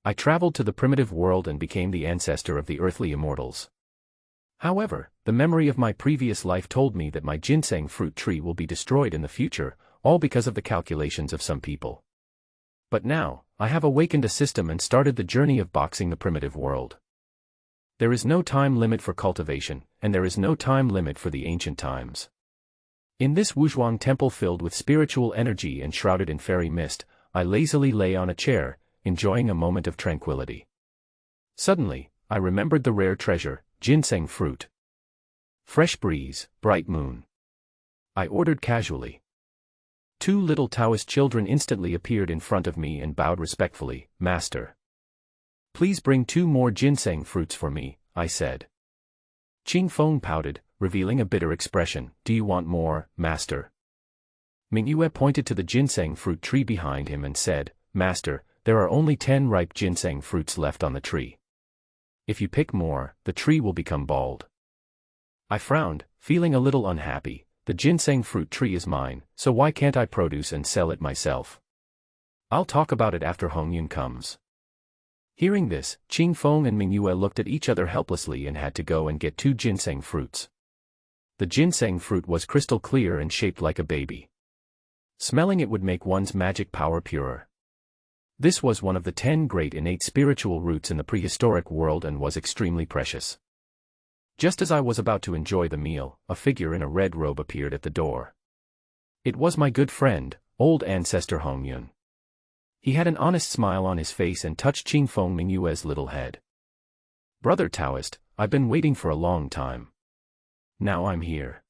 I traveled to the primitive world and became the ancestor of the earthly immortals. However, the memory of my previous life told me that my ginseng fruit tree will be destroyed in the future, all because of the calculations of some people. But now, I have awakened a system and started the journey of boxing the primitive world. There is no time limit for cultivation, and there is no time limit for the ancient times. In this Wuzhuang temple filled with spiritual energy and shrouded in fairy mist, I lazily lay on a chair, enjoying a moment of tranquility. Suddenly, I remembered the rare treasure, ginseng fruit. Fresh breeze, bright moon. I ordered casually. 2 little Taoist children instantly appeared in front of me and bowed respectfully. "Master. Please bring 2 more ginseng fruits for me," I said. Qing Feng pouted, revealing a bitter expression. "Do you want more, Master?" Mingyue pointed to the ginseng fruit tree behind him and said, "Master, there are only 10 ripe ginseng fruits left on the tree. If you pick more, the tree will become bald." I frowned, feeling a little unhappy. The ginseng fruit tree is mine, so why can't I produce and sell it myself? I'll talk about it after Hongyun comes. Hearing this, Qing Feng and Mingyue looked at each other helplessly and had to go and get 2 ginseng fruits. The ginseng fruit was crystal clear and shaped like a baby. Smelling it would make one's magic power purer. This was one of the 10 great innate spiritual roots in the prehistoric world and was extremely precious. Just as I was about to enjoy the meal, a figure in a red robe appeared at the door. It was my good friend, old ancestor Hongyun. He had an honest smile on his face and touched Qing Feng Mingyue's little head. "Brother Taoist, I've been waiting for a long time. Now I'm here,"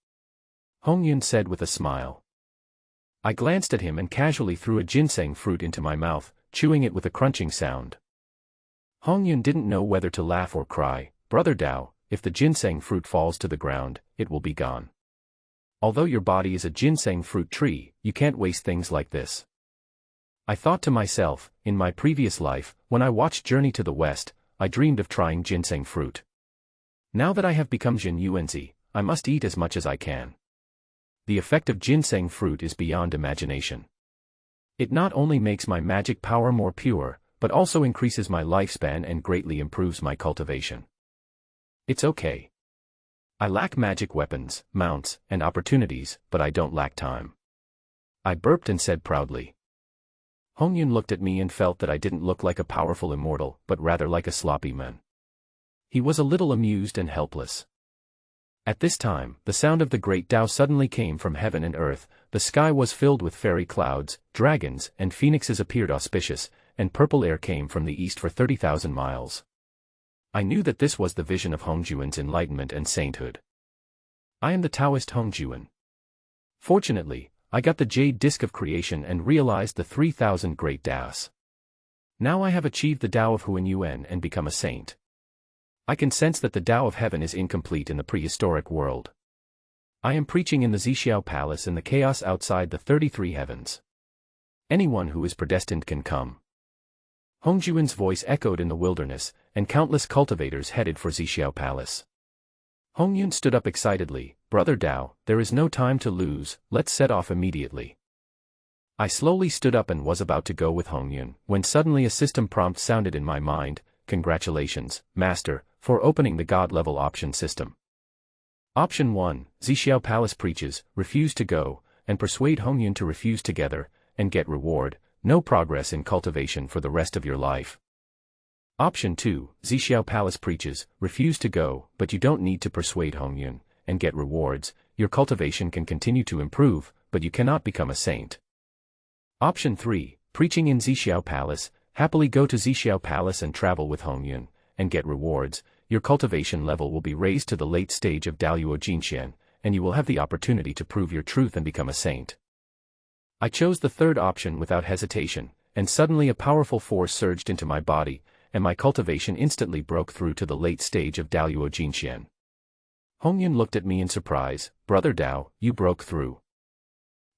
Hongyun said with a smile. I glanced at him and casually threw a ginseng fruit into my mouth, chewing it with a crunching sound. Hongyun didn't know whether to laugh or cry. "Brother Dao, if the ginseng fruit falls to the ground, it will be gone. Although your body is a ginseng fruit tree, you can't waste things like this." I thought to myself, in my previous life, when I watched Journey to the West, I dreamed of trying ginseng fruit. Now that I have become Jin Yuanzi, I must eat as much as I can. The effect of ginseng fruit is beyond imagination. It not only makes my magic power more pure, but also increases my lifespan and greatly improves my cultivation. It's okay. I lack magic weapons, mounts, and opportunities, but I don't lack time. I burped and said proudly. Hongyun looked at me and felt that I didn't look like a powerful immortal, but rather like a sloppy man. He was a little amused and helpless. At this time, the sound of the great Tao suddenly came from heaven and earth. The sky was filled with fairy clouds, dragons, and phoenixes appeared auspicious, and purple air came from the east for 30,000 miles. I knew that this was the vision of Hongjuan's enlightenment and sainthood. I am the Taoist Hongjuan. Fortunately, I got the jade disc of creation and realized the 3,000 great Taos. Now I have achieved the Tao of Huanyuan and become a saint. I can sense that the Tao of heaven is incomplete in the prehistoric world. I am preaching in the Zixiao Palace in the chaos outside the 33 heavens. Anyone who is predestined can come. Hongjuan's voice echoed in the wilderness, and countless cultivators headed for Zixiao Palace. Hongyun stood up excitedly. "Brother Dao, there is no time to lose, let's set off immediately." I slowly stood up and was about to go with Hongyun, when suddenly a system prompt sounded in my mind. "Congratulations, Master, for opening the God-level option system. Option 1, Zixiao Palace preaches, refuse to go, and persuade Hongyun to refuse together, and get reward, no progress in cultivation for the rest of your life. Option 2, Zixiao Palace preaches, refuse to go, but you don't need to persuade Hongyun, and get rewards, your cultivation can continue to improve, but you cannot become a saint. Option 3, preaching in Zixiao Palace, happily go to Zixiao Palace and travel with Hongyun, and get rewards, your cultivation level will be raised to the late stage of Daluo Jinxian, and you will have the opportunity to prove your truth and become a saint." I chose the third option without hesitation, and suddenly a powerful force surged into my body, and my cultivation instantly broke through to the late stage of Daluo Jinxian. Hongyun looked at me in surprise. "Brother Dao, you broke through."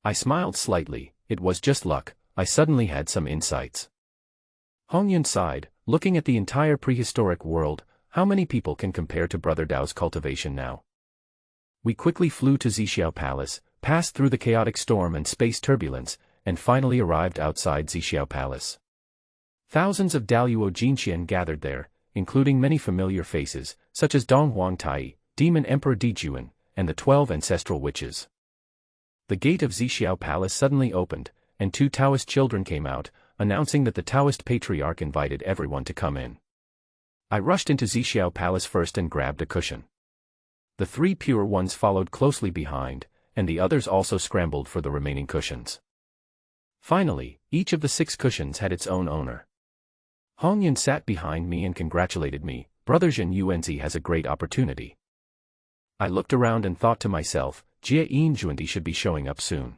I smiled slightly. It was just luck. I suddenly had some insights. Hongyun sighed, looking at the entire prehistoric world. How many people can compare to Brother Dao's cultivation now? We quickly flew to Zixiao Palace, passed through the chaotic storm and space turbulence, and finally arrived outside Zixiao Palace. Thousands of Daluo Jinxian gathered there, including many familiar faces, such as Dong Huangtai, Demon Emperor Dijuan, and the 12 ancestral witches. The gate of Zixiao Palace suddenly opened, and 2 Taoist children came out, announcing that the Taoist patriarch invited everyone to come in. I rushed into Zixiao Palace first and grabbed a cushion. The 3 pure ones followed closely behind, and the others also scrambled for the remaining cushions. Finally, each of the 6 cushions had its own owner. Hongyun sat behind me and congratulated me. Brother Zhen Yuanzi has a great opportunity. I looked around and thought to myself, Jie Yin Juandi should be showing up soon.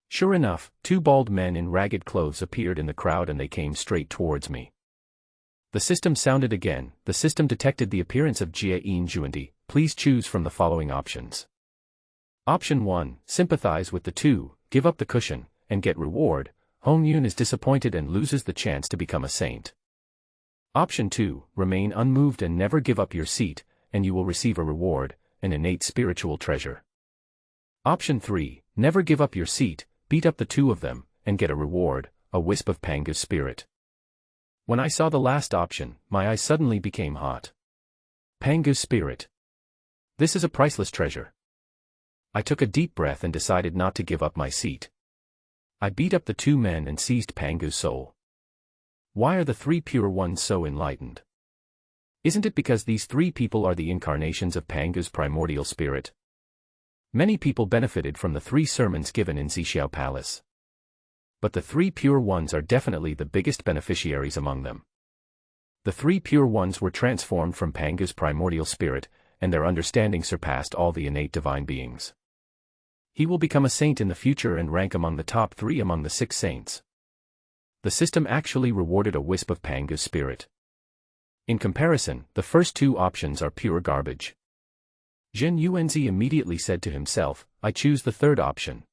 Sure enough, 2 bald men in ragged clothes appeared in the crowd and they came straight towards me. The system sounded again. The system detected the appearance of Jie Yin Juandi. Please choose from the following options. Option 1, sympathize with the 2, give up the cushion, and get reward. Hongyun is disappointed and loses the chance to become a saint. Option 2, remain unmoved and never give up your seat, and you will receive a reward, an innate spiritual treasure. Option 3, never give up your seat, beat up the 2 of them, and get a reward, a wisp of Panga's spirit. When I saw the last option, my eyes suddenly became hot. Panga's spirit. This is a priceless treasure. I took a deep breath and decided not to give up my seat. I beat up the 2 men and seized Panga's soul. Why are the 3 pure ones so enlightened? Isn't it because these 3 people are the incarnations of Panga's primordial spirit? Many people benefited from the 3 sermons given in Zixiao Palace. But the 3 pure ones are definitely the biggest beneficiaries among them. The 3 pure ones were transformed from Panga's primordial spirit, and their understanding surpassed all the innate divine beings. He will become a saint in the future and rank among the top 3 among the 6 saints. The system actually rewarded a wisp of Panga's spirit. In comparison, the first 2 options are pure garbage. Zhen Yuanzi immediately said to himself, I choose the 3rd option.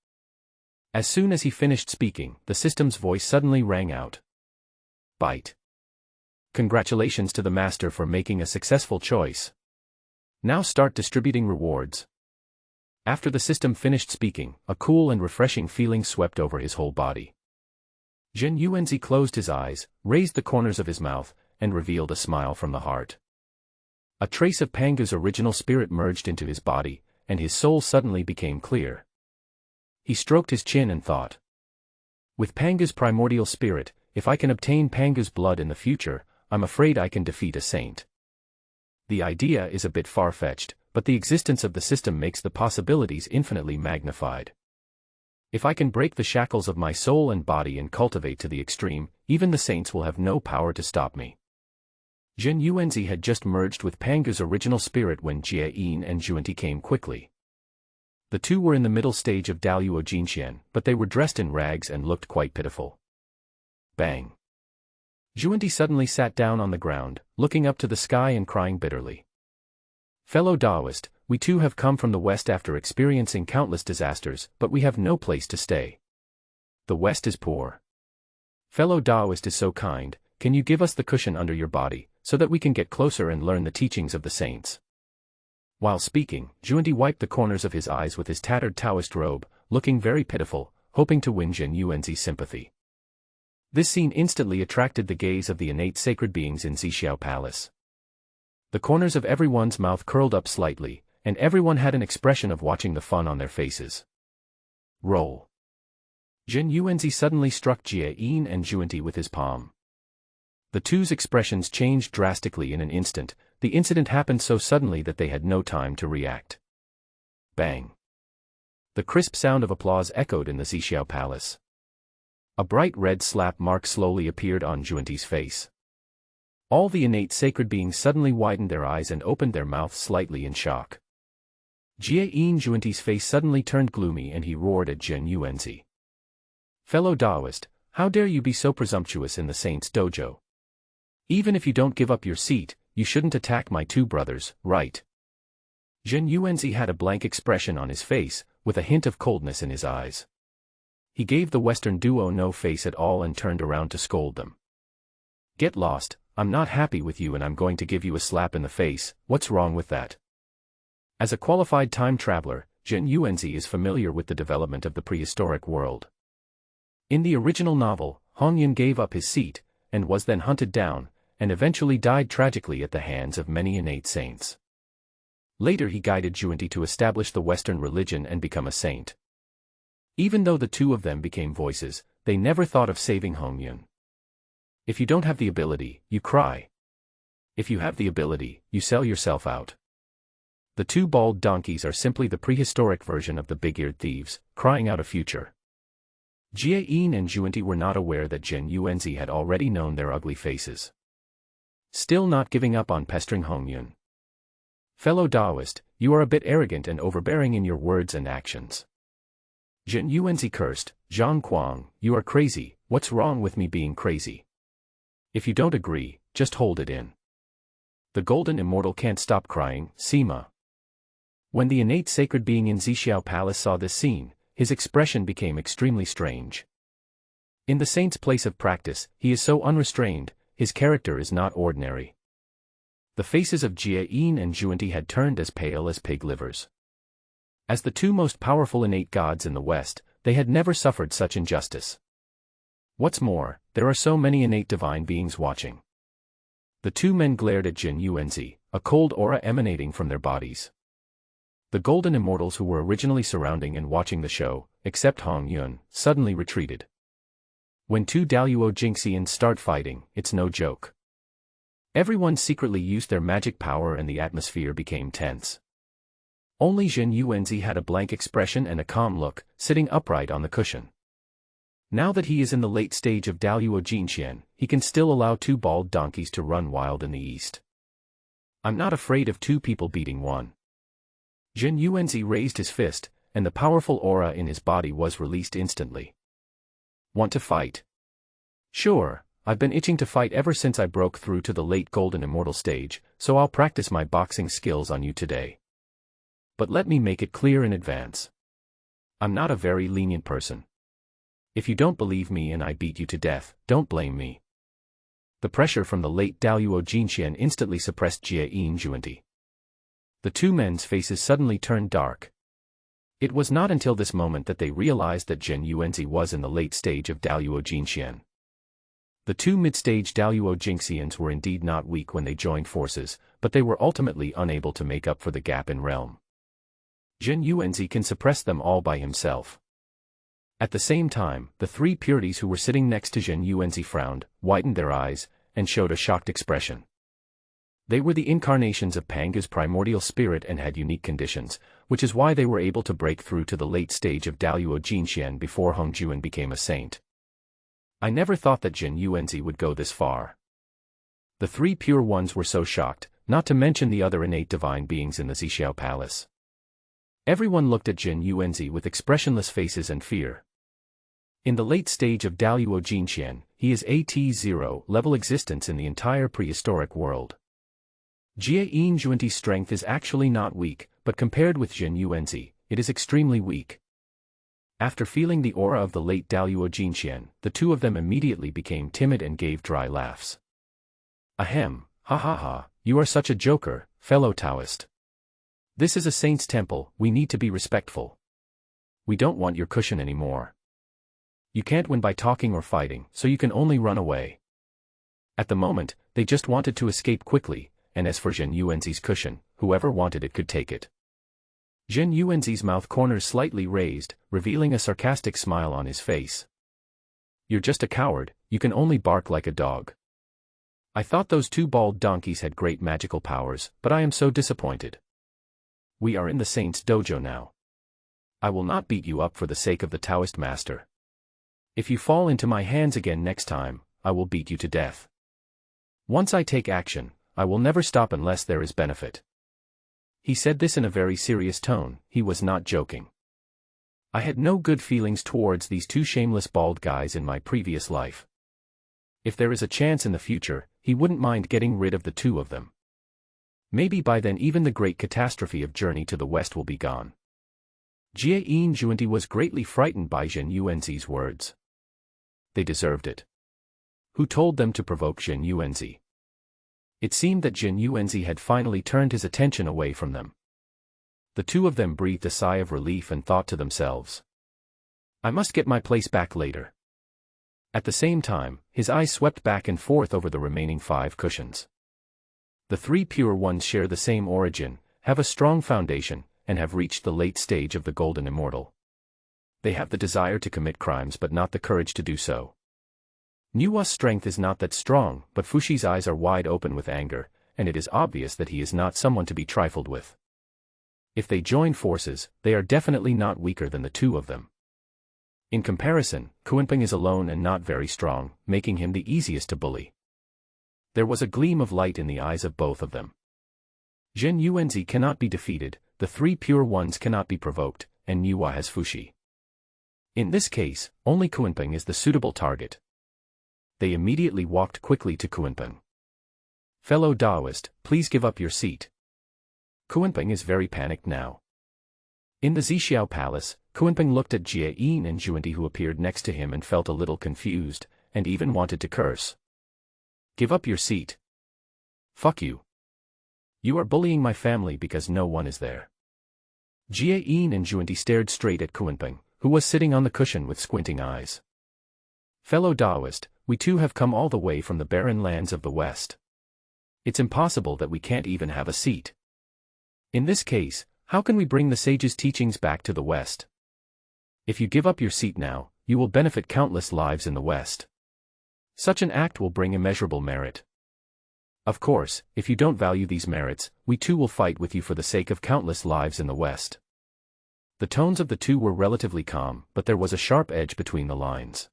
As soon as he finished speaking, the system's voice suddenly rang out. Bite. Congratulations to the master for making a successful choice. Now start distributing rewards. After the system finished speaking, a cool and refreshing feeling swept over his whole body. Zhen Yuanzi closed his eyes, raised the corners of his mouth, and revealed a smile from the heart. A trace of Panga's original spirit merged into his body, and his soul suddenly became clear. He stroked his chin and thought. With Panga's primordial spirit, if I can obtain Panga's blood in the future, I'm afraid I can defeat a saint. The idea is a bit far-fetched, but the existence of the system makes the possibilities infinitely magnified. If I can break the shackles of my soul and body and cultivate to the extreme, even the saints will have no power to stop me. Zhen Yuanzi had just merged with Panga's original spirit when Jie Yin and Juandi came quickly. The 2 were in the middle stage of Daluo Jinxian, but they were dressed in rags and looked quite pitiful. Bang! Juandi suddenly sat down on the ground, looking up to the sky and crying bitterly. Fellow Taoist, we too have come from the West after experiencing countless disasters, but we have no place to stay. The West is poor. Fellow Taoist is so kind, can you give us the cushion under your body, so that we can get closer and learn the teachings of the saints? While speaking, Juandi wiped the corners of his eyes with his tattered Taoist robe, looking very pitiful, hoping to win Zhen Yuanzi's sympathy. This scene instantly attracted the gaze of the innate sacred beings in Zixiao Palace. The corners of everyone's mouth curled up slightly, and everyone had an expression of watching the fun on their faces. Roll. Zhen Yuanzi suddenly struck Jie Yin and Juandi with his palm. The 2's expressions changed drastically in an instant. The incident happened so suddenly that they had no time to react. Bang. The crisp sound of applause echoed in the Zixiao Palace. A bright red slap mark slowly appeared on Juandi's face. All the innate sacred beings suddenly widened their eyes and opened their mouths slightly in shock. Jie Yin Juandi's face suddenly turned gloomy and he roared at Zhen Yuanzi. Fellow Taoist, how dare you be so presumptuous in the Saint's dojo? Even if you don't give up your seat, you shouldn't attack my 2 brothers, right? Zhen Yuanzi had a blank expression on his face, with a hint of coldness in his eyes. He gave the Western duo no face at all and turned around to scold them. Get lost, I'm not happy with you and I'm going to give you a slap in the face. What's wrong with that? As a qualified time traveler, Zhen Yuanzi is familiar with the development of the prehistoric world. In the original novel, Hongyun gave up his seat, and was then hunted down, and eventually died tragically at the hands of many innate saints. Later he guided Juenti to establish the Western religion and become a saint. Even though the two of them became voices, they never thought of saving Hongyun. If you don't have the ability, you cry. If you have the ability, you sell yourself out. The two bald donkeys are simply the prehistoric version of the big-eared thieves, crying out a future. Jie-in and Juenti were not aware that Jin Yuanzi had already known their ugly faces. Still not giving up on pestering Hongyun. Fellow Taoist, you are a bit arrogant and overbearing in your words and actions. Jin Yuanzi cursed, Zhang Kuang, you are crazy, what's wrong with me being crazy? If you don't agree, just hold it in. The golden immortal can't stop crying, Sima. When the innate sacred being in Zixiao Palace saw this scene, his expression became extremely strange. In the saint's place of practice, he is so unrestrained, his character is not ordinary. The faces of Jie-in and Juenti had turned as pale as pig livers. As the two most powerful innate gods in the West, they had never suffered such injustice. What's more, there are so many innate divine beings watching. The two men glared at Jin Yuanzi, a cold aura emanating from their bodies. The golden immortals who were originally surrounding and watching the show, except Hongyun, suddenly retreated. When two Daluo Jingxians start fighting, it's no joke. Everyone secretly used their magic power and the atmosphere became tense. Only Jin Yuanzi had a blank expression and a calm look, sitting upright on the cushion. Now that he is in the late stage of Daluo Jinxian, he can still allow two bald donkeys to run wild in the east. I'm not afraid of two people beating one. Jin Yuanzi raised his fist, and the powerful aura in his body was released instantly. Want to fight? Sure, I've been itching to fight ever since I broke through to the late golden immortal stage, so I'll practice my boxing skills on you today. But let me make it clear in advance. I'm not a very lenient person. If you don't believe me and I beat you to death, don't blame me. The pressure from the late Daluo Jinxian instantly suppressed Jie-in Juenti. The two men's faces suddenly turned dark. It was not until this moment that they realized that Jin Yuanzi was in the late stage of Daluo Jinxian. The two mid-stage Daluo Jingxians were indeed not weak when they joined forces, but they were ultimately unable to make up for the gap in realm. Jin Yuanzi can suppress them all by himself. At the same time, the three purities who were sitting next to Jin Yuanzi frowned, widened their eyes, and showed a shocked expression. They were the incarnations of Panga's primordial spirit and had unique conditions, which is why they were able to break through to the late stage of Daluo Jinxian before Hongjuan became a saint. I never thought that Jin Yuanzi would go this far. The three pure ones were so shocked, not to mention the other innate divine beings in the Zixiao Palace. Everyone looked at Jin Yuanzi with expressionless faces and fear. In the late stage of Daluo Jinxian, he is a T0 level existence in the entire prehistoric world. Jie-in Juenti's strength is actually not weak, but compared with Jin Yuanzi, it is extremely weak. After feeling the aura of the late Daluo Jinxian, the two of them immediately became timid and gave dry laughs. Ahem, ha ha ha, you are such a joker, fellow Taoist. This is a saint's temple, we need to be respectful. We don't want your cushion anymore. You can't win by talking or fighting, so you can only run away. At the moment, they just wanted to escape quickly, and as for Jin Yuanzi's cushion, whoever wanted it could take it. Jin Yuanzi's mouth corners slightly raised, revealing a sarcastic smile on his face. You're just a coward, you can only bark like a dog. I thought those two bald donkeys had great magical powers, but I am so disappointed. We are in the Saint's dojo now. I will not beat you up for the sake of the Taoist master. If you fall into my hands again next time, I will beat you to death. Once I take action, I will never stop unless there is benefit. He said this in a very serious tone, he was not joking. I had no good feelings towards these two shameless bald guys in my previous life. If there is a chance in the future, he wouldn't mind getting rid of the two of them. Maybe by then even the great catastrophe of Journey to the West will be gone. Jie-in Juenti was greatly frightened by Jin Yuanzi's words. They deserved it. Who told them to provoke Jin Yuanzi? It seemed that Jin Yuanzi had finally turned his attention away from them. The two of them breathed a sigh of relief and thought to themselves. I must get my place back later. At the same time, his eyes swept back and forth over the remaining 5 cushions. The 3 pure ones share the same origin, have a strong foundation, and have reached the late stage of the golden immortal. They have the desire to commit crimes but not the courage to do so. Nuwa's strength is not that strong, but Fushi's eyes are wide open with anger, and it is obvious that he is not someone to be trifled with. If they join forces, they are definitely not weaker than the 2 of them. In comparison, Kunpeng is alone and not very strong, making him the easiest to bully. There was a gleam of light in the eyes of both of them. Zhen Yuanzi cannot be defeated, the 3 pure ones cannot be provoked, and Nuwa has Fushi. In this case, only Kunpeng is the suitable target. They immediately walked quickly to Kunpeng. "Fellow Daoist, please give up your seat." Kunpeng is very panicked now. In the Zixiao Palace, Kunpeng looked at Jie Yin and Zhuanti who appeared next to him and felt a little confused, and even wanted to curse. "Give up your seat. Fuck you. You are bullying my family because no one is there." Jie Yin and Zhuanti stared straight at Kunpeng, who was sitting on the cushion with squinting eyes. "Fellow Daoist, we too have come all the way from the barren lands of the West. It's impossible that we can't even have a seat. In this case, how can we bring the sage's teachings back to the West? If you give up your seat now, you will benefit countless lives in the West. Such an act will bring immeasurable merit. Of course, if you don't value these merits, we too will fight with you for the sake of countless lives in the West." The tones of the 2 were relatively calm, but there was a sharp edge between the lines.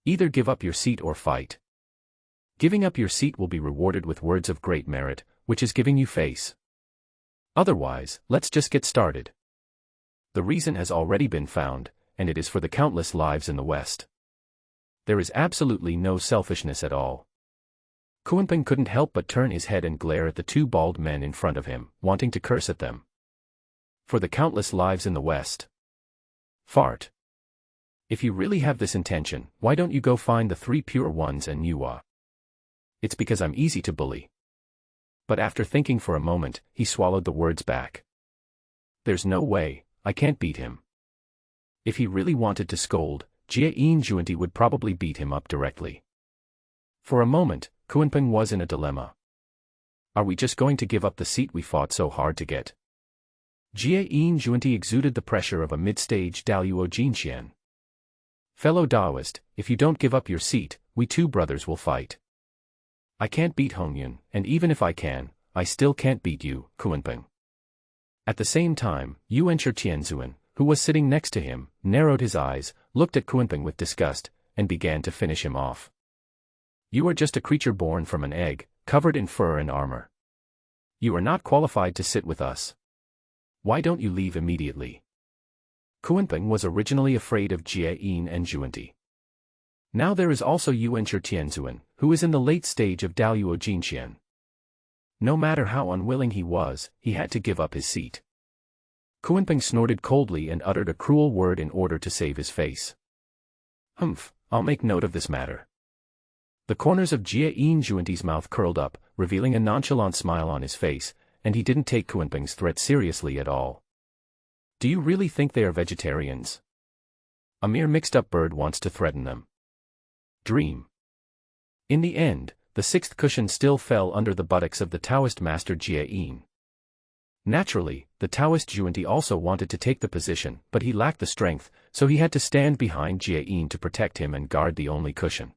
Either give up your seat or fight. Giving up your seat will be rewarded with words of great merit, which is giving you face. Otherwise, let's just get started. The reason has already been found, and it is for the countless lives in the West. There is absolutely no selfishness at all. Kunpeng couldn't help but turn his head and glare at the 2 bald men in front of him, wanting to curse at them. For the countless lives in the West. Fart. If you really have this intention, why don't you go find the 3 pure ones and Nuwa? It's because I'm easy to bully. But after thinking for a moment, he swallowed the words back. There's no way, I can't beat him. If he really wanted to scold, Jie Yin Zhuanti would probably beat him up directly. For a moment, Kunpeng was in a dilemma. Are we just going to give up the seat we fought so hard to get? Jie Yin Zhuanti exuded the pressure of a mid-stage Daluo Jinxian. "Fellow Daoist, if you don't give up your seat, we 2 brothers will fight. I can't beat Hongyun, and even if I can, I still can't beat you, Kunpeng." At the same time, Yuan Tianzuan, who was sitting next to him, narrowed his eyes, looked at Kunpeng with disgust, and began to finish him off. "You are just a creature born from an egg, covered in fur and armor. You are not qualified to sit with us. Why don't you leave immediately?" Kunpeng was originally afraid of Jie Yin and Zhuanti. Now there is also Yuan Tianzuan, who is in the late stage of Daluo Jinxian. No matter how unwilling he was, he had to give up his seat. Kunpeng snorted coldly and uttered a cruel word in order to save his face. "Humph, I'll make note of this matter." The corners of Jie Yin Zhuanti's mouth curled up, revealing a nonchalant smile on his face, and he didn't take Kunpeng's threat seriously at all. Do you really think they are vegetarians? A mere mixed-up bird wants to threaten them. Dream. In the end, the 6th cushion still fell under the buttocks of the Taoist master Jie Yin. Naturally, the Taoist Zhuanti also wanted to take the position, but he lacked the strength, so he had to stand behind Jie Yin to protect him and guard the only cushion.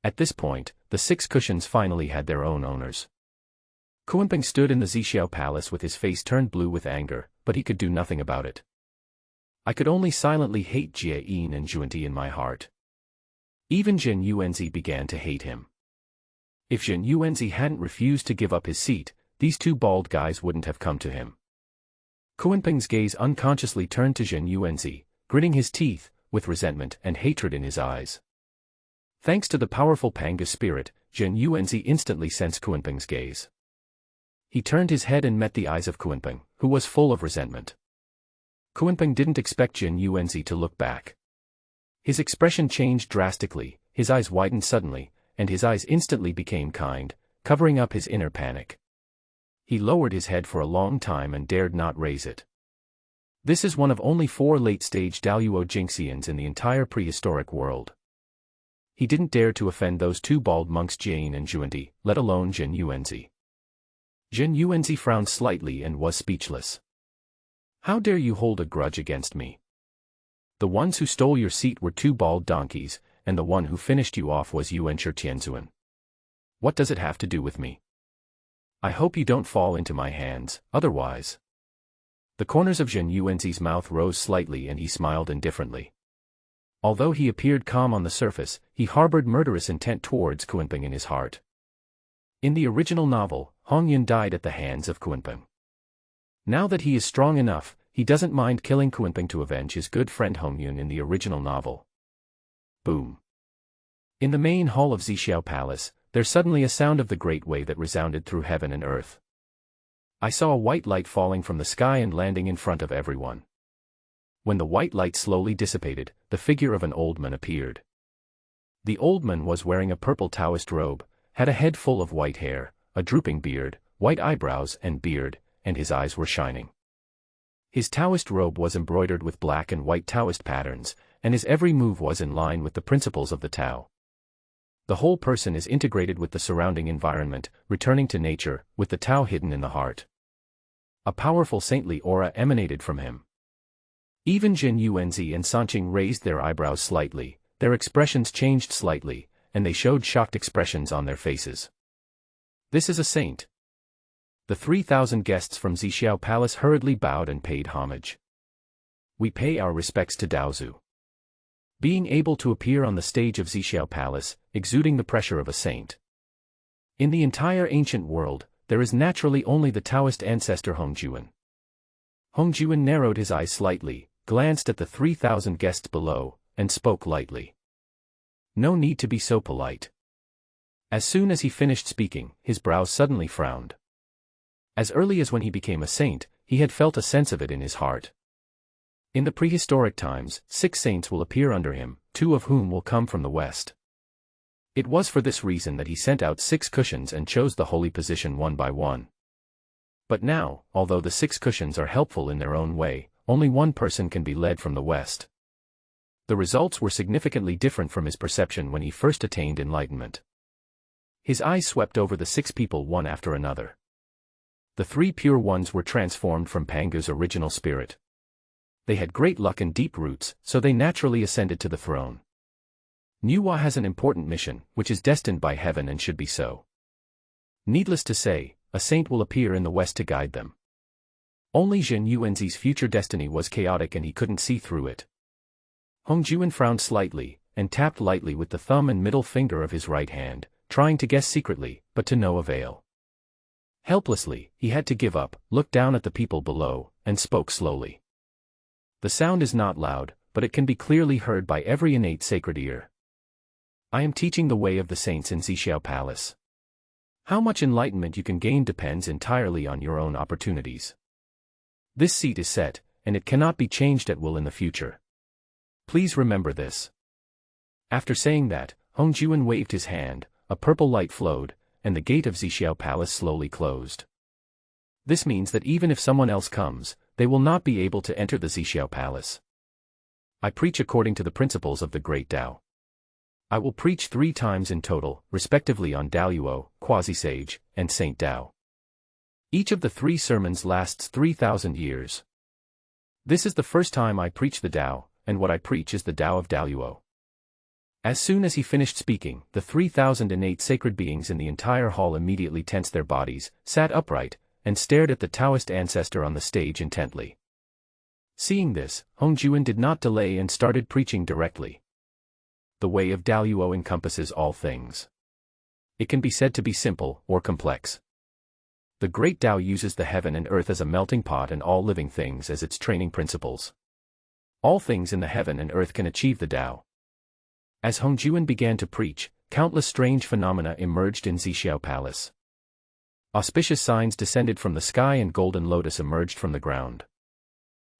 At this point, the 6 cushions finally had their own owners. Kunpeng stood in the Zixiao Palace with his face turned blue with anger, but he could do nothing about it. I could only silently hate Jie Yin and Zhuanti in my heart. Even Zhen Yuanzi began to hate him. If Zhen Yuanzi hadn't refused to give up his seat, these 2 bald guys wouldn't have come to him. Kunpeng's gaze unconsciously turned to Zhen Yuanzi, gritting his teeth, with resentment and hatred in his eyes. Thanks to the powerful Panga spirit, Zhen Yuanzi instantly sensed Kunpeng's gaze. He turned his head and met the eyes of Kunpeng, who was full of resentment. Kunpeng didn't expect Zhen Yuanzi to look back. His expression changed drastically, his eyes widened suddenly, and his eyes instantly became kind, covering up his inner panic. He lowered his head for a long time and dared not raise it. This is one of only 4 late-stage Daluo Jinxians in the entire prehistoric world. He didn't dare to offend those two bald monks Jane and Juanti, let alone Jin Yuanzi. Jin Yuanzi frowned slightly and was speechless. How dare you hold a grudge against me? The ones who stole your seat were two bald donkeys, and the one who finished you off was Yuan Tianzuan. What does it have to do with me? I hope you don't fall into my hands, otherwise. The corners of Jin Yuanzi's mouth rose slightly and he smiled indifferently. Although he appeared calm on the surface, he harbored murderous intent towards Kunpeng in his heart. In the original novel, Hong Yun died at the hands of Kunpeng. Now that he is strong enough, he doesn't mind killing Kunpeng to avenge his good friend Hong Yun in the original novel. Boom. In the main hall of Zixiao Palace, there's suddenly a sound of the great way that resounded through heaven and earth. I saw a white light falling from the sky and landing in front of everyone. When the white light slowly dissipated, the figure of an old man appeared. The old man was wearing a purple Taoist robe, had a head full of white hair, a drooping beard, white eyebrows and beard, and his eyes were shining. His Taoist robe was embroidered with black and white Taoist patterns, and his every move was in line with the principles of the Tao. The whole person is integrated with the surrounding environment, returning to nature, with the Tao hidden in the heart. A powerful saintly aura emanated from him. Even Jin Yuanzi and Sanqing raised their eyebrows slightly, their expressions changed slightly, and they showed shocked expressions on their faces. This is a saint. The 3,000 guests from Zixiao Palace hurriedly bowed and paid homage. We pay our respects to Daozu. Being able to appear on the stage of Zixiao Palace, exuding the pressure of a saint. In the entire ancient world, there is naturally only the Taoist ancestor Hongjuan. Hongjuan narrowed his eyes slightly, glanced at the 3,000 guests below, and spoke lightly. No need to be so polite. As soon as he finished speaking, his brows suddenly frowned. As early as when he became a saint, he had felt a sense of it in his heart. In the prehistoric times, 6 saints will appear under him, 2 of whom will come from the west. It was for this reason that he sent out 6 cushions and chose the holy position one by one. But now, although the 6 cushions are helpful in their own way, only one person can be led from the west. The results were significantly different from his perception when he first attained enlightenment. His eyes swept over the 6 people one after another. The 3 pure ones were transformed from Pangu's original spirit. They had great luck and deep roots, so they naturally ascended to the throne. Nuwa has an important mission, which is destined by heaven and should be so. Needless to say, a saint will appear in the west to guide them. Only Jin Yuanzi's future destiny was chaotic and he couldn't see through it. Hongjuan frowned slightly, and tapped lightly with the thumb and middle finger of his right hand, trying to guess secretly, but to no avail. Helplessly, he had to give up, looked down at the people below, and spoke slowly. The sound is not loud, but it can be clearly heard by every innate sacred ear. I am teaching the way of the saints in Zixiao Palace. How much enlightenment you can gain depends entirely on your own opportunities. This seat is set, and it cannot be changed at will in the future. Please remember this. After saying that, Hongjuan waved his hand, a purple light flowed, and the gate of Zixiao Palace slowly closed. This means that even if someone else comes, they will not be able to enter the Zixiao Palace. I preach according to the principles of the Great Tao. I will preach 3 times in total, respectively on Daluo, Quasi-Sage, and Saint Tao. Each of the 3 sermons lasts 3,000 years. This is the first time I preach the Tao, and what I preach is the Tao of Daluo. As soon as he finished speaking, the 3,000 innate sacred beings in the entire hall immediately tensed their bodies, sat upright, and stared at the Taoist ancestor on the stage intently. Seeing this, Hongjuan did not delay and started preaching directly. The way of Daluo encompasses all things. It can be said to be simple or complex. The Great Tao uses the heaven and earth as a melting pot and all living things as its training principles. All things in the heaven and earth can achieve the Tao. As Hongjuan began to preach, countless strange phenomena emerged in Zixiao Palace. Auspicious signs descended from the sky and golden lotus emerged from the ground.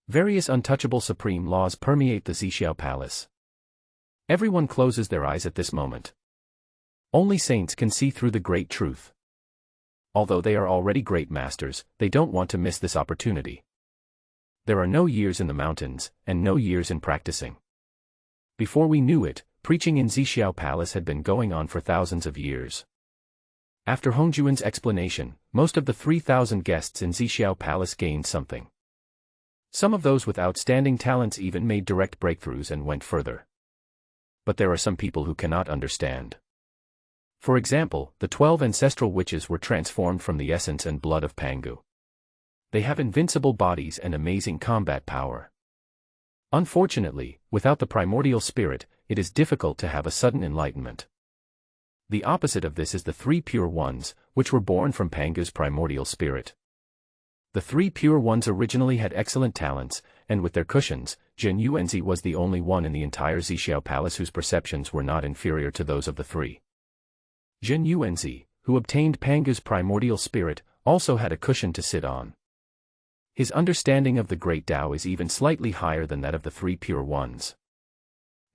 Various untouchable supreme laws permeate the Zixiao Palace. Everyone closes their eyes at this moment. Only saints can see through the great truth. Although they are already great masters, they don't want to miss this opportunity. There are no years in the mountains, and no years in practicing. Before we knew it, preaching in Zixiao Palace had been going on for thousands of years. After Hongjuan's explanation, most of the 3,000 guests in Zixiao Palace gained something. Some of those with outstanding talents even made direct breakthroughs and went further. But there are some people who cannot understand. For example, the 12 ancestral witches were transformed from the essence and blood of Pangu. They have invincible bodies and amazing combat power. Unfortunately, without the primordial spirit, it is difficult to have a sudden enlightenment. The opposite of this is the 3 pure ones, which were born from Pangu's primordial spirit. The 3 pure ones originally had excellent talents, and with their cushions, Jin Yuanzi was the only one in the entire Zixiao Palace whose perceptions were not inferior to those of the 3. Jin Yuanzi, who obtained Pangu's primordial spirit, also had a cushion to sit on. His understanding of the Great Tao is even slightly higher than that of the 3 pure ones.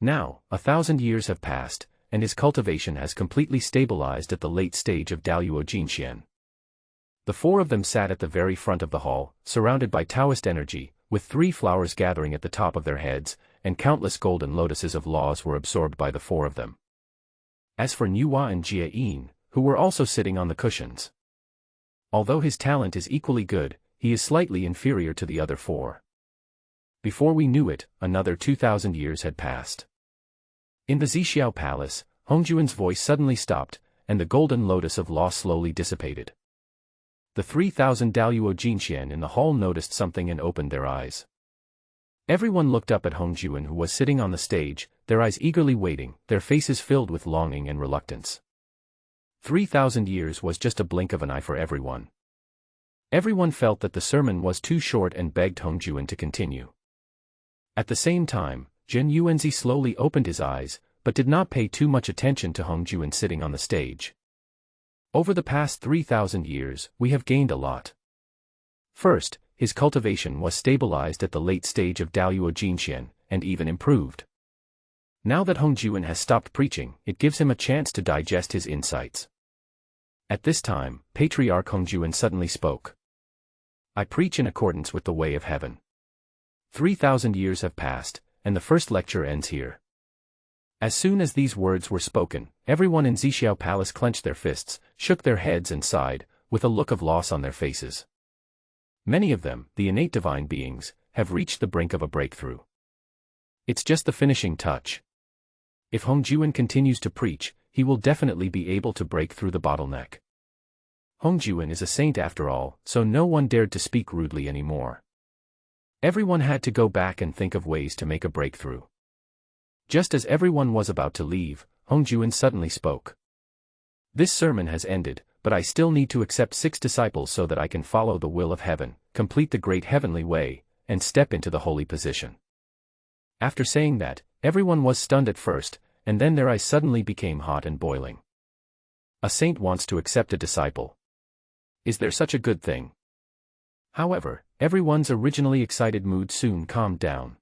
Now, 1,000 years have passed, and his cultivation has completely stabilized at the late stage of Daluo Jinxian. The 4 of them sat at the very front of the hall, surrounded by Taoist energy, with 3 flowers gathering at the top of their heads, and countless golden lotuses of laws were absorbed by the 4 of them. As for Nuwa and Jie, who were also sitting on the cushions. Although his talent is equally good, he is slightly inferior to the other 4. Before we knew it, another 2,000 years had passed. In the Zixiao Palace, Hongjuan's voice suddenly stopped, and the golden lotus of law slowly dissipated. The 3,000 Daluo Jinxian in the hall noticed something and opened their eyes. Everyone looked up at Hongjuan, who was sitting on the stage, their eyes eagerly waiting, their faces filled with longing and reluctance. 3,000 years was just a blink of an eye for everyone. Everyone felt that the sermon was too short and begged Hongjuan to continue. At the same time, Jin Yuanzi slowly opened his eyes, but did not pay too much attention to Hongjuan sitting on the stage. Over the past 3,000 years, we have gained a lot. First, his cultivation was stabilized at the late stage of Daluo Jinxian, and even improved. Now that Hongjuan has stopped preaching, it gives him a chance to digest his insights. At this time, Patriarch Hongjuan suddenly spoke. I preach in accordance with the way of heaven. 3,000 years have passed, and the first lecture ends here. As soon as these words were spoken, everyone in Zixiao Palace clenched their fists, shook their heads and sighed, with a look of loss on their faces. Many of them, the innate divine beings, have reached the brink of a breakthrough. It's just the finishing touch. If Hongjuan continues to preach, he will definitely be able to break through the bottleneck. Hongjuan is a saint after all, so no one dared to speak rudely anymore. Everyone had to go back and think of ways to make a breakthrough. Just as everyone was about to leave, Hongjuan suddenly spoke. This sermon has ended, but I still need to accept 6 disciples so that I can follow the will of heaven, complete the great heavenly way, and step into the holy position. After saying that, everyone was stunned at first, and then their eyes suddenly became hot and boiling. A saint wants to accept a disciple. Is there such a good thing? However, everyone's originally excited mood soon calmed down.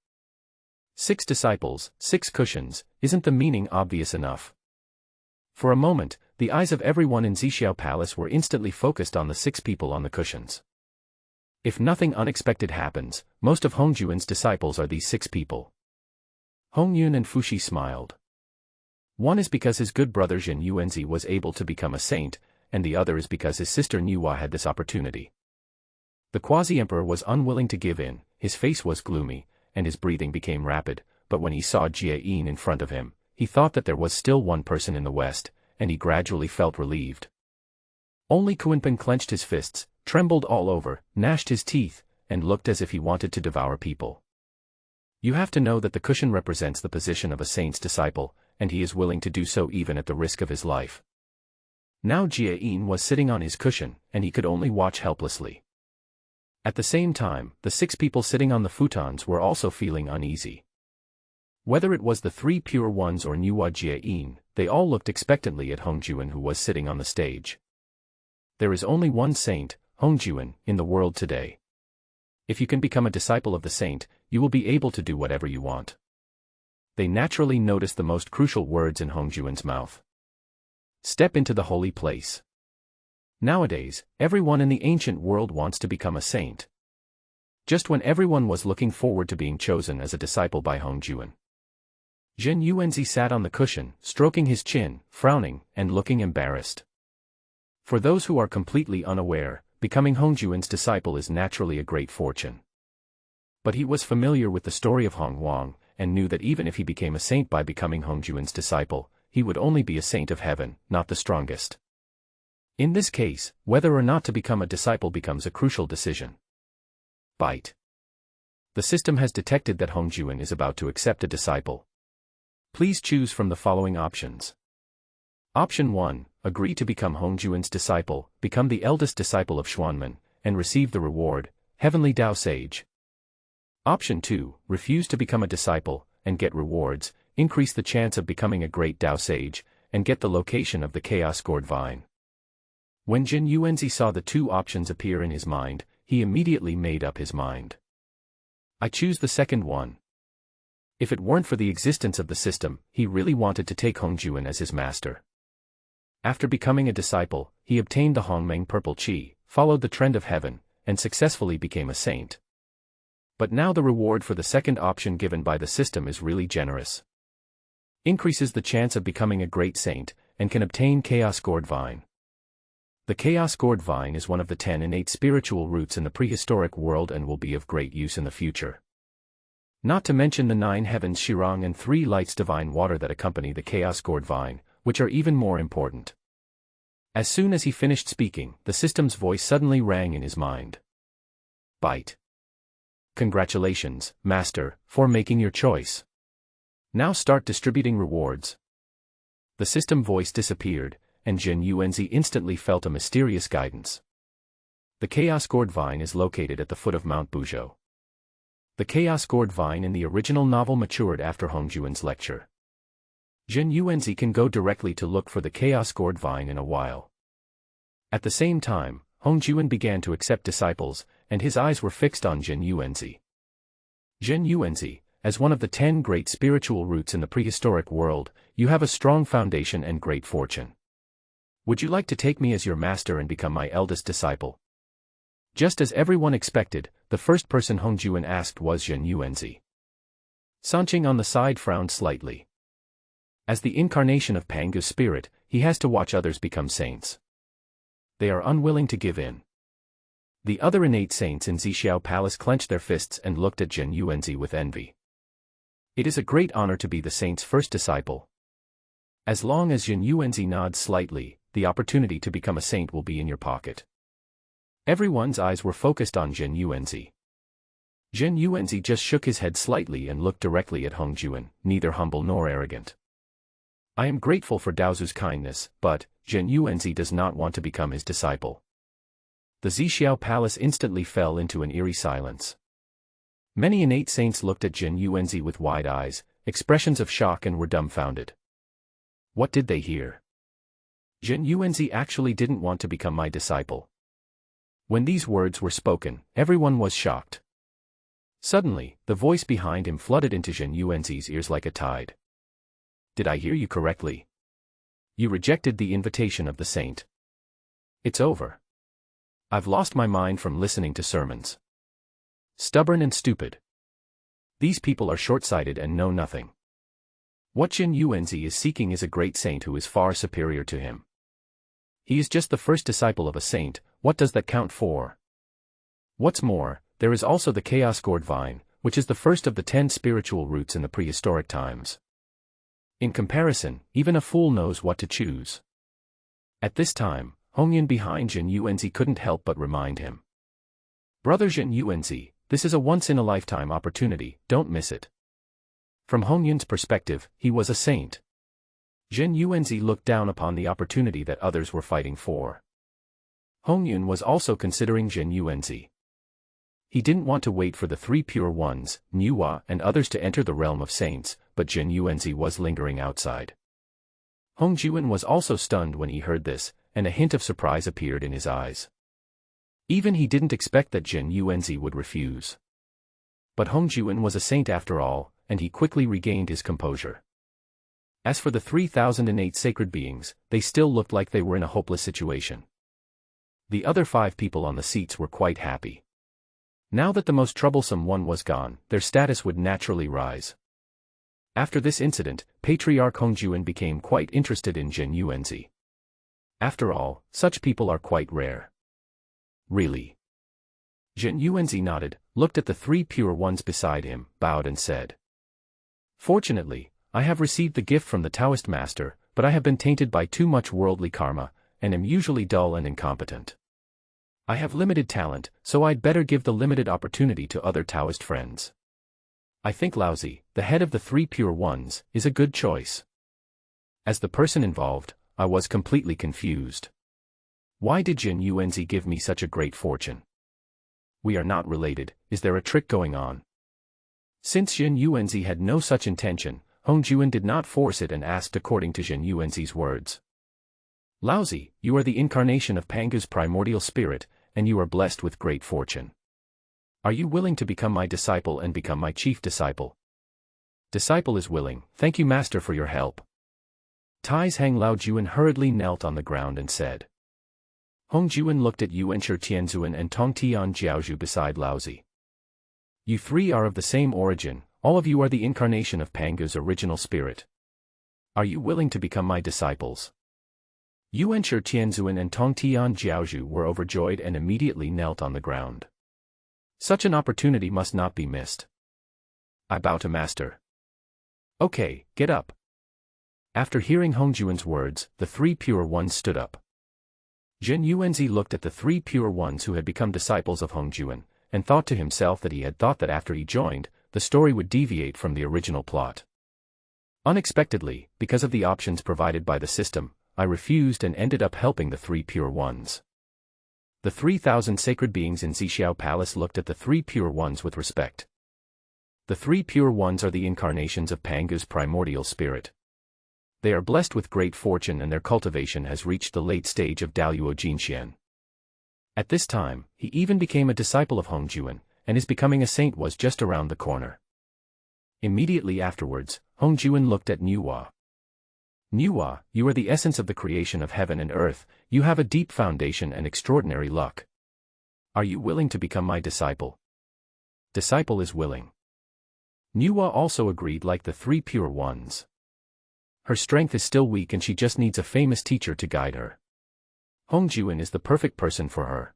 6 disciples, 6 cushions, isn't the meaning obvious enough? For a moment, the eyes of everyone in Zixiao Palace were instantly focused on the 6 people on the cushions. If nothing unexpected happens, most of Hongjuan's disciples are these 6 people. Hongyun and Fuxi smiled. One is because his good brother Jin Yuanzi was able to become a saint, and the other is because his sister Nuwa had this opportunity. The quasi-emperor was unwilling to give in, his face was gloomy, and his breathing became rapid, but when he saw Jie in front of him, he thought that there was still one person in the west, and he gradually felt relieved. Only Kuinpin clenched his fists, trembled all over, gnashed his teeth, and looked as if he wanted to devour people. You have to know that the cushion represents the position of a saint's disciple, and he is willing to do so even at the risk of his life. Now Jie was sitting on his cushion, and he could only watch helplessly. At the same time, the 6 people sitting on the futons were also feeling uneasy. Whether it was the 3 pure ones or Nuwa Jie, they all looked expectantly at Hongjuan, who was sitting on the stage. There is only one saint, Hongjuan, in the world today. If you can become a disciple of the saint, you will be able to do whatever you want. They naturally noticed the most crucial words in Hongjuan's mouth. Step into the holy place. Nowadays, everyone in the ancient world wants to become a saint. Just when everyone was looking forward to being chosen as a disciple by Hongjuan, Zhen Yuanzi sat on the cushion, stroking his chin, frowning, and looking embarrassed. For those who are completely unaware, becoming Hongjuan's disciple is naturally a great fortune. But he was familiar with the story of Hong Wang, and knew that even if he became a saint by becoming Hongjuan's disciple, he would only be a saint of heaven, not the strongest. In this case, whether or not to become a disciple becomes a crucial decision. Bite. The system has detected that Hongjuan is about to accept a disciple. Please choose from the following options. Option 1, agree to become Hongjuan's disciple, become the eldest disciple of Xuanmen, and receive the reward, Heavenly Tao Sage. Option 2, refuse to become a disciple, and get rewards, increase the chance of becoming a great Tao Sage, and get the location of the Chaos Gourd Vine. When Zhen Yuanzi saw the two options appear in his mind, he immediately made up his mind. I choose the second one. If it weren't for the existence of the system, he really wanted to take Hongjuan as his master. After becoming a disciple, he obtained the Hongmeng Purple Qi, followed the trend of heaven, and successfully became a saint. But now the reward for the second option given by the system is really generous. Increases the chance of becoming a great saint, and can obtain Chaos Gourd Vine. The Chaos Gourd Vine is one of the 10 innate spiritual roots in the prehistoric world and will be of great use in the future. Not to mention the 9 heavens Shirang and 3 lights divine water that accompany the Chaos Gourd Vine, which are even more important. As soon as he finished speaking, the system's voice suddenly rang in his mind. Bite. Congratulations, Master, for making your choice. Now start distributing rewards. The system voice disappeared, and Zhen Yuanzi instantly felt a mysterious guidance. The Chaos Gourd Vine is located at the foot of Mount Buzhou. The Chaos Gourd Vine in the original novel matured after Hongjuan's lecture. Zhen Yuanzi can go directly to look for the Chaos Gourd Vine in a while. At the same time, Hongjuan began to accept disciples, and his eyes were fixed on Zhen Yuanzi. Zhen Yuanzi, as one of the 10 great spiritual roots in the prehistoric world, you have a strong foundation and great fortune. Would you like to take me as your master and become my eldest disciple? Just as everyone expected, the first person Hongjuan asked was Zhen Yuanzi. Sanqing on the side frowned slightly. As the incarnation of Pangu's spirit, he has to watch others become saints. They are unwilling to give in. The other innate saints in Zixiao Palace clenched their fists and looked at Zhen Yuanzi with envy. It is a great honor to be the saint's first disciple. As long as Zhen Yuanzi nods slightly, the opportunity to become a saint will be in your pocket. Everyone's eyes were focused on Zhen Yuanzi. Zhen Yuanzi just shook his head slightly and looked directly at Hongjuan, neither humble nor arrogant. I am grateful for Daozu's kindness, but Zhen Yuanzi does not want to become his disciple. The Zixiao Palace instantly fell into an eerie silence. Many innate saints looked at Zhen Yuanzi with wide eyes, expressions of shock, and were dumbfounded. What did they hear? Zhen Yuanzi actually didn't want to become my disciple. When these words were spoken, everyone was shocked. Suddenly, the voice behind him flooded into Zhen Yuanzi's ears like a tide. Did I hear you correctly? You rejected the invitation of the saint. It's over. I've lost my mind from listening to sermons. Stubborn and stupid. These people are short-sighted and know nothing. What Zhen Yuanzi is seeking is a great saint who is far superior to him. He is just the first disciple of a saint. What does that count for? What's more, there is also the Chaos Gourd Vine, which is the first of the 10 spiritual roots in the prehistoric times. In comparison, even a fool knows what to choose. At this time, Hongyan behind Zhen Yuanzi couldn't help but remind him. Brother Zhen Yuanzi, this is a once-in-a-lifetime opportunity, don't miss it. From Hongyan's perspective, he was a saint. Zhen Yuanzi looked down upon the opportunity that others were fighting for. Hongyan was also considering Zhen Yuanzi. He didn't want to wait for the 3 pure ones, Niwa and others to enter the realm of saints, but Zhen Yuanzi was lingering outside. Hongjuan was also stunned when he heard this, and a hint of surprise appeared in his eyes. Even he didn't expect that Zhen Yuanzi would refuse. But Hongjuan was a saint after all, and he quickly regained his composure. As for the 3,000 innate sacred beings, they still looked like they were in a hopeless situation. The other 5 people on the seats were quite happy. Now that the most troublesome one was gone, their status would naturally rise. After this incident, Patriarch Hongjuan became quite interested in Jin Yuanzi. After all, such people are quite rare. Really? Jin Yuanzi nodded, looked at the three pure ones beside him, bowed and said, "Fortunately, I have received the gift from the Taoist master, but I have been tainted by too much worldly karma, and am usually dull and incompetent. I have limited talent, so I'd better give the limited opportunity to other Taoist friends. I think Laozi, the head of the three pure ones, is a good choice." As the person involved, I was completely confused. Why did Jin Yuanzi give me such a great fortune? We are not related, is there a trick going on? Since Jin Yuanzi had no such intention, Hongjuan did not force it and asked according to Jin Yuanzi's words. "Laozi, you are the incarnation of Pangu's primordial spirit, and you are blessed with great fortune. Are you willing to become my disciple and become my chief disciple?" "Disciple is willing, thank you master for your help." Tai's Hang Laojuan hurriedly knelt on the ground and said. Hongjuan looked at Yuanshi Tianzuan and Tongtian Jiaozhu beside Laozi. "You three are of the same origin, all of you are the incarnation of Pangu's original spirit. Are you willing to become my disciples?" Yuanshi Tianzuan and Tongtian Jiaozhu were overjoyed and immediately knelt on the ground. Such an opportunity must not be missed. I bow to master. "Okay, get up." After hearing Hongjuan's words, the three pure ones stood up. Jin Yuanzi looked at the three pure ones who had become disciples of Hongjuan, and thought to himself that he had thought that after he joined, the story would deviate from the original plot. Unexpectedly, because of the options provided by the system, I refused and ended up helping the three pure ones. The 3,000 sacred beings in Zixiao Palace looked at the three pure ones with respect. The three pure ones are the incarnations of Pangu's primordial spirit. They are blessed with great fortune and their cultivation has reached the late stage of Daluo Jinxian. At this time, he even became a disciple of Hongjuan, and his becoming a saint was just around the corner. Immediately afterwards, Hongjuan looked at Nuwa. "Nuwa, you are the essence of the creation of heaven and earth, you have a deep foundation and extraordinary luck. Are you willing to become my disciple?" Disciple is willing. Nuwa also agreed like the three pure ones. Her strength is still weak and she just needs a famous teacher to guide her. Hongjuan is the perfect person for her.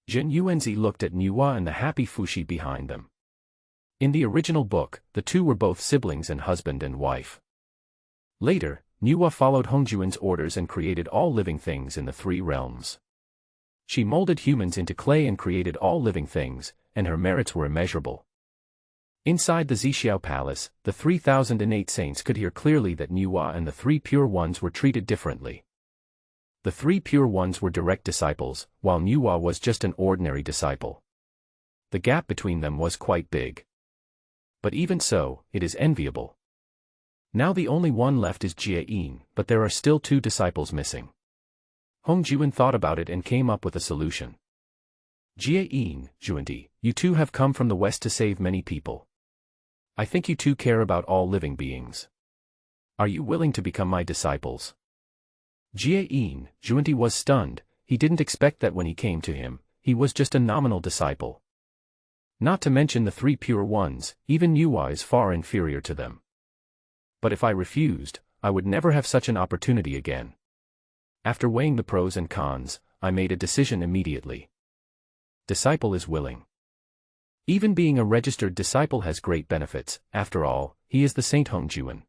Jin Yuanzi looked at Nuwa and the happy Fushi behind them. In the original book, the two were both siblings and husband and wife. Later, Nuwa followed Hongjuan's orders and created all living things in the three realms. She molded humans into clay and created all living things, and her merits were immeasurable. Inside the Zixiao Palace, the 3,008 saints could hear clearly that Nuwa and the three pure ones were treated differently. The three pure ones were direct disciples, while Nuwa was just an ordinary disciple. The gap between them was quite big. But even so, it is enviable. Now the only one left is Jie-in, but there are still two disciples missing. Hongjuan thought about it and came up with a solution. "Jie-in, Juandi, you two have come from the west to save many people. I think you two care about all living beings. Are you willing to become my disciples?" Jie-in, Juandi was stunned, he didn't expect that when he came to him, he was just a nominal disciple. Not to mention the three pure ones, even Nuwa is far inferior to them. But if I refused, I would never have such an opportunity again. After weighing the pros and cons, I made a decision immediately. Disciple is willing. Even being a registered disciple has great benefits, after all, he is the Saint Hongjuan.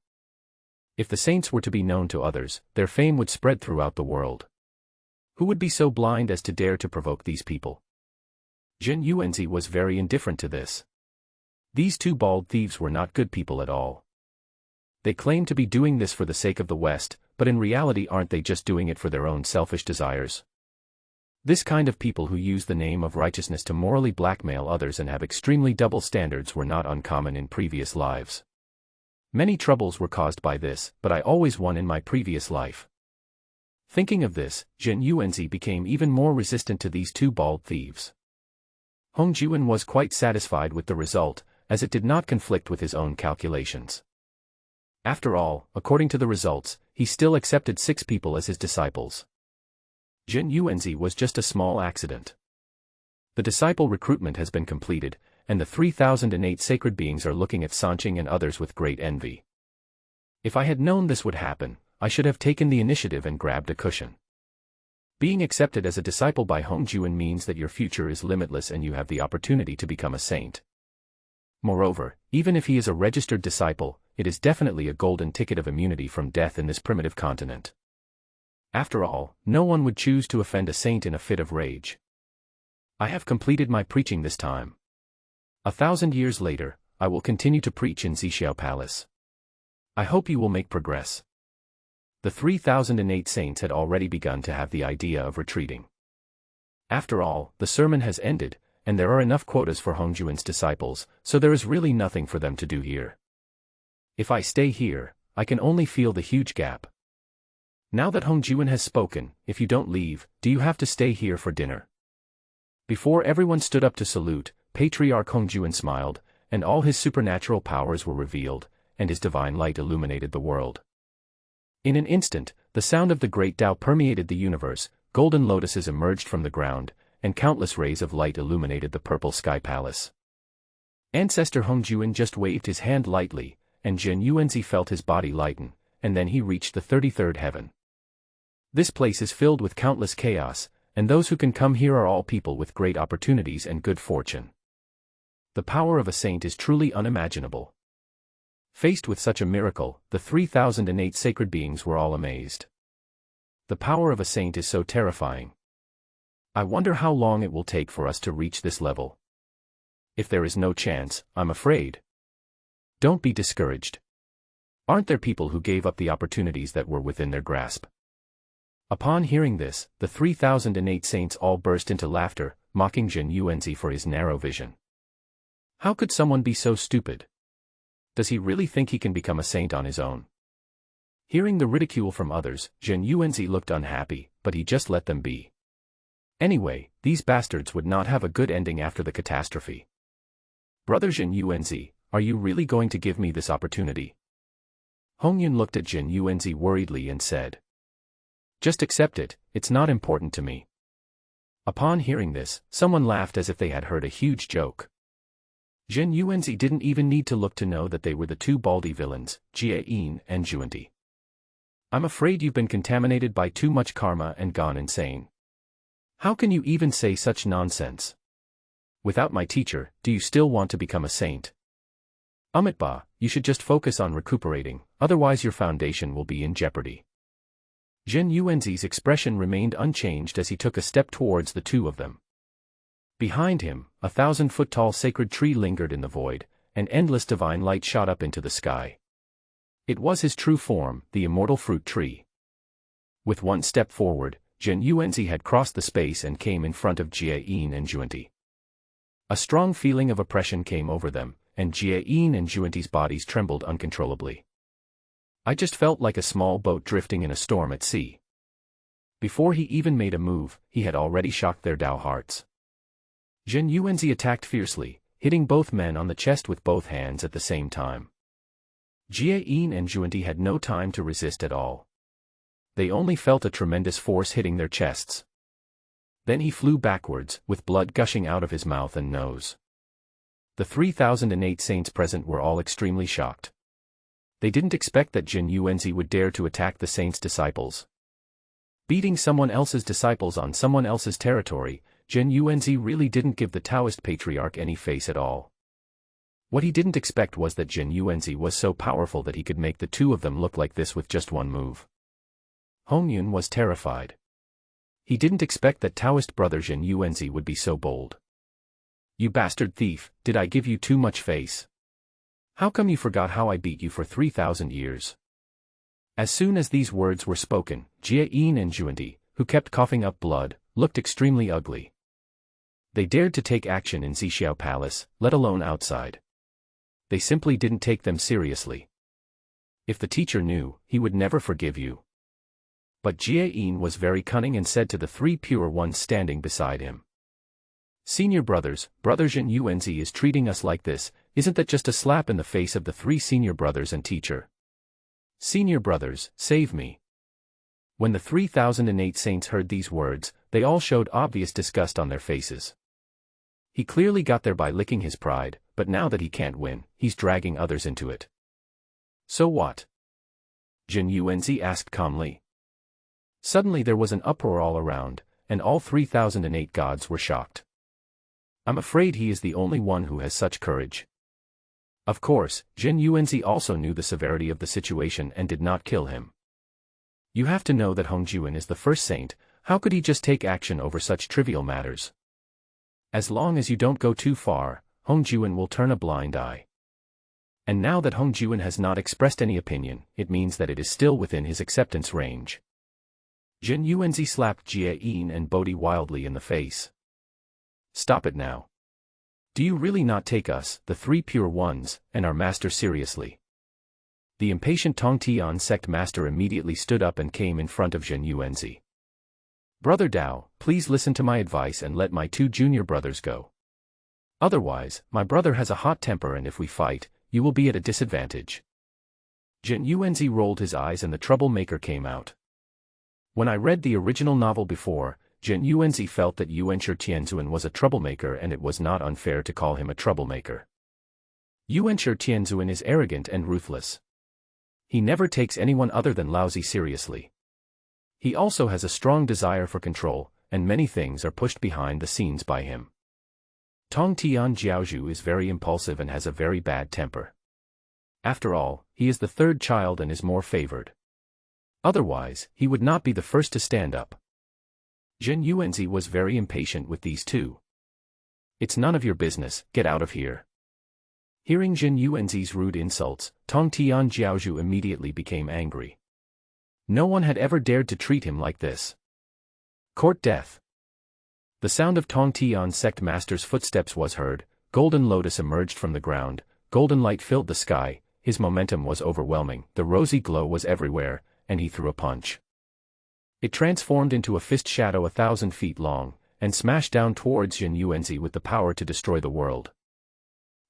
If the saints were to be known to others, their fame would spread throughout the world. Who would be so blind as to dare to provoke these people? Jin Yuanzi was very indifferent to this. These two bald thieves were not good people at all. They claim to be doing this for the sake of the West, but in reality aren't they just doing it for their own selfish desires? This kind of people who use the name of righteousness to morally blackmail others and have extremely double standards were not uncommon in previous lives. Many troubles were caused by this, but I always won in my previous life. Thinking of this, Jin Yuanzi became even more resistant to these two bald thieves. Hongjuan was quite satisfied with the result, as it did not conflict with his own calculations. After all, according to the results, he still accepted 6 people as his disciples. Jin Yuanzi was just a small accident. The disciple recruitment has been completed, and the 3008 sacred beings are looking at Sanqing and others with great envy. If I had known this would happen, I should have taken the initiative and grabbed a cushion. Being accepted as a disciple by Hongjuan means that your future is limitless and you have the opportunity to become a saint. Moreover, even if he is a registered disciple, it is definitely a golden ticket of immunity from death in this primitive continent. After all, no one would choose to offend a saint in a fit of rage. I have completed my preaching this time. 1,000 years later, I will continue to preach in Zixiao Palace. I hope you will make progress. The 3008 saints had already begun to have the idea of retreating. After all, the sermon has ended, and there are enough quotas for Hongjuan's disciples, so there is really nothing for them to do here. If I stay here, I can only feel the huge gap. Now that Hongjuan has spoken, if you don't leave, do you have to stay here for dinner? Before everyone stood up to salute, Patriarch Hongjuan smiled, and all his supernatural powers were revealed, and his divine light illuminated the world. In an instant, the sound of the great Tao permeated the universe, golden lotuses emerged from the ground, and countless rays of light illuminated the purple sky palace. Ancestor Hongjuan just waved his hand lightly, and Zhen Yuanzi felt his body lighten, and then he reached the 33rd heaven. This place is filled with countless chaos, and those who can come here are all people with great opportunities and good fortune. The power of a saint is truly unimaginable. Faced with such a miracle, the 3008 sacred beings were all amazed. The power of a saint is so terrifying. I wonder how long it will take for us to reach this level. If there is no chance, I'm afraid. Don't be discouraged. Aren't there people who gave up the opportunities that were within their grasp? Upon hearing this, the 3008 saints all burst into laughter, mocking Zhen Yuanzi for his narrow vision. How could someone be so stupid? Does he really think he can become a saint on his own? Hearing the ridicule from others, Zhen Yuanzi looked unhappy, but he just let them be. Anyway, these bastards would not have a good ending after the catastrophe. Brother Zhen Yuanzi, are you really going to give me this opportunity? Hongyun looked at Zhen Yuanzi worriedly and said, "Just accept it, it's not important to me." Upon hearing this, someone laughed as if they had heard a huge joke. Zhen Yuanzi didn't even need to look to know that they were the two baldy villains, Jie Yin and Zhuanti. I'm afraid you've been contaminated by too much karma and gone insane. How can you even say such nonsense? Without my teacher, do you still want to become a saint? Amitba, you should just focus on recuperating, otherwise your foundation will be in jeopardy. Zhen Yuanzi's expression remained unchanged as he took a step towards the two of them. Behind him, 1,000-foot-tall sacred tree lingered in the void, and endless divine light shot up into the sky. It was his true form, the immortal fruit tree. With one step forward, Zhen Yuanzi had crossed the space and came in front of Jie Yin and Zhuanti. A strong feeling of oppression came over them, and Jie Yin and Zhuanti's bodies trembled uncontrollably. I just felt like a small boat drifting in a storm at sea. Before he even made a move, he had already shocked their Tao hearts. Zhen Yuanzi attacked fiercely, hitting both men on the chest with both hands at the same time. Jie Yin and Zhuanti had no time to resist at all. They only felt a tremendous force hitting their chests. Then he flew backwards, with blood gushing out of his mouth and nose. The 3008 saints present were all extremely shocked. They didn't expect that Zhen Yuanzi would dare to attack the saints' disciples. Beating someone else's disciples on someone else's territory, Zhen Yuanzi really didn't give the Taoist patriarch any face at all. What he didn't expect was that Zhen Yuanzi was so powerful that he could make the two of them look like this with just one move. Hongyun was terrified. He didn't expect that Taoist brother Zhen Yuanzi would be so bold. "You bastard thief, did I give you too much face? How come you forgot how I beat you for 3,000 years?" As soon as these words were spoken, Jie Yin and Zhuanti, who kept coughing up blood, looked extremely ugly. They dared to take action in Zixiao Palace, let alone outside. They simply didn't take them seriously. If the teacher knew, he would never forgive you. But Jie Yin was very cunning and said to the three pure ones standing beside him, "Senior brothers, brother Zhen Yuanzi is treating us like this, isn't that just a slap in the face of the three senior brothers and teacher? Senior brothers, save me." When the 3008 saints heard these words, they all showed obvious disgust on their faces. He clearly got there by licking his pride, but now that he can't win, he's dragging others into it. So what? Jin Yuanzi asked calmly. Suddenly there was an uproar all around, and all 3008 gods were shocked. I'm afraid he is the only one who has such courage. Of course, Jin Yuanzi also knew the severity of the situation and did not kill him. You have to know that Hongjuan is the first saint. How could he just take action over such trivial matters? As long as you don't go too far, Hongjuan will turn a blind eye. And now that Hongjuan has not expressed any opinion, it means that it is still within his acceptance range. Jin Yuanzi slapped Jie Yin and Bodhi wildly in the face. Stop it now. Do you really not take us, the three pure ones, and our master seriously? The impatient Tongtian sect master immediately stood up and came in front of Jin Yuanzi. Brother Dao, please listen to my advice and let my two junior brothers go. Otherwise, my brother has a hot temper and if we fight, you will be at a disadvantage. Jin Yuanzi rolled his eyes and the troublemaker came out. When I read the original novel before, Jin Yuanzi felt that Yuanshi Tianzuan was a troublemaker and it was not unfair to call him a troublemaker. Yuanshi Tianzuan is arrogant and ruthless. He never takes anyone other than lousy seriously. He also has a strong desire for control, and many things are pushed behind the scenes by him. Tong Tian Jiaozhu is very impulsive and has a very bad temper. After all, he is the third child and is more favored. Otherwise, he would not be the first to stand up. Jin Yuanzi was very impatient with these two. It's none of your business, get out of here. Hearing Jin Yuanzi's rude insults, Tong Tian Jiaozhu immediately became angry. No one had ever dared to treat him like this. Court death. The sound of Tong Tian sect master's footsteps was heard, Golden Lotus emerged from the ground, golden light filled the sky, his momentum was overwhelming, the rosy glow was everywhere, and he threw a punch. It transformed into a fist shadow 1,000 feet long, and smashed down towards Jin Yuanzi with the power to destroy the world.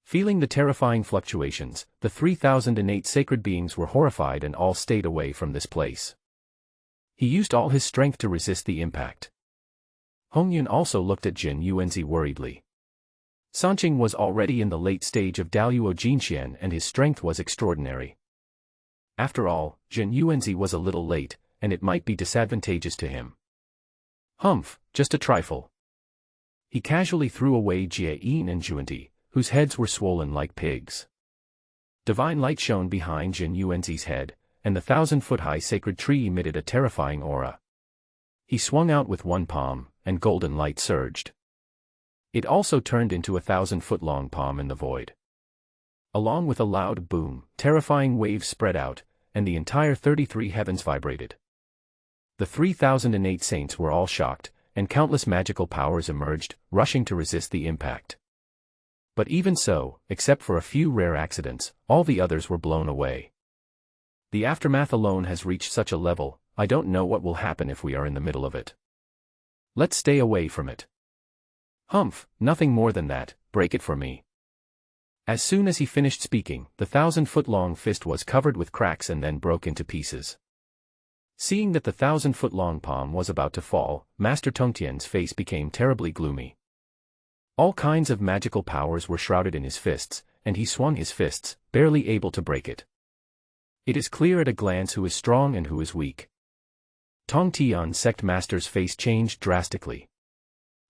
Feeling the terrifying fluctuations, the 3008 sacred beings were horrified and all stayed away from this place. He used all his strength to resist the impact. Hongyun also looked at Jin Yuanzi worriedly. Sanqing was already in the late stage of Daluo Jinxian and his strength was extraordinary. After all, Jin Yuanzi was a little late, and it might be disadvantageous to him. Humph, just a trifle. He casually threw away Jie Yin and Juanti, whose heads were swollen like pigs. Divine light shone behind Jin Yuanzi's head, and the 1,000-foot-high sacred tree emitted a terrifying aura. He swung out with one palm, and golden light surged. It also turned into a 1,000-foot-long palm in the void. Along with a loud boom, terrifying waves spread out, and the entire 33 heavens vibrated. The 3008 saints were all shocked, and countless magical powers emerged, rushing to resist the impact. But even so, except for a few rare accidents, all the others were blown away. The aftermath alone has reached such a level, I don't know what will happen if we are in the middle of it. Let's stay away from it. Humph, nothing more than that, break it for me. As soon as he finished speaking, the 1,000-foot-long fist was covered with cracks and then broke into pieces. Seeing that the 1,000-foot-long palm was about to fall, Master Tongtian's face became terribly gloomy. All kinds of magical powers were shrouded in his fists, and he swung his fists, barely able to break it. It is clear at a glance who is strong and who is weak. Tongtian sect master's face changed drastically.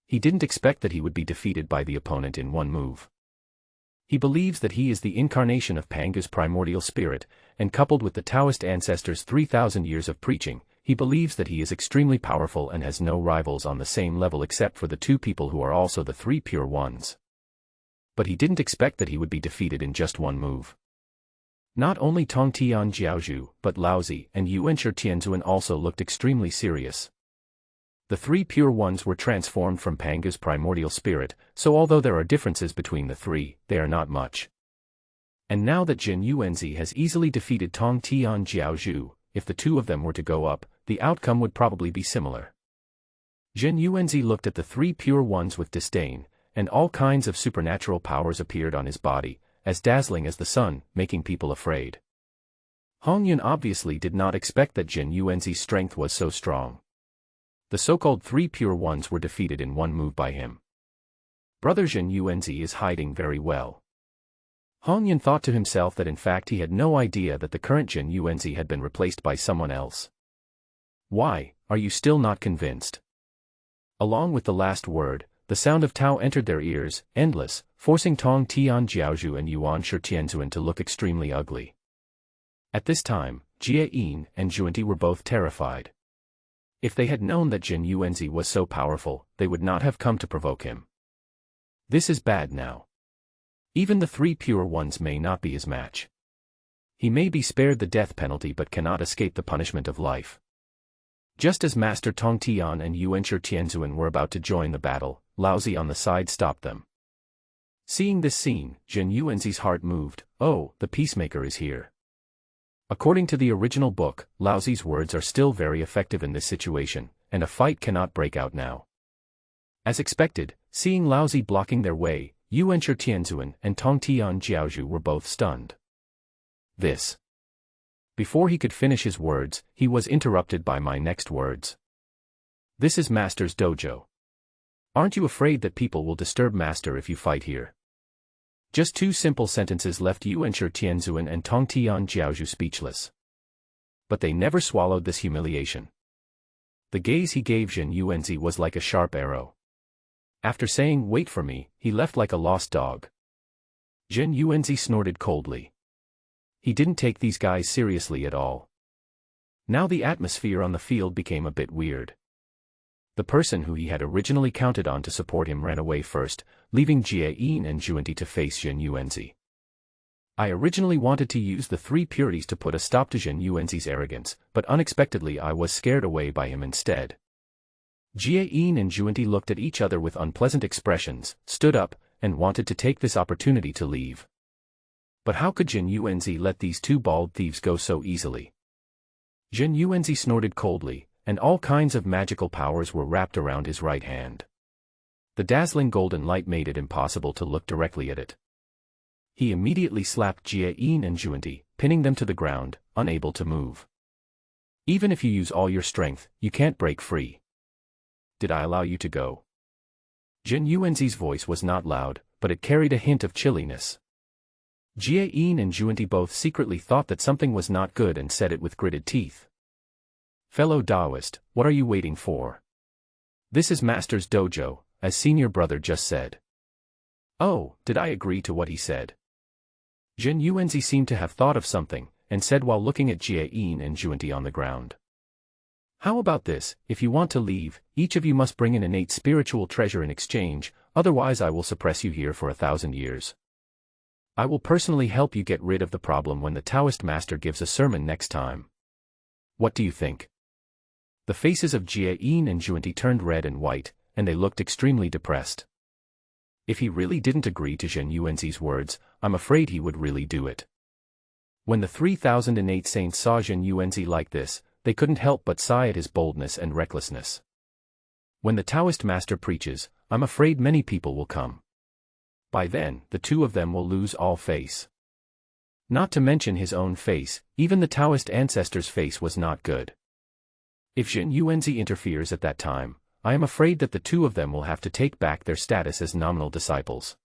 He didn't expect that he would be defeated by the opponent in one move. He believes that he is the incarnation of Panga's primordial spirit, and coupled with the Taoist ancestors' 3,000 years of preaching, he believes that he is extremely powerful and has no rivals on the same level except for the two people who are also the three pure ones. But he didn't expect that he would be defeated in just one move. Not only Tongtian Jiaozhu, but Laozi and Yuanshi Tianzuan also looked extremely serious. The three pure ones were transformed from Panga's primordial spirit, so although there are differences between the three, they are not much. And now that Jin Yuanzi has easily defeated Tongtian Jiaozhu, if the two of them were to go up, the outcome would probably be similar. Jin Yuanzi looked at the three pure ones with disdain, and all kinds of supernatural powers appeared on his body, as dazzling as the sun, making people afraid. Hongyun obviously did not expect that Jin Yuanzi's strength was so strong. The so-called three pure ones were defeated in one move by him. Brother Zhen Yuanzi is hiding very well. Hong Yan thought to himself that in fact he had no idea that the current Zhen Yuanzi had been replaced by someone else. Why, are you still not convinced? Along with the last word, the sound of Tao entered their ears, endless, forcing Tong Tian Jiaozhu and Yuan Shi Tianzuan to look extremely ugly. At this time, Jie Yin and Zhuanti were both terrified. If they had known that Zhen Yuanzi was so powerful, they would not have come to provoke him. This is bad now. Even the three pure ones may not be his match. He may be spared the death penalty but cannot escape the punishment of life. Just as Master Tong Tian and Yuan Shi Tianzuan were about to join the battle, Laozi on the side stopped them. Seeing this scene, Zhen Yuanzi's heart moved. Oh, the peacemaker is here. According to the original book, Laozi's words are still very effective in this situation, and a fight cannot break out now. As expected, seeing Laozi blocking their way, Yuan Shi Tianzuan and Tong Tian Jiaozhu were both stunned. This. Before he could finish his words, he was interrupted by my next words. This is Master's dojo. Aren't you afraid that people will disturb Master if you fight here? Just two simple sentences left Yuan Shi Tianzuan and Tong Tian Jiaozhu speechless. But they never swallowed this humiliation. The gaze he gave Zhen Yuanzi was like a sharp arrow. After saying, "Wait for me," he left like a lost dog. Zhen Yuanzi snorted coldly. He didn't take these guys seriously at all. Now the atmosphere on the field became a bit weird. The person who he had originally counted on to support him ran away first, leaving Jie Yin and Zhuanti to face Zhen Yuanzi. I originally wanted to use the three purities to put a stop to Zhen Yuanzi's arrogance, but unexpectedly I was scared away by him instead. Jie Yin and Zhuanti looked at each other with unpleasant expressions, stood up, and wanted to take this opportunity to leave. But how could Zhen Yuanzi let these two bald thieves go so easily? Zhen Yuanzi snorted coldly, and all kinds of magical powers were wrapped around his right hand. The dazzling golden light made it impossible to look directly at it. He immediately slapped Jie Yin and Zhuanti, pinning them to the ground, unable to move. Even if you use all your strength, you can't break free. Did I allow you to go? Zhen Yuanzi's voice was not loud, but it carried a hint of chilliness. Jie Yin and Zhuanti both secretly thought that something was not good and said it with gritted teeth. Fellow Taoist, what are you waiting for? This is Master's dojo, as senior brother just said. Oh, did I agree to what he said? Zhen Yuanzi seemed to have thought of something, and said while looking at Jie Yin and Zhuanti on the ground. How about this, if you want to leave, each of you must bring an innate spiritual treasure in exchange, otherwise I will suppress you here for 1,000 years. I will personally help you get rid of the problem when the Taoist master gives a sermon next time. What do you think? The faces of Jie Yin and Zhuanti turned red and white, and they looked extremely depressed. If he really didn't agree to Zhen Yuanzi's words, I'm afraid he would really do it. When the 3,000 innate saints saw Zhen Yuanzi like this, they couldn't help but sigh at his boldness and recklessness. When the Taoist master preaches, I'm afraid many people will come. By then, the two of them will lose all face. Not to mention his own face, even the Taoist ancestor's face was not good. If Zhen Yuanzi interferes at that time, I am afraid that the two of them will have to take back their status as nominal disciples.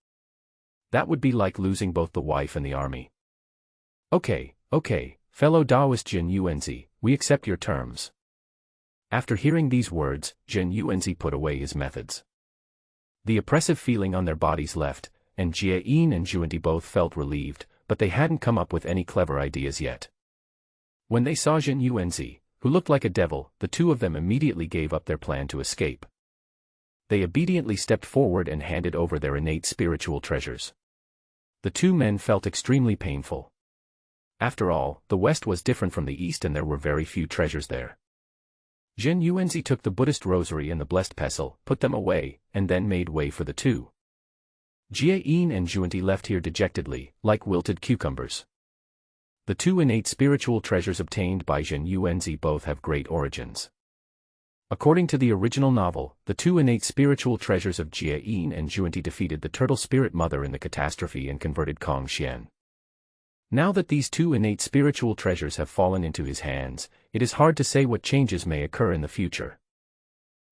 That would be like losing both the wife and the army. Okay, fellow Taoist Zhen Yuanzi, we accept your terms. After hearing these words, Zhen Yuanzi put away his methods. The oppressive feeling on their bodies left, and Jie Yin and Zhuanti both felt relieved, but they hadn't come up with any clever ideas yet. When they saw Zhen Yuanzi, who looked like a devil, the two of them immediately gave up their plan to escape. They obediently stepped forward and handed over their innate spiritual treasures. The two men felt extremely painful. After all, the West was different from the East and there were very few treasures there. Zhen Yuanzi took the Buddhist rosary and the blessed pestle, put them away, and then made way for the two. Jie Yin and Zhuanti left here dejectedly, like wilted cucumbers. The two innate spiritual treasures obtained by Zhen Yuanzi both have great origins. According to the original novel, the two innate spiritual treasures of Jie Yin and Zhuanti defeated the turtle spirit mother in the catastrophe and converted Kong Xian. Now that these two innate spiritual treasures have fallen into his hands, it is hard to say what changes may occur in the future.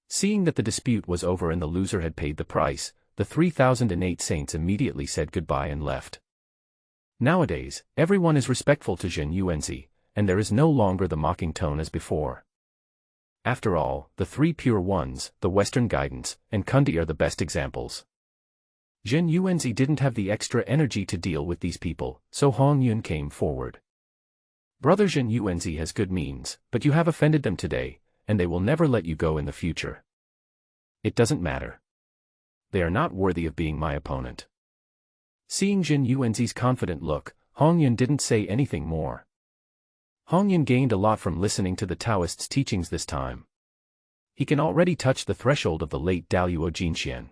Seeing that the dispute was over and the loser had paid the price, the 3008 saints immediately said goodbye and left. Nowadays, everyone is respectful to Jin Yuanzi, and there is no longer the mocking tone as before. After all, the three pure ones, the Western guidance, and Kundi are the best examples. Jin Yuanzi didn't have the extra energy to deal with these people, so Hong Yun came forward. Brother Jin Yuanzi has good means, but you have offended them today, and they will never let you go in the future. It doesn't matter. They are not worthy of being my opponent. Seeing Jin Yuanzi's confident look, Hong Yun didn't say anything more. Hong Yun gained a lot from listening to the Taoist's teachings this time. He can already touch the threshold of the late Daluo Jinxian.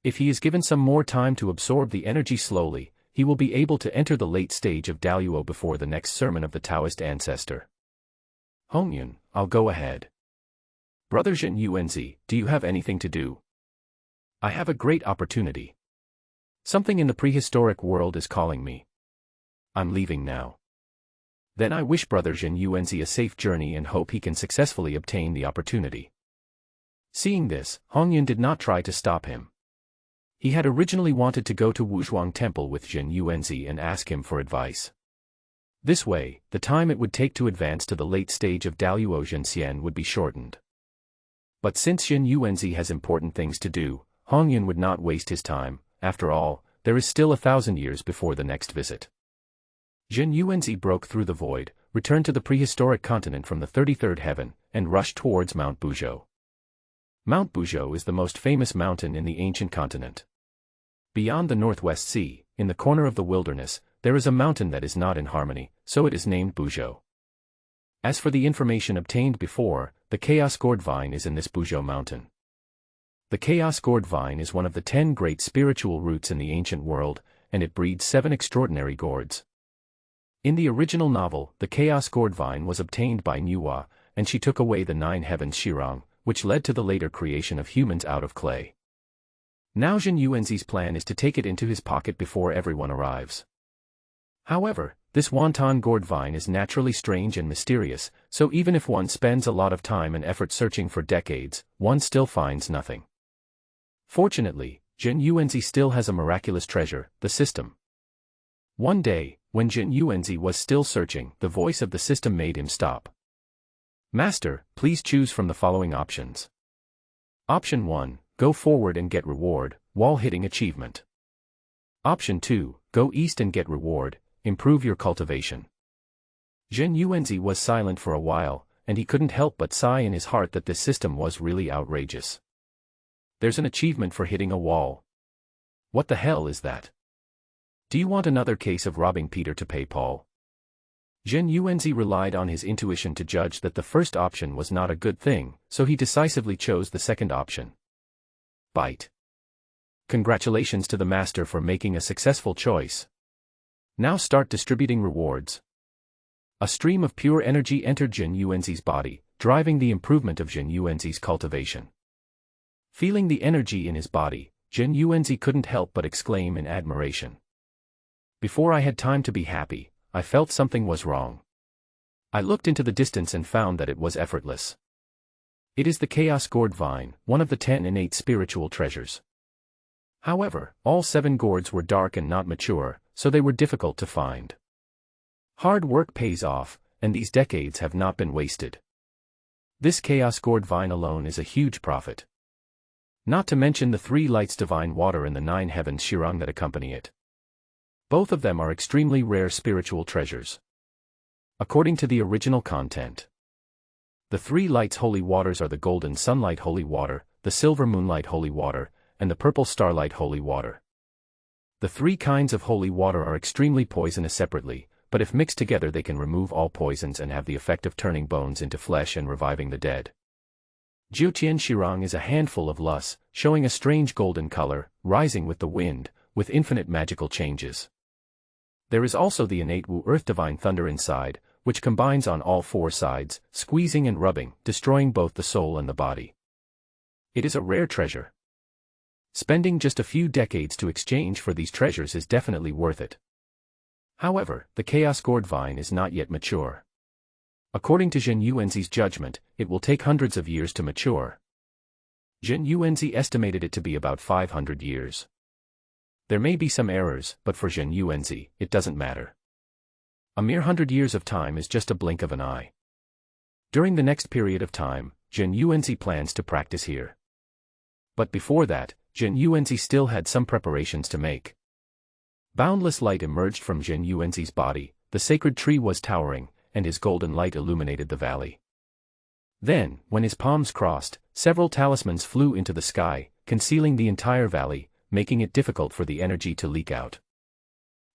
If he is given some more time to absorb the energy slowly, he will be able to enter the late stage of Daluo before the next sermon of the Taoist ancestor. Hong Yun, I'll go ahead. Brother Jin Yuanzi, do you have anything to do? I have a great opportunity. Something in the prehistoric world is calling me. I'm leaving now. Then I wish Brother Jin Yuanzi a safe journey and hope he can successfully obtain the opportunity. Seeing this, Hong Yun did not try to stop him. He had originally wanted to go to Wuzhuang Temple with Jin Yuanzi and ask him for advice. This way, the time it would take to advance to the late stage of Daluo Zhenxian would be shortened. But since Jin Yuanzi has important things to do, Hong Yun would not waste his time. After all, there is still 1,000 years before the next visit. Jin Yuanzi broke through the void, returned to the prehistoric continent from the 33rd heaven, and rushed towards Mount Buzhou. Mount Buzhou is the most famous mountain in the ancient continent. Beyond the Northwest Sea, in the corner of the wilderness, there is a mountain that is not in harmony, so it is named Buzhou. As for the information obtained before, the Chaos Gourd Vine is in this Buzhou mountain. The Chaos Gourd Vine is one of the 10 great spiritual roots in the ancient world, and it breeds 7 extraordinary gourds. In the original novel, the Chaos Gourd Vine was obtained by Nuwa, and she took away the 9 heavens Shirang, which led to the later creation of humans out of clay. Now Jin Yuanzi's plan is to take it into his pocket before everyone arrives. However, this Wanton Gourd Vine is naturally strange and mysterious, so even if one spends a lot of time and effort searching for decades, one still finds nothing. Fortunately, Jin Yuanzi still has a miraculous treasure, the system. One day, when Jin Yuanzi was still searching, the voice of the system made him stop. Master, please choose from the following options. Option 1, go forward and get reward, wall hitting achievement. Option 2, go east and get reward, improve your cultivation. Jin Yuanzi was silent for a while, and he couldn't help but sigh in his heart that this system was really outrageous. There's an achievement for hitting a wall. What the hell is that? Do you want another case of robbing Peter to pay Paul? Jin Yuanzi relied on his intuition to judge that the first option was not a good thing, so he decisively chose the second option. Bite. Congratulations to the master for making a successful choice. Now start distributing rewards. A stream of pure energy entered Jin Yuanzi's body, driving the improvement of Jin Yuanzi's cultivation. Feeling the energy in his body, Jin Yuanzi couldn't help but exclaim in admiration. Before I had time to be happy, I felt something was wrong. I looked into the distance and found that it was effortless. It is the Chaos Gourd Vine, one of the 10 innate spiritual treasures. However, all 7 gourds were dark and not mature, so they were difficult to find. Hard work pays off, and these decades have not been wasted. This Chaos Gourd Vine alone is a huge profit. Not to mention the 3 lights divine water and the 9 heavens Shirang that accompany it. Both of them are extremely rare spiritual treasures. According to the original content, the 3 lights holy waters are the golden sunlight holy water, the silver moonlight holy water, and the purple starlight holy water. The 3 kinds of holy water are extremely poisonous separately, but if mixed together they can remove all poisons and have the effect of turning bones into flesh and reviving the dead. Jiuqian Shirang is a handful of lus, showing a strange golden color, rising with the wind, with infinite magical changes. There is also the innate Wu Earth Divine Thunder inside, which combines on all 4 sides, squeezing and rubbing, destroying both the soul and the body. It is a rare treasure. Spending just a few decades to exchange for these treasures is definitely worth it. However, the Chaos Gourd Vine is not yet mature. According to Jin Yuanzi's judgment, it will take hundreds of years to mature. Zhen Yuanzi estimated it to be about 500 years. There may be some errors, but for Zhen Yuanzi, it doesn't matter. A mere 100 years of time is just a blink of an eye. During the next period of time, Zhen Yuanzi plans to practice here. But before that, Zhen Yuanzi still had some preparations to make. Boundless light emerged from Zhen Yuanzi's body, the sacred tree was towering, and his golden light illuminated the valley. Then, when his palms crossed, several talismans flew into the sky, concealing the entire valley, making it difficult for the energy to leak out.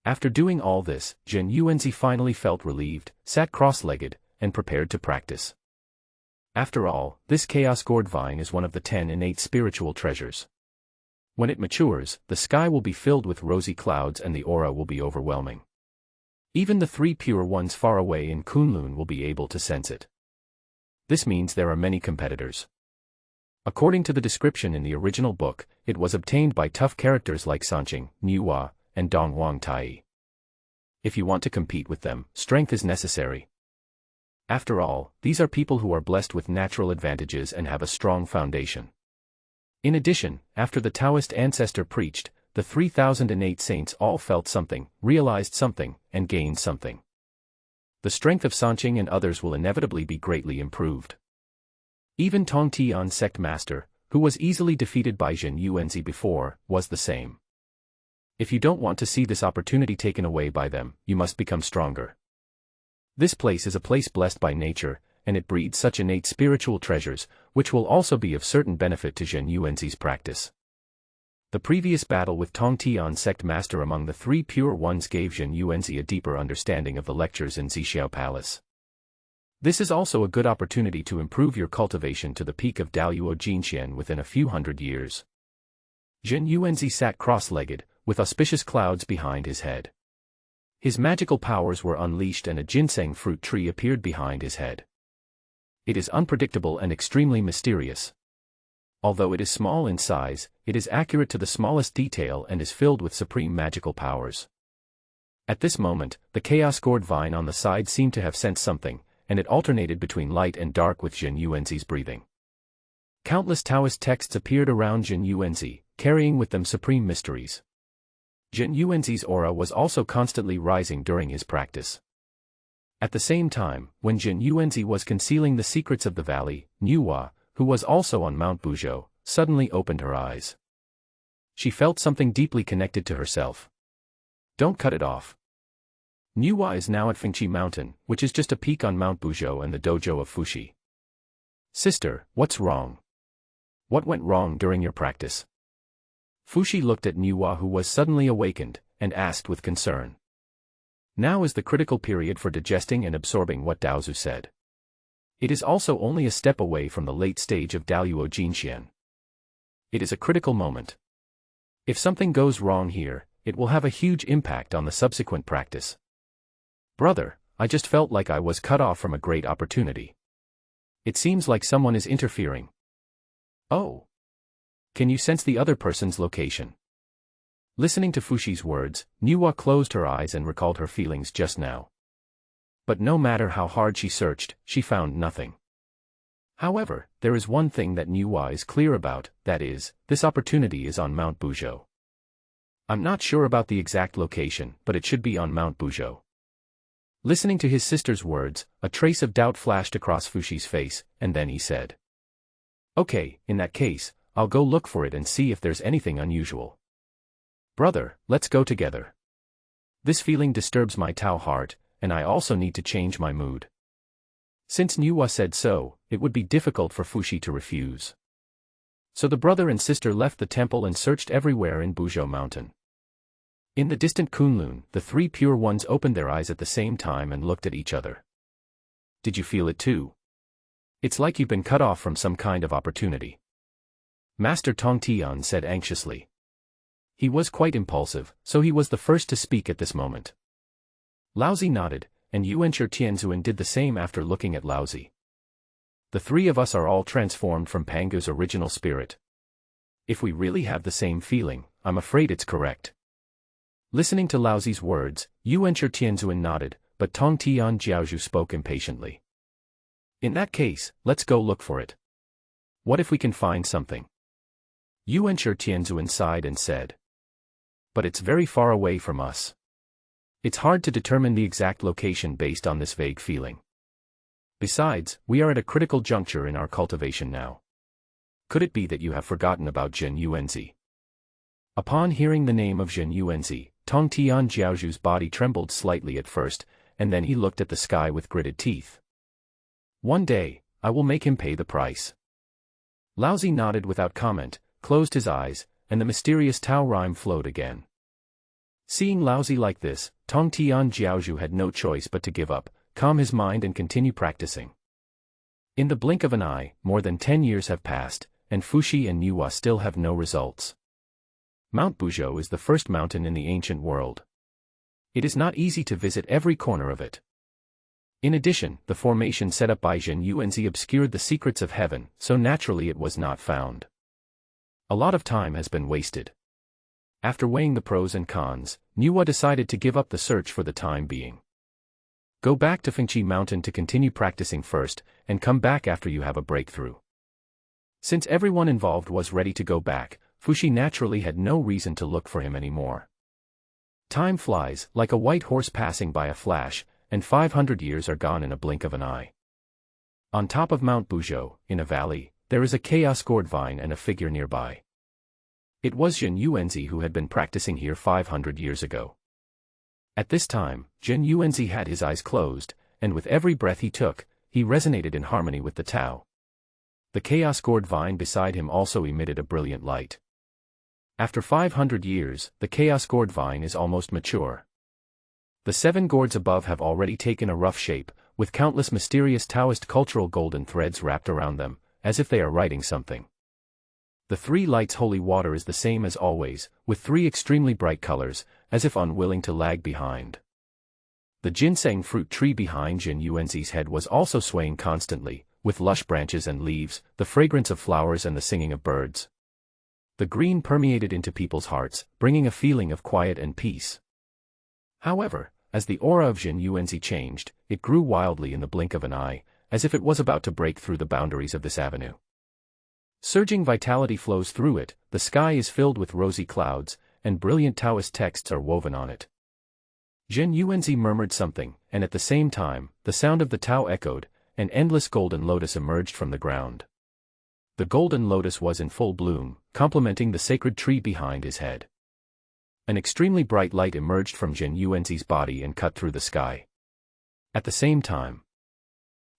After doing all this, Zhen Yuanzi finally felt relieved, sat cross-legged, and prepared to practice. After all, this chaos gourd vine is one of the 10 innate spiritual treasures. When it matures, the sky will be filled with rosy clouds and the aura will be overwhelming. Even the 3 pure ones far away in Kunlun will be able to sense it. This means there are many competitors. According to the description in the original book, it was obtained by tough characters like Sanqing, Niuhua, and Donghuang Tai. If you want to compete with them, strength is necessary. After all, these are people who are blessed with natural advantages and have a strong foundation. In addition, after the Taoist ancestor preached, the 3,000 innate saints all felt something, realized something, and gained something. The strength of Sanqing and others will inevitably be greatly improved. Even Tong Tian's sect master, who was easily defeated by Zhen Yuanzi before, was the same. If you don't want to see this opportunity taken away by them, you must become stronger. This place is a place blessed by nature, and it breeds such innate spiritual treasures, which will also be of certain benefit to Zhen Yuanzi's practice. The previous battle with Tong Tian's sect master among the 3 pure ones gave Zhen Yuanzi a deeper understanding of the lectures in Zixiao Palace. This is also a good opportunity to improve your cultivation to the peak of Daluo Jinxian within a few hundred years. Zhen Yuanzi sat cross-legged, with auspicious clouds behind his head. His magical powers were unleashed and a ginseng fruit tree appeared behind his head. It is unpredictable and extremely mysterious. Although it is small in size, it is accurate to the smallest detail and is filled with supreme magical powers. At this moment, the chaos gourd vine on the side seemed to have sensed something, and it alternated between light and dark with Zhen Yuanzi's breathing. Countless Taoist texts appeared around Zhen Yuanzi, carrying with them supreme mysteries. Zhen Yuanzi's aura was also constantly rising during his practice. At the same time, when Zhen Yuanzi was concealing the secrets of the valley, Niuhua, who was also on Mount Buzhou, suddenly opened her eyes. She felt something deeply connected to herself. Don't cut it off. Niuhua is now at Fengqi Mountain, which is just a peak on Mount Buzhou and the dojo of Fuxi. Sister, what's wrong? What went wrong during your practice? Fuxi looked at Niuhua, who was suddenly awakened, and asked with concern. Now is the critical period for digesting and absorbing what Daozu said. It is also only a step away from the late stage of Daluo Jinxian. It is a critical moment. If something goes wrong here, it will have a huge impact on the subsequent practice. Brother, I just felt like I was cut off from a great opportunity. It seems like someone is interfering. Oh. Can you sense the other person's location? Listening to Fuxi's words, Niuhua closed her eyes and recalled her feelings just now. But no matter how hard she searched, she found nothing. However, there is one thing that Niuhua is clear about, that is, this opportunity is on Mount Buzhou. I'm not sure about the exact location, but it should be on Mount Buzhou. Listening to his sister's words, a trace of doubt flashed across Fuxi's face, and then he said, Okay, in that case, I'll go look for it and see if there's anything unusual. Brother, let's go together. This feeling disturbs my Tao heart, and I also need to change my mood. Since Niuhua said so, it would be difficult for Fuxi to refuse. So the brother and sister left the temple and searched everywhere in Buzhou Mountain. In the distant Kunlun, the 3 pure ones opened their eyes at the same time and looked at each other. Did you feel it too? It's like you've been cut off from some kind of opportunity. Master Tong Tian said anxiously. He was quite impulsive, so he was the first to speak at this moment. Laozi nodded, and Yuanshi Tianzuan did the same after looking at Laozi. The 3 of us are all transformed from Pangu's original spirit. If we really have the same feeling, I'm afraid it's correct. Listening to Laozi's words, Yuanshi Tianzuan nodded, but Tong Tian Jiaozhu spoke impatiently. In that case, let's go look for it. What if we can find something? Yuan Tianzuan sighed and said. But it's very far away from us. It's hard to determine the exact location based on this vague feeling. Besides, we are at a critical juncture in our cultivation now. Could it be that you have forgotten about Zhen Yuanzi? Upon hearing the name of Zhen Yuanzi, Tong Tian Jiaozhu's body trembled slightly at first, and then he looked at the sky with gritted teeth. One day, I will make him pay the price. Laozi nodded without comment, closed his eyes, and the mysterious Tao rhyme flowed again. Seeing Laozi like this, Tong Tian Jiaozhu had no choice but to give up, calm his mind and continue practicing. In the blink of an eye, more than 10 years have passed, and Fuxi and Niwa still have no results. Mount Buzhou is the first mountain in the ancient world. It is not easy to visit every corner of it. In addition, the formation set up by Zhen Yuanzi obscured the secrets of heaven, so naturally it was not found. A lot of time has been wasted. After weighing the pros and cons, Niwa decided to give up the search for the time being. Go back to Fengqi Mountain to continue practicing first, and come back after you have a breakthrough. Since everyone involved was ready to go back, Fuxi naturally had no reason to look for him anymore. Time flies, like a white horse passing by a flash, and 500 years are gone in a blink of an eye. On top of Mount Buzhou, in a valley, there is a chaos gourd vine and a figure nearby. It was Zhen Yuanzi who had been practicing here 500 years ago. At this time, Zhen Yuanzi had his eyes closed, and with every breath he took, he resonated in harmony with the Tao. The chaos gourd vine beside him also emitted a brilliant light. After 500 years, the chaos gourd vine is almost mature. The 7 gourds above have already taken a rough shape, with countless mysterious Taoist cultural golden threads wrapped around them, as if they are writing something. The 3 lights holy water is the same as always, with 3 extremely bright colors, as if unwilling to lag behind. The ginseng fruit tree behind Zhen Yuanzi's head was also swaying constantly, with lush branches and leaves, the fragrance of flowers and the singing of birds. The green permeated into people's hearts, bringing a feeling of quiet and peace. However, as the aura of Zhen Yuanzi changed, it grew wildly in the blink of an eye, as if it was about to break through the boundaries of this avenue. Surging vitality flows through it, the sky is filled with rosy clouds, and brilliant Taoist texts are woven on it. Zhen Yuanzi murmured something, and at the same time, the sound of the Tao echoed, an endless golden lotus emerged from the ground. The golden lotus was in full bloom, complementing the sacred tree behind his head. An extremely bright light emerged from Zhen Yuanzi's body and cut through the sky. At the same time,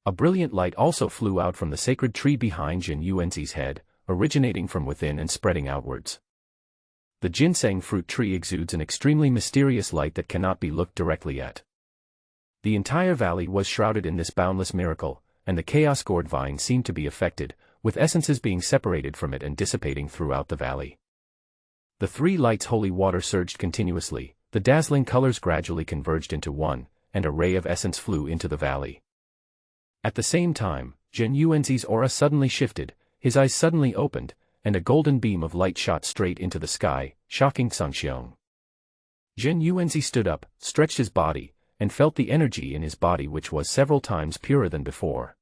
a brilliant light also flew out from the sacred tree behind Zhen Yuanzi's head, originating from within and spreading outwards. The ginseng fruit tree exudes an extremely mysterious light that cannot be looked directly at. The entire valley was shrouded in this boundless miracle, and the chaos gourd vine seemed to be affected, with essences being separated from it and dissipating throughout the valley. The 3 lights holy water surged continuously, the dazzling colors gradually converged into one, and a ray of essence flew into the valley. At the same time, Zhen Yuanzi's aura suddenly shifted, his eyes suddenly opened, and a golden beam of light shot straight into the sky, shocking Sangxiong. Zhen Yuanzi stood up, stretched his body, and felt the energy in his body which was several times purer than before.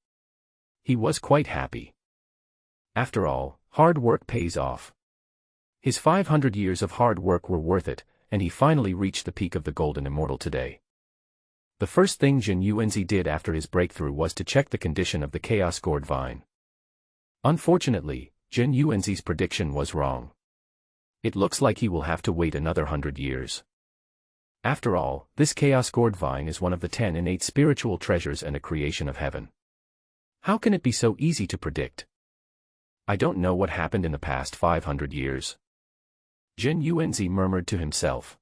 He was quite happy. After all, hard work pays off. His 500 years of hard work were worth it, and he finally reached the peak of the golden immortal today. The first thing Zhen Yuanzi did after his breakthrough was to check the condition of the chaos gourd vine. Unfortunately, Zhen Yuanzi's prediction was wrong. It looks like he will have to wait another 100 years. After all, this chaos gourd vine is one of the 10 innate spiritual treasures and a creation of heaven. How can it be so easy to predict? I don't know what happened in the past 500 years. Zhen Yuanzi murmured to himself.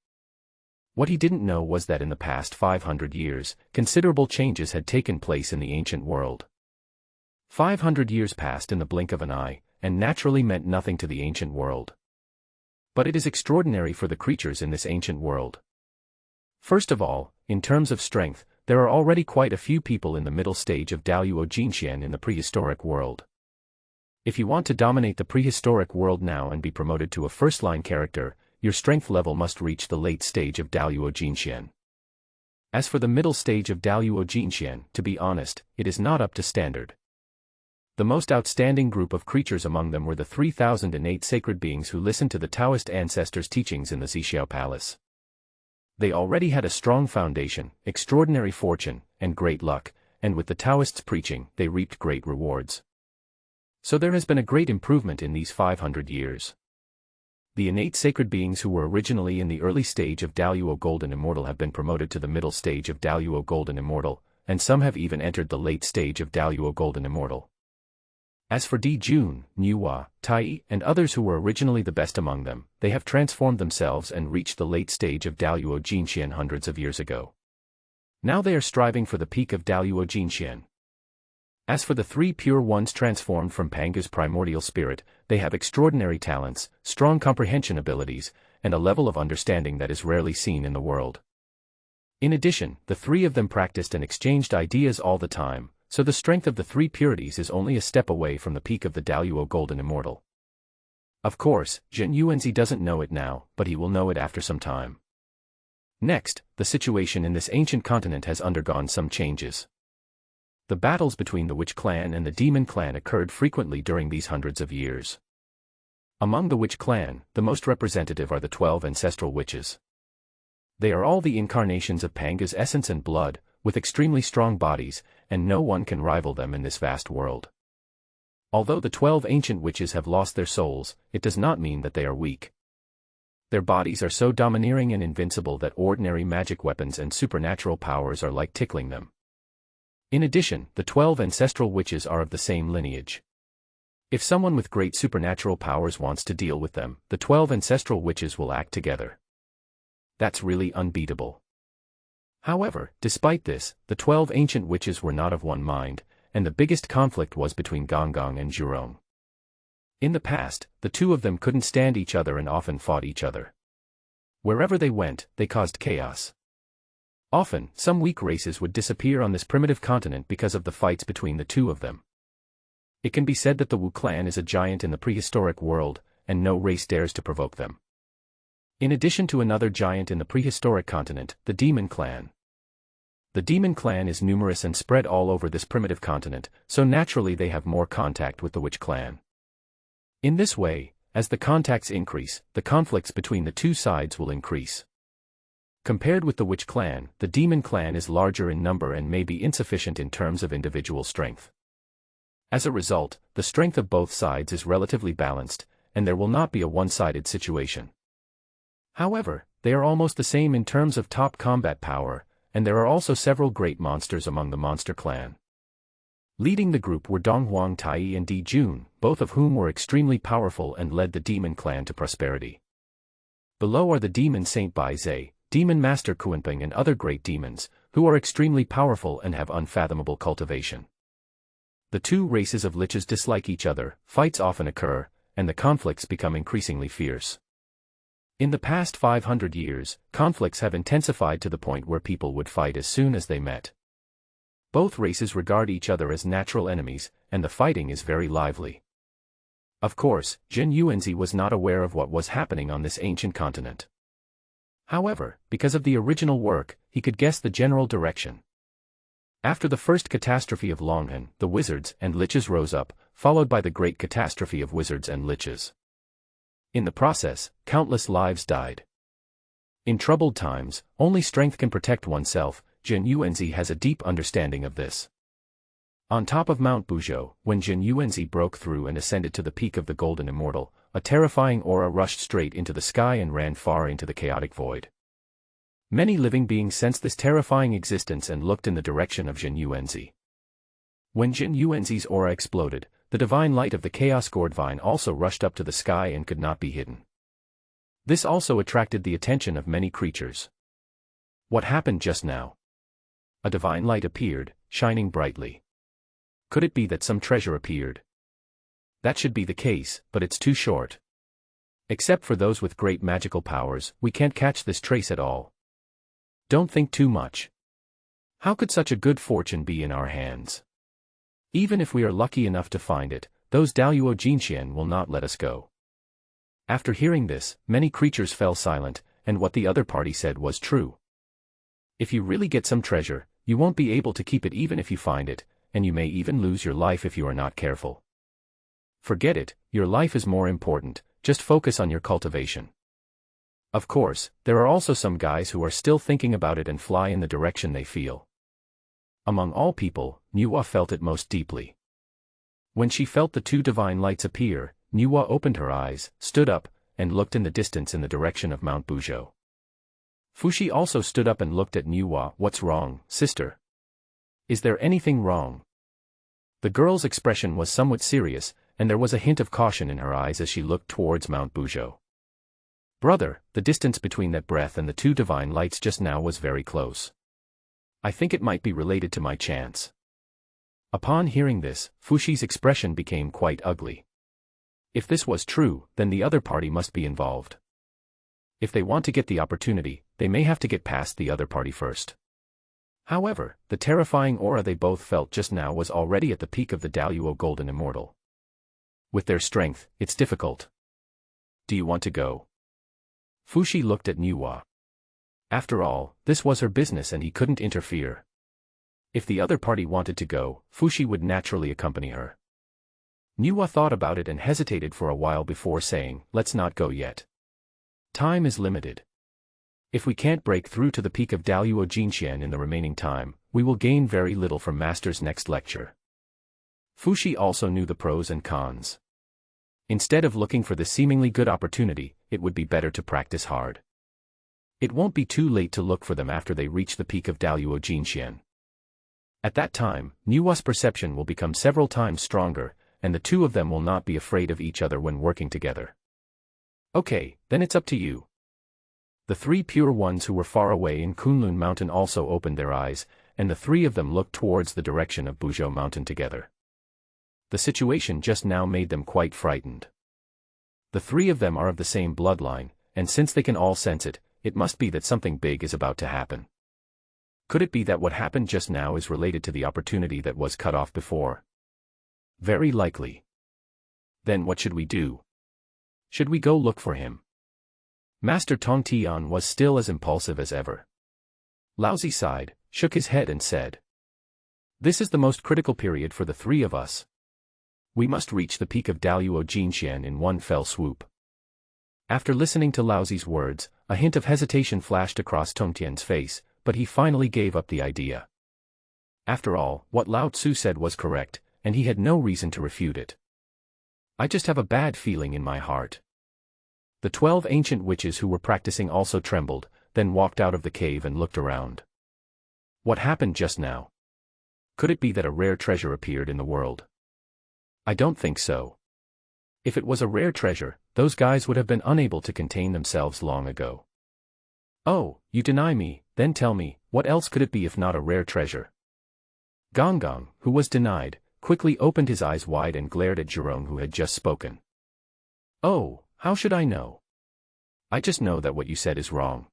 What he didn't know was that in the past 500 years, considerable changes had taken place in the ancient world. 500 years passed in the blink of an eye, and naturally meant nothing to the ancient world. But it is extraordinary for the creatures in this ancient world. First of all, in terms of strength, there are already quite a few people in the middle stage of Daluo Jinxian in the prehistoric world. If you want to dominate the prehistoric world now and be promoted to a first-line character, your strength level must reach the late stage of Daluo Jinxian. As for the middle stage of Daluo Jinxian, to be honest, it is not up to standard. The most outstanding group of creatures among them were the 3,008 sacred beings who listened to the Taoist ancestors' teachings in the Zixiao Palace. They already had a strong foundation, extraordinary fortune, and great luck, and with the Taoists' preaching, they reaped great rewards. So there has been a great improvement in these 500 years. The innate sacred beings who were originally in the early stage of Daluo Golden Immortal have been promoted to the middle stage of Daluo Golden Immortal, and some have even entered the late stage of Daluo Golden Immortal. As for Di Jun, Niuhua, Tai, and others who were originally the best among them, they have transformed themselves and reached the late stage of Daluo Jinxian hundreds of years ago. Now they are striving for the peak of Daluo Jinxian. As for the three pure ones transformed from Panga's primordial spirit, they have extraordinary talents, strong comprehension abilities, and a level of understanding that is rarely seen in the world. In addition, the three of them practiced and exchanged ideas all the time, so the strength of the three purities is only a step away from the peak of the Daluo Golden Immortal. Of course, Zhen Yuanzi doesn't know it now, but he will know it after some time. Next, the situation in this ancient continent has undergone some changes. The battles between the Witch Clan and the Demon Clan occurred frequently during these hundreds of years. Among the Witch Clan, the most representative are the 12 ancestral witches. They are all the incarnations of Panga's essence and blood, with extremely strong bodies, and no one can rival them in this vast world. Although the 12 ancient witches have lost their souls, it does not mean that they are weak. Their bodies are so domineering and invincible that ordinary magic weapons and supernatural powers are like tickling them. In addition, the 12 ancestral witches are of the same lineage. If someone with great supernatural powers wants to deal with them, the 12 ancestral witches will act together. That's really unbeatable. However, despite this, the 12 ancient witches were not of one mind, and the biggest conflict was between Gonggong and Zhurong. In the past, the two of them couldn't stand each other and often fought each other. Wherever they went, they caused chaos. Often, some weak races would disappear on this primitive continent because of the fights between the two of them. It can be said that the Wu clan is a giant in the prehistoric world, and no race dares to provoke them. In addition to another giant in the prehistoric continent, the Demon Clan. The Demon Clan is numerous and spread all over this primitive continent, so naturally they have more contact with the Witch Clan. In this way, as the contacts increase, the conflicts between the two sides will increase. Compared with the Witch Clan, the Demon Clan is larger in number and may be insufficient in terms of individual strength. As a result, the strength of both sides is relatively balanced, and there will not be a one-sided situation. However, they are almost the same in terms of top combat power, and there are also several great monsters among the Monster Clan. Leading the group were Donghuang Tai and Di Jun, both of whom were extremely powerful and led the Demon Clan to prosperity. Below are the Demon Saint Bai Zhe, Demon Master Kuanping and other great demons, who are extremely powerful and have unfathomable cultivation. The two races of liches dislike each other, fights often occur, and the conflicts become increasingly fierce. In the past 500 years, conflicts have intensified to the point where people would fight as soon as they met. Both races regard each other as natural enemies, and the fighting is very lively. Of course, Zhen Yuanzi was not aware of what was happening on this ancient continent. However, because of the original work, he could guess the general direction. After the first catastrophe of Longhan, the wizards and liches rose up, followed by the great catastrophe of wizards and liches. In the process, countless lives died. In troubled times, only strength can protect oneself. Zhen Yuanzi has a deep understanding of this. On top of Mount Buzhou, when Zhen Yuanzi broke through and ascended to the peak of the Golden Immortal, a terrifying aura rushed straight into the sky and ran far into the chaotic void. Many living beings sensed this terrifying existence and looked in the direction of Zhen Yuanzi. When Zhen Yuanzi's aura exploded, the divine light of the Chaos Gourd Vine also rushed up to the sky and could not be hidden. This also attracted the attention of many creatures. What happened just now? A divine light appeared, shining brightly. Could it be that some treasure appeared? That should be the case, but it's too short. Except for those with great magical powers, we can't catch this trace at all. Don't think too much. How could such a good fortune be in our hands? Even if we are lucky enough to find it, those Daluo Jinxian will not let us go. After hearing this, many creatures fell silent, and what the other party said was true. If you really get some treasure, you won't be able to keep it even if you find it, and you may even lose your life if you are not careful. Forget it, your life is more important, just focus on your cultivation. Of course, there are also some guys who are still thinking about it and fly in the direction they feel. Among all people, Nuwa felt it most deeply. When she felt the two divine lights appear, Nuwa opened her eyes, stood up, and looked in the distance in the direction of Mount Bujo. Fushi also stood up and looked at Nuwa. What's wrong, sister? Is there anything wrong? The girl's expression was somewhat serious, and there was a hint of caution in her eyes as she looked towards Mount Bujo. Brother, the distance between that breath and the two divine lights just now was very close. I think it might be related to my chance. Upon hearing this, Fushi's expression became quite ugly. If this was true, then the other party must be involved. If they want to get the opportunity, they may have to get past the other party first. However, the terrifying aura they both felt just now was already at the peak of the Daluo Golden Immortal. With their strength, it's difficult. Do you want to go? Fushi looked at Nuwa. After all, this was her business and he couldn't interfere. If the other party wanted to go, Fushi would naturally accompany her. Nuwa thought about it and hesitated for a while before saying, let's not go yet. Time is limited. If we can't break through to the peak of Daluo Jinxian in the remaining time, we will gain very little from Master's next lecture. Fushi also knew the pros and cons. Instead of looking for the seemingly good opportunity, it would be better to practice hard. It won't be too late to look for them after they reach the peak of Daluo Jinxian. At that time, Nuwa's perception will become several times stronger, and the two of them will not be afraid of each other when working together. Okay, then it's up to you. The three pure ones who were far away in Kunlun Mountain also opened their eyes, and the three of them looked towards the direction of Bujo Mountain together. The situation just now made them quite frightened. The three of them are of the same bloodline, and since they can all sense it, it must be that something big is about to happen. Could it be that what happened just now is related to the opportunity that was cut off before? Very likely. Then what should we do? Should we go look for him? Master Tong Tian was still as impulsive as ever. Laozi sighed, shook his head and said, this is the most critical period for the three of us. We must reach the peak of Daluo Jinxian in one fell swoop. After listening to Laozi's words, a hint of hesitation flashed across Tong Tian's face, but he finally gave up the idea. After all, what Lao Tzu said was correct, and he had no reason to refute it. I just have a bad feeling in my heart. The 12 ancient witches who were practicing also trembled, then walked out of the cave and looked around. What happened just now? Could it be that a rare treasure appeared in the world? I don't think so. If it was a rare treasure, those guys would have been unable to contain themselves long ago. Oh, you deny me, then tell me, what else could it be if not a rare treasure? Gonggong, who was denied, quickly opened his eyes wide and glared at Zhurong who had just spoken. Oh, how should I know? I just know that what you said is wrong.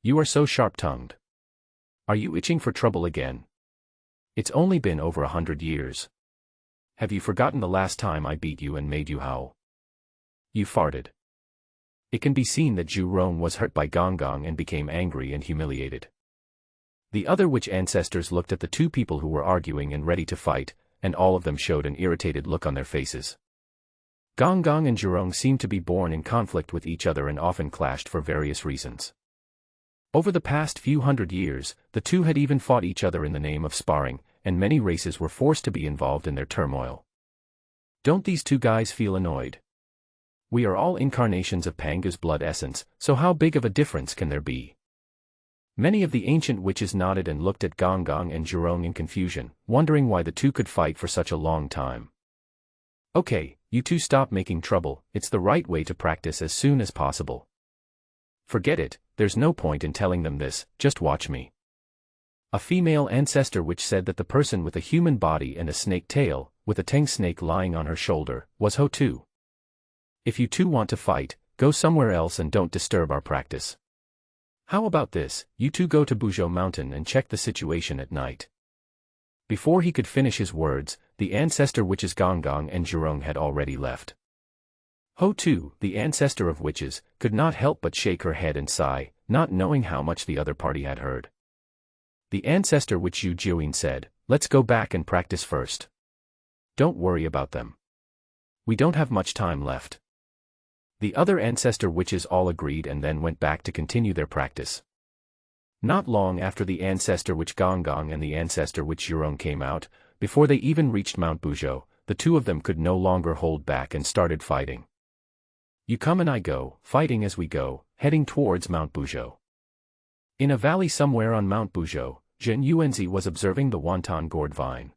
You are so sharp-tongued. Are you itching for trouble again? It's only been over 100 years. Have you forgotten the last time I beat you and made you howl? You farted. It can be seen that Zhurong was hurt by Gonggong and became angry and humiliated. The other witch ancestors looked at the two people who were arguing and ready to fight, and all of them showed an irritated look on their faces. Gonggong and Zhurong seemed to be born in conflict with each other and often clashed for various reasons. Over the past few hundred years, the two had even fought each other in the name of sparring, and many races were forced to be involved in their turmoil. Don't these two guys feel annoyed? We are all incarnations of Panga's blood essence, so how big of a difference can there be? Many of the ancient witches nodded and looked at Gonggong and Zhurong in confusion, wondering why the two could fight for such a long time. Okay, you two stop making trouble, it's the right way to practice as soon as possible. Forget it, there's no point in telling them this, just watch me. A female ancestor witch said that the person with a human body and a snake tail, with a tang snake lying on her shoulder, was Ho Tu. If you two want to fight, go somewhere else and don't disturb our practice. How about this, you two go to Bujo Mountain and check the situation at night. Before he could finish his words, the ancestor witches Gonggong and Zhurong had already left. Ho Tu, the ancestor of witches, could not help but shake her head and sigh, not knowing how much the other party had heard. The ancestor witch Yu Jiuyin said, Let's go back and practice first. Don't worry about them. We don't have much time left. The other ancestor witches all agreed and then went back to continue their practice. Not long after the ancestor witch Gong Gong and the ancestor witch Yurong came out, before they even reached Mount Buzhou, the two of them could no longer hold back and started fighting. You come and I go, fighting as we go, heading towards Mount Buzhou. In a valley somewhere on Mount Buzhou, Zhen Yuanzi was observing the wonton gourd vine.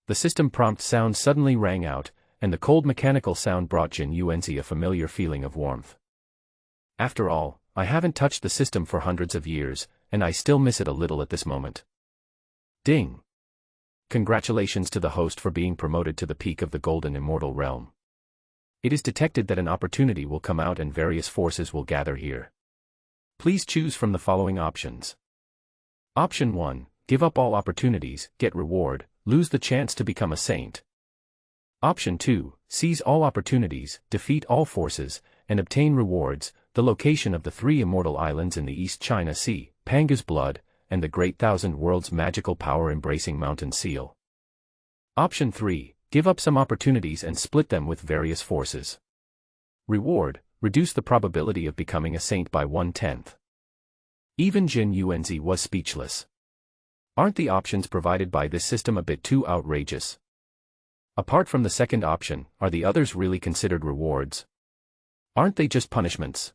The system prompt sound suddenly rang out, and the cold mechanical sound brought Zhen Yuanzi a familiar feeling of warmth. After all, I haven't touched the system for hundreds of years, and I still miss it a little at this moment. Ding! Congratulations to the host for being promoted to the peak of the Golden Immortal Realm. It is detected that an opportunity will come out and various forces will gather here. Please choose from the following options. Option 1, give up all opportunities, get reward, lose the chance to become a saint. Option 2, seize all opportunities, defeat all forces, and obtain rewards, the location of the 3 immortal islands in the East China Sea, Pangu's Blood, and the Great Thousand Worlds magical power-embracing mountain seal. Option 3, give up some opportunities and split them with various forces. Reward, reduce the probability of becoming a saint by 1/10. Even Zhen Yuanzi was speechless. Aren't the options provided by this system a bit too outrageous? Apart from the second option, are the others really considered rewards? Aren't they just punishments?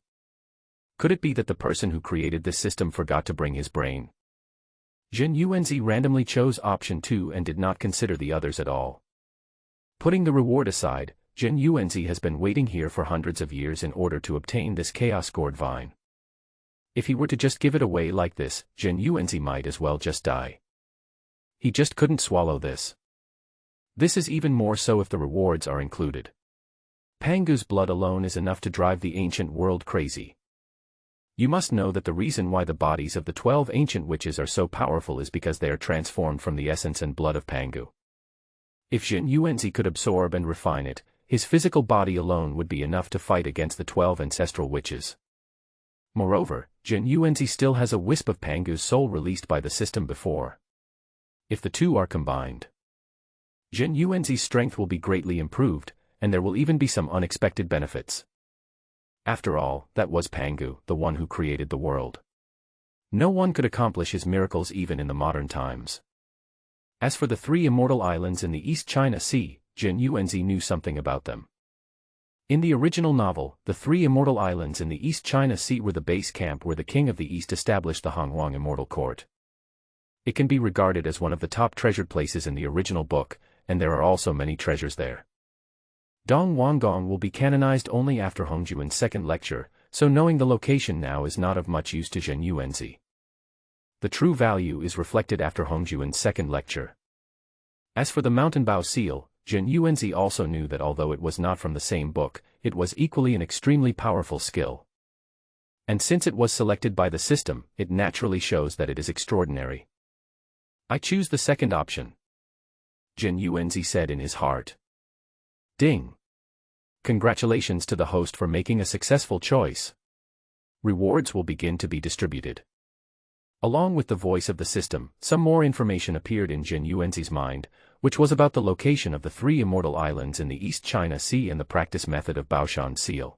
Could it be that the person who created this system forgot to bring his brain? Zhen Yuanzi randomly chose option 2 and did not consider the others at all. Putting the reward aside, Zhen Yuanzi has been waiting here for hundreds of years in order to obtain this chaos gourd vine. If he were to just give it away like this, Zhen Yuanzi might as well just die. He just couldn't swallow this. This is even more so if the rewards are included. Pangu's blood alone is enough to drive the ancient world crazy. You must know that the reason why the bodies of the 12 ancient witches are so powerful is because they are transformed from the essence and blood of Pangu. If Zhen Yuanzi could absorb and refine it, his physical body alone would be enough to fight against the 12 ancestral witches. Moreover, Zhen Yuanzi still has a wisp of Pangu's soul released by the system before. If the two are combined, Zhen Yuanzi's strength will be greatly improved, and there will even be some unexpected benefits. After all, that was Pangu, the one who created the world. No one could accomplish his miracles even in the modern times. As for the 3 immortal islands in the East China Sea, Zhen Yuanzi knew something about them. In the original novel, the 3 immortal islands in the East China Sea were the base camp where the King of the East established the Hongwang Immortal Court. It can be regarded as one of the top treasured places in the original book, and there are also many treasures there. Dong Wanggong will be canonized only after Hongjuan's second lecture, so knowing the location now is not of much use to Zhen Yuanzi. The true value is reflected after Hongjuan's second lecture. As for the Mountain Bao seal, Zhen Yuanzi also knew that although it was not from the same book, it was equally an extremely powerful skill. And since it was selected by the system, it naturally shows that it is extraordinary. I choose the second option, Zhen Yuanzi said in his heart. Ding! Congratulations to the host for making a successful choice. Rewards will begin to be distributed. Along with the voice of the system, some more information appeared in Zhen Yuanzi's mind, which was about the location of the 3 immortal islands in the East China Sea and the practice method of Baoshan's seal.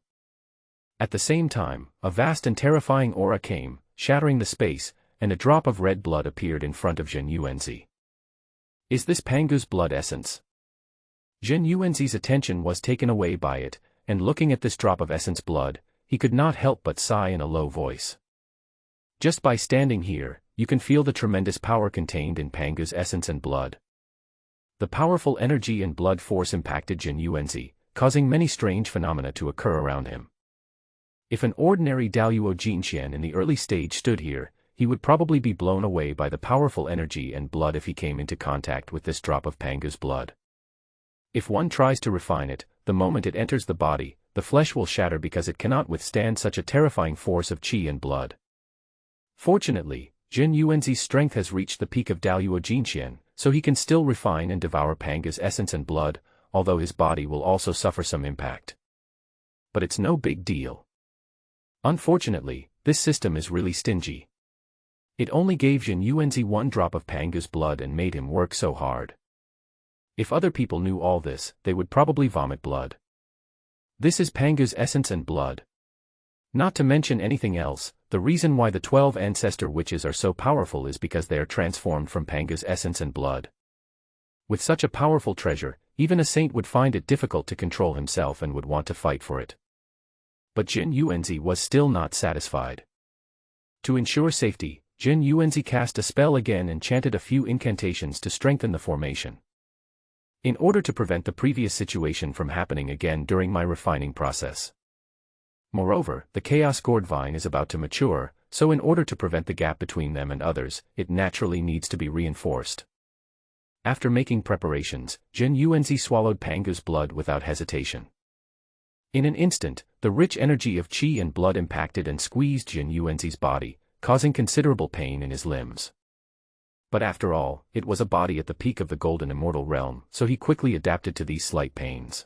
At the same time, a vast and terrifying aura came, shattering the space, and a drop of red blood appeared in front of Zhen Yuanzi. Is this Pangu's blood essence? Zhen Yuanzi's attention was taken away by it, and looking at this drop of essence blood, he could not help but sigh in a low voice. Just by standing here, you can feel the tremendous power contained in Pangu's essence and blood. The powerful energy and blood force impacted Zhen Yuanzi, causing many strange phenomena to occur around him. If an ordinary Daluo Jinxian in the early stage stood here, he would probably be blown away by the powerful energy and blood if he came into contact with this drop of Pangu's blood. If one tries to refine it, the moment it enters the body, the flesh will shatter because it cannot withstand such a terrifying force of qi and blood. Fortunately, Zhen Yuanzi's strength has reached the peak of Daluo Jinxian, so he can still refine and devour Pangu's essence and blood, although his body will also suffer some impact. But it's no big deal. Unfortunately, this system is really stingy. It only gave Jin Yuanzi one drop of Pangu's blood and made him work so hard. If other people knew all this, they would probably vomit blood. This is Pangu's essence and blood. Not to mention anything else, the reason why the 12 ancestor witches are so powerful is because they are transformed from Pangu's essence and blood. With such a powerful treasure, even a saint would find it difficult to control himself and would want to fight for it. But Jin Yuanzi was still not satisfied. To ensure safety, Jin Yuanzi cast a spell again and chanted a few incantations to strengthen the formation. In order to prevent the previous situation from happening again during my refining process. Moreover, the Chaos Gourd Vine is about to mature, so in order to prevent the gap between them and others, it naturally needs to be reinforced. After making preparations, Jin Yuanzi swallowed Pangu's blood without hesitation. In an instant, the rich energy of qi and blood impacted and squeezed Jin Yuanzi's body, causing considerable pain in his limbs. But after all, it was a body at the peak of the golden immortal realm, so he quickly adapted to these slight pains.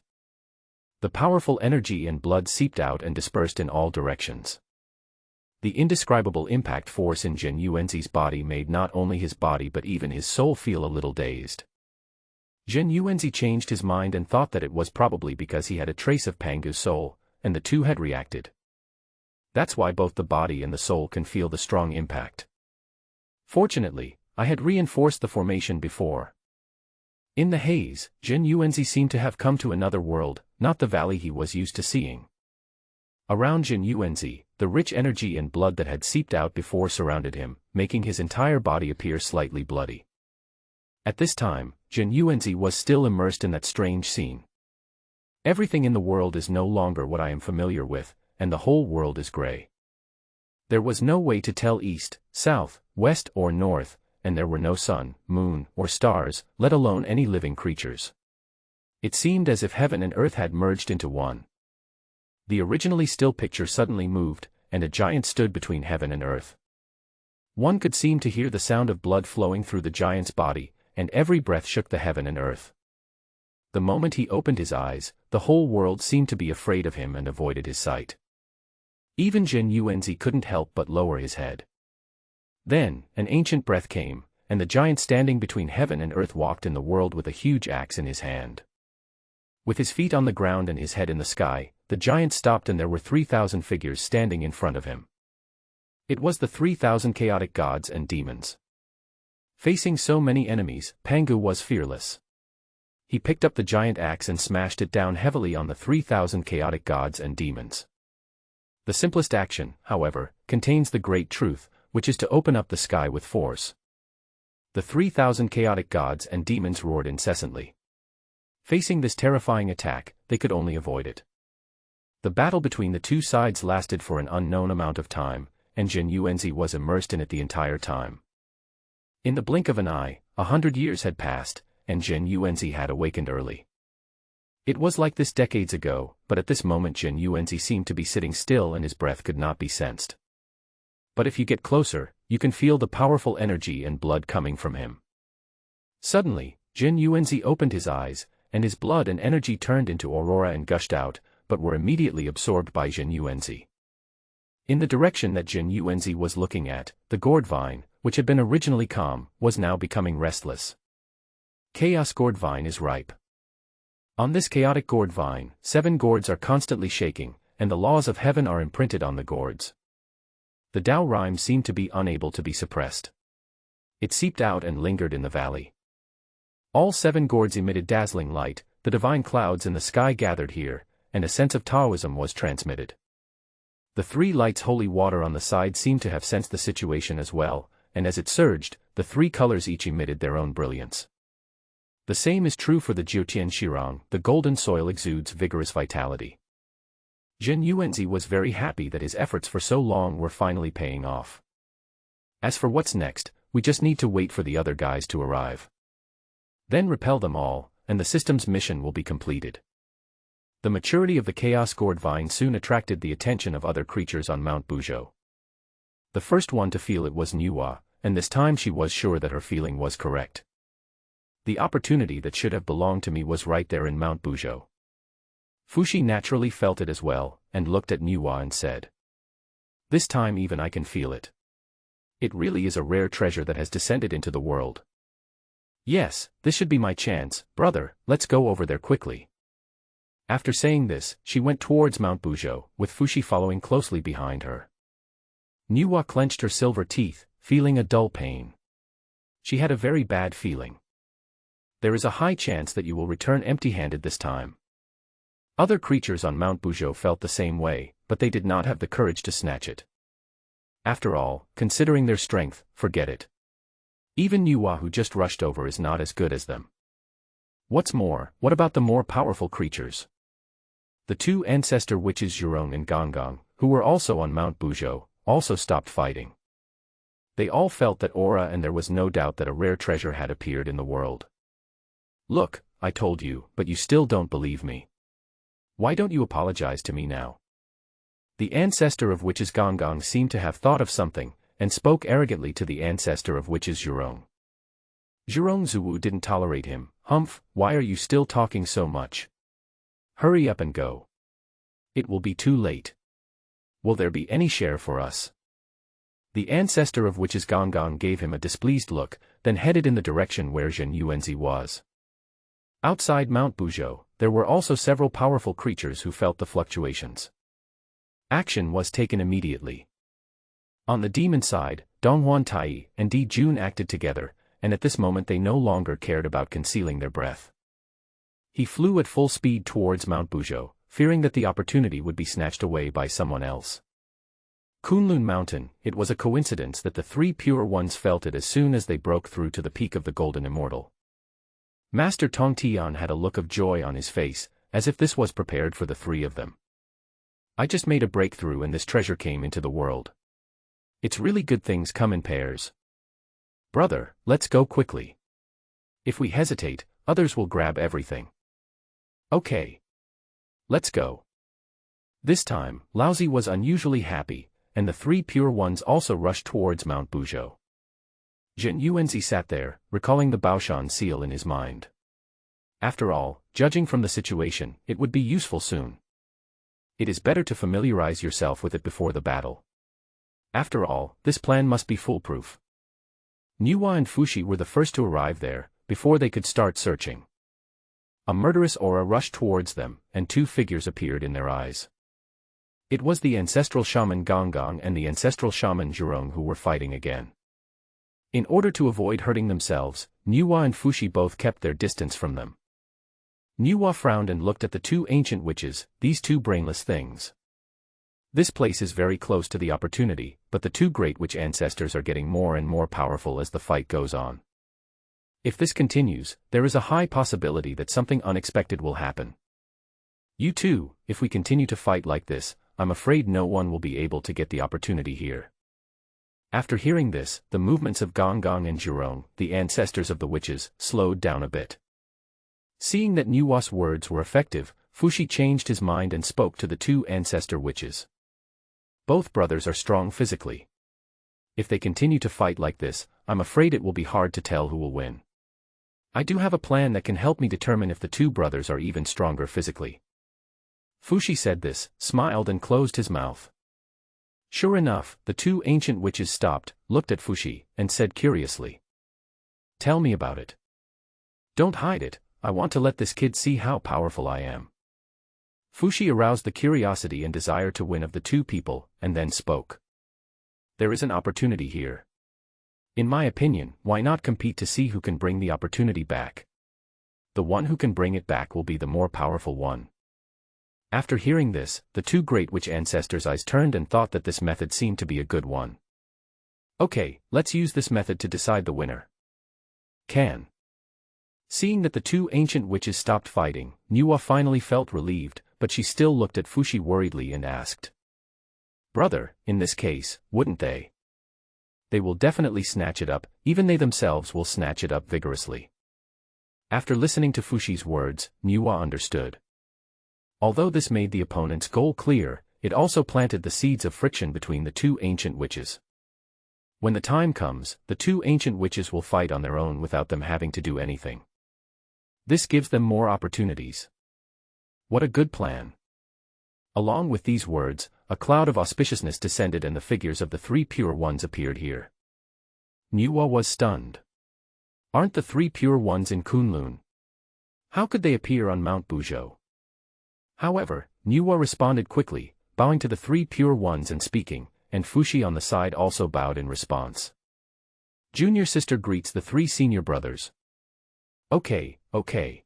The powerful energy and blood seeped out and dispersed in all directions. The indescribable impact force in Jin Yuanzi's body made not only his body but even his soul feel a little dazed. Jin Yuanzi changed his mind and thought that it was probably because he had a trace of Pangu's soul, and the two had reacted. That's why both the body and the soul can feel the strong impact. Fortunately, I had reinforced the formation before. In the haze, Jin Yuanzi seemed to have come to another world, not the valley he was used to seeing. Around Jin Yuanzi, the rich energy and blood that had seeped out before surrounded him, making his entire body appear slightly bloody. At this time, Jin Yuanzi was still immersed in that strange scene. Everything in the world is no longer what I am familiar with, and the whole world is gray. There was no way to tell east, south, west or north, and there were no sun, moon, or stars, let alone any living creatures. It seemed as if heaven and earth had merged into one. The originally still picture suddenly moved, and a giant stood between heaven and earth. One could seem to hear the sound of blood flowing through the giant's body, and every breath shook the heaven and earth. The moment he opened his eyes, the whole world seemed to be afraid of him and avoided his sight. Even Jin Yuanzi couldn't help but lower his head. Then, an ancient breath came, and the giant standing between heaven and earth walked in the world with a huge axe in his hand. With his feet on the ground and his head in the sky, the giant stopped and there were 3,000 figures standing in front of him. It was the 3,000 chaotic gods and demons. Facing so many enemies, Pangu was fearless. He picked up the giant axe and smashed it down heavily on the 3,000 chaotic gods and demons. The simplest action, however, contains the great truth, which is to open up the sky with force. The 3,000 chaotic gods and demons roared incessantly. Facing this terrifying attack, they could only avoid it. The battle between the two sides lasted for an unknown amount of time, and Jin Yuanzi was immersed in it the entire time. In the blink of an eye, 100 years had passed, and Jin Yuanzi had awakened early. It was like this decades ago, but at this moment Jin Yuanzi seemed to be sitting still and his breath could not be sensed. But if you get closer, you can feel the powerful energy and blood coming from him. Suddenly, Jin Yuanzi opened his eyes, and his blood and energy turned into aurora and gushed out, but were immediately absorbed by Jin Yuanzi. In the direction that Jin Yuanzi was looking at, the gourd vine, which had been originally calm, was now becoming restless. Chaos Gourd Vine is ripe. On this chaotic gourd vine, 7 gourds are constantly shaking, and the laws of heaven are imprinted on the gourds. The Tao rhyme seemed to be unable to be suppressed. It seeped out and lingered in the valley. All 7 gourds emitted dazzling light, the divine clouds in the sky gathered here, and a sense of Taoism was transmitted. The 3 lights holy water on the side seemed to have sensed the situation as well, and as it surged, the 3 colors each emitted their own brilliance. The same is true for the Jiutian Shirang, the golden soil exudes vigorous vitality. Jin Yuanzi was very happy that his efforts for so long were finally paying off. As for what's next, we just need to wait for the other guys to arrive. Then repel them all, and the system's mission will be completed. The maturity of the Chaos Gourd Vine soon attracted the attention of other creatures on Mount Buzhou. The first one to feel it was Nuwa, and this time she was sure that her feeling was correct. The opportunity that should have belonged to me was right there in Mount Buzhou. Fuxi naturally felt it as well, and looked at Nuwa and said, "This time even I can feel it. It really is a rare treasure that has descended into the world. Yes, this should be my chance, brother, let's go over there quickly. After saying this, she went towards Mount Bujo, with Fushi following closely behind her. Niwa clenched her silver teeth, feeling a dull pain. She had a very bad feeling. There is a high chance that you will return empty-handed this time. Other creatures on Mount Bujo felt the same way, but they did not have the courage to snatch it. After all, considering their strength, forget it. Even Niwa who just rushed over is not as good as them. What's more, what about the more powerful creatures? The two ancestor witches Zhurong and Gonggong, who were also on Mount Bujo, also stopped fighting. They all felt that aura and there was no doubt that a rare treasure had appeared in the world. Look, I told you, but you still don't believe me. Why don't you apologize to me now? The ancestor of witches Gonggong seemed to have thought of something, and spoke arrogantly to the ancestor of witches Zhurong. Zhurong Zuwu didn't tolerate him. Humph, why are you still talking so much? Hurry up and go. It will be too late. Will there be any share for us? The ancestor of witches Gonggong gave him a displeased look, then headed in the direction where Zhen Yuanzi was. Outside Mount Bujo, there were also several powerful creatures who felt the fluctuations. Action was taken immediately. On the demon side, Donghuan Tai and Di Jun acted together, and at this moment they no longer cared about concealing their breath. He flew at full speed towards Mount Bujo, fearing that the opportunity would be snatched away by someone else. Kunlun Mountain, it was a coincidence that the three pure ones felt it as soon as they broke through to the peak of the Golden Immortal. Master Tong Tian had a look of joy on his face, as if this was prepared for the three of them. I just made a breakthrough and this treasure came into the world. It's really good things come in pairs. Brother, let's go quickly. If we hesitate, others will grab everything. Okay. Let's go. This time, Laozi was unusually happy, and the three pure ones also rushed towards Mount Bujo. Zhen Yuanzi sat there, recalling the Baoshan seal in his mind. After all, judging from the situation, it would be useful soon. It is better to familiarize yourself with it before the battle. After all, this plan must be foolproof. Niwa and Fushi were the first to arrive there, before they could start searching. A murderous aura rushed towards them, and two figures appeared in their eyes. It was the ancestral shaman Gonggong and the ancestral shaman Zhurong who were fighting again. In order to avoid hurting themselves, Niwa and Fushi both kept their distance from them. Niwa frowned and looked at the two ancient witches, these two brainless things. This place is very close to the opportunity, but the two great witch ancestors are getting more and more powerful as the fight goes on. If this continues, there is a high possibility that something unexpected will happen. You too, if we continue to fight like this, I'm afraid no one will be able to get the opportunity here. After hearing this, the movements of Gonggong and Zhurong, the ancestors of the witches, slowed down a bit. Seeing that Niwa's words were effective, Fushi changed his mind and spoke to the two ancestor witches. Both brothers are strong physically. If they continue to fight like this, I'm afraid it will be hard to tell who will win. I do have a plan that can help me determine if the two brothers are even stronger physically. Fushi said this, smiled and closed his mouth. Sure enough, the two ancient witches stopped, looked at Fushi, and said curiously. Tell me about it. Don't hide it, I want to let this kid see how powerful I am. Fushi aroused the curiosity and desire to win of the two people, and then spoke. There is an opportunity here. In my opinion, why not compete to see who can bring the opportunity back? The one who can bring it back will be the more powerful one. After hearing this, the two great witch ancestors' eyes turned and thought that this method seemed to be a good one. Okay, let's use this method to decide the winner. Can. Seeing that the two ancient witches stopped fighting, Niwa finally felt relieved, but she still looked at Fushi worriedly and asked. Brother, in this case, wouldn't they? They will definitely snatch it up, even they themselves will snatch it up vigorously. After listening to Fushi's words, Niwa understood. Although this made the opponent's goal clear, it also planted the seeds of friction between the two ancient witches. When the time comes, the two ancient witches will fight on their own without them having to do anything. This gives them more opportunities. What a good plan. Along with these words, a cloud of auspiciousness descended and the figures of the three pure ones appeared here. Nuwa was stunned. Aren't the three pure ones in Kunlun? How could they appear on Mount Buzhou? However, Nuwa responded quickly, bowing to the three pure ones and speaking, and Fushi on the side also bowed in response. Junior sister greets the three senior brothers. Okay.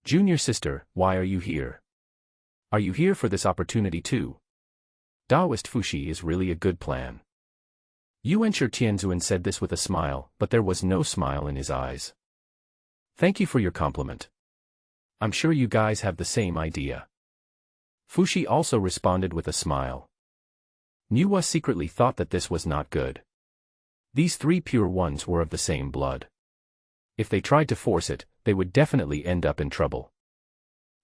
Junior sister, why are you here? Are you here for this opportunity too? Taoist Fushi is really a good plan. Yuanshi Tianzuan said this with a smile, but there was no smile in his eyes. Thank you for your compliment. I'm sure you guys have the same idea. Fushi also responded with a smile. Nuwa secretly thought that this was not good. These three pure ones were of the same blood. If they tried to force it, they would definitely end up in trouble.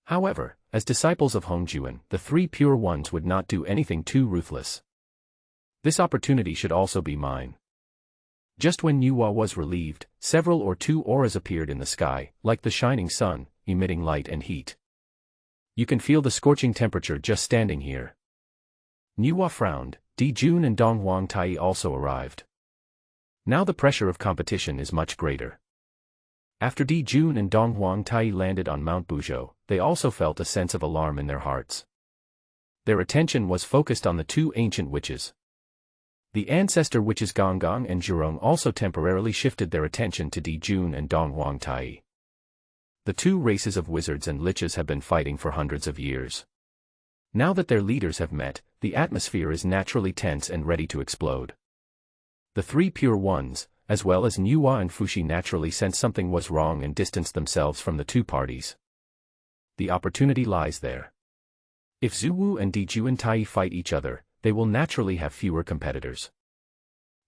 However, as disciples of Hongjuan, the three pure ones would not do anything too ruthless. This opportunity should also be mine. Just when Nuwa was relieved, several or two auras appeared in the sky, like the shining sun, emitting light and heat. You can feel the scorching temperature just standing here. Nuwa frowned. Dijun and Donghuang Tai also arrived. Now the pressure of competition is much greater. After Dijun and Donghuang Tai landed on Mount Buzhou, they also felt a sense of alarm in their hearts. Their attention was focused on the two ancient witches. The ancestor witches Gonggang and Zhurong also temporarily shifted their attention to Dijun and Donghuang Tai. The two races of wizards and liches have been fighting for hundreds of years. Now that their leaders have met, the atmosphere is naturally tense and ready to explode. The three pure ones, as well as Nuwa and Fushi, naturally sensed something was wrong and distanced themselves from the two parties. The opportunity lies there. If Zuwu and Dijun Tai fight each other, they will naturally have fewer competitors.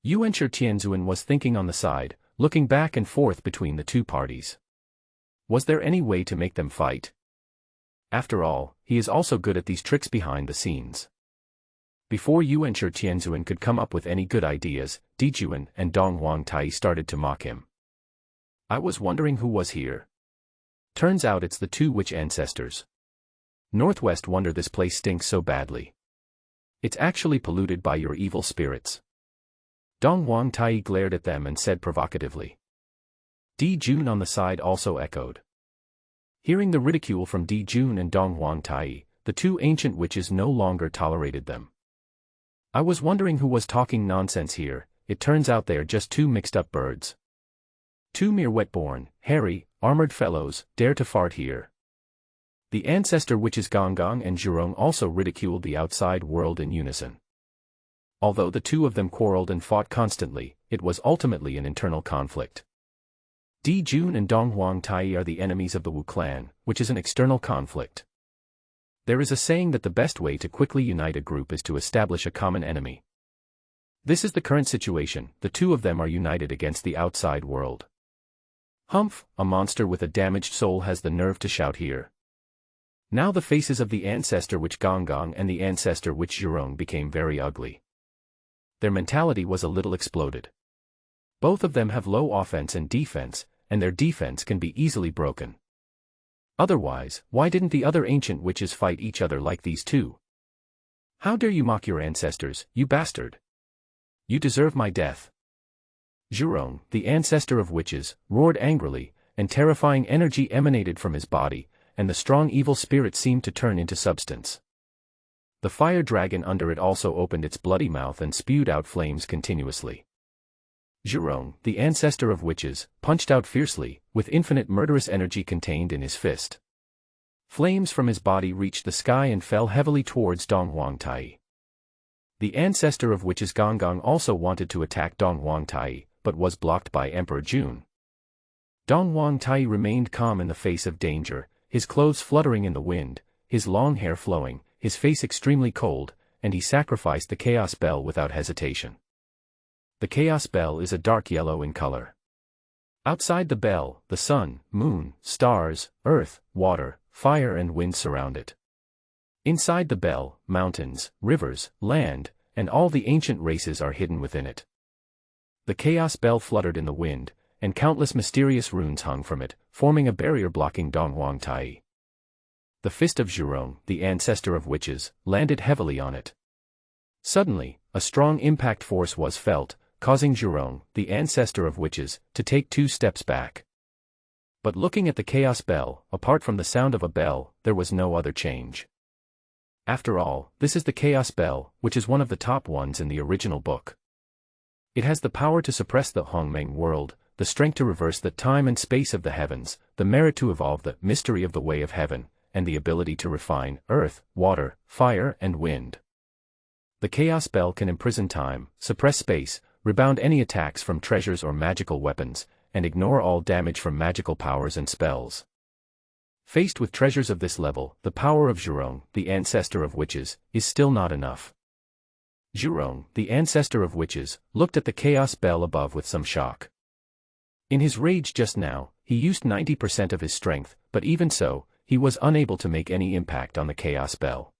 Yuanshi Tianzuan was thinking on the side, looking back and forth between the two parties. Was there any way to make them fight? After all, he is also good at these tricks behind the scenes. Before Yuanshi Tianzuan could come up with any good ideas, Dijun and Donghuang Tai started to mock him. I was wondering who was here. Turns out it's the two witch ancestors. Northwest wonder this place stinks so badly. It's actually polluted by your evil spirits. Donghuang Tai glared at them and said provocatively. Dijun on the side also echoed. Hearing the ridicule from Dijun and Donghuang Tai, the two ancient witches no longer tolerated them. I was wondering who was talking nonsense here. It turns out they are just two mixed-up birds. Two mere wet-born, hairy, armored fellows dare to fart here. The ancestor witches Gonggang and Zhurong also ridiculed the outside world in unison. Although the two of them quarreled and fought constantly, it was ultimately an internal conflict. Dijun and Donghuang Tai are the enemies of the Wu clan, which is an external conflict. There is a saying that the best way to quickly unite a group is to establish a common enemy. This is the current situation. The two of them are united against the outside world. Humph, a monster with a damaged soul has the nerve to shout here. Now the faces of the ancestor witch Gonggang and the ancestor witch Zhurong became very ugly. Their mentality was a little exploded. Both of them have low offense and defense, and their defense can be easily broken. Otherwise, why didn't the other ancient witches fight each other like these two? How dare you mock your ancestors, you bastard! You deserve my death. Zhurong, the ancestor of witches, roared angrily, and terrifying energy emanated from his body, and the strong evil spirit seemed to turn into substance. The fire dragon under it also opened its bloody mouth and spewed out flames continuously. Zhurong, the ancestor of witches, punched out fiercely, with infinite murderous energy contained in his fist. Flames from his body reached the sky and fell heavily towards Donghuang Tai. The ancestor of witches Gonggang also wanted to attack Donghuang Tai, but was blocked by Emperor Jun. Donghuang Tai remained calm in the face of danger, his clothes fluttering in the wind, his long hair flowing, his face extremely cold, and he sacrificed the Chaos Bell without hesitation. The Chaos Bell is a dark yellow in color. Outside the bell, the sun, moon, stars, earth, water, fire and wind surround it. Inside the bell, mountains, rivers, land, and all the ancient races are hidden within it. The Chaos Bell fluttered in the wind, and countless mysterious runes hung from it, forming a barrier blocking Donghuang Tai. The fist of Zhurong, the ancestor of witches, landed heavily on it. Suddenly, a strong impact force was felt, causing Zhurong, the ancestor of witches, to take 2 steps back. But looking at the chaos bell, apart from the sound of a bell, there was no other change. After all, this is the chaos bell, which is one of the top ones in the original book. It has the power to suppress the Hongmeng world, the strength to reverse the time and space of the heavens, the merit to evolve the mystery of the way of heaven, and the ability to refine earth, water, fire, and wind. The chaos bell can imprison time, suppress space, rebound any attacks from treasures or magical weapons, and ignore all damage from magical powers and spells. Faced with treasures of this level, the power of Zhurong, the ancestor of witches, is still not enough. Zhurong, the ancestor of witches, looked at the chaos bell above with some shock. In his rage just now, he used 90% of his strength, but even so, he was unable to make any impact on the chaos bell.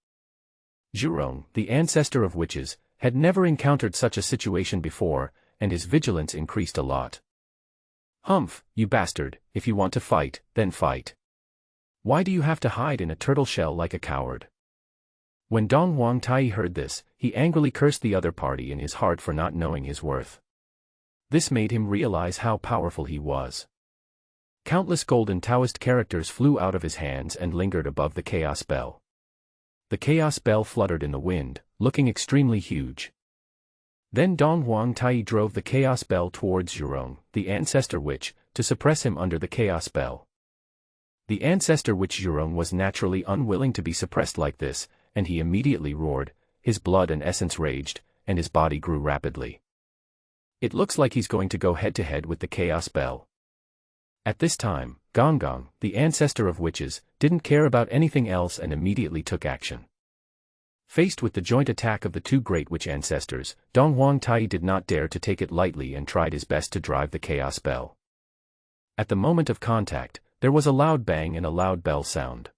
Zhurong, the ancestor of witches, had never encountered such a situation before, and his vigilance increased a lot. "Humph, you bastard, if you want to fight, then fight. Why do you have to hide in a turtle shell like a coward?" When Dong Huangtai heard this, he angrily cursed the other party in his heart for not knowing his worth. This made him realize how powerful he was. Countless golden Taoist characters flew out of his hands and lingered above the chaos bell. The chaos bell fluttered in the wind, looking extremely huge. Then Dong Huangtai drove the chaos bell towards Zhurong, the ancestor witch, to suppress him under the chaos bell. The ancestor witch Zhurong was naturally unwilling to be suppressed like this, and he immediately roared, his blood and essence raged, and his body grew rapidly. It looks like he's going to go head-to-head with the chaos bell. At this time, Gonggong, the ancestor of witches, didn't care about anything else and immediately took action. Faced with the joint attack of the 2 great witch ancestors, Dong Huangtai did not dare to take it lightly and tried his best to drive the chaos bell. At the moment of contact, there was a loud bang and a loud bell sound.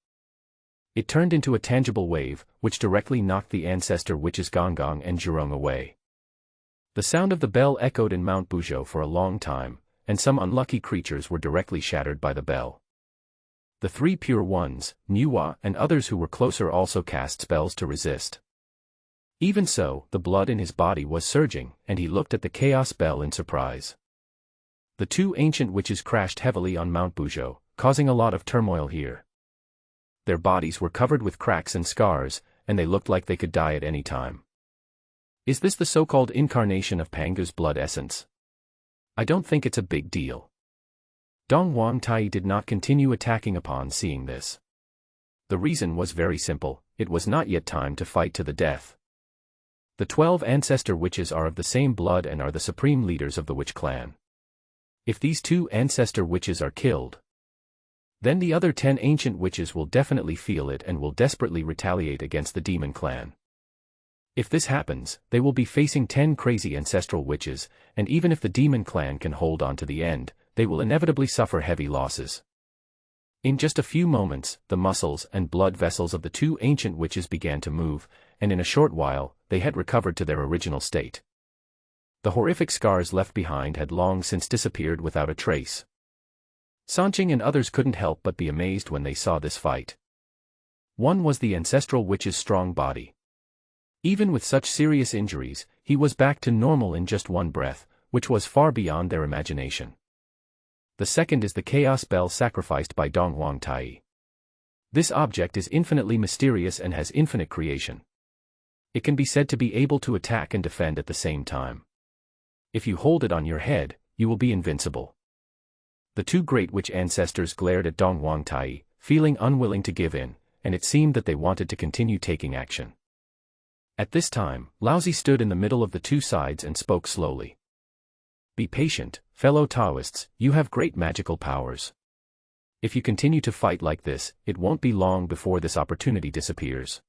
It turned into a tangible wave, which directly knocked the ancestor witches Gonggong and Zhurong away. The sound of the bell echoed in Mount Buzhou for a long time, and some unlucky creatures were directly shattered by the bell. The 3 pure ones, Nuwa and others who were closer also cast spells to resist. Even so, the blood in his body was surging, and he looked at the chaos bell in surprise. The 2 ancient witches crashed heavily on Mount Buzhou, causing a lot of turmoil here. Their bodies were covered with cracks and scars, and they looked like they could die at any time. Is this the so-called incarnation of Pangu's blood essence? I don't think it's a big deal. Dong Huangtai did not continue attacking upon seeing this. The reason was very simple, it was not yet time to fight to the death. The 12 ancestor witches are of the same blood and are the supreme leaders of the witch clan. If these 2 ancestor witches are killed, then the other 10 ancient witches will definitely feel it and will desperately retaliate against the demon clan. If this happens, they will be facing 10 crazy ancestral witches, and even if the demon clan can hold on to the end, they will inevitably suffer heavy losses. In just a few moments, the muscles and blood vessels of the 2 ancient witches began to move, and in a short while, they had recovered to their original state. The horrific scars left behind had long since disappeared without a trace. Sanqing and others couldn't help but be amazed when they saw this fight. One was the ancestral witch's strong body. Even with such serious injuries, he was back to normal in just one breath, which was far beyond their imagination. The second is the chaos bell sacrificed by Dong Huangtai. This object is infinitely mysterious and has infinite creation. It can be said to be able to attack and defend at the same time. If you hold it on your head, you will be invincible. The 2 great witch ancestors glared at Dong Huangtai, feeling unwilling to give in, and it seemed that they wanted to continue taking action. At this time, Laozi stood in the middle of the 2 sides and spoke slowly. Be patient, fellow Taoists, you have great magical powers. If you continue to fight like this, it won't be long before this opportunity disappears.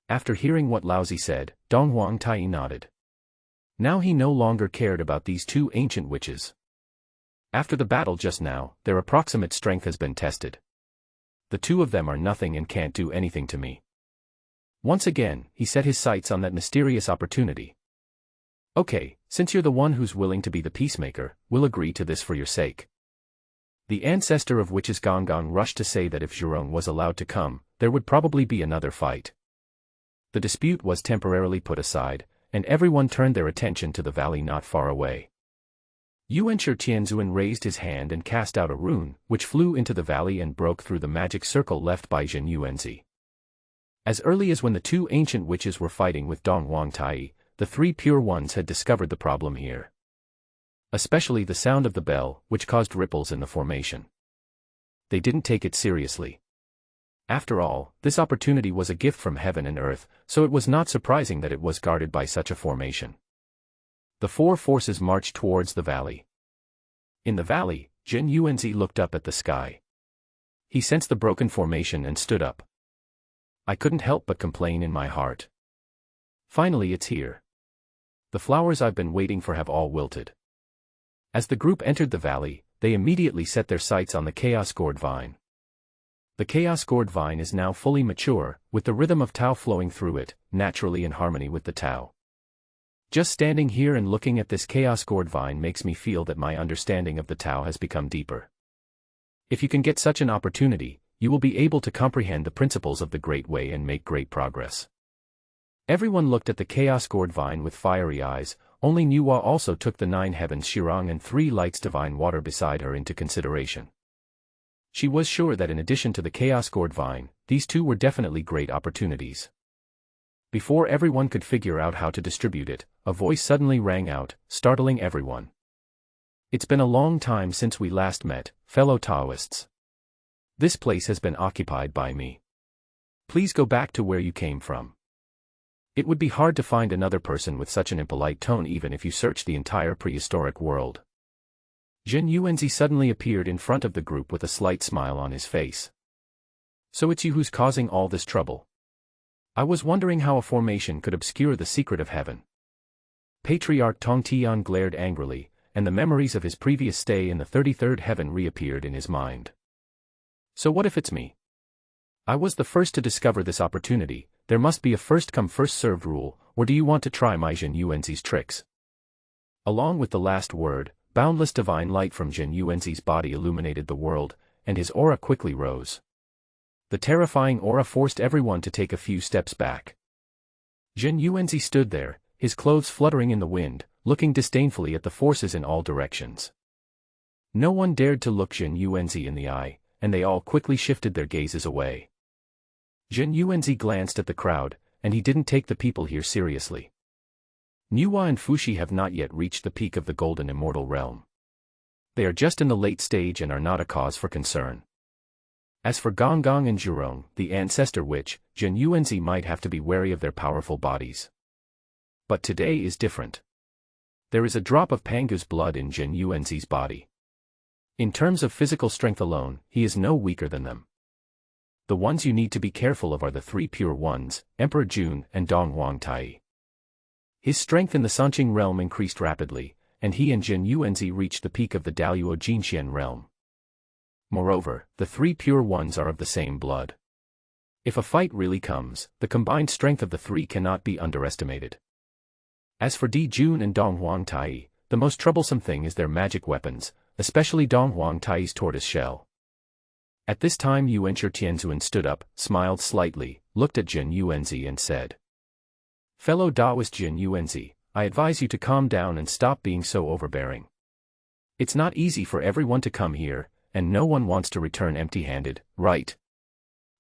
After hearing what Laozi said, Dong Huangtai nodded. Now he no longer cared about these 2 ancient witches. After the battle just now, their approximate strength has been tested. The 2 of them are nothing and can't do anything to me. Once again, he set his sights on that mysterious opportunity. Okay, since you're the one who's willing to be the peacemaker, we'll agree to this for your sake. The ancestor of witches Gonggong rushed to say that if Zhurong was allowed to come, there would probably be another fight. The dispute was temporarily put aside, and everyone turned their attention to the valley not far away. Yuan Tianzuan raised his hand and cast out a rune, which flew into the valley and broke through the magic circle left by Jin Yuanzi. As early as when the two ancient witches were fighting with Dong Wang Tai, the three pure ones had discovered the problem here. Especially the sound of the bell, which caused ripples in the formation. They didn't take it seriously. After all, this opportunity was a gift from heaven and earth, so it was not surprising that it was guarded by such a formation. The four forces marched towards the valley. In the valley, Jin Yuanzi looked up at the sky. He sensed the broken formation and stood up. I couldn't help but complain in my heart. Finally it's here. The flowers I've been waiting for have all wilted. As the group entered the valley, they immediately set their sights on the Chaos Gourd Vine. The Chaos Gourd Vine is now fully mature, with the rhythm of Tao flowing through it, naturally in harmony with the Tao. Just standing here and looking at this Chaos Gourd Vine makes me feel that my understanding of the Tao has become deeper. If you can get such an opportunity, you will be able to comprehend the principles of the Great Way and make great progress. Everyone looked at the Chaos Gourd Vine with fiery eyes. Only Nuwa also took the 9 heavens Shirang and 3 lights divine water beside her into consideration. She was sure that in addition to the Chaos Gourd Vine, these two were definitely great opportunities. Before everyone could figure out how to distribute it, a voice suddenly rang out, startling everyone. It's been a long time since we last met, fellow Taoists. This place has been occupied by me. Please go back to where you came from. It would be hard to find another person with such an impolite tone even if you searched the entire prehistoric world. Jin Yuanzi suddenly appeared in front of the group with a slight smile on his face. So it's you who's causing all this trouble. I was wondering how a formation could obscure the secret of heaven. Patriarch Tong Tian glared angrily, and the memories of his previous stay in the 33rd heaven reappeared in his mind. So what if it's me? I was the first to discover this opportunity. There must be a first-come first-served rule, or do you want to try my Jin Yuanzi's tricks? Along with the last word, boundless divine light from Jin Yuanzi's body illuminated the world, and his aura quickly rose. The terrifying aura forced everyone to take a few steps back. Jin Yuanzi stood there, his clothes fluttering in the wind, looking disdainfully at the forces in all directions. No one dared to look Jin Yuanzi in the eye, and they all quickly shifted their gazes away. Jin Yuanzi glanced at the crowd, and he didn't take the people here seriously. Nuwa and Fuxi have not yet reached the peak of the golden immortal realm. They are just in the late stage and are not a cause for concern. As for Gonggong and Zhurong, the ancestor witch, Jin Yuanzi might have to be wary of their powerful bodies. But today is different. There is a drop of Pangu's blood in Jin Yuanzi's body. In terms of physical strength alone, he is no weaker than them. The ones you need to be careful of are the 3 pure ones, Emperor Jun and Dong Wang Tai. His strength in the Sanqing realm increased rapidly, and he and Jin Yuanzi reached the peak of the Daluo Jinxian realm. Moreover, the 3 pure ones are of the same blood. If a fight really comes, the combined strength of the 3 cannot be underestimated. As for Di Jun and Dong Wang Tai, the most troublesome thing is their magic weapons, especially Dong Wang Tai's tortoise shell. At this time Yuan Tianzuan stood up, smiled slightly, looked at Jin Yuanzi and said, "Fellow Taoist Jin Yuanzi, I advise you to calm down and stop being so overbearing. It's not easy for everyone to come here, and no one wants to return empty-handed, right?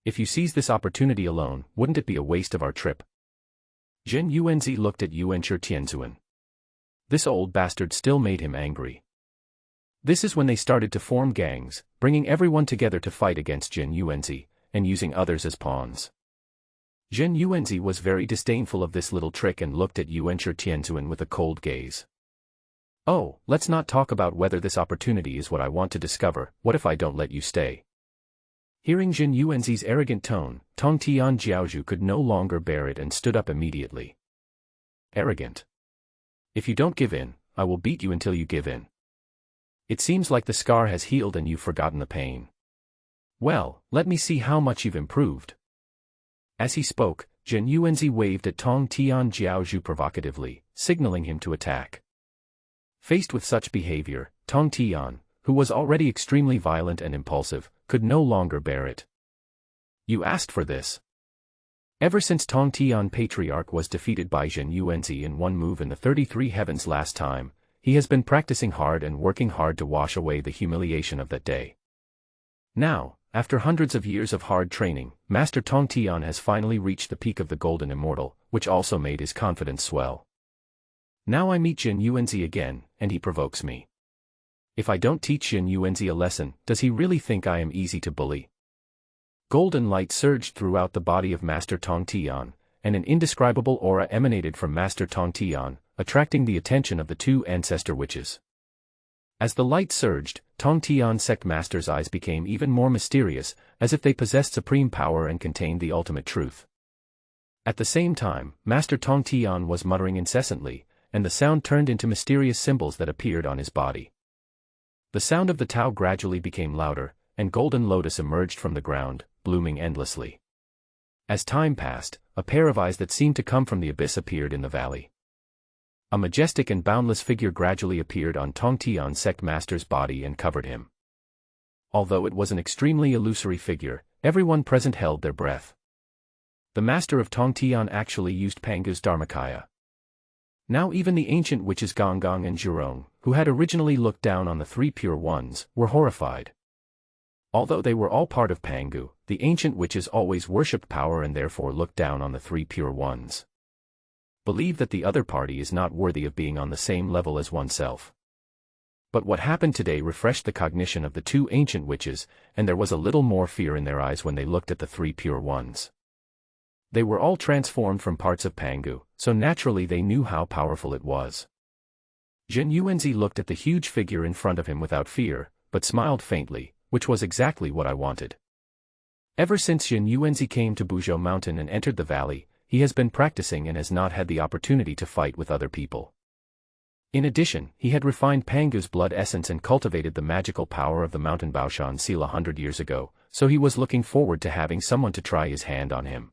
If you seize this opportunity alone, wouldn't it be a waste of our trip?" Jin Yuanzi looked at Yuan Tianzuan. This old bastard still made him angry. This is when they started to form gangs, bringing everyone together to fight against Jin Yuanzi, and using others as pawns. Jin Yuanzi was very disdainful of this little trick and looked at Yuan Tianzuan with a cold gaze. "Oh, let's not talk about whether this opportunity is what I want to discover. What if I don't let you stay?" Hearing Jin Yuanzi's arrogant tone, Tong Tian Jiaozhu could no longer bear it and stood up immediately. "Arrogant. If you don't give in, I will beat you until you give in. It seems like the scar has healed and you've forgotten the pain. Well, let me see how much you've improved." As he spoke, Jin Yuanzi waved at Tong Tian Jiaozhu provocatively, signaling him to attack. Faced with such behavior, Tong Tian, who was already extremely violent and impulsive, could no longer bear it. "You asked for this. Ever since Tong Tian Patriarch was defeated by Jin Yuanzi in one move in the 33 Heavens last time, he has been practicing hard and working hard to wash away the humiliation of that day. Now, after hundreds of years of hard training, Master Tong Tian has finally reached the peak of the Golden Immortal, which also made his confidence swell. Now I meet Jin Yuanzi again, and he provokes me. If I don't teach Jin Yuanzi a lesson, does he really think I am easy to bully? Golden light surged throughout the body of Master Tong Tian, and an indescribable aura emanated from Master Tong Tian, attracting the attention of the two ancestor witches. As the light surged, Tong Tian sect master's eyes became even more mysterious, as if they possessed supreme power and contained the ultimate truth. At the same time, Master Tong Tian was muttering incessantly, and the sound turned into mysterious symbols that appeared on his body. The sound of the Tao gradually became louder, and golden lotus emerged from the ground, blooming endlessly. As time passed, a pair of eyes that seemed to come from the abyss appeared in the valley. A majestic and boundless figure gradually appeared on Tong Tian's sect master's body and covered him. Although it was an extremely illusory figure, everyone present held their breath. The master of Tong Tian actually used Pangu's Dharmakaya. Now even the ancient witches Gong Gong and Zhurong, who had originally looked down on the three pure ones, were horrified. Although they were all part of Pangu, the ancient witches always worshipped power and therefore looked down on the three pure ones. Believe that the other party is not worthy of being on the same level as oneself. But what happened today refreshed the cognition of the two ancient witches, and there was a little more fear in their eyes when they looked at the three pure ones. They were all transformed from parts of Pangu, so naturally they knew how powerful it was. Jin Yuanzi looked at the huge figure in front of him without fear, but smiled faintly, which was exactly what I wanted. Ever since Jin Yuanzi came to Buzhou Mountain and entered the valley, he has been practicing and has not had the opportunity to fight with other people. In addition, he had refined Pangu's blood essence and cultivated the magical power of the mountain Baoshan seal 100 years ago, so he was looking forward to having someone to try his hand on him.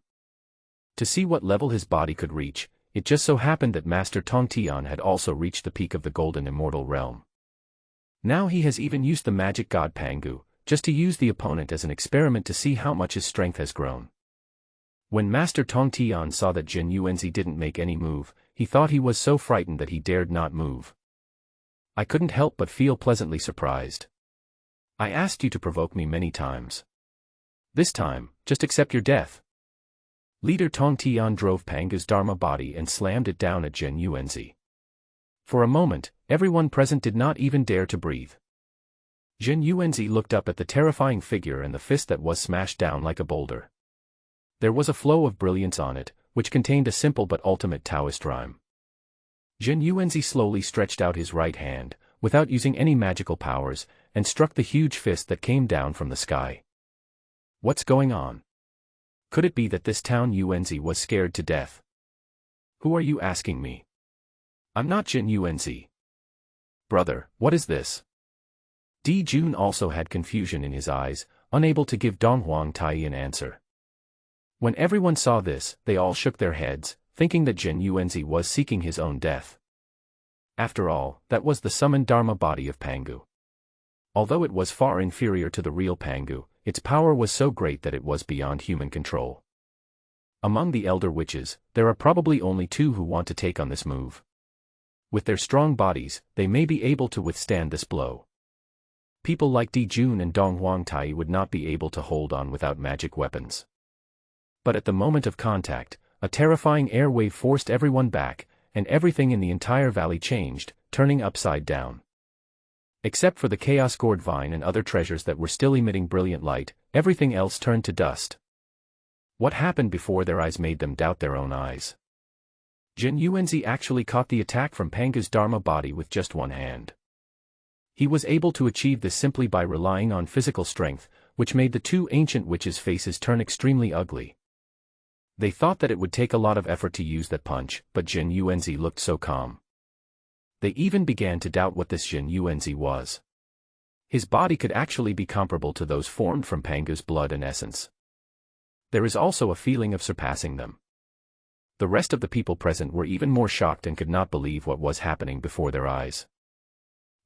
To see what level his body could reach, it just so happened that Master Tong Tian had also reached the peak of the Golden Immortal Realm. Now he has even used the magic god Pangu, just to use the opponent as an experiment to see how much his strength has grown. When Master Tong Tian saw that Jin Yuanzi didn't make any move, he thought he was so frightened that he dared not move. I couldn't help but feel pleasantly surprised. I asked you to provoke me many times. This time, just accept your death. Leader Tong Tian drove Pangu's Dharma body and slammed it down at Jin Yuanzi. For a moment, everyone present did not even dare to breathe. Jin Yuanzi looked up at the terrifying figure and the fist that was smashed down like a boulder. There was a flow of brilliance on it, which contained a simple but ultimate Taoist rhyme. Jin Yuanzi slowly stretched out his right hand, without using any magical powers, and struck the huge fist that came down from the sky. What's going on? Could it be that this town Yuanzi was scared to death? Who are you asking me? I'm not Jin Yuanzi. Brother, what is this? Di Jun also had confusion in his eyes, unable to give Dong Huang Tai an answer. When everyone saw this, they all shook their heads, thinking that Jin Yuanzi was seeking his own death. After all, that was the summoned Dharma body of Pangu. Although it was far inferior to the real Pangu, its power was so great that it was beyond human control. Among the elder witches, there are probably only two who want to take on this move. With their strong bodies, they may be able to withstand this blow. People like Di Jun and Dong Huang Tai would not be able to hold on without magic weapons. But at the moment of contact, a terrifying air wave forced everyone back, and everything in the entire valley changed, turning upside down. Except for the Chaos Gourd Vine and other treasures that were still emitting brilliant light, everything else turned to dust. What happened before their eyes made them doubt their own eyes. Jin Yuanzi actually caught the attack from Pangu's Dharma body with just one hand. He was able to achieve this simply by relying on physical strength, which made the two ancient witches' faces turn extremely ugly. They thought that it would take a lot of effort to use that punch, but Jin Yuanzi looked so calm. They even began to doubt what this Jin Yuanzi was. His body could actually be comparable to those formed from Pangu's blood and essence. There is also a feeling of surpassing them. The rest of the people present were even more shocked and could not believe what was happening before their eyes.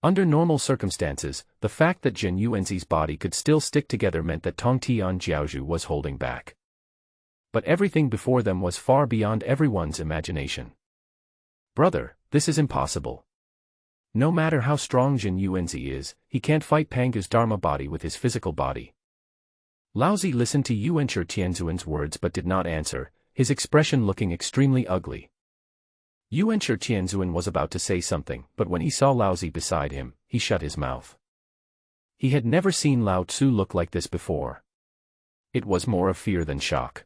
Under normal circumstances, the fact that Jin Yuanzi's body could still stick together meant that Tong Tian Jiaozhu was holding back. But everything before them was far beyond everyone's imagination. Brother, this is impossible. No matter how strong Jin Yuanzi is, he can't fight Pangu's Dharma body with his physical body. Laozi listened to Yuan Tianzuan's words but did not answer, his expression looking extremely ugly. Yuan Tianzuan was about to say something, but when he saw Laozi beside him, he shut his mouth. He had never seen Lao Tzu look like this before. It was more of fear than shock.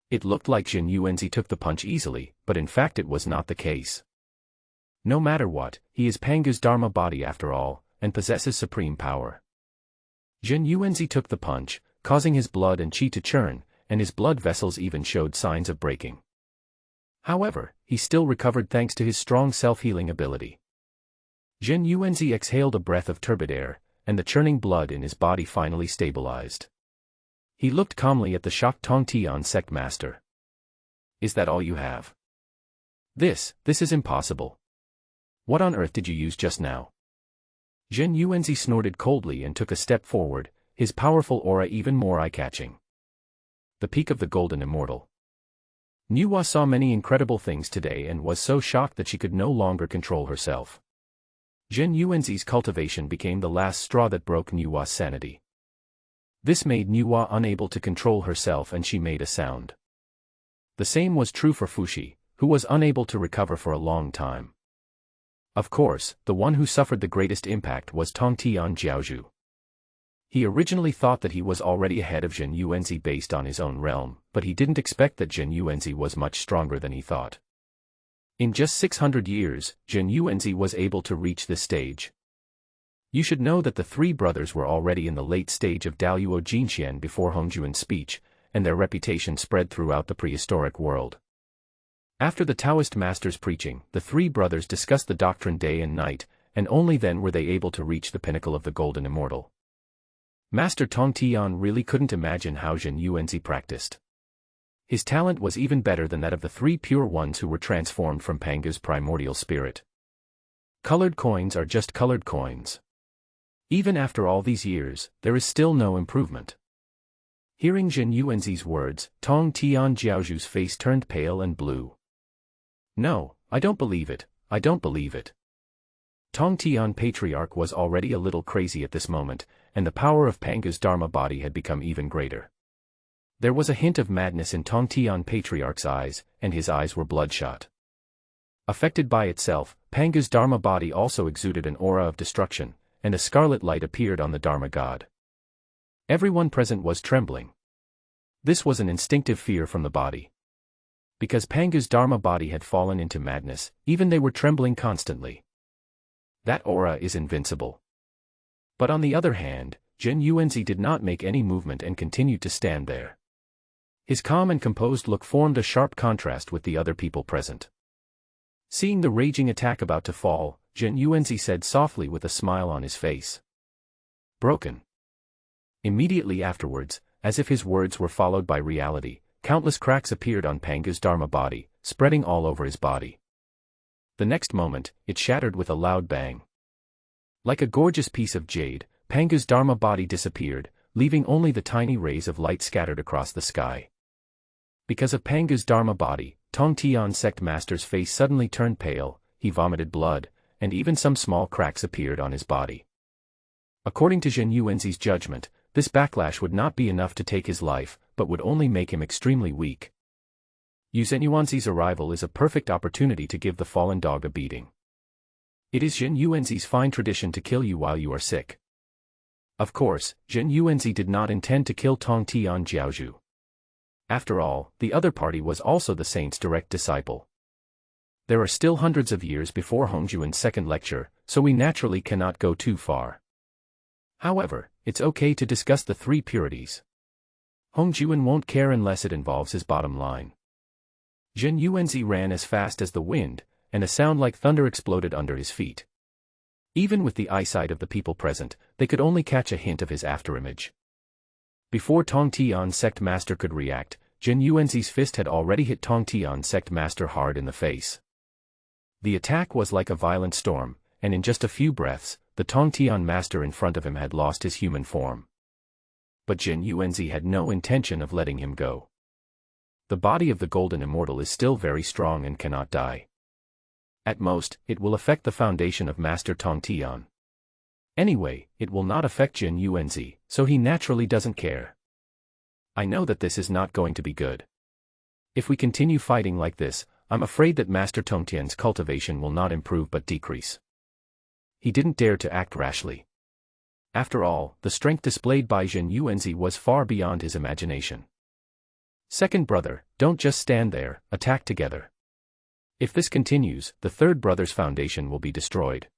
It looked like Jin Yuanzi took the punch easily, but in fact it was not the case. No matter what, he is Pangu's Dharma body after all, and possesses supreme power. Jin Yuanzi took the punch, causing his blood and qi to churn, and his blood vessels even showed signs of breaking. However, he still recovered thanks to his strong self-healing ability. Jin Yuanzi exhaled a breath of turbid air, and the churning blood in his body finally stabilized. He looked calmly at the shocked Tongtian sect master. Is that all you have? This is impossible. What on earth did you use just now? Jin Yuanzi snorted coldly and took a step forward, his powerful aura even more eye-catching. The peak of the Golden Immortal. Nuwa saw many incredible things today and was so shocked that she could no longer control herself. Jin Yuanzi's cultivation became the last straw that broke Nuwa's sanity. This made Nuwa unable to control herself and she made a sound. The same was true for Fushi, who was unable to recover for a long time. Of course, the one who suffered the greatest impact was Tongtian Jiaozhu. He originally thought that he was already ahead of Jin Yuanzi based on his own realm, but he didn't expect that Jin Yuanzi was much stronger than he thought. In just 600 years, Jin Yuanzi was able to reach this stage. You should know that the three brothers were already in the late stage of Daluo Jinxian before Hongjuan's speech, and their reputation spread throughout the prehistoric world. After the Taoist master's preaching, the three brothers discussed the doctrine day and night, and only then were they able to reach the pinnacle of the Golden Immortal. Master Tongtian really couldn't imagine how Jin Yuanzi practiced. His talent was even better than that of the three pure ones who were transformed from Pangu's primordial spirit. Colored coins are just colored coins. Even after all these years, there is still no improvement. Hearing Jin Yuanzi's words, Tongtian Jiaozhu's face turned pale and blue. No, I don't believe it, I don't believe it. Tongtian Patriarch was already a little crazy at this moment, and the power of Pangu's Dharma body had become even greater. There was a hint of madness in Tongtian Patriarch's eyes, and his eyes were bloodshot. Affected by itself, Pangu's Dharma body also exuded an aura of destruction, and a scarlet light appeared on the Dharma god. Everyone present was trembling. This was an instinctive fear from the body. Because Pangu's Dharma body had fallen into madness, even they were trembling constantly. That aura is invincible. But on the other hand, Jin Yuanzi did not make any movement and continued to stand there. His calm and composed look formed a sharp contrast with the other people present. Seeing the raging attack about to fall, Jin Yuanzi said softly with a smile on his face. Broken. Immediately afterwards, as if his words were followed by reality, countless cracks appeared on Pangu's Dharma body, spreading all over his body. The next moment, it shattered with a loud bang. Like a gorgeous piece of jade, Pangu's Dharma body disappeared, leaving only the tiny rays of light scattered across the sky. Because of Pangu's Dharma body, Tongtian sect master's face suddenly turned pale, he vomited blood, and even some small cracks appeared on his body. According to Jin Yuanzi's judgment, this backlash would not be enough to take his life, but would only make him extremely weak. Jin Yuanzi's arrival is a perfect opportunity to give the fallen dog a beating. It is Jin Yuanzi's fine tradition to kill you while you are sick. Of course, Jin Yuanzi did not intend to kill Tongtian Jiaozhu. After all, the other party was also the saint's direct disciple. There are still hundreds of years before Hongjuan's second lecture, so we naturally cannot go too far. However, it's okay to discuss the three purities. Hongjuan won't care unless it involves his bottom line. Jin Yuanzi ran as fast as the wind, and a sound like thunder exploded under his feet. Even with the eyesight of the people present, they could only catch a hint of his afterimage. Before Tongtian sect master could react, Jin Yuanzi's fist had already hit Tongtian sect master hard in the face. The attack was like a violent storm, and in just a few breaths, the Tongtian master in front of him had lost his human form. But Jin Yuanzi had no intention of letting him go. the body of the Golden Immortal is still very strong and cannot die. At most, it will affect the foundation of Master Tong Tian. Anyway, it will not affect Jin Yuanzi, so he naturally doesn't care. I know that this is not going to be good. If we continue fighting like this, I'm afraid that Master Tong Tian's cultivation will not improve but decrease. He didn't dare to act rashly. After all, the strength displayed by Jin Yuanzi was far beyond his imagination. Second brother, don't just stand there, attack together. If this continues, the third brother's foundation will be destroyed.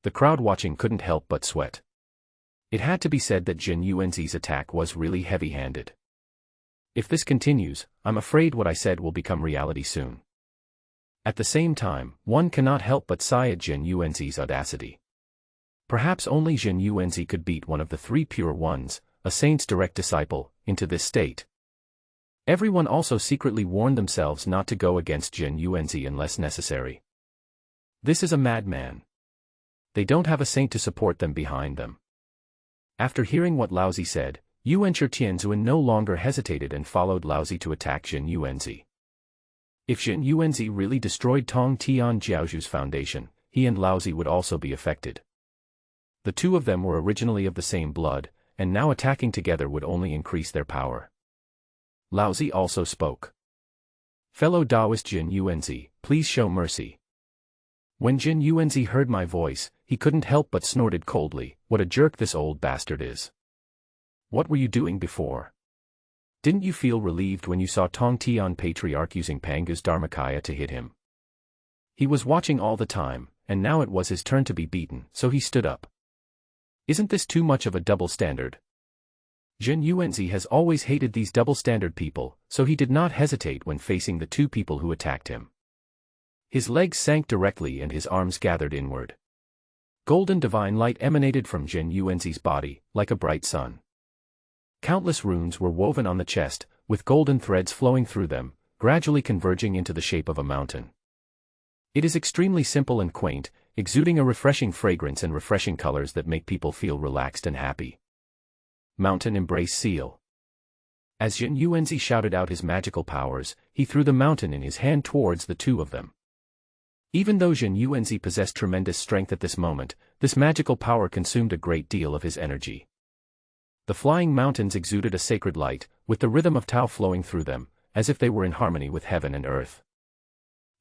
The crowd watching couldn't help but sweat. It had to be said that Jin Yuanzi's attack was really heavy-handed. If this continues, I'm afraid what I said will become reality soon. At the same time, one cannot help but sigh at Jin Yuanzi's audacity. Perhaps only Jin Yuanzi could beat one of the three pure ones, a saint's direct disciple, into this state. Everyone also secretly warned themselves not to go against Jin Yuanzi unless necessary. This is a madman. They don't have a saint to support them behind them. After hearing what Laozi said, Yuanshi Tianzuan no longer hesitated and followed Laozi to attack Jin Yuanzi. If Jin Yuanzi really destroyed Tong Tian Jiaozhu's foundation, he and Laozi would also be affected. The two of them were originally of the same blood, and now attacking together would only increase their power. Laozi also spoke. Fellow Taoist Jin Yuanzi, please show mercy. When Jin Yuanzi heard my voice, he couldn't help but snorted coldly, what a jerk this old bastard is. What were you doing before? Didn't you feel relieved when you saw Tong Tian Patriarch using Pangu's Dharmakaya to hit him? He was watching all the time, and now it was his turn to be beaten, so he stood up. Isn't this too much of a double standard? Jin Yuanzi has always hated these double-standard people, so he did not hesitate when facing the two people who attacked him. His legs sank directly and his arms gathered inward. Golden divine light emanated from Jin Yuanzi's body, like a bright sun. Countless runes were woven on the chest, with golden threads flowing through them, gradually converging into the shape of a mountain. It is extremely simple and quaint, exuding a refreshing fragrance and refreshing colors that make people feel relaxed and happy. Mountain Embrace Seal. As Jin Yuanzi shouted out his magical powers, he threw the mountain in his hand towards the two of them. Even though Jin Yuanzi possessed tremendous strength at this moment, this magical power consumed a great deal of his energy. The flying mountains exuded a sacred light, with the rhythm of Tao flowing through them, as if they were in harmony with heaven and earth.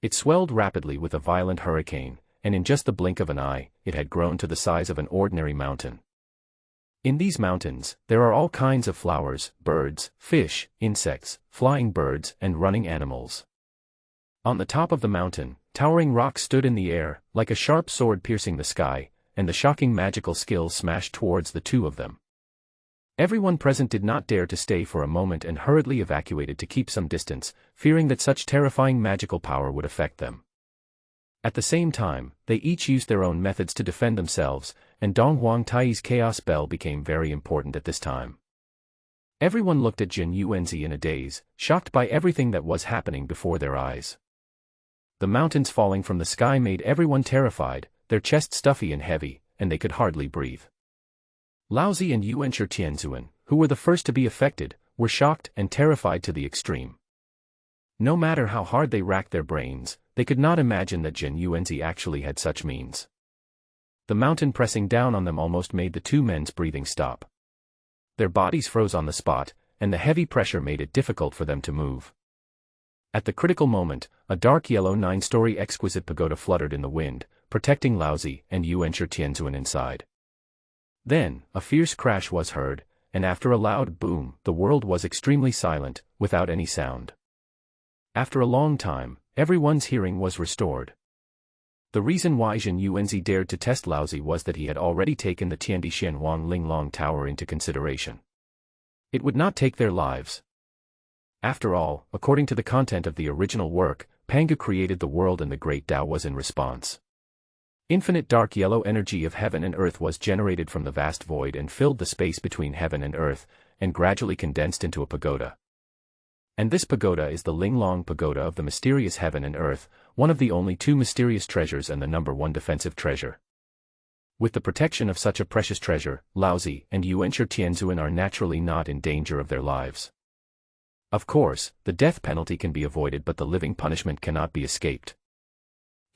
It swelled rapidly with a violent hurricane, and in just the blink of an eye, it had grown to the size of an ordinary mountain. In these mountains, there are all kinds of flowers, birds, fish, insects, flying birds, and running animals. On the top of the mountain, towering rocks stood in the air, like a sharp sword piercing the sky, and the shocking magical skills smashed towards the two of them. Everyone present did not dare to stay for a moment and hurriedly evacuated to keep some distance, fearing that such terrifying magical power would affect them. At the same time, they each used their own methods to defend themselves, and Dong Huang Tai's chaos spell became very important at this time. Everyone looked at Jin Yuanzi in a daze, shocked by everything that was happening before their eyes. The mountains falling from the sky made everyone terrified, their chests stuffy and heavy, and they could hardly breathe. Laozi and Yuanshi Tianzuan, who were the first to be affected, were shocked and terrified to the extreme. No matter how hard they racked their brains, they could not imagine that Jin Yuanzi actually had such means. The mountain pressing down on them almost made the two men's breathing stop. Their bodies froze on the spot, and the heavy pressure made it difficult for them to move. At the critical moment, a dark yellow 9-story exquisite pagoda fluttered in the wind, protecting Laozi and Yuanshi Tianzuan inside. Then, a fierce crash was heard, and after a loud boom, the world was extremely silent, without any sound. After a long time, everyone's hearing was restored. The reason why Jin Yuanzi dared to test Laozi was that he had already taken the Tiandi Xianwang Linglong Tower into consideration. It would not take their lives. After all, according to the content of the original work, Pangu created the world and the great Tao was in response. Infinite dark yellow energy of heaven and earth was generated from the vast void and filled the space between heaven and earth, and gradually condensed into a pagoda. And this pagoda is the Linglong Pagoda of the mysterious heaven and earth, one of the only two mysterious treasures and the #1 defensive treasure. With the protection of such a precious treasure, Laozi and Yuanshi Tianzuan are naturally not in danger of their lives. Of course, the death penalty can be avoided, but the living punishment cannot be escaped.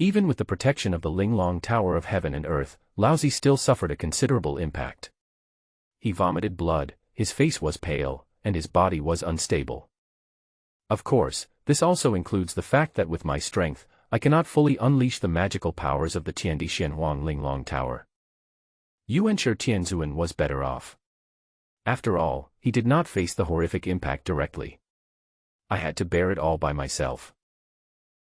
Even with the protection of the Linglong Tower of Heaven and Earth, Laozi still suffered a considerable impact. He vomited blood, his face was pale, and his body was unstable. Of course, this also includes the fact that with my strength, I cannot fully unleash the magical powers of the Tiandi Xianhuang Linglong Tower. Yuanshi Tianzuan was better off. After all, he did not face the horrific impact directly. I had to bear it all by myself.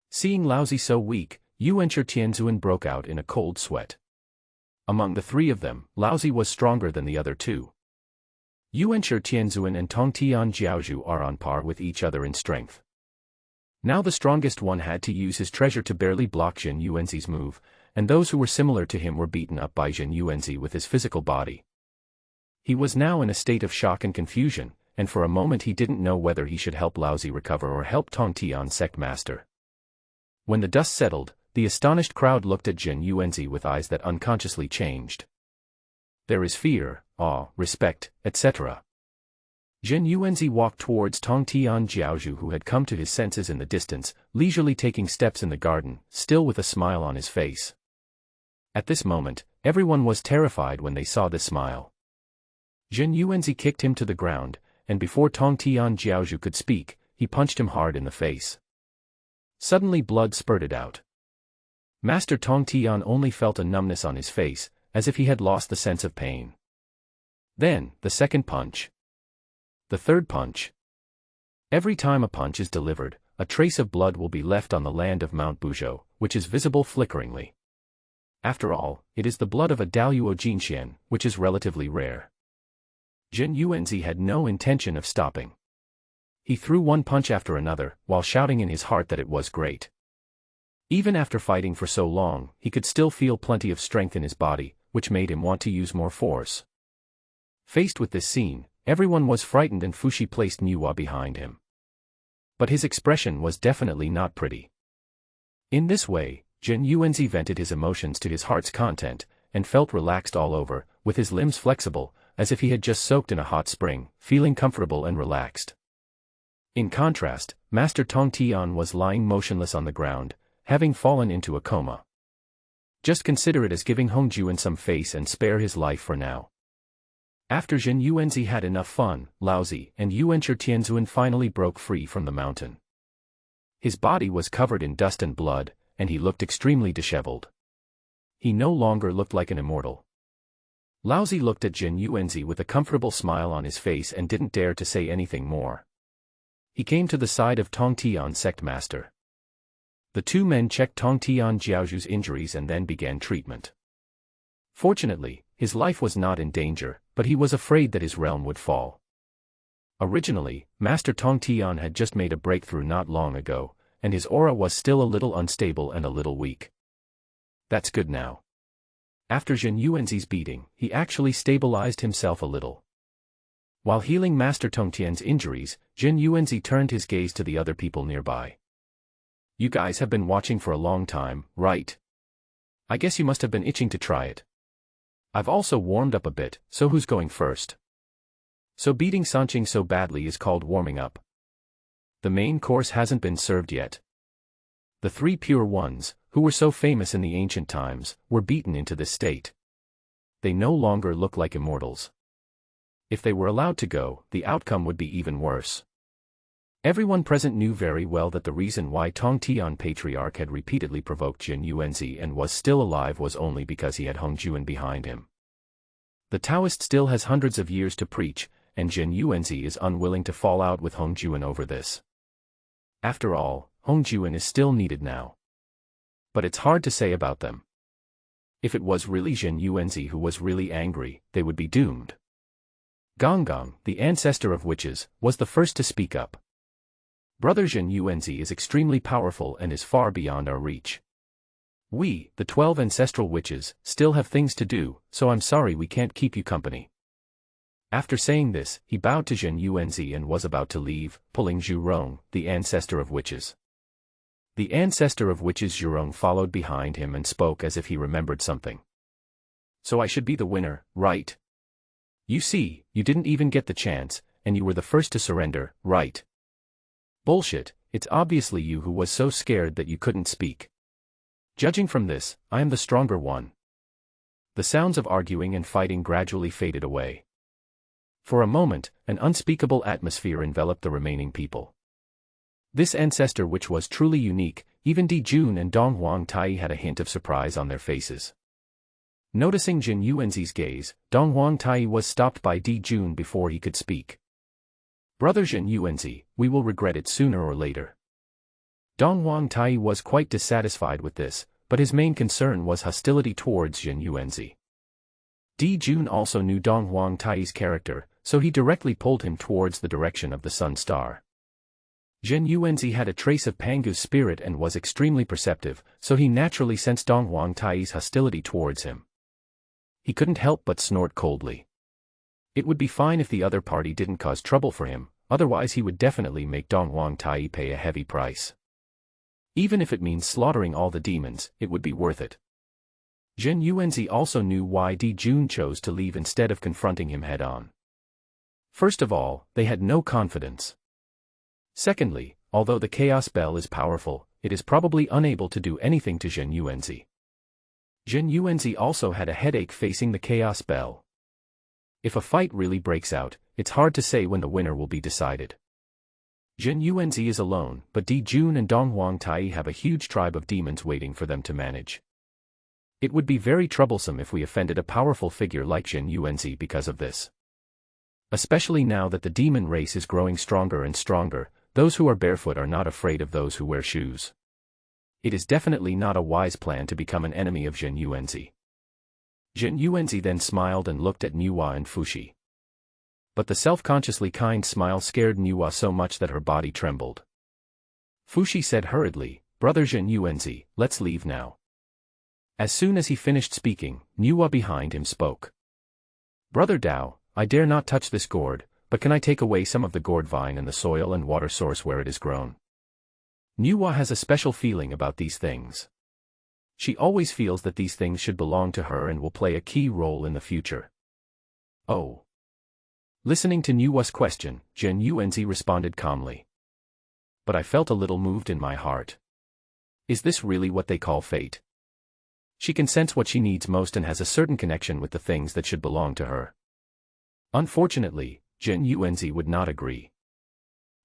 Seeing Laozi so weak, Yuanshi Tianzuan broke out in a cold sweat. Among the three of them, Laozi was stronger than the other two. Yuanshi Tianzuan and Tongtian Jiaozhu are on par with each other in strength. Now the strongest one had to use his treasure to barely block Zhen Yuanzi's move, and those who were similar to him were beaten up by Zhen Yuanzi with his physical body. He was now in a state of shock and confusion, and for a moment he didn't know whether he should help Laozi recover or help Tongtian sect master. When the dust settled, the astonished crowd looked at Zhen Yuanzi with eyes that unconsciously changed. There is fear, awe, respect, etc. Zhen Yuanzi walked towards Tongtian Jiaozhu, who had come to his senses in the distance, leisurely taking steps in the garden, still with a smile on his face. At this moment, everyone was terrified when they saw this smile. Zhen Yuanzi kicked him to the ground, and before Tongtian Jiaozhu could speak, he punched him hard in the face. Suddenly blood spurted out. Master Tongtian only felt a numbness on his face, as if he had lost the sense of pain. Then, the second punch. The third punch. Every time a punch is delivered, a trace of blood will be left on the land of Mount Buzhou, which is visible flickeringly. After all, it is the blood of a Daluo Jinxian, which is relatively rare. Zhen Yuanzi had no intention of stopping. He threw one punch after another, while shouting in his heart that it was great. Even after fighting for so long, he could still feel plenty of strength in his body, which made him want to use more force. Faced with this scene, everyone was frightened and Fushi placed Niwa behind him. But his expression was definitely not pretty. In this way, Zhen Yuanzi vented his emotions to his heart's content, and felt relaxed all over, with his limbs flexible, as if he had just soaked in a hot spring, feeling comfortable and relaxed. In contrast, Master Tongtian was lying motionless on the ground, having fallen into a coma. Just consider it as giving Hongjuan some face and spare his life for now. After Zhen Yuanzi had enough fun, Laozi and Yuanshi Tianzuan finally broke free from the mountain. His body was covered in dust and blood, and he looked extremely disheveled. He no longer looked like an immortal. Laozi looked at Zhen Yuanzi with a comfortable smile on his face and didn't dare to say anything more. He came to the side of Tongtian sect master. The two men checked Tongtian Jiaozhu's injuries and then began treatment. Fortunately, his life was not in danger, but he was afraid that his realm would fall. Originally, Master Tongtian had just made a breakthrough not long ago, and his aura was still a little unstable and a little weak. That's good now. After Zhen Yuanzi's beating, he actually stabilized himself a little. While healing Master Tongtian's injuries, Zhen Yuanzi turned his gaze to the other people nearby. You guys have been watching for a long time, right? I guess you must have been itching to try it. I've also warmed up a bit, so who's going first? So beating Sanqing so badly is called warming up. The main course hasn't been served yet. The three pure ones, who were so famous in the ancient times, were beaten into this state. They no longer look like immortals. If they were allowed to go, the outcome would be even worse. Everyone present knew very well that the reason why Tongtian Patriarch had repeatedly provoked Zhen Yuanzi and was still alive was only because he had Hongjuan behind him. The Taoist still has hundreds of years to preach, and Zhen Yuanzi is unwilling to fall out with Hongjuan over this. After all, Hongjuan is still needed now. But it's hard to say about them. If it was really Zhen Yuanzi who was really angry, they would be doomed. Gonggong, the ancestor of witches, was the first to speak up. Brother Zhen Yuanzi is extremely powerful and is far beyond our reach. We, the 12 ancestral witches, still have things to do, so I'm sorry we can't keep you company. After saying this, he bowed to Zhen Yuanzi and was about to leave, pulling Zhu Rong, the ancestor of witches. The ancestor of witches Zhu Rong followed behind him and spoke as if he remembered something. So I should be the winner, right? You see, you didn't even get the chance, and you were the first to surrender, right? Bullshit, it's obviously you who was so scared that you couldn't speak. Judging from this, I am the stronger one. The sounds of arguing and fighting gradually faded away. For a moment, an unspeakable atmosphere enveloped the remaining people. This ancestor, which was truly unique, even Di Jun and Dong Huang Tai had a hint of surprise on their faces. Noticing Jin Yuanzi's gaze, Dong Huang Tai was stopped by Di Jun before he could speak. Brother Jin Yuanzi, we will regret it sooner or later. Dong Huang Tai was quite dissatisfied with this, but his main concern was hostility towards Jin Yuanzi. Di Jun also knew Dong Huang Tai's character, so he directly pulled him towards the direction of the Sun Star. Jin Yuanzi had a trace of Pangu's spirit and was extremely perceptive, so he naturally sensed Dong Huang Tai's hostility towards him. He couldn't help but snort coldly. It would be fine if the other party didn't cause trouble for him, otherwise he would definitely make Dong Huang Tai pay a heavy price. Even if it means slaughtering all the demons, it would be worth it. Jin Yuanzi also knew why Di Jun chose to leave instead of confronting him head-on. First of all, they had no confidence. Secondly, although the Chaos Bell is powerful, it is probably unable to do anything to Jin Yuanzi. Jin Yuanzi also had a headache facing the Chaos Bell. If a fight really breaks out, it's hard to say when the winner will be decided. Jin Yuanzi is alone, but Di Jun and Dong Huang Tai have a huge tribe of demons waiting for them to manage. It would be very troublesome if we offended a powerful figure like Jin Yuanzi because of this. Especially now that the demon race is growing stronger and stronger, those who are barefoot are not afraid of those who wear shoes. It is definitely not a wise plan to become an enemy of Jin Yuanzi. Jin Yuanzi then smiled and looked at Nuwa and Fushi. But the self-consciously kind smile scared Nuwa so much that her body trembled. Fushi said hurriedly, "Brother Jin Yuanzi, let's leave now." As soon as he finished speaking, Nuwa behind him spoke. "Brother Dao, I dare not touch this gourd, but can I take away some of the gourd vine and the soil and water source where it is grown?" Nuwa has a special feeling about these things. She always feels that these things should belong to her and will play a key role in the future. Oh. Listening to Nuwa's question, Jin Yuanzi responded calmly. "But I felt a little moved in my heart. Is this really what they call fate?" She can sense what she needs most and has a certain connection with the things that should belong to her. Unfortunately, Jin Yuanzi would not agree.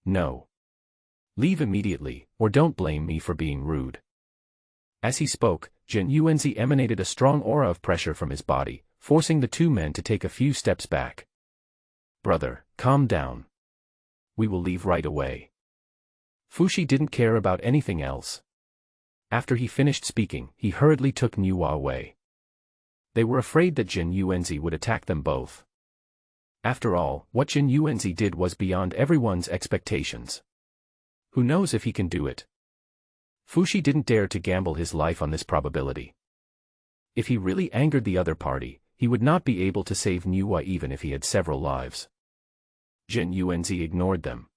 "No. Leave immediately, or don't blame me for being rude." As he spoke, Jin Yuanzi emanated a strong aura of pressure from his body, forcing the two men to take a few steps back. "Brother, calm down. We will leave right away." Fushi didn't care about anything else. After he finished speaking, he hurriedly took Nuwa away. They were afraid that Jin Yuanzi would attack them both. After all, what Jin Yuanzi did was beyond everyone's expectations. Who knows if he can do it? Fushi didn't dare to gamble his life on this probability. If he really angered the other party, he would not be able to save Nuwa even if he had several lives. Jin Yuanzi ignored them.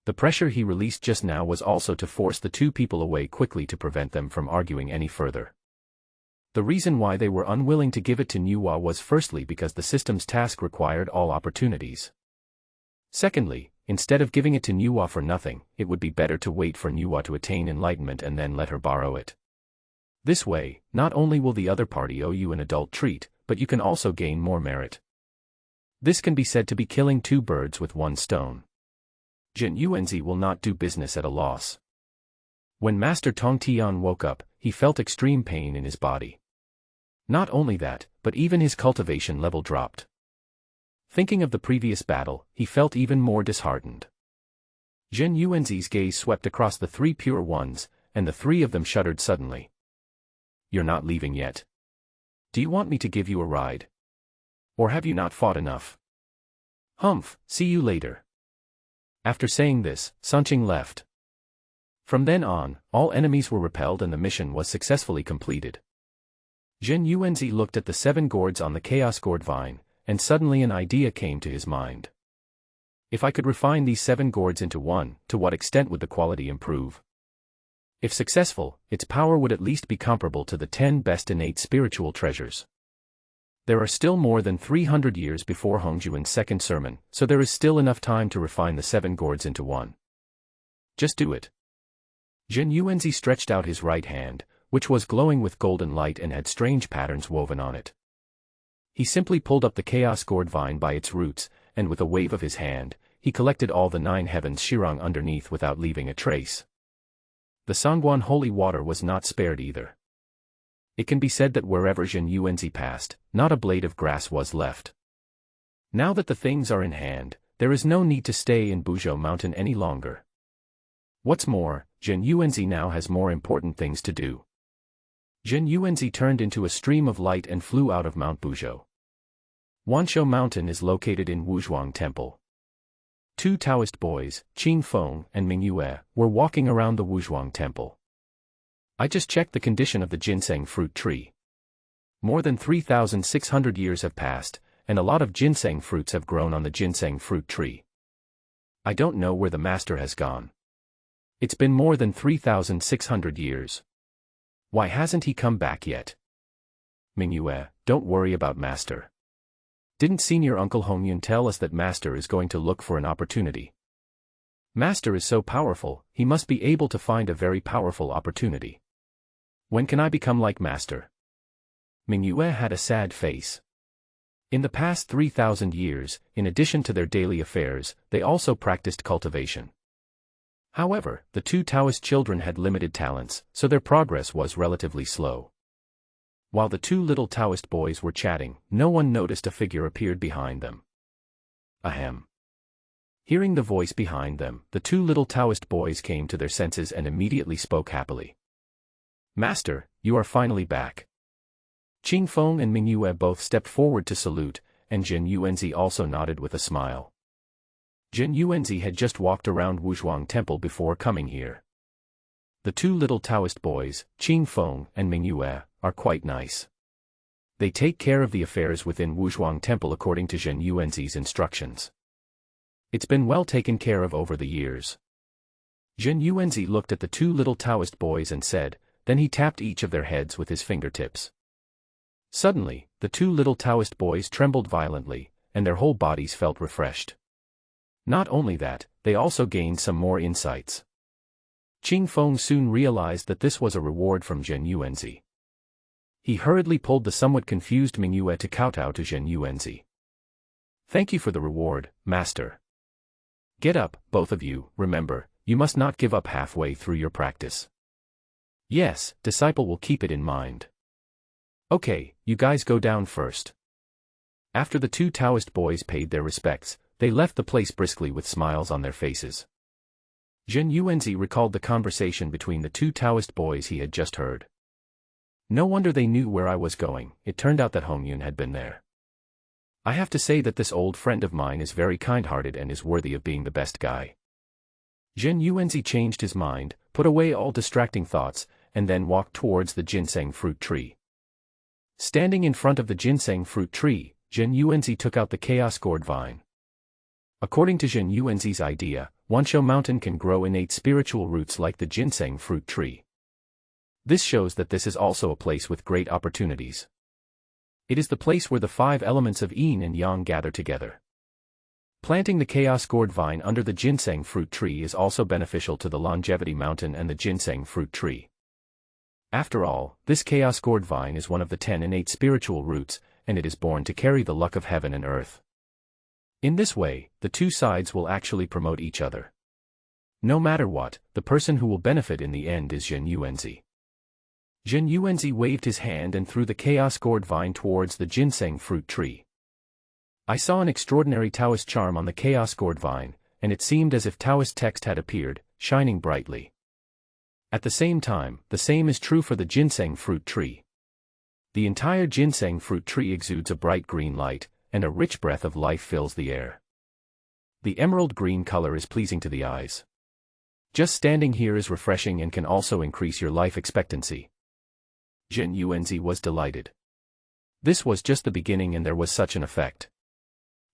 The pressure he released just now was also to force the two people away quickly to prevent them from arguing any further. The reason why they were unwilling to give it to Nuwa was firstly because the system's task required all opportunities. Secondly, instead of giving it to Nuwa for nothing, it would be better to wait for Nuwa to attain enlightenment and then let her borrow it. This way, not only will the other party owe you an adult treat, but you can also gain more merit. This can be said to be killing two birds with one stone. Jin Yuanzi will not do business at a loss. When Master Tong Tian woke up, he felt extreme pain in his body. Not only that, but even his cultivation level dropped. Thinking of the previous battle, he felt even more disheartened. Jin Yuanzi's gaze swept across the three pure ones, and the three of them shuddered suddenly. "You're not leaving yet. Do you want me to give you a ride? Or have you not fought enough?" "Humph, see you later." After saying this, Sanqing left. From then on, all enemies were repelled and the mission was successfully completed. Jin Yuanzi looked at the 7 gourds on the Chaos Gourd Vine, and suddenly an idea came to his mind. If I could refine these 7 gourds into one, to what extent would the quality improve? If successful, its power would at least be comparable to the 10 best innate spiritual treasures. There are still more than 300 years before Hongjuan's second sermon, so there is still enough time to refine the 7 gourds into one. Just do it. Jin Yuanzi stretched out his right hand, which was glowing with golden light and had strange patterns woven on it. He simply pulled up the chaos gourd vine by its roots, and with a wave of his hand, he collected all the 9 heavens Shirang underneath without leaving a trace. The Sangguan holy water was not spared either. It can be said that wherever Jin Yuanzi passed, not a blade of grass was left. Now that the things are in hand, there is no need to stay in Buzhou Mountain any longer. What's more, Jin Yuanzi now has more important things to do. Jin Yuanzi turned into a stream of light and flew out of Mount Buzhou. Wanshou Mountain is located in Wuzhuang Temple. 2 Taoist boys, Qing Feng and Ming Yue, were walking around the Wuzhuang Temple. I just checked the condition of the ginseng fruit tree. More than 3,600 years have passed, and a lot of ginseng fruits have grown on the ginseng fruit tree. I don't know where the master has gone. It's been more than 3,600 years. Why hasn't he come back yet? Ming Yue, don't worry about master. Didn't senior Uncle Hongyun tell us that master is going to look for an opportunity? Master is so powerful, he must be able to find a very powerful opportunity. When can I become like master? Ming Yue had a sad face. In the past 3,000 years, in addition to their daily affairs, they also practiced cultivation. However, the 2 Taoist children had limited talents, so their progress was relatively slow. While the 2 little Taoist boys were chatting, no one noticed a figure appeared behind them. Ahem. Hearing the voice behind them, the 2 little Taoist boys came to their senses and immediately spoke happily. Master, you are finally back. Qing Feng and Ming Yue both stepped forward to salute, and Jin Yuanzi also nodded with a smile. Jin Yuanzi had just walked around Wuzhuang Temple before coming here. The 2 little Taoist boys, Qing Feng and Ming Yue, are quite nice. They take care of the affairs within Wuzhuang Temple according to Jin Yuanzi's instructions. It's been well taken care of over the years. Jin Yuanzi looked at the 2 little Taoist boys and said, then he tapped each of their heads with his fingertips. Suddenly, the 2 little Taoist boys trembled violently, and their whole bodies felt refreshed. Not only that, they also gained some more insights. Qing Feng soon realized that this was a reward from Jin Yuanzi. He hurriedly pulled the somewhat confused Ming Yue to kowtow to Jin Yuanzi. Thank you for the reward, master. Get up, both of you, remember, you must not give up halfway through your practice. Yes, disciple will keep it in mind. Okay, you guys go down first. After the 2 Taoist boys paid their respects, they left the place briskly with smiles on their faces. Jin Yuanzi recalled the conversation between the 2 Taoist boys he had just heard. No wonder they knew where I was going, it turned out that Hongyun had been there. I have to say that this old friend of mine is very kind-hearted and is worthy of being the best guy. Jin Yuanzi changed his mind, put away all distracting thoughts, and then walked towards the ginseng fruit tree. Standing in front of the ginseng fruit tree, Jin Yuanzi took out the chaos gourd vine. According to Jin Yuanzi's idea, Wanshou Mountain can grow innate spiritual roots like the ginseng fruit tree. This shows that this is also a place with great opportunities. It is the place where the 5 elements of yin and yang gather together. Planting the chaos gourd vine under the ginseng fruit tree is also beneficial to the longevity mountain and the ginseng fruit tree. After all, this chaos gourd vine is one of the 10 innate spiritual roots, and it is born to carry the luck of heaven and earth. In this way, the 2 sides will actually promote each other. No matter what, the person who will benefit in the end is Jin Yuanzi. Jin Yuanzi waved his hand and threw the chaos gourd vine towards the ginseng fruit tree. I saw an extraordinary Taoist charm on the chaos gourd vine, and it seemed as if Taoist text had appeared, shining brightly. At the same time, the same is true for the ginseng fruit tree. The entire ginseng fruit tree exudes a bright green light, and a rich breath of life fills the air. The emerald green color is pleasing to the eyes. Just standing here is refreshing and can also increase your life expectancy. Jin Yuanzi was delighted. This was just the beginning and there was such an effect.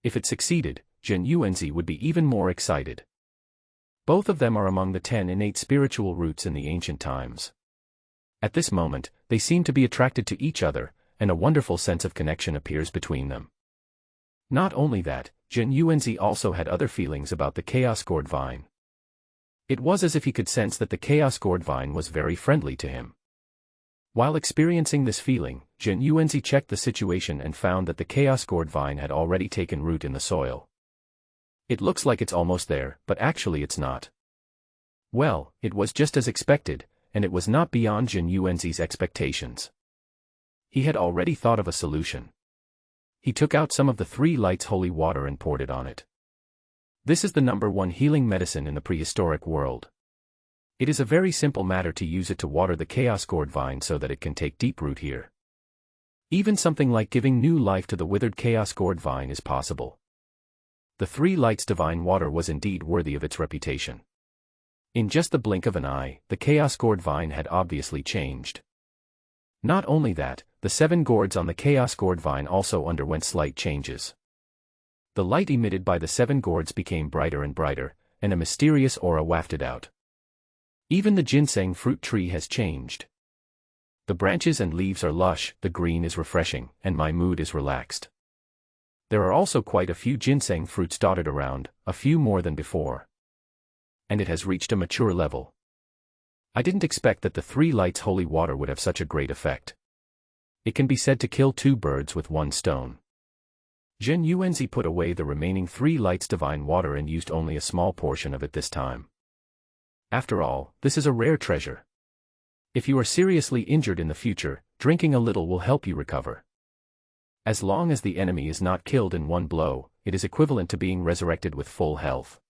If it succeeded, Jin Yuanzi would be even more excited. Both of them are among the 10 innate spiritual roots in the ancient times. At this moment, they seem to be attracted to each other, and a wonderful sense of connection appears between them. Not only that, Jin Yuanzi also had other feelings about the chaos gourd vine. It was as if he could sense that the Chaos Gourd Vine was very friendly to him. While experiencing this feeling, Jin Yuanzi checked the situation and found that the Chaos Gourd Vine had already taken root in the soil. It looks like it's almost there, but actually it's not. Well, it was just as expected, and it was not beyond Jin Yuanzi's expectations. He had already thought of a solution. He took out some of the 3 lights holy water and poured it on it. This is the #1 healing medicine in the prehistoric world. It is a very simple matter to use it to water the Chaos Gourd Vine so that it can take deep root here. Even something like giving new life to the withered Chaos Gourd Vine is possible. The 3 lights divine water was indeed worthy of its reputation. In just the blink of an eye, the Chaos Gourd Vine had obviously changed. Not only that, the 7 gourds on the Chaos Gourd Vine also underwent slight changes. The light emitted by the 7 gourds became brighter and brighter, and a mysterious aura wafted out. Even the ginseng fruit tree has changed. The branches and leaves are lush, the green is refreshing, and my mood is relaxed. There are also quite a few ginseng fruits dotted around, a few more than before. And it has reached a mature level. I didn't expect that the 3 lights holy water would have such a great effect. It can be said to kill 2 birds with 1 stone. Jin Yuanzi put away the remaining 3 lights divine water and used only a small portion of it this time. After all, this is a rare treasure. If you are seriously injured in the future, drinking a little will help you recover. As long as the enemy is not killed in 1 blow, it is equivalent to being resurrected with full health.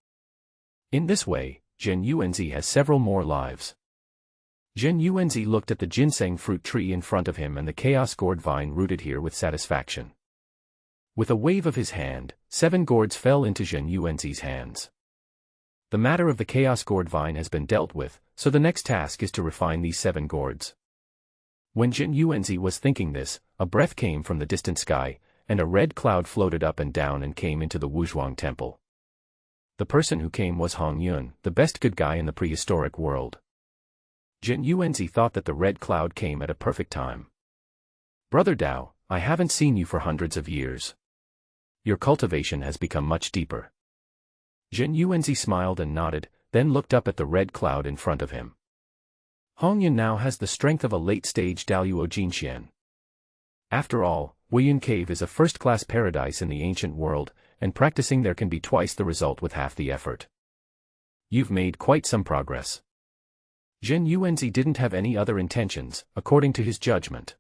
In this way, Jin Yuanzi has several more lives. Jin Yuanzi looked at the ginseng fruit tree in front of him and the Chaos Gourd Vine rooted here with satisfaction. With a wave of his hand, 7 gourds fell into Jin Yuanzi's hands. The matter of the Chaos Gourd Vine has been dealt with, so the next task is to refine these 7 gourds. When Jin Yuanzi was thinking this, a breath came from the distant sky, and a red cloud floated up and down and came into the Wuzhuang temple. The person who came was Hong Yun, the best good guy in the prehistoric world. Jin Yuanzi thought that the red cloud came at a perfect time. Brother Dao, I haven't seen you for hundreds of years. Your cultivation has become much deeper. Jin Yuanzi smiled and nodded, then looked up at the red cloud in front of him. Hong Yun now has the strength of a late-stage Daluo Jinxian. After all, Weiyun Cave is a first-class paradise in the ancient world, and practicing there can be twice the result with half the effort. You've made quite some progress. Jin Yuanzi didn't have any other intentions, according to his judgment.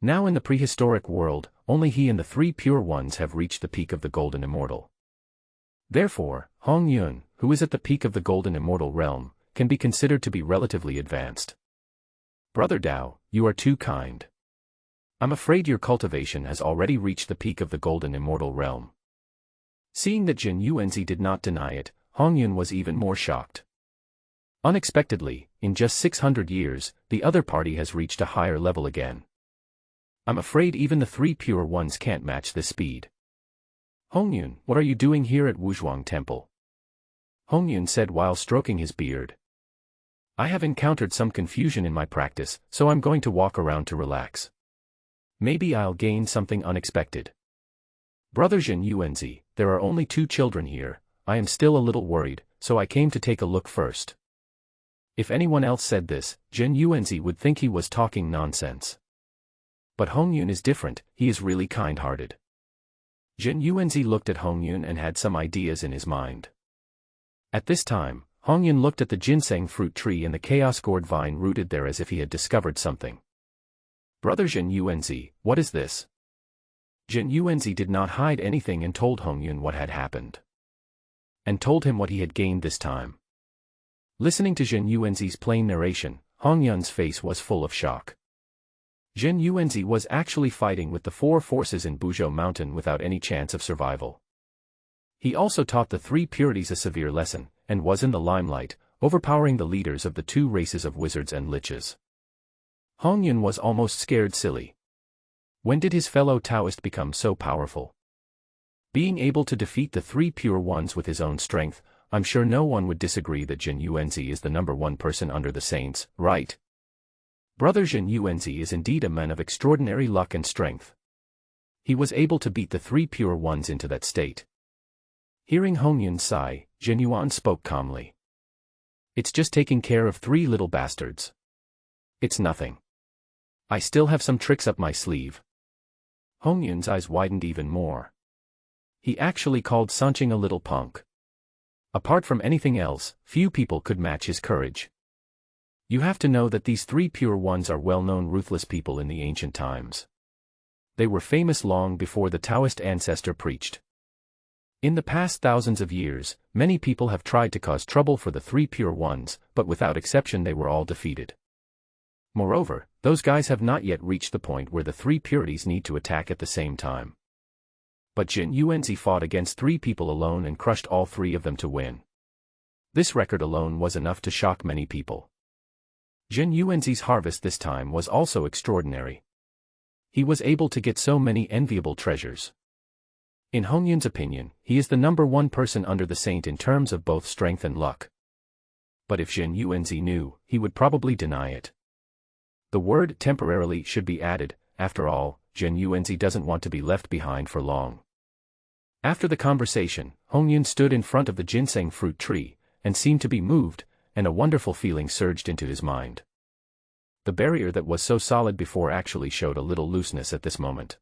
Now in the prehistoric world, only he and the 3 pure ones have reached the peak of the Golden Immortal. Therefore, Hong Yun, who is at the peak of the Golden Immortal realm, can be considered to be relatively advanced. Brother Dao, you are too kind. I'm afraid your cultivation has already reached the peak of the Golden Immortal realm. Seeing that Jin Yuanzi did not deny it, Hong Yun was even more shocked. Unexpectedly, in just 600 years, the other party has reached a higher level again. I'm afraid even the 3 pure ones can't match this speed. Hong Yun, what are you doing here at Wuzhuang Temple? Hong Yun said while stroking his beard. I have encountered some confusion in my practice, so I'm going to walk around to relax. Maybe I'll gain something unexpected. Brother Jin Yuanzi, there are only 2 children here, I am still a little worried, so I came to take a look first. If anyone else said this, Jin Yuanzi would think he was talking nonsense. But Hong Yun is different, he is really kind-hearted. Jin Yuanzi looked at Hong Yun and had some ideas in his mind. At this time, Hong Yun looked at the ginseng fruit tree and the Chaos Gourd Vine rooted there as if he had discovered something. Brother Jin Yuanzi, what is this? Jin Yuanzi did not hide anything and told Hong Yun what had happened. And told him what he had gained this time. Listening to Jin Yuanzi's plain narration, Hong Yun's face was full of shock. Jin Yuanzi was actually fighting with the 4 forces in Buzhou Mountain without any chance of survival. He also taught the 3 purities a severe lesson, and was in the limelight, overpowering the leaders of the 2 races of wizards and liches. Hong Yun was almost scared silly. When did his fellow Taoist become so powerful? Being able to defeat the 3 pure ones with his own strength, I'm sure no one would disagree that Jin Yuanzi is the #1 person under the saints, right? Brother Jin Yuanzi is indeed a man of extraordinary luck and strength. He was able to beat the 3 pure ones into that state. Hearing Hong Yun sigh, Jin Yuan spoke calmly. It's just taking care of 3 little bastards. It's nothing. I still have some tricks up my sleeve. Hong Yun's eyes widened even more. He actually called Sancheng a little punk. Apart from anything else, few people could match his courage. You have to know that these 3 pure ones are well-known ruthless people in the ancient times. They were famous long before the Taoist ancestor preached. In the past thousands of years, many people have tried to cause trouble for the 3 pure ones, but without exception they were all defeated. Moreover, those guys have not yet reached the point where the 3 purities need to attack at the same time. But Jin Yuanzi fought against 3 people alone and crushed all 3 of them to win. This record alone was enough to shock many people. Jin Yuanzi's harvest this time was also extraordinary. He was able to get so many enviable treasures. In Hong Yun's opinion, he is the number 1 person under the saint in terms of both strength and luck. But if Jin Yuanzi knew, he would probably deny it. The word temporarily should be added. After all, Jin Yuanzi doesn't want to be left behind for long. After the conversation, Hong Yun stood in front of the ginseng fruit tree, and seemed to be moved, and a wonderful feeling surged into his mind. The barrier that was so solid before actually showed a little looseness at this moment.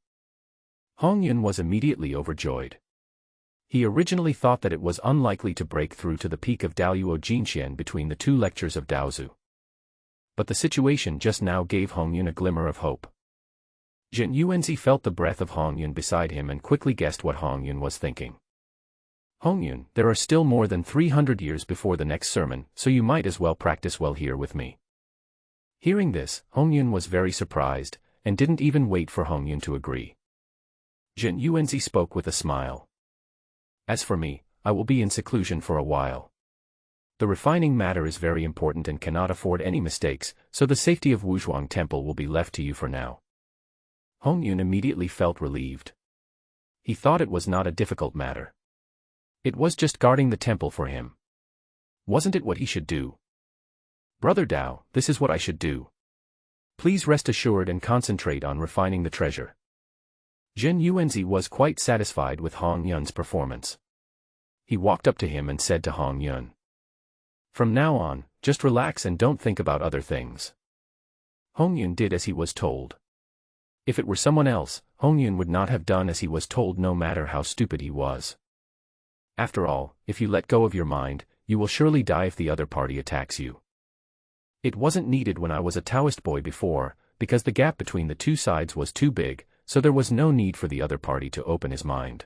Hong Yun was immediately overjoyed. He originally thought that it was unlikely to break through to the peak of Daluo Jinxian between the 2 lectures of Daozu. But the situation just now gave Hong Yun a glimmer of hope. Jin Yuanzi felt the breath of Hong Yun beside him and quickly guessed what Hong Yun was thinking. Hong Yun, there are still more than 300 years before the next sermon, so you might as well practice well here with me. Hearing this, Hong Yun was very surprised, and didn't even wait for Hong Yun to agree. Jin Yuanzi spoke with a smile. As for me, I will be in seclusion for a while. The refining matter is very important and cannot afford any mistakes, so the safety of Wuzhuang Temple will be left to you for now. Hong Yun immediately felt relieved. He thought it was not a difficult matter. It was just guarding the temple for him. Wasn't it what he should do? Brother Dao, this is what I should do. Please rest assured and concentrate on refining the treasure. Jin Yuanzi was quite satisfied with Hong Yun's performance. He walked up to him and said to Hong Yun, "From now on, just relax and don't think about other things." Hong Yun did as he was told. If it were someone else, Hong Yun would not have done as he was told no matter how stupid he was. After all, if you let go of your mind, you will surely die if the other party attacks you. It wasn't needed when I was a Taoist boy before, because the gap between the 2 sides was too big, so there was no need for the other party to open his mind.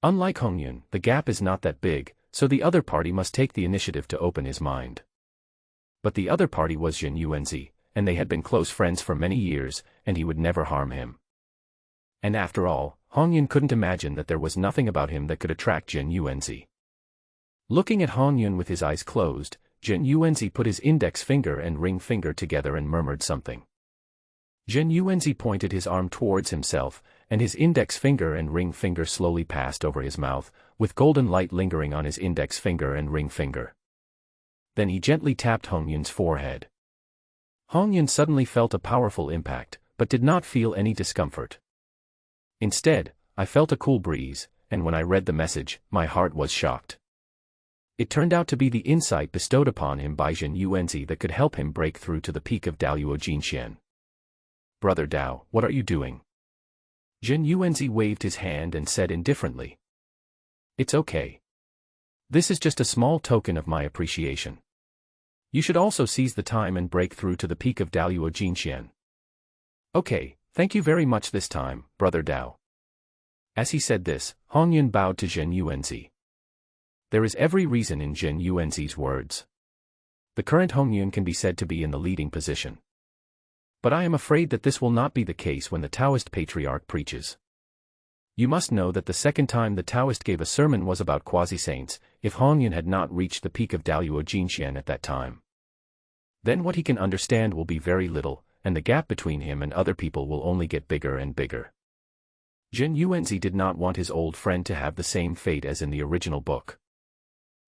Unlike Hong Yun, the gap is not that big, so the other party must take the initiative to open his mind. But the other party was Jin Yuanzi, and they had been close friends for many years, and he would never harm him. And after all, Hong Yun couldn't imagine that there was nothing about him that could attract Jin Yuanzi. Looking at Hong Yun with his eyes closed, Jin Yuanzi put his index finger and ring finger together and murmured something. Jin Yuanzi pointed his arm towards himself, and his index finger and ring finger slowly passed over his mouth, with golden light lingering on his index finger and ring finger. Then he gently tapped Hong Yun's forehead. Hong Yun suddenly felt a powerful impact, but did not feel any discomfort. Instead, I felt a cool breeze, and when I read the message, my heart was shocked. It turned out to be the insight bestowed upon him by Jin Yuanzi that could help him break through to the peak of Daluo Jinxian. "Brother Dao, what are you doing?" Jin Yuanzi waved his hand and said indifferently. "It's okay. This is just a small token of my appreciation. You should also seize the time and break through to the peak of Daluo Jinxian." "Okay, thank you very much this time, Brother Dao." As he said this, Hong Yun bowed to Jin Yuanzi. There is every reason in Jin Yuanzi's words. The current Hong Yun can be said to be in the leading position. But I am afraid that this will not be the case when the Taoist patriarch preaches. You must know that the second time the Taoist gave a sermon was about quasi-saints, if Hong Yun had not reached the peak of Daluo Jinxian at that time. Then what he can understand will be very little, and the gap between him and other people will only get bigger and bigger. Jin Yuanzi did not want his old friend to have the same fate as in the original book.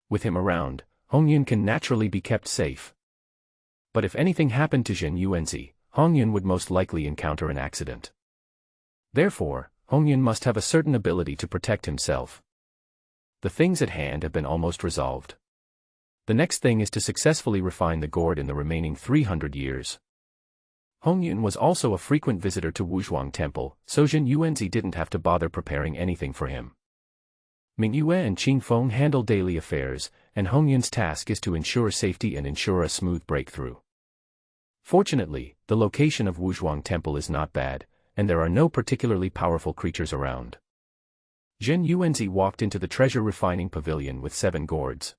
With him around, Hong Yun can naturally be kept safe. But if anything happened to Jin Yuanzi, Hong Yun would most likely encounter an accident. Therefore, Hong Yun must have a certain ability to protect himself. The things at hand have been almost resolved. The next thing is to successfully refine the gourd in the remaining 300 years. Hongyun was also a frequent visitor to Wuzhuang Temple, so Zhen Yuanzi didn't have to bother preparing anything for him. Mingyue and Qingfeng handle daily affairs, and Hongyun's task is to ensure safety and ensure a smooth breakthrough. Fortunately, the location of Wuzhuang Temple is not bad, and there are no particularly powerful creatures around. Zhen Yuanzi walked into the treasure refining pavilion with 7 gourds.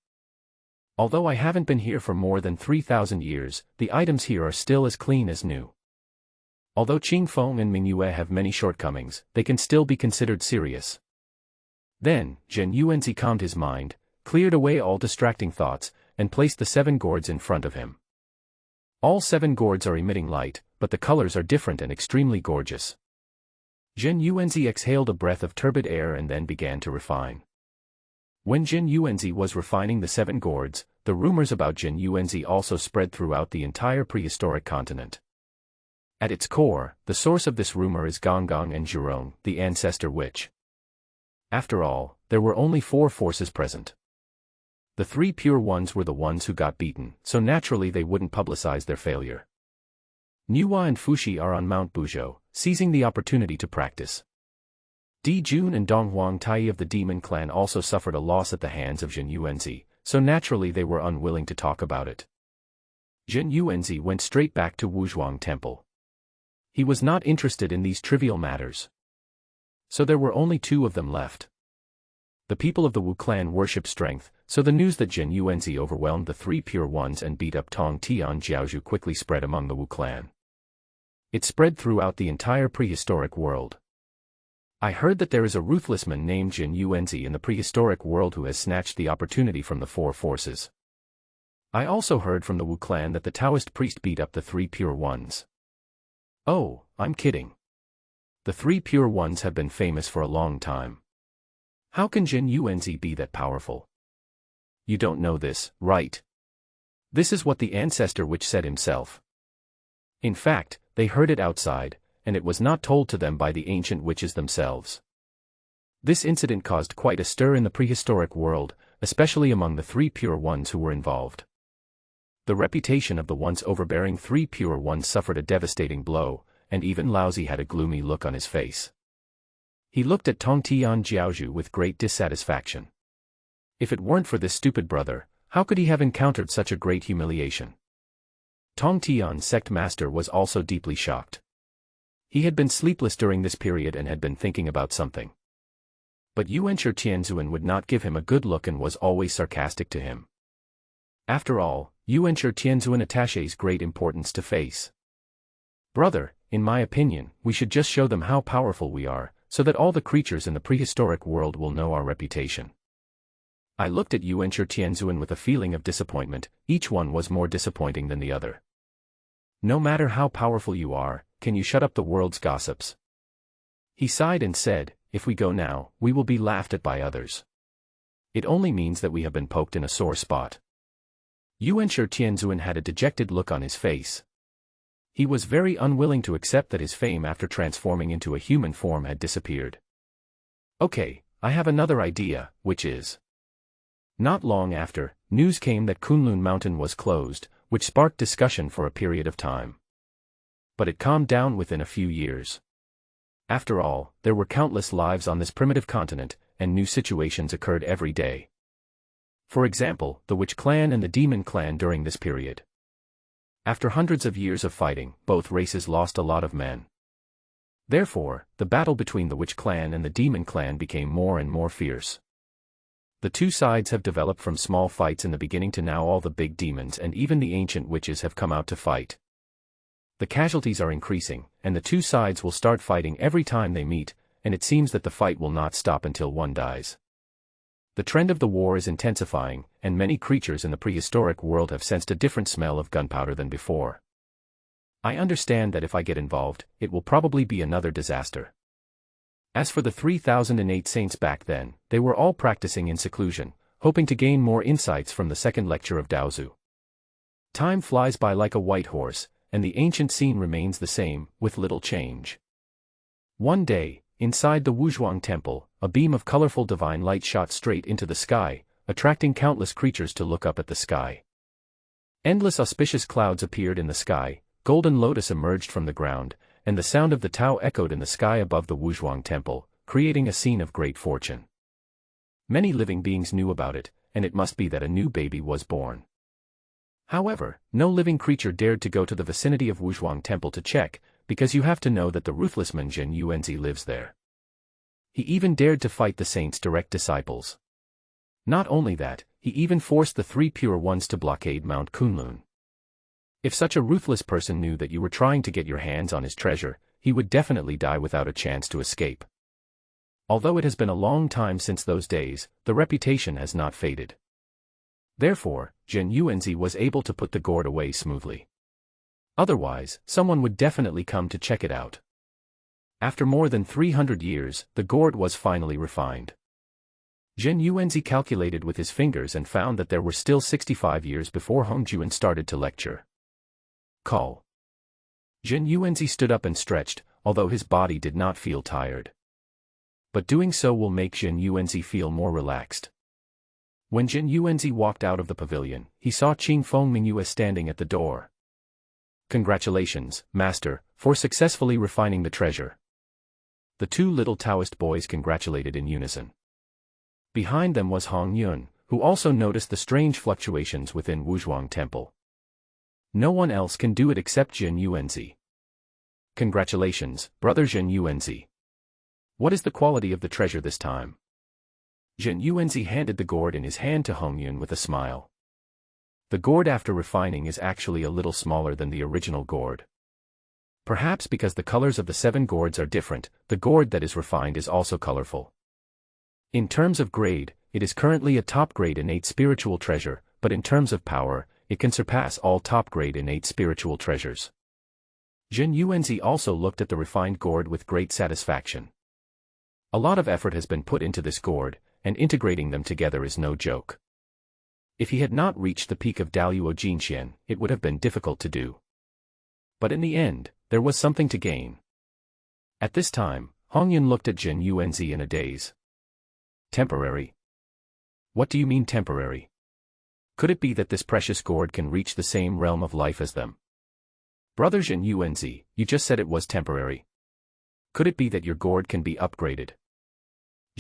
Although I haven't been here for more than 3,000 years, the items here are still as clean as new. Although Qingfeng and Mingyue have many shortcomings, they can still be considered serious. Then, Zhen Yuanzi calmed his mind, cleared away all distracting thoughts, and placed the 7 gourds in front of him. All 7 gourds are emitting light, but the colors are different and extremely gorgeous. Zhen Yuanzi exhaled a breath of turbid air and then began to refine. When Zhen Yuanzi was refining the 7 gourds, the rumors about Zhen Yuanzi also spread throughout the entire prehistoric continent. At its core, the source of this rumor is Gonggong and Zhurong, the ancestor witch. After all, there were only 4 forces present. The 3 pure ones were the ones who got beaten, so naturally they wouldn't publicize their failure. Nuwa and Fushi are on Mount Buzhou, seizing the opportunity to practice. Di Jun and Donghuang Tai of the Demon Clan also suffered a loss at the hands of Zhen Yuanzi, so naturally they were unwilling to talk about it. Zhen Yuanzi went straight back to Wuzhuang Temple. He was not interested in these trivial matters. So there were only 2 of them left. The people of the Wu clan worship strength, so the news that Zhen Yuanzi overwhelmed the 3 pure ones and beat up Tong Tian Jiaozhu quickly spread among the Wu clan. It spread throughout the entire prehistoric world. I heard that there is a ruthless man named Zhen Yuanzi in the prehistoric world who has snatched the opportunity from the 4 forces. I also heard from the Wu clan that the Taoist priest beat up the 3 pure ones. Oh, I'm kidding. The 3 pure ones have been famous for a long time. How can Zhen Yuanzi be that powerful? You don't know this, right? This is what the ancestor witch said himself. In fact, they heard it outside, and it was not told to them by the ancient witches themselves. This incident caused quite a stir in the prehistoric world, especially among the 3 pure ones who were involved. The reputation of the once overbearing 3 pure ones suffered a devastating blow, and even Laozi had a gloomy look on his face. He looked at Tong Tian Jiaozhu with great dissatisfaction. If it weren't for this stupid brother, how could he have encountered such a great humiliation? Tong Tian's sect master was also deeply shocked. He had been sleepless during this period and had been thinking about something. But Yuanshi Tianzuan would not give him a good look and was always sarcastic to him. After all, Yuanshi Tianzuan attaches great importance to face. Brother, in my opinion, we should just show them how powerful we are, so that all the creatures in the prehistoric world will know our reputation. I looked at Yuanshi Tianzuan with a feeling of disappointment. Each one was more disappointing than the other. No matter how powerful you are, can you shut up the world's gossips? He sighed and said, if we go now, we will be laughed at by others. It only means that we have been poked in a sore spot. Yuanshi Tianzuan had a dejected look on his face. He was very unwilling to accept that his fame after transforming into a human form had disappeared. Okay, I have another idea, which is... Not long after, news came that Kunlun Mountain was closed, which sparked discussion for a period of time. But it calmed down within a few years. After all, there were countless lives on this primitive continent, and new situations occurred every day. For example, the Witch Clan and the Demon Clan during this period. After hundreds of years of fighting, both races lost a lot of men. Therefore, the battle between the Witch Clan and the Demon Clan became more and more fierce. The two sides have developed from small fights in the beginning to now all the big demons and even the ancient witches have come out to fight. The casualties are increasing, and the two sides will start fighting every time they meet, and it seems that the fight will not stop until one dies. The trend of the war is intensifying, and many creatures in the prehistoric world have sensed a different smell of gunpowder than before. I understand that if I get involved, it will probably be another disaster. As for the 3008 saints back then, they were all practicing in seclusion, hoping to gain more insights from the second lecture of Daozu. Time flies by like a white horse, and the ancient scene remains the same, with little change. One day, inside the Wuzhuang temple, a beam of colorful divine light shot straight into the sky, attracting countless creatures to look up at the sky. Endless auspicious clouds appeared in the sky, golden lotus emerged from the ground, and the sound of the Tao echoed in the sky above the Wuzhuang temple, creating a scene of great fortune. Many living beings knew about it, and it must be that a new baby was born. However, no living creature dared to go to the vicinity of Wuzhuang temple to check, because you have to know that the ruthless man Zhen Yuanzi lives there. He even dared to fight the saint's direct disciples. Not only that, he even forced the 3 pure ones to blockade Mount Kunlun. If such a ruthless person knew that you were trying to get your hands on his treasure, he would definitely die without a chance to escape. Although it has been a long time since those days, the reputation has not faded. Therefore, Zhen Yuanzi was able to put the gourd away smoothly. Otherwise, someone would definitely come to check it out. After more than 300 years, the gourd was finally refined. Zhen Yuanzi calculated with his fingers and found that there were still 65 years before Hongjuan started to lecture. Call. Zhen Yuanzi stood up and stretched, although his body did not feel tired. But doing so will make Zhen Yuanzi feel more relaxed. When Zhen Yuanzi walked out of the pavilion, he saw Qing Feng Mingyue standing at the door. Congratulations, Master, for successfully refining the treasure. The 2 little Taoist boys congratulated in unison. Behind them was Hong Yun, who also noticed the strange fluctuations within Wuzhuang temple. No one else can do it except Zhen Yuanzi. Congratulations, brother Zhen Yuanzi. What is the quality of the treasure this time? Zhen Yuanzi handed the gourd in his hand to Hong Yun with a smile. The gourd after refining is actually a little smaller than the original gourd. Perhaps because the colors of the 7 gourds are different, the gourd that is refined is also colorful. In terms of grade, it is currently a top-grade innate spiritual treasure, but in terms of power, it can surpass all top-grade innate spiritual treasures. Zhen Yuanzi also looked at the refined gourd with great satisfaction. A lot of effort has been put into this gourd, and integrating them together is no joke. If he had not reached the peak of Daluo Jinxian, it would have been difficult to do. But in the end, there was something to gain. At this time, Hongyun looked at Zhen Yuanzi in a daze. Temporary? What do you mean temporary? Could it be that this precious gourd can reach the same realm of life as them? Brother Zhen Yuanzi, you just said it was temporary. Could it be that your gourd can be upgraded?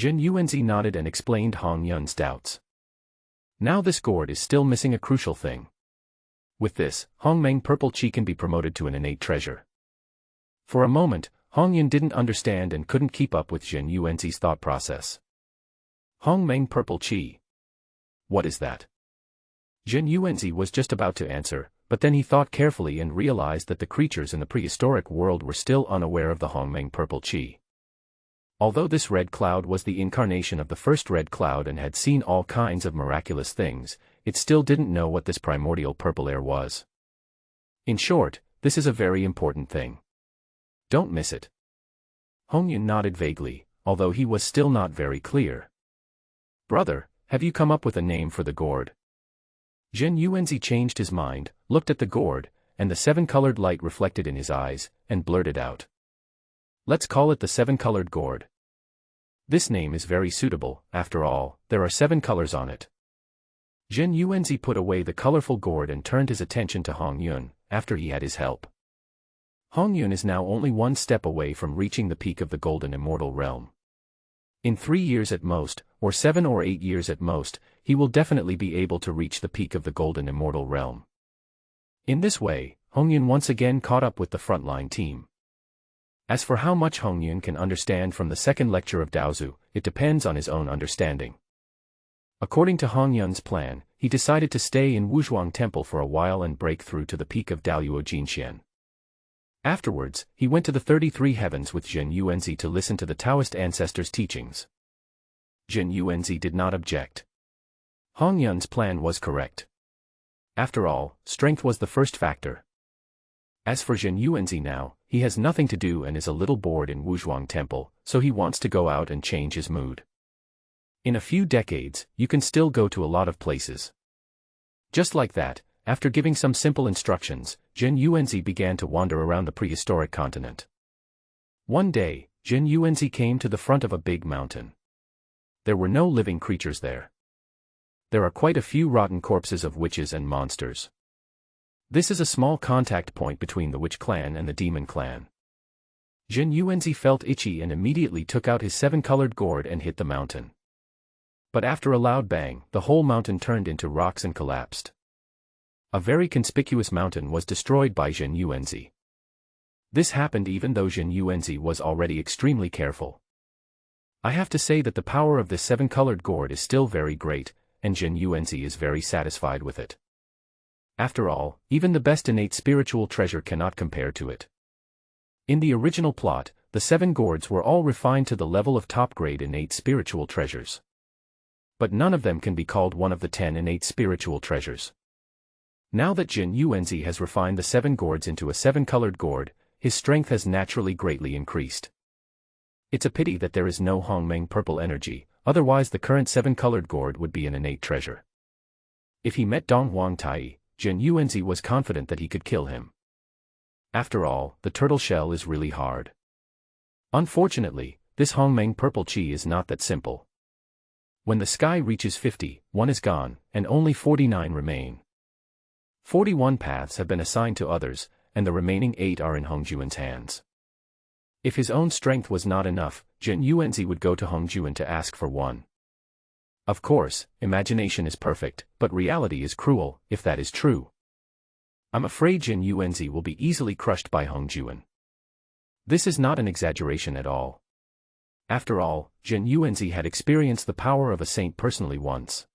Zhen Yuanzi nodded and explained Hong Yun's doubts. Now this gourd is still missing a crucial thing. With this, Hongmeng Purple Qi can be promoted to an innate treasure. For a moment, Hong Yun didn't understand and couldn't keep up with Zhen Yuanzi's thought process. Hongmeng Purple Qi. What is that? Zhen Yuanzi was just about to answer, but then he thought carefully and realized that the creatures in the prehistoric world were still unaware of the Hongmeng Purple Qi. Although this red cloud was the incarnation of the first red cloud and had seen all kinds of miraculous things, it still didn't know what this primordial purple air was. In short, this is a very important thing. Don't miss it. Hongyun nodded vaguely, although he was still not very clear. Brother, have you come up with a name for the gourd? Zhen Yuanzi changed his mind, looked at the gourd, and the 7-colored light reflected in his eyes, and blurted out. Let's call it the 7-colored gourd. This name is very suitable, after all, there are 7 colors on it. Zhen Yuanzi put away the colorful gourd and turned his attention to Hong Yun, after he had his help. Hong Yun is now only 1 step away from reaching the peak of the golden immortal realm. In 3 years at most, or 7 or 8 years at most, he will definitely be able to reach the peak of the golden immortal realm. In this way, Hongyun once again caught up with the frontline team. As for how much Hongyun can understand from the second lecture of Daozu, it depends on his own understanding. According to Hongyun's plan, he decided to stay in Wuzhuang Temple for a while and break through to the peak of Daluo Jinxian. Afterwards, he went to the 33 heavens with Zhen Yuanzi to listen to the Taoist ancestors' teachings. Zhen Yuanzi did not object. Hongyun's plan was correct. After all, strength was the first factor. As for Zhen Yuanzi now, he has nothing to do and is a little bored in Wuzhuang Temple, so he wants to go out and change his mood. In a few decades, you can still go to a lot of places. Just like that, after giving some simple instructions, Zhen Yuanzi began to wander around the prehistoric continent. One day, Zhen Yuanzi came to the front of a big mountain. There were no living creatures there. there are quite a few rotten corpses of witches and monsters. This is a small contact point between the witch clan and the demon clan. Jin Yuanzi felt itchy and immediately took out his seven-colored gourd and hit the mountain. But after a loud bang, the whole mountain turned into rocks and collapsed. A very conspicuous mountain was destroyed by Jin Yuanzi. This happened even though Jin Yuanzi was already extremely careful. I have to say that the power of this seven-colored gourd is still very great, and Jin Yuanzi is very satisfied with it. After all, even the best innate spiritual treasure cannot compare to it. In the original plot, the 7 gourds were all refined to the level of top-grade innate spiritual treasures. But none of them can be called one of the 10 innate spiritual treasures. Now that Jin Yuanzi has refined the 7 gourds into a 7-colored gourd, his strength has naturally greatly increased. It's a pity that there is no Hongmeng purple energy, otherwise the current 7-colored gourd would be an innate treasure. If he met Dong Huang Tai, Jin Yuanzi was confident that he could kill him. After all, the turtle shell is really hard. Unfortunately, this Hongmeng purple chi is not that simple. When the sky reaches 50, 1 is gone, and only 49 remain. 41 paths have been assigned to others, and the remaining 8 are in Hongjuan's hands. If his own strength was not enough, Jin Yuanzi would go to Hongjuan to ask for 1. Of course, imagination is perfect, but reality is cruel, if that is true. I'm afraid Jin Yuanzi will be easily crushed by Hongjuan. This is not an exaggeration at all. After all, Jin Yuanzi had experienced the power of a saint personally once.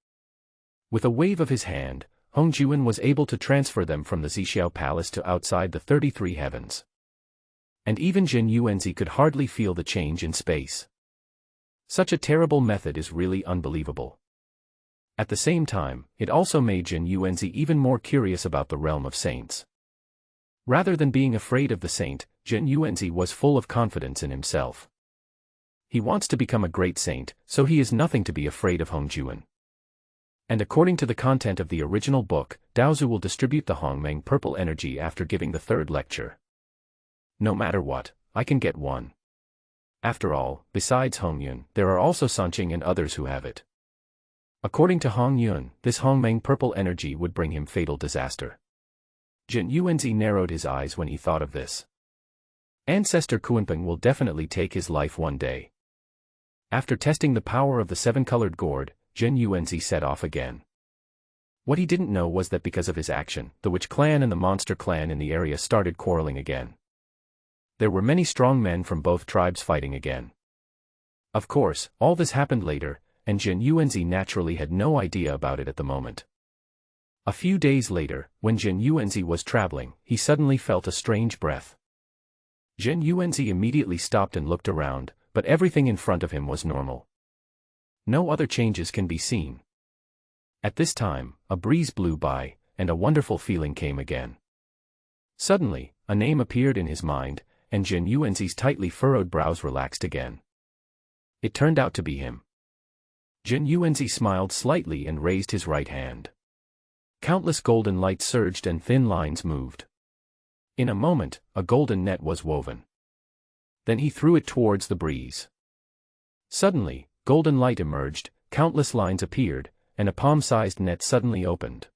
With a wave of his hand, Hongjuan was able to transfer them from the Zixiao Palace to outside the 33 heavens. And even Jin Yuanzi could hardly feel the change in space. Such a terrible method is really unbelievable. At the same time, it also made Jin Yuanzi even more curious about the realm of saints. Rather than being afraid of the saint, Jin Yuanzi was full of confidence in himself. He wants to become a great saint, so he is nothing to be afraid of Hongjuan. And according to the content of the original book, Daozu will distribute the Hongmeng purple energy after giving the 3rd lecture. No matter what, I can get 1. After all, besides Hongyun, there are also Sanqing and others who have it. According to Hongyun, this Hongmeng purple energy would bring him fatal disaster. Jin Yuanzi narrowed his eyes when he thought of this. Ancestor Kuanping will definitely take his life one day. After testing the power of the 7-colored gourd, Jin Yuanzi set off again. What he didn't know was that because of his action, the witch clan and the monster clan in the area started quarreling again. There were many strong men from both tribes fighting again. Of course, all this happened later, and Jin Yuanzi naturally had no idea about it at the moment. A few days later, when Jin Yuanzi was traveling, he suddenly felt a strange breath. Jin Yuanzi immediately stopped and looked around, but everything in front of him was normal. No other changes can be seen. At this time, a breeze blew by, and a wonderful feeling came again. Suddenly, a name appeared in his mind, and Jin Yuanzi's tightly furrowed brows relaxed again. It turned out to be him. Jin Yuanzi smiled slightly and raised his right hand. Countless golden lights surged and thin lines moved. In a moment, a golden net was woven. Then he threw it towards the breeze. Suddenly, golden light emerged, countless lines appeared, and a palm-sized net suddenly opened.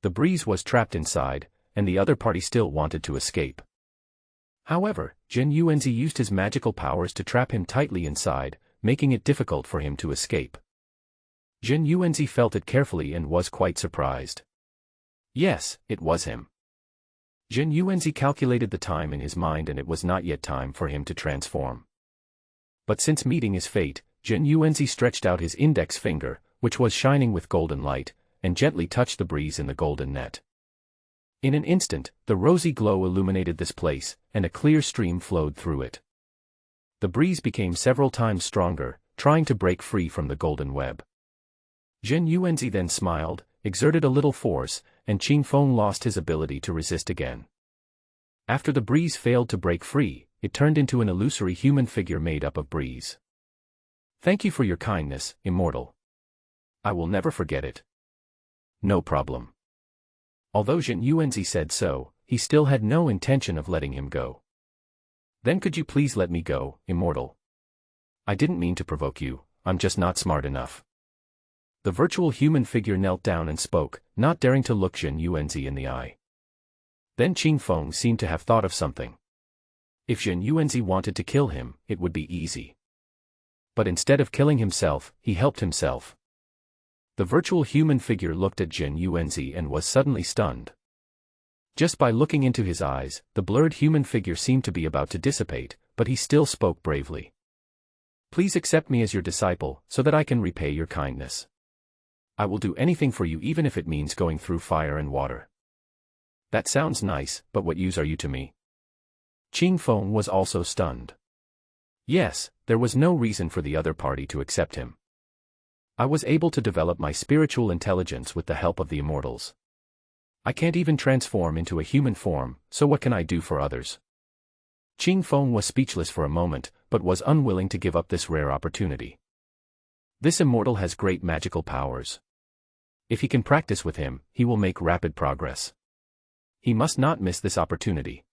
The breeze was trapped inside, and the other party still wanted to escape. However, Jin Yuanzi used his magical powers to trap him tightly inside, making it difficult for him to escape. Jin Yuanzi felt it carefully and was quite surprised. Yes, it was him. Jin Yuanzi calculated the time in his mind and it was not yet time for him to transform. But since meeting his fate, Jin Yuanzi stretched out his index finger, which was shining with golden light, and gently touched the breeze in the golden net. In an instant, the rosy glow illuminated this place, and a clear stream flowed through it. The breeze became several times stronger, trying to break free from the golden web. Jin Yuanzi then smiled, exerted a little force, and Qing Feng lost his ability to resist again. After the breeze failed to break free, it turned into an illusory human figure made up of breeze. Thank you for your kindness, Immortal. I will never forget it. No problem. Although Jin Yuanzi said so, he still had no intention of letting him go. Then could you please let me go, Immortal? I didn't mean to provoke you, I'm just not smart enough. The virtual human figure knelt down and spoke, not daring to look Jin Yuanzi in the eye. Then Qing Feng seemed to have thought of something. If Jin Yuanzi wanted to kill him, it would be easy. But instead of killing himself, he helped himself. The virtual human figure looked at Jin Yuanzi and was suddenly stunned. Just by looking into his eyes, the blurred human figure seemed to be about to dissipate, but he still spoke bravely. Please accept me as your disciple, so that I can repay your kindness. I will do anything for you even if it means going through fire and water. That sounds nice, but what use are you to me? Qing Feng was also stunned. Yes, there was no reason for the other party to accept him. I was able to develop my spiritual intelligence with the help of the immortals. I can't even transform into a human form, so what can I do for others? Qing Feng was speechless for a moment, but was unwilling to give up this rare opportunity. This immortal has great magical powers. If he can practice with him, he will make rapid progress. He must not miss this opportunity.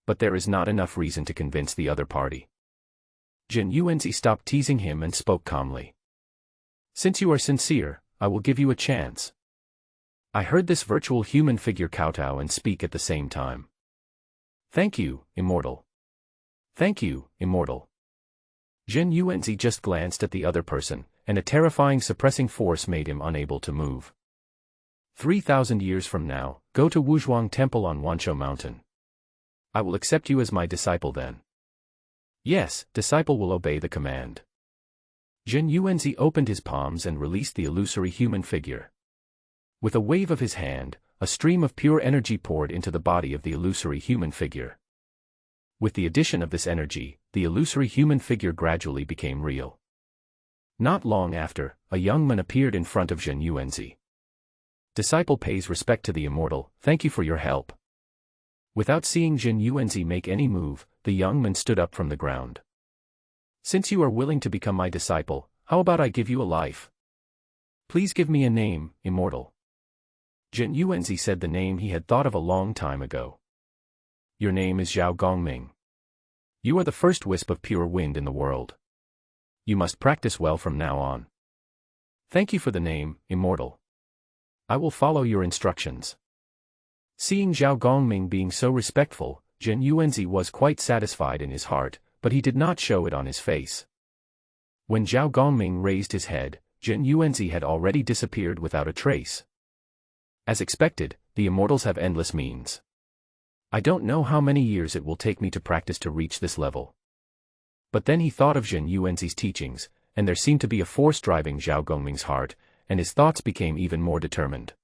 But there is not enough reason to convince the other party. Jin Yuanzi stopped teasing him and spoke calmly. Since you are sincere, I will give you a chance. I heard this virtual human figure kowtow and speak at the same time. Thank you, immortal. Thank you, immortal. Jin Yuanzi just glanced at the other person, and a terrifying suppressing force made him unable to move. 3,000 years from now, go to Wuzhuang Temple on Wanshou Mountain. I will accept you as my disciple then. Yes, disciple will obey the command. Jin Yuanzi opened his palms and released the illusory human figure. With a wave of his hand, a stream of pure energy poured into the body of the illusory human figure. With the addition of this energy, the illusory human figure gradually became real. Not long after, a young man appeared in front of Jin Yuanzi. Disciple pays respect to the immortal, thank you for your help. Without seeing Jin Yuanzi make any move, the young man stood up from the ground. Since you are willing to become my disciple, how about I give you a life? Please give me a name, immortal. Jin Yuanzi said the name he had thought of a long time ago. Your name is Zhao Gongming. You are the first wisp of pure wind in the world. You must practice well from now on. Thank you for the name, immortal. I will follow your instructions. Seeing Zhao Gongming being so respectful, Jin Yuanzi was quite satisfied in his heart, but he did not show it on his face. When Zhao Gongming raised his head, Jin Yuanzi had already disappeared without a trace. As expected, the immortals have endless means. I don't know how many years it will take me to practice to reach this level. But then he thought of Jin Yuanzi's teachings, and there seemed to be a force driving Zhao Gongming's heart, and his thoughts became even more determined.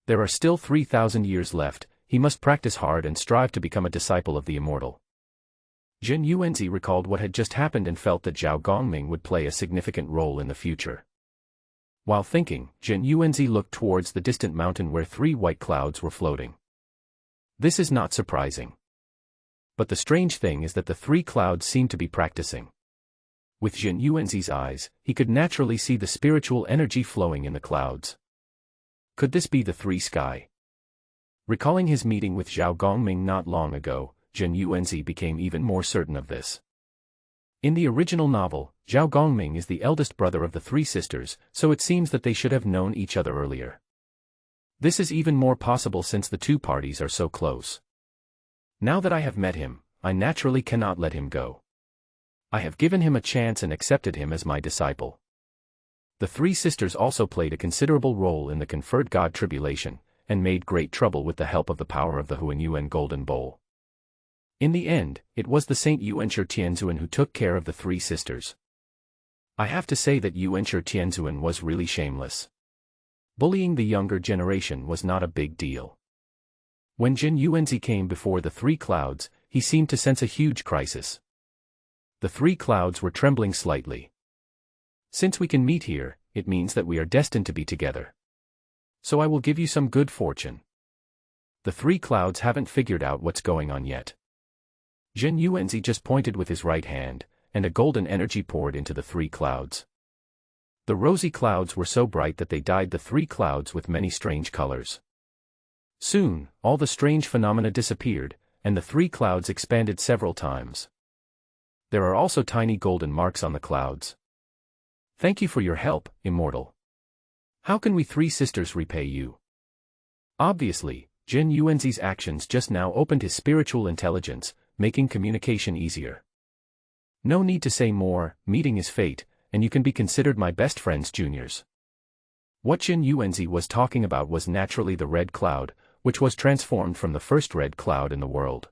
There are still 3,000 years left, he must practice hard and strive to become a disciple of the immortal. Jin Yuanzi recalled what had just happened and felt that Zhao Gongming would play a significant role in the future. While thinking, Jin Yuanzi looked towards the distant mountain where 3 white clouds were floating. This is not surprising. But the strange thing is that the 3 clouds seem to be practicing. With Jin Yuanzi's eyes, he could naturally see the spiritual energy flowing in the clouds. Could this be the 3 sky? Recalling his meeting with Zhao Gongming not long ago, Jin Yuanzi became even more certain of this. In the original novel, Zhao Gongming is the eldest brother of the 3 sisters, so it seems that they should have known each other earlier. This is even more possible since the 2 parties are so close. Now that I have met him, I naturally cannot let him go. I have given him a chance and accepted him as my disciple. The 3 sisters also played a considerable role in the conferred god tribulation, and made great trouble with the help of the power of the Huanyuan Golden Bowl. In the end, it was the Saint Yuanshi Tianzuan who took care of the 3 sisters. I have to say that Yuanshi Tianzuan was really shameless. Bullying the younger generation was not a big deal. When Jin Yuanzi came before the 3 clouds, he seemed to sense a huge crisis. The 3 clouds were trembling slightly. Since we can meet here, it means that we are destined to be together. So I will give you some good fortune. The 3 clouds haven't figured out what's going on yet. Jin Yuanzi just pointed with his right hand, and a golden energy poured into the 3 clouds. The rosy clouds were so bright that they dyed the 3 clouds with many strange colors. Soon, all the strange phenomena disappeared, and the 3 clouds expanded several times. There are also tiny golden marks on the clouds. Thank you for your help, immortal. How can we three sisters repay you? Obviously, Jin Yuanzi's actions just now opened his spiritual intelligence, making communication easier. No need to say more, meeting is fate, and you can be considered my best friends juniors. What Jin Yuanzi was talking about was naturally the red cloud, which was transformed from the first red cloud in the world.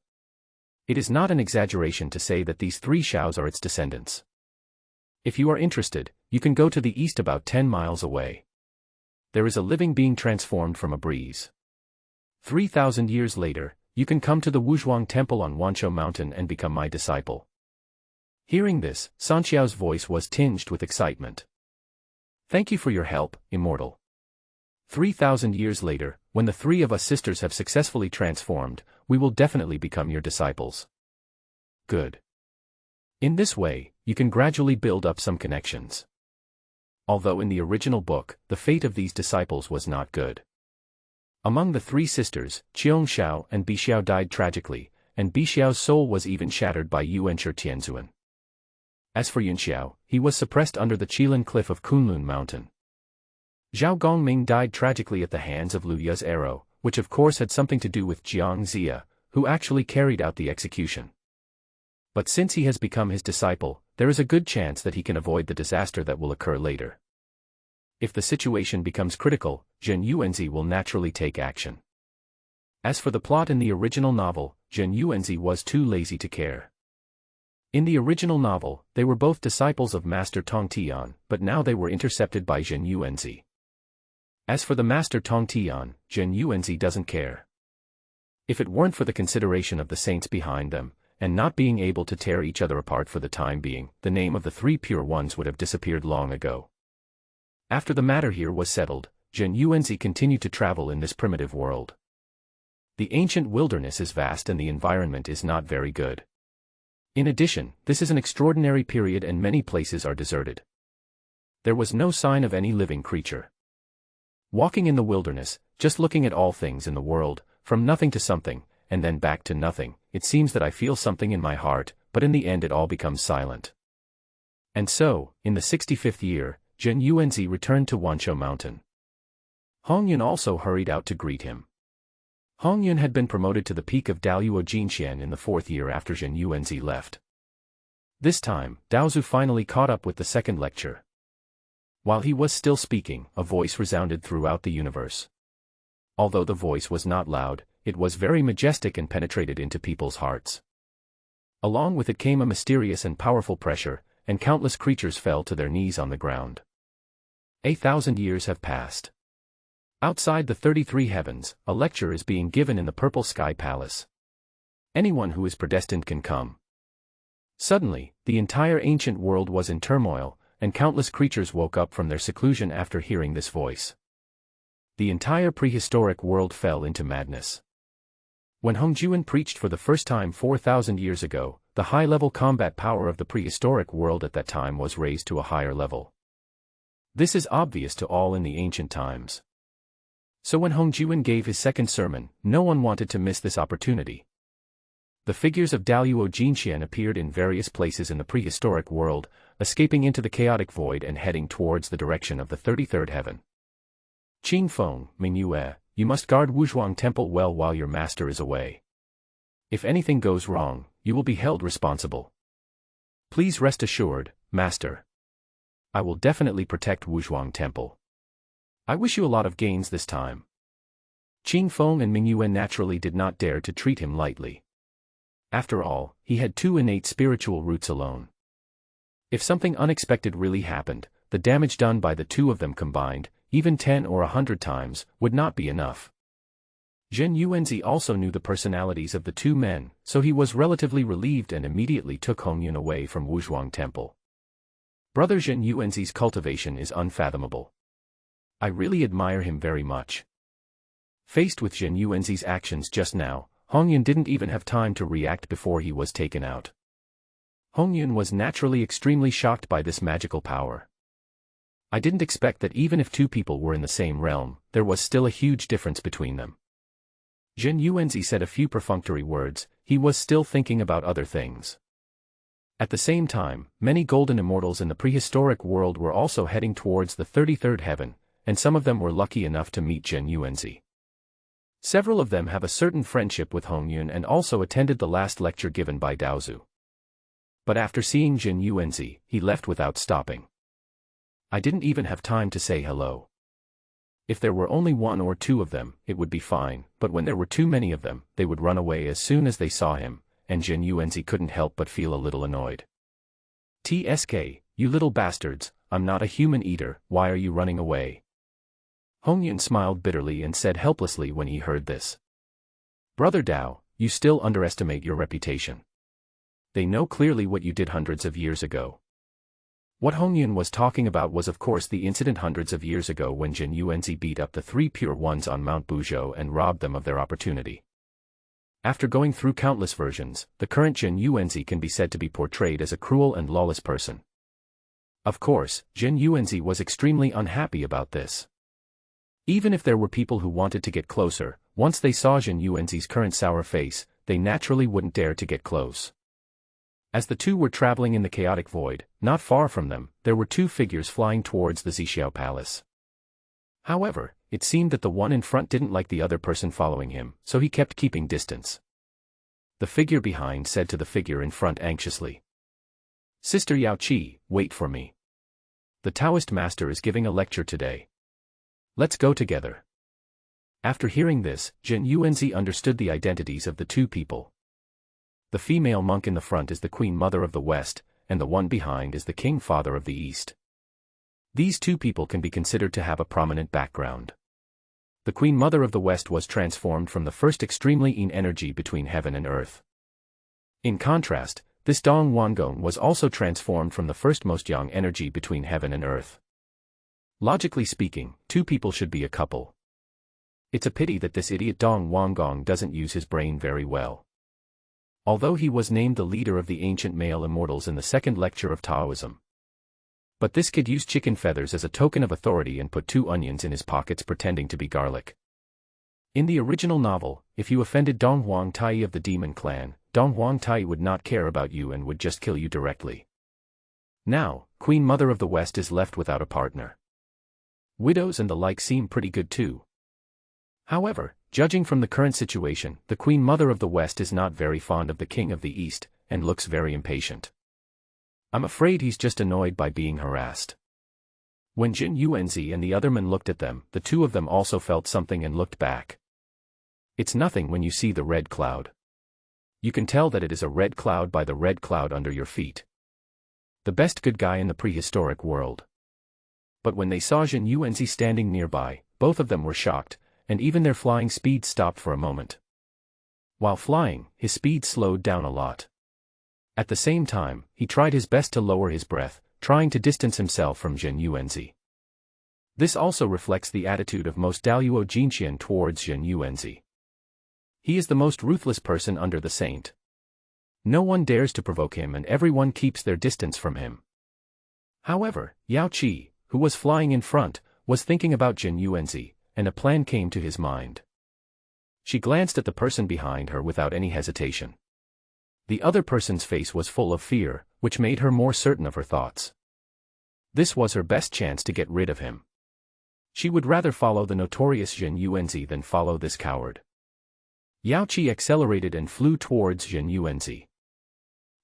It is not an exaggeration to say that these three Xiaos are its descendants. If you are interested, you can go to the east about 10 miles away. There is a living being transformed from a breeze. 3,000 years later, you can come to the Wuzhuang Temple on Wanshou Mountain and become my disciple. Hearing this, San Xiao's voice was tinged with excitement. Thank you for your help, Immortal. 3,000 years later, when the three of us sisters have successfully transformed, we will definitely become your disciples. Good. In this way, you can gradually build up some connections. Although in the original book, the fate of these disciples was not good. Among the three sisters, Qiong Xiao and Bi Xiao died tragically, and Bi Xiao's soul was even shattered by Yuanshi Tianzuan. As for Yun Xiao, he was suppressed under the Qilin cliff of Kunlun Mountain. Zhao Gongming died tragically at the hands of Lu Ye's arrow, which of course had something to do with Jiang Zia, who actually carried out the execution. But since he has become his disciple, there is a good chance that he can avoid the disaster that will occur later. If the situation becomes critical, Zhen Yuanzi will naturally take action. As for the plot in the original novel, Zhen Yuanzi was too lazy to care. In the original novel, they were both disciples of Master Tong Tian, but now they were intercepted by Zhen Yuanzi. As for the Master Tong Tian, Zhen Yuanzi doesn't care. If it weren't for the consideration of the saints behind them, and not being able to tear each other apart for the time being, the name of the three pure ones would have disappeared long ago. After the matter here was settled, Zhen Yuanzi continued to travel in this primitive world. The ancient wilderness is vast and the environment is not very good. In addition, this is an extraordinary period and many places are deserted. There was no sign of any living creature. Walking in the wilderness, just looking at all things in the world, from nothing to something, and then back to nothing, it seems that I feel something in my heart, but in the end it all becomes silent. And so, in the 65th year, Zhen Yuanzi returned to Wanshou Mountain. Hong Yun also hurried out to greet him. Hong Yun had been promoted to the peak of Daluo Jinxian in the 4th year after Zhen Yuanzi left. This time, Daozu finally caught up with the second lecture. While he was still speaking, a voice resounded throughout the universe. Although the voice was not loud, it was very majestic and penetrated into people's hearts. Along with it came a mysterious and powerful pressure, and countless creatures fell to their knees on the ground. 1,000 years have passed. Outside the 33 heavens, a lecture is being given in the Purple Sky Palace. Anyone who is predestined can come. Suddenly, the entire ancient world was in turmoil, and countless creatures woke up from their seclusion after hearing this voice. The entire prehistoric world fell into madness. When Hongjuan preached for the first time 4,000 years ago, the high-level combat power of the prehistoric world at that time was raised to a higher level. This is obvious to all in the ancient times. So when Hongjuan gave his second sermon, no one wanted to miss this opportunity. The figures of Daluo Jinxian appeared in various places in the prehistoric world, escaping into the chaotic void and heading towards the direction of the 33rd heaven. Qing Feng, Mingyue, you must guard Wuzhuang Temple well while your master is away. If anything goes wrong, you will be held responsible. Please rest assured, master. I will definitely protect Wuzhuang Temple. I wish you a lot of gains this time. Qing Feng and Mingyue naturally did not dare to treat him lightly. After all, he had 2 innate spiritual roots alone. If something unexpected really happened, the damage done by the 2 of them combined, even 10 or 100 times, would not be enough. Zhen Yuanzi also knew the personalities of the 2 men, so he was relatively relieved and immediately took Hongyun away from Wuzhuang Temple. Brother Zhen Yuanzi's cultivation is unfathomable. I really admire him very much. Faced with Zhen Yuanzi's actions just now, Hongyun didn't even have time to react before he was taken out. Hongyun was naturally extremely shocked by this magical power. I didn't expect that even if 2 people were in the same realm, there was still a huge difference between them. Zhen Yuanzi said a few perfunctory words, he was still thinking about other things. At the same time, many golden immortals in the prehistoric world were also heading towards the 33rd heaven, and some of them were lucky enough to meet Zhen Yuanzi. Several of them have a certain friendship with Hong Yun and also attended the last lecture given by Daozu. But after seeing Zhen Yuanzi, he left without stopping. I didn't even have time to say hello. If there were only one or two of them, it would be fine, but when there were too many of them, they would run away as soon as they saw him, and Zhen Yuanzi couldn't help but feel a little annoyed. "TSK, you little bastards, I'm not a human eater, why are you running away?" Hong Yun smiled bitterly and said helplessly when he heard this. "Brother Dao, you still underestimate your reputation. They know clearly what you did hundreds of years ago." What Hong Yun was talking about was of course the incident hundreds of years ago when Zhen Yuanzi beat up the three pure ones on Mount Buzhou and robbed them of their opportunity. After going through countless versions, the current Zhen Yuanzi can be said to be portrayed as a cruel and lawless person. Of course, Zhen Yuanzi was extremely unhappy about this. Even if there were people who wanted to get closer, once they saw Zhen Yuanzi's current sour face, they naturally wouldn't dare to get close. As the two were traveling in the chaotic void, not far from them, there were two figures flying towards the Zixiao Palace. However, it seemed that the one in front didn't like the other person following him, so he kept keeping distance. The figure behind said to the figure in front anxiously, "Sister Yao Qi, wait for me. The Taoist master is giving a lecture today. Let's go together." After hearing this, Zhen Yuanzi understood the identities of the two people. The female monk in the front is the Queen Mother of the West, and the one behind is the King Father of the East. These two people can be considered to have a prominent background. The Queen Mother of the West was transformed from the first extremely yin energy between heaven and earth. In contrast, this Dong Wangong was also transformed from the first most yang energy between heaven and earth. Logically speaking, two people should be a couple. It's a pity that this idiot Dong Wangong doesn't use his brain very well. Although he was named the leader of the ancient male immortals in the second lecture of Taoism. But this kid used chicken feathers as a token of authority and put 2 onions in his pockets pretending to be garlic. In the original novel, if you offended Dong Huang Tai of the Demon Clan, Dong Huang Tai would not care about you and would just kill you directly. Now, Queen Mother of the West is left without a partner. Widows and the like seem pretty good too. However, judging from the current situation, the Queen Mother of the West is not very fond of the King of the East, and looks very impatient. I'm afraid he's just annoyed by being harassed. When Zhen Yuanzi and the other men looked at them, the two of them also felt something and looked back. It's nothing when you see the red cloud. You can tell that it is a red cloud by the red cloud under your feet. The best good guy in the prehistoric world. But when they saw Zhen Yuanzi standing nearby, both of them were shocked, and even their flying speed stopped for a moment. While flying, his speed slowed down a lot. At the same time, he tried his best to lower his breath, trying to distance himself from Zhen Yuanzi. This also reflects the attitude of most Daluo Jinxian towards Zhen Yuanzi. He is the most ruthless person under the saint. No one dares to provoke him and everyone keeps their distance from him. However, Yao Qi, who was flying in front, was thinking about Zhen Yuanzi, and a plan came to his mind. She glanced at the person behind her without any hesitation. The other person's face was full of fear, which made her more certain of her thoughts. This was her best chance to get rid of him. She would rather follow the notorious Zhen Yuanzi than follow this coward. Yao Qi accelerated and flew towards Zhen Yuanzi.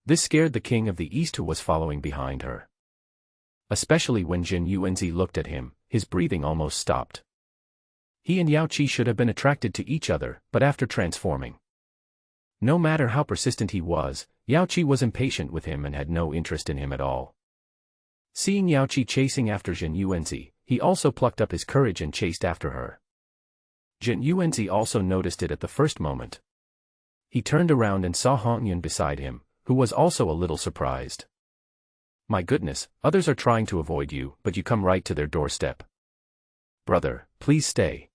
This scared the King of the East who was following behind her. Especially when Zhen Yuanzi looked at him, his breathing almost stopped. He and Yao Qi should have been attracted to each other, but after transforming. No matter how persistent he was, Yao Qi was impatient with him and had no interest in him at all. Seeing Yao Qi chasing after Zhen Yuanzi, he also plucked up his courage and chased after her. Zhen Yuanzi also noticed it at the first moment. He turned around and saw Hong Yun beside him, who was also a little surprised. My goodness, others are trying to avoid you, but you come right to their doorstep. Brother, please stay.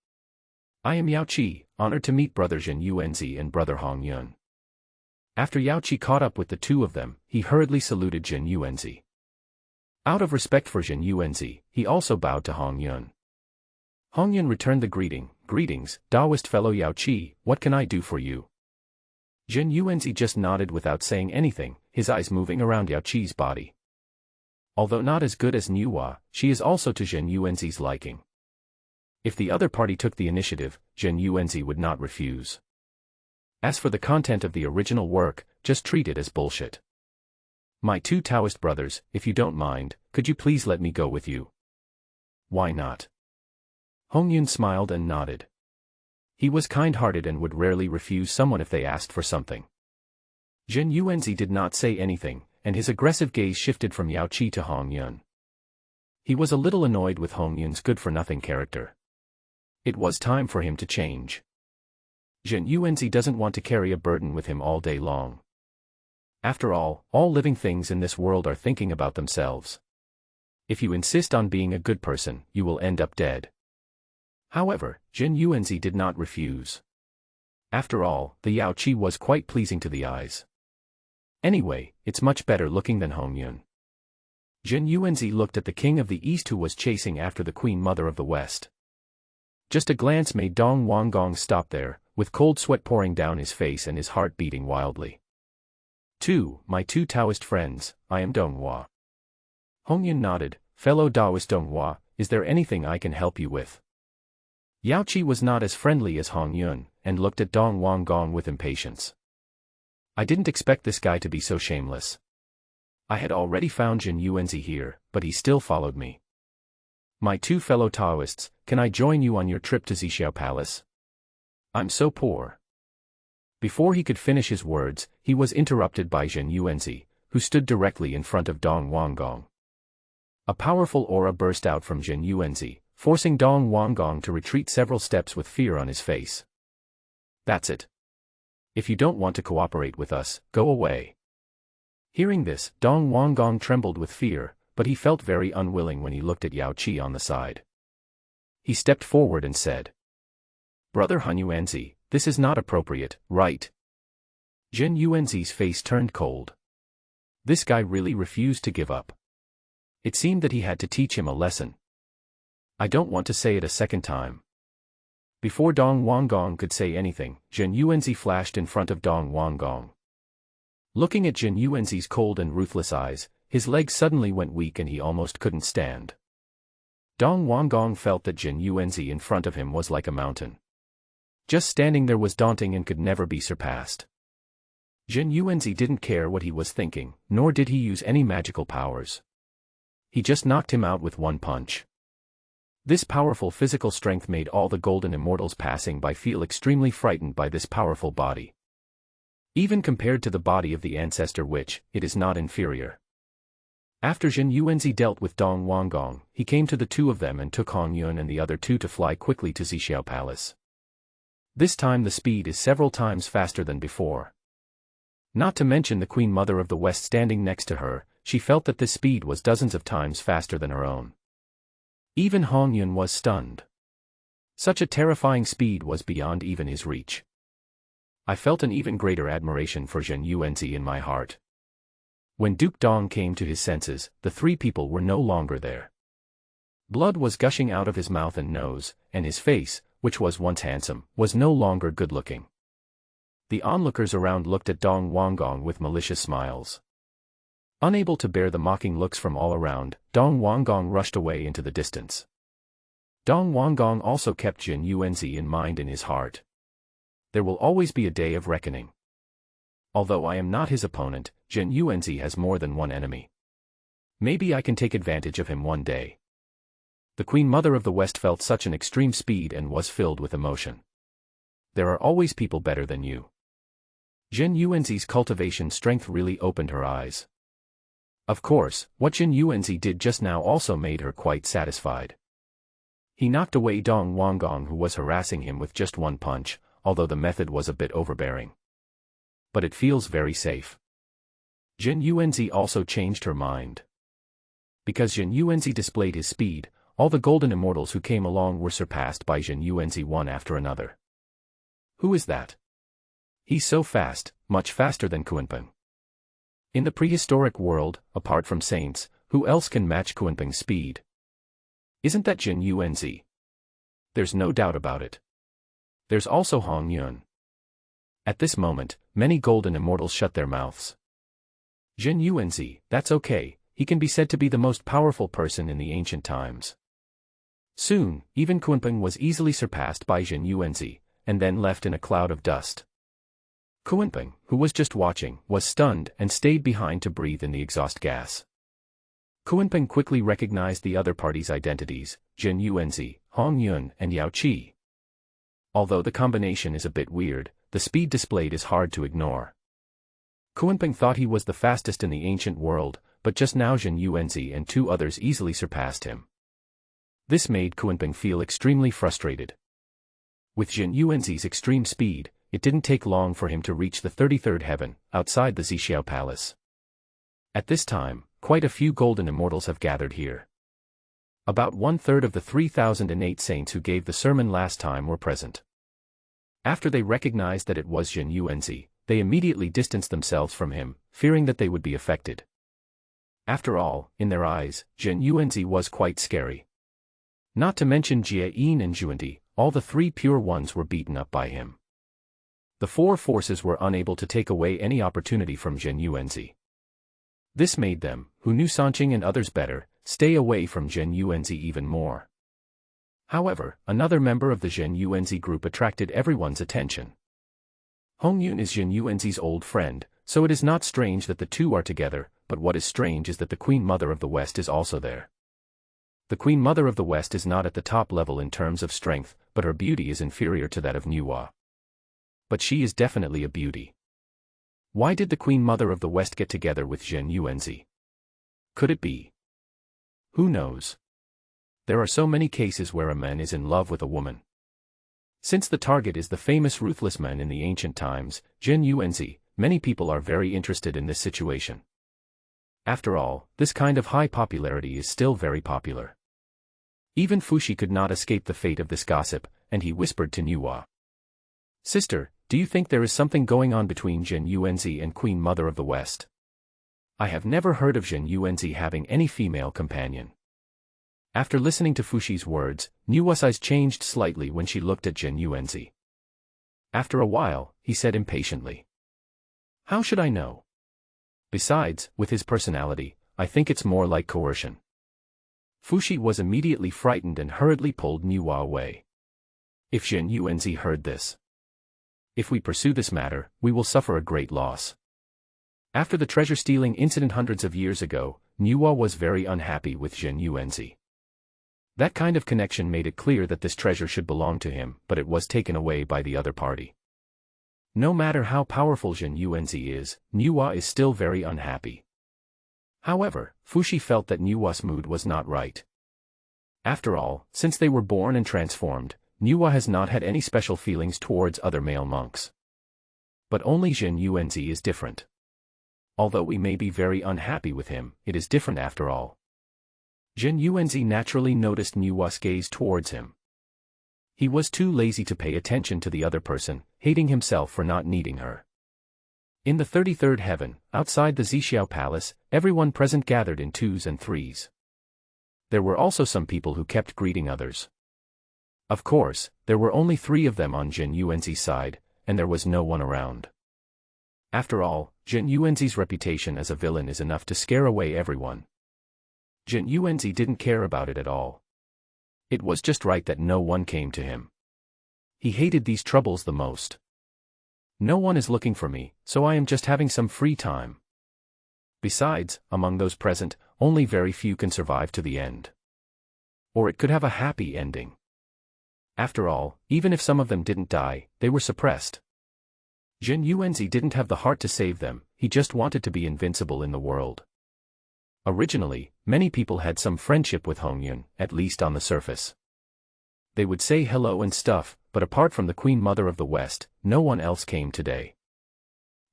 I am Yao Qi, honored to meet Brother Zhen Yuanzi and Brother Hong Yun. After Yao Qi caught up with the two of them, he hurriedly saluted Zhen Yuanzi. Out of respect for Zhen Yuanzi, he also bowed to Hong Yun. Hong Yun returned the greeting, "Greetings, Taoist fellow Yao Qi, what can I do for you?" Zhen Yuanzi just nodded without saying anything, his eyes moving around Yao Qi's body. Although not as good as Niuhua, she is also to Zhen Yuanzi's liking. If the other party took the initiative, Zhen Yuanzi would not refuse. As for the content of the original work, just treat it as bullshit. My two Taoist brothers, if you don't mind, could you please let me go with you? Why not? Hongyun smiled and nodded. He was kind-hearted and would rarely refuse someone if they asked for something. Zhen Yuanzi did not say anything, and his aggressive gaze shifted from Yao Qi to Hongyun. He was a little annoyed with Hongyun's good-for-nothing character. It was time for him to change. Zhen Yuanzi doesn't want to carry a burden with him all day long. After all living things in this world are thinking about themselves. If you insist on being a good person, you will end up dead. However, Zhen Yuanzi did not refuse. After all, the Yao Qi was quite pleasing to the eyes. Anyway, it's much better looking than Hongyun. Zhen Yuanzi looked at the king of the east who was chasing after the queen mother of the west. Just a glance made Dong Wanggong stop there, with cold sweat pouring down his face and his heart beating wildly. My two Taoist friends, I am Donghua. Hongyun nodded. Fellow Taoist Donghua, is there anything I can help you with? Yao Qi was not as friendly as Hongyun, and looked at Dong Wanggong with impatience. I didn't expect this guy to be so shameless. I had already found Zhen Yuanzi here, but he still followed me. My two fellow Taoists, can I join you on your trip to Zixiao Palace? I'm so poor. Before he could finish his words, he was interrupted by Zhen Yuanzi, who stood directly in front of Dong Wanggong. A powerful aura burst out from Zhen Yuanzi, forcing Dong Wanggong to retreat several steps with fear on his face. That's it. If you don't want to cooperate with us, go away. Hearing this, Dong Wanggong trembled with fear, but he felt very unwilling when he looked at Yao Qi on the side. He stepped forward and said, Brother Han Yuanzi, this is not appropriate, right? Zhen Yuanzi's face turned cold. This guy really refused to give up. It seemed that he had to teach him a lesson. I don't want to say it a second time. Before Dong Wanggong could say anything, Zhen Yuanzi flashed in front of Dong Wanggong. Looking at Zhen Yuanzi's cold and ruthless eyes, his legs suddenly went weak and he almost couldn't stand. Dong Wanggong felt that Zhen Yuanzi in front of him was like a mountain. Just standing there was daunting and could never be surpassed. Zhen Yuanzi didn't care what he was thinking, nor did he use any magical powers. He just knocked him out with one punch. This powerful physical strength made all the golden immortals passing by feel extremely frightened by this powerful body. Even compared to the body of the ancestor witch, it is not inferior. After Zhen Yuanzi dealt with Dong Wanggong, he came to the two of them and took Hongyun and the other two to fly quickly to Zixiao Palace. This time the speed is several times faster than before. Not to mention the Queen Mother of the West standing next to her, she felt that this speed was dozens of times faster than her own. Even Hongyun was stunned. Such a terrifying speed was beyond even his reach. I felt an even greater admiration for Zhen Yuanzi in my heart. When Duke Dong came to his senses, the three people were no longer there. Blood was gushing out of his mouth and nose, and his face, which was once handsome, was no longer good-looking. The onlookers around looked at Dong Wanggong with malicious smiles. Unable to bear the mocking looks from all around, Dong Wanggong rushed away into the distance. Dong Wanggong also kept Zhen Yuanzi in mind in his heart. There will always be a day of reckoning. Although I am not his opponent, Zhen Yuanzi has more than one enemy. Maybe I can take advantage of him one day. The Queen Mother of the West felt such an extreme speed and was filled with emotion. There are always people better than you. Zhen Yuanzi's cultivation strength really opened her eyes. Of course, what Zhen Yuanzi did just now also made her quite satisfied. He knocked away Dong Wanggong who was harassing him with just one punch, although the method was a bit overbearing. But it feels very safe. Zhen Yuanzi also changed her mind. Because Zhen Yuanzi displayed his speed, all the golden immortals who came along were surpassed by Zhen Yuanzi one after another. Who is that? He's so fast, much faster than Kunpeng. In the prehistoric world, apart from saints, who else can match Kunpeng's speed? Isn't that Zhen Yuanzi? There's no doubt about it. There's also Hongyun. At this moment, many golden immortals shut their mouths. Zhen Yuanzi, that's okay, he can be said to be the most powerful person in the ancient times. Soon, even Kunpeng was easily surpassed by Jin Yuanzi, and then left in a cloud of dust. Kunpeng, who was just watching, was stunned and stayed behind to breathe in the exhaust gas. Kunpeng quickly recognized the other party's identities, Jin Yuanzi, Hong Yun, and Yao Qi. Although the combination is a bit weird, the speed displayed is hard to ignore. Kunpeng thought he was the fastest in the ancient world, but just now Jin Yuanzi and two others easily surpassed him. This made Kunpeng feel extremely frustrated. With Jin Yuanzi's extreme speed, it didn't take long for him to reach the 33rd heaven, outside the Zixiao Palace. At this time, quite a few golden immortals have gathered here. About 1/3 of the 3008 saints who gave the sermon last time were present. After they recognized that it was Jin Yuanzi, they immediately distanced themselves from him, fearing that they would be affected. After all, in their eyes, Jin Yuanzi was quite scary. Not to mention Jie Yin and Zhuandi, all the three pure ones were beaten up by him. The four forces were unable to take away any opportunity from Jin Yuanzi. This made them, who knew Sanqing and others better, stay away from Jin Yuanzi even more. However, another member of the Jin Yuanzi group attracted everyone's attention. Hong Yun is Jin Yuanzi's old friend, so it is not strange that the two are together, but what is strange is that the Queen Mother of the West is also there. The Queen Mother of the West is not at the top level in terms of strength, but her beauty is inferior to that of Nuwa. But she is definitely a beauty. Why did the Queen Mother of the West get together with Jin Yuanzi? Could it be? Who knows? There are so many cases where a man is in love with a woman. Since the target is the famous ruthless man in the ancient times, Jin Yuanzi, many people are very interested in this situation. After all, this kind of high popularity is still very popular. Even Fushi could not escape the fate of this gossip, and he whispered to Nuwa. "Sister, do you think there is something going on between Jin Yuanzi and Queen Mother of the West? I have never heard of Jin Yuanzi having any female companion." After listening to Fushi's words, Nuwa's eyes changed slightly when she looked at Jin Yuanzi. After a while, he said impatiently, "How should I know? Besides, with his personality, I think it's more like coercion." Fushi was immediately frightened and hurriedly pulled Nuwa away. If Jin Yuanzi heard this, "If we pursue this matter, we will suffer a great loss." After the treasure-stealing incident hundreds of years ago, Nuwa was very unhappy with Jin Yuanzi. That kind of connection made it clear that this treasure should belong to him, but it was taken away by the other party. No matter how powerful Jin Yuanzi is, Nuwa is still very unhappy. However, Fushi felt that Nuwa's mood was not right. After all, since they were born and transformed, Nuwa has not had any special feelings towards other male monks. But only Jin Yuanzi is different. Although we may be very unhappy with him, it is different after all. Jin Yuanzi naturally noticed Nuwa's gaze towards him. He was too lazy to pay attention to the other person, hating himself for not needing her. In the 33rd heaven, outside the Zixiao Palace, everyone present gathered in twos and threes. There were also some people who kept greeting others. Of course, there were only 3 of them on Jin Yuanzi's side, and there was no one around. After all, Jin Yuanzi's reputation as a villain is enough to scare away everyone. Jin Yuanzi didn't care about it at all. It was just right that no one came to him. He hated these troubles the most. No one is looking for me, so I am just having some free time. Besides, among those present, only very few can survive to the end. Or it could have a happy ending. After all, even if some of them didn't die, they were suppressed. Jin Yuanzi didn't have the heart to save them, he just wanted to be invincible in the world. Originally, many people had some friendship with Hong Yun, at least on the surface. They would say hello and stuff, but apart from the Queen Mother of the West, no one else came today.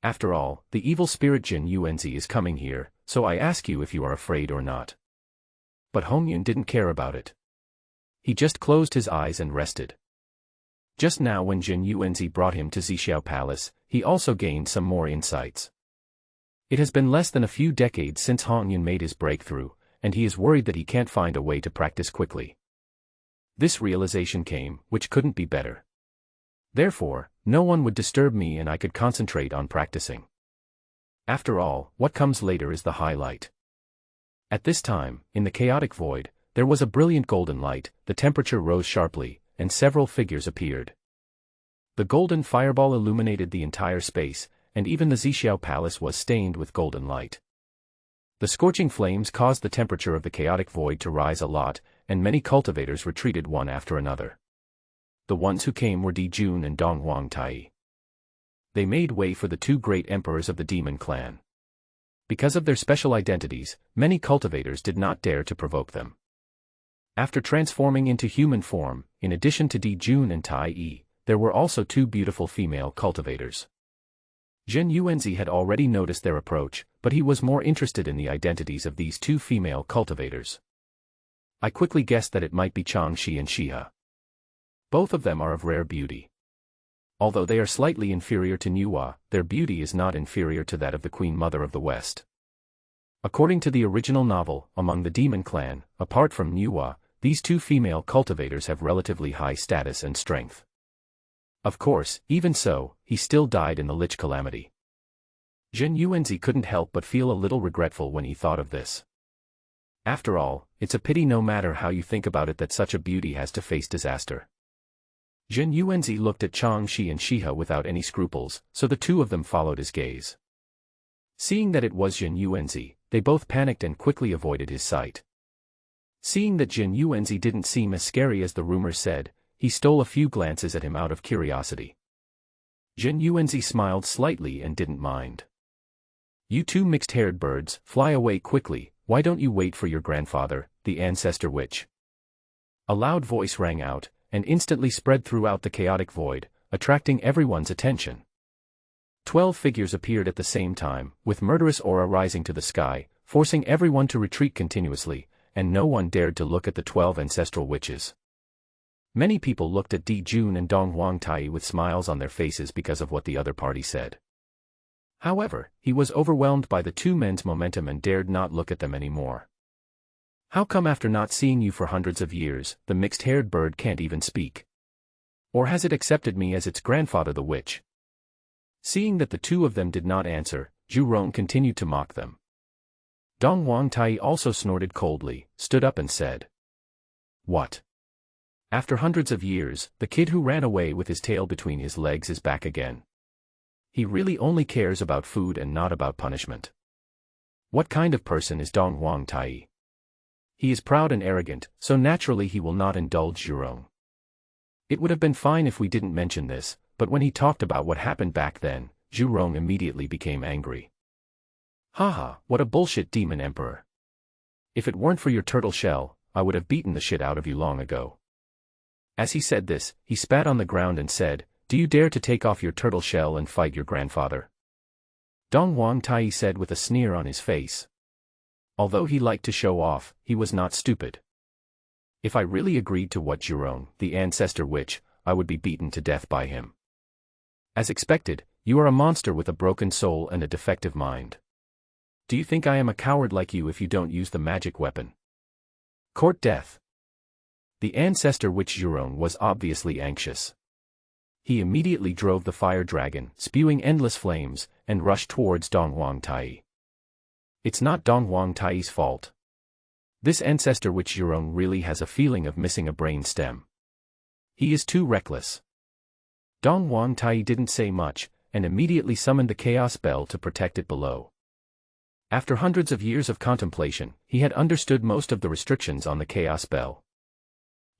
After all, the evil spirit Jin Yuanzi is coming here, so I ask you if you are afraid or not. But Hong Yun didn't care about it. He just closed his eyes and rested. Just now when Jin Yuanzi brought him to Zixiao Palace, he also gained some more insights. It has been less than a few decades since Hong Yun made his breakthrough, and he is worried that he can't find a way to practice quickly. This realization came, which couldn't be better. Therefore, no one would disturb me and I could concentrate on practicing. After all, what comes later is the highlight. At this time, in the chaotic void, There was a brilliant golden light, the temperature rose sharply, and several figures appeared. The golden fireball illuminated the entire space, and even the Zixiao Palace was stained with golden light. The scorching flames caused the temperature of the chaotic void to rise a lot, and many cultivators retreated one after another. The ones who came were Di Jun and Dong Huang Tai. They made way for the two great emperors of the demon clan. Because of their special identities, many cultivators did not dare to provoke them. After transforming into human form, in addition to Di Jun and Tai Yi, there were also two beautiful female cultivators. Zhen Yuanzi had already noticed their approach, but he was more interested in the identities of these two female cultivators. I quickly guessed that it might be Chang Shi and Shiha. Both of them are of rare beauty. Although they are slightly inferior to Nuwa, their beauty is not inferior to that of the Queen Mother of the West. According to the original novel, among the demon clan, apart from Nuwa, these two female cultivators have relatively high status and strength. Of course, even so, he still died in the Lich Calamity. Zhen Yuanzi couldn't help but feel a little regretful when he thought of this. After all, it's a pity no matter how you think about it that such a beauty has to face disaster. Zhen Yuanzi looked at Chang Shi and Shiha without any scruples, so the two of them followed his gaze. Seeing that it was Zhen Yuanzi, they both panicked and quickly avoided his sight. Seeing that Zhen Yuanzi didn't seem as scary as the rumors said, he stole a few glances at him out of curiosity. Zhen Yuanzi smiled slightly and didn't mind. "You two mixed-haired birds, fly away quickly, why don't you wait for your grandfather, the ancestor witch?" A loud voice rang out, and instantly spread throughout the chaotic void, attracting everyone's attention. 12 figures appeared at the same time, with murderous aura rising to the sky, forcing everyone to retreat continuously, and no one dared to look at the 12 ancestral witches. Many people looked at Di Jun and Dong Huang Tai with smiles on their faces because of what the other party said. However, he was overwhelmed by the two men's momentum and dared not look at them anymore. "How come after not seeing you for hundreds of years, the mixed-haired bird can't even speak? Or has it accepted me as its grandfather the witch?" Seeing that the two of them did not answer, Zhu Rong continued to mock them. Dong Huang Tai also snorted coldly, stood up and said, "What? After hundreds of years, the kid who ran away with his tail between his legs is back again. He really only cares about food and not about punishment. What kind of person is Dong Huang Tai? He is proud and arrogant, so naturally he will not indulge Zhu Rong. It would have been fine if we didn't mention this, but when he talked about what happened back then, Zhu Rong immediately became angry. Haha, what a bullshit demon emperor. If it weren't for your turtle shell, I would have beaten the shit out of you long ago." As he said this, he spat on the ground and said, "Do you dare to take off your turtle shell and fight your grandfather?" Dong Huang Tai said with a sneer on his face. Although he liked to show off, he was not stupid. "If I really agreed to what Zhu Rong, the ancestor witch, I would be beaten to death by him. As expected, you are a monster with a broken soul and a defective mind. Do you think I am a coward like you if you don't use the magic weapon? Court death." The ancestor witch Zhu Rong was obviously anxious. He immediately drove the fire dragon, spewing endless flames, and rushed towards Dong Huang Tai. It's not Dong Huang Tai's fault. This ancestor witch Zhu Rong really has a feeling of missing a brain stem. He is too reckless. Dong Huang Tai didn't say much, and immediately summoned the chaos bell to protect it below. After hundreds of years of contemplation, he had understood most of the restrictions on the chaos bell.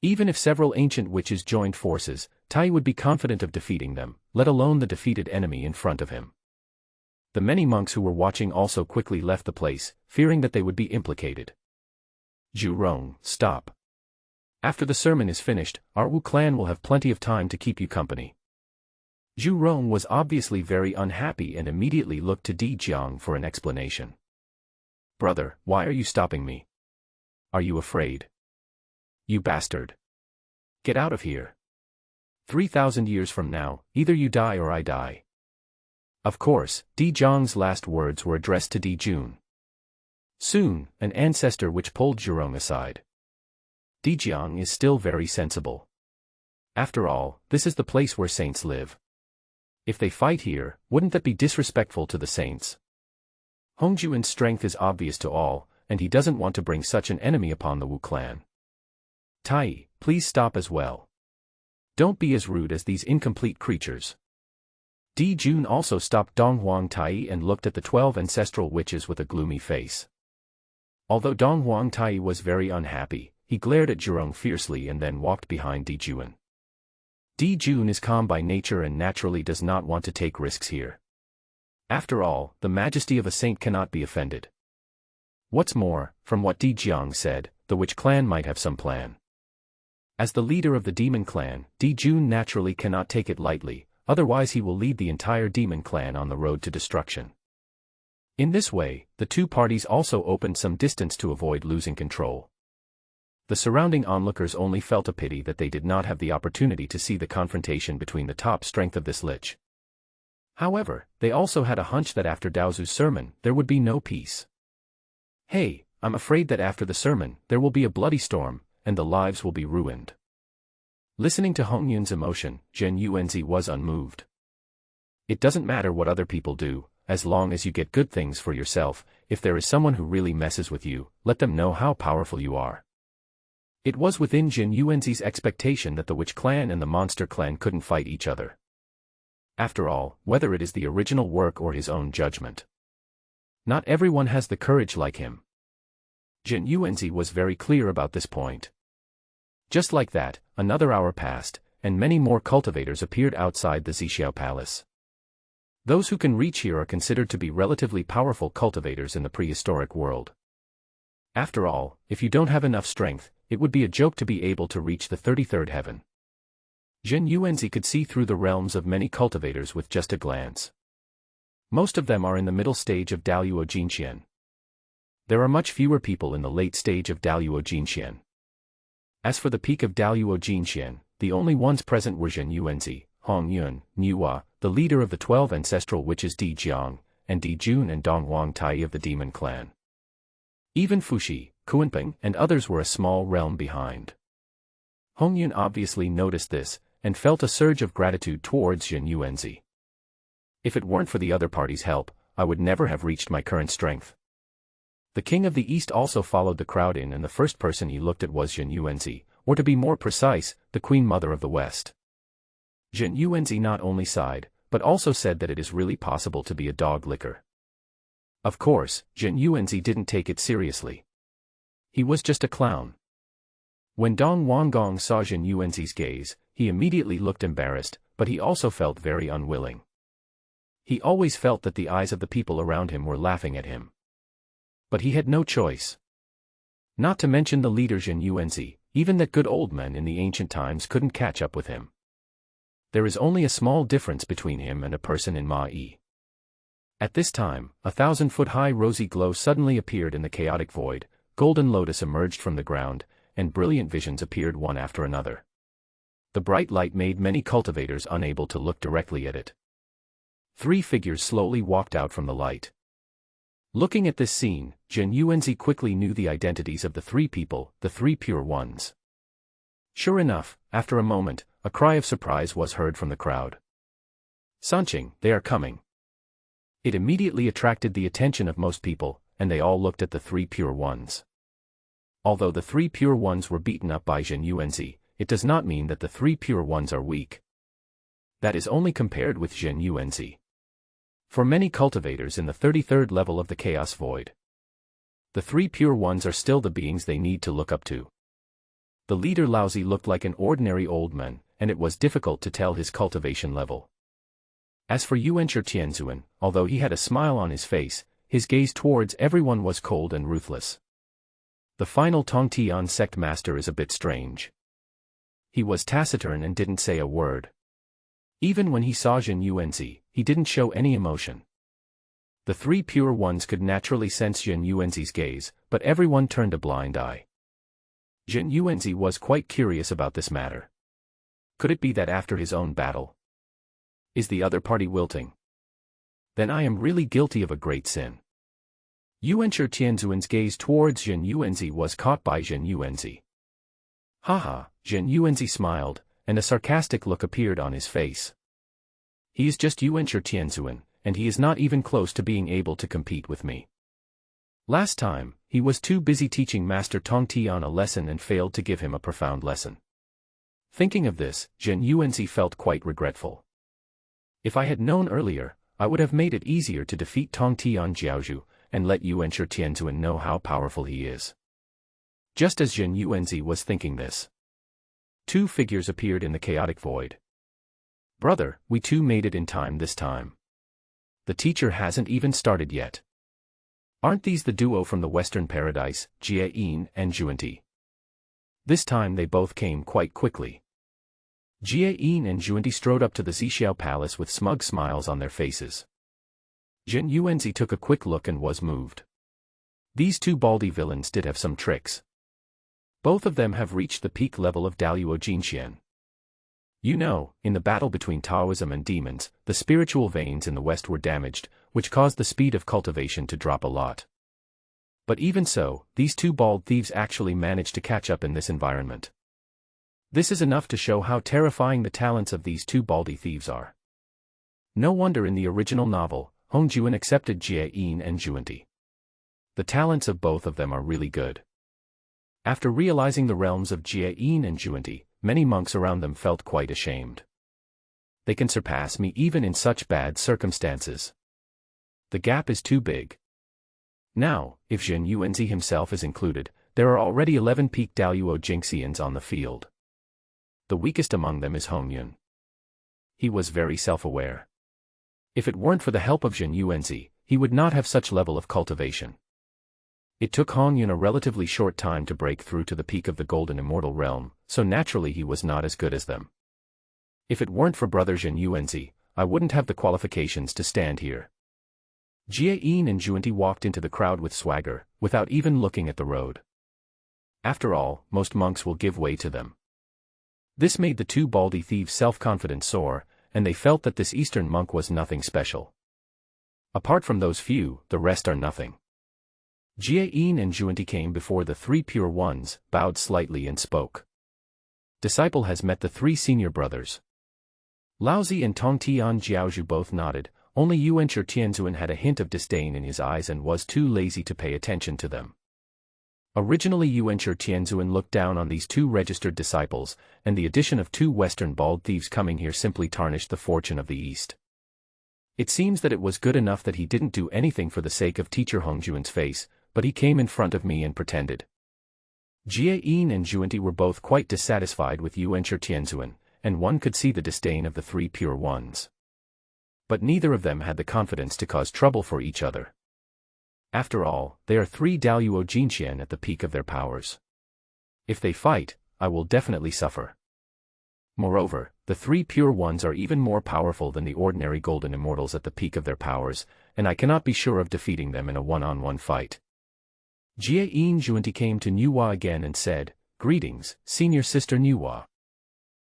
Even if several ancient witches joined forces, Tai would be confident of defeating them, let alone the defeated enemy in front of him. The many monks who were watching also quickly left the place, fearing that they would be implicated. "Zhu Rong, stop. After the sermon is finished, our Wu clan will have plenty of time to keep you company." Zhu Rong was obviously very unhappy and immediately looked to Di Jiang for an explanation. "Brother, why are you stopping me? Are you afraid? You bastard. Get out of here. 3,000 years from now, either you die or I die." Of course, Di Jiang's last words were addressed to Di Jun. Soon, an ancestor witch pulled Zhu Rong aside. Di Jiang is still very sensible. After all, this is the place where saints live. If they fight here, wouldn't that be disrespectful to the saints? Hongjuan's strength is obvious to all, and he doesn't want to bring such an enemy upon the Wu clan. Tai, please stop as well. Don't be as rude as these incomplete creatures. Di Jun also stopped Dong Huang Tai and looked at the 12 ancestral witches with a gloomy face. Although Dong Huang Tai was very unhappy, he glared at Zhurong fiercely and then walked behind Di Jun. Di Jun is calm by nature and naturally does not want to take risks here. After all, the majesty of a saint cannot be offended. What's more, from what Di Jiang said, the witch clan might have some plan. As the leader of the demon clan, Di Jun naturally cannot take it lightly, otherwise he will lead the entire demon clan on the road to destruction. In this way, the two parties also opened some distance to avoid losing control. The surrounding onlookers only felt a pity that they did not have the opportunity to see the confrontation between the top strength of this lich. However, they also had a hunch that after Daozu's sermon, there would be no peace. Hey, I'm afraid that after the sermon, there will be a bloody storm, and the lives will be ruined. Listening to Hong Yun's emotion, Zhen Yuanzi was unmoved. It doesn't matter what other people do, as long as you get good things for yourself. If there is someone who really messes with you, let them know how powerful you are. It was within Zhen Yuanzi's expectation that the witch clan and the monster clan couldn't fight each other. After all, whether it is the original work or his own judgment, not everyone has the courage like him. Zhen Yuanzi was very clear about this point. Just like that, another hour passed, and many more cultivators appeared outside the Zixiao Palace. Those who can reach here are considered to be relatively powerful cultivators in the prehistoric world. After all, if you don't have enough strength, it would be a joke to be able to reach the 33rd heaven. Zhen Yuanzi could see through the realms of many cultivators with just a glance. Most of them are in the middle stage of Daluo Jinxian. There are much fewer people in the late stage of Daluo Jinxian. As for the peak of Daluo Jinxian, the only ones present were Zhen Yuanzi, Hong Yun, Niuhua, the leader of the 12 ancestral witches Di Jiang, and Di Jun and Dong Huang Tai of the demon clan. Even Fuxi, Kuanping, and others were a small realm behind. Hong Yun obviously noticed this, and felt a surge of gratitude towards Zhen Yuanzi. If it weren't for the other party's help, I would never have reached my current strength. The king of the east also followed the crowd in, and the first person he looked at was Zhen Yuanzi, or to be more precise, the queen mother of the west. Zhen Yuanzi not only sighed, but also said that it is really possible to be a dog licker. Of course, Zhen Yuanzi didn't take it seriously. He was just a clown. When Dong Wanggong saw Zhen Yuanzi's gaze, he immediately looked embarrassed, but he also felt very unwilling. He always felt that the eyes of the people around him were laughing at him. But he had no choice. Not to mention the leader Zhen Yuanzi, even that good old man in the ancient times couldn't catch up with him. There is only a small difference between him and a person in Ma-yi. At this time, a 1,000-foot-high rosy glow suddenly appeared in the chaotic void, golden lotus emerged from the ground, and brilliant visions appeared one after another. The bright light made many cultivators unable to look directly at it. 3 figures slowly walked out from the light. Looking at this scene, Zhen Yuanzi quickly knew the identities of the 3 people, the 3 pure ones. Sure enough, after a moment, a cry of surprise was heard from the crowd. Sanqing, they are coming. It immediately attracted the attention of most people, and they all looked at the 3 pure ones. Although the 3 pure ones were beaten up by Zhen Yuanzi, it does not mean that the 3 pure ones are weak. That is only compared with Zhen Yuanzi. For many cultivators in the 33rd level of the Chaos Void, the 3 pure ones are still the beings they need to look up to. The leader Laozi looked like an ordinary old man, and it was difficult to tell his cultivation level. As for Yuanshi Tianzuan, although he had a smile on his face, his gaze towards everyone was cold and ruthless. The final Tongtian sect master is a bit strange. He was taciturn and didn't say a word. Even when he saw Zhen Yuanzi, he didn't show any emotion. The 3 pure ones could naturally sense Zhen Yuanzi's gaze, but everyone turned a blind eye. Zhen Yuanzi was quite curious about this matter. Could it be that after his own battle, is the other party wilting? Then I am really guilty of a great sin. Yuanshi Tianzuan's gaze towards Zhen Yuanzi was caught by Zhen Yuanzi. Haha, Zhen Yuanzi smiled, and a sarcastic look appeared on his face. He is just Yuanshi Tianzuan, and he is not even close to being able to compete with me. Last time, he was too busy teaching Master Tong Tian a lesson and failed to give him a profound lesson. Thinking of this, Zhen Yuanzi felt quite regretful. If I had known earlier, I would have made it easier to defeat Tong Tian Jiaozhu, and let Yuanshi Tianzuan know how powerful he is. Just as Zhen Yuanzi was thinking this, two figures appeared in the chaotic void. Brother, we too made it in time this time. The teacher hasn't even started yet. Aren't these the duo from the Western Paradise, Jie Yin and Zhuanti? This time they both came quite quickly. Jie Yin and Zhuanti strode up to the Zixiao Palace with smug smiles on their faces. Zhen Yuanzi took a quick look and was moved. These two baldy villains did have some tricks. Both of them have reached the peak level of Daluo Jinxian. You know, in the battle between Taoism and demons, the spiritual veins in the West were damaged, which caused the speed of cultivation to drop a lot. But even so, these two bald thieves actually managed to catch up in this environment. This is enough to show how terrifying the talents of these two baldy thieves are. No wonder in the original novel, Hong Juan accepted Jie Yin and Zhuanti. The talents of both of them are really good. After realizing the realms of Jie Yin and Zhuanti, many monks around them felt quite ashamed. They can surpass me even in such bad circumstances. The gap is too big. Now, if Zhen Yuanzi himself is included, there are already 11 peak Daluo Jinxians on the field. The weakest among them is Hong Yun. He was very self-aware. If it weren't for the help of Zhen Yuanzi, he would not have such level of cultivation. It took Hong Yun a relatively short time to break through to the peak of the Golden Immortal Realm, so naturally he was not as good as them. If it weren't for brother Zhen Yuanzi, I wouldn't have the qualifications to stand here. Jie Yin and Zhuanti walked into the crowd with swagger, without even looking at the road. After all, most monks will give way to them. This made the two baldy thieves' self-confidence soar, and they felt that this Eastern monk was nothing special. Apart from those few, the rest are nothing. Jie Yin and Zhuanti came before the three pure ones, bowed slightly and spoke. Disciple has met the three senior brothers. Laozi and Tong Tian Jiaozhu both nodded, only Yuanshi Tianzuan had a hint of disdain in his eyes and was too lazy to pay attention to them. Originally Yuanshi Tianzuan looked down on these two registered disciples, and the addition of two Western bald thieves coming here simply tarnished the fortune of the East. It seems that it was good enough that he didn't do anything for the sake of teacher Hongjuan's face, but he came in front of me and pretended. Jie Yin and Zhuanti were both quite dissatisfied with Yuanshi Tianzuan, and one could see the disdain of the three pure ones. But neither of them had the confidence to cause trouble for each other. After all, they are three Daluo Jinxian at the peak of their powers. If they fight, I will definitely suffer. Moreover, the three pure ones are even more powerful than the ordinary golden immortals at the peak of their powers, and I cannot be sure of defeating them in a one-on-one fight. Jie Yin Zhuanti came to Nuwa again and said, "Greetings, senior sister Nuwa.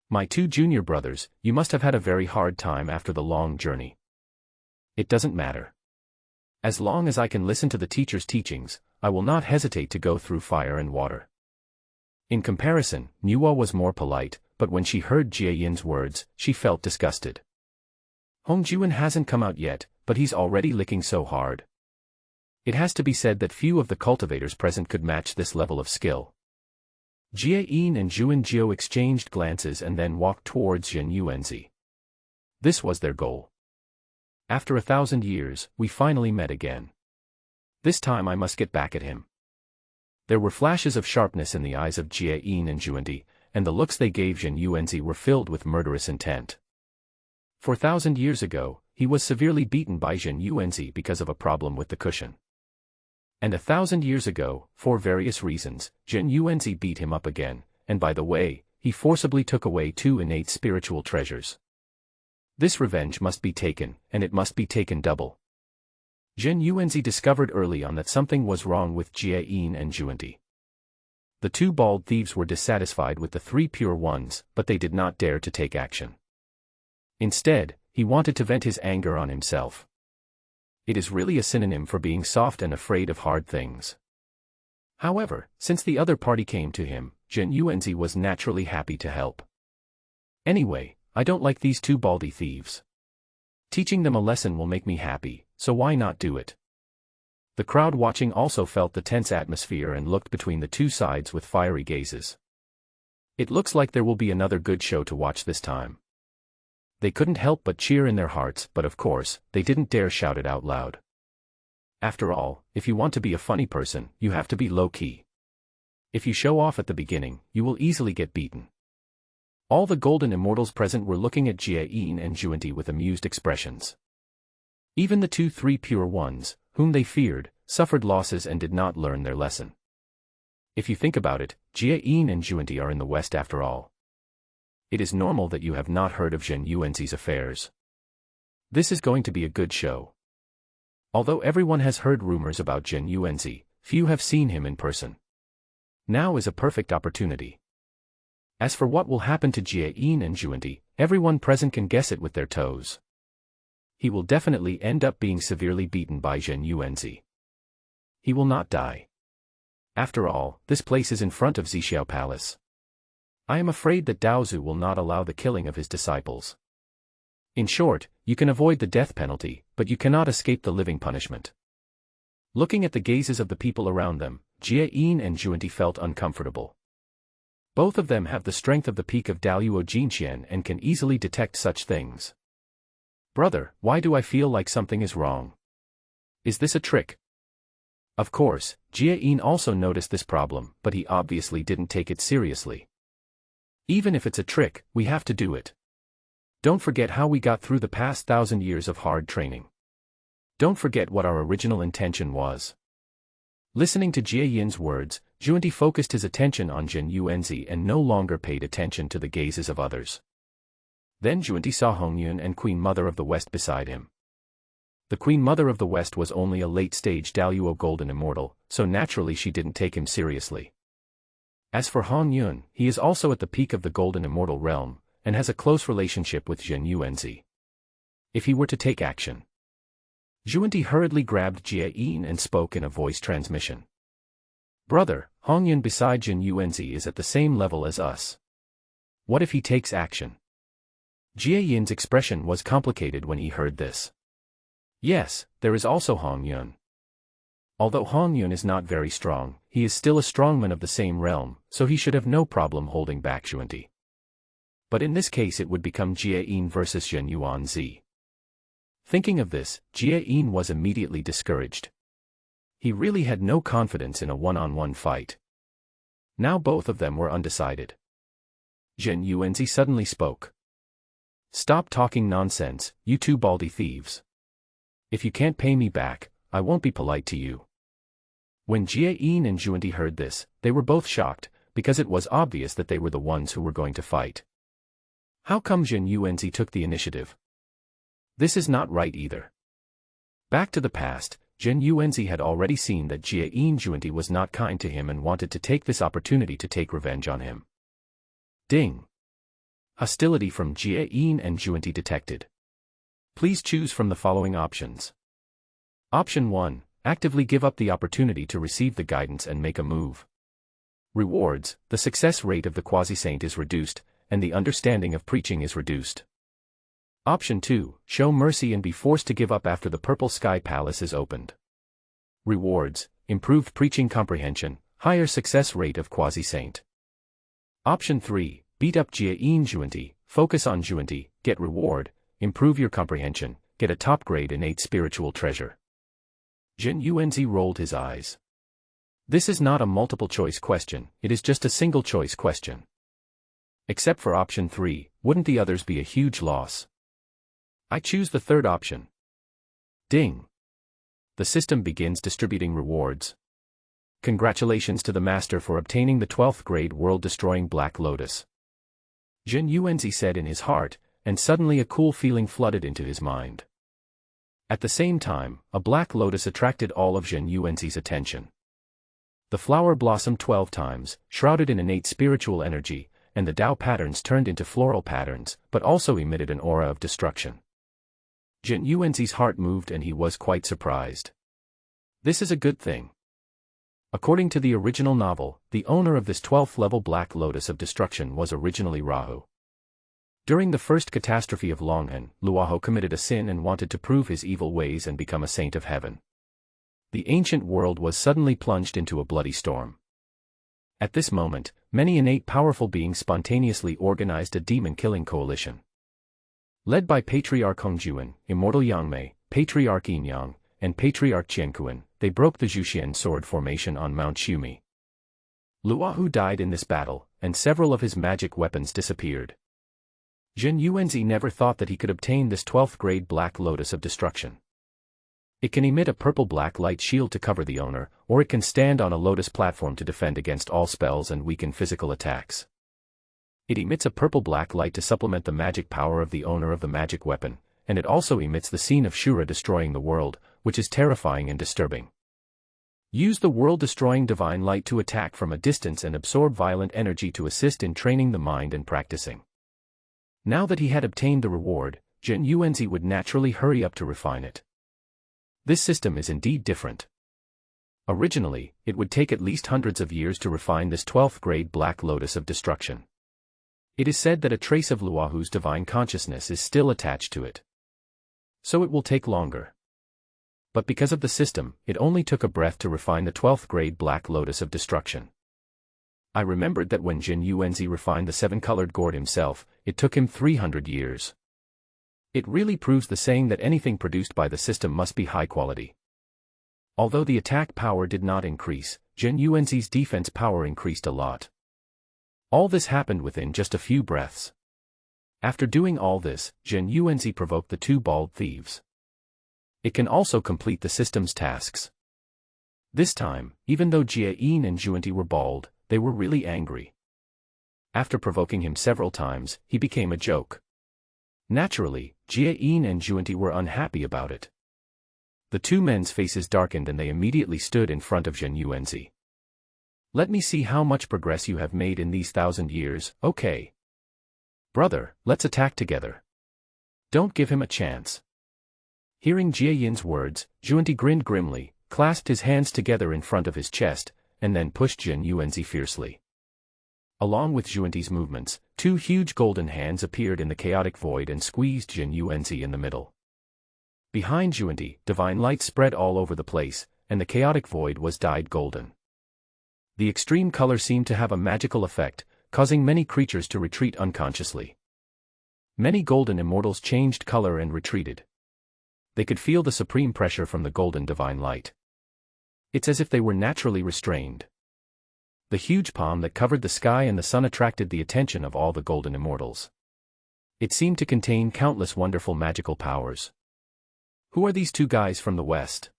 My two junior brothers, you must have had a very hard time after the long journey. It doesn't matter. As long as I can listen to the teacher's teachings, I will not hesitate to go through fire and water." In comparison, Nuwa was more polite, but when she heard Jie Yin's words, she felt disgusted. Hongjuan hasn't come out yet, but he's already licking so hard. It has to be said that few of the cultivators present could match this level of skill. Jie Yin and Zhuan Jiao exchanged glances and then walked towards Zhen Yuanzi. This was their goal. After 1,000 years, we finally met again. This time I must get back at him. There were flashes of sharpness in the eyes of Jie Yin and Zhuanti, and the looks they gave Zhen Yuanzi were filled with murderous intent. 4,000 years ago, he was severely beaten by Zhen Yuanzi because of a problem with the cushion. And 1,000 years ago, for various reasons, Zhen Yuanzi beat him up again, and by the way, he forcibly took away two innate spiritual treasures. This revenge must be taken, and it must be taken double. Zhen Yuanzi discovered early on that something was wrong with Jie Yin and Zhuanti. The two bald thieves were dissatisfied with the three pure ones, but they did not dare to take action. Instead, he wanted to vent his anger on himself. It is really a synonym for being soft and afraid of hard things. However, since the other party came to him, Zhen Yuanzi was naturally happy to help. Anyway, I don't like these two baldy thieves. Teaching them a lesson will make me happy, so why not do it? The crowd watching also felt the tense atmosphere and looked between the two sides with fiery gazes. It looks like there will be another good show to watch this time. They couldn't help but cheer in their hearts, but of course, they didn't dare shout it out loud. After all, if you want to be a funny person, you have to be low-key. If you show off at the beginning, you will easily get beaten. All the golden immortals present were looking at Jie and Juanti with amused expressions. Even the 2-3 pure ones, whom they feared, suffered losses and did not learn their lesson. If you think about it, Jie and Juanti are in the West after all. It is normal that you have not heard of Zhen Yuanzi's affairs. This is going to be a good show. Although everyone has heard rumors about Zhen Yuanzi, few have seen him in person. Now is a perfect opportunity. As for what will happen to Jie and Juanti, everyone present can guess it with their toes. He will definitely end up being severely beaten by Zhen Yuanzi. He will not die. After all, this place is in front of Zixiao Palace. I am afraid that Daozu will not allow the killing of his disciples. In short, you can avoid the death penalty, but you cannot escape the living punishment. Looking at the gazes of the people around them, Jie and Juanti felt uncomfortable. Both of them have the strength of the peak of Daluo Jinqian and can easily detect such things. Brother, why do I feel like something is wrong? Is this a trick? Of course, Jie also noticed this problem, but he obviously didn't take it seriously. Even if it's a trick, we have to do it. Don't forget how we got through the past 1,000 years of hard training. Don't forget what our original intention was. Listening to Jie Yin's words, Juanti focused his attention on Zhen Yuanzi and no longer paid attention to the gazes of others. Then Juanti saw Hongyun and Queen Mother of the West beside him. The Queen Mother of the West was only a late-stage Daluo Golden Immortal, so naturally she didn't take him seriously. As for Hongyun, he is also at the peak of the Golden Immortal realm, and has a close relationship with Zhen Yuanzi. If he were to take action. Juanti hurriedly grabbed Jie and spoke in a voice transmission. Brother, Hongyun beside Zhen Yuanzi is at the same level as us. What if he takes action? Jie Yin's expression was complicated when he heard this. Yes, there is also Hongyun. Although Hongyun is not very strong, he is still a strongman of the same realm, so he should have no problem holding back Juanti. But in this case it would become Jie Yin versus Zhen Yuanzi. Thinking of this, Jie Yin was immediately discouraged. He really had no confidence in a one-on-one fight. Now both of them were undecided. Zhen Yuanzi suddenly spoke. Stop talking nonsense, you two baldy thieves. If you can't pay me back, I won't be polite to you. When Jie Yin and Juanti heard this, they were both shocked, because it was obvious that they were the ones who were going to fight. How come Zhen Yuanzi took the initiative? This is not right either. Back to the past, Zhen Yuanzi had already seen that Jie Yin Juanti was not kind to him and wanted to take this opportunity to take revenge on him. Ding! Hostility from Jie Yin and Juanti detected. Please choose from the following options. Option 1. Actively give up the opportunity to receive the guidance and make a move. Rewards: the success rate of the quasi-saint is reduced, and the understanding of preaching is reduced. Option 2. Show mercy and be forced to give up after the Purple Sky Palace is opened. Rewards: improved preaching comprehension, higher success rate of quasi-saint. Option 3. Beat up Jie Yin Juanti, focus on Juanti, get reward, improve your comprehension, get a top grade innate spiritual treasure. Zhen Yuanzi rolled his eyes. This is not a multiple choice question, it is just a single choice question. Except for option 3, wouldn't the others be a huge loss? I choose the third option. Ding! The system begins distributing rewards. Congratulations to the master for obtaining the 12th grade world-destroying Black Lotus. Zhen Yuanzi said in his heart, and suddenly a cool feeling flooded into his mind. At the same time, a black lotus attracted all of Zhen Yuanzi's attention. The flower blossomed 12 times, shrouded in innate spiritual energy, and the Tao patterns turned into floral patterns, but also emitted an aura of destruction. Zhen Yuanzi's heart moved and he was quite surprised. This is a good thing. According to the original novel, the owner of this 12th level Black Lotus of Destruction was originally Rahu. During the first catastrophe of Longhan, Luoho committed a sin and wanted to prove his evil ways and become a saint of heaven. The ancient world was suddenly plunged into a bloody storm. At this moment, many innate powerful beings spontaneously organized a demon-killing coalition. Led by Patriarch Hongjuan, Immortal Yangmei, Patriarch Yinyang, and Patriarch Qianquan, they broke the Zhuxian sword formation on Mount Xumi. Luohu died in this battle, and several of his magic weapons disappeared. Zhen Yuanzi never thought that he could obtain this 12th grade Black Lotus of Destruction. It can emit a purple-black light shield to cover the owner, or it can stand on a lotus platform to defend against all spells and weaken physical attacks. It emits a purple-black light to supplement the magic power of the owner of the magic weapon, and it also emits the scene of Shura destroying the world, which is terrifying and disturbing. Use the world-destroying divine light to attack from a distance and absorb violent energy to assist in training the mind and practicing. Now that he had obtained the reward, Zhen Yuanzi would naturally hurry up to refine it. This system is indeed different. Originally, it would take at least hundreds of years to refine this 12th grade Black Lotus of Destruction. It is said that a trace of Luohu's divine consciousness is still attached to it. So it will take longer. But because of the system, it only took a breath to refine the 12th grade Black Lotus of Destruction. I remembered that when Zhen Yuanzi refined the seven-colored gourd himself, it took him 300 years. It really proves the saying that anything produced by the system must be high quality. Although the attack power did not increase, Zhen Yuanzi's defense power increased a lot. All this happened within just a few breaths. After doing all this, Zhen Yuanzi provoked the two bald thieves. It can also complete the system's tasks. This time, even though Jie Yin and Zhuanti were bald, they were really angry. After provoking him several times, he became a joke. Naturally, Jie Yin and Zhuanti were unhappy about it. The two men's faces darkened and they immediately stood in front of Zhen Yuanzi. Let me see how much progress you have made in these 1,000 years, okay? Brother, let's attack together. Don't give him a chance. Hearing Jie Yin's words, Zhuanti grinned grimly, clasped his hands together in front of his chest, and then pushed Zhen Yuanzi fiercely. Along with Zhuanti's movements, two huge golden hands appeared in the chaotic void and squeezed Zhen Yuanzi in the middle. Behind Zhuanti, divine light spread all over the place, and the chaotic void was dyed golden. The extreme color seemed to have a magical effect, causing many creatures to retreat unconsciously. Many golden immortals changed color and retreated. They could feel the supreme pressure from the golden divine light. It's as if they were naturally restrained. The huge palm that covered the sky and the sun attracted the attention of all the golden immortals. It seemed to contain countless wonderful magical powers. Who are these two guys from the west?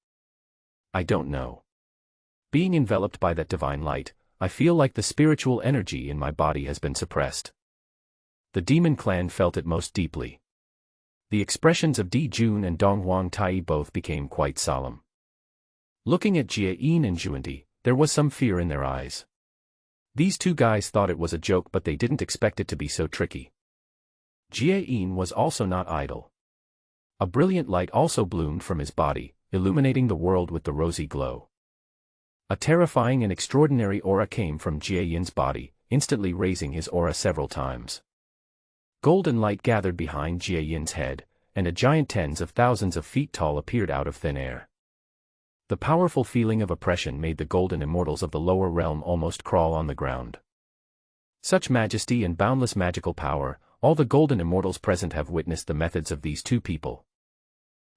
I don't know. Being enveloped by that divine light, I feel like the spiritual energy in my body has been suppressed. The demon clan felt it most deeply. The expressions of Di Jun and Dong Huang Tai both became quite solemn. Looking at Jie Yin and Zhuanti, there was some fear in their eyes. These two guys thought it was a joke, but they didn't expect it to be so tricky. Jie Yin was also not idle. A brilliant light also bloomed from his body, illuminating the world with the rosy glow. A terrifying and extraordinary aura came from Jie Yin's body, instantly raising his aura several times. Golden light gathered behind Jie Yin's head, and a giant tens of thousands of feet tall appeared out of thin air. The powerful feeling of oppression made the golden immortals of the lower realm almost crawl on the ground. Such majesty and boundless magical power, all the golden immortals present have witnessed the methods of these two people.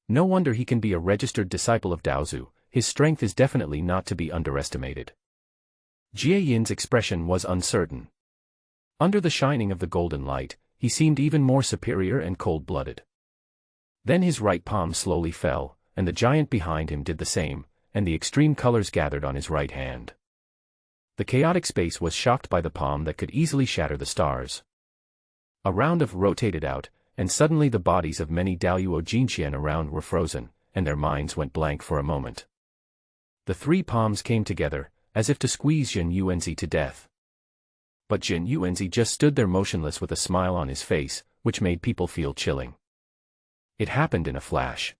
No wonder he can be a registered disciple of Daozu, his strength is definitely not to be underestimated. Jie Yin's expression was uncertain. Under the shining of the golden light, he seemed even more superior and cold-blooded. Then his right palm slowly fell, and the giant behind him did the same, and the extreme colors gathered on his right hand. The chaotic space was shocked by the palm that could easily shatter the stars. A round of rotated out, and suddenly the bodies of many Daoyuo Jinxian around were frozen, and their minds went blank for a moment. The three palms came together, as if to squeeze Zhen Yuanzi to death. But Zhen Yuanzi just stood there motionless with a smile on his face, which made people feel chilling. It happened in a flash.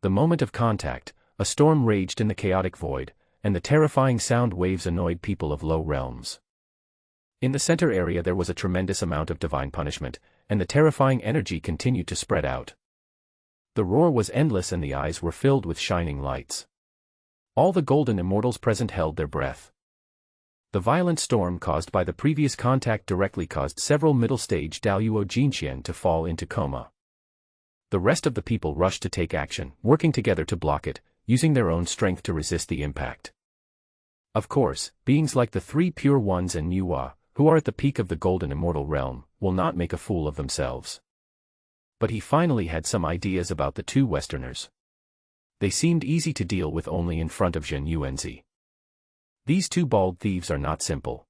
The moment of contact, a storm raged in the chaotic void, and the terrifying sound waves annoyed people of low realms. In the center area there was a tremendous amount of divine punishment, and the terrifying energy continued to spread out. The roar was endless and the eyes were filled with shining lights. All the golden immortals present held their breath. The violent storm caused by the previous contact directly caused several middle-stage Daluo Jinxian to fall into coma. The rest of the people rushed to take action, working together to block it, using their own strength to resist the impact. Of course, beings like the three Pure Ones and Nuwa, who are at the peak of the golden immortal realm, will not make a fool of themselves. But he finally had some ideas about the two Westerners. They seemed easy to deal with only in front of Zhen Yuanzi. These two bald thieves are not simple.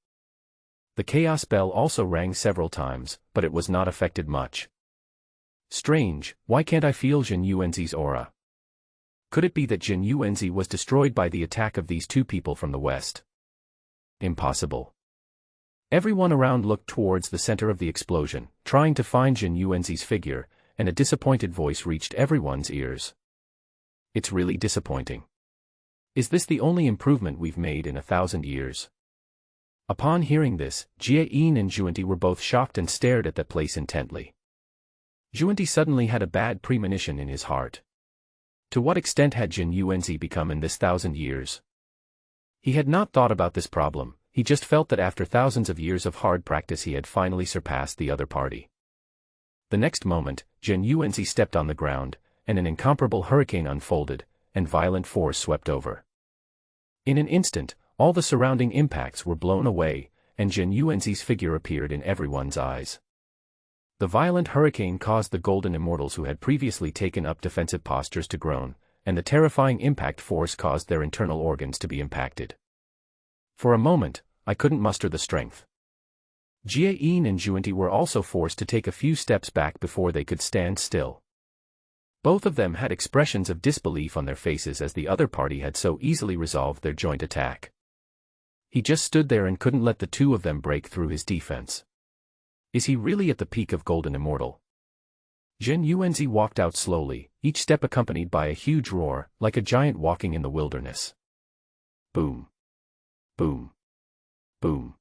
The chaos bell also rang several times, but it was not affected much. Strange, why can't I feel Zhen Yuanzi's aura? Could it be that Zhen Yuanzi was destroyed by the attack of these two people from the west? Impossible. Everyone around looked towards the center of the explosion, trying to find Zhen Yuanzi's figure, and a disappointed voice reached everyone's ears. It's really disappointing. Is this the only improvement we've made in 1,000 years? Upon hearing this, Jie Yin and Zhuanti were both shocked and stared at that place intently. Zhuanti suddenly had a bad premonition in his heart. To what extent had Zhen Yuanzi become in this 1,000 years? He had not thought about this problem, he just felt that after thousands of years of hard practice he had finally surpassed the other party. The next moment, Zhen Yuanzi stepped on the ground, and an incomparable hurricane unfolded, and violent force swept over. In an instant, all the surrounding impacts were blown away, and Zhen Yuanzi's figure appeared in everyone's eyes. The violent hurricane caused the golden immortals who had previously taken up defensive postures to groan, and the terrifying impact force caused their internal organs to be impacted. For a moment, I couldn't muster the strength. Jie Yin and Zhuanti were also forced to take a few steps back before they could stand still. Both of them had expressions of disbelief on their faces as the other party had so easily resolved their joint attack. He just stood there and couldn't let the two of them break through his defense. Is he really at the peak of Golden Immortal? Zhen Yuanzi walked out slowly, each step accompanied by a huge roar, like a giant walking in the wilderness. Boom. Boom. Boom.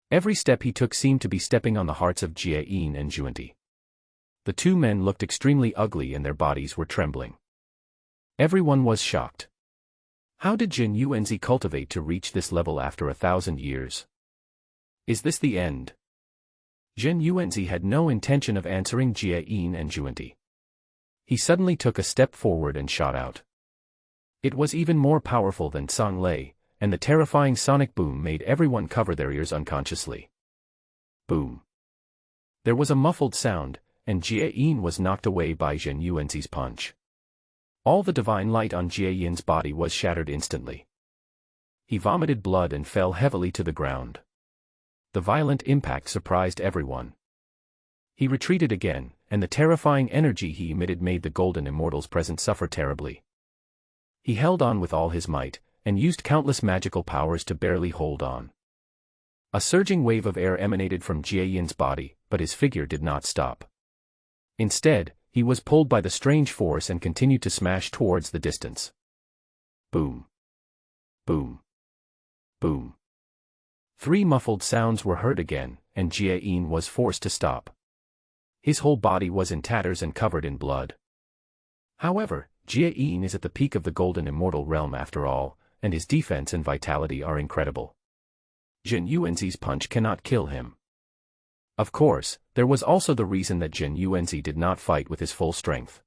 Every step he took seemed to be stepping on the hearts of Jie Yin and Zhuanti. The two men looked extremely ugly and their bodies were trembling. Everyone was shocked. How did Zhen Yuanzi cultivate to reach this level after 1,000 years? Is this the end? Zhen Yuanzi had no intention of answering Jie Yin and Zhuanti. He suddenly took a step forward and shot out. It was even more powerful than Song Lei, and the terrifying sonic boom made everyone cover their ears unconsciously. Boom. There was a muffled sound, and Jie Yin was knocked away by Zhen Yuanzi's punch. All the divine light on Jie Yin's body was shattered instantly. He vomited blood and fell heavily to the ground. The violent impact surprised everyone. He retreated again, and the terrifying energy he emitted made the golden immortals present suffer terribly. He held on with all his might, and used countless magical powers to barely hold on. A surging wave of air emanated from Jie Yin's body, but his figure did not stop. Instead, he was pulled by the strange force and continued to smash towards the distance. Boom. Boom. Boom. 3 muffled sounds were heard again, and Jie Yin was forced to stop. His whole body was in tatters and covered in blood. However, Jie Yin is at the peak of the golden immortal realm after all, and his defense and vitality are incredible. Zhen Yuanzi's punch cannot kill him. Of course, there was also the reason that Zhen Yuanzi did not fight with his full strength.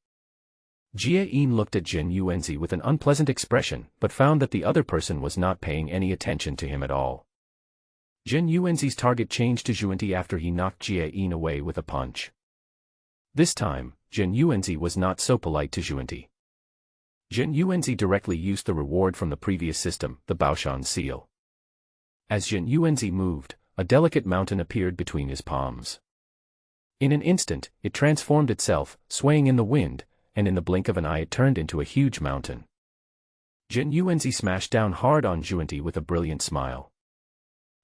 Jie Yin looked at Zhen Yuanzi with an unpleasant expression but found that the other person was not paying any attention to him at all. Zhen Yuanzi's target changed to Zhuanti after he knocked Jie Yin away with a punch. This time, Zhen Yuanzi was not so polite to Zhuanti. Zhen Yuanzi directly used the reward from the previous system, the Baoshan seal. As Zhen Yuanzi moved, a delicate mountain appeared between his palms. In an instant, it transformed itself, swaying in the wind, and in the blink of an eye it turned into a huge mountain. Zhen Yuanzi smashed down hard on Zhuanti with a brilliant smile.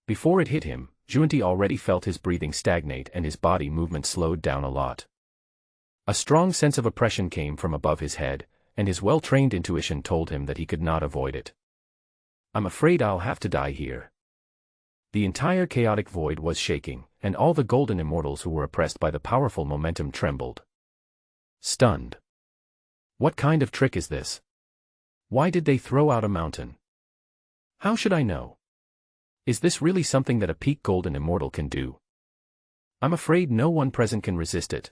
Before it hit him, Zhuanti already felt his breathing stagnate and his body movement slowed down a lot. A strong sense of oppression came from above his head, and his well-trained intuition told him that he could not avoid it. I'm afraid I'll have to die here. The entire chaotic void was shaking, and all the golden immortals who were oppressed by the powerful momentum trembled. Stunned. What kind of trick is this? Why did they throw out a mountain? How should I know? Is this really something that a peak golden immortal can do? I'm afraid no one present can resist it.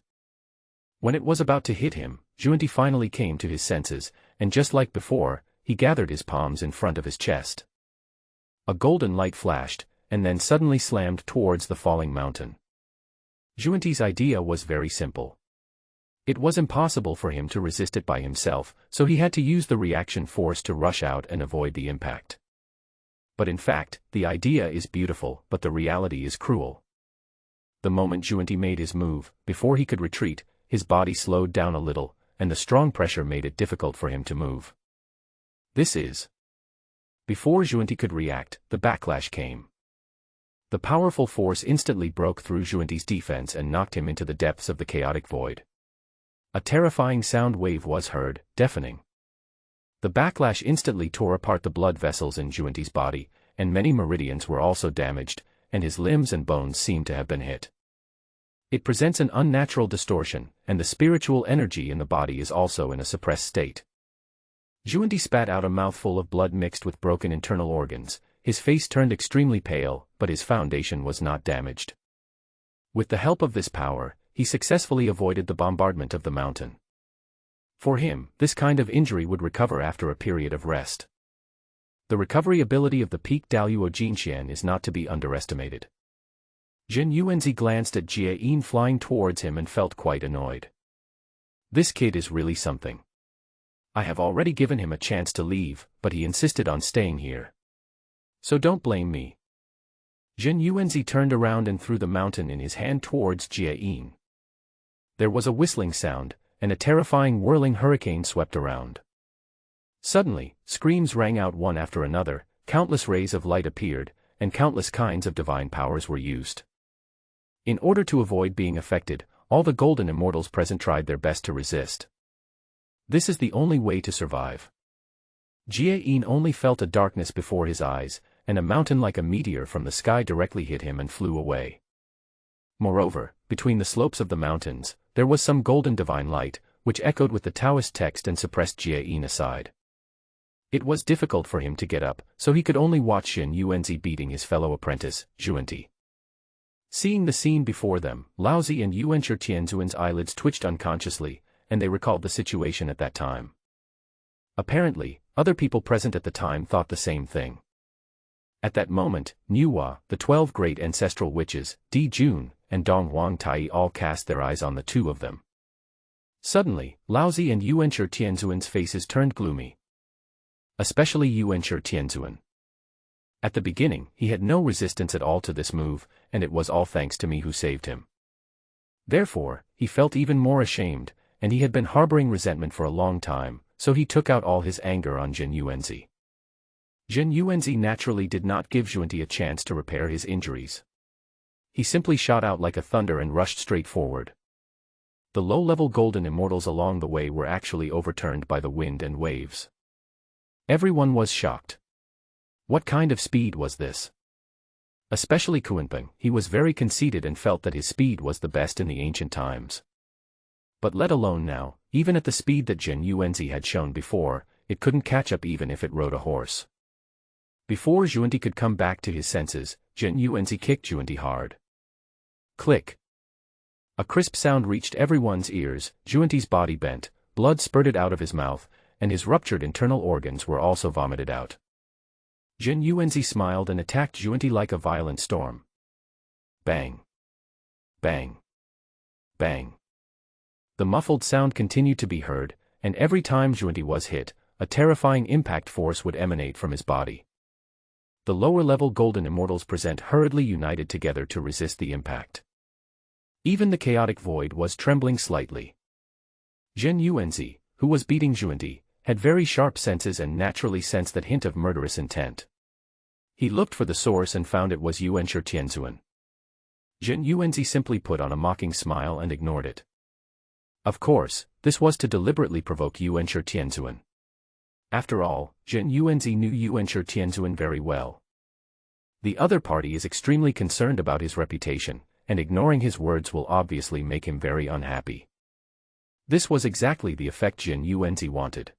When it was about to hit him, Juenti finally came to his senses, and just like before, he gathered his palms in front of his chest. A golden light flashed, and then suddenly slammed towards the falling mountain. Juenti's idea was very simple. It was impossible for him to resist it by himself, so he had to use the reaction force to rush out and avoid the impact. But in fact, the idea is beautiful, but the reality is cruel. The moment Juenti made his move, before he could retreat, his body slowed down a little, and the strong pressure made it difficult for him to move. Before Juenti could react, the backlash came. The powerful force instantly broke through Juenti's defense and knocked him into the depths of the chaotic void. A terrifying sound wave was heard, deafening. The backlash instantly tore apart the blood vessels in Juenti's body, and many meridians were also damaged, and his limbs and bones seemed to have been hit. It presents an unnatural distortion, and the spiritual energy in the body is also in a suppressed state. Juenti spat out a mouthful of blood mixed with broken internal organs. His face turned extremely pale, but his foundation was not damaged. With the help of this power, he successfully avoided the bombardment of the mountain. For him, this kind of injury would recover after a period of rest. The recovery ability of the peak Daluo Jinxian is not to be underestimated. Jin Yuanzi glanced at Jie Yin flying towards him and felt quite annoyed. This kid is really something. I have already given him a chance to leave, but he insisted on staying here. So don't blame me. Jin Yuanzi turned around and threw the mountain in his hand towards Jie Yin. There was a whistling sound, and a terrifying whirling hurricane swept around. Suddenly, screams rang out one after another, countless rays of light appeared, and countless kinds of divine powers were used. In order to avoid being affected, all the golden immortals present tried their best to resist. This is the only way to survive. Jie Yin only felt a darkness before his eyes, and a mountain like a meteor from the sky directly hit him and flew away. Moreover, between the slopes of the mountains, there was some golden divine light, which echoed with the Taoist text and suppressed Jie Yin aside. It was difficult for him to get up, so he could only watch Jin Yuanzi beating his fellow apprentice, Juenti. Seeing the scene before them, Laozi and Yuanshi Tianzuan's eyelids twitched unconsciously, and they recalled the situation at that time. Apparently, other people present at the time thought the same thing. At that moment, Niuhua, the 12 great ancestral witches, Di Jun, and Dong Huang Tai all cast their eyes on the two of them. Suddenly, Laozi and Yuanshi Tianzuan's faces turned gloomy. Especially Yuanshi Tianzuan. At the beginning, he had no resistance at all to this move, and it was all thanks to me who saved him. Therefore, he felt even more ashamed, and he had been harboring resentment for a long time, so he took out all his anger on Jin Yuanzi. Jin Yuanzi naturally did not give Juenti a chance to repair his injuries. He simply shot out like a thunder and rushed straight forward. The low-level golden immortals along the way were actually overturned by the wind and waves. Everyone was shocked. What kind of speed was this? Especially Kunpeng, he was very conceited and felt that his speed was the best in the ancient times. But let alone now, even at the speed that Jin Yuanzi had shown before, it couldn't catch up even if it rode a horse. Before Juenti could come back to his senses, Jin Yuanzi kicked Juenti hard. Click. A crisp sound reached everyone's ears, Juenti's body bent, blood spurted out of his mouth, and his ruptured internal organs were also vomited out. Jin Yuanzi smiled and attacked Juenti like a violent storm. Bang. Bang. Bang. The muffled sound continued to be heard, and every time Juenti was hit, a terrifying impact force would emanate from his body. The lower-level golden immortals present hurriedly united together to resist the impact. Even the chaotic void was trembling slightly. Jin Yuanzi, who was beating Juenti, had very sharp senses and naturally sensed that hint of murderous intent. He looked for the source and found it was Yuanshi Tianzuan. Jin Yuanzi simply put on a mocking smile and ignored it. Of course, this was to deliberately provoke Yuanshi Tianzuan. After all, Jin Yuanzi knew Yuanshi Tianzuan very well. The other party is extremely concerned about his reputation, and ignoring his words will obviously make him very unhappy. This was exactly the effect Jin Yuanzi wanted.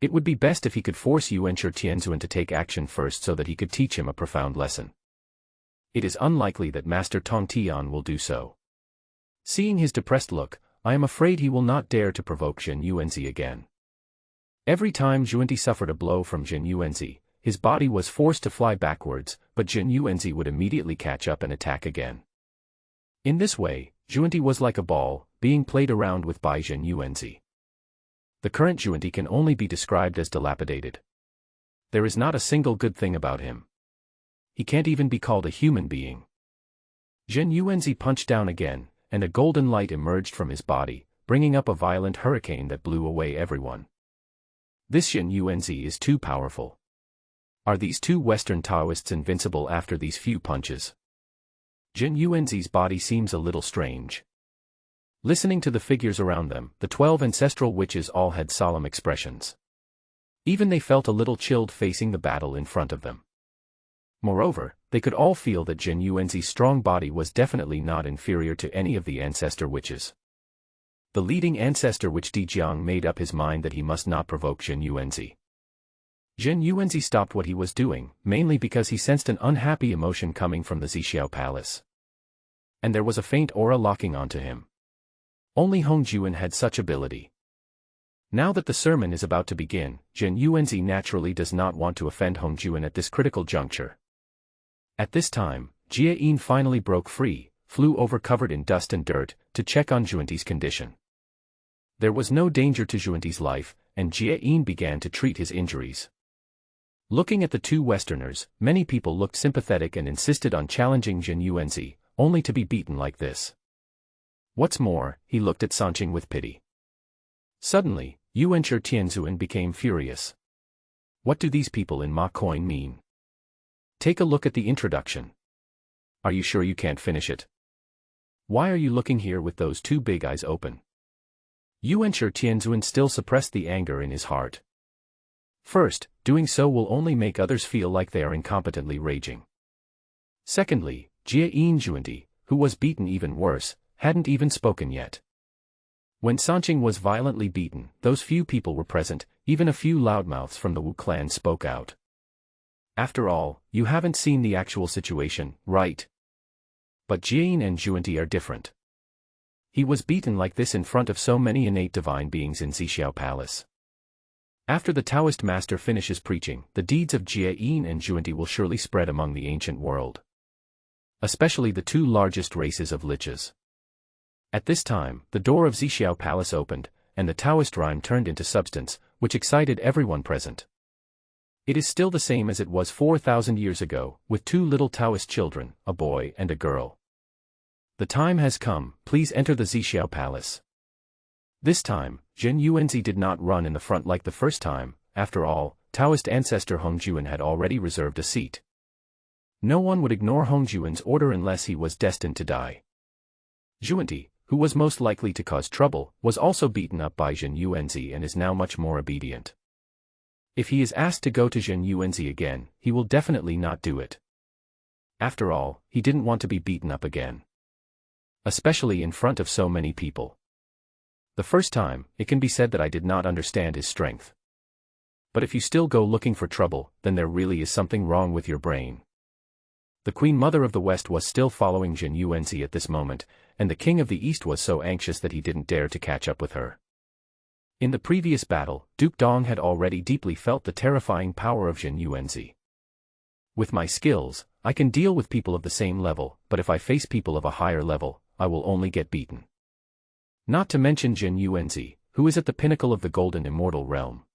It would be best if he could force Yuan Tianzun to take action first so that he could teach him a profound lesson. It is unlikely that Master Tong Tian will do so. Seeing his depressed look, I am afraid he will not dare to provoke Zhen Yuanzi again. Every time Zhuanti suffered a blow from Zhen Yuanzi, his body was forced to fly backwards, but Zhen Yuanzi would immediately catch up and attack again. In this way, Zhuanti was like a ball, being played around with by Zhen Yuanzi. The current Zhuanti can only be described as dilapidated. There is not a single good thing about him. He can't even be called a human being. Zhen Yuanzi punched down again, and a golden light emerged from his body, bringing up a violent hurricane that blew away everyone. This Zhen Yuanzi is too powerful. Are these two Western Taoists invincible after these few punches? Zhen Yuanzi's body seems a little strange. Listening to the figures around them, the 12 ancestral witches all had solemn expressions. Even they felt a little chilled facing the battle in front of them. Moreover, they could all feel that Zhen Yuanzi's strong body was definitely not inferior to any of the ancestor witches. The leading ancestor witch Di Jiang made up his mind that he must not provoke Zhen Yuanzi. Zhen Yuanzi stopped what he was doing, mainly because he sensed an unhappy emotion coming from the Zixiao Palace. And there was a faint aura locking onto him. Only Hong Juan had such ability. Now that the sermon is about to begin, Zhen Yuanzi naturally does not want to offend Hong Juan at this critical juncture. At this time, Jie Yin finally broke free, flew over covered in dust and dirt, to check on Zhuanti's condition. There was no danger to Zhuanti's life, and Jie Yin began to treat his injuries. Looking at the two Westerners, many people looked sympathetic and insisted on challenging Zhen Yuanzi, only to be beaten like this. What's more, he looked at Sanqing with pity. Suddenly, Yuan Tianzun became furious. What do these people in Ma Coin mean? Take a look at the introduction. Are you sure you can't finish it? Why are you looking here with those two big eyes open? Yuan Tianzun still suppressed the anger in his heart. First, doing so will only make others feel like they are incompetently raging. Secondly, Jie Yin Zhuanti, who was beaten even worse, hadn't even spoken yet. When Sanqing was violently beaten, those few people were present, even a few loudmouths from the Wu clan spoke out. After all, you haven't seen the actual situation, right? But Jie Yin and Zhuanti are different. He was beaten like this in front of so many innate divine beings in Zixiao Palace. After the Taoist master finishes preaching, the deeds of Jie Yin and Zhuanti will surely spread among the ancient world. Especially the two largest races of liches. At this time, the door of Zixiao Palace opened, and the Taoist rhyme turned into substance, which excited everyone present. It is still the same as it was 4,000 years ago, with two little Taoist children, a boy and a girl. The time has come, please enter the Zixiao Palace. This time, Zhen Yuanzi did not run in the front like the first time. After all, Taoist ancestor Hong Juan had already reserved a seat. No one would ignore Hong Juan's order unless he was destined to die. Zhuanti, who was most likely to cause trouble, was also beaten up by Zhen Yuanzi and is now much more obedient. If he is asked to go to Zhen Yuanzi again, he will definitely not do it. After all, he didn't want to be beaten up again. Especially in front of so many people. The first time, it can be said that I did not understand his strength. But if you still go looking for trouble, then there really is something wrong with your brain. The Queen Mother of the West was still following Zhen Yuanzi at this moment, and the King of the East was so anxious that he didn't dare to catch up with her. In the previous battle, Duke Dong had already deeply felt the terrifying power of Zhen Yuanzi. With my skills, I can deal with people of the same level, but if I face people of a higher level, I will only get beaten. Not to mention Zhen Yuanzi, who is at the pinnacle of the golden immortal realm.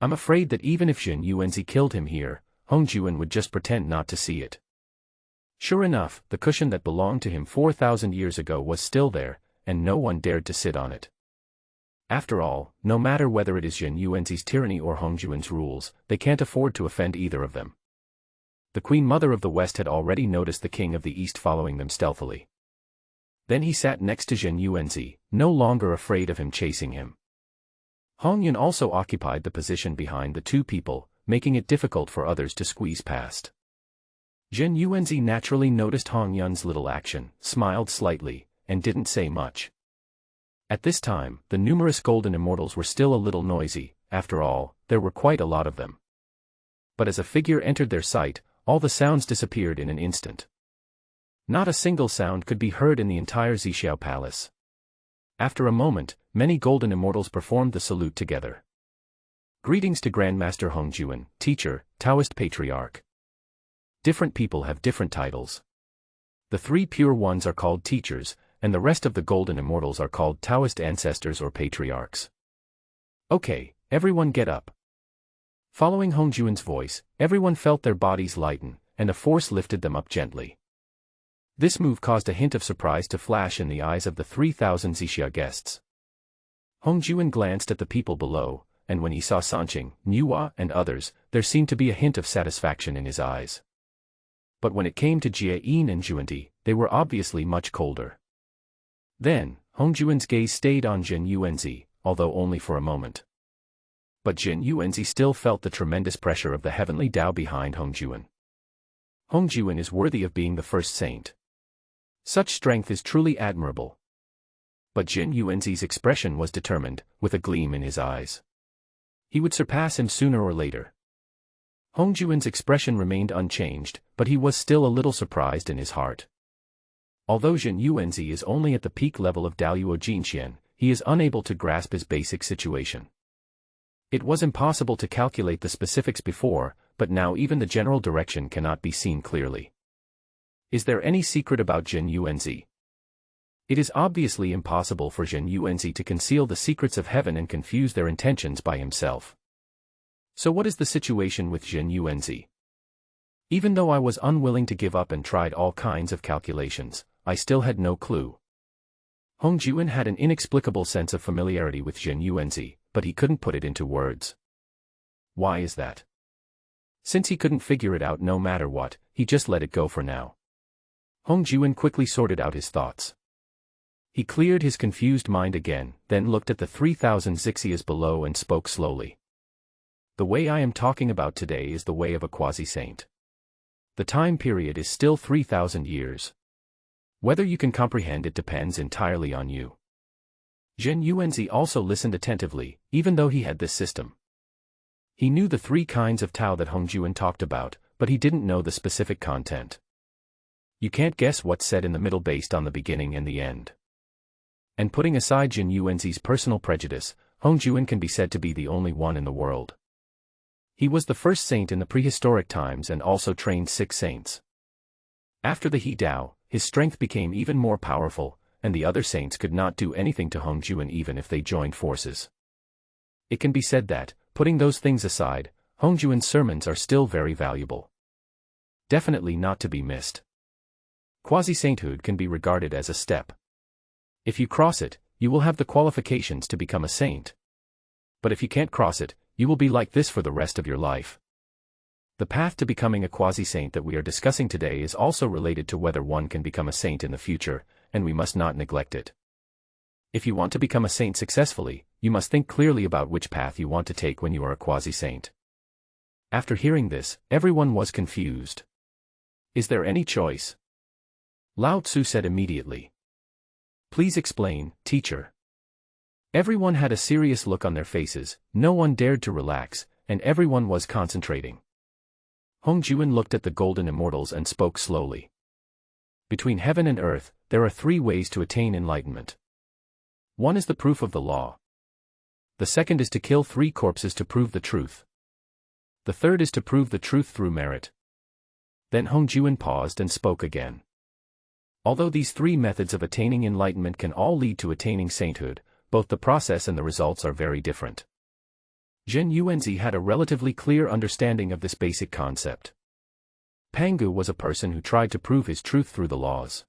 I'm afraid that even if Zhen Yuanzi killed him here, Hong Juan would just pretend not to see it. Sure enough, the cushion that belonged to him 4,000 years ago was still there, and no one dared to sit on it. After all, no matter whether it is Zhen Yuanzi's tyranny or Hong Juan's rules, they can't afford to offend either of them. The Queen Mother of the West had already noticed the King of the East following them stealthily. Then he sat next to Zhen Yuanzi, no longer afraid of him chasing him. Hong Yun also occupied the position behind the two people, making it difficult for others to squeeze past. Zhen Yuanzi naturally noticed Hong Yun's little action, smiled slightly, and didn't say much. At this time, the numerous golden immortals were still a little noisy, after all, there were quite a lot of them. But as a figure entered their sight, all the sounds disappeared in an instant. Not a single sound could be heard in the entire Zixiao palace. After a moment, many golden immortals performed the salute together. Greetings to Grandmaster Hongjuan, teacher, Taoist patriarch. Different people have different titles. The three pure ones are called teachers, and the rest of the golden immortals are called Taoist ancestors or patriarchs. Okay, everyone get up. Following Hongjuan's voice, everyone felt their bodies lighten, and a force lifted them up gently. This move caused a hint of surprise to flash in the eyes of the 3,000 Zixia guests. Hongjuan glanced at the people below, and when he saw Sanqing, Nuwa, and others, there seemed to be a hint of satisfaction in his eyes. But when it came to Jie Yin and Juanti, they were obviously much colder. Then, Hongjuan's gaze stayed on Jin Yuanzi, although only for a moment. But Jin Yuanzi still felt the tremendous pressure of the heavenly Tao behind Hongjuan. Hongjuan is worthy of being the first saint. Such strength is truly admirable. But Jin Yuanzi's expression was determined, with a gleam in his eyes. He would surpass him sooner or later. Hongjuan's expression remained unchanged, but he was still a little surprised in his heart. Although Jin Yuanzi is only at the peak level of Daluo Jinxian, he is unable to grasp his basic situation. It was impossible to calculate the specifics before, but now even the general direction cannot be seen clearly. Is there any secret about Jin Yuanzi? It is obviously impossible for Jin Yuanzi to conceal the secrets of heaven and confuse their intentions by himself. So what is the situation with Jin Yuanzi? Even though I was unwilling to give up and tried all kinds of calculations, I still had no clue. Hongjuan had an inexplicable sense of familiarity with Jin Yuanzi, but he couldn't put it into words. Why is that? Since he couldn't figure it out no matter what, he just let it go for now. Hongjuan quickly sorted out his thoughts. He cleared his confused mind again, then looked at the 3,000 Zixias below and spoke slowly. The way I am talking about today is the way of a quasi-saint. The time period is still 3,000 years. Whether you can comprehend it depends entirely on you. Jin Yuanzi also listened attentively, even though he had this system. He knew the three kinds of Tao that Hongjuan talked about, but he didn't know the specific content. You can't guess what's said in the middle based on the beginning and the end. And putting aside Jin Yuanzi's personal prejudice, Hongjuan can be said to be the only one in the world. He was the first saint in the prehistoric times and also trained 6 saints. After the He Dao, his strength became even more powerful, and the other saints could not do anything to Hongjuan even if they joined forces. It can be said that, putting those things aside, Hongjuan's sermons are still very valuable. Definitely not to be missed. Quasi-sainthood can be regarded as a step. If you cross it, you will have the qualifications to become a saint. But if you can't cross it, you will be like this for the rest of your life. The path to becoming a quasi-saint that we are discussing today is also related to whether one can become a saint in the future, and we must not neglect it. If you want to become a saint successfully, you must think clearly about which path you want to take when you are a quasi-saint. After hearing this, everyone was confused. Is there any choice? Lao Tzu said immediately. Please explain, teacher. Everyone had a serious look on their faces, no one dared to relax, and everyone was concentrating. Hongjuan looked at the golden immortals and spoke slowly. Between heaven and earth, there are 3 ways to attain enlightenment. One is the proof of the law. The second is to kill 3 corpses to prove the truth. The third is to prove the truth through merit. Then Hongjuan paused and spoke again. Although these 3 methods of attaining enlightenment can all lead to attaining sainthood, both the process and the results are very different. Jin Yuanzi had a relatively clear understanding of this basic concept. Pangu was a person who tried to prove his truth through the laws.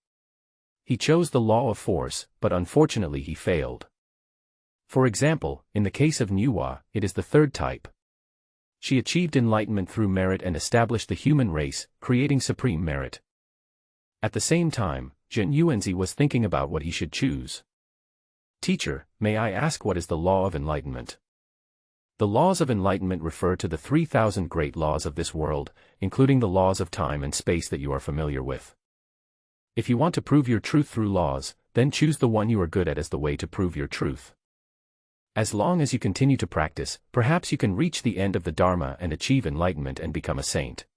He chose the law of force, but unfortunately he failed. For example, in the case of Nuwa, it is the 3rd type. She achieved enlightenment through merit and established the human race, creating supreme merit. At the same time, Jin Yuanzi was thinking about what he should choose. Teacher, may I ask what is the law of enlightenment? The laws of enlightenment refer to the 3,000 great laws of this world, including the laws of time and space that you are familiar with. If you want to prove your truth through laws, then choose the one you are good at as the way to prove your truth. As long as you continue to practice, perhaps you can reach the end of the Dharma and achieve enlightenment and become a saint.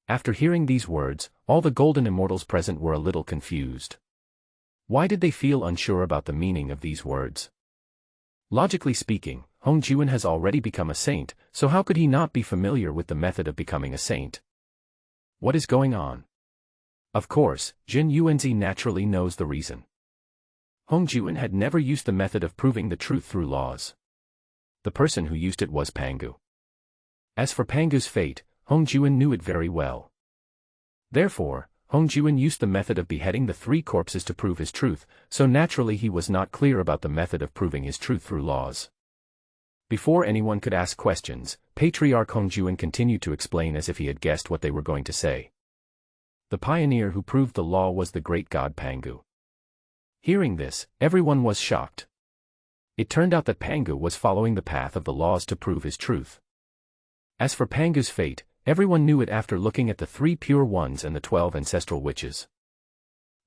After hearing these words, all the golden immortals present were a little confused. Why did they feel unsure about the meaning of these words? Logically speaking, Hong Jiwen has already become a saint, so how could he not be familiar with the method of becoming a saint? What is going on? Of course, Jin Yuanzi naturally knows the reason. Hong Jiwen had never used the method of proving the truth through laws. The person who used it was Pangu. As for Pangu's fate, Hong Jiwen knew it very well. Therefore, Hong Jiwen used the method of beheading the 3 corpses to prove his truth, so naturally he was not clear about the method of proving his truth through laws. Before anyone could ask questions, Patriarch Hong Jiwen continued to explain as if he had guessed what they were going to say. The pioneer who proved the law was the great god Pangu. Hearing this, everyone was shocked. It turned out that Pangu was following the path of the laws to prove his truth. As for Pangu's fate, everyone knew it after looking at the 3 pure ones and the 12 ancestral witches.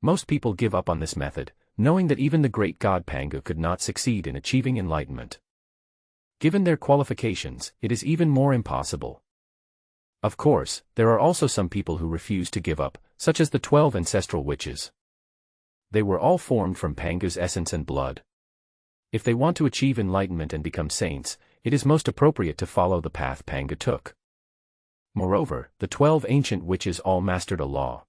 Most people give up on this method, knowing that even the great god Pangu could not succeed in achieving enlightenment. Given their qualifications, it is even more impossible. Of course, there are also some people who refuse to give up, such as the 12 ancestral witches. They were all formed from Pangu's essence and blood. If they want to achieve enlightenment and become saints, it is most appropriate to follow the path Pangu took. Moreover, the 12 ancient witches all mastered a law.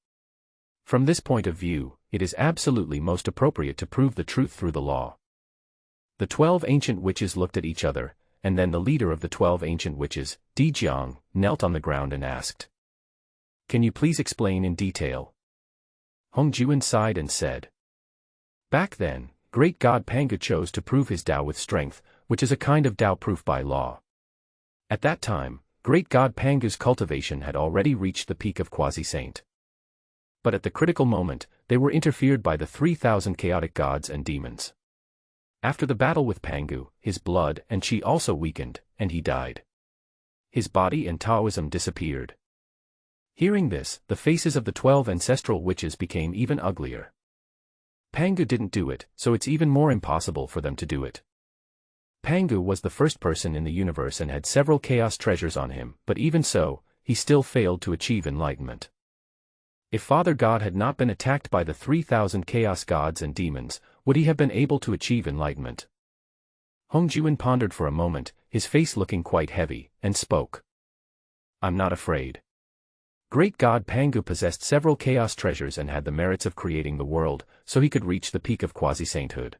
From this point of view, it is absolutely most appropriate to prove the truth through the law. The 12 ancient witches looked at each other, and then the leader of the 12 ancient witches, Di Jiang, knelt on the ground and asked, "Can you please explain in detail?" Hong Jiwen sighed and said, "Back then, great god Pangu chose to prove his Tao with strength, which is a kind of Tao proof by law. At that time, great god Pangu's cultivation had already reached the peak of quasi-saint. But at the critical moment, they were interfered by the 3,000 chaotic gods and demons. After the battle with Pangu, his blood and qi also weakened, and he died. His body and Taoism disappeared." Hearing this, the faces of the 12 ancestral witches became even uglier. Pangu didn't do it, so it's even more impossible for them to do it. Pangu was the first person in the universe and had several chaos treasures on him, but even so, he still failed to achieve enlightenment. If Father God had not been attacked by the 3,000 chaos gods and demons, would he have been able to achieve enlightenment? Hong Jiwen pondered for a moment, his face looking quite heavy, and spoke. "I'm not afraid. Great god Pangu possessed several chaos treasures and had the merits of creating the world, so he could reach the peak of quasi-sainthood.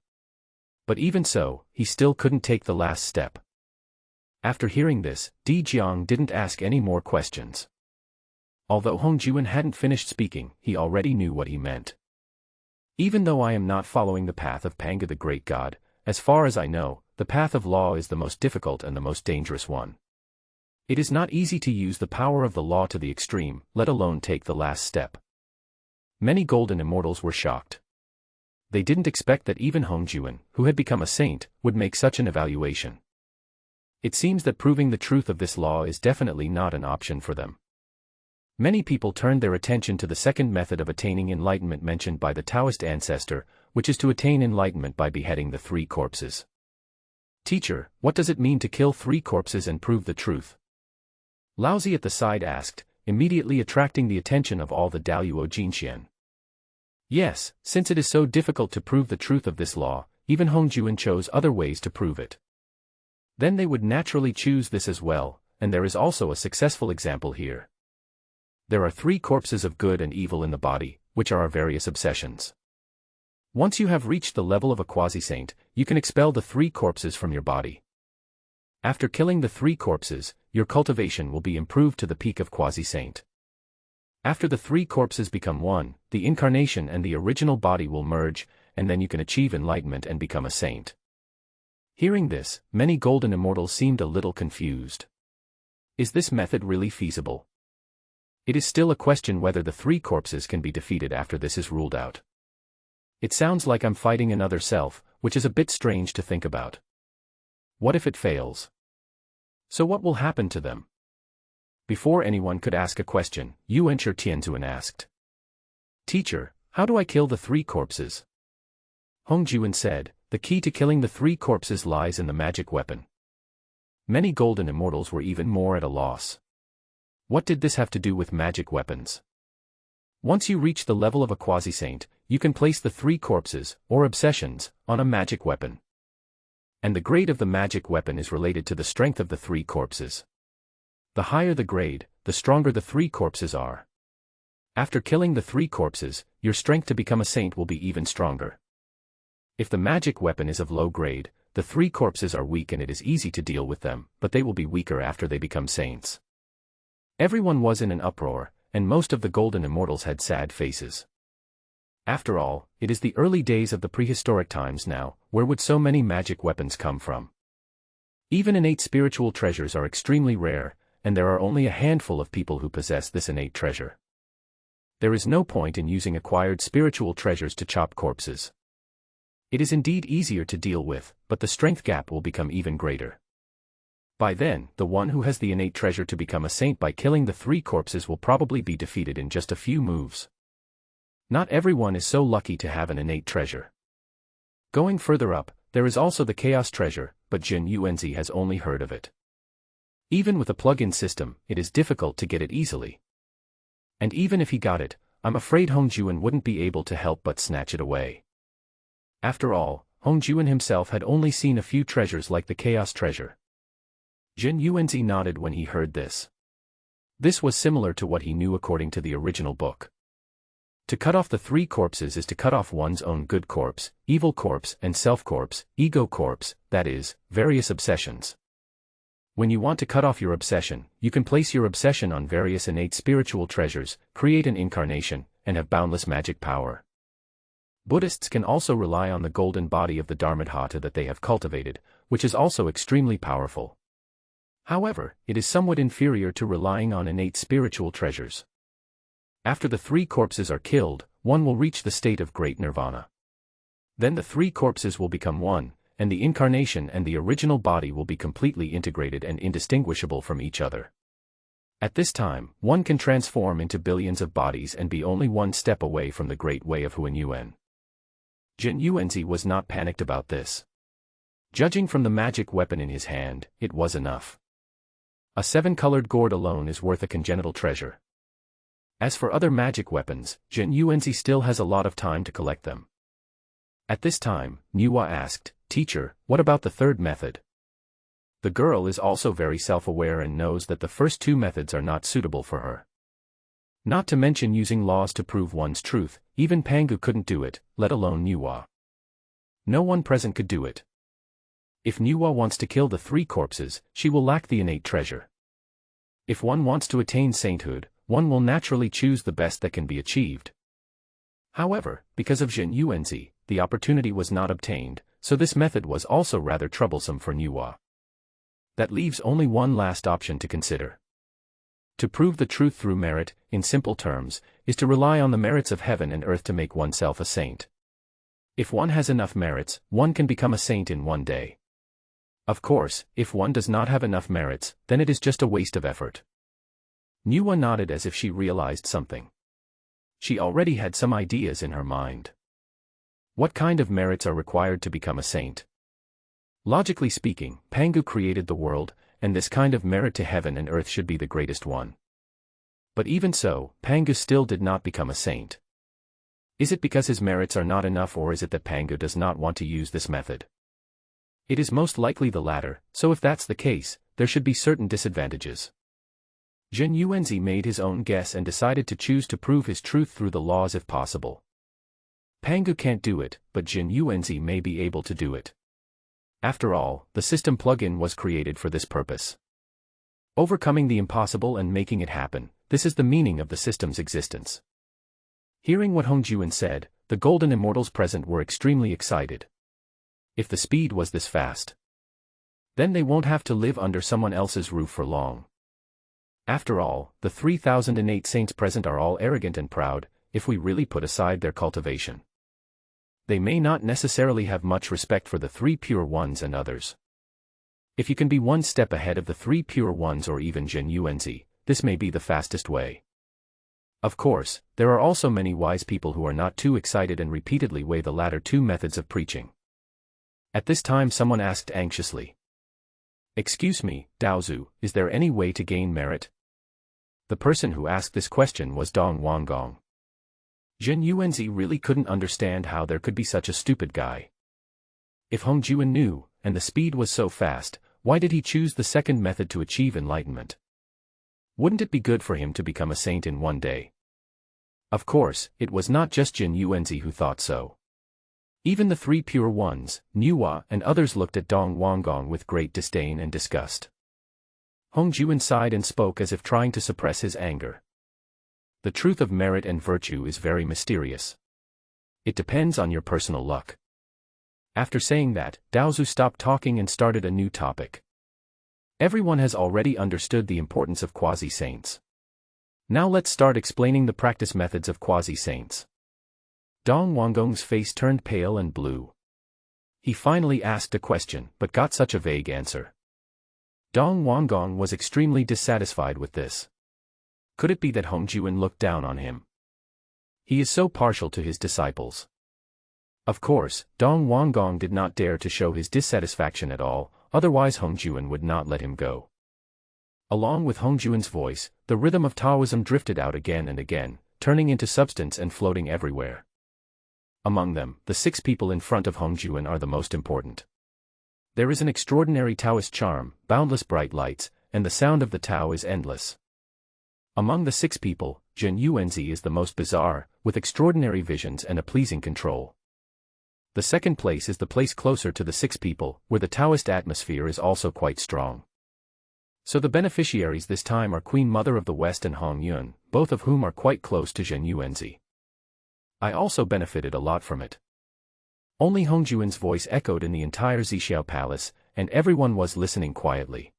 But even so, he still couldn't take the last step." After hearing this, Di Jiang didn't ask any more questions. Although Hong Jiwen hadn't finished speaking, he already knew what he meant. "Even though I am not following the path of Pangu the great god, as far as I know, the path of law is the most difficult and the most dangerous one. It is not easy to use the power of the law to the extreme, let alone take the last step." Many golden immortals were shocked. They didn't expect that even Hong Jiwen, who had become a saint, would make such an evaluation. It seems that proving the truth of this law is definitely not an option for them. Many people turned their attention to the second method of attaining enlightenment mentioned by the Taoist ancestor, which is to attain enlightenment by beheading the 3 corpses. "Teacher, what does it mean to kill 3 corpses and prove the truth?" Laozi at the side asked, immediately attracting the attention of all the Daluo Jinxian. Yes, since it is so difficult to prove the truth of this law, even Hong Jiwen chose other ways to prove it. Then they would naturally choose this as well, and there is also a successful example here. There are 3 corpses of good and evil in the body, which are our various obsessions. Once you have reached the level of a quasi-saint, you can expel the 3 corpses from your body. After killing the 3 corpses, your cultivation will be improved to the peak of quasi-saint. After the 3 corpses become one, the incarnation and the original body will merge, and then you can achieve enlightenment and become a saint. Hearing this, many golden immortals seemed a little confused. Is this method really feasible? It is still a question whether the 3 corpses can be defeated after this is ruled out. It sounds like I'm fighting another self, which is a bit strange to think about. What if it fails? So what will happen to them? Before anyone could ask a question, Yuan Tianzuan asked. "Teacher, how do I kill the 3 corpses?" Hong Jiwen said, the key to killing the three corpses lies in the magic weapon. Many golden immortals were even more at a loss. What did this have to do with magic weapons? Once you reach the level of a quasi-saint, you can place the three corpses, or obsessions, on a magic weapon. And the grade of the magic weapon is related to the strength of the three corpses. The higher the grade, the stronger the three corpses are. After killing the three corpses, your strength to become a saint will be even stronger. If the magic weapon is of low grade, the three corpses are weak and it is easy to deal with them, but they will be weaker after they become saints. Everyone was in an uproar, and most of the golden immortals had sad faces. After all, it is the early days of the prehistoric times now, where would so many magic weapons come from? Even innate spiritual treasures are extremely rare, and there are only a handful of people who possess this innate treasure. There is no point in using acquired spiritual treasures to chop corpses. It is indeed easier to deal with, but the strength gap will become even greater. By then, the one who has the innate treasure to become a saint by killing the three corpses will probably be defeated in just a few moves. Not everyone is so lucky to have an innate treasure. Going further up, there is also the chaos treasure, but Jin Yuanzi has only heard of it. Even with a plug-in system, it is difficult to get it easily. And even if he got it, I'm afraid Hongjuan wouldn't be able to help but snatch it away. After all, Hongjuan himself had only seen a few treasures like the chaos treasure. Jin Yuanzi nodded when he heard this. This was similar to what he knew according to the original book. To cut off the three corpses is to cut off one's own good corpse, evil corpse and self-corpse, ego corpse, that is, various obsessions. When you want to cut off your obsession, you can place your obsession on various innate spiritual treasures, create an incarnation, and have boundless magic power. Buddhists can also rely on the golden body of the Dharmadhata that they have cultivated, which is also extremely powerful. However, it is somewhat inferior to relying on innate spiritual treasures. After the three corpses are killed, one will reach the state of great nirvana. Then the three corpses will become one, and the incarnation and the original body will be completely integrated and indistinguishable from each other. At this time, one can transform into billions of bodies and be only one step away from the great way of Huanyuan. Jin Yuanzi was not panicked about this. Judging from the magic weapon in his hand, it was enough. A 7-colored gourd alone is worth a congenital treasure. As for other magic weapons, Jin Yuanzi still has a lot of time to collect them. At this time, Niwa asked, "Teacher, what about the third method?" The girl is also very self-aware and knows that the first two methods are not suitable for her. Not to mention using laws to prove one's truth, even Pangu couldn't do it, let alone Niwa. No one present could do it. If Niwa wants to kill the three corpses, she will lack the innate treasure. If one wants to attain sainthood, one will naturally choose the best that can be achieved. However, because of Jin Yuanzi, the opportunity was not obtained, so this method was also rather troublesome for Niwa. That leaves only one last option to consider. To prove the truth through merit, in simple terms, is to rely on the merits of heaven and earth to make oneself a saint. If one has enough merits, one can become a saint in one day. Of course, if one does not have enough merits, then it is just a waste of effort. Niwa nodded as if she realized something. She already had some ideas in her mind. What kind of merits are required to become a saint? Logically speaking, Pangu created the world, and this kind of merit to heaven and earth should be the greatest one. But even so, Pangu still did not become a saint. Is it because his merits are not enough, or is it that Pangu does not want to use this method? It is most likely the latter, so if that's the case, there should be certain disadvantages. Jin Yuanzi made his own guess and decided to choose to prove his truth through the laws if possible. Pangu can't do it, but Jin Yuanzi may be able to do it. After all, the system plugin was created for this purpose. Overcoming the impossible and making it happen, this is the meaning of the system's existence. Hearing what Hongjuan said, the golden immortals present were extremely excited. If the speed was this fast, then they won't have to live under someone else's roof for long. After all, the 3,000 innate saints present are all arrogant and proud, if we really put aside their cultivation. They may not necessarily have much respect for the three pure ones and others. If you can be one step ahead of the three pure ones or even Jin Yuanzi, this may be the fastest way. Of course, there are also many wise people who are not too excited and repeatedly weigh the latter two methods of preaching. At this time someone asked anxiously. "Excuse me, Daozu, is there any way to gain merit?" The person who asked this question was Dong Wanggong. Zhen Yuanzi really couldn't understand how there could be such a stupid guy. If Hong Juan knew, and the speed was so fast, why did he choose the second method to achieve enlightenment? Wouldn't it be good for him to become a saint in one day? Of course, it was not just Zhen Yuanzi who thought so. Even the three pure ones, Nuwa and others looked at Dong Wanggong with great disdain and disgust. Hong Juan sighed and spoke as if trying to suppress his anger. The truth of merit and virtue is very mysterious. It depends on your personal luck. After saying that, Daozu stopped talking and started a new topic. Everyone has already understood the importance of quasi-saints. Now let's start explaining the practice methods of quasi-saints. Dong Wanggong's face turned pale and blue. He finally asked a question but got such a vague answer. Dong Wanggong was extremely dissatisfied with this. Could it be that Hong Juan looked down on him? He is so partial to his disciples. Of course, Dong Wanggong did not dare to show his dissatisfaction at all, otherwise Hong Juan would not let him go. Along with Hong Juan's voice, the rhythm of Taoism drifted out again and again, turning into substance and floating everywhere. Among them, the 6 people in front of Hong Juan are the most important. There is an extraordinary Taoist charm, boundless bright lights, and the sound of the Tao is endless. Among the 6 people, Zhen Yuanzi is the most bizarre, with extraordinary visions and a pleasing control. The second place is the place closer to the 6 people, where the Taoist atmosphere is also quite strong. So the beneficiaries this time are Queen Mother of the West and Hong Yun, both of whom are quite close to Zhen Yuanzi. I also benefited a lot from it. Only Hong Juan's voice echoed in the entire Zixiao Palace, and everyone was listening quietly.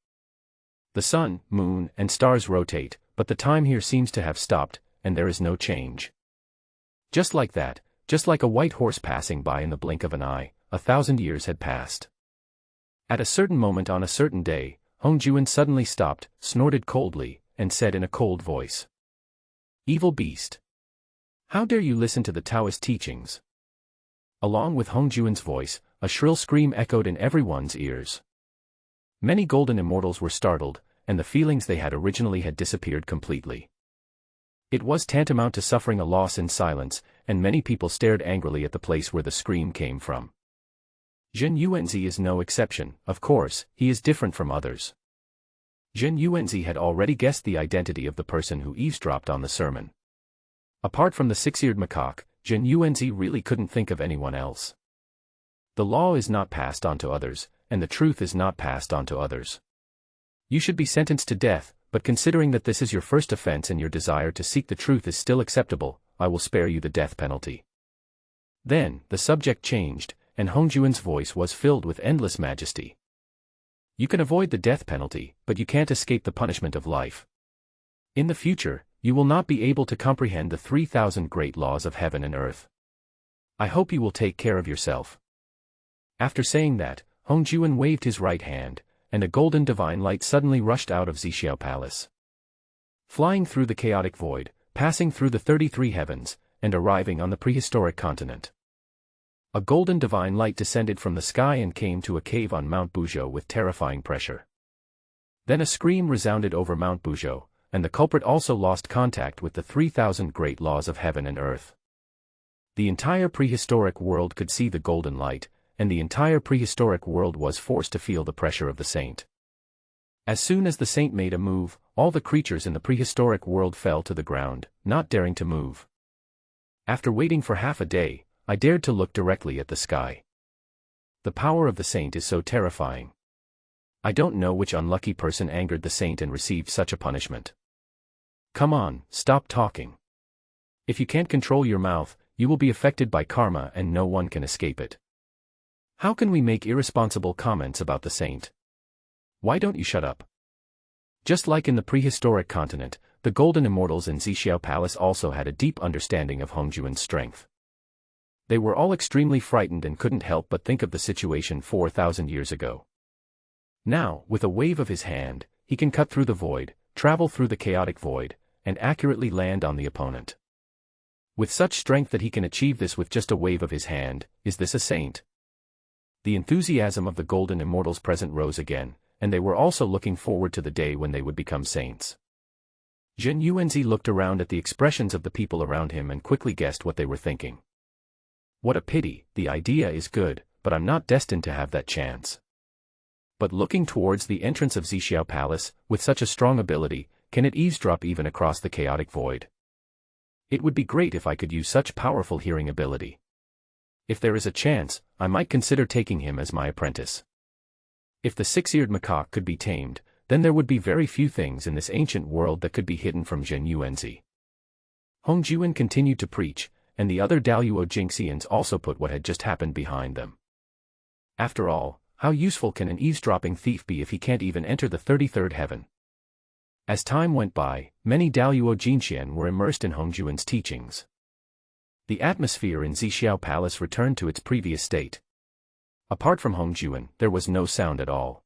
The sun, moon, and stars rotate, but the time here seems to have stopped, and there is no change. Just like that, just like a white horse passing by in the blink of an eye, 1,000 years had passed. At a certain moment on a certain day, Hong Juan suddenly stopped, snorted coldly, and said in a cold voice, "Evil beast! How dare you listen to the Taoist teachings?" Along with Hong Juan's voice, a shrill scream echoed in everyone's ears. Many golden immortals were startled, and the feelings they had originally had disappeared completely. It was tantamount to suffering a loss in silence, and many people stared angrily at the place where the scream came from. Zhen Yuanzi is no exception, of course, he is different from others. Zhen Yuanzi had already guessed the identity of the person who eavesdropped on the sermon. Apart from the 6-eared macaque, Zhen Yuanzi really couldn't think of anyone else. The law is not passed on to others, and the truth is not passed on to others. You should be sentenced to death, but considering that this is your first offense and your desire to seek the truth is still acceptable, I will spare you the death penalty. Then, the subject changed, and Hong Juan's voice was filled with endless majesty. You can avoid the death penalty, but you can't escape the punishment of life. In the future, you will not be able to comprehend the 3,000 great laws of heaven and earth. I hope you will take care of yourself. After saying that, Hong Juan waved his right hand, and a golden divine light suddenly rushed out of Zixiao Palace. Flying through the chaotic void, passing through the 33 heavens, and arriving on the prehistoric continent. A golden divine light descended from the sky and came to a cave on Mount Buzhou with terrifying pressure. Then a scream resounded over Mount Buzhou, and the culprit also lost contact with the 3,000 great laws of heaven and earth. The entire prehistoric world could see the golden light, and the entire prehistoric world was forced to feel the pressure of the saint. As soon as the saint made a move, all the creatures in the prehistoric world fell to the ground, not daring to move. After waiting for half a day, I dared to look directly at the sky. The power of the saint is so terrifying. I don't know which unlucky person angered the saint and received such a punishment. Come on, stop talking. If you can't control your mouth, you will be affected by karma and no one can escape it. How can we make irresponsible comments about the saint? Why don't you shut up? Just like in the prehistoric continent, the golden immortals in Zixiao Palace also had a deep understanding of Hong Juan's strength. They were all extremely frightened and couldn't help but think of the situation 4,000 years ago. Now, with a wave of his hand, he can cut through the void, travel through the chaotic void, and accurately land on the opponent. With such strength that he can achieve this with just a wave of his hand, is this a saint? the enthusiasm of the golden immortals present rose again, and they were also looking forward to the day when they would become saints. Zhen Yuanzi looked around at the expressions of the people around him and quickly guessed what they were thinking. What a pity, the idea is good, but I'm not destined to have that chance. But looking towards the entrance of Zixiao Palace, with such a strong ability, can it eavesdrop even across the chaotic void? It would be great if I could use such powerful hearing ability. If there is a chance, I might consider taking him as my apprentice. If the six-eared macaque could be tamed, then there would be very few things in this ancient world that could be hidden from Zhen Yuanzi. Hong Jiuan continued to preach, and the other Daluo Jingxians also put what had just happened behind them. After all, how useful can an eavesdropping thief be if he can't even enter the 33rd heaven? As time went by, many Daluo Jingxian were immersed in Hong Jiuan's teachings. The atmosphere in Zixiao Palace returned to its previous state. Apart from Hong Jiuan, there was no sound at all.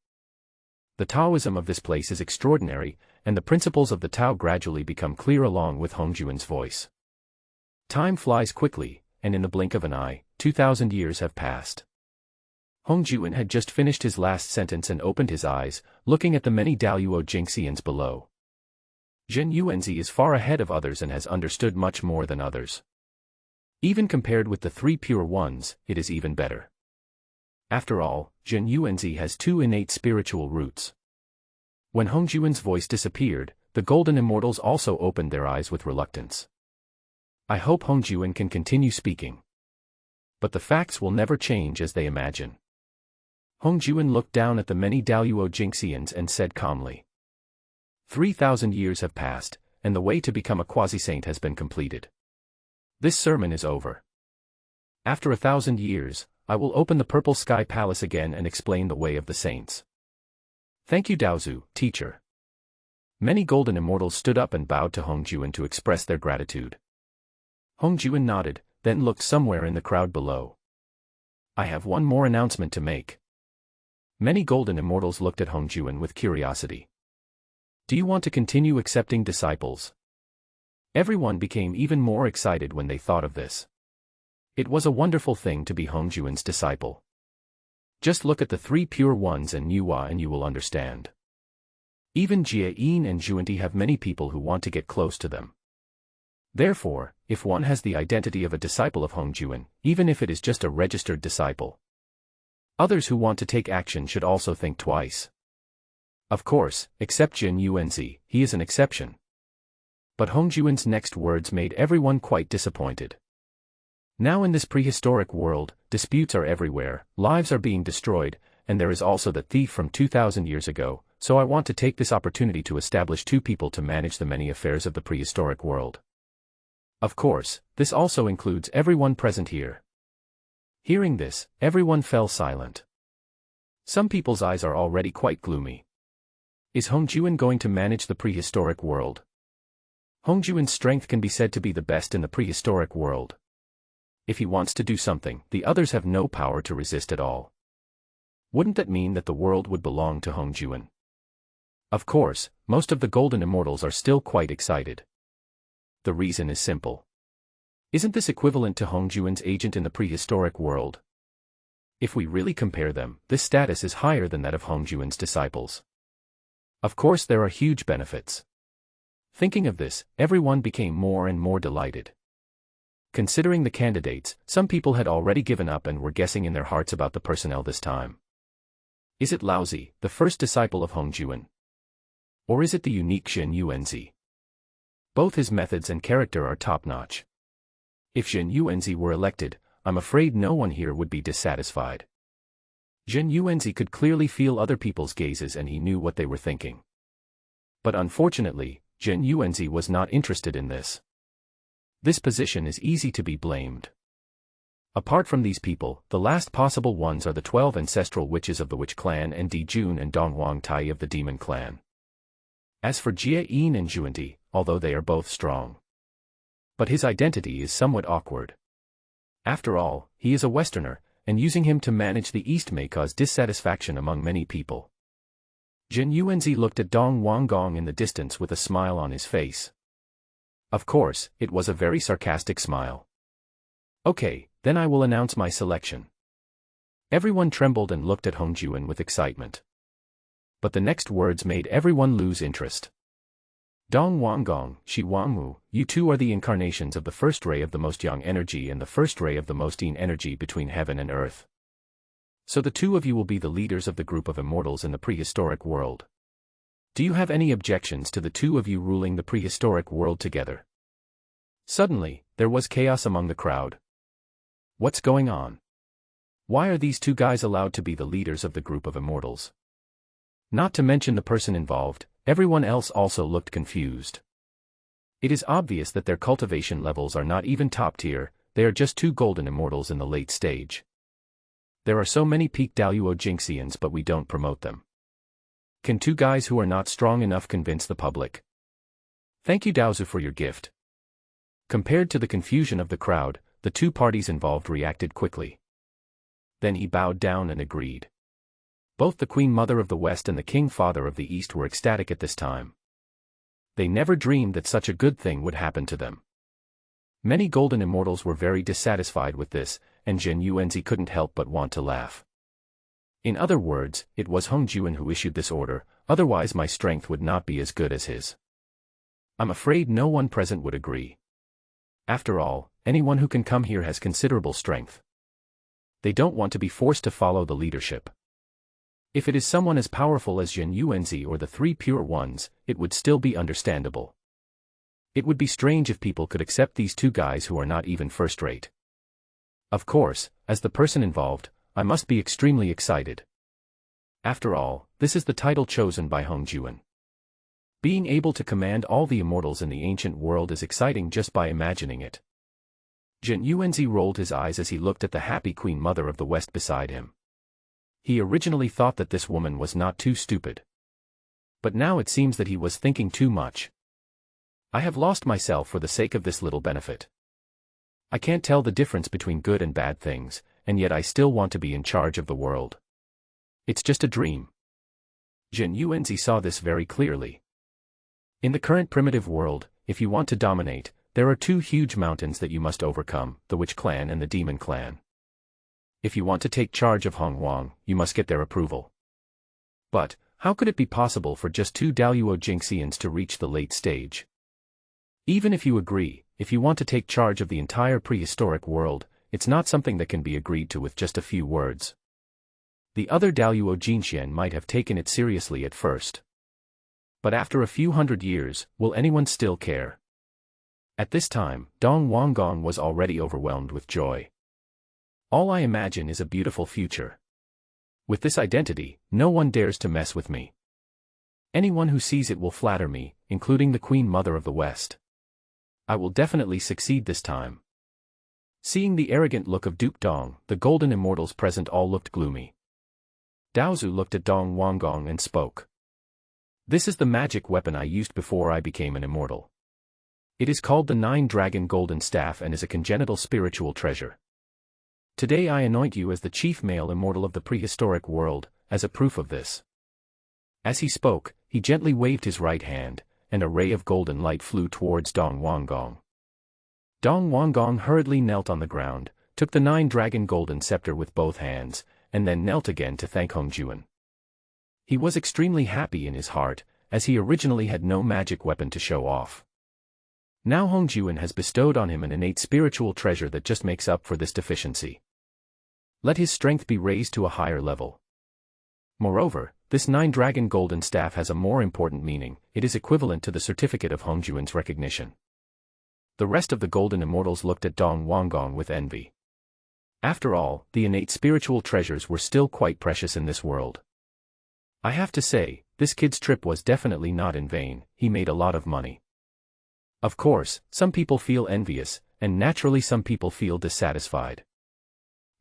The Taoism of this place is extraordinary, and the principles of the Tao gradually become clear along with Hong Jiuan's voice. Time flies quickly, and in the blink of an eye, 2,000 years have passed. Hong Jiuan had just finished his last sentence and opened his eyes, looking at the many Daluo Jingxians below. Zhen Yuanzi is far ahead of others and has understood much more than others. Even compared with the three pure ones, it is even better. After all, Zhen Yuanzi has two innate spiritual roots. When Hong Jiuan's voice disappeared, the golden immortals also opened their eyes with reluctance. I hope Hong Jiuan can continue speaking. But the facts will never change as they imagine. Hong Jiuan looked down at the many Daluo Jingxians and said calmly. 3,000 years have passed, and the way to become a quasi-saint has been completed. This sermon is over. After 1,000 years, I will open the Purple Sky Palace again and explain the way of the saints. Thank you, Daozu, teacher. Many golden immortals stood up and bowed to Hong Jiuan to express their gratitude. Hong Jiuan nodded, then looked somewhere in the crowd below. I have one more announcement to make. Many golden immortals looked at Hong Jiuan with curiosity. Do you want to continue accepting disciples? Everyone became even more excited when they thought of this. It was a wonderful thing to be Hong Jiuan's disciple. Just look at the three pure ones and Nuwa and you will understand. Even Jie Yin and Zhuanti have many people who want to get close to them. Therefore, if one has the identity of a disciple of Hong Jiuan, even if it is just a registered disciple, others who want to take action should also think twice. Of course, except Zhen Yuanzi, he is an exception. But Hong Jiuan's next words made everyone quite disappointed. Now in this prehistoric world, disputes are everywhere, lives are being destroyed, and there is also the thief from 2,000 years ago, so I want to take this opportunity to establish two people to manage the many affairs of the prehistoric world. Of course, this also includes everyone present here. Hearing this, everyone fell silent. Some people's eyes are already quite gloomy. Is Hong Jiuan going to manage the prehistoric world? Hong Jiuan's strength can be said to be the best in the prehistoric world. If he wants to do something, the others have no power to resist at all. Wouldn't that mean that the world would belong to Hong Jiuan? Of course, most of the golden immortals are still quite excited. The reason is simple. Isn't this equivalent to Hong Jiuan's agent in the prehistoric world? If we really compare them, this status is higher than that of Hong Jiuan's disciples. Of course there are huge benefits. Thinking of this, everyone became more and more delighted. Considering the candidates, some people had already given up and were guessing in their hearts about the personnel this time. Is it Laozi, the first disciple of Hong Jiuan? Or is it the unique Zhen Yuanzi? Both his methods and character are top-notch. If Zhen Yuanzi were elected, I'm afraid no one here would be dissatisfied. Zhen Yuanzi could clearly feel other people's gazes and he knew what they were thinking. But unfortunately, Zhen Yuanzi was not interested in this. This position is easy to be blamed. Apart from these people, the last possible ones are the 12 ancestral witches of the Witch Clan and Di Jun and Donghuang Tai of the Demon Clan. As for Jie Yin and Zhuanti, although they are both strong, but his identity is somewhat awkward. After all, he is a Westerner, and using him to manage the East may cause dissatisfaction among many people. Zhen Yuanzi looked at Dong Wanggong in the distance with a smile on his face. Of course, it was a very sarcastic smile. Okay, then I will announce my selection. Everyone trembled and looked at Hong Juan with excitement. But the next words made everyone lose interest. Dong Wanggong, Shi Wangmu, you two are the incarnations of the first ray of the most yang energy and the first ray of the most yin energy between heaven and earth. So the two of you will be the leaders of the group of immortals in the prehistoric world. Do you have any objections to the two of you ruling the prehistoric world together? Suddenly, there was chaos among the crowd. What's going on? Why are these two guys allowed to be the leaders of the group of immortals? Not to mention the person involved, everyone else also looked confused. It is obvious that their cultivation levels are not even top tier, they are just two golden immortals in the late stage. There are so many peak Daluo Jinxians but we don't promote them. Can two guys who are not strong enough convince the public? Thank you Daozu for your gift. Compared to the confusion of the crowd, the two parties involved reacted quickly. Then he bowed down and agreed. Both the Queen Mother of the West and the King Father of the East were ecstatic at this time. They never dreamed that such a good thing would happen to them. Many golden immortals were very dissatisfied with this, and Zhen Yuanzi couldn't help but want to laugh. In other words, it was Hong Juan who issued this order, otherwise my strength would not be as good as his. I'm afraid no one present would agree. After all, anyone who can come here has considerable strength. They don't want to be forced to follow the leadership. If it is someone as powerful as Zhen Yuanzi or the Three Pure Ones, it would still be understandable. It would be strange if people could accept these two guys who are not even first-rate. Of course, as the person involved, I must be extremely excited. After all, this is the title chosen by Hong Juan. Being able to command all the immortals in the ancient world is exciting just by imagining it. Zhen Yuanzi rolled his eyes as he looked at the happy Queen Mother of the West beside him. He originally thought that this woman was not too stupid. But now it seems that he was thinking too much. I have lost myself for the sake of this little benefit. I can't tell the difference between good and bad things, and yet I still want to be in charge of the world. It's just a dream. Zhen Yuanzi saw this very clearly. In the current primitive world, if you want to dominate, there are two huge mountains that you must overcome, the Witch Clan and the Demon Clan. If you want to take charge of Hong Wang, you must get their approval. But, how could it be possible for just two Daluo Jinxians to reach the late stage? Even if you agree, if you want to take charge of the entire prehistoric world, it's not something that can be agreed to with just a few words. The other Daluo Jinxian might have taken it seriously at first. But after a few hundred years, will anyone still care? At this time, Dong Wanggong was already overwhelmed with joy. All I imagine is a beautiful future. With this identity, no one dares to mess with me. Anyone who sees it will flatter me, including the Queen Mother of the West. I will definitely succeed this time. Seeing the arrogant look of Duke Dong, the golden immortals present all looked gloomy. Daozu looked at Dong Wanggong and spoke. This is the magic weapon I used before I became an immortal. It is called the Nine-Dragon Golden Staff and is a congenital spiritual treasure. Today I anoint you as the chief male immortal of the prehistoric world, as a proof of this. As he spoke, he gently waved his right hand, and a ray of golden light flew towards Dong Wanggong. Dong Wanggong hurriedly knelt on the ground, took the Nine-Dragon Golden Scepter with both hands, and then knelt again to thank Hong Juan. He was extremely happy in his heart, as he originally had no magic weapon to show off. Now Hong Juan has bestowed on him an innate spiritual treasure that just makes up for this deficiency. Let his strength be raised to a higher level. Moreover, this Nine-Dragon Golden Staff has a more important meaning, it is equivalent to the certificate of Hong Juan's recognition. The rest of the Golden Immortals looked at Dong Wanggong with envy. After all, the innate spiritual treasures were still quite precious in this world. I have to say, this kid's trip was definitely not in vain, he made a lot of money. Of course, some people feel envious, and naturally some people feel dissatisfied.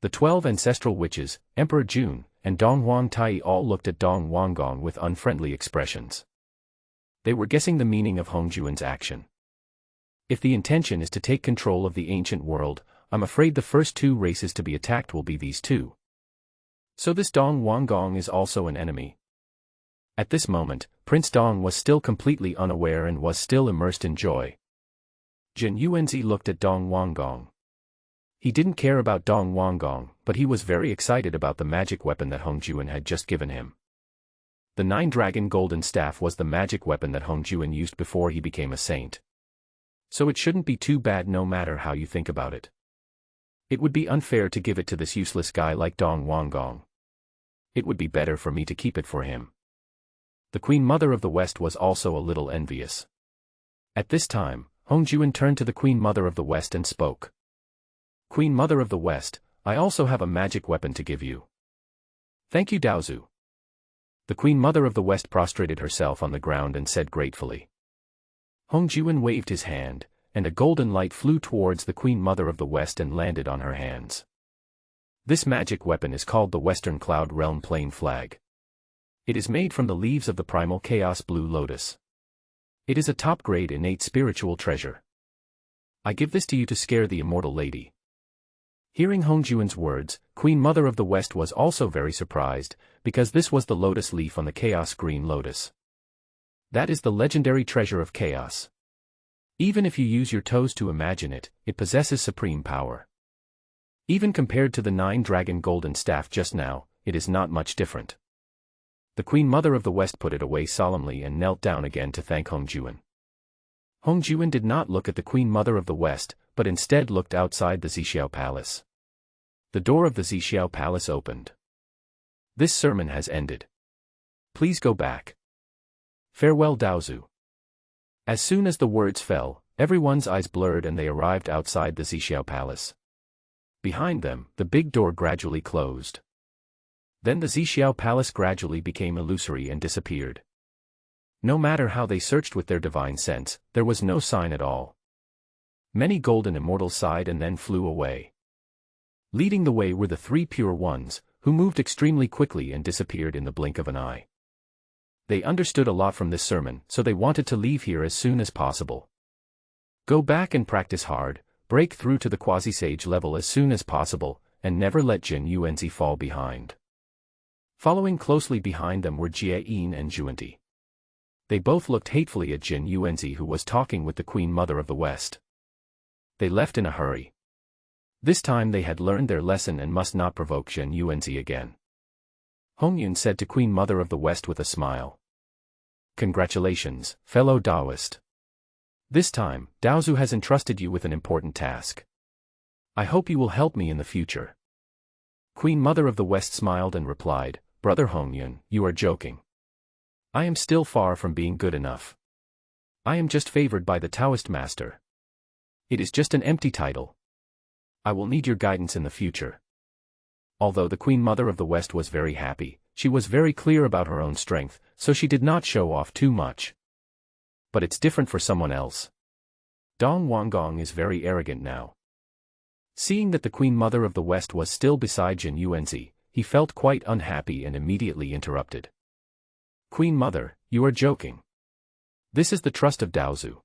The 12 ancestral witches, Emperor Jun, and Dong Huang Tai all looked at Dong Wanggong with unfriendly expressions. They were guessing the meaning of Hong Juan's action. If the intention is to take control of the ancient world, I'm afraid the first two races to be attacked will be these two. So this Dong Wanggong is also an enemy. At this moment, Prince Dong was still completely unaware and was still immersed in joy. Zhen Yuanzi looked at Dong Wanggong. He didn't care about Dong Wanggong, but he was very excited about the magic weapon that Hong Juan had just given him. The 9-dragon golden staff was the magic weapon that Hong Juan used before he became a saint. So it shouldn't be too bad no matter how you think about it. It would be unfair to give it to this useless guy like Dong Wanggong. It would be better for me to keep it for him. The Queen Mother of the West was also a little envious. At this time, Hong Juan turned to the Queen Mother of the West and spoke. Queen Mother of the West, I also have a magic weapon to give you. Thank you, Daozu. The Queen Mother of the West prostrated herself on the ground and said gratefully. Hong Juan waved his hand, and a golden light flew towards the Queen Mother of the West and landed on her hands. This magic weapon is called the Western Cloud Realm Plain Flag. It is made from the leaves of the primal chaos blue lotus. It is a top-grade innate spiritual treasure. I give this to you to scare the immortal lady. Hearing Hong Juan's words, Queen Mother of the West was also very surprised, because this was the lotus leaf on the chaos green lotus. That is the legendary treasure of chaos. Even if you use your toes to imagine it, it possesses supreme power. Even compared to the 9-dragon golden staff just now, it is not much different. The Queen Mother of the West put it away solemnly and knelt down again to thank Hong Juan. Hong Juan did not look at the Queen Mother of the West, but instead looked outside the Zixiao Palace. The door of the Zixiao Palace opened. This sermon has ended. Please go back. Farewell, Daozu. As soon as the words fell, everyone's eyes blurred and they arrived outside the Zixiao Palace. Behind them, the big door gradually closed. Then the Zixiao Palace gradually became illusory and disappeared. No matter how they searched with their divine sense, there was no sign at all. Many golden immortals sighed and then flew away. Leading the way were the 3 pure ones, who moved extremely quickly and disappeared in the blink of an eye. They understood a lot from this sermon, so they wanted to leave here as soon as possible. Go back and practice hard, break through to the quasi-sage level as soon as possible, and never let Jin Yuanzi fall behind. Following closely behind them were Jie Yin and Zhuanti. They both looked hatefully at Jin Yuanzi, who was talking with the Queen Mother of the West. They left in a hurry. This time they had learned their lesson and must not provoke Jin Yuanzi again. Hong Yun said to Queen Mother of the West with a smile. Congratulations, fellow Taoist. This time, Daozu has entrusted you with an important task. I hope you will help me in the future. Queen Mother of the West smiled and replied, Brother Hong Yun, you are joking. I am still far from being good enough. I am just favored by the Taoist master. It is just an empty title. I will need your guidance in the future. Although the Queen Mother of the West was very happy, she was very clear about her own strength, so she did not show off too much. But it's different for someone else. Dong Wanggong is very arrogant now. Seeing that the Queen Mother of the West was still beside Jin Yuanzi, he felt quite unhappy and immediately interrupted. Queen Mother, you are joking. This is the trust of Daozu.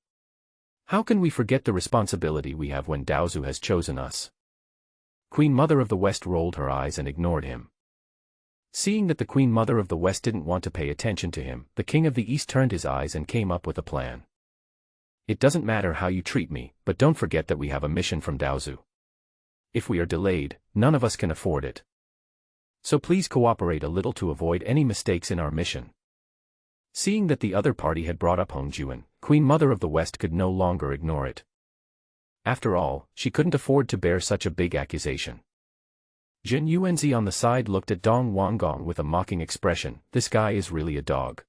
How can we forget the responsibility we have when Daozu has chosen us? Queen Mother of the West rolled her eyes and ignored him. Seeing that the Queen Mother of the West didn't want to pay attention to him, the King of the East turned his eyes and came up with a plan. It doesn't matter how you treat me, but don't forget that we have a mission from Daozu. If we are delayed, none of us can afford it. So please cooperate a little to avoid any mistakes in our mission. Seeing that the other party had brought up Hong Juan, Queen Mother of the West could no longer ignore it. After all, she couldn't afford to bear such a big accusation. Jin Yuanzi on the side looked at Dong Wanggong with a mocking expression. This guy is really a dog.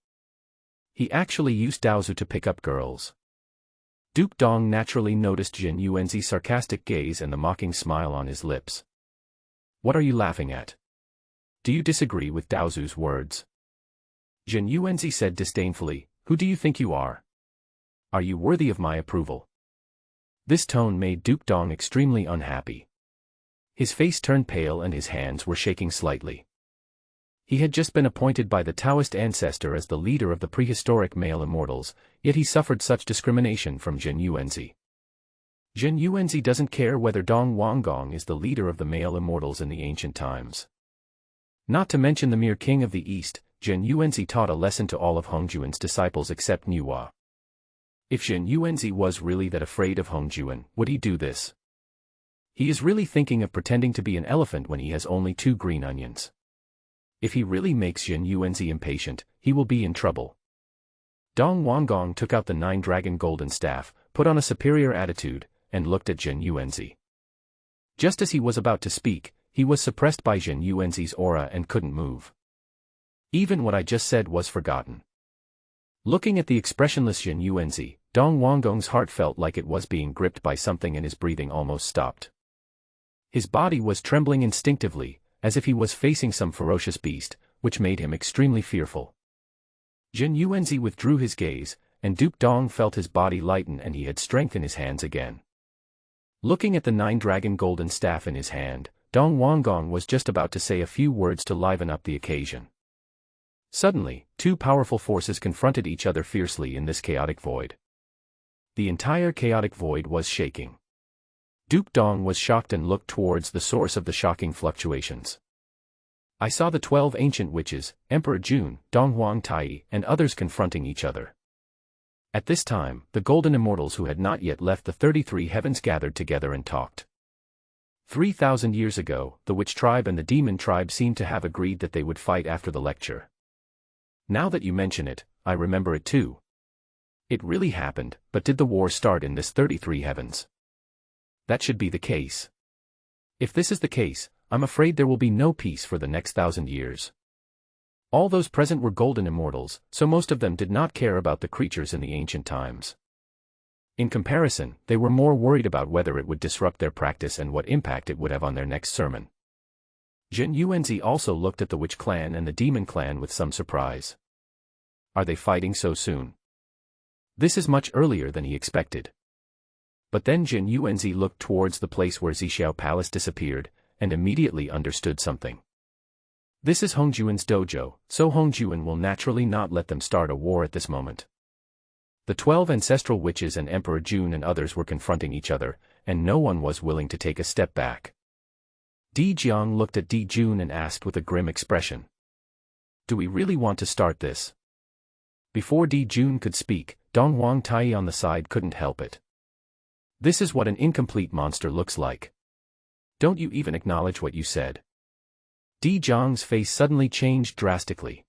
He actually used Daozu to pick up girls. Duke Dong naturally noticed Jin Yuanzi's sarcastic gaze and the mocking smile on his lips. What are you laughing at? Do you disagree with Daozu's words? Jin Yuanzi said disdainfully, who do you think you are? Are you worthy of my approval? This tone made Duke Dong extremely unhappy. His face turned pale and his hands were shaking slightly. He had just been appointed by the Taoist ancestor as the leader of the prehistoric male immortals, yet he suffered such discrimination from Jin Yuanzi. Jin Yuanzi doesn't care whether Dong Wanggong is the leader of the male immortals in the ancient times. Not to mention the mere king of the East, Jin Yuanzi taught a lesson to all of Hong Juan's disciples except Nuwa. If Jin Yuanzi was really that afraid of Hong Juan, would he do this? He is really thinking of pretending to be an elephant when he has only 2 green onions. If he really makes Jin Yuanzi impatient, he will be in trouble. Dong Wanggong took out the 9-dragon golden staff, put on a superior attitude, and looked at Jin Yuanzi. Just as he was about to speak, he was suppressed by Jin Yuanzi's aura and couldn't move. Even what I just said was forgotten. Looking at the expressionless Jin Yuanzi, Dong Wanggong's heart felt like it was being gripped by something and his breathing almost stopped. His body was trembling instinctively, as if he was facing some ferocious beast, which made him extremely fearful. Jin Yuanzi withdrew his gaze, and Duke Dong felt his body lighten and he had strength in his hands again. Looking at the 9-dragon golden staff in his hand, Dong Wanggong was just about to say a few words to liven up the occasion. Suddenly, 2 powerful forces confronted each other fiercely in this chaotic void. The entire chaotic void was shaking. Duke Dong was shocked and looked towards the source of the shocking fluctuations. I saw the 12 ancient witches, Emperor Jun, Dong Huang Tai, and others confronting each other. At this time, the golden immortals who had not yet left the 33 heavens gathered together and talked. 3,000 years ago, the witch tribe and the demon tribe seemed to have agreed that they would fight after the lecture. Now that you mention it, I remember it too. It really happened, but did the war start in this 33 heavens? That should be the case. If this is the case, I'm afraid there will be no peace for the next 1,000 years. All those present were golden immortals, so most of them did not care about the creatures in the ancient times. In comparison, they were more worried about whether it would disrupt their practice and what impact it would have on their next sermon. Jin Yuanzi also looked at the witch clan and the demon clan with some surprise. Are they fighting so soon? This is much earlier than he expected. But then Jin Yuanzi looked towards the place where Zixiao Palace disappeared, and immediately understood something. This is Hongjuan's dojo, so Hongjuan will naturally not let them start a war at this moment. The 12 ancestral witches and Emperor Jun and others were confronting each other, and no one was willing to take a step back. Di Jiang looked at Di Jun and asked with a grim expression. Do we really want to start this? Before Di Jun could speak, Dong Huang Tai on the side couldn't help it. This is what an incomplete monster looks like. Don't you even acknowledge what you said? Di Jiang's face suddenly changed drastically.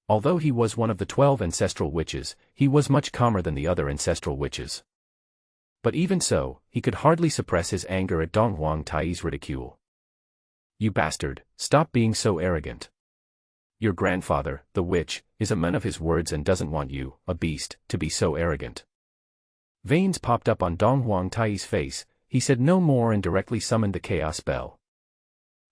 Although he was one of the 12 ancestral witches, he was much calmer than the other ancestral witches. But even so, he could hardly suppress his anger at Dong Huang Tai's ridicule. You bastard, stop being so arrogant. Your grandfather, the witch, is a man of his words and doesn't want you, a beast, to be so arrogant. Veins popped up on Dong Huang Tai's face, he said no more and directly summoned the chaos bell.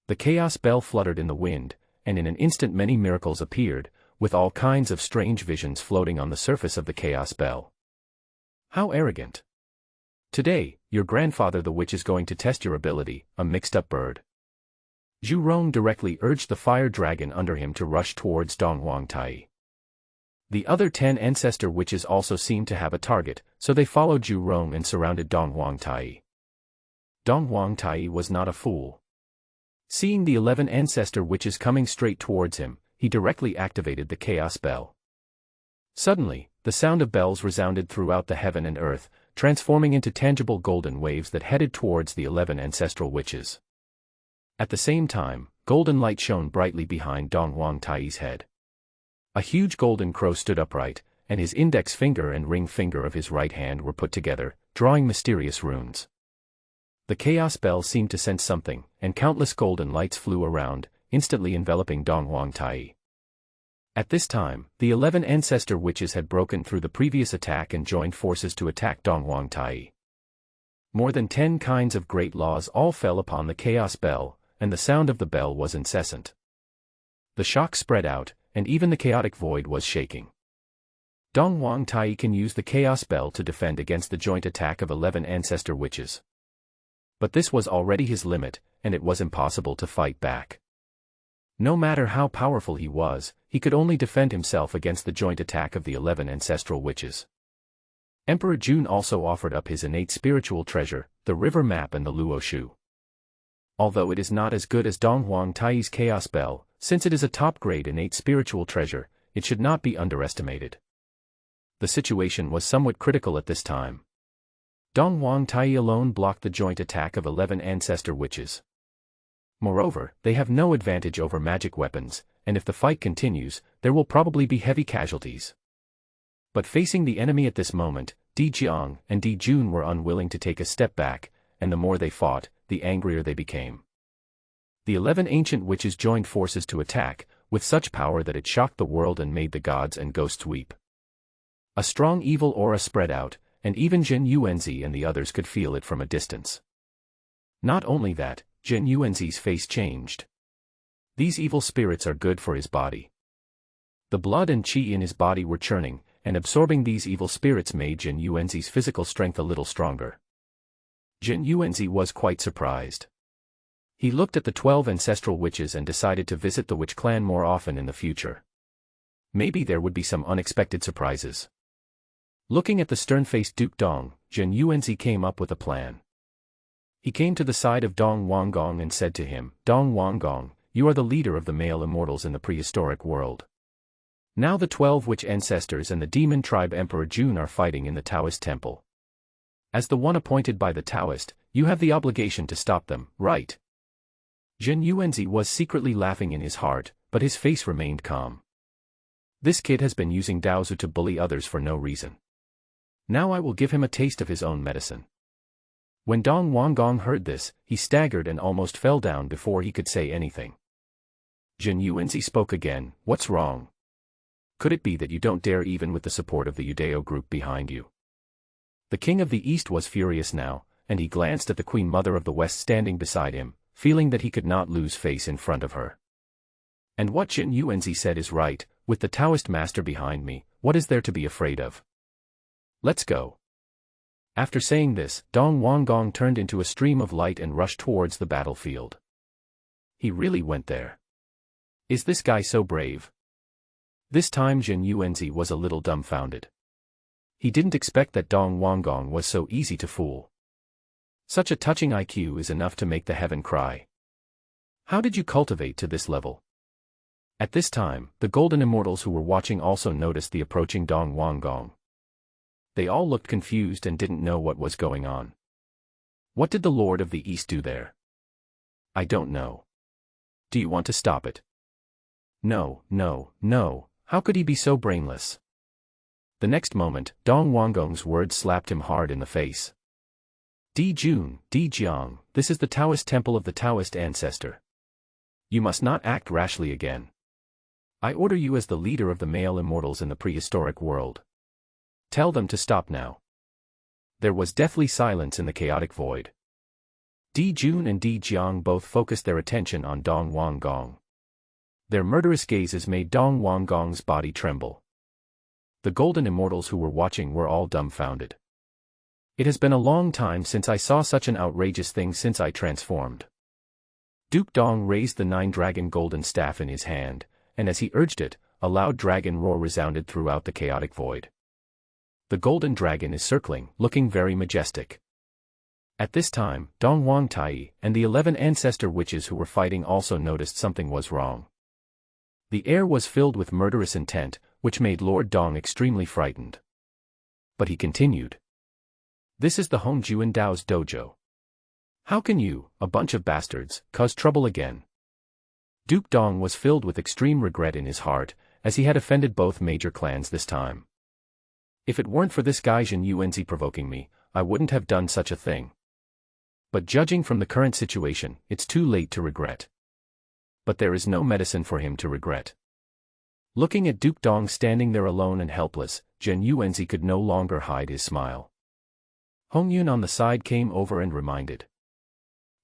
The chaos bell fluttered in the wind, and in an instant many miracles appeared, with all kinds of strange visions floating on the surface of the chaos bell. How arrogant. Today, your grandfather the witch is going to test your ability, a mixed-up bird. Zhu Rong directly urged the fire dragon under him to rush towards Dong Huang Tai. The other 10 ancestor witches also seemed to have a target, so they followed Zhu Rong and surrounded Dong Huang Tai. Dong Huang Tai was not a fool. Seeing the 11 ancestor witches coming straight towards him, he directly activated the chaos bell. Suddenly, the sound of bells resounded throughout the heaven and earth, transforming into tangible golden waves that headed towards the 11 ancestral witches. At the same time, golden light shone brightly behind Dong Huang Tai's head. A huge golden crow stood upright, and his index finger and ring finger of his right hand were put together, drawing mysterious runes. The chaos bell seemed to sense something, and countless golden lights flew around, instantly enveloping Dong Huang Tai. At this time, the 11 ancestor witches had broken through the previous attack and joined forces to attack Dong Huang Tai. More than 10 kinds of great laws all fell upon the chaos bell, and the sound of the bell was incessant. The shock spread out, and even the chaotic void was shaking. Dong Huang Tai can use the chaos bell to defend against the joint attack of 11 ancestor witches. But this was already his limit, and it was impossible to fight back. No matter how powerful he was, he could only defend himself against the joint attack of the 11 ancestral witches. Emperor Jun also offered up his innate spiritual treasure, the river map and the Luo Shu. Although it is not as good as Dong Huang Tai's chaos bell, since it is a top-grade innate spiritual treasure, it should not be underestimated. The situation was somewhat critical at this time. Dong Wang Tai alone blocked the joint attack of 11 ancestor witches. Moreover, they have no advantage over magic weapons, and if the fight continues, there will probably be heavy casualties. But facing the enemy at this moment, Di Jiang and Di Jun were unwilling to take a step back, and the more they fought, the angrier they became. The 11 ancient witches joined forces to attack, with such power that it shocked the world and made the gods and ghosts weep. A strong evil aura spread out, and even Zhen Yuanzi and the others could feel it from a distance. Not only that, Zhen Yuanzi's face changed. These evil spirits are good for his body. The blood and qi in his body were churning, and absorbing these evil spirits made Zhen Yuanzi's physical strength a little stronger. Zhen Yuanzi was quite surprised. He looked at the 12 ancestral witches and decided to visit the witch clan more often in the future. Maybe there would be some unexpected surprises. Looking at the stern-faced Duke Dong, Zhen Yuanzi came up with a plan. He came to the side of Dong Wanggong and said to him, "Dong Wanggong, you are the leader of the male immortals in the prehistoric world. Now the 12 witch ancestors and the demon tribe Emperor Jun are fighting in the Taoist temple. As the one appointed by the Taoist, you have the obligation to stop them, right?" Zhen Yuanzi was secretly laughing in his heart, but his face remained calm. This kid has been using Daozu to bully others for no reason. Now I will give him a taste of his own medicine. When Dong Wanggong heard this, he staggered and almost fell down before he could say anything. Zhen Yuanzi spoke again, "What's wrong? Could it be that you don't dare even with the support of the Udao group behind you?" The king of the East was furious now, and he glanced at the Queen Mother of the West standing beside him, feeling that he could not lose face in front of her. And what Zhen Yuanzi said is right, with the Taoist master behind me, what is there to be afraid of? Let's go. After saying this, Dong Wanggong turned into a stream of light and rushed towards the battlefield. He really went there. Is this guy so brave? This time Zhen Yuanzi was a little dumbfounded. He didn't expect that Dong Wanggong was so easy to fool. Such a touching IQ is enough to make the heaven cry. How did you cultivate to this level? At this time, the golden immortals who were watching also noticed the approaching Dong Wanggong. They all looked confused and didn't know what was going on. What did the Lord of the East do there? I don't know. Do you want to stop it? No, no, no, how could he be so brainless? The next moment, Dong Wanggong's words slapped him hard in the face. Di Jun, Di Jiang, this is the Taoist temple of the Taoist ancestor. You must not act rashly again. I order you as the leader of the male immortals in the prehistoric world. Tell them to stop now. There was deathly silence in the chaotic void. Di Jun and Di Jiang both focused their attention on Dong Wanggong. Their murderous gazes made Dong Wanggong's body tremble. The golden immortals who were watching were all dumbfounded. It has been a long time since I saw such an outrageous thing since I transformed. Duke Dong raised the 9-dragon golden staff in his hand, and as he urged it, a loud dragon roar resounded throughout the chaotic void. The golden dragon is circling, looking very majestic. At this time, Dong Wang Tai and the 11 ancestor witches who were fighting also noticed something was wrong. The air was filled with murderous intent, which made Lord Dong extremely frightened. But he continued. This is the Hongjuan Dao's dojo. How can you, a bunch of bastards, cause trouble again? Duke Dong was filled with extreme regret in his heart, as he had offended both major clans this time. If it weren't for this guy Zhen Yuanzi provoking me, I wouldn't have done such a thing. But judging from the current situation, it's too late to regret. But there is no medicine for him to regret. Looking at Duke Dong standing there alone and helpless, Zhen Yuanzi could no longer hide his smile. Hong Yun on the side came over and reminded.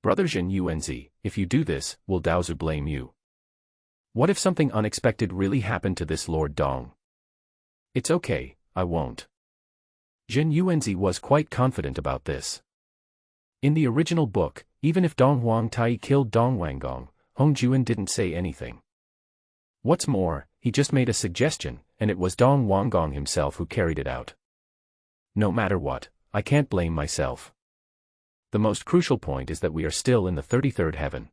Brother Zhen Yuanzi, if you do this, will Daozu blame you? What if something unexpected really happened to this Lord Dong? It's okay, I won't. Zhen Yuanzi was quite confident about this. In the original book, even if Dong Wang Tai killed Dong Wanggong, Hong Juan didn't say anything. What's more, he just made a suggestion, and it was Dong Wanggong himself who carried it out. No matter what, I can't blame myself. The most crucial point is that we are still in the 33rd heaven.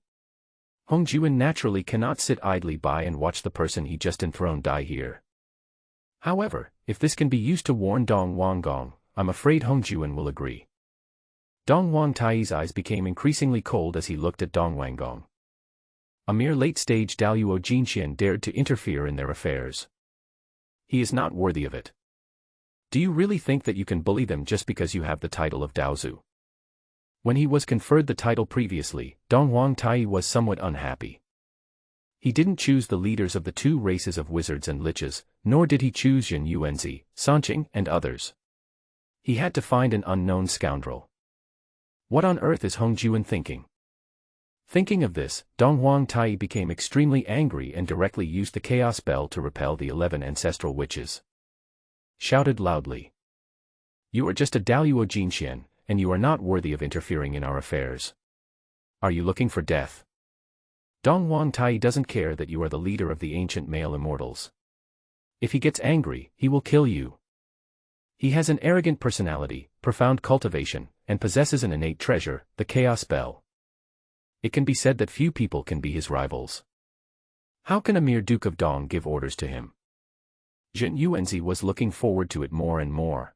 Hong Juan naturally cannot sit idly by and watch the person he just enthroned die here. However, if this can be used to warn Dong Wanggong, I'm afraid Hong Juan will agree. Dong Wang Tai's eyes became increasingly cold as he looked at Dong Wanggong. A mere late-stage Daluo Jinxian dared to interfere in their affairs. He is not worthy of it. Do you really think that you can bully them just because you have the title of Daozu? When he was conferred the title previously, Dong Wang Tai was somewhat unhappy. He didn't choose the leaders of the two races of wizards and liches, nor did he choose Jin Yuanzi, Sanqing, and others. He had to find an unknown scoundrel. What on earth is Hong Juan thinking? Thinking of this, Dong Wang Tai became extremely angry and directly used the chaos spell to repel the 11 ancestral witches. Shouted loudly. You are just a Daluo Jinxian, and you are not worthy of interfering in our affairs. Are you looking for death? Dong Wang Tai doesn't care that you are the leader of the ancient male immortals. If he gets angry, he will kill you. He has an arrogant personality, profound cultivation, and possesses an innate treasure, the chaos spell. It can be said that few people can be his rivals. How can a mere Duke of Dong give orders to him? Jin Yuanzi was looking forward to it more and more.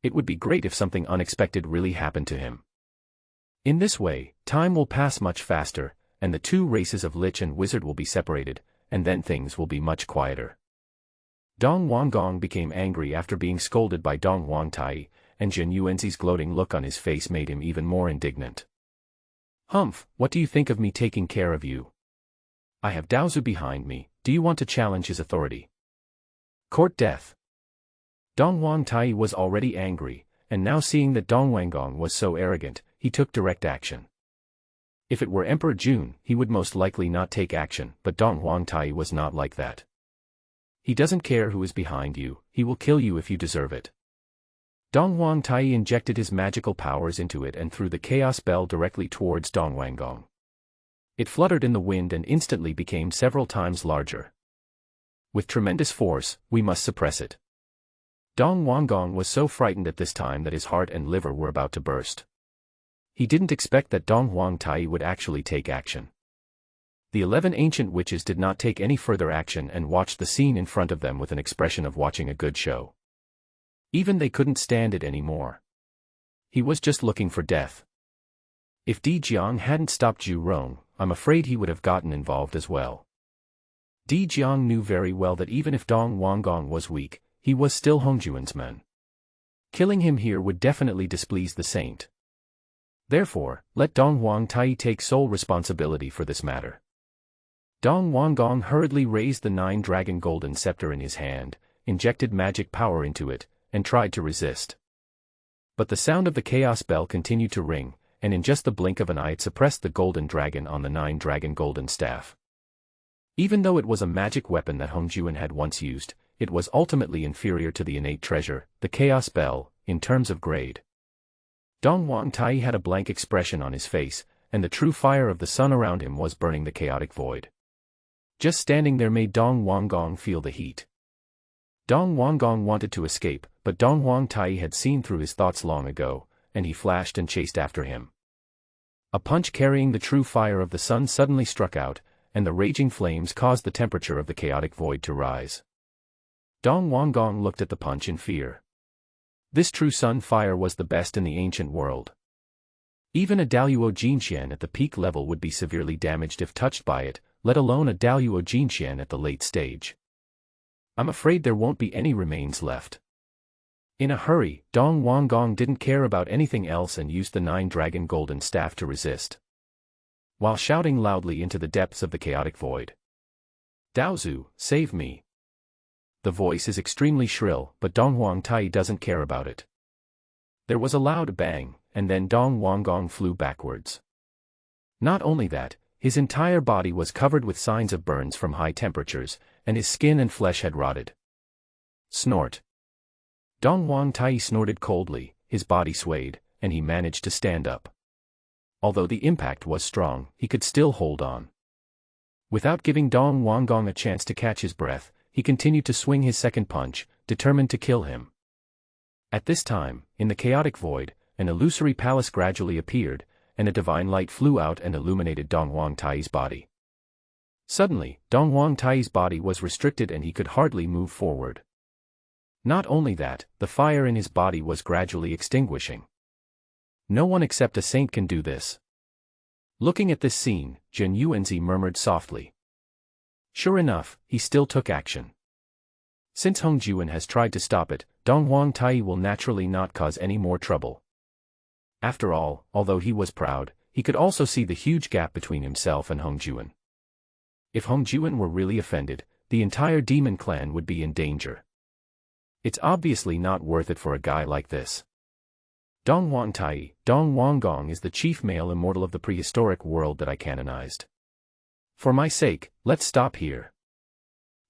It would be great if something unexpected really happened to him. In this way, time will pass much faster, and the two races of Lich and Wizard will be separated, and then things will be much quieter. Dong Wanggong became angry after being scolded by Dong Wang Tai, and Jin Yuanzi's gloating look on his face made him even more indignant. Humph, what do you think of me taking care of you? I have Daozu behind me, do you want to challenge his authority? Court death. Dong Wang Tai was already angry, and now seeing that Dong Wanggong was so arrogant, he took direct action. If it were Emperor Jun, he would most likely not take action, but Dong Wang Tai was not like that. He doesn't care who is behind you, he will kill you if you deserve it. Dong Wang Tai injected his magical powers into it and threw the chaos spell directly towards Dong Wanggong. It fluttered in the wind and instantly became several times larger. With tremendous force, we must suppress it. Dong Wanggong was so frightened at this time that his heart and liver were about to burst. He didn't expect that Dong Wang Tai would actually take action. The 11 ancient witches did not take any further action and watched the scene in front of them with an expression of watching a good show. Even they couldn't stand it anymore. He was just looking for death. If Di Jiang hadn't stopped Zhu Rong, I'm afraid he would have gotten involved as well. Di Jiang knew very well that even if Dong Wanggong was weak, he was still Hongjuan's man. Killing him here would definitely displease the saint. Therefore, let Dong Wang Tai take sole responsibility for this matter. Dong Wanggong hurriedly raised the 9-dragon golden scepter in his hand, injected magic power into it, and tried to resist. But the sound of the chaos bell continued to ring, and in just the blink of an eye it suppressed the golden dragon on the 9-dragon golden staff. Even though it was a magic weapon that Hongjuan had once used, it was ultimately inferior to the innate treasure, the chaos bell, in terms of grade. Dong Wang Tai had a blank expression on his face, and the true fire of the sun around him was burning the chaotic void. Just standing there made Dong Wanggong feel the heat. Dong Wanggong wanted to escape, but Dong Wang Tai had seen through his thoughts long ago, and he flashed and chased after him. A punch carrying the true fire of the sun suddenly struck out, and the raging flames caused the temperature of the chaotic void to rise. Dong Wanggong looked at the punch in fear. This true sun fire was the best in the ancient world. Even a Daluo Jinxian at the peak level would be severely damaged if touched by it, let alone a Daluo Jinxian at the late stage. I'm afraid there won't be any remains left. In a hurry, Dong Wanggong didn't care about anything else and used the 9-dragon golden staff to resist, while shouting loudly into the depths of the chaotic void. Daozu, save me. The voice is extremely shrill, but Dong Wang Tai doesn't care about it. There was a loud bang, and then Dong Wanggong flew backwards. Not only that, his entire body was covered with signs of burns from high temperatures, and his skin and flesh had rotted. Snort. Dong Wang Tai snorted coldly, his body swayed, and he managed to stand up. Although the impact was strong, he could still hold on. Without giving Dong Wanggong a chance to catch his breath, he continued to swing his second punch, determined to kill him. At this time, in the chaotic void, an illusory palace gradually appeared, and a divine light flew out and illuminated Dong Wang Tai's body. Suddenly, Dong Wang Tai's body was restricted and he could hardly move forward. Not only that, the fire in his body was gradually extinguishing. No one except a saint can do this. Looking at this scene, Jin Yuanzi murmured softly. Sure enough, he still took action. Since Hong Juan has tried to stop it, Dong Wang Tai will naturally not cause any more trouble. After all, although he was proud, he could also see the huge gap between himself and Hong Juan. If Hong Juan were really offended, the entire demon clan would be in danger. It's obviously not worth it for a guy like this. Dong Wang Tai, Dong Wang Gong is the chief male immortal of the prehistoric world that I canonized. For my sake, let's stop here.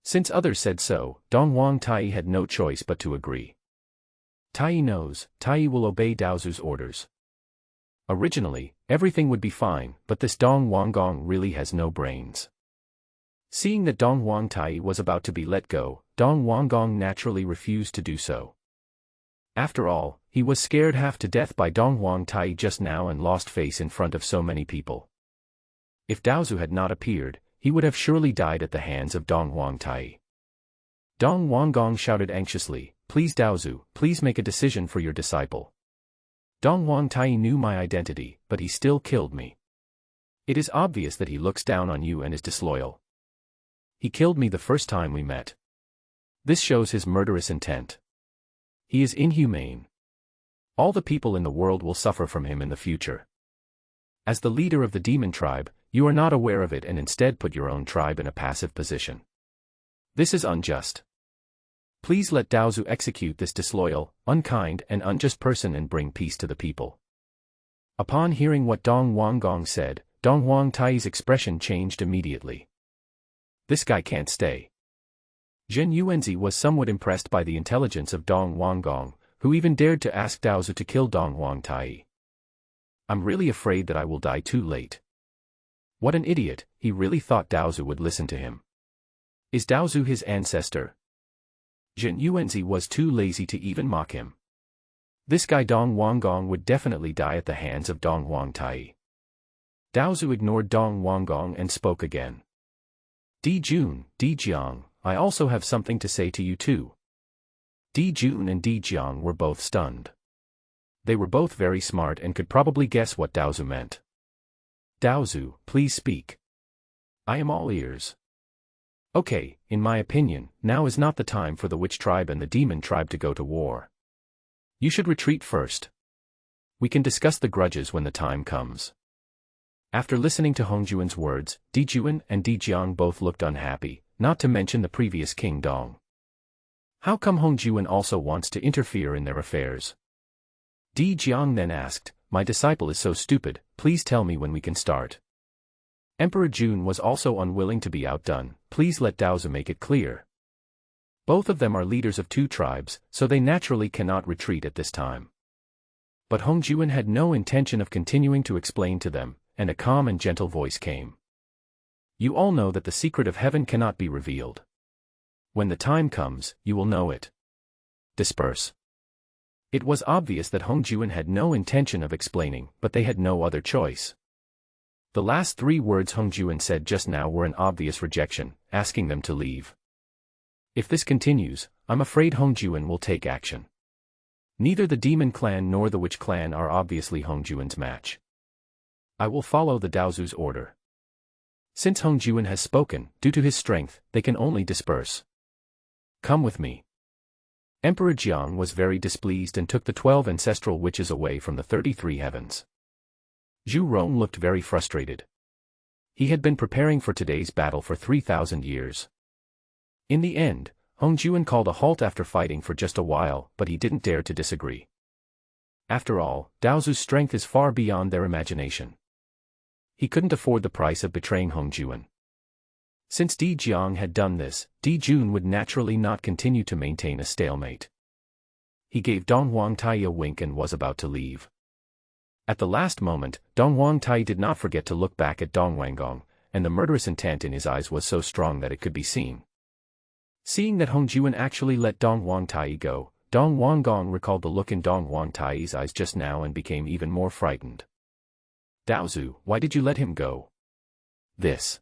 Since others said so, Dong Wang Tai had no choice but to agree. Tai knows, Tai will obey Daozu's orders. Originally, everything would be fine, but this Dong Wang Gong really has no brains. Seeing that Dong Wang Tai was about to be let go, Dong Wang Gong naturally refused to do so. After all, he was scared half to death by Dong Wang Tai just now and lost face in front of so many people. If Daozu had not appeared, he would have surely died at the hands of Dong Wang Tai. Dong Wang Gong shouted anxiously, "Please Daozu, please make a decision for your disciple. Dong Wang Tai knew my identity, but he still killed me. It is obvious that he looks down on you and is disloyal. He killed me the first time we met. This shows his murderous intent. He is inhumane. All the people in the world will suffer from him in the future. As the leader of the demon tribe, you are not aware of it and instead put your own tribe in a passive position. This is unjust. Please let Daozu execute this disloyal, unkind, and unjust person and bring peace to the people." Upon hearing what Dong Wang Gong said, Dong Wang Tai's expression changed immediately. This guy can't stay. Jin Yuanzi was somewhat impressed by the intelligence of Dong Wang Gong, who even dared to ask Daozu to kill Dong Wang Tai. "I'm really afraid that I will die too late." What an idiot, he really thought Daozu would listen to him. Is Daozu his ancestor? Jin Yuanzi was too lazy to even mock him. This guy Dong Wang Gong would definitely die at the hands of Dong Wang Tai. Daozu ignored Dong Wang Gong and spoke again. "Di Jun, Di Jiang, I also have something to say to you too." Di Jun and Di Jiang were both stunned. They were both very smart and could probably guess what Daozu meant. "Daozu, please speak. I am all ears." "Okay, in my opinion, now is not the time for the witch tribe and the demon tribe to go to war. You should retreat first. We can discuss the grudges when the time comes." After listening to Hong Juan's words, Di Juan and Di Jiang both looked unhappy, not to mention the previous King Dong. How come Hong Juan also wants to interfere in their affairs? Di Jiang then asked, "My disciple is so stupid, please tell me when we can start." Emperor Jun was also unwilling to be outdone, "Please let Daozu make it clear." Both of them are leaders of two tribes, so they naturally cannot retreat at this time. But Hong Juan had no intention of continuing to explain to them, and a calm and gentle voice came. "You all know that the secret of heaven cannot be revealed. When the time comes, you will know it. Disperse." It was obvious that Hong Juan had no intention of explaining, but they had no other choice. The last three words Hong Juan said just now were an obvious rejection, asking them to leave. If this continues, I'm afraid Hong Juan will take action. Neither the demon clan nor the witch clan are obviously Hong Juan's match. I will follow the Daozu's order. Since Hong Juan has spoken, due to his strength, they can only disperse. Come with me. Emperor Jiang was very displeased and took the 12 ancestral witches away from the 33 heavens. Zhu Rong looked very frustrated. He had been preparing for today's battle for 3,000 years. In the end, Hong Juan called a halt after fighting for just a while, but he didn't dare to disagree. After all, Daozu's strength is far beyond their imagination. He couldn't afford the price of betraying Hong Juan. Since Di Jiang had done this, Di Jun would naturally not continue to maintain a stalemate. He gave Dong Wang Tai a wink and was about to leave. At the last moment, Dong Wang Tai did not forget to look back at Dong Wang Gong, and the murderous intent in his eyes was so strong that it could be seen. Seeing that Hong Juan actually let Dong Wang Tai go, Dong Wang Gong recalled the look in Dong Wang Tai's eyes just now and became even more frightened. "Daozu, why did you let him go?" "This."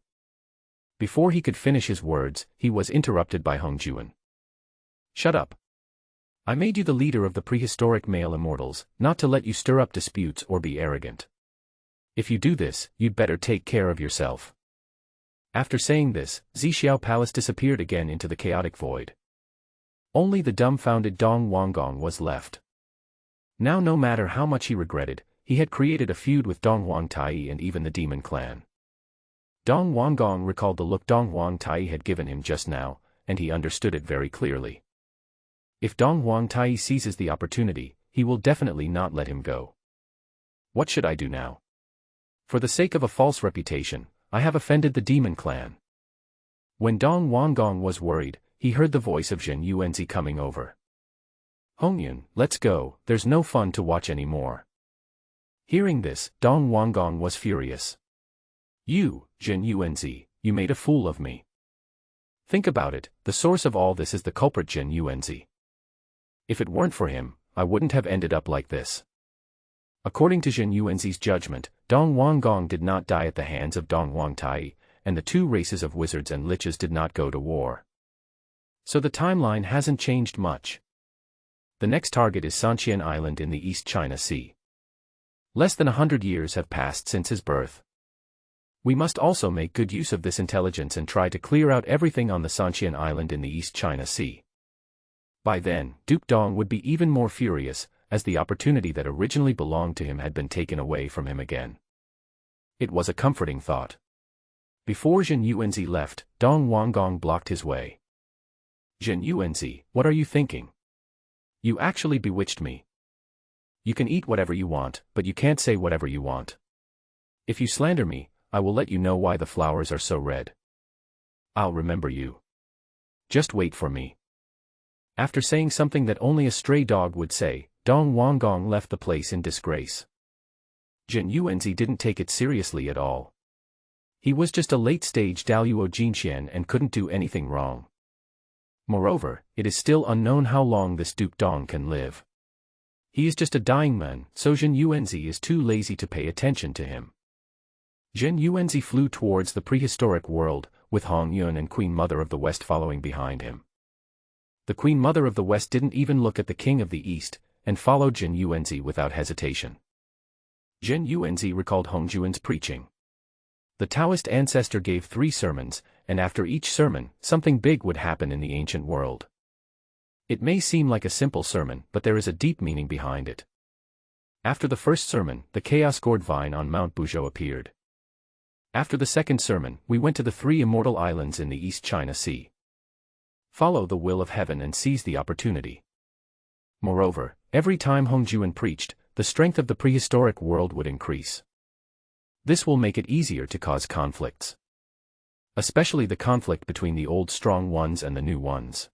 Before he could finish his words, he was interrupted by Hong Juan. "Shut up. I made you the leader of the prehistoric male immortals, not to let you stir up disputes or be arrogant. If you do this, you'd better take care of yourself. After saying this, Zixiao Palace disappeared again into the chaotic void. Only the dumbfounded Dong Huanggong was left. Now, no matter how much he regretted, he had created a feud with Dong Huangtai and even the demon clan. Dong Huanggong recalled the look Dong Huangtai had given him just now, and he understood it very clearly. If Dong Huangtai seizes the opportunity, he will definitely not let him go. What should I do now? For the sake of a false reputation, I have offended the demon clan. When Dong Huanggong was worried, he heard the voice of Zhen Yuanzi coming over. Hongyun, let's go, there's no fun to watch anymore. Hearing this, Dong Huanggong was furious. You, Zhen Yuanzi, you made a fool of me. Think about it, the source of all this is the culprit Zhen Yuanzi. If it weren't for him, I wouldn't have ended up like this. According to Zhen Yuanzi's judgment, Dong Huanggong did not die at the hands of Dong Huangtai, and the two races of wizards and liches did not go to war. So the timeline hasn't changed much. The next target is Sanqian Island in the East China Sea. Less than 100 years have passed since his birth. We must also make good use of this intelligence and try to clear out everything on the Sanqian Island in the East China Sea. By then, Duke Dong would be even more furious, as the opportunity that originally belonged to him had been taken away from him again. It was a comforting thought. Before Zhen Yuanzi left, Dong Huanggong blocked his way. Zhen Yuanzi, what are you thinking? You actually bewitched me. You can eat whatever you want, but you can't say whatever you want. If you slander me, I will let you know why the flowers are so red. I'll remember you. Just wait for me. After saying something that only a stray dog would say, Dong Huanggong left the place in disgrace. Zhen Yuanzi didn't take it seriously at all. He was just a late-stage Daluo Jinxian and couldn't do anything wrong. Moreover, it is still unknown how long this Duke Dong can live. He is just a dying man, so Zhen Yuanzi is too lazy to pay attention to him. Zhen Yuanzi flew towards the prehistoric world, with Hong Yun and Queen Mother of the West following behind him. The Queen Mother of the West didn't even look at the King of the East, and followed Zhen Yuanzi without hesitation. Zhen Yuanzi recalled Hong Juan's preaching. The Taoist ancestor gave 3 sermons, and after each sermon, something big would happen in the ancient world. It may seem like a simple sermon, but there is a deep meaning behind it. After the first sermon, the chaos gourd vine on Mount Buzhou appeared. After the second sermon, we went to the 3 immortal islands in the East China Sea. Follow the will of heaven and seize the opportunity. Moreover, every time Hong Juan preached, the strength of the prehistoric world would increase. This will make it easier to cause conflicts. Especially the conflict between the old strong ones and the new ones.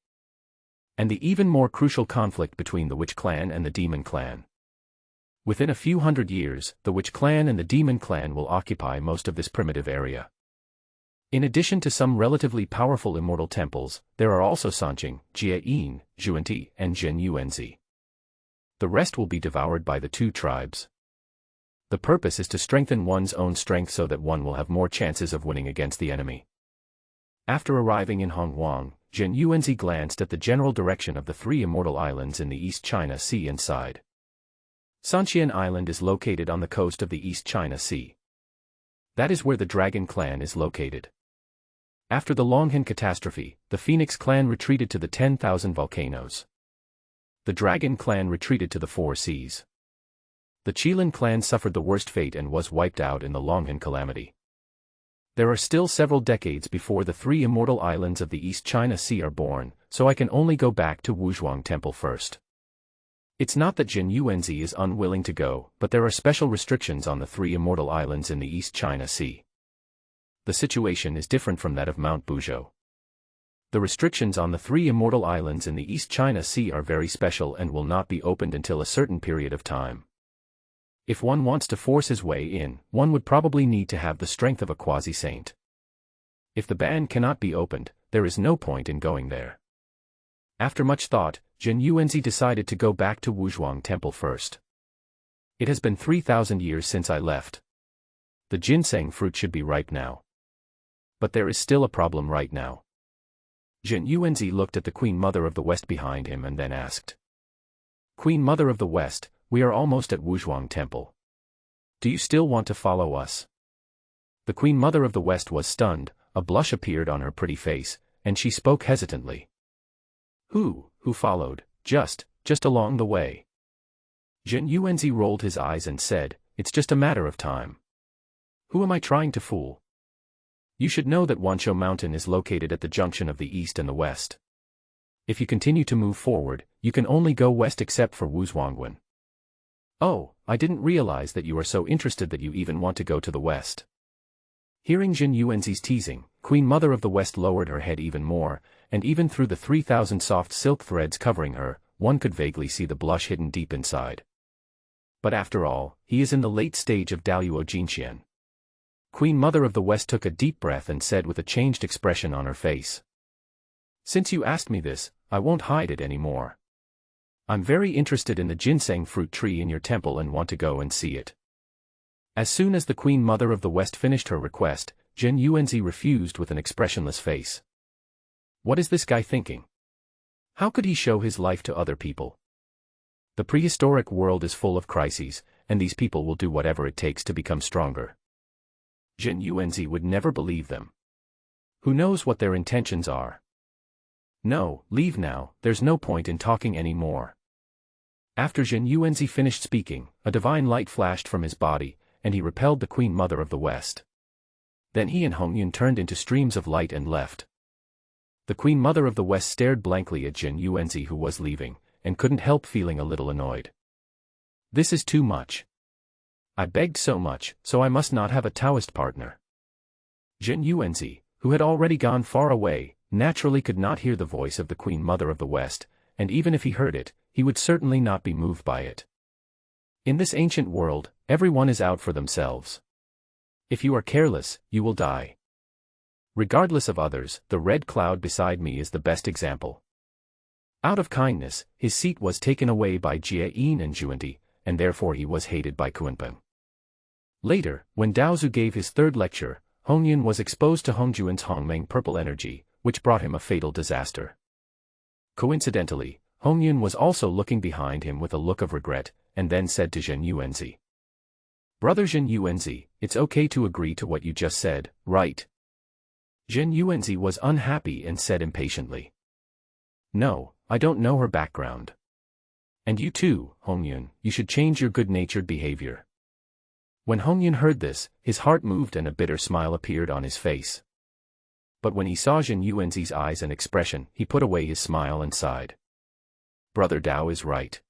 And the even more crucial conflict between the Witch Clan and the Demon Clan. Within a few hundred years, the Witch Clan and the Demon Clan will occupy most of this primitive area. In addition to some relatively powerful immortal temples, there are also Sanqing, Jieyin, Zhuanti, and Zhen Yuanzi. The rest will be devoured by the 2 tribes. The purpose is to strengthen one's own strength so that one will have more chances of winning against the enemy. After arriving in Honghuang, Zhen Yuanzi glanced at the general direction of the 3 immortal islands in the East China Sea and sighed. Sanqian Island is located on the coast of the East China Sea. That is where the Dragon Clan is located. After the Longhan catastrophe, the Phoenix Clan retreated to the 10,000 volcanoes. The Dragon Clan retreated to the 4 seas. The Qilin Clan suffered the worst fate and was wiped out in the Longhan calamity. There are still several decades before the 3 immortal islands of the East China Sea are born, so I can only go back to Wuzhuang Temple first. It's not that Zhen Yuanzi is unwilling to go, but there are special restrictions on the 3 immortal islands in the East China Sea. The situation is different from that of Mount Buzhou. The restrictions on the 3 immortal islands in the East China Sea are very special and will not be opened until a certain period of time. If one wants to force his way in, one would probably need to have the strength of a quasi-saint. If the ban cannot be opened, there is no point in going there. After much thought, Zhen Yuanzi decided to go back to Wuzhuang Temple first. It has been 3,000 years since I left. The ginseng fruit should be ripe now. But there is still a problem right now. Zhen Yuanzi looked at the Queen Mother of the West behind him and then asked. Queen Mother of the West, we are almost at Wuzhuang Temple. Do you still want to follow us? The Queen Mother of the West was stunned, a blush appeared on her pretty face, and she spoke hesitantly. Who followed, just along the way? Zhen Yuanzi rolled his eyes and said, it's just a matter of time. Who am I trying to fool? You should know that Wanshou Mountain is located at the junction of the east and the west. If you continue to move forward, you can only go west except for Wuzhuangwen. Oh, I didn't realize that you are so interested that you even want to go to the west. Hearing Zhen Yuanzi's teasing, Queen Mother of the West lowered her head even more, and even through the 3,000 soft silk threads covering her, one could vaguely see the blush hidden deep inside. But after all, he is in the late stage of Daluo Jinxian. Queen Mother of the West took a deep breath and said with a changed expression on her face. Since you asked me this, I won't hide it anymore. I'm very interested in the ginseng fruit tree in your temple and want to go and see it. As soon as the Queen Mother of the West finished her request, Zhen Yuanzi refused with an expressionless face. What is this guy thinking? How could he show his life to other people? The prehistoric world is full of crises, and these people will do whatever it takes to become stronger. Zhen Yuanzi would never believe them. Who knows what their intentions are? No, leave now, there's no point in talking anymore. After Zhen Yuanzi finished speaking, a divine light flashed from his body, and he repelled the Queen Mother of the West. Then he and Hongyun turned into streams of light and left. The Queen Mother of the West stared blankly at Zhen Yuanzi who was leaving, and couldn't help feeling a little annoyed. This is too much. I begged so much, so I must not have a Taoist partner. Zhen Yuanzi, who had already gone far away, naturally could not hear the voice of the Queen Mother of the West, and even if he heard it, he would certainly not be moved by it. In this ancient world, everyone is out for themselves. If you are careless, you will die. Regardless of others, the red cloud beside me is the best example. Out of kindness, his seat was taken away by Jie Yin and Zhuanti, and therefore he was hated by Kunpeng. Later, when Daozu gave his third lecture, Hongyun was exposed to Hongjuan's Hongmeng purple energy, which brought him a fatal disaster. Coincidentally, Hongyun was also looking behind him with a look of regret, and then said to Zhen Yuanzi. Brother Zhen Yuanzi, it's okay to agree to what you just said, right? Zhen Yuanzi was unhappy and said impatiently. No, I don't know her background. And you too, Hongyun, you should change your good-natured behavior. When Hongyun heard this, his heart moved and a bitter smile appeared on his face. But when he saw Zhen Yuanzi's eyes and expression, he put away his smile and sighed. Brother Dao is right.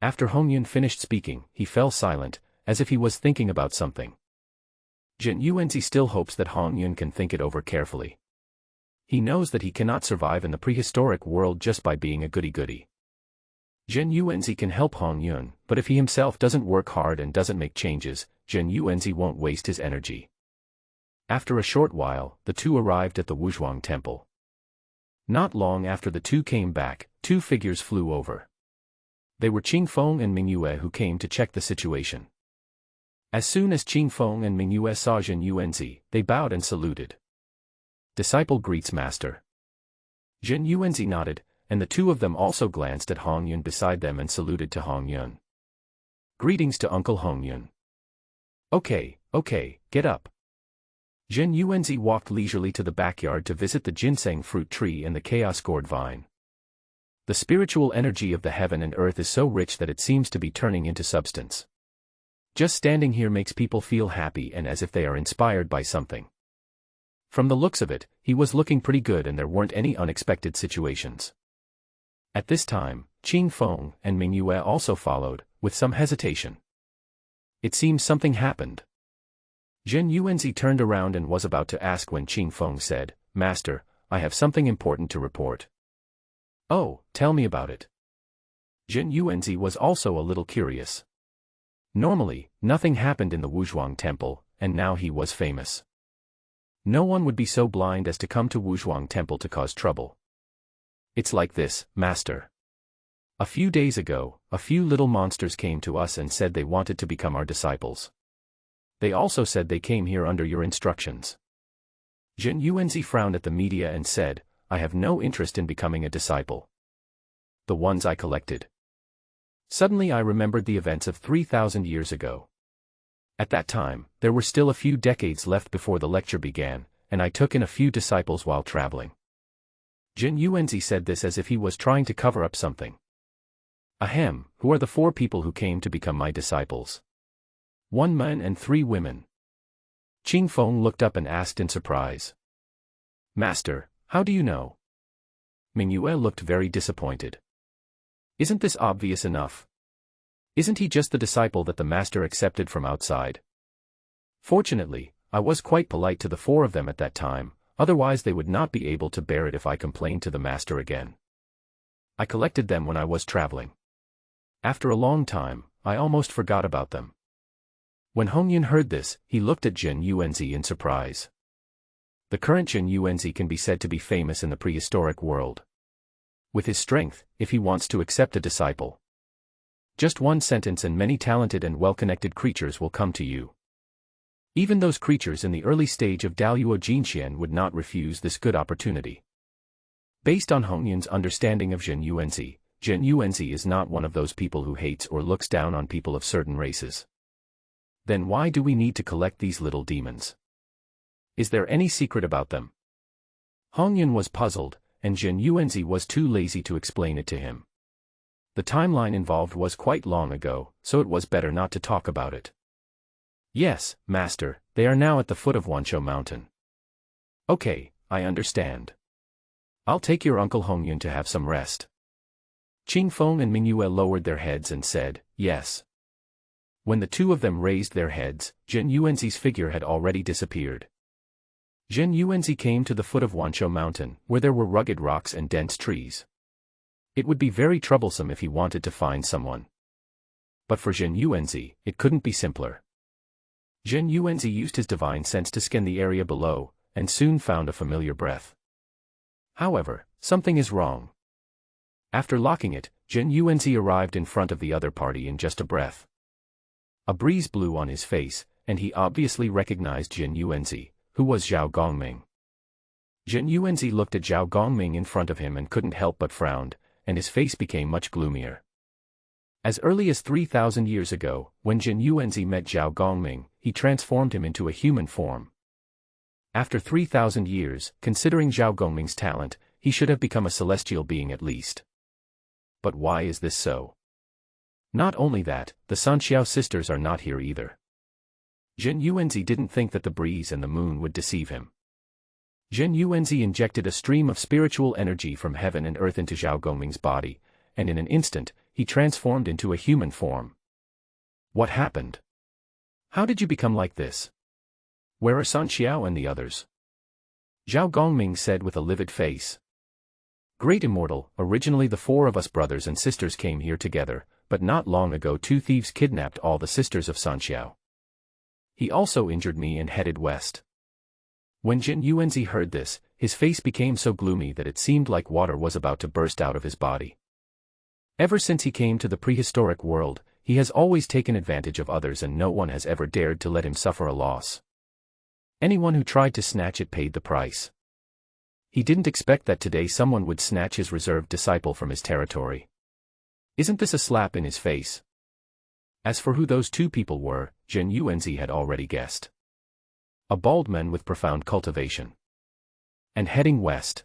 After Hongyun finished speaking, he fell silent, as if he was thinking about something. Zhen Yuanzi still hopes that Hongyun can think it over carefully. He knows that he cannot survive in the prehistoric world just by being a goody-goody. Zhen Yuanzi can help Hongyun, but if he himself doesn't work hard and doesn't make changes, Zhen Yuanzi won't waste his energy. After a short while, the two arrived at the Wuzhuang Temple. Not long after the two came back, two figures flew over. They were Qingfeng and Mingyue who came to check the situation. As soon as Qingfeng and Mingyue saw Zhen Yuanzi, they bowed and saluted. Disciple greets master. Zhen Yuanzi nodded, and the two of them also glanced at Hongyun beside them and saluted to Hongyun. Greetings to Uncle Hongyun. Okay, get up. Zhen Yuanzi walked leisurely to the backyard to visit the ginseng fruit tree and the chaos gourd vine. The spiritual energy of the heaven and earth is so rich that it seems to be turning into substance. Just standing here makes people feel happy and as if they are inspired by something. From the looks of it, he was looking pretty good and there weren't any unexpected situations. At this time, Qingfeng and Mingyue also followed, with some hesitation. It seems something happened. Zhen Yuanzi turned around and was about to ask when Qingfeng said, Master, I have something important to report. Oh, tell me about it. Zhen Yuanzi was also a little curious. Normally, nothing happened in the Wuzhuang Temple, and now he was famous. No one would be so blind as to come to Wuzhuang Temple to cause trouble. It's like this, Master. A few days ago, a few little monsters came to us and said they wanted to become our disciples. They also said they came here under your instructions. Zhen Yuanzi frowned at the media and said, I have no interest in becoming a disciple. The ones I collected. Suddenly I remembered the events of 3,000 years ago. At that time, there were still a few decades left before the lecture began, and I took in a few disciples while traveling. Jin Yuanzi said this as if he was trying to cover up something. Ahem, who are the 4 people who came to become my disciples? 1 man and 3 women. Qing Feng looked up and asked in surprise. Master, how do you know? Mingyue looked very disappointed. Isn't this obvious enough? Isn't he just the disciple that the master accepted from outside? Fortunately, I was quite polite to the 4 of them at that time, otherwise they would not be able to bear it if I complained to the master again. I collected them when I was traveling. After a long time, I almost forgot about them. When Hongyan heard this, he looked at Jin Yuanzi in surprise. The current Jin Yuanzi can be said to be famous in the prehistoric world. With his strength, if he wants to accept a disciple, just 1 sentence and many talented and well-connected creatures will come to you. Even those creatures in the early stage of Daluo Jinxian would not refuse this good opportunity. Based on Hongyan's understanding of Jin Yuanzi is not one of those people who hates or looks down on people of certain races. Then why do we need to collect these little demons? Is there any secret about them? Hongyan was puzzled, and Jin Yuanzi was too lazy to explain it to him. The timeline involved was quite long ago, so it was better not to talk about it. Yes, Master, they are now at the foot of Wanshou Mountain. Okay, I understand. I'll take your Uncle Hongyan to have some rest. Qing Feng and Mingyue lowered their heads and said, yes. When the 2 of them raised their heads, Jin Yuanzi's figure had already disappeared. Jin Yuanzi came to the foot of Wanshou Mountain, where there were rugged rocks and dense trees. It would be very troublesome if he wanted to find someone. But for Jin Yuanzi, it couldn't be simpler. Jin Yuanzi used his divine sense to scan the area below, and soon found a familiar breath. However, something is wrong. After locking it, Jin Yuanzi arrived in front of the other party in just a breath. A breeze blew on his face, and he obviously recognized Jin Yuanzi, who was Zhao Gongming. Jin Yuanzi looked at Zhao Gongming in front of him and couldn't help but frown, and his face became much gloomier. As early as 3,000 years ago, when Jin Yuanzi met Zhao Gongming, he transformed him into a human form. After 3,000 years, considering Zhao Gongming's talent, he should have become a celestial being at least. But why is this so? Not only that, the Sanxiao sisters are not here either. Jin Yuanzi didn't think that the breeze and the moon would deceive him. Jin Yuanzi injected a stream of spiritual energy from heaven and earth into Zhao Gongming's body, and in an instant, he transformed into a human form. What happened? How did you become like this? Where are Sanxiao and the others? Zhao Gongming said with a livid face. Great Immortal, originally the 4 of us brothers and sisters came here together, but not long ago 2 thieves kidnapped all the sisters of Sanxiao. He also injured me and headed west. When Jin Yuanzi heard this, his face became so gloomy that it seemed like water was about to burst out of his body. Ever since he came to the prehistoric world, he has always taken advantage of others and no one has ever dared to let him suffer a loss. Anyone who tried to snatch it paid the price. He didn't expect that today someone would snatch his reserved disciple from his territory. Isn't this a slap in his face? As for who those 2 people were, Jin Yuanzi had already guessed. A bald man with profound cultivation. And heading west.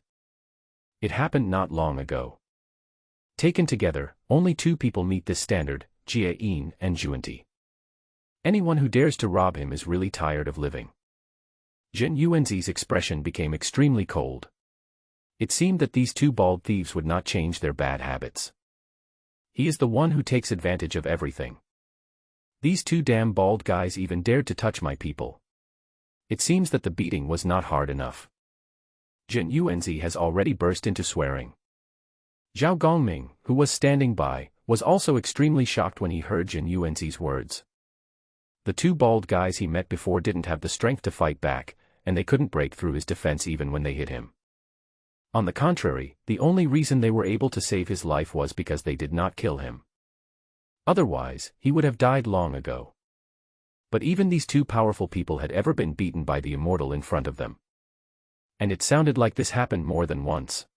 It happened not long ago. Taken together, only 2 people meet this standard, Jie Yin and Zhuanti. Anyone who dares to rob him is really tired of living. Jin Yuanzi's expression became extremely cold. It seemed that these 2 bald thieves would not change their bad habits. He is the one who takes advantage of everything. These 2 damn bald guys even dared to touch my people. It seems that the beating was not hard enough. Jin Yuanzi has already burst into swearing. Zhao Gongming, who was standing by, was also extremely shocked when he heard Jin Yuanzi's words. The 2 bald guys he met before didn't have the strength to fight back, and they couldn't break through his defense even when they hit him. On the contrary, the only reason they were able to save his life was because they did not kill him. Otherwise, he would have died long ago. But even these 2 powerful people had ever been beaten by the immortal in front of them. And it sounded like this happened more than once.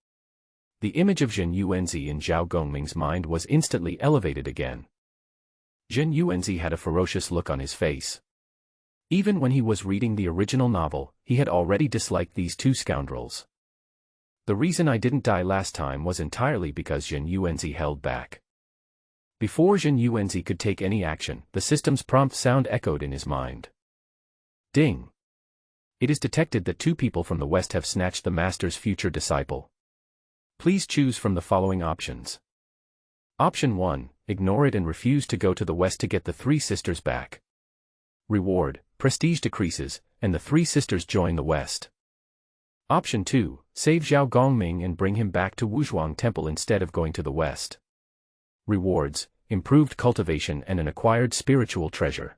The image of Zhen Yuanzi in Zhao Gongming's mind was instantly elevated again. Zhen Yuanzi had a ferocious look on his face. Even when he was reading the original novel, he had already disliked these two scoundrels. The reason I didn't die last time was entirely because Zhen Yuanzi held back. Before Zhen Yuanzi could take any action, the system's prompt sound echoed in his mind. Ding! It is detected that two people from the West have snatched the Master's future disciple. Please choose from the following options. Option 1, ignore it and refuse to go to the West to get the three sisters back. Reward, prestige decreases, and the three sisters join the West. Option 2, save Zhao Gongming and bring him back to Wuzhuang Temple instead of going to the West. Rewards, improved cultivation and an acquired spiritual treasure.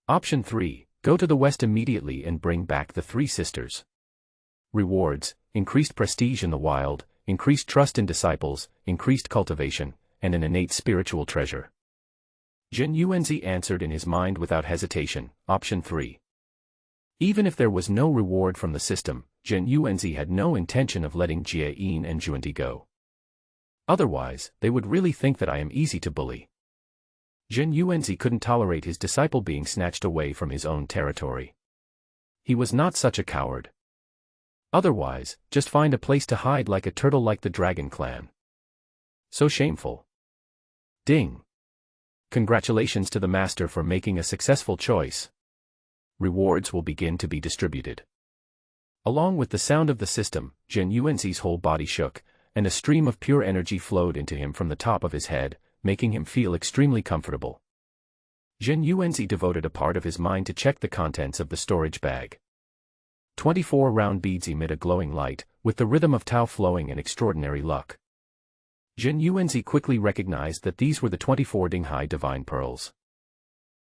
Option 3, go to the West immediately and bring back the three sisters. Rewards, increased prestige in the wild, increased trust in disciples, increased cultivation, and an innate spiritual treasure. Zhen Yuanzi answered in his mind without hesitation, Option 3. Even if there was no reward from the system, Zhen Yuanzi had no intention of letting Jie Yin and Juandi go. Otherwise, they would really think that I am easy to bully. Zhen Yuanzi couldn't tolerate his disciple being snatched away from his own territory. He was not such a coward. Otherwise, just find a place to hide like a turtle like the Dragon Clan. So shameful. Ding! Congratulations to the Master for making a successful choice. Rewards will begin to be distributed. Along with the sound of the system, Zhen Yuanzi's whole body shook, and a stream of pure energy flowed into him from the top of his head, making him feel extremely comfortable. Zhen Yuanzi devoted a part of his mind to check the contents of the storage bag. 24 round beads emit a glowing light, with the rhythm of Tao flowing in extraordinary luck. Zhen Yuanzi quickly recognized that these were the 24 Dinghai divine pearls.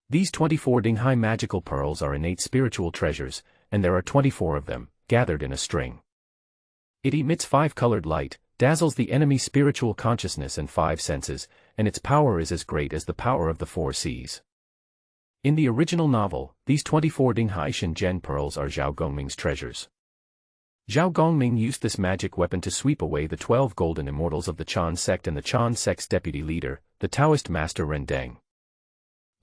These 24 Dinghai magical pearls are innate spiritual treasures, and there are 24 of them, gathered in a string. It emits 5-colored light, dazzles the enemy's spiritual consciousness and 5 senses, and its power is as great as the power of the 4 seas. In the original novel, these 24 Dinghai Shenzhen pearls are Zhao Gongming's treasures. Zhao Gongming used this magic weapon to sweep away the 12 golden immortals of the Chan sect and the Chan sect's deputy leader, the Taoist master Rendeng.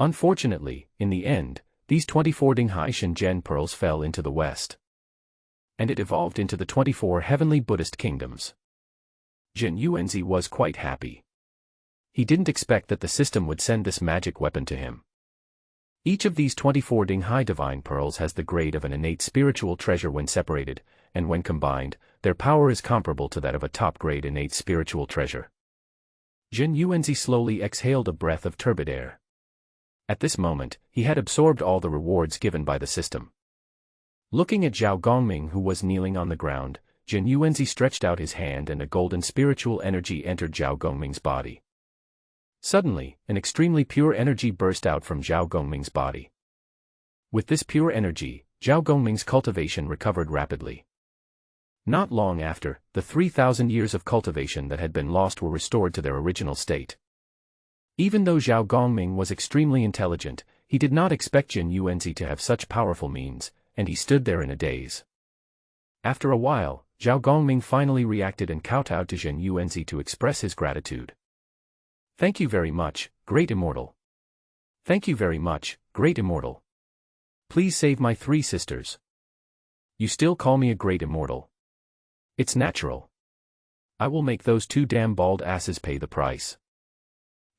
Unfortunately, in the end, these 24 Dinghai Shenzhen pearls fell into the West. And it evolved into the 24 heavenly Buddhist kingdoms. Zhen Yuanzi was quite happy. He didn't expect that the system would send this magic weapon to him. Each of these 24 Dinghai divine pearls has the grade of an innate spiritual treasure when separated, and when combined, their power is comparable to that of a top-grade innate spiritual treasure. Zhen Yuanzi slowly exhaled a breath of turbid air. At this moment, he had absorbed all the rewards given by the system. Looking at Zhao Gongming who was kneeling on the ground, Zhen Yuanzi stretched out his hand and a golden spiritual energy entered Zhao Gongming's body. Suddenly, an extremely pure energy burst out from Zhao Gongming's body. With this pure energy, Zhao Gongming's cultivation recovered rapidly. Not long after, the 3,000 years of cultivation that had been lost were restored to their original state. Even though Zhao Gongming was extremely intelligent, he did not expect Zhen Yuanzi to have such powerful means, and he stood there in a daze. After a while, Zhao Gongming finally reacted and kowtowed to Zhen Yuanzi to express his gratitude. Thank you very much, great immortal. Thank you very much, great immortal. Please save my 3 sisters. You still call me a great immortal. It's natural. I will make those 2 damn bald asses pay the price.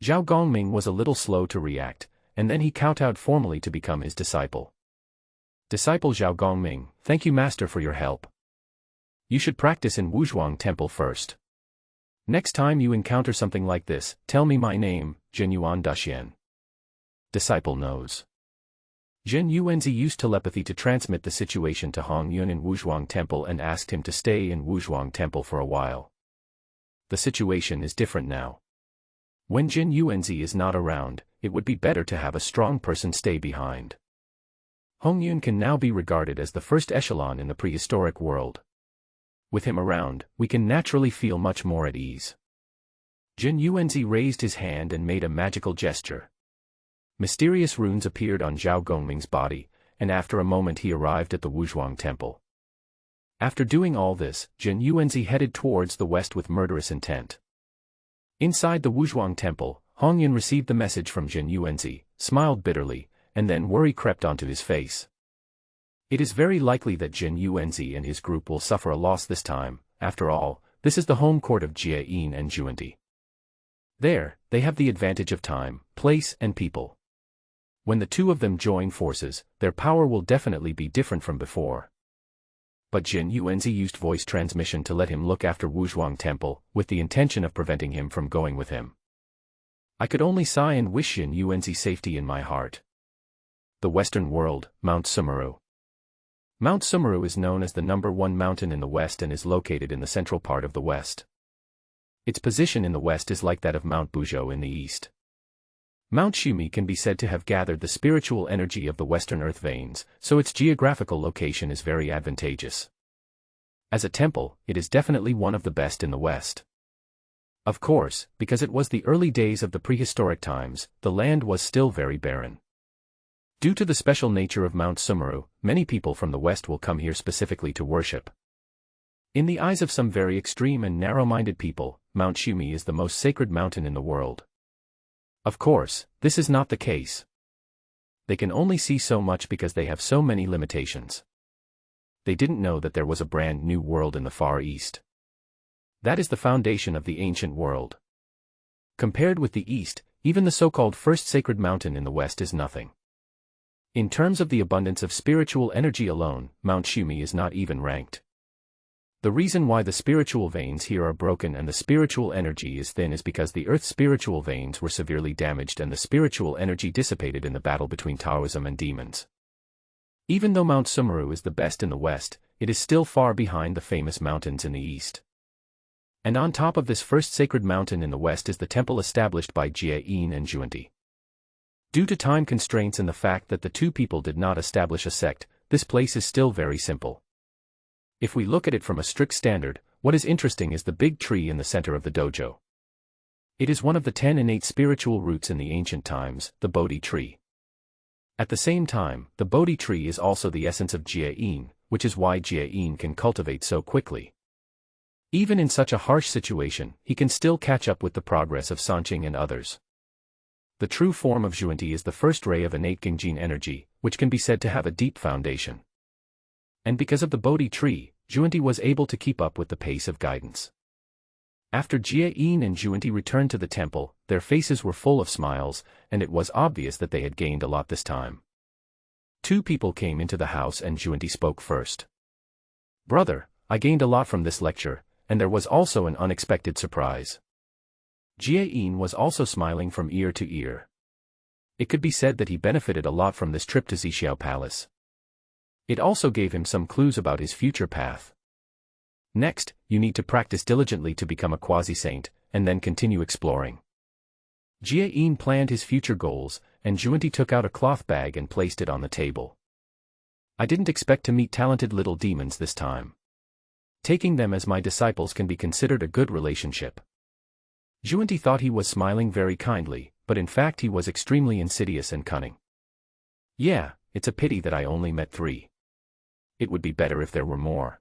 Zhao Gongming was a little slow to react, and then he kowtowed formally to become his disciple. Disciple Zhao Gongming, thank you Master for your help. You should practice in Wuzhuang Temple first. Next time you encounter something like this, tell me my name, Zhenyuan Daxian. Disciple knows. Zhen Yuanzi used telepathy to transmit the situation to Hong Yun in Wuzhuang Temple and asked him to stay in Wuzhuang Temple for a while. The situation is different now. When Zhen Yuanzi is not around, it would be better to have a strong person stay behind. Hong Yun can now be regarded as the first echelon in the prehistoric world. With him around, we can naturally feel much more at ease. Zhen Yuanzi raised his hand and made a magical gesture. Mysterious runes appeared on Zhao Gongming's body, and after a moment he arrived at the Wuzhuang Temple. After doing all this, Jin Yuanzi headed towards the west with murderous intent. Inside the Wuzhuang temple, Hongyan received the message from Jin Yuanzi, smiled bitterly, and then worry crept onto his face. It is very likely that Jin Yuanzi and his group will suffer a loss this time. After all, this is the home court of Jie Yin and Juandi. There, they have the advantage of time, place, and people. When the two of them join forces, their power will definitely be different from before. But Jin Yuanzi used voice transmission to let him look after Wuzhuang Temple, with the intention of preventing him from going with him. I could only sigh and wish Jin Yuanzi safety in my heart. The Western World, Mount Sumeru. Mount Sumeru is known as the #1 mountain in the West and is located in the central part of the West. Its position in the West is like that of Mount Buzhou in the East. Mount Shumi can be said to have gathered the spiritual energy of the Western Earth veins, so its geographical location is very advantageous. As a temple, it is definitely one of the best in the West. Of course, because it was the early days of the prehistoric times, the land was still very barren. Due to the special nature of Mount Sumeru, many people from the West will come here specifically to worship. In the eyes of some very extreme and narrow-minded people, Mount Shumi is the most sacred mountain in the world. Of course, this is not the case. They can only see so much because they have so many limitations. They didn't know that there was a brand new world in the Far East. That is the foundation of the ancient world. Compared with the East, even the so-called first sacred mountain in the West is nothing. In terms of the abundance of spiritual energy alone, Mount Shumi is not even ranked. The reason why the spiritual veins here are broken and the spiritual energy is thin is because the Earth's spiritual veins were severely damaged and the spiritual energy dissipated in the battle between Taoism and demons. Even though Mount Sumeru is the best in the West, it is still far behind the famous mountains in the East. And on top of this first sacred mountain in the West is the temple established by Jie Yin and Juandi. Due to time constraints and the fact that the two people did not establish a sect, this place is still very simple. If we look at it from a strict standard, what is interesting is the big tree in the center of the dojo. It is one of the 10 innate spiritual roots in the ancient times, the Bodhi tree. At the same time, the Bodhi tree is also the essence of Jie Yin, which is why Jie Yin can cultivate so quickly. Even in such a harsh situation, he can still catch up with the progress of Sanqing and others. The true form of Juandi is the first ray of innate Gengjin energy, which can be said to have a deep foundation. And because of the Bodhi tree, Juandi was able to keep up with the pace of guidance. After Jie Yin and Juandi returned to the temple, their faces were full of smiles, and it was obvious that they had gained a lot this time. Two people came into the house and Juandi spoke first. "Brother, I gained a lot from this lecture, and there was also an unexpected surprise." Jie Yin was also smiling from ear to ear. It could be said that he benefited a lot from this trip to Zixiao Palace. It also gave him some clues about his future path. Next, you need to practice diligently to become a quasi-saint, and then continue exploring. Jie Yin planned his future goals, and Juandi took out a cloth bag and placed it on the table. I didn't expect to meet talented little demons this time. Taking them as my disciples can be considered a good relationship. Juandi thought he was smiling very kindly, but in fact he was extremely insidious and cunning. "Yeah, it's a pity that I only met 3. It would be better if there were more.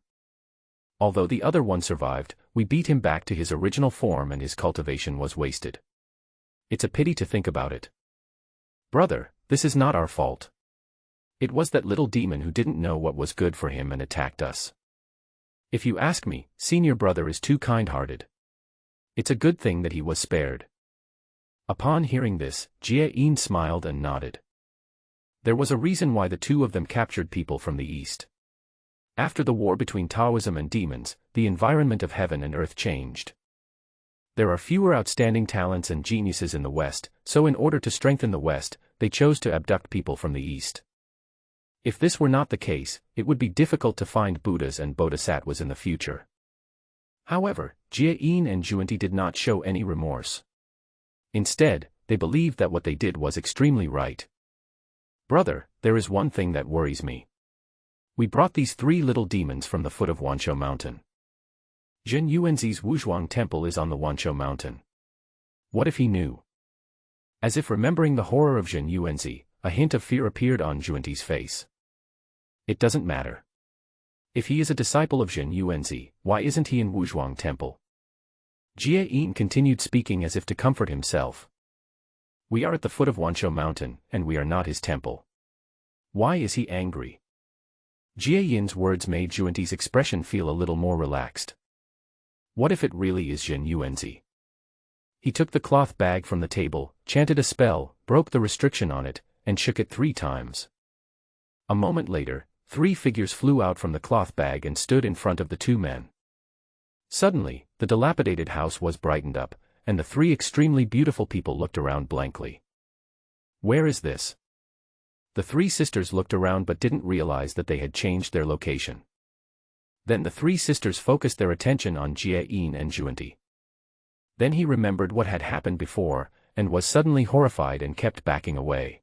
Although the other one survived, we beat him back to his original form and his cultivation was wasted. It's a pity to think about it. Brother, this is not our fault. It was that little demon who didn't know what was good for him and attacked us. If you ask me, senior brother is too kind-hearted. It's a good thing that he was spared." Upon hearing this, Jie Yin smiled and nodded. There was a reason why the two of them captured people from the East. After the war between Taoism and demons, the environment of heaven and earth changed. There are fewer outstanding talents and geniuses in the West, so in order to strengthen the West, they chose to abduct people from the East. If this were not the case, it would be difficult to find Buddhas and Bodhisattvas in the future. However, Jie Yin and Juandi did not show any remorse. Instead, they believed that what they did was extremely right. "Brother, there is one thing that worries me. We brought these 3 little demons from the foot of Wanshou Mountain. Jin Yuanzi's Wuzhuang Temple is on the Wanshou Mountain. What if he knew?" As if remembering the horror of Jin Yuanzi, a hint of fear appeared on Juandi's face. "It doesn't matter. If he is a disciple of Zhen Yuanzi, why isn't he in Wuzhuang Temple? Jie Yin continued speaking as if to comfort himself. We are at the foot of Wanshou Mountain, and we are not his temple. Why is he angry? Jie Yin's words made Zhuanti's expression feel a little more relaxed. What if it really is Zhen Yuanzi? He took the cloth bag from the table, chanted a spell, broke the restriction on it, and shook it 3 times. A moment later, 3 figures flew out from the cloth bag and stood in front of the 2 men. Suddenly, the dilapidated house was brightened up, and the 3 extremely beautiful people looked around blankly. Where is this? The 3 sisters looked around but didn't realize that they had changed their location. Then the 3 sisters focused their attention on Jie Yin and Zhuanti. Then he remembered what had happened before, and was suddenly horrified and kept backing away.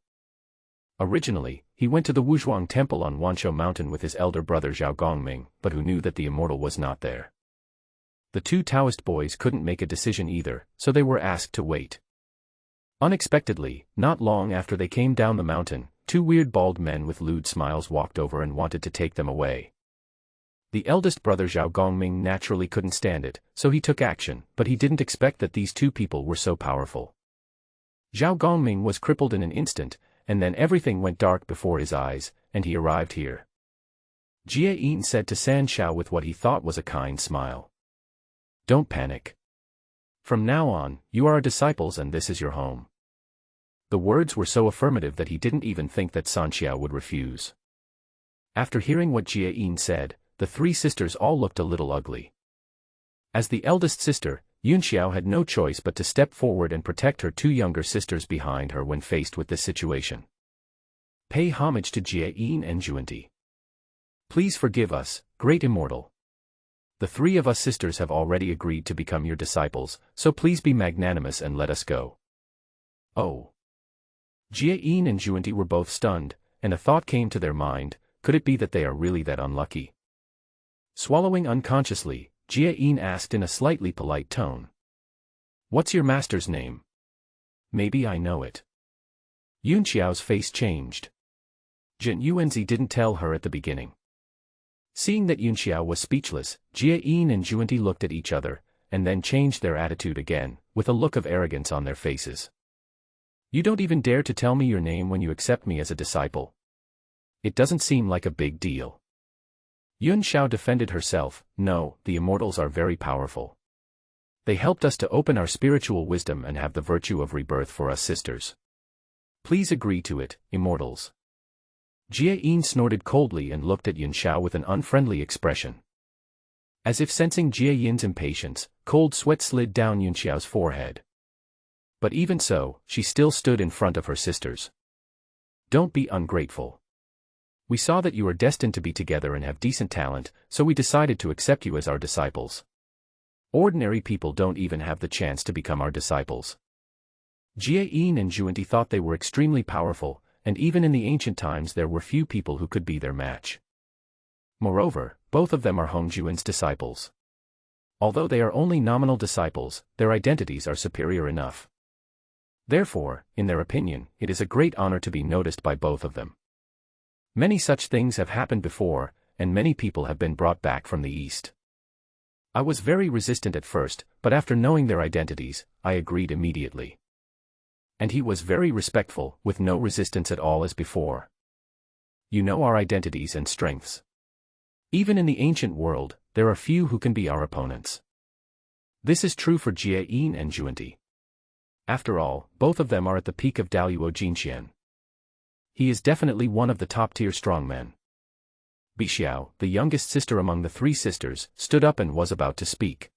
Originally, he went to the Wuzhuang Temple on Wanshou Mountain with his elder brother Zhao Gongming, but who knew that the immortal was not there. The 2 Taoist boys couldn't make a decision either, so they were asked to wait. Unexpectedly, not long after they came down the mountain, 2 weird bald men with lewd smiles walked over and wanted to take them away. The eldest brother Zhao Gongming naturally couldn't stand it, so he took action, but he didn't expect that these 2 people were so powerful. Zhao Gongming was crippled in an instant, and then everything went dark before his eyes, and he arrived here. Jie Yin said to San Shao with what he thought was a kind smile. Don't panic. From now on, you are our disciples and this is your home. The words were so affirmative that he didn't even think that San Shao would refuse. After hearing what Jie Yin said, the 3 sisters all looked a little ugly. As the eldest sister, Yunxiao had no choice but to step forward and protect her 2 younger sisters behind her when faced with this situation. Pay homage to Jie Yin and Zhuanti. Please forgive us, great immortal. The 3 of us sisters have already agreed to become your disciples, so please be magnanimous and let us go. Oh. Jie Yin and Zhuanti were both stunned, and a thought came to their mind, could it be that they are really that unlucky? Swallowing unconsciously, Jie Yin asked in a slightly polite tone. What's your master's name? Maybe I know it. Yunxiao's face changed. Zhen Yuanzi didn't tell her at the beginning. Seeing that Yunxiao was speechless, Jie Yin and Zhuanti looked at each other, and then changed their attitude again, with a look of arrogance on their faces. You don't even dare to tell me your name when you accept me as a disciple. It doesn't seem like a big deal. Yun Xiao defended herself. No, the immortals are very powerful. They helped us to open our spiritual wisdom and have the virtue of rebirth for us sisters. Please agree to it, immortals. Jie Yin snorted coldly and looked at Yun Xiao with an unfriendly expression. As if sensing Jie Yin's impatience, cold sweat slid down Yun Xiao's forehead. But even so, she still stood in front of her sisters. Don't be ungrateful. We saw that you are destined to be together and have decent talent, so we decided to accept you as our disciples. Ordinary people don't even have the chance to become our disciples. Jie Yin and Zhuanti thought they were extremely powerful, and even in the ancient times there were few people who could be their match. Moreover, both of them are Hong Juan's disciples. Although they are only nominal disciples, their identities are superior enough. Therefore, in their opinion, it is a great honor to be noticed by both of them. Many such things have happened before, and many people have been brought back from the East. I was very resistant at first, but after knowing their identities, I agreed immediately. And he was very respectful, with no resistance at all as before. You know our identities and strengths. Even in the ancient world, there are few who can be our opponents. This is true for Jie Yin and Zhuanti. After all, both of them are at the peak of Daluo Jinxian. He is definitely one of the top-tier strongmen. Bixiao, the youngest sister among the 3 sisters, stood up and was about to speak.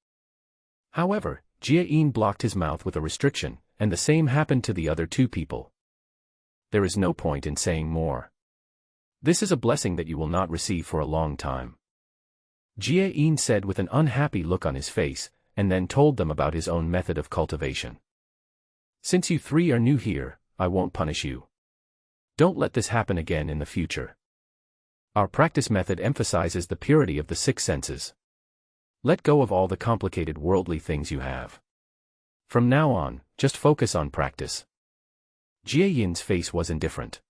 However, Jie Yin blocked his mouth with a restriction, and the same happened to the other 2 people. There is no point in saying more. This is a blessing that you will not receive for a long time. Jie Yin said with an unhappy look on his face, and then told them about his own method of cultivation. Since you 3 are new here, I won't punish you. Don't let this happen again in the future. Our practice method emphasizes the purity of the 6 senses. Let go of all the complicated worldly things you have. From now on, just focus on practice. Jie Yin's face was indifferent.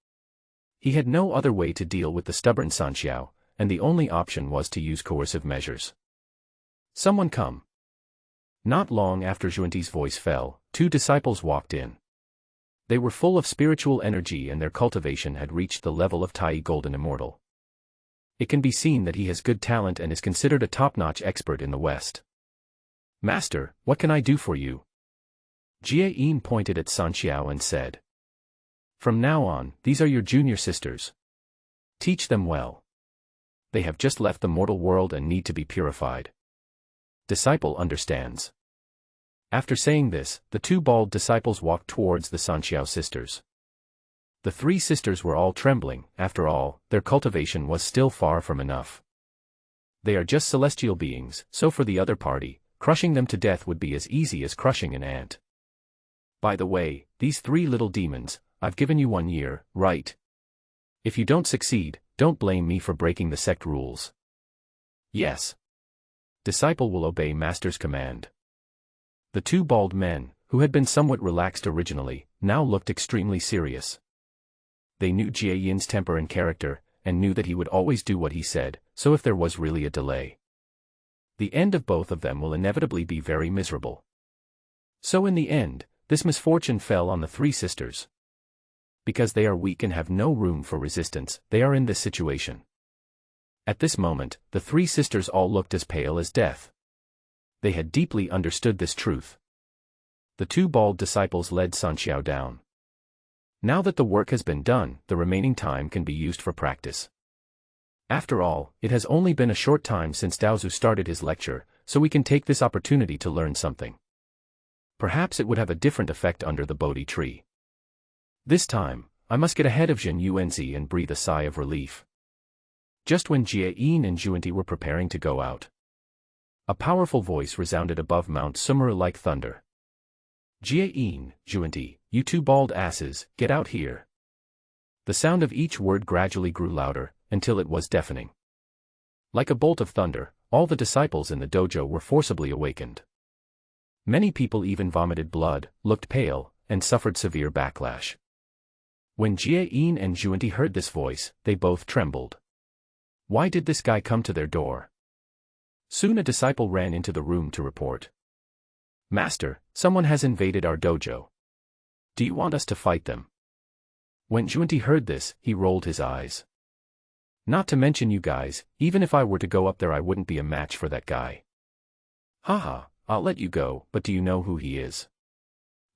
He had no other way to deal with the stubborn San Xiao, and the only option was to use coercive measures. Someone come. Not long after Junti's voice fell, two disciples walked in. They were full of spiritual energy and their cultivation had reached the level of Tai Golden Immortal. It can be seen that he has good talent and is considered a top-notch expert in the West. Master, what can I do for you? Jie Yin pointed at San Xiao and said. From now on, these are your junior sisters. Teach them well. They have just left the mortal world and need to be purified. Disciple understands. After saying this, the two bald disciples walked towards the San Xiao sisters. The three sisters were all trembling. After all, their cultivation was still far from enough. They are just celestial beings, so for the other party, crushing them to death would be as easy as crushing an ant. By the way, these three little demons, I've given you 1 year, right? If you don't succeed, don't blame me for breaking the sect rules. Yes. Disciple will obey Master's command. The two bald men, who had been somewhat relaxed originally, now looked extremely serious. They knew Jie Yin's temper and character, and knew that he would always do what he said, so if there was really a delay, the end of both of them will inevitably be very miserable. So in the end, this misfortune fell on the three sisters. Because they are weak and have no room for resistance, they are in this situation. At this moment, the three sisters all looked as pale as death. They had deeply understood this truth. The two bald disciples led San Xiao down. Now that the work has been done, the remaining time can be used for practice. After all, it has only been a short time since Daozu started his lecture, so we can take this opportunity to learn something. Perhaps it would have a different effect under the Bodhi tree. This time, I must get ahead of Jin Yuanzi and breathe a sigh of relief. Just when Jie Yin and Junti were preparing to go out, a powerful voice resounded above Mount Sumeru like thunder. Jie Yin, Junti, you two bald asses, get out here. The sound of each word gradually grew louder, until it was deafening. Like a bolt of thunder, all the disciples in the dojo were forcibly awakened. Many people even vomited blood, looked pale, and suffered severe backlash. When Jie Yin and Junti heard this voice, they both trembled. Why did this guy come to their door? Soon a disciple ran into the room to report. Master, someone has invaded our dojo. Do you want us to fight them? When Junti heard this, he rolled his eyes. Not to mention you guys, even if I were to go up there I wouldn't be a match for that guy. Haha, I'll let you go, but do you know who he is?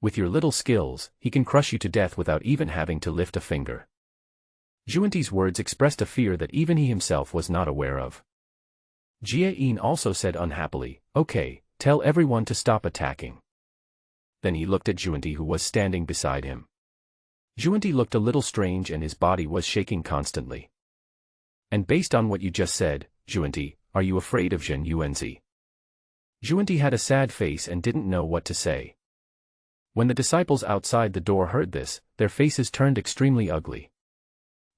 With your little skills, he can crush you to death without even having to lift a finger. Junti's words expressed a fear that even he himself was not aware of. Jie Yin also said unhappily, okay, tell everyone to stop attacking. Then he looked at Junti who was standing beside him. Junti looked a little strange and his body was shaking constantly. And based on what you just said, Junti, are you afraid of Jin Yuanzi? Junti had a sad face and didn't know what to say. When the disciples outside the door heard this, their faces turned extremely ugly.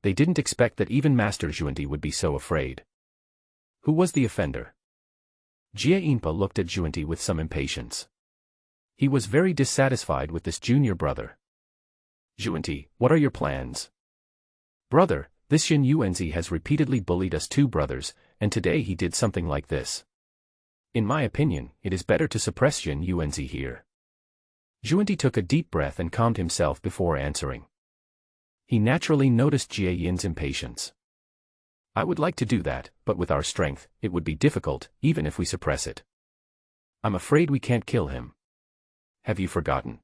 They didn't expect that even Master Junti would be so afraid. Who was the offender? Jie Yinpa looked at Junti with some impatience. He was very dissatisfied with this junior brother. Junti, what are your plans? Brother, this Jin Yuanzi has repeatedly bullied us two brothers, and today he did something like this. In my opinion, it is better to suppress Jin Yuanzi here. Junti took a deep breath and calmed himself before answering. He naturally noticed Jie Yin's impatience. I would like to do that, but with our strength, it would be difficult, even if we suppress it. I'm afraid we can't kill him. Have you forgotten?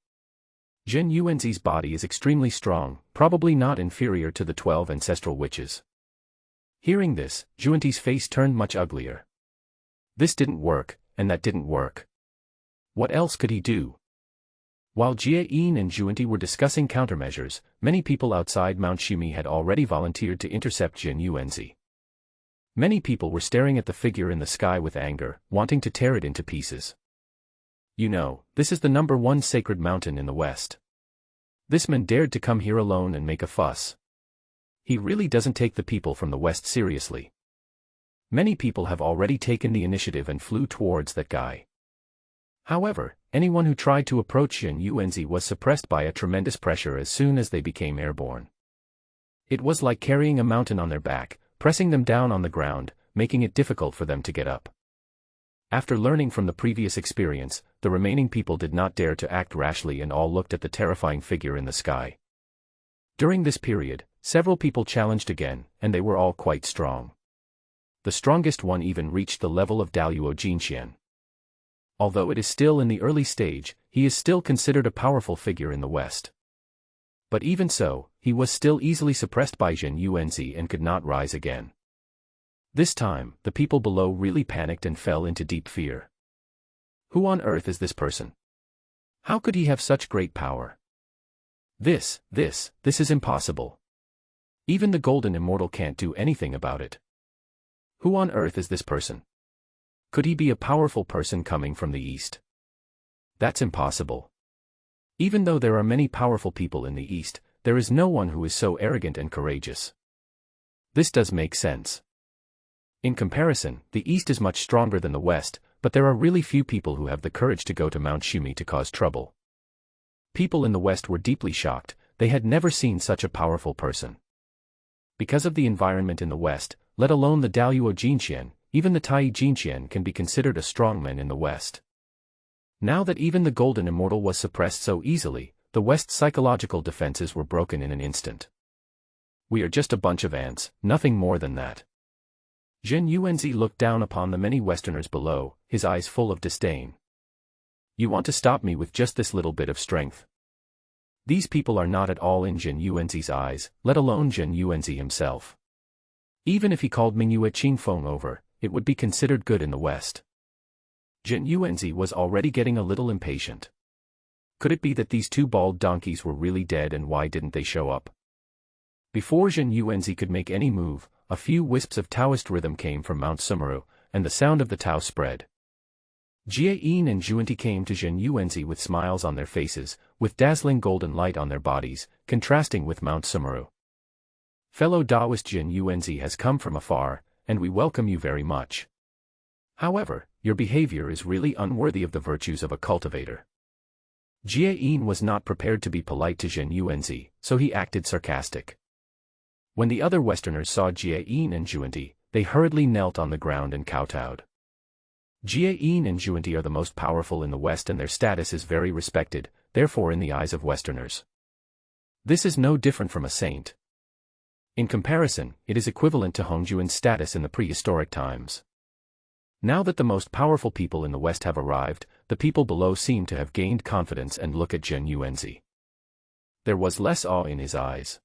Jin Yuanzi's body is extremely strong, probably not inferior to the 12 ancestral witches. Hearing this, Junti's face turned much uglier. This didn't work, and that didn't work. What else could he do? While Jie Yin and Junti were discussing countermeasures, many people outside Mount Shimi had already volunteered to intercept Jin Yuanzi. Many people were staring at the figure in the sky with anger, wanting to tear it into pieces. You know, this is the #1 sacred mountain in the West. This man dared to come here alone and make a fuss. He really doesn't take the people from the West seriously. Many people have already taken the initiative and flew towards that guy. However, anyone who tried to approach Jin Yuanzi was suppressed by a tremendous pressure as soon as they became airborne. It was like carrying a mountain on their back, pressing them down on the ground, making it difficult for them to get up. After learning from the previous experience, the remaining people did not dare to act rashly and all looked at the terrifying figure in the sky. During this period, several people challenged again, and they were all quite strong. The strongest one even reached the level of Daluo Jinxian. Although it is still in the early stage, he is still considered a powerful figure in the West. But even so, he was still easily suppressed by Zhen Yuanzi and could not rise again. This time, the people below really panicked and fell into deep fear. Who on earth is this person? How could he have such great power? This is impossible. Even the Golden Immortal can't do anything about it. Who on earth is this person? Could he be a powerful person coming from the East? That's impossible. Even though there are many powerful people in the East, there is no one who is so arrogant and courageous. This does make sense. In comparison, the East is much stronger than the West, but there are really few people who have the courage to go to Mount Shumi to cause trouble. People in the West were deeply shocked, they had never seen such a powerful person. Because of the environment in the West, let alone the Daluo Jinxian, even the Tai Jinxian can be considered a strongman in the West. Now that even the Golden Immortal was suppressed so easily, the West's psychological defenses were broken in an instant. We are just a bunch of ants, nothing more than that. Zhen Yuanzi looked down upon the many Westerners below, his eyes full of disdain. You want to stop me with just this little bit of strength? These people are not at all in Zhen Yuanzi's eyes, let alone Zhen Yuanzi himself. Even if he called Mingyue Qingfeng over, it would be considered good in the West. Zhen Yuanzi was already getting a little impatient. Could it be that these two bald donkeys were really dead and why didn't they show up? Before Zhen Yuanzi could make any move, a few wisps of Taoist rhythm came from Mount Sumeru, and the sound of the Tao spread. Jie Yin and Zhuanti came to Zhen Yuanzi with smiles on their faces, with dazzling golden light on their bodies, contrasting with Mount Sumeru. Fellow Taoist Zhen Yuanzi has come from afar, and we welcome you very much. However, your behavior is really unworthy of the virtues of a cultivator. Jie Yin was not prepared to be polite to Zhen Yuanzi, so he acted sarcastic. When the other Westerners saw Jie Yin and Zhuanti, they hurriedly knelt on the ground and kowtowed. Jie Yin and Zhuanti are the most powerful in the West and their status is very respected, therefore in the eyes of Westerners. This is no different from a saint. In comparison, it is equivalent to Hongjuan's status in the prehistoric times. Now that the most powerful people in the West have arrived, the people below seem to have gained confidence and look at Zhen Yuanzi. There was less awe in his eyes.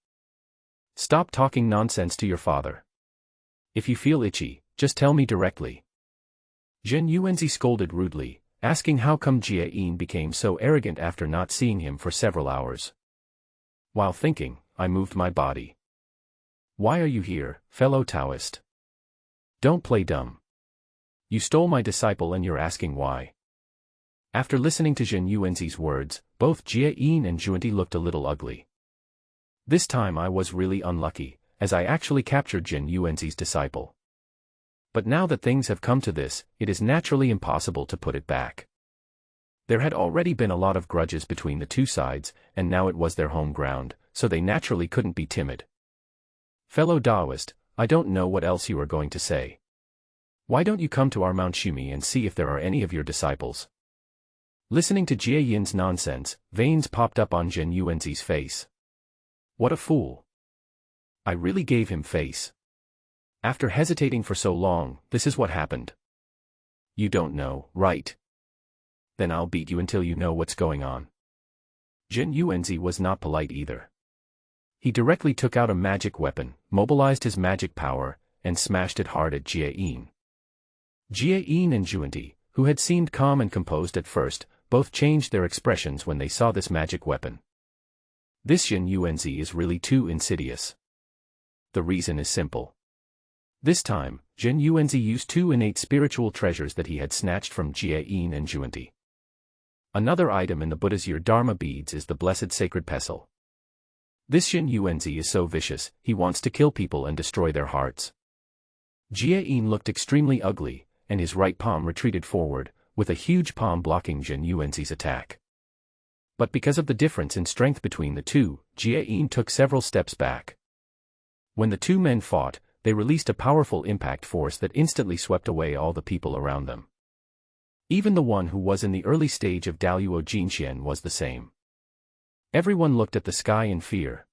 Stop talking nonsense to your father. If you feel itchy, just tell me directly. Zhen Yuanzi scolded rudely, asking how come Jie Yin became so arrogant after not seeing him for several hours. While thinking, I moved my body. Why are you here, fellow Taoist? Don't play dumb. You stole my disciple and you're asking why. After listening to Zhen Yuanzi's words, both Jie Yin and Zhuanti looked a little ugly. This time I was really unlucky, as I actually captured Zhen Yuanzi's disciple. But now that things have come to this, it is naturally impossible to put it back. There had already been a lot of grudges between the two sides, and now it was their home ground, so they naturally couldn't be timid. Fellow Taoist, I don't know what else you are going to say. Why don't you come to our Mount Shumi and see if there are any of your disciples? Listening to Jie Yin's nonsense, veins popped up on Zhen Yuanzi's face. What a fool. I really gave him face. After hesitating for so long, this is what happened. You don't know, right? Then I'll beat you until you know what's going on. Zhen Yuanzi was not polite either. He directly took out a magic weapon, mobilized his magic power, and smashed it hard at Jie Yin. Jie Yin and Zhuanti, who had seemed calm and composed at first, both changed their expressions when they saw this magic weapon. This Zhen Yuanzi is really too insidious. The reason is simple. This time, Zhen Yuanzi used two innate spiritual treasures that he had snatched from Jie Yin and Zhuanti. Another item in the Buddha's ear Dharma beads is the blessed sacred pestle. This Zhen Yuanzi is so vicious, he wants to kill people and destroy their hearts. Jie Yin looked extremely ugly, and his right palm retreated forward, with a huge palm blocking Zhen Yuanzi's attack. But because of the difference in strength between the two, Jie Yin took several steps back. When the two men fought, they released a powerful impact force that instantly swept away all the people around them. Even the one who was in the early stage of Daluo Jinxian was the same. Everyone looked at the sky in fear.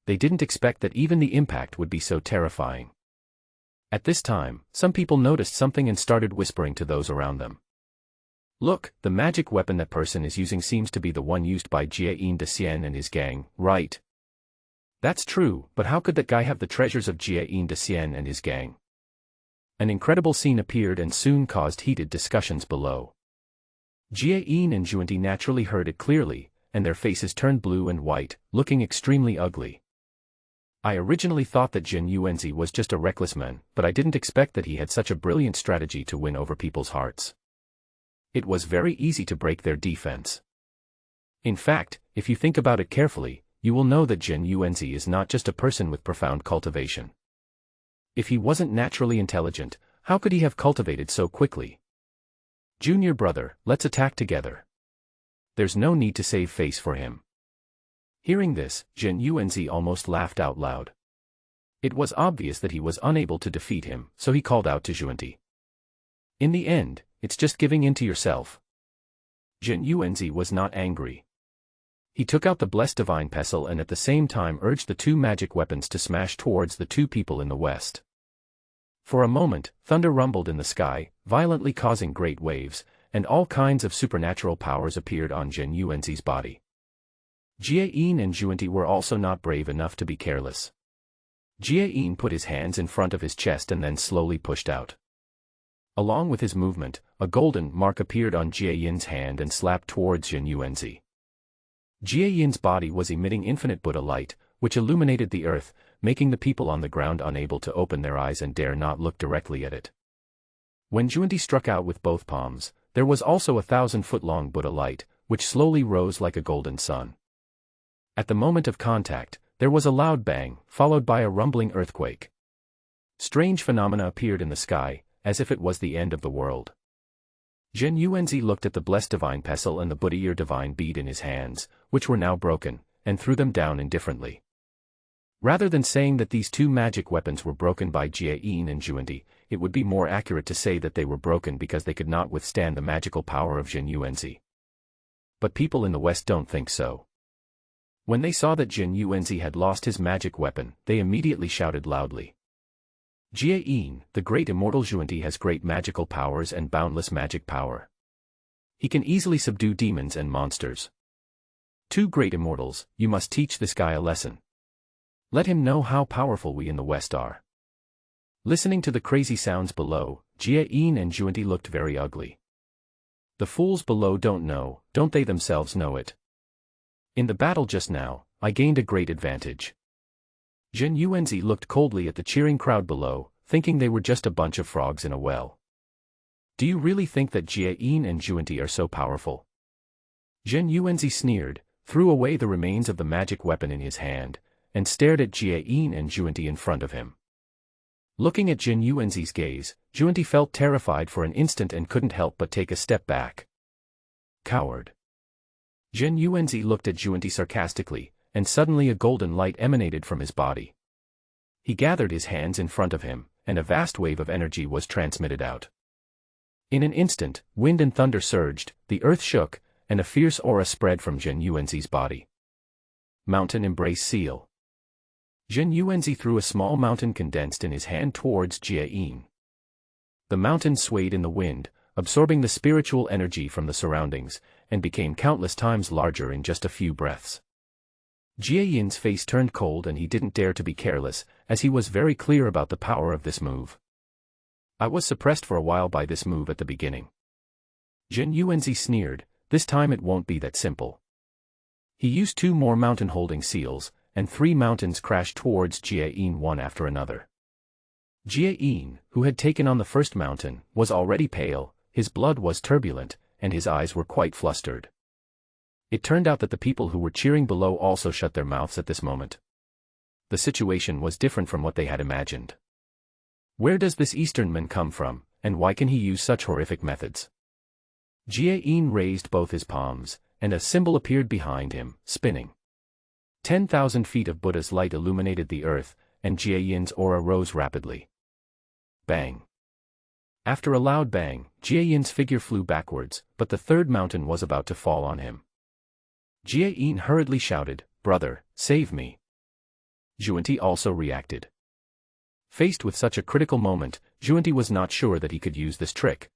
They didn't expect that even the impact would be so terrifying. At this time, some people noticed something and started whispering to those around them. Look, the magic weapon that person is using seems to be the one used by Jie de Xian and his gang, right? That's true, but how could that guy have the treasures of Jie de Xian and his gang? An incredible scene appeared and soon caused heated discussions below. Jie and Juanti naturally heard it clearly, and their faces turned blue and white, looking extremely ugly. I originally thought that Jin Yuanzi was just a reckless man, but I didn't expect that he had such a brilliant strategy to win over people's hearts. It was very easy to break their defense. In fact, if you think about it carefully, you will know that Jin Yuanzi is not just a person with profound cultivation. If he wasn't naturally intelligent, how could he have cultivated so quickly? Junior brother, let's attack together. There's no need to save face for him. Hearing this, Jin Yuanzi almost laughed out loud. It was obvious that he was unable to defeat him, so he called out to Juanti. In the end, it's just giving in to yourself. Jin Yuanzi was not angry. He took out the blessed divine pestle and at the same time urged the two magic weapons to smash towards the two people in the west. For a moment, thunder rumbled in the sky, violently causing great waves, and all kinds of supernatural powers appeared on Jin Yuanzi's body. Jie and Juanti were also not brave enough to be careless. Jie put his hands in front of his chest and then slowly pushed out. Along with his movement, a golden mark appeared on Jie hand and slapped towards Jin Yuanzi. Jie body was emitting infinite Buddha light, which illuminated the earth, making the people on the ground unable to open their eyes and dare not look directly at it. When Juanti struck out with both palms, there was also 1,000-foot-long Buddha light, which slowly rose like a golden sun. At the moment of contact, there was a loud bang, followed by a rumbling earthquake. Strange phenomena appeared in the sky, as if it was the end of the world. Jin Yuanzi looked at the blessed divine pestle and the Buddha divine bead in his hands, which were now broken, and threw them down indifferently. Rather than saying that these two magic weapons were broken by Jie and Juanti, it would be more accurate to say that they were broken because they could not withstand the magical power of Jin Yuanzi. But people in the West don't think so. When they saw that Jin Yuanzi had lost his magic weapon, they immediately shouted loudly. Jie, the great immortal Juanti has great magical powers and boundless magic power. He can easily subdue demons and monsters. Two great immortals, you must teach this guy a lesson. Let him know how powerful we in the West are. Listening to the crazy sounds below, Jie and Juanti looked very ugly. The fools below don't know, don't they themselves know it? In the battle just now, I gained a great advantage. Jin Yuanzi looked coldly at the cheering crowd below, thinking they were just a bunch of frogs in a well. Do you really think that Jie and Juanti are so powerful? Jin Yuanzi sneered, threw away the remains of the magic weapon in his hand, and stared at Jie and Juanti in front of him. Looking at Jin Yuanzi's gaze, Juanti felt terrified for an instant and couldn't help but take a step back. Coward. Jin Yuanzi looked at Juanti sarcastically, and suddenly a golden light emanated from his body. He gathered his hands in front of him, and a vast wave of energy was transmitted out. In an instant, wind and thunder surged, the earth shook, and a fierce aura spread from Jin Yuanzi's body. Mountain Embrace Seal. Jin Yuanzi threw a small mountain condensed in his hand towards Jie. The mountain swayed in the wind, absorbing the spiritual energy from the surroundings, and became countless times larger in just a few breaths. Jie's face turned cold and he didn't dare to be careless, as he was very clear about the power of this move. I was suppressed for a while by this move at the beginning. Jin Yuanzi sneered, this time it won't be that simple. He used 2 more mountain-holding seals, and 3 mountains crashed towards Jie one after another. Jie, who had taken on the first mountain, was already pale, his blood was turbulent, and his eyes were quite flustered. It turned out that the people who were cheering below also shut their mouths at this moment. The situation was different from what they had imagined. Where does this Eastern man come from, and why can he use such horrific methods? Jie raised both his palms, and a symbol appeared behind him, spinning. 10,000 feet of Buddha's light illuminated the earth, and Jie Yin's aura rose rapidly. Bang! After a loud bang, Jie Yin's figure flew backwards, but the third mountain was about to fall on him. Jie Yin hurriedly shouted, "Brother, save me!" Zhuanti also reacted. Faced with such a critical moment, Zhuanti was not sure that he could use this trick.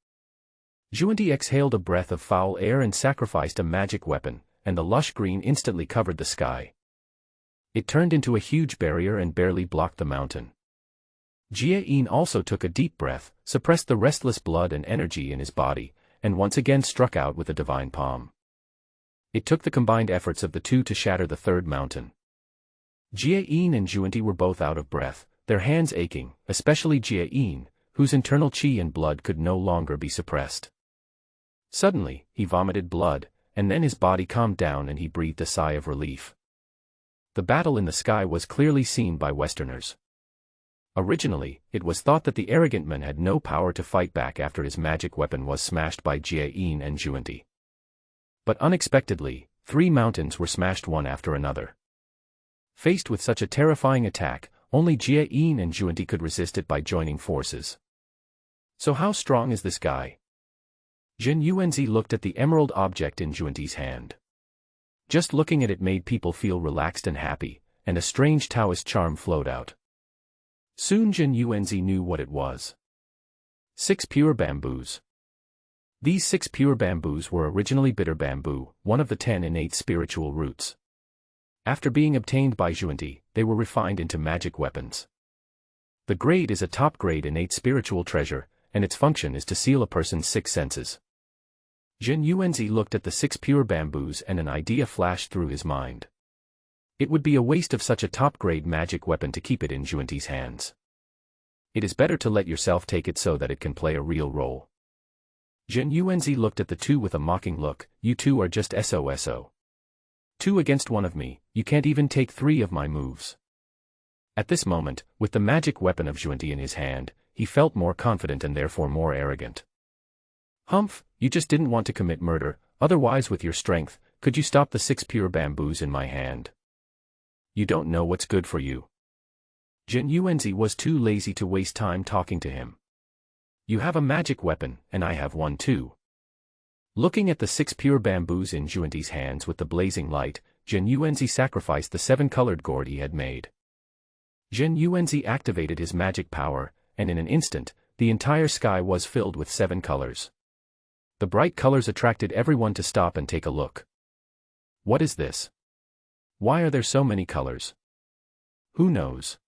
Zhuanti exhaled a breath of foul air and sacrificed a magic weapon, and the lush green instantly covered the sky. It turned into a huge barrier and barely blocked the mountain. Jie Yin also took a deep breath, suppressed the restless blood and energy in his body, and once again struck out with a divine palm. It took the combined efforts of the two to shatter the third mountain. Jie Yin and Zhuanti were both out of breath, their hands aching, especially Jie Yin, whose internal qi and blood could no longer be suppressed. Suddenly, he vomited blood, and then his body calmed down and he breathed a sigh of relief. The battle in the sky was clearly seen by Westerners. Originally, it was thought that the arrogant man had no power to fight back after his magic weapon was smashed by Jie Yin and Zhuanti. But unexpectedly, 3 mountains were smashed one after another. Faced with such a terrifying attack, only Jie Yin and Zhuanti could resist it by joining forces. So how strong is this guy? Zhen Yuanzi looked at the emerald object in Zhuanti's hand. Just looking at it made people feel relaxed and happy, and a strange Taoist charm flowed out. Soon Zhen Yuanzi knew what it was. 6 pure bamboos. These 6 pure bamboos were originally bitter bamboo, one of the 10 innate spiritual roots. After being obtained by Zhuanti, they were refined into magic weapons. The grade is a top-grade innate spiritual treasure, and its function is to seal a person's 6 senses. Zhen Yuanzi looked at the 6 pure bamboos and an idea flashed through his mind. It would be a waste of such a top-grade magic weapon to keep it in Zhuanti's hands. It is better to let yourself take it so that it can play a real role. Zhen Yuanzi looked at the two with a mocking look. "You two are just SOSO. 2 against 1 of me, you can't even take 3 of my moves." At this moment, with the magic weapon of Zhuanti in his hand, he felt more confident and therefore more arrogant. "Humph, you just didn't want to commit murder, otherwise with your strength, could you stop the 6 pure bamboos in my hand? You don't know what's good for you." Zhen Yuanzi was too lazy to waste time talking to him. "You have a magic weapon, and I have one too." Looking at the 6 pure bamboos in Zhuanti's hands with the blazing light, Zhen Yuanzi sacrificed the 7-colored gourd he had made. Zhen Yuanzi activated his magic power, and in an instant, the entire sky was filled with 7 colors. The bright colors attracted everyone to stop and take a look. What is this? Why are there so many colors? Who knows?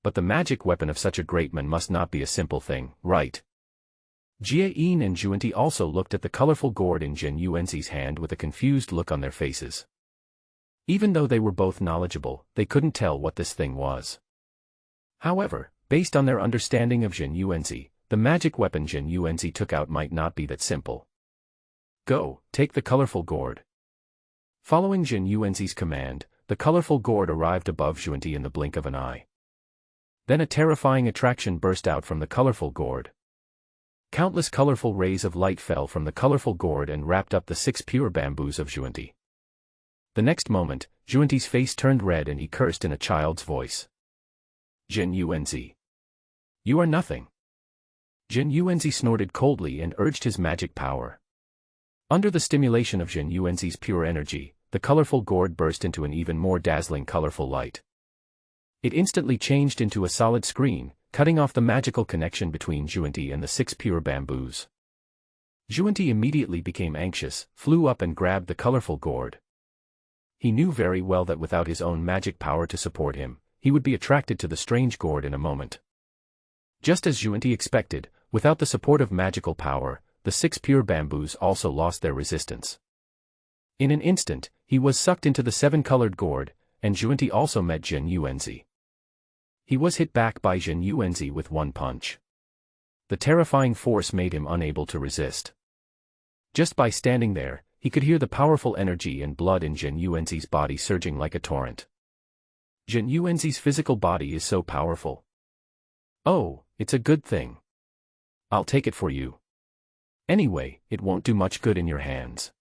But the magic weapon of such a great man must not be a simple thing, right? Jie Yin and Zhuanti also looked at the colorful gourd in Zhen Yuanzi's hand with a confused look on their faces. Even though they were both knowledgeable, they couldn't tell what this thing was. However, based on their understanding of Zhen Yuanzi, the magic weapon Zhen Yuanzi took out might not be that simple. "Go, take the colorful gourd." Following Zhen Yuanzi's command, the colorful gourd arrived above Zhuanti in the blink of an eye. Then a terrifying attraction burst out from the colorful gourd. Countless colorful rays of light fell from the colorful gourd and wrapped up the 6 pure bamboos of Zhuanti. The next moment, Zhuanti's face turned red and he cursed in a child's voice. "Zhen Yuanzi. You are nothing." Zhen Yuanzi snorted coldly and urged his magic power. Under the stimulation of Zhen Yuanzi's pure energy, the colorful gourd burst into an even more dazzling colorful light. It instantly changed into a solid screen, cutting off the magical connection between Zhuanti and the 6 pure bamboos. Zhuanti immediately became anxious, flew up and grabbed the colorful gourd. He knew very well that without his own magic power to support him, he would be attracted to the strange gourd in a moment. Just as Zhuanti expected, without the support of magical power, the 6 pure bamboos also lost their resistance. In an instant, he was sucked into the 7-colored gourd, and Zhuanti also met Zhen Yuanzi. He was hit back by Zhen Yuanzi with one punch. The terrifying force made him unable to resist. Just by standing there, he could hear the powerful energy and blood in Zhen Yuanzi's body surging like a torrent. Zhen Yuanzi's physical body is so powerful. "Oh, it's a good thing. I'll take it for you. Anyway, it won't do much good in your hands."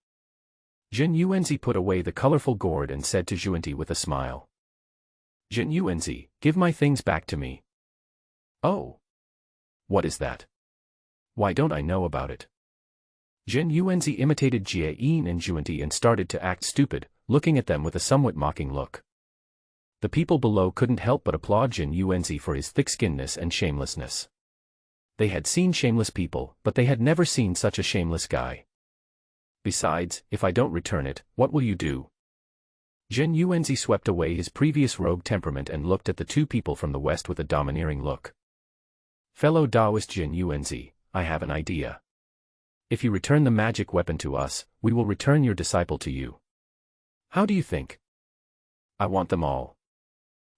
Zhen Yuanzi put away the colorful gourd and said to Zhuanti with a smile. Jin Yuanzi, give my things back to me. Oh. What is that? Why don't I know about it? Jin Yuanzi imitated Jie Yin and Juanti and started to act stupid, looking at them with a somewhat mocking look. The people below couldn't help but applaud Jin Yuanzi for his thick-skinnedness and shamelessness. They had seen shameless people, but they had never seen such a shameless guy. Besides, if I don't return it, what will you do? Jin Yuanzi swept away his previous rogue temperament and looked at the two people from the west with a domineering look. Fellow Taoist Jin Yuanzi, I have an idea. If you return the magic weapon to us, we will return your disciple to you. How do you think? I want them all.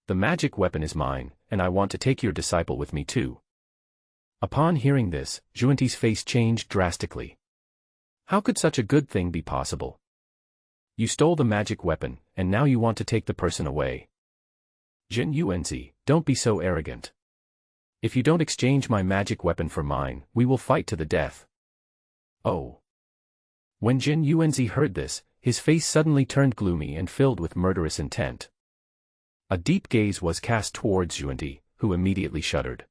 The magic weapon is mine, and I want to take your disciple with me too. Upon hearing this, Juanti's face changed drastically. How could such a good thing be possible? You stole the magic weapon, and now you want to take the person away. Jin Yuanzi, don't be so arrogant. If you don't exchange my magic weapon for mine, we will fight to the death. Oh. When Jin Yuanzi heard this, his face suddenly turned gloomy and filled with murderous intent. A deep gaze was cast towards Juanti, who immediately shuddered.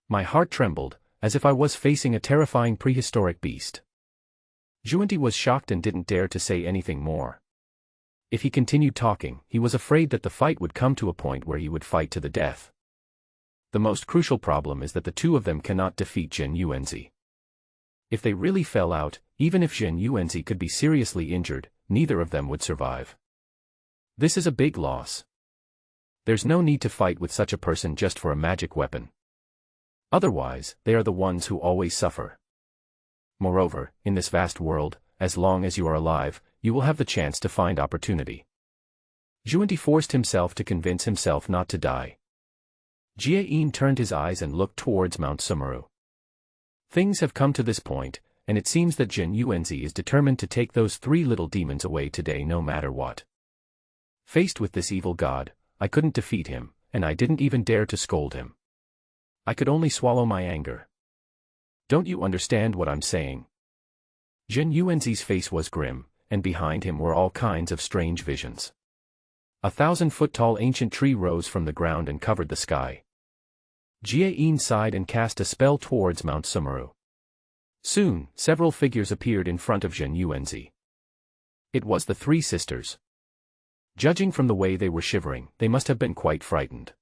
My heart trembled, as if I was facing a terrifying prehistoric beast. Juanti was shocked and didn't dare to say anything more. If he continued talking, he was afraid that the fight would come to a point where he would fight to the death. The most crucial problem is that the two of them cannot defeat Jin Yuanzi. If they really fell out, even if Jin Yuanzi could be seriously injured, neither of them would survive. This is a big loss. There's no need to fight with such a person just for a magic weapon. Otherwise, they are the ones who always suffer. Moreover, in this vast world, as long as you are alive, you will have the chance to find opportunity. Juanti forced himself to convince himself not to die. Jie Yin turned his eyes and looked towards Mount Sumeru. Things have come to this point, and it seems that Jin Yuanzi is determined to take those three little demons away today no matter what. Faced with this evil god, I couldn't defeat him, and I didn't even dare to scold him. I could only swallow my anger. Don't you understand what I'm saying? Jin Yuanzi's face was grim, and behind him were all kinds of strange visions. 1,000-foot-tall ancient tree rose from the ground and covered the sky. Jie Yin sighed and cast a spell towards Mount Sumeru. Soon, several figures appeared in front of Jin Yuanzi. It was the three sisters. Judging from the way they were shivering, they must have been quite frightened.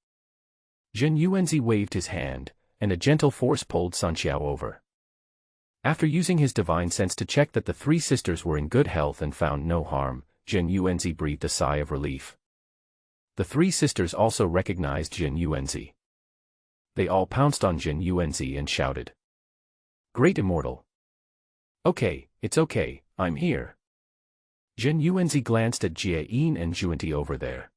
Jin Yuanzi waved his hand, and a gentle force pulled Sun Xiao over. After using his divine sense to check that the three sisters were in good health and found no harm, Jin Yuanzi breathed a sigh of relief. The three sisters also recognized Jin Yuanzi. They all pounced on Jin Yuanzi and shouted. Great Immortal! Okay, it's okay, I'm here. Jin Yuanzi glanced at Jie Yin and Juanti over there.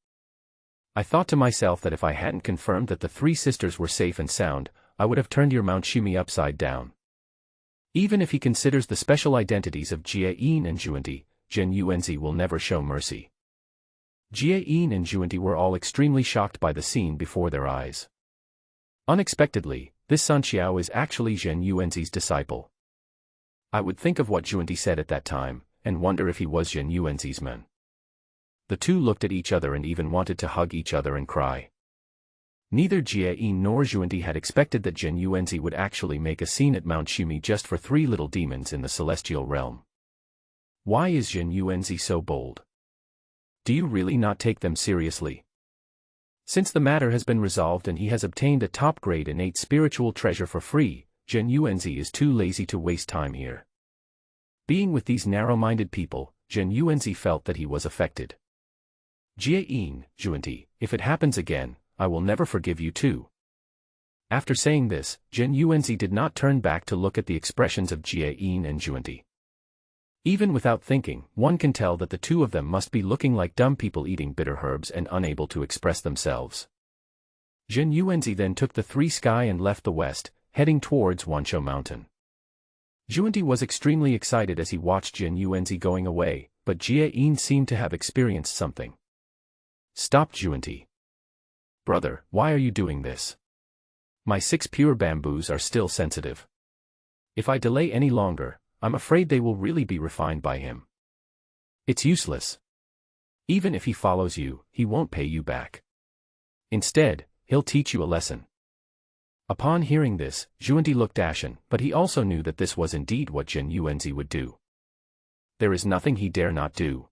I thought to myself that if I hadn't confirmed that the three sisters were safe and sound, I would have turned your Mount Shumi upside down. Even if he considers the special identities of Jie Yin and Juanti, Jin Yuanzi will never show mercy. Jie Yin and Juanti were all extremely shocked by the scene before their eyes. Unexpectedly, this Sun Xiao is actually Jin Yuanzi's disciple. I would think of what Juanti said at that time, and wonder if he was Jin Yuanzi's man. The two looked at each other and even wanted to hug each other and cry. Neither Jie Yin nor Juanti had expected that Jin Yuanzi would actually make a scene at Mount Shumi just for three little demons in the celestial realm. Why is Jin Yuanzi so bold? Do you really not take them seriously? Since the matter has been resolved and he has obtained a top-grade innate spiritual treasure for free, Jin Yuanzi is too lazy to waste time here. Being with these narrow-minded people, Jin Yuanzi felt that he was affected. Jie Yin, Juanti, if it happens again, I will never forgive you too. After saying this, Jin Yuanzi did not turn back to look at the expressions of Jie Yin and Juanti. Even without thinking, one can tell that the two of them must be looking like dumb people eating bitter herbs and unable to express themselves. Jin Yuanzi then took the three sky and left the west, heading towards Wanshou Mountain. Juanti was extremely excited as he watched Jin Yuanzi going away, but Jie Yin seemed to have experienced something. Stop, Juanti. Brother, why are you doing this? My 6 pure bamboos are still sensitive. If I delay any longer, I'm afraid they will really be refined by him. It's useless. Even if he follows you, he won't pay you back. Instead, he'll teach you a lesson. Upon hearing this, Xuanti looked ashen, but he also knew that this was indeed what Jin Yuanzi would do. There is nothing he dare not do.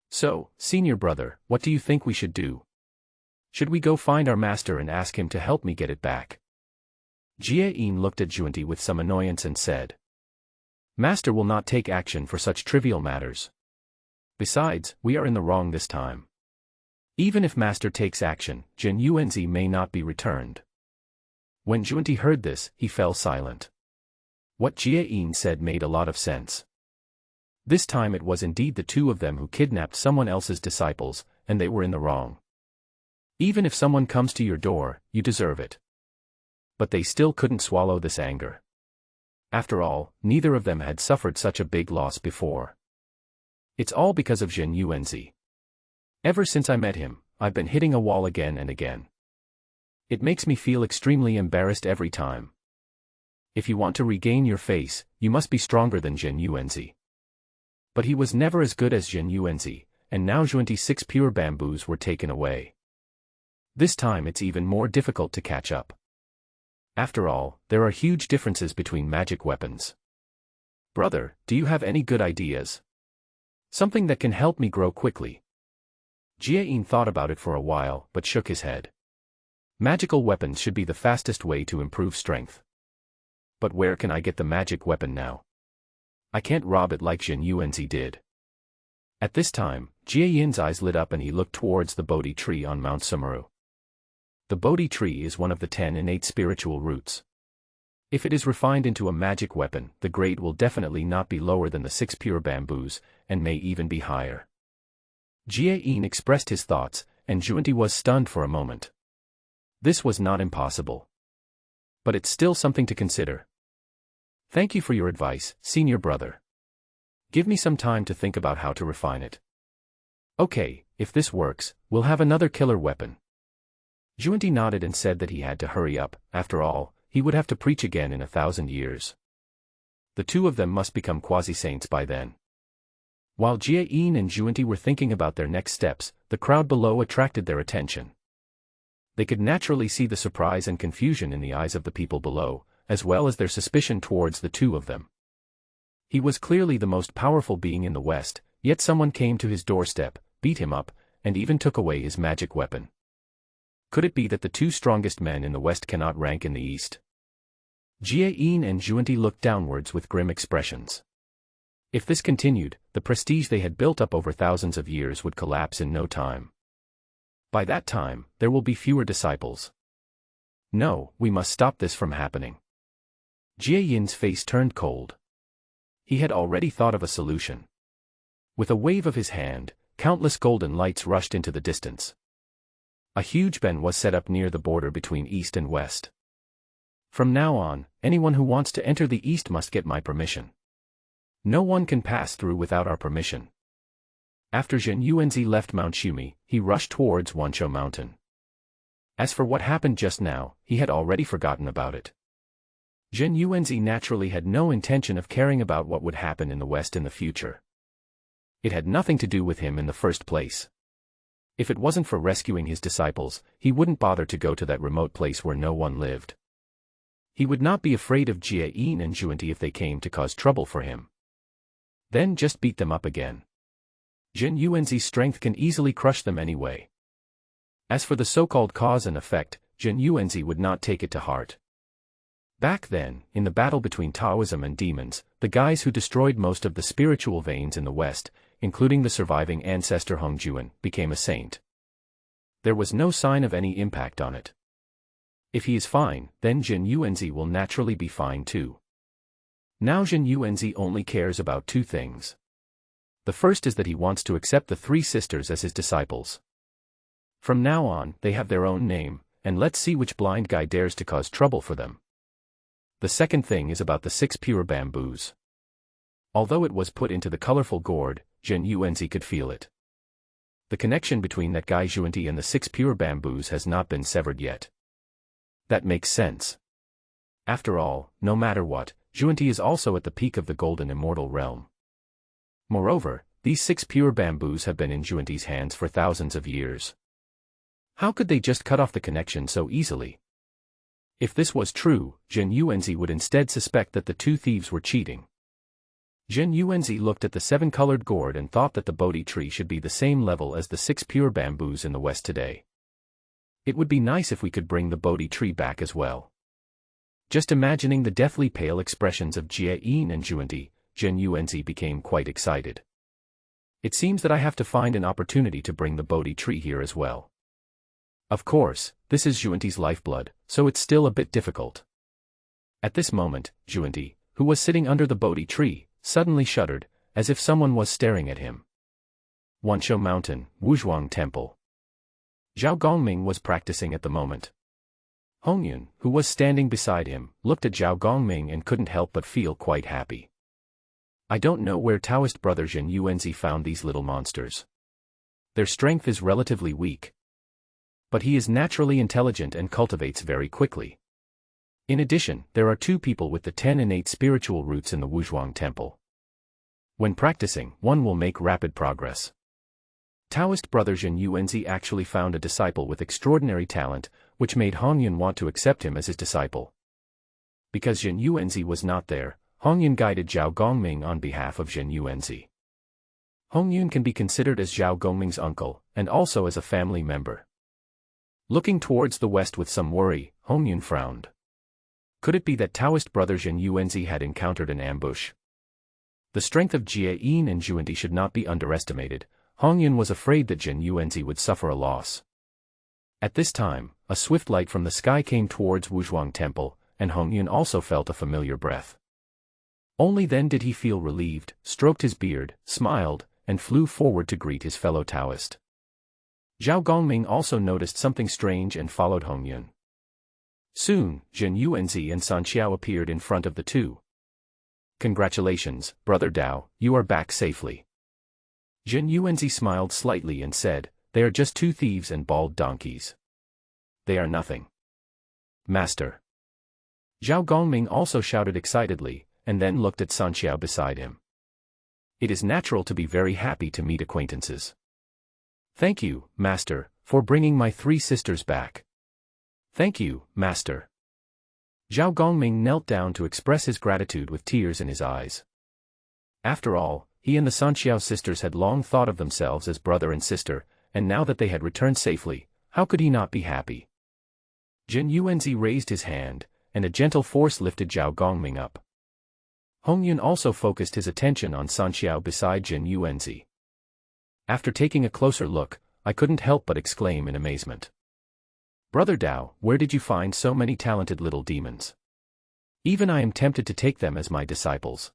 So, senior brother, what do you think we should do? Should we go find our master and ask him to help me get it back? Jie Yin looked at Xuanti with some annoyance and said, Master will not take action for such trivial matters. Besides, we are in the wrong this time. Even if Master takes action, Jin Yuanzi may not be returned. When Xuanti heard this, he fell silent. What Jie Yin said made a lot of sense. This time it was indeed the two of them who kidnapped someone else's disciples, and they were in the wrong. Even if someone comes to your door, you deserve it. But they still couldn't swallow this anger. After all, neither of them had suffered such a big loss before. It's all because of Jin Yuanzi. Ever since I met him, I've been hitting a wall again and again. It makes me feel extremely embarrassed every time. If you want to regain your face, you must be stronger than Jin Yuanzi. But he was never as good as Jin Yuanzi, and now Xuanti's 6 pure bamboos were taken away. This time it's even more difficult to catch up. After all, there are huge differences between magic weapons. Brother, do you have any good ideas? Something that can help me grow quickly. Jie Yin thought about it for a while, but shook his head. Magical weapons should be the fastest way to improve strength. But where can I get the magic weapon now? I can't rob it like Jin Yuanzi did. At this time, Jie Yin's eyes lit up and he looked towards the Bodhi tree on Mount Sumeru. The Bodhi tree is one of the 10 innate spiritual roots. If it is refined into a magic weapon, the grade will definitely not be lower than the 6 pure bamboos, and may even be higher. Jie Yin expressed his thoughts, and Xuanti was stunned for a moment. This was not impossible. But it's still something to consider. Thank you for your advice, senior brother. Give me some time to think about how to refine it. Okay, if this works, we'll have another killer weapon. Xuanti nodded and said that he had to hurry up. After all, he would have to preach again in 1,000 years. The two of them must become quasi-saints by then. While Jie Yin and Xuanti were thinking about their next steps, the crowd below attracted their attention. They could naturally see the surprise and confusion in the eyes of the people below, as well as their suspicion towards the two of them. He was clearly the most powerful being in the West, yet someone came to his doorstep, beat him up, and even took away his magic weapon. Could it be that the two strongest men in the West cannot rank in the East? Jie Yin and Xuanti looked downwards with grim expressions. If this continued, the prestige they had built up over thousands of years would collapse in no time. By that time, there will be fewer disciples. No, we must stop this from happening. Jie Yin's face turned cold. He had already thought of a solution. With a wave of his hand, countless golden lights rushed into the distance. A huge ben was set up near the border between East and West. From now on, anyone who wants to enter the East must get my permission. No one can pass through without our permission. After Jin Yuanzi left Mount Shumi, he rushed towards Wanshou Mountain. As for what happened just now, he had already forgotten about it. Jin Yuanzi naturally had no intention of caring about what would happen in the West in the future. It had nothing to do with him in the first place. If it wasn't for rescuing his disciples, he wouldn't bother to go to that remote place where no one lived. He would not be afraid of Jie Yin and Xuanti if they came to cause trouble for him. Then just beat them up again. Jin Yuanzi's strength can easily crush them anyway. As for the so-called cause and effect, Jin Yuanzi would not take it to heart. Back then, in the battle between Taoism and demons, the guys who destroyed most of the spiritual veins in the West, including the surviving ancestor Hongjuan, became a saint. There was no sign of any impact on it. If he is fine, then Jin Yuanzi will naturally be fine too. Now Jin Yuanzi only cares about two things. The first is that he wants to accept the 3 sisters as his disciples. From now on, they have their own name, and let's see which blind guy dares to cause trouble for them. The second thing is about the 6 pure bamboos. Although it was put into the colorful gourd, Jin Yuanzi could feel it. The connection between that guy Xuanti and the 6 pure bamboos has not been severed yet. That makes sense. After all, no matter what, Xuanti is also at the peak of the golden immortal realm. Moreover, these 6 pure bamboos have been in Xuanti's hands for thousands of years. How could they just cut off the connection so easily? If this was true, Zhen Yuanzi would instead suspect that the two thieves were cheating. Zhen Yuanzi looked at the 7-colored gourd and thought that the Bodhi tree should be the same level as the 6 pure bamboos in the West today. It would be nice if we could bring the Bodhi tree back as well. Just imagining the deathly pale expressions of Jie Yin and Zhuandi, Zhen Yuanzi became quite excited. It seems that I have to find an opportunity to bring the Bodhi tree here as well. Of course, this is Zhuandi's lifeblood, so it's still a bit difficult. At this moment, Zhuandi, who was sitting under the Bodhi tree, suddenly shuddered, as if someone was staring at him. Wanshou Mountain, Wuzhuang Temple. Zhao Gongming was practicing at the moment. Hongyun, who was standing beside him, looked at Zhao Gongming and couldn't help but feel quite happy. I don't know where Taoist brother Zhen Yuanzi found these little monsters. Their strength is relatively weak. But he is naturally intelligent and cultivates very quickly. In addition, there are 2 people with the 10 innate spiritual roots in the Wuzhuang Temple. When practicing, one will make rapid progress. Taoist brother Zhen Yuanzi actually found a disciple with extraordinary talent, which made Hongyun want to accept him as his disciple. Because Zhen Yuanzi was not there, Hongyun guided Zhao Gongming on behalf of Zhen Yuanzi. Hongyun can be considered as Zhao Gongming's uncle, and also as a family member. Looking towards the west with some worry, Hongyun frowned. Could it be that Taoist brother Zhen Yuanzi had encountered an ambush? The strength of Jie Yin and Zhuandi should not be underestimated. Hongyun was afraid that Zhen Yuanzi would suffer a loss. At this time, a swift light from the sky came towards Wuzhuang Temple, and Hongyun also felt a familiar breath. Only then did he feel relieved, stroked his beard, smiled, and flew forward to greet his fellow Taoist. Zhao Gongming also noticed something strange and followed Hongyun. Soon, Zhen Yuanzi and San Xiao appeared in front of the two. Congratulations, Brother Dao, you are back safely. Zhen Yuanzi smiled slightly and said, they are just 2 thieves and bald donkeys. They are nothing. Master. Zhao Gongming also shouted excitedly, and then looked at San Xiao beside him. It is natural to be very happy to meet acquaintances. Thank you, Master, for bringing my 3 sisters back. Thank you, Master. Zhao Gongming knelt down to express his gratitude with tears in his eyes. After all, he and the San Xiao sisters had long thought of themselves as brother and sister, and now that they had returned safely, how could he not be happy? Zhen Yuanzi raised his hand, and a gentle force lifted Zhao Gongming up. Hongyun also focused his attention on San Xiao beside Zhen Yuanzi. After taking a closer look, I couldn't help but exclaim in amazement. Brother Dao, where did you find so many talented little demons? Even I am tempted to take them as my disciples.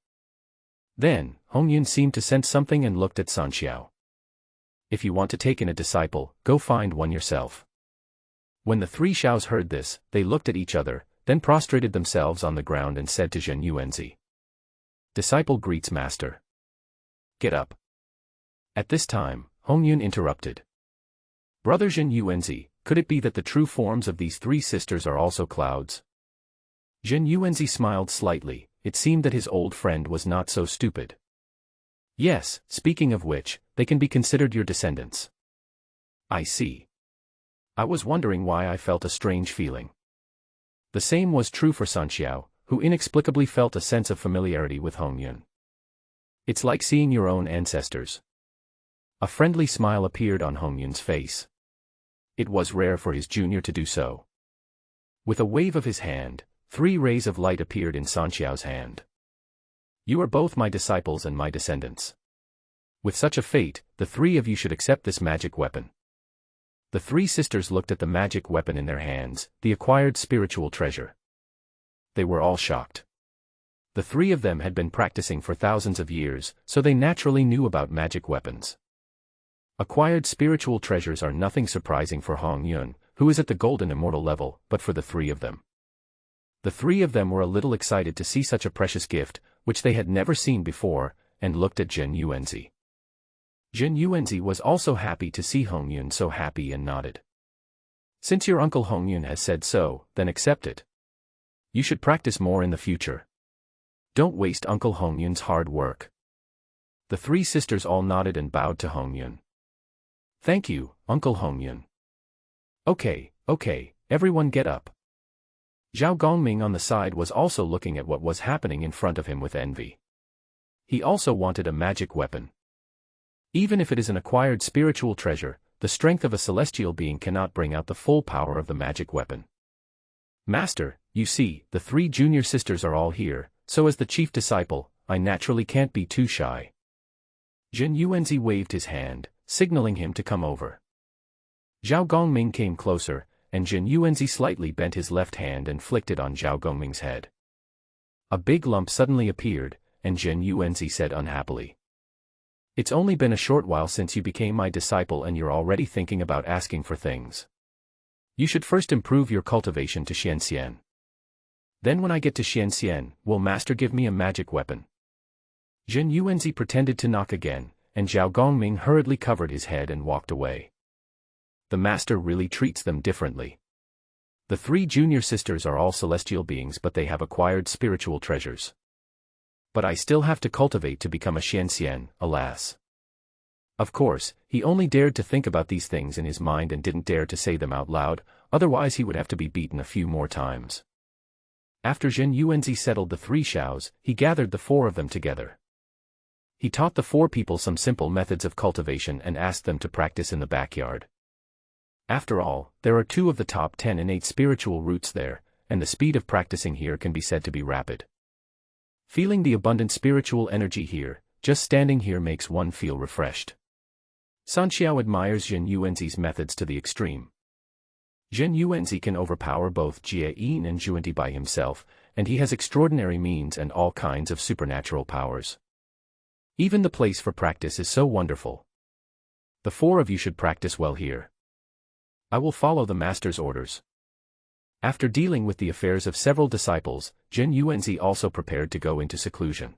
Then, Hongyun seemed to sense something and looked at San Xiao. If you want to take in a disciple, go find one yourself. When the 3 Xiaos heard this, they looked at each other, then prostrated themselves on the ground and said to Zhen Yuanzi. Disciple greets master. Get up. At this time, Hongyun interrupted. Brother Zhen Yuanzi, could it be that the true forms of these 3 sisters are also clouds? Zhen Yuanzi smiled slightly. It seemed that his old friend was not so stupid. Yes, speaking of which, they can be considered your descendants. I see. I was wondering why I felt a strange feeling. The same was true for San Xiao, who inexplicably felt a sense of familiarity with Hongyun. It's like seeing your own ancestors. A friendly smile appeared on Hongyun's face. It was rare for his junior to do so. With a wave of his hand, 3 rays of light appeared in San Xiao's hand. You are both my disciples and my descendants. With such a fate, the 3 of you should accept this magic weapon. The 3 sisters looked at the magic weapon in their hands, the acquired spiritual treasure. They were all shocked. The 3 of them had been practicing for thousands of years, so they naturally knew about magic weapons. Acquired spiritual treasures are nothing surprising for Hongyun, who is at the golden immortal level, but for the 3 of them. The 3 of them were a little excited to see such a precious gift, which they had never seen before, and looked at Zhen Yuanzi. Zhen Yuanzi was also happy to see Hongyun so happy and nodded. Since your uncle Hongyun has said so, then accept it. You should practice more in the future. Don't waste Uncle Hongyun's hard work. The 3 sisters all nodded and bowed to Hongyun. Thank you, Uncle Hongyun. Okay, everyone get up. Zhao Gongming on the side was also looking at what was happening in front of him with envy. He also wanted a magic weapon. Even if it is an acquired spiritual treasure, the strength of a celestial being cannot bring out the full power of the magic weapon. Master, you see, the 3 junior sisters are all here, so as the chief disciple, I naturally can't be too shy. Zhen Yuanzi waved his hand, signaling him to come over. Zhao Gongming came closer, and Zhen Yuanzi slightly bent his left hand and flicked it on Zhao Gongming's head. A big lump suddenly appeared, and Zhen Yuanzi said unhappily, "It's only been a short while since you became my disciple and you're already thinking about asking for things. You should first improve your cultivation to Xianxian. Then when I get to Xianxian, will Master give me a magic weapon?" Zhen Yuanzi pretended to knock again, and Zhao Gongming hurriedly covered his head and walked away. The Master really treats them differently. The 3 junior sisters are all celestial beings, but they have acquired spiritual treasures. But I still have to cultivate to become a Xianxian, alas. Of course, he only dared to think about these things in his mind and didn't dare to say them out loud, otherwise he would have to be beaten a few more times. After Zhen Yuanzi settled the 3 Xiaos, he gathered the 4 of them together. He taught the 4 people some simple methods of cultivation and asked them to practice in the backyard. After all, there are 2 of the top 10 innate spiritual roots there, and the speed of practicing here can be said to be rapid. Feeling the abundant spiritual energy here, just standing here makes one feel refreshed. San Xiao admires Zhen Yuanzi's methods to the extreme. Zhen Yuanzi can overpower both Jie Yin and Zhuanti by himself, and he has extraordinary means and all kinds of supernatural powers. Even the place for practice is so wonderful. The 4 of you should practice well here. I will follow the Master's orders. After dealing with the affairs of several disciples, Zhen Yuanzi also prepared to go into seclusion.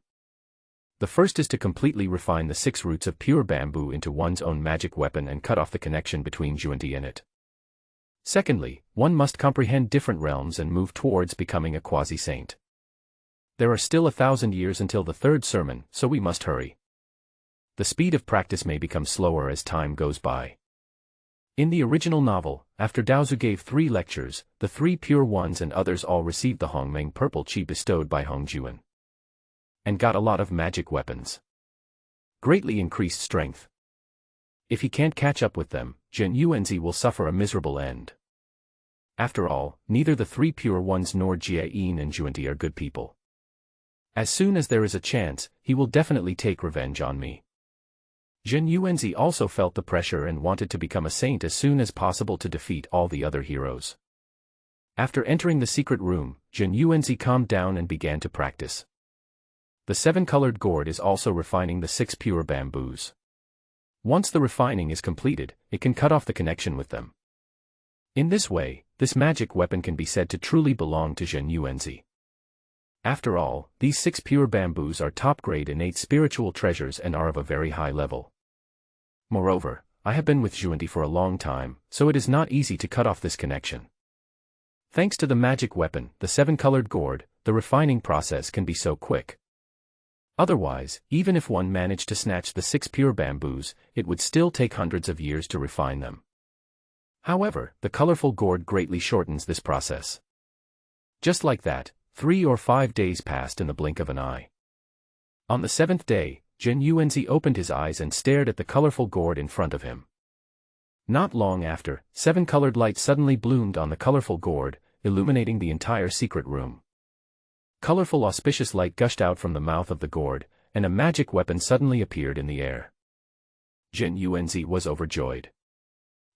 The first is to completely refine the 6 roots of pure bamboo into one's own magic weapon and cut off the connection between Zhuanti and it. Secondly, one must comprehend different realms and move towards becoming a quasi-saint. There are still 1,000 years until the 3rd sermon, so we must hurry. The speed of practice may become slower as time goes by. In the original novel, after Daozu gave 3 lectures, the 3 pure ones and others all received the Hongmeng purple chi bestowed by Hongjuan. And got a lot of magic weapons. Greatly increased strength. If he can't catch up with them, Zhen Yuanzi will suffer a miserable end. After all, neither the 3 pure ones nor Jie Yin and Zhuanti are good people. As soon as there is a chance, he will definitely take revenge on me. Zhen Yuanzi also felt the pressure and wanted to become a saint as soon as possible to defeat all the other heroes. After entering the secret room, Zhen Yuanzi calmed down and began to practice. The 7-colored gourd is also refining the 6 pure bamboos. Once the refining is completed, it can cut off the connection with them. In this way, this magic weapon can be said to truly belong to Zhen Yuanzi. After all, these 6 pure bamboos are top-grade innate spiritual treasures and are of a very high level. Moreover, I have been with Zhuanti for a long time, so it is not easy to cut off this connection. Thanks to the magic weapon, the 7-colored gourd, the refining process can be so quick. Otherwise, even if one managed to snatch the 6 pure bamboos, it would still take hundreds of years to refine them. However, the colorful gourd greatly shortens this process. Just like that, 3 or 5 days passed in the blink of an eye. On the 7th day, Zhen Yuanzi opened his eyes and stared at the colorful gourd in front of him. Not long after, 7 colored lights suddenly bloomed on the colorful gourd, illuminating the entire secret room. Colorful auspicious light gushed out from the mouth of the gourd, and a magic weapon suddenly appeared in the air. Zhen Yuanzi was overjoyed.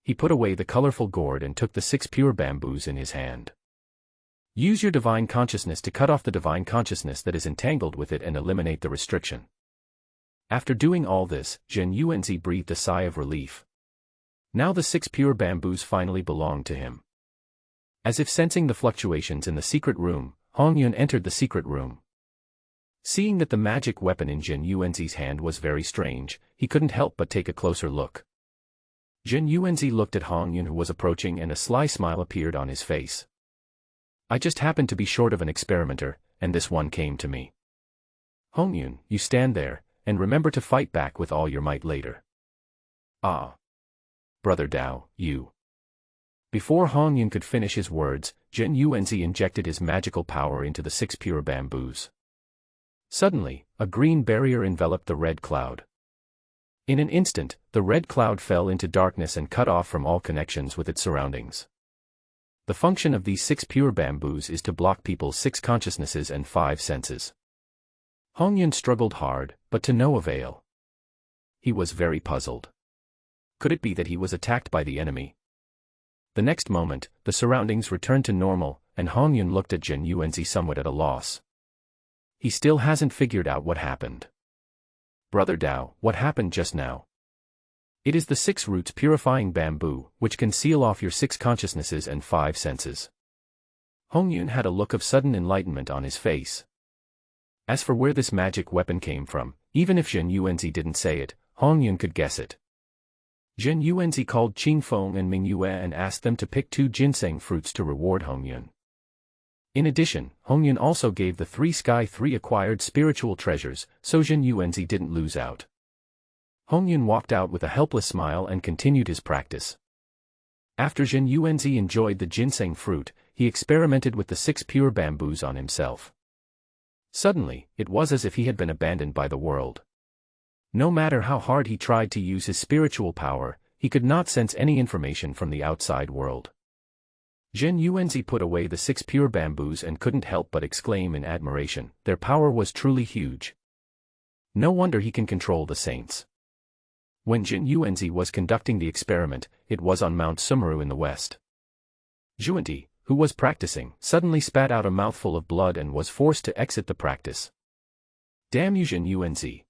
He put away the colorful gourd and took the 6 pure bamboos in his hand. Use your divine consciousness to cut off the divine consciousness that is entangled with it and eliminate the restriction. After doing all this, Zhen Yuanzi breathed a sigh of relief. Now the 6 pure bamboos finally belonged to him. As if sensing the fluctuations in the secret room, Hongyun entered the secret room. Seeing that the magic weapon in Zhen Yuanzi's hand was very strange, he couldn't help but take a closer look. Zhen Yuanzi looked at Hongyun who was approaching and a sly smile appeared on his face. I just happened to be short of an experimenter, and this one came to me. Hongyun, you stand there, and remember to fight back with all your might later. Ah. Brother Dao, you. Before Hong Yun could finish his words, Zhen Yuanzi injected his magical power into the 6 pure bamboos. Suddenly, a green barrier enveloped the red cloud. In an instant, the red cloud fell into darkness and cut off from all connections with its surroundings. The function of these 6 pure bamboos is to block people's 6 consciousnesses and 5 senses. Hong Yun struggled hard, but to no avail. He was very puzzled. Could it be that he was attacked by the enemy? The next moment, the surroundings returned to normal, and Hong Yun looked at Zhen Yuanzi somewhat at a loss. He still hasn't figured out what happened. Brother Dao, what happened just now? It is the 6 roots purifying bamboo, which can seal off your 6 consciousnesses and 5 senses. Hong Yun had a look of sudden enlightenment on his face. As for where this magic weapon came from, even if Zhen Yuanzi didn't say it, Hong Yun could guess it. Zhen Yuanzi called Qing Feng and Ming Yue and asked them to pick 2 ginseng fruits to reward Hong Yun. In addition, Hong Yun also gave the 3 Sky 3 acquired spiritual treasures, so Zhen Yuanzi didn't lose out. Hong Yun walked out with a helpless smile and continued his practice. After Zhen Yuanzi enjoyed the ginseng fruit, he experimented with the 6 pure bamboos on himself. Suddenly, it was as if he had been abandoned by the world. No matter how hard he tried to use his spiritual power, he could not sense any information from the outside world. Zhen Yuanzi put away the 6 pure bamboos and couldn't help but exclaim in admiration, their power was truly huge. No wonder he can control the saints. When Zhen Yuanzi was conducting the experiment, it was on Mount Sumeru in the west. Zhuanti, who was practicing, suddenly spat out a mouthful of blood and was forced to exit the practice. Damn you, Zhen Yuanzi.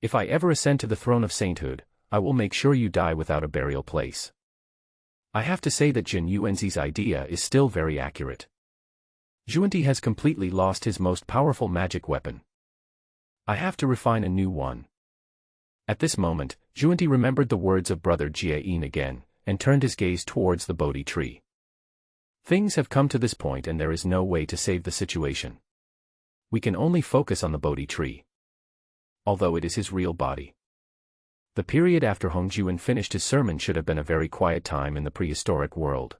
If I ever ascend to the throne of sainthood, I will make sure you die without a burial place. I have to say that Zhen Yuanzi's idea is still very accurate. Zhuanti has completely lost his most powerful magic weapon. I have to refine a new one. At this moment, Zhuanti remembered the words of Brother Jie again, and turned his gaze towards the Bodhi tree. Things have come to this point and there is no way to save the situation. We can only focus on the Bodhi tree. Although it is his real body. The period after Hong Juan finished his sermon should have been a very quiet time in the prehistoric world.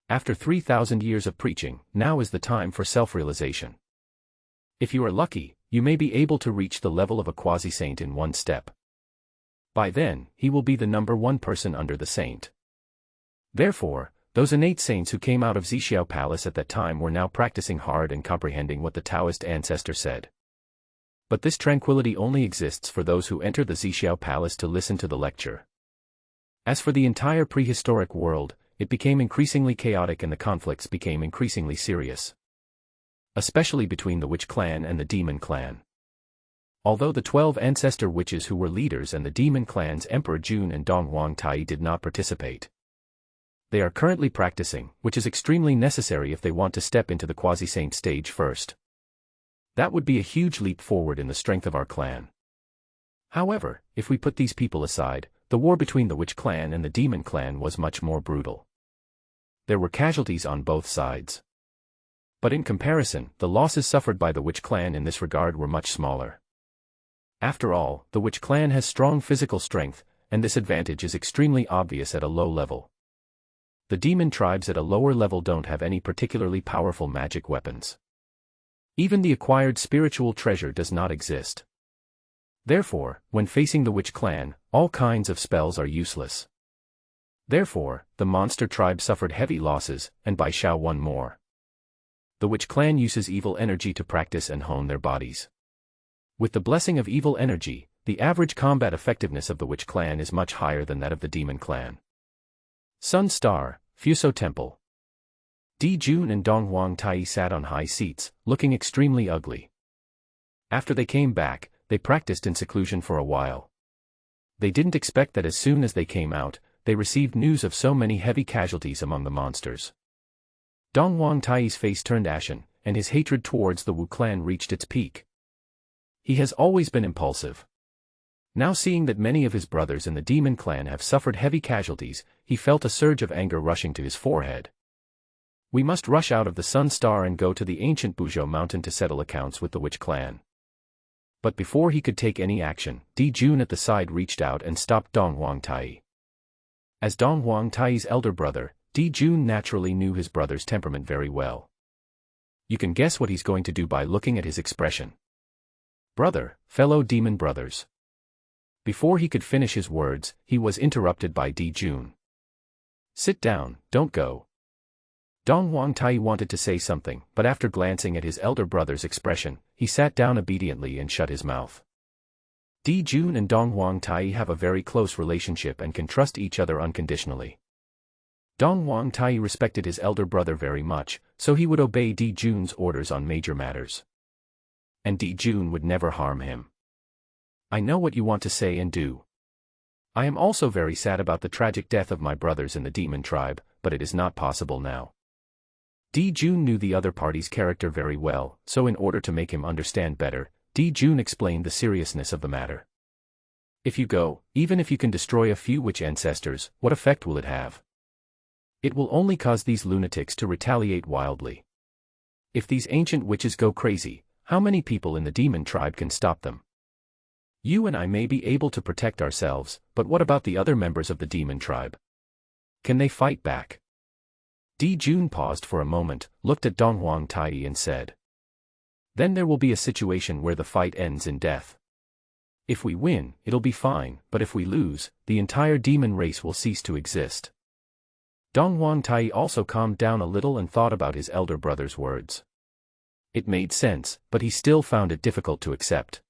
After 3,000 years of preaching, now is the time for self-realization. If you are lucky, you may be able to reach the level of a quasi-saint in 1 step. By then, he will be the number 1 person under the saint. Therefore, those innate saints who came out of Zixiao Palace at that time were now practicing hard and comprehending what the Taoist ancestor said. But this tranquility only exists for those who enter the Zixiao Palace to listen to the lecture. As for the entire prehistoric world, it became increasingly chaotic and the conflicts became increasingly serious. Especially between the witch clan and the demon clan. Although the 12 ancestor witches who were leaders and the demon clan's Emperor Jun and Dong Huang Tai did not participate. They are currently practicing, which is extremely necessary if they want to step into the quasi-saint stage first. That would be a huge leap forward in the strength of our clan. However, if we put these people aside, the war between the witch clan and the demon clan was much more brutal. There were casualties on both sides. But in comparison, the losses suffered by the witch clan in this regard were much smaller. After all, the witch clan has strong physical strength, and this advantage is extremely obvious at a low level. The demon tribes at a lower level don't have any particularly powerful magic weapons. Even the acquired spiritual treasure does not exist. Therefore, when facing the witch clan, all kinds of spells are useless. Therefore, the monster tribe suffered heavy losses, and Bai Shao won more. The witch clan uses evil energy to practice and hone their bodies. With the blessing of evil energy, the average combat effectiveness of the witch clan is much higher than that of the demon clan. Sun Star, Fuso Temple. Di Jun and Dong Huang Tai sat on high seats, looking extremely ugly. After they came back, they practiced in seclusion for a while. They didn't expect that as soon as they came out, they received news of so many heavy casualties among the monsters. Dong Huang Tai's face turned ashen, and his hatred towards the Wu clan reached its peak. He has always been impulsive. Now seeing that many of his brothers in the demon clan have suffered heavy casualties, he felt a surge of anger rushing to his forehead. We must rush out of the Sun Star and go to the ancient Buzhou mountain to settle accounts with the witch clan. But before he could take any action, Di Jun at the side reached out and stopped Dong Huang Tai. As Dong Huang Tai's elder brother, Di Jun naturally knew his brother's temperament very well. You can guess what he's going to do by looking at his expression. Brother, fellow demon brothers. Before he could finish his words, he was interrupted by Di Jun. Sit down, don't go. Dong Wangtai wanted to say something, but after glancing at his elder brother's expression, he sat down obediently and shut his mouth. Di Jun and Dong Wangtai have a very close relationship and can trust each other unconditionally. Dong Wangtai respected his elder brother very much, so he would obey Di Jun's orders on major matters. And Di Jun would never harm him. I know what you want to say and do. I am also very sad about the tragic death of my brothers in the demon tribe, but it is not possible now. Di Jun knew the other party's character very well, so in order to make him understand better, Di Jun explained the seriousness of the matter. If you go, even if you can destroy a few witch ancestors, what effect will it have? It will only cause these lunatics to retaliate wildly. If these ancient witches go crazy, how many people in the demon tribe can stop them? You and I may be able to protect ourselves, but what about the other members of the demon tribe? Can they fight back? Di Jun paused for a moment, looked at Dong Wangtai and said. Then there will be a situation where the fight ends in death. If we win, it'll be fine, but if we lose, the entire demon race will cease to exist. Dong Wangtai also calmed down a little and thought about his elder brother's words. It made sense, but he still found it difficult to accept.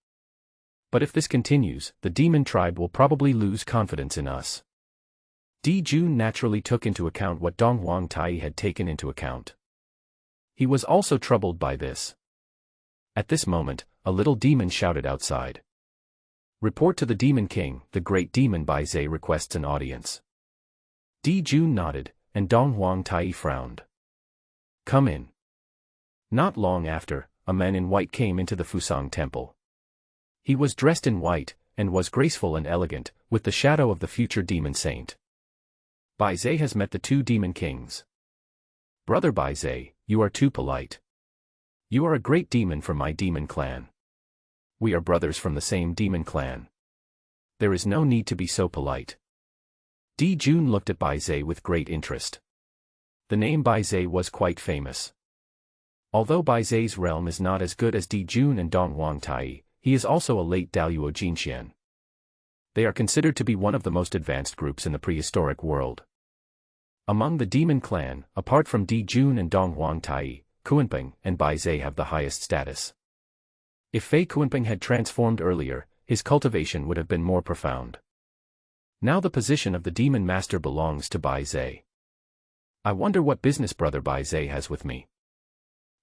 But if this continues, the demon tribe will probably lose confidence in us. Di Jun naturally took into account what Dong Wangtai had taken into account. He was also troubled by this. At this moment, a little demon shouted outside. Report to the Demon King, the great demon Bai Zhe requests an audience. Di Jun nodded, and Dong Wangtai frowned. Come in. Not long after, a man in white came into the Fusang temple. He was dressed in white, and was graceful and elegant, with the shadow of the future demon saint. Bai Zhe has met the two demon kings. Brother Bai Zhe, you are too polite. You are a great demon from my demon clan. We are brothers from the same demon clan. There is no need to be so polite. Di Jun looked at Bai Zhe with great interest. The name Bai Zhe was quite famous. Although Bai Zhe's realm is not as good as Di Jun and Dong Wangtai, he is also a late Daluo Jinxian. They are considered to be one of the most advanced groups in the prehistoric world. Among the demon clan, apart from Di Jun and Dong Wangtai, Kuanping and Bai Zhe have the highest status. If Fei Kuanping had transformed earlier, his cultivation would have been more profound. Now the position of the demon master belongs to Bai Zhe. I wonder what business brother Bai Zhe has with me.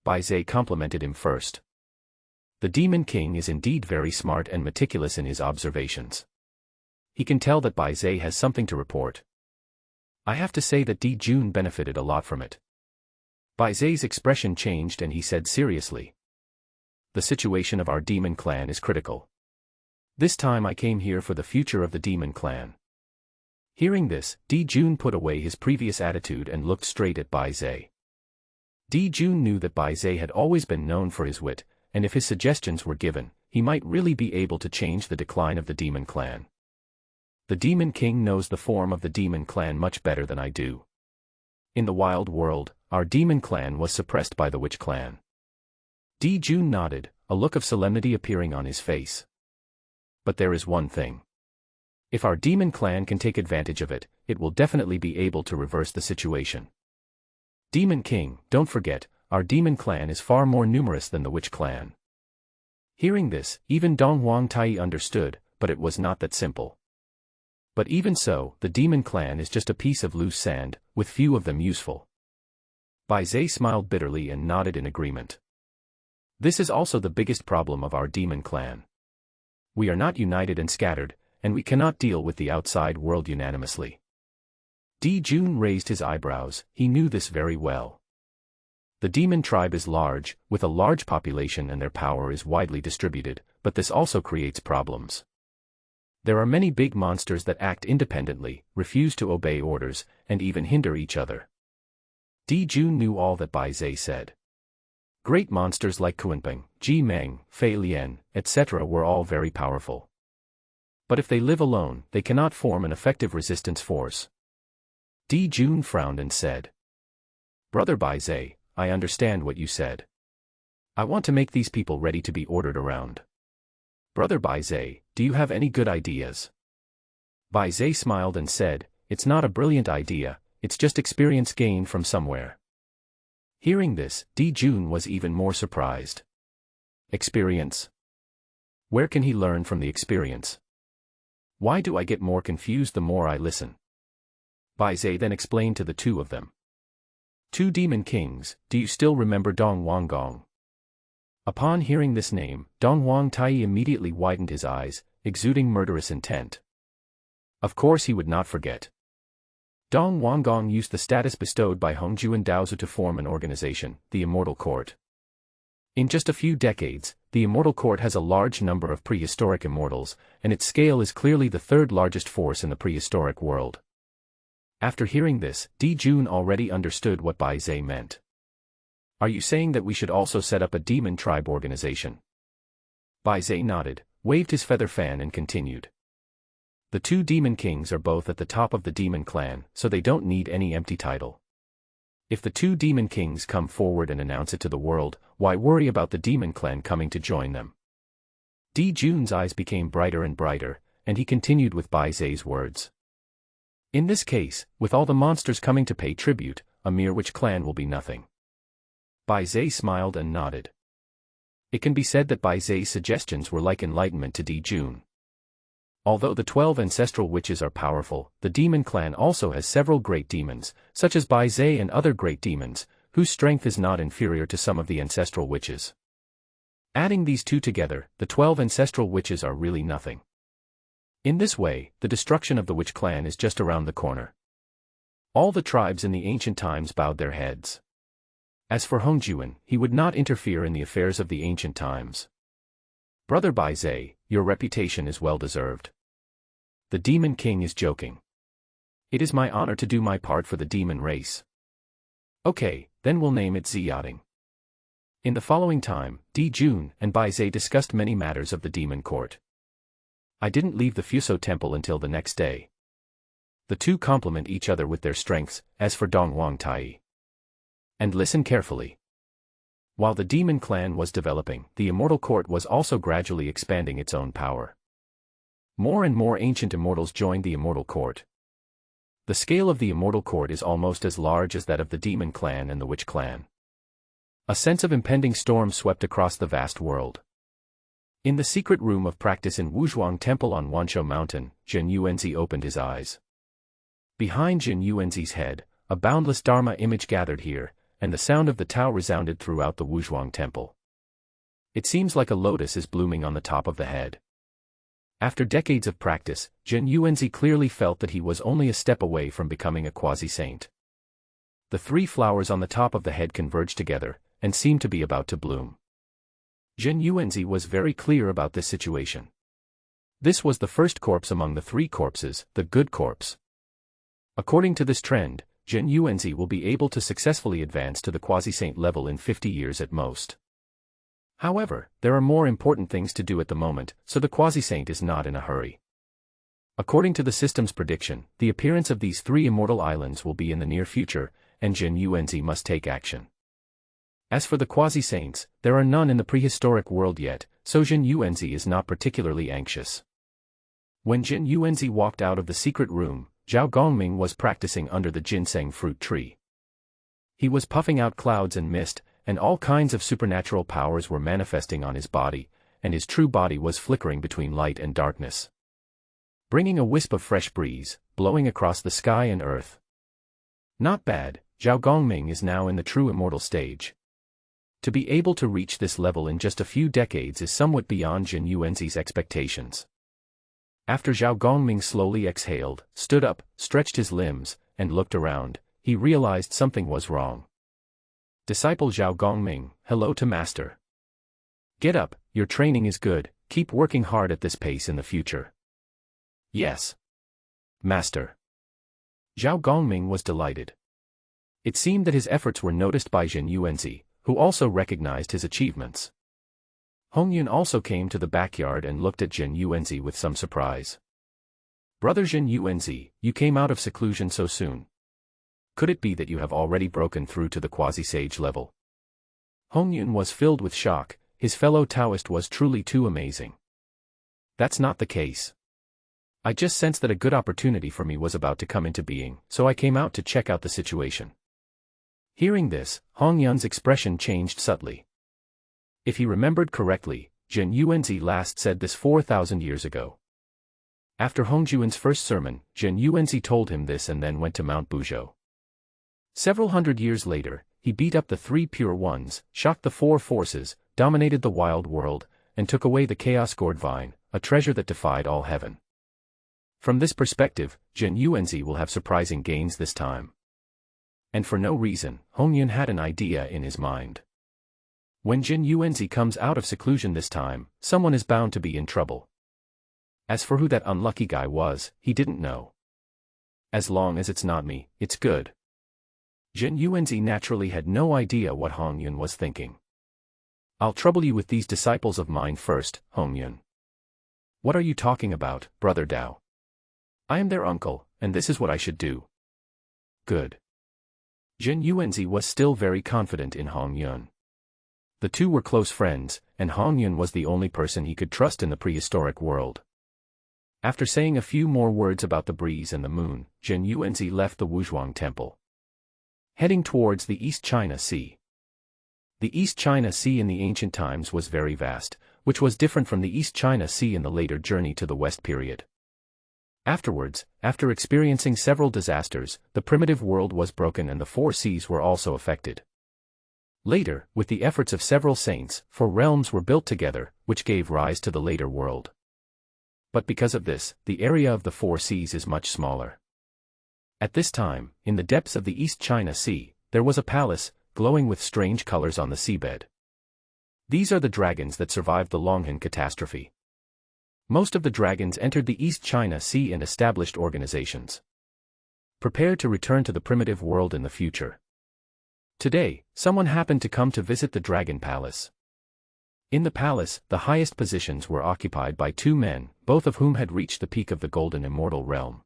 Bai Zhe complimented him first. The demon king is indeed very smart and meticulous in his observations. He can tell that Bai Zhe has something to report. I have to say that Di Jun benefited a lot from it. Bai Zhe's expression changed and he said seriously. The situation of our demon clan is critical. This time I came here for the future of the demon clan. Hearing this, Di Jun put away his previous attitude and looked straight at Bai Zhe. Di Jun knew that Bai Zhe had always been known for his wit, and if his suggestions were given, he might really be able to change the decline of the demon clan. The demon king knows the form of the demon clan much better than I do. In the wild world, our demon clan was suppressed by the witch clan. Di Jun nodded, a look of solemnity appearing on his face. But there is one thing. If our demon clan can take advantage of it, it will definitely be able to reverse the situation. Demon King, don't forget, our demon clan is far more numerous than the witch clan. Hearing this, even Dong Wangtai understood, but it was not that simple. But even so, the demon clan is just a piece of loose sand, with few of them useful. Bai Zhe smiled bitterly and nodded in agreement. This is also the biggest problem of our demon clan. We are not united and scattered, and we cannot deal with the outside world unanimously. Di Jun raised his eyebrows, he knew this very well. The demon tribe is large, with a large population and their power is widely distributed, but this also creates problems. There are many big monsters that act independently, refuse to obey orders, and even hinder each other. Di Jun knew all that Bai Zhe said. Great monsters like Kuanping, Ji Meng, Fei Lian, etc. were all very powerful. But if they live alone, they cannot form an effective resistance force. Di Jun frowned and said, "Brother Bai Zai, I understand what you said. I want to make these people ready to be ordered around. Brother Bai Zai, do you have any good ideas?" Bai Zai smiled and said, "It's not a brilliant idea, it's just experience gained from somewhere." Hearing this, Di Jun was even more surprised. Experience? Where can he learn from the experience? Why do I get more confused the more I listen? Bai Zai then explained to the two of them. "Two demon kings, do you still remember Dong Wanggong?" Upon hearing this name, Dong Wang Tai immediately widened his eyes, exuding murderous intent. Of course he would not forget. Dong Wanggong used the status bestowed by Hongjuan Daozu to form an organization, the Immortal Court. In just a few decades, the Immortal Court has a large number of prehistoric immortals, and its scale is clearly the third largest force in the prehistoric world. After hearing this, Di Jun already understood what Bai Zai meant. "Are you saying that we should also set up a demon tribe organization?" Bai Zai nodded, waved his feather fan and continued. "The two demon kings are both at the top of the demon clan, so they don't need any empty title. If the two demon kings come forward and announce it to the world, why worry about the demon clan coming to join them?" Di Jun's eyes became brighter and brighter, and he continued with Bai Zai's words. "In this case, with all the monsters coming to pay tribute, a mere witch clan will be nothing." Bai Zai smiled and nodded. It can be said that Bai Zai's suggestions were like enlightenment to Di Jun. Although the 12 ancestral witches are powerful, the demon clan also has several great demons, such as Bai Zai and other great demons, whose strength is not inferior to some of the ancestral witches. Adding these two together, the 12 ancestral witches are really nothing. In this way, the destruction of the witch clan is just around the corner. All the tribes in the ancient times bowed their heads. As for Hongjuan, he would not interfere in the affairs of the ancient times. "Brother Bai Zai, your reputation is well deserved. The Demon King is joking. It is my honor to do my part for the demon race. Okay, then we'll name it Ziyading." In the following time, Di Jun and Bai Zai discussed many matters of the demon court. I didn't leave the Fuso temple until the next day. The two complement each other with their strengths, as for Dong Wang Tai. And listen carefully. While the demon clan was developing, the Immortal Court was also gradually expanding its own power. More and more ancient immortals joined the Immortal Court. The scale of the Immortal Court is almost as large as that of the demon clan and the witch clan. A sense of impending storm swept across the vast world. In the secret room of practice in Wuzhuang Temple on Wanshou Mountain, Zhen Yuanzi opened his eyes. Behind Zhen Yuanzi's head, a boundless Dharma image gathered here, and the sound of the Tao resounded throughout the Wuzhuang Temple. It seems like a lotus is blooming on the top of the head. After decades of practice, Zhen Yuanzi clearly felt that he was only a step away from becoming a quasi-saint. The three flowers on the top of the head converged together, and seemed to be about to bloom. Zhen Yuanzi was very clear about this situation. This was the first corpse among the three corpses, the good corpse. According to this trend, Zhen Yuanzi will be able to successfully advance to the quasi-saint level in 50 years at most. However, there are more important things to do at the moment, so the quasi-saint is not in a hurry. According to the system's prediction, the appearance of these three immortal islands will be in the near future, and Zhen Yuanzi must take action. As for the quasi-saints, there are none in the prehistoric world yet, so Zhen Yuanzi is not particularly anxious. When Zhen Yuanzi walked out of the secret room, Zhao Gongming was practicing under the ginseng fruit tree. He was puffing out clouds and mist, and all kinds of supernatural powers were manifesting on his body, and his true body was flickering between light and darkness, bringing a wisp of fresh breeze, blowing across the sky and earth. Not bad, Zhao Gongming is now in the true immortal stage. To be able to reach this level in just a few decades is somewhat beyond Zhen Yuanzi's expectations. After Zhao Gongming slowly exhaled, stood up, stretched his limbs, and looked around, he realized something was wrong. Disciple Zhao Gongming, hello to Master. Get up, your training is good, keep working hard at this pace in the future. Yes. Master. Zhao Gongming was delighted. It seemed that his efforts were noticed by Zhen Yuanzi, who also recognized his achievements. Hongyun also came to the backyard and looked at Zhen Yuanzi with some surprise. Brother Zhen Yuanzi, you came out of seclusion so soon. Could it be that you have already broken through to the quasi-sage level? Hong Yun was filled with shock. His fellow Taoist was truly too amazing. That's not the case. I just sensed that a good opportunity for me was about to come into being, so I came out to check out the situation. Hearing this, Hong Yun's expression changed subtly. If he remembered correctly, Zhen Yuanzi last said this 4,000 years ago. After Hong Juan's first sermon, Zhen Yuanzi told him this and then went to Mount Buzhou. Several hundred years later, he beat up the three pure ones, shocked the four forces, dominated the wild world, and took away the chaos gourd vine, a treasure that defied all heaven. From this perspective, Zhen Yuanzi will have surprising gains this time. And for no reason, Hong Yun had an idea in his mind. When Zhen Yuanzi comes out of seclusion this time, someone is bound to be in trouble. As for who that unlucky guy was, he didn't know. As long as it's not me, it's good. Zhen Yuanzi naturally had no idea what Hong Yun was thinking. I'll trouble you with these disciples of mine first, Hong Yun. What are you talking about, Brother Dao? I am their uncle, and this is what I should do. Good. Zhen Yuanzi was still very confident in Hong Yun. The two were close friends, and Hong Yun was the only person he could trust in the prehistoric world. After saying a few more words about the breeze and the moon, Zhen Yuanzi left the Wuzhuang temple, heading towards the East China Sea. The East China Sea in the ancient times was very vast, which was different from the East China Sea in the later journey to the West period. Afterwards, after experiencing several disasters, the primitive world was broken and the four seas were also affected. Later, with the efforts of several saints, four realms were built together, which gave rise to the later world. But because of this, the area of the four seas is much smaller. At this time, in the depths of the East China Sea, there was a palace, glowing with strange colors on the seabed. These are the dragons that survived the Longhan catastrophe. Most of the dragons entered the East China Sea and established organizations, prepared to return to the primitive world in the future. Today, someone happened to come to visit the Dragon Palace. In the palace, the highest positions were occupied by two men, both of whom had reached the peak of the Golden Immortal Realm.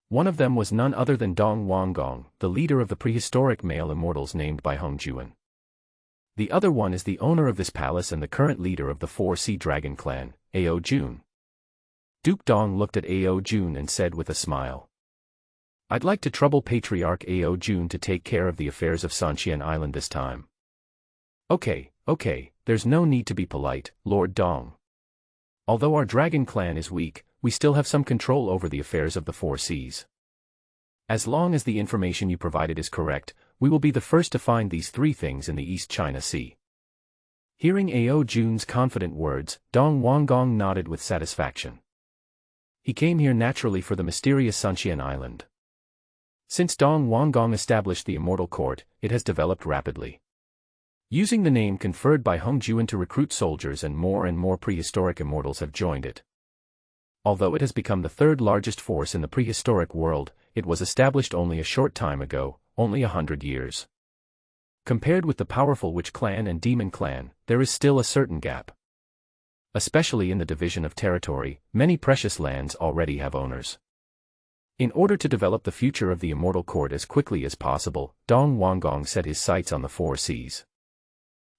One of them was none other than Dong Wanggong, the leader of the prehistoric male immortals named by Hong Juan. The other one is the owner of this palace and the current leader of the Four Sea Dragon clan, Ao Jun. Duke Dong looked at Ao Jun and said with a smile, I'd like to trouble Patriarch Ao Jun to take care of the affairs of Sanxian Island this time. Okay, there's no need to be polite, Lord Dong. Although our dragon clan is weak, we still have some control over the affairs of the Four Seas. As long as the information you provided is correct, we will be the first to find these three things in the East China Sea. Hearing Ao Jun's confident words, Dong Wanggong nodded with satisfaction. He came here naturally for the mysterious Sanxian Island. Since Dong Wanggong established the Immortal Court, it has developed rapidly, using the name conferred by Hong Juan to recruit soldiers, and more prehistoric immortals have joined it. Although it has become the third largest force in the prehistoric world, it was established only a short time ago, only 100 years. Compared with the powerful Witch Clan and Demon Clan, there is still a certain gap. Especially in the division of territory, many precious lands already have owners. In order to develop the future of the Immortal Court as quickly as possible, Dong Wanggong set his sights on the Four Seas.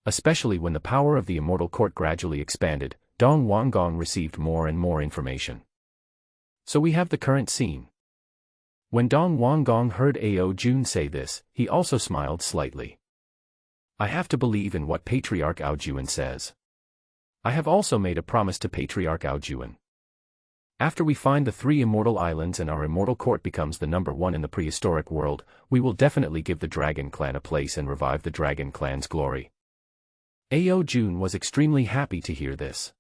Especially when the power of the Immortal Court gradually expanded, Dong Wanggong received more and more information. So we have the current scene. When Dong Wanggong heard Ao Jun say this, he also smiled slightly. I have to believe in what Patriarch Ao Juan says. I have also made a promise to Patriarch Ao Juan. After we find the three immortal islands and our Immortal Court becomes the #1 in the prehistoric world, we will definitely give the Dragon Clan a place and revive the Dragon Clan's glory. Ao Jun was extremely happy to hear this.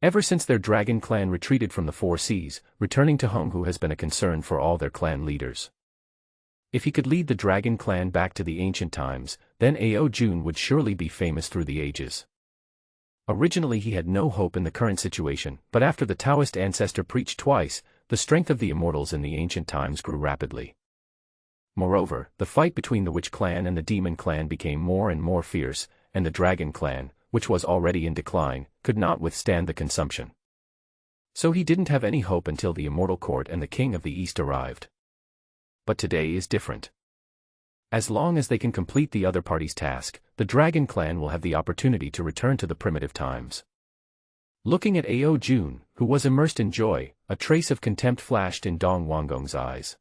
Ever since their Dragon Clan retreated from the Four Seas, returning to Honghu has been a concern for all their clan leaders. If he could lead the Dragon Clan back to the ancient times, then Ao Jun would surely be famous through the ages. Originally he had no hope in the current situation, but after the Taoist ancestor preached twice, the strength of the immortals in the ancient times grew rapidly. Moreover, the fight between the Witch Clan and the Demon Clan became more and more fierce, and the Dragon Clan, which was already in decline, could not withstand the consumption. So he didn't have any hope until the Immortal Court and the King of the East arrived. But today is different. As long as they can complete the other party's task, the Dragon Clan will have the opportunity to return to the primitive times. Looking at Ao Jun, who was immersed in joy, a trace of contempt flashed in Dong Wangong's eyes.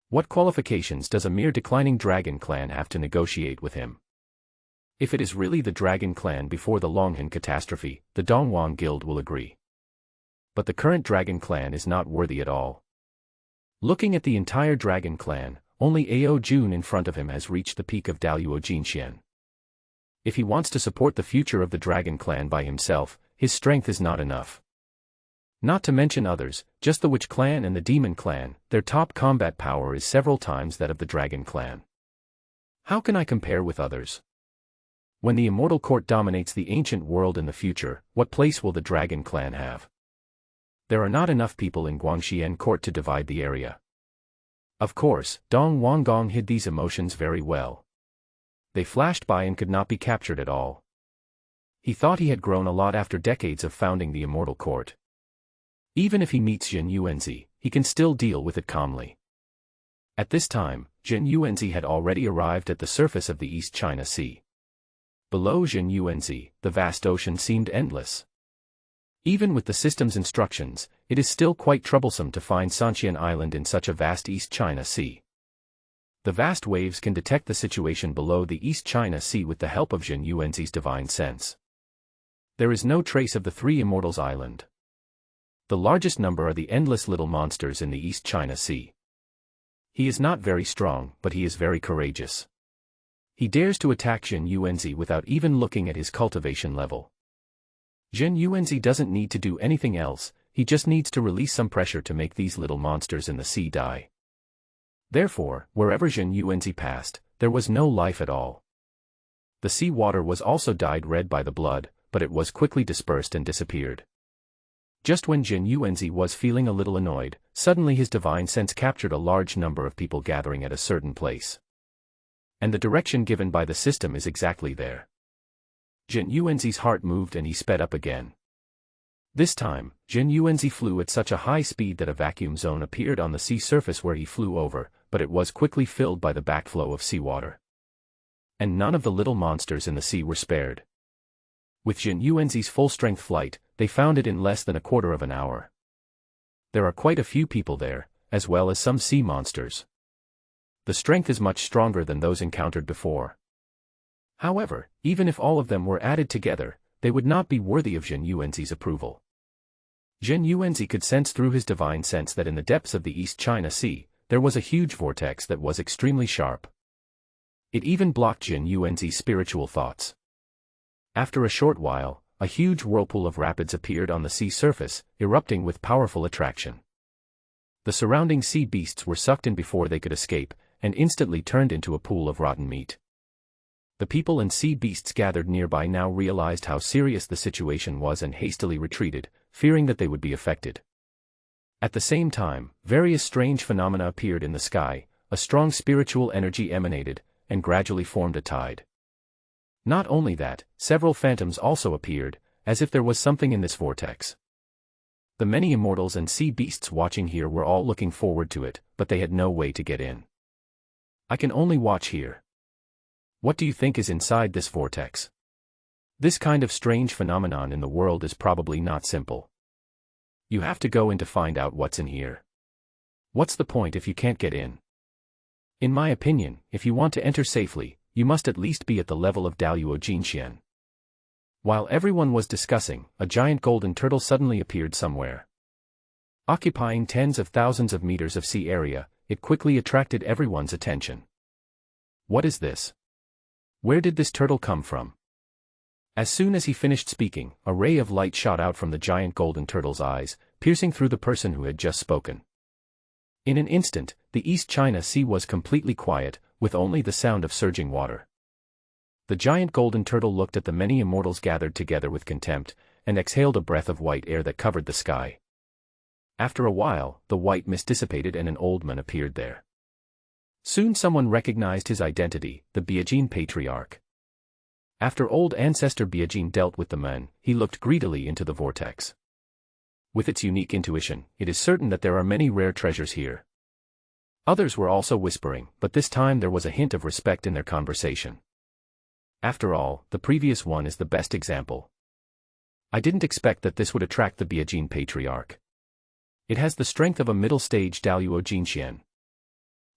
What qualifications does a mere declining Dragon Clan have to negotiate with him? If it is really the Dragon Clan before the Longhan catastrophe, the Dongwang Guild will agree. But the current Dragon Clan is not worthy at all. Looking at the entire Dragon Clan, only Ao Jun in front of him has reached the peak of Daluo Jinxian. If he wants to support the future of the Dragon Clan by himself, his strength is not enough. Not to mention others, just the Witch Clan and the Demon Clan, their top combat power is several times that of the Dragon Clan. How can I compare with others? When the Immortal Court dominates the ancient world in the future, what place will the Dragon Clan have? There are not enough people in Guangxian Court to divide the area. Of course, Dong Wangong hid these emotions very well. They flashed by and could not be captured at all. He thought he had grown a lot after decades of founding the Immortal Court. Even if he meets Jin Yuanzi, he can still deal with it calmly. At this time, Jin Yuanzi had already arrived at the surface of the East China Sea. Below Jin Yuanzi, the vast ocean seemed endless. Even with the system's instructions, it is still quite troublesome to find Sanqian Island in such a vast East China Sea. The vast waves can detect the situation below the East China Sea with the help of Jin Yuanzi's divine sense. There is no trace of the three Immortals Island. The largest number are the endless little monsters in the East China Sea. He is not very strong, but he is very courageous. He dares to attack Jin Yuanzi without even looking at his cultivation level. Jin Yuanzi doesn't need to do anything else, he just needs to release some pressure to make these little monsters in the sea die. Therefore, wherever Jin Yuanzi passed, there was no life at all. The sea water was also dyed red by the blood, but it was quickly dispersed and disappeared. Just when Jin Yuanzi was feeling a little annoyed, suddenly his divine sense captured a large number of people gathering at a certain place. And the direction given by the system is exactly there. Jin Yuanzi's heart moved and he sped up again. This time, Jin Yuanzi flew at such a high speed that a vacuum zone appeared on the sea surface where he flew over, but it was quickly filled by the backflow of seawater. And none of the little monsters in the sea were spared. With Jin Yuanzi's full-strength flight, they found it in less than a quarter of an hour. There are quite a few people there, as well as some sea monsters. The strength is much stronger than those encountered before. However, even if all of them were added together, they would not be worthy of Jin Yuanzi's approval. Jin Yuanzi could sense through his divine sense that in the depths of the East China Sea, there was a huge vortex that was extremely sharp. It even blocked Jin Yuanzi's spiritual thoughts. After a short while, a huge whirlpool of rapids appeared on the sea surface, erupting with powerful attraction. The surrounding sea beasts were sucked in before they could escape, and instantly turned into a pool of rotten meat. The people and sea beasts gathered nearby now realized how serious the situation was and hastily retreated, fearing that they would be affected. At the same time, various strange phenomena appeared in the sky, a strong spiritual energy emanated, and gradually formed a tide. Not only that, several phantoms also appeared, as if there was something in this vortex. The many immortals and sea beasts watching here were all looking forward to it, but they had no way to get in. I can only watch here. What do you think is inside this vortex? This kind of strange phenomenon in the world is probably not simple. You have to go in to find out what's in here. What's the point if you can't get in? In my opinion, if you want to enter safely, you must at least be at the level of Daluo Jinxian. While everyone was discussing, a giant golden turtle suddenly appeared somewhere. Occupying tens of thousands of meters of sea area, it quickly attracted everyone's attention. What is this? Where did this turtle come from? As soon as he finished speaking, a ray of light shot out from the giant golden turtle's eyes, piercing through the person who had just spoken. In an instant, the East China Sea was completely quiet, with only the sound of surging water. The giant golden turtle looked at the many immortals gathered together with contempt, and exhaled a breath of white air that covered the sky. After a while, the white mist dissipated and an old man appeared there. Soon someone recognized his identity, the Biajin Patriarch. After old ancestor Biajin dealt with the man, he looked greedily into the vortex. With its unique intuition, it is certain that there are many rare treasures here. Others were also whispering, but this time there was a hint of respect in their conversation. After all, the previous one is the best example. I didn't expect that this would attract the Biajin Patriarch. It has the strength of a middle-stage Daluo Jinxian.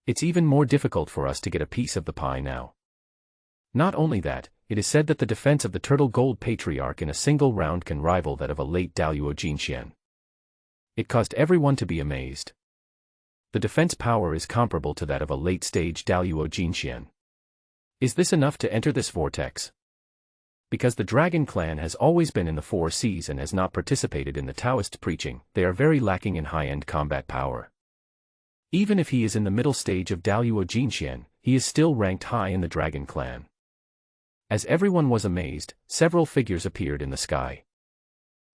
It's even more difficult for us to get a piece of the pie now. Not only that, it is said that the defense of the Turtle Gold Patriarch in a single round can rival that of a late Daluo Jinxian. It caused everyone to be amazed. The defense power is comparable to that of a late-stage Daluo Jinxian. Is this enough to enter this vortex? Because the Dragon Clan has always been in the Four Seas and has not participated in the Taoist preaching, they are very lacking in high-end combat power. Even if he is in the middle stage of Daluo Jinxian, he is still ranked high in the Dragon Clan. As everyone was amazed, several figures appeared in the sky.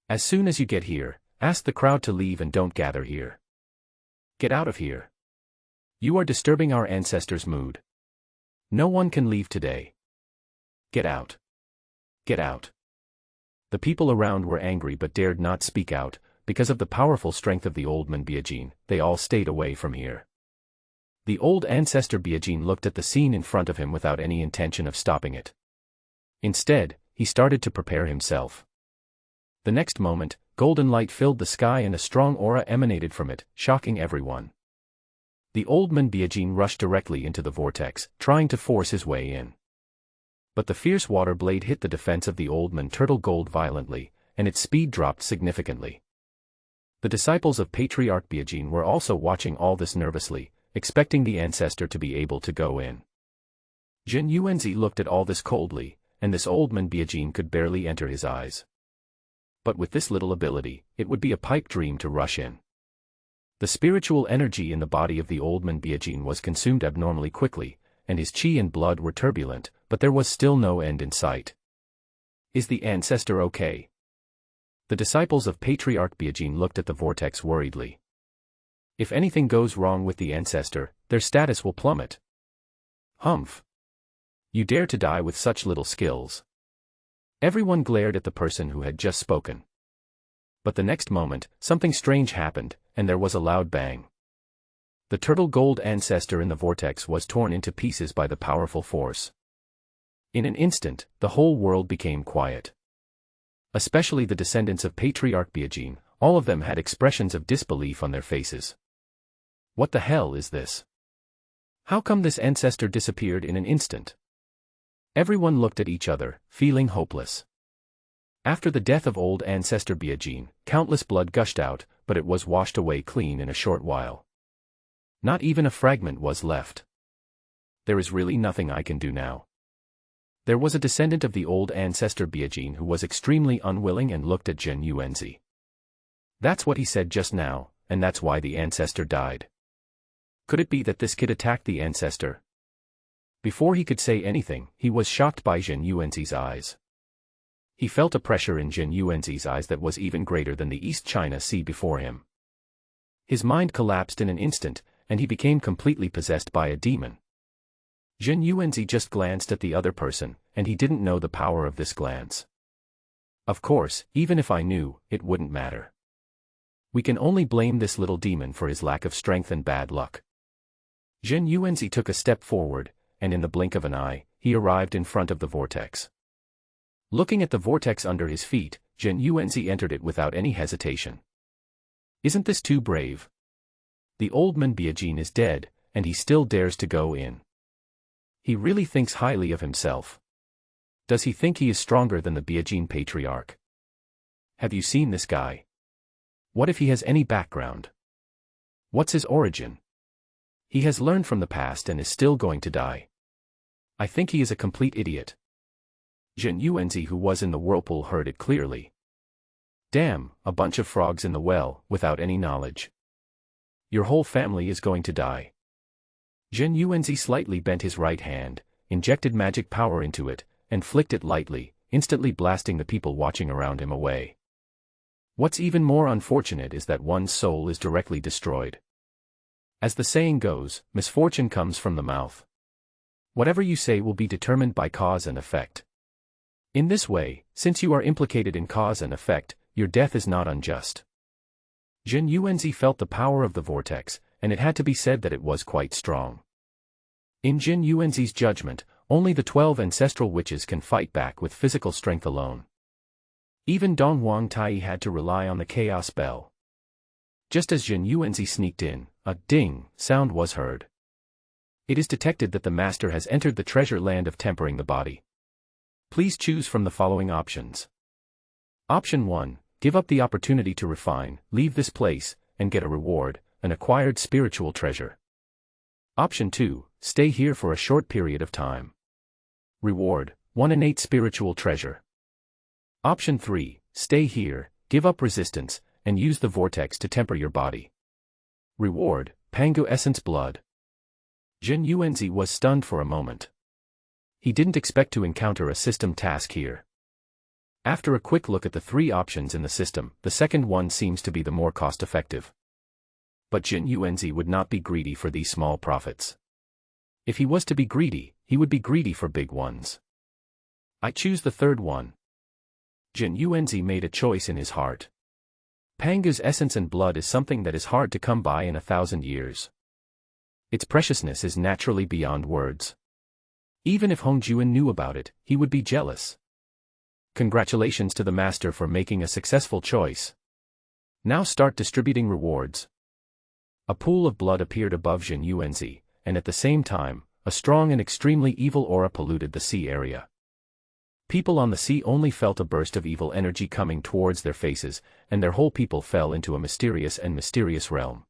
As soon as you get here, ask the crowd to leave and don't gather here. Get out of here. You are disturbing our ancestors' mood. No one can leave today. Get out. Get out. The people around were angry but dared not speak out. Because of the powerful strength of the old man Biajin, they all stayed away from here. The old ancestor Biajin looked at the scene in front of him without any intention of stopping it. Instead, he started to prepare himself. The next moment, golden light filled the sky and a strong aura emanated from it, shocking everyone. The old man Biajin rushed directly into the vortex, trying to force his way in. But the fierce water blade hit the defense of the old man Turtle Gold violently, and its speed dropped significantly. The disciples of Patriarch Biajin were also watching all this nervously, expecting the ancestor to be able to go in. Jin Yuanzi looked at all this coldly, and this old man Biajin could barely enter his eyes. But with this little ability, it would be a pipe dream to rush in. The spiritual energy in the body of the old man Biajin was consumed abnormally quickly, and his chi and blood were turbulent, but there was still no end in sight. Is the ancestor okay? The disciples of Patriarch Biajin looked at the vortex worriedly. If anything goes wrong with the ancestor, their status will plummet. Humph! You dare to die with such little skills. Everyone glared at the person who had just spoken. But the next moment, something strange happened, and there was a loud bang. The Turtle Gold ancestor in the vortex was torn into pieces by the powerful force. In an instant, the whole world became quiet. Especially the descendants of Patriarch Biajin, all of them had expressions of disbelief on their faces. What the hell is this? How come this ancestor disappeared in an instant? Everyone looked at each other, feeling hopeless. After the death of old ancestor Biajin, countless blood gushed out, but it was washed away clean in a short while. Not even a fragment was left. There is really nothing I can do now. There was a descendant of the old ancestor Biajin who was extremely unwilling and looked at Jin Yuanzi. That's what he said just now, and that's why the ancestor died. Could it be that this kid attacked the ancestor? Before he could say anything, he was shocked by Jin Yuanzi's eyes. He felt a pressure in Jin Yuanzi's eyes that was even greater than the East China Sea before him. His mind collapsed in an instant, and he became completely possessed by a demon. Jin Yuanzi just glanced at the other person, and he didn't know the power of this glance. Of course, even if I knew, it wouldn't matter. We can only blame this little demon for his lack of strength and bad luck. Jin Yuanzi took a step forward, and in the blink of an eye, he arrived in front of the vortex. Looking at the vortex under his feet, Jin Yuanzi entered it without any hesitation. Isn't this too brave? The old man Biajin is dead, and he still dares to go in. He really thinks highly of himself. Does he think he is stronger than the Biajin Patriarch? Have you seen this guy? What if he has any background? What's his origin? He has learned from the past and is still going to die. I think he is a complete idiot. Jin Yuanzi, who was in the whirlpool, heard it clearly. Damn, a bunch of frogs in the well, without any knowledge. Your whole family is going to die. Jin Yuanzi slightly bent his right hand, injected magic power into it, and flicked it lightly, instantly blasting the people watching around him away. What's even more unfortunate is that one's soul is directly destroyed. As the saying goes, misfortune comes from the mouth. Whatever you say will be determined by cause and effect. In this way, since you are implicated in cause and effect, your death is not unjust. Jin Yuanzi felt the power of the vortex, and it had to be said that it was quite strong. In Jin Yuanzi's judgment, only the 12 ancestral witches can fight back with physical strength alone. Even Dong Wang Tai had to rely on the chaos bell. Just as Jin Yuanzi sneaked in, a ding sound was heard. It is detected that the master has entered the treasure land of tempering the body. Please choose from the following options. Option 1, give up the opportunity to refine, leave this place, and get a reward, an acquired spiritual treasure. Option 2, stay here for a short period of time. Reward, 1 innate spiritual treasure. Option 3, stay here, give up resistance, and use the vortex to temper your body. Reward, Pangu Essence Blood. Jin Yuanzi was stunned for a moment. He didn't expect to encounter a system task here. After a quick look at the 3 options in the system, the second one seems to be the more cost-effective. But Jin Yuanzi would not be greedy for these small profits. If he was to be greedy, he would be greedy for big ones. I choose the third one. Jin Yuanzi made a choice in his heart. Pangu's essence and blood is something that is hard to come by in 1,000 years. Its preciousness is naturally beyond words. Even if Hong Juan knew about it, he would be jealous. Congratulations to the master for making a successful choice. Now start distributing rewards. A pool of blood appeared above Jin Yuanzi, and at the same time, a strong and extremely evil aura polluted the sea area. People on the sea only felt a burst of evil energy coming towards their faces, and their whole people fell into a mysterious realm.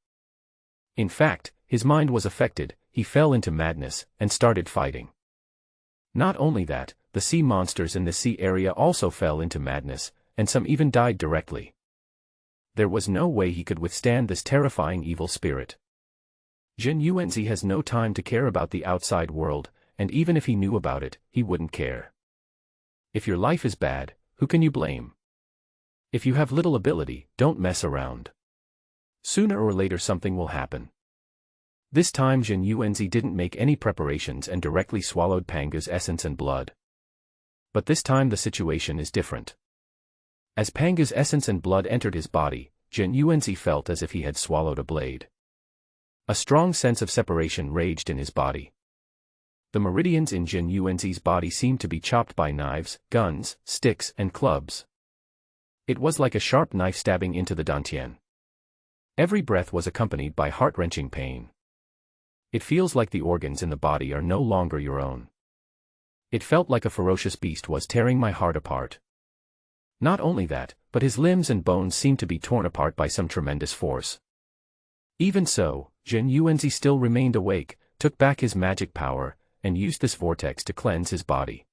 In fact, his mind was affected, he fell into madness, and started fighting. Not only that, the sea monsters in the sea area also fell into madness, and some even died directly. There was no way he could withstand this terrifying evil spirit. Jin Yuanzi has no time to care about the outside world, and even if he knew about it, he wouldn't care. If your life is bad, who can you blame? If you have little ability, don't mess around. Sooner or later something will happen. This time Jin Yuanzi didn't make any preparations and directly swallowed Pangu's essence and blood. But this time the situation is different. As Pangu's essence and blood entered his body, Jin Yuanzi felt as if he had swallowed a blade. A strong sense of separation raged in his body. The meridians in Jin Yuanzi's body seemed to be chopped by knives, guns, sticks, and clubs. It was like a sharp knife stabbing into the dantian. Every breath was accompanied by heart-wrenching pain. It feels like the organs in the body are no longer your own. It felt like a ferocious beast was tearing my heart apart. Not only that, but his limbs and bones seemed to be torn apart by some tremendous force. Even so, Jin Yuanzi still remained awake, took back his magic power, and used this vortex to cleanse his body.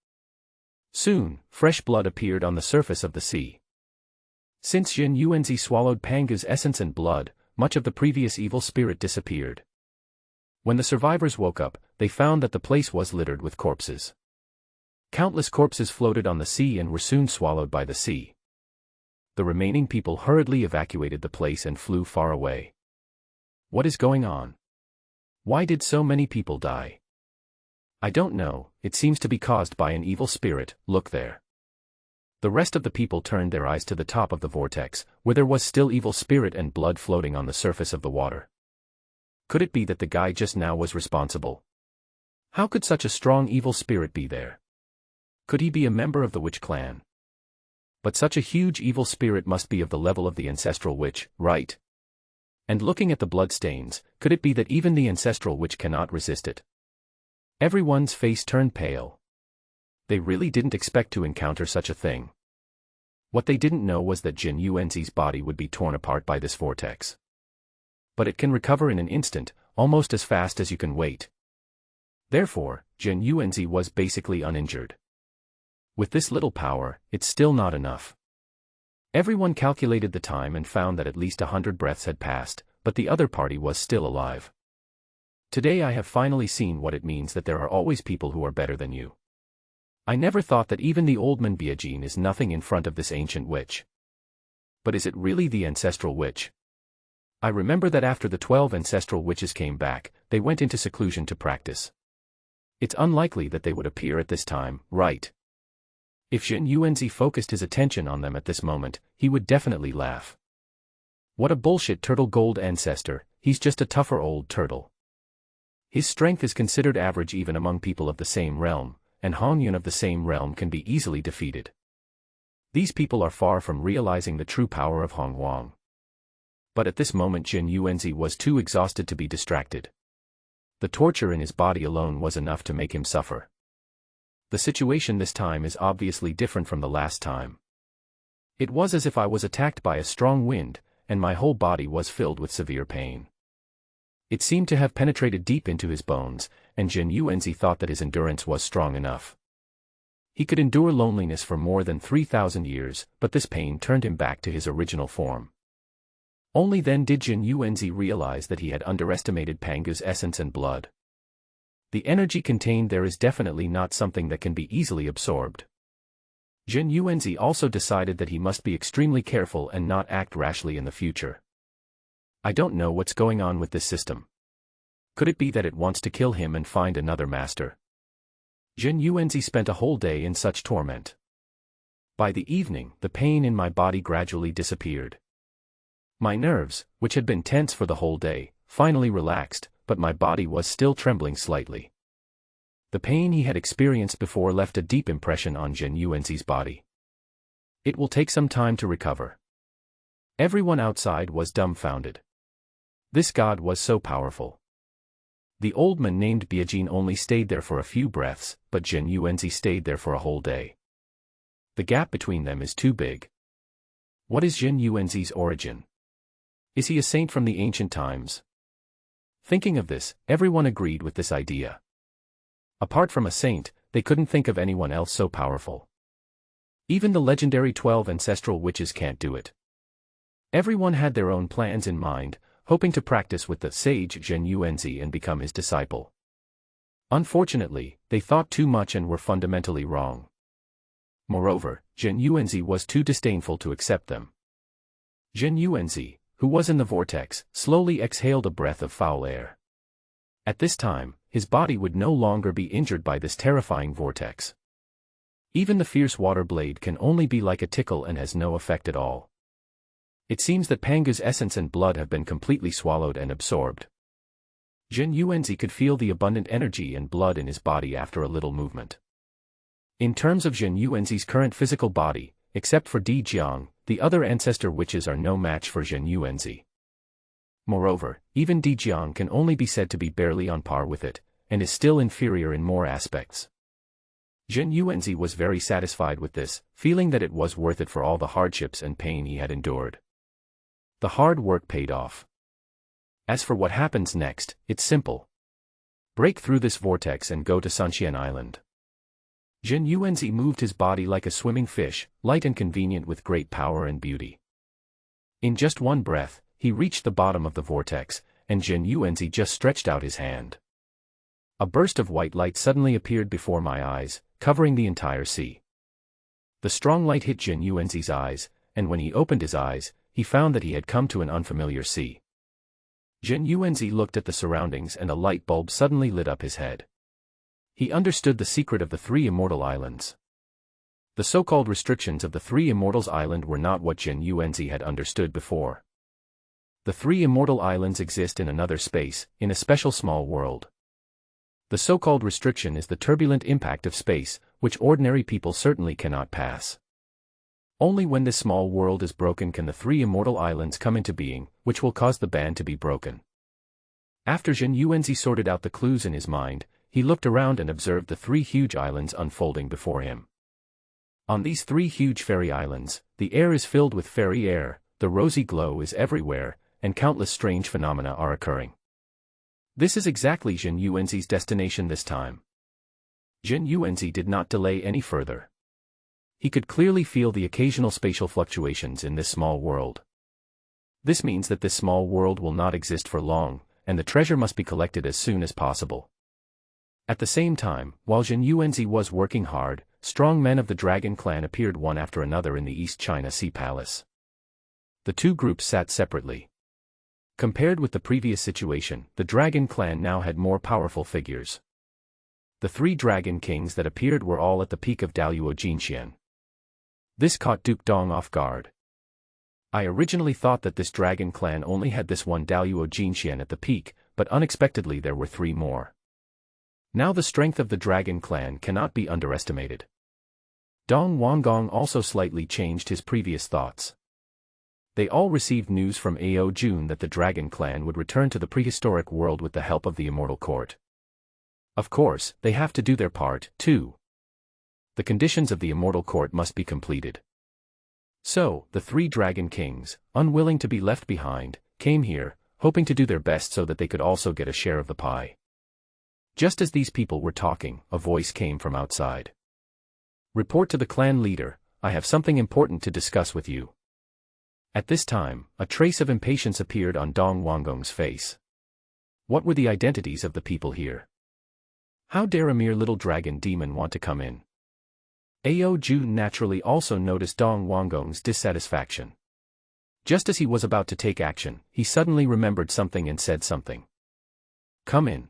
Soon, fresh blood appeared on the surface of the sea. Since Jin Yuanzi swallowed Pangu's essence and blood, much of the previous evil spirit disappeared. When the survivors woke up, they found that the place was littered with corpses. Countless corpses floated on the sea and were soon swallowed by the sea. The remaining people hurriedly evacuated the place and flew far away. What is going on? Why did so many people die? I don't know, it seems to be caused by an evil spirit, look there. The rest of the people turned their eyes to the top of the vortex, where there was still evil spirit and blood floating on the surface of the water. Could it be that the guy just now was responsible? How could such a strong evil spirit be there? Could he be a member of the witch clan? But such a huge evil spirit must be of the level of the ancestral witch, right? And looking at the blood stains, could it be that even the ancestral witch cannot resist it? Everyone's face turned pale. They really didn't expect to encounter such a thing. What they didn't know was that Jin Yuanzi's body would be torn apart by this vortex. But it can recover in an instant, almost as fast as you can wait. Therefore, Jin Yuanzi was basically uninjured. With this little power, it's still not enough. Everyone calculated the time and found that at least 100 breaths had passed, but the other party was still alive. Today I have finally seen what it means that there are always people who are better than you. I never thought that even the old man Biajin is nothing in front of this ancient witch. But is it really the ancestral witch? I remember that after the 12 ancestral witches came back, they went into seclusion to practice. It's unlikely that they would appear at this time, right? If Jin Yuanzi focused his attention on them at this moment, he would definitely laugh. What a bullshit turtle gold ancestor, he's just a tougher old turtle. His strength is considered average even among people of the same realm, and Hongyun of the same realm can be easily defeated. These people are far from realizing the true power of Hong Huang. But at this moment Jin Yuanzi was too exhausted to be distracted. The torture in his body alone was enough to make him suffer. The situation this time is obviously different from the last time. It was as if I was attacked by a strong wind, and my whole body was filled with severe pain. It seemed to have penetrated deep into his bones, and Jin Yuanzi thought that his endurance was strong enough. He could endure loneliness for more than 3,000 years, but this pain turned him back to his original form. Only then did Jin Yuanzi realize that he had underestimated Pangu's essence and blood. The energy contained there is definitely not something that can be easily absorbed. Jin Yuanzi also decided that he must be extremely careful and not act rashly in the future. I don't know what's going on with this system. Could it be that it wants to kill him and find another master? Jin Yuanzi spent a whole day in such torment. By the evening, the pain in my body gradually disappeared. My nerves, which had been tense for the whole day, finally relaxed, but my body was still trembling slightly. The pain he had experienced before left a deep impression on Jin Yuanzi's body. It will take some time to recover. Everyone outside was dumbfounded. This god was so powerful. The old man named Biajin only stayed there for a few breaths, but Jin Yuanzi stayed there for a whole day. The gap between them is too big. What is Jin Yuanzi's origin? Is he a saint from the ancient times? Thinking of this, everyone agreed with this idea. Apart from a saint, they couldn't think of anyone else so powerful. Even the legendary 12 ancestral witches can't do it. Everyone had their own plans in mind, hoping to practice with the sage Jin Yuanzi and become his disciple. Unfortunately, they thought too much and were fundamentally wrong. Moreover, Jin Yuanzi was too disdainful to accept them. Jin Yuanzi, who was in the vortex, slowly exhaled a breath of foul air. At this time, his body would no longer be injured by this terrifying vortex. Even the fierce water blade can only be like a tickle and has no effect at all. It seems that Pangu's essence and blood have been completely swallowed and absorbed. Jin Yuanzi could feel the abundant energy and blood in his body after a little movement. In terms of Jin Yuanzi's current physical body, except for Di Jiang, the other ancestor witches are no match for Jin Yuanzi. Moreover, even Di Jiang can only be said to be barely on par with it, and is still inferior in more aspects. Jin Yuanzi was very satisfied with this, feeling that it was worth it for all the hardships and pain he had endured. The hard work paid off. As for what happens next, it's simple. Break through this vortex and go to Sunxian Island. Jin Yuanzi moved his body like a swimming fish, light and convenient with great power and beauty. In just one breath, he reached the bottom of the vortex, and Jin Yuanzi just stretched out his hand. A burst of white light suddenly appeared before my eyes, covering the entire sea. The strong light hit Jin Yuanzi's eyes, and when he opened his eyes, he found that he had come to an unfamiliar sea. Jin Yuanzi looked at the surroundings and a light bulb suddenly lit up his head. He understood the secret of the three immortal islands. The so-called restrictions of the three immortals island were not what Jin Yuanzi had understood before. The three immortal islands exist in another space, in a special small world. The so-called restriction is the turbulent impact of space, which ordinary people certainly cannot pass. Only when this small world is broken can the three immortal islands come into being, which will cause the band to be broken. After Jin Yuanzi sorted out the clues in his mind, he looked around and observed the three huge islands unfolding before him. On these three huge fairy islands, the air is filled with fairy air, the rosy glow is everywhere, and countless strange phenomena are occurring. This is exactly Jin Yuanzi's destination this time. Jin Yuanzi did not delay any further. He could clearly feel the occasional spatial fluctuations in this small world. This means that this small world will not exist for long, and the treasure must be collected as soon as possible. At the same time, while Jin Yuanzi was working hard, strong men of the Dragon Clan appeared one after another in the East China Sea Palace. The two groups sat separately. Compared with the previous situation, the Dragon Clan now had more powerful figures. The three Dragon Kings that appeared were all at the peak of Daluo Jinxian. This caught Duke Dong off guard. I originally thought that this dragon clan only had this one Daluo Jinxian at the peak, but unexpectedly there were 3 more. Now the strength of the dragon clan cannot be underestimated. Dong Wanggong also slightly changed his previous thoughts. They all received news from Ao Jun that the dragon clan would return to the prehistoric world with the help of the Immortal Court. Of course, they have to do their part, too. The conditions of the Immortal Court must be completed. So, the 3 dragon kings, unwilling to be left behind, came here, hoping to do their best so that they could also get a share of the pie. Just as these people were talking, a voice came from outside. "Report to the clan leader, I have something important to discuss with you." At this time, a trace of impatience appeared on Dong Wanggong's face. What were the identities of the people here? How dare a mere little dragon demon want to come in? Ao Jun naturally also noticed Dong Wanggong's dissatisfaction. Just as he was about to take action, he suddenly remembered something and said something. "Come in.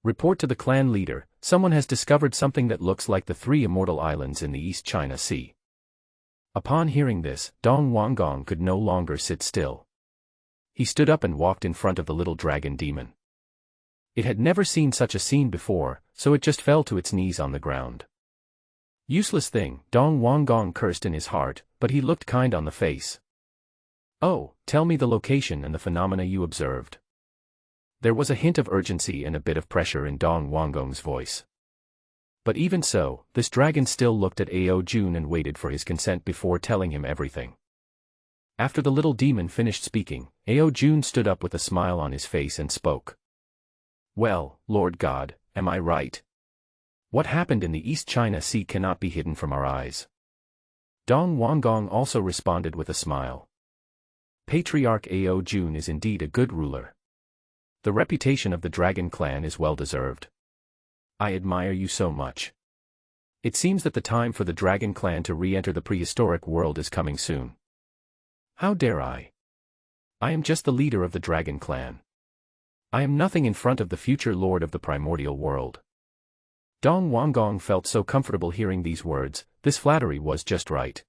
Report to the clan leader, someone has discovered something that looks like the 3 immortal islands in the East China Sea." Upon hearing this, Dong Wanggong could no longer sit still. He stood up and walked in front of the little dragon demon. It had never seen such a scene before, so it just fell to its knees on the ground. "Useless thing," Dong Wanggong cursed in his heart, but he looked kind on the face. "Oh, tell me the location and the phenomena you observed." There was a hint of urgency and a bit of pressure in Dong Wanggong's voice. But even so, this dragon still looked at Ao Jun and waited for his consent before telling him everything. After the little demon finished speaking, Ao Jun stood up with a smile on his face and spoke. "Well, Lord God, am I right? What happened in the East China Sea cannot be hidden from our eyes." Dong Wanggong also responded with a smile. Patriarch Ao Jun is indeed a good ruler. The reputation of the dragon clan is well deserved. I admire you so much. It seems that the time for the dragon clan to re-enter the prehistoric world is coming soon. How dare I? I am just the leader of the dragon clan. I am nothing in front of the future lord of the primordial world. Dong Wanggong felt so comfortable hearing these words. This flattery was just right.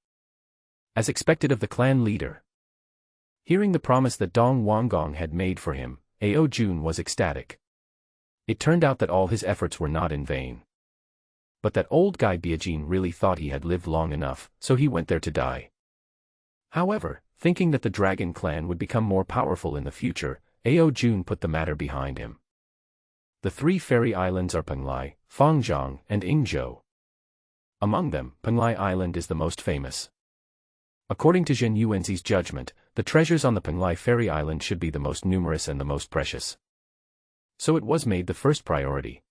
As expected of the clan leader. Hearing the promise that Dong Wanggong had made for him, Ao Jun was ecstatic. It turned out that all his efforts were not in vain. But that old guy Biajin really thought he had lived long enough, so he went there to die. However, thinking that the dragon clan would become more powerful in the future, Ao Jun put the matter behind him. The 3 fairy islands are Penglai, Fangzhong, and Yingzhou. Among them, Penglai Island is the most famous. According to Zhen Yuanzi's judgment, the treasures on the Penglai Fairy Island should be the most numerous and the most precious. So it was made the first priority.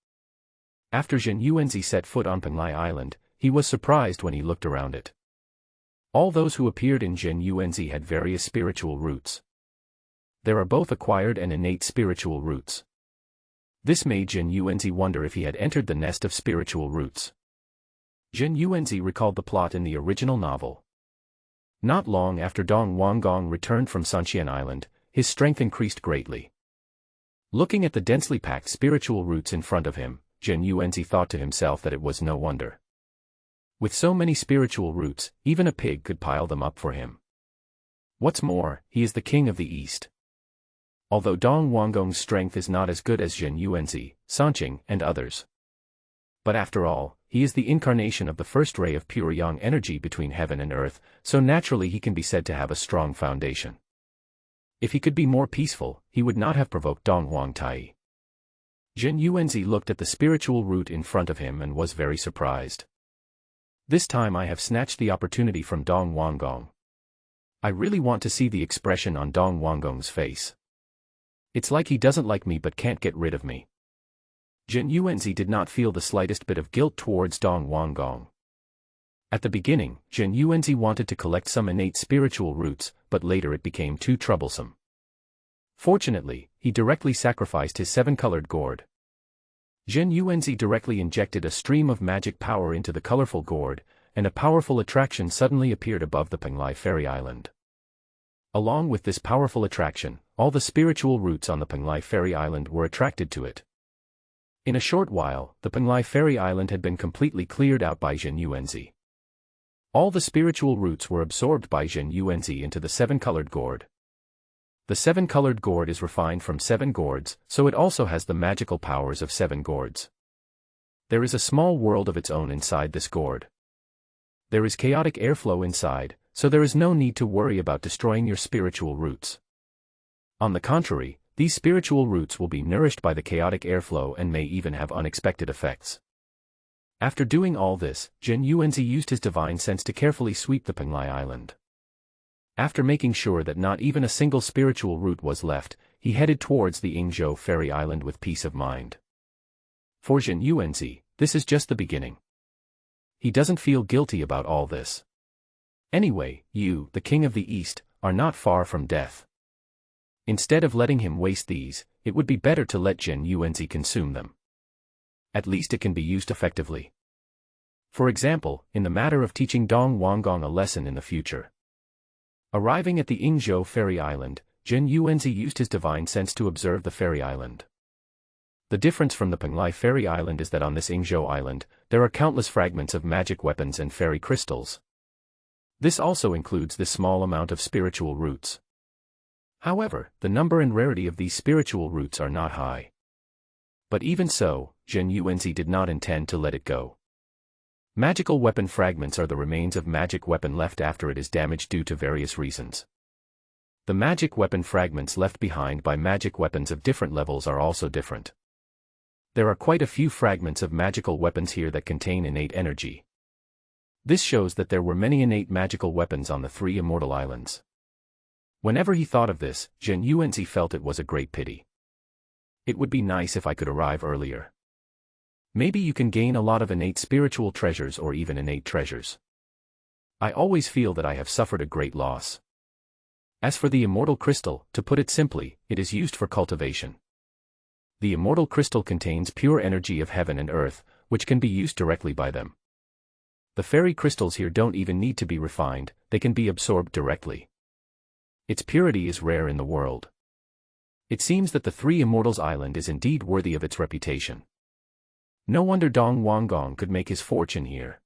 After Zhen Yuanzi set foot on Penglai Island, he was surprised when he looked around it. All those who appeared in Zhen Yuanzi had various spiritual roots. There are both acquired and innate spiritual roots. This made Zhen Yuanzi wonder if he had entered the nest of spiritual roots. Zhen Yuanzi recalled the plot in the original novel. Not long after Dong Wanggong returned from Sanxian Island, his strength increased greatly. Looking at the densely packed spiritual roots in front of him, Zhen Yuanzi thought to himself that it was no wonder. With so many spiritual roots, even a pig could pile them up for him. What's more, he is the king of the East. Although Dong Wanggong's strength is not as good as Zhen Yuanzi, Sanqing, and others. But after all, he is the incarnation of the first ray of pure yang energy between heaven and earth, so naturally he can be said to have a strong foundation. If he could be more peaceful, he would not have provoked Dong Wangtai. Zhen Yuanzi looked at the spiritual root in front of him and was very surprised. This time I have snatched the opportunity from Dong Wanggong. I really want to see the expression on Dong Wanggong's face. It's like he doesn't like me but can't get rid of me. Zhen Yuanzi did not feel the slightest bit of guilt towards Dong Wanggong. At the beginning, Zhen Yuanzi wanted to collect some innate spiritual roots, but later it became too troublesome. Fortunately, he directly sacrificed his 7-colored gourd. Zhen Yuanzi directly injected a stream of magic power into the colorful gourd, and a powerful attraction suddenly appeared above the Penglai Fairy Island. Along with this powerful attraction, all the spiritual roots on the Penglai Fairy Island were attracted to it. In a short while, the Penglai Fairy Island had been completely cleared out by Zhen Yuanzi. All the spiritual roots were absorbed by Jin Yuanzi into the seven-colored gourd. The seven-colored gourd is refined from 7 gourds, so it also has the magical powers of 7 gourds. There is a small world of its own inside this gourd. There is chaotic airflow inside, so there is no need to worry about destroying your spiritual roots. On the contrary, these spiritual roots will be nourished by the chaotic airflow and may even have unexpected effects. After doing all this, Jin Yuanzi used his divine sense to carefully sweep the Penglai Island. After making sure that not even a single spiritual root was left, he headed towards the Yingzhou Fairy Island with peace of mind. For Jin Yuanzi, this is just the beginning. He doesn't feel guilty about all this. Anyway, you, the King of the East, are not far from death. Instead of letting him waste these, it would be better to let Jin Yuanzi consume them. At least it can be used effectively. For example, in the matter of teaching Dong Wanggong a lesson in the future. Arriving at the Yingzhou Fairy Island, Jin Yuanzi used his divine sense to observe the Fairy Island. The difference from the Penglai Fairy Island is that on this Yingzhou Island, there are countless fragments of magic weapons and fairy crystals. This also includes this small amount of spiritual roots. However, the number and rarity of these spiritual roots are not high. But even so, Jin Yuanzi did not intend to let it go. Magical weapon fragments are the remains of magic weapon left after it is damaged due to various reasons. The magic weapon fragments left behind by magic weapons of different levels are also different. There are quite a few fragments of magical weapons here that contain innate energy. This shows that there were many innate magical weapons on the 3 immortal islands. Whenever he thought of this, Jin Yuanzi felt it was a great pity. It would be nice if I could arrive earlier. Maybe you can gain a lot of innate spiritual treasures or even innate treasures. I always feel that I have suffered a great loss. As for the immortal crystal, to put it simply, it is used for cultivation. The immortal crystal contains pure energy of heaven and earth, which can be used directly by them. The fairy crystals here don't even need to be refined, they can be absorbed directly. Its purity is rare in the world. It seems that the 3 Immortals Island is indeed worthy of its reputation. No wonder Dong Wanggong could make his fortune here.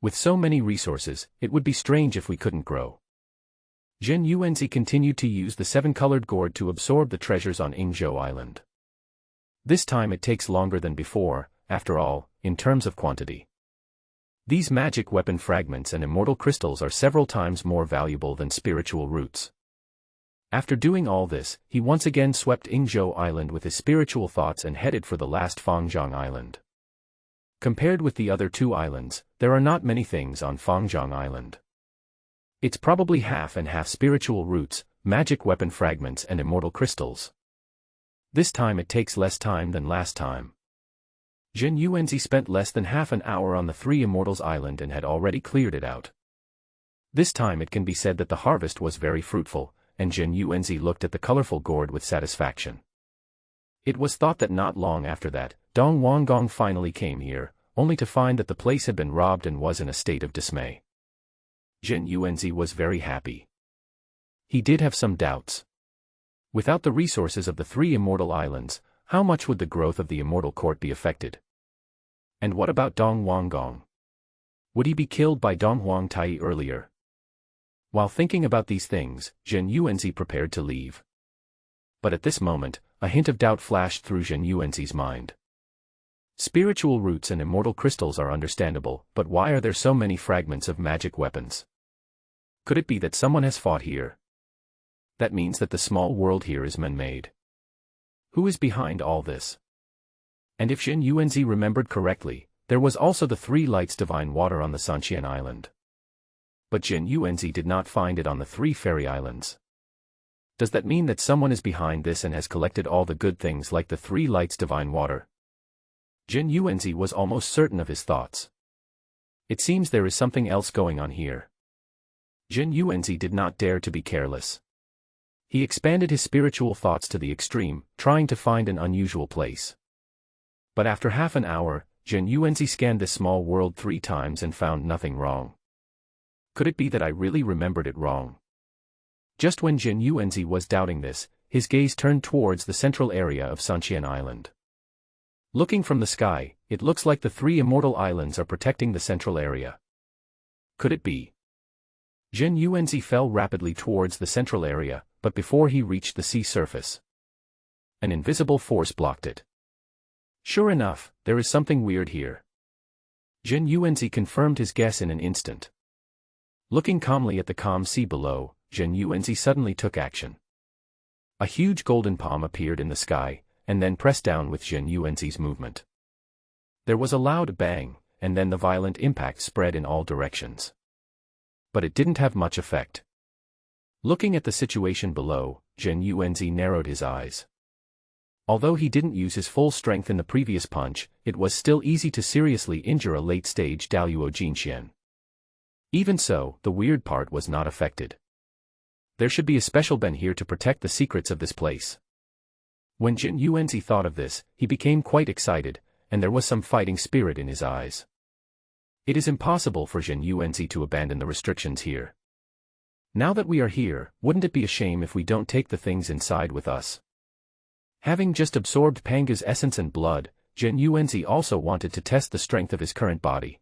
With so many resources, it would be strange if we couldn't grow. Jin Yuanzi continued to use the 7-colored gourd to absorb the treasures on Yingzhou Island. This time it takes longer than before, after all, in terms of quantity. These magic weapon fragments and immortal crystals are several times more valuable than spiritual roots. After doing all this, he once again swept Yingzhou Island with his spiritual thoughts and headed for the last Fangzhong Island. Compared with the other 2 islands, there are not many things on Fangzhong Island. It's probably half and half spiritual roots, magic weapon fragments and immortal crystals. This time it takes less time than last time. Jin Yuanzi spent less than half an hour on the 3 Immortals Island and had already cleared it out. This time it can be said that the harvest was very fruitful, and Jin Yuanzi looked at the colorful gourd with satisfaction. It was thought that not long after that, Dong Wanggong finally came here, only to find that the place had been robbed and was in a state of dismay. Jin Yuanzi was very happy. He did have some doubts. Without the resources of the 3 immortal islands, how much would the growth of the immortal court be affected? And what about Dong Wanggong? Would he be killed by Dong Huangtai earlier? While thinking about these things, Jin Yuanzi prepared to leave. But at this moment, a hint of doubt flashed through Jin Yuanzi's mind. Spiritual roots and immortal crystals are understandable, but why are there so many fragments of magic weapons? Could it be that someone has fought here? That means that the small world here is man-made. Who is behind all this? And if Jin Yuanzi remembered correctly, there was also the 3 lights divine water on the Sanqian Island. But Jin Yuanzi did not find it on the 3 fairy islands. Does that mean that someone is behind this and has collected all the good things like the 3 lights divine water? Jin Yuanzi was almost certain of his thoughts. It seems there is something else going on here. Jin Yuanzi did not dare to be careless. He expanded his spiritual thoughts to the extreme, trying to find an unusual place. But after half an hour, Jin Yuanzi scanned this small world 3 times and found nothing wrong. Could it be that I really remembered it wrong? Just when Jin Yuanzi was doubting this, his gaze turned towards the central area of Sanqian Island. Looking from the sky, it looks like the 3 immortal islands are protecting the central area. Could it be? Zhen Yuanzi fell rapidly towards the central area, but before he reached the sea surface, an invisible force blocked it. Sure enough, there is something weird here. Zhen Yuanzi confirmed his guess in an instant. Looking calmly at the calm sea below, Zhen Yuanzi suddenly took action. A huge golden palm appeared in the sky, and then pressed down with Zhen Yuanzi's movement. There was a loud bang, and then the violent impact spread in all directions. But it didn't have much effect. Looking at the situation below, Zhen Yuanzi narrowed his eyes. Although he didn't use his full strength in the previous punch, it was still easy to seriously injure a late-stage Daluo Jinxian. Even so, the weird part was not affected. There should be a special Ben here to protect the secrets of this place. When Zhen Yuanzi thought of this, he became quite excited, and there was some fighting spirit in his eyes. It is impossible for Zhen Yuanzi to abandon the restrictions here. Now that we are here, wouldn't it be a shame if we don't take the things inside with us? Having just absorbed Panga's essence and blood, Zhen Yuanzi also wanted to test the strength of his current body.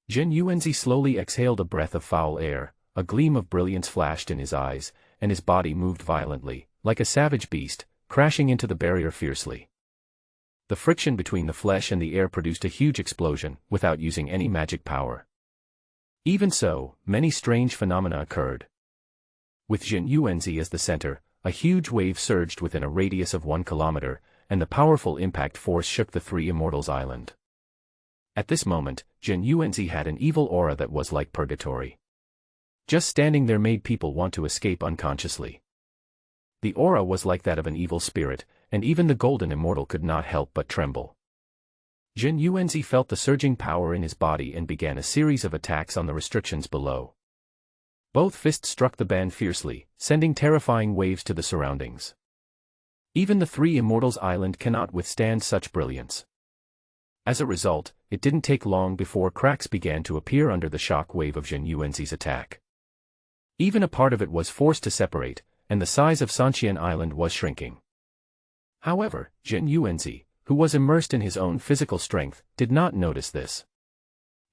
Zhen Yuanzi slowly exhaled a breath of foul air, a gleam of brilliance flashed in his eyes, and his body moved violently, like a savage beast, crashing into the barrier fiercely. The friction between the flesh and the air produced a huge explosion, without using any magic power. Even so, many strange phenomena occurred. With Zhen Yuanzi as the center, a huge wave surged within a radius of 1 kilometer, and the powerful impact force shook the Three Immortals Island. At this moment, Zhen Yuanzi had an evil aura that was like purgatory. Just standing there made people want to escape unconsciously. The aura was like that of an evil spirit, and even the Golden Immortal could not help but tremble. Zhen Yuanzi felt the surging power in his body and began a series of attacks on the restrictions below. Both fists struck the band fiercely, sending terrifying waves to the surroundings. Even the Three Immortals Island cannot withstand such brilliance. As a result, it didn't take long before cracks began to appear under the shock wave of Zhen Yuanzi's attack. Even a part of it was forced to separate, and the size of Sanqian Island was shrinking. However, Zhen Yuanzi, who was immersed in his own physical strength, did not notice this.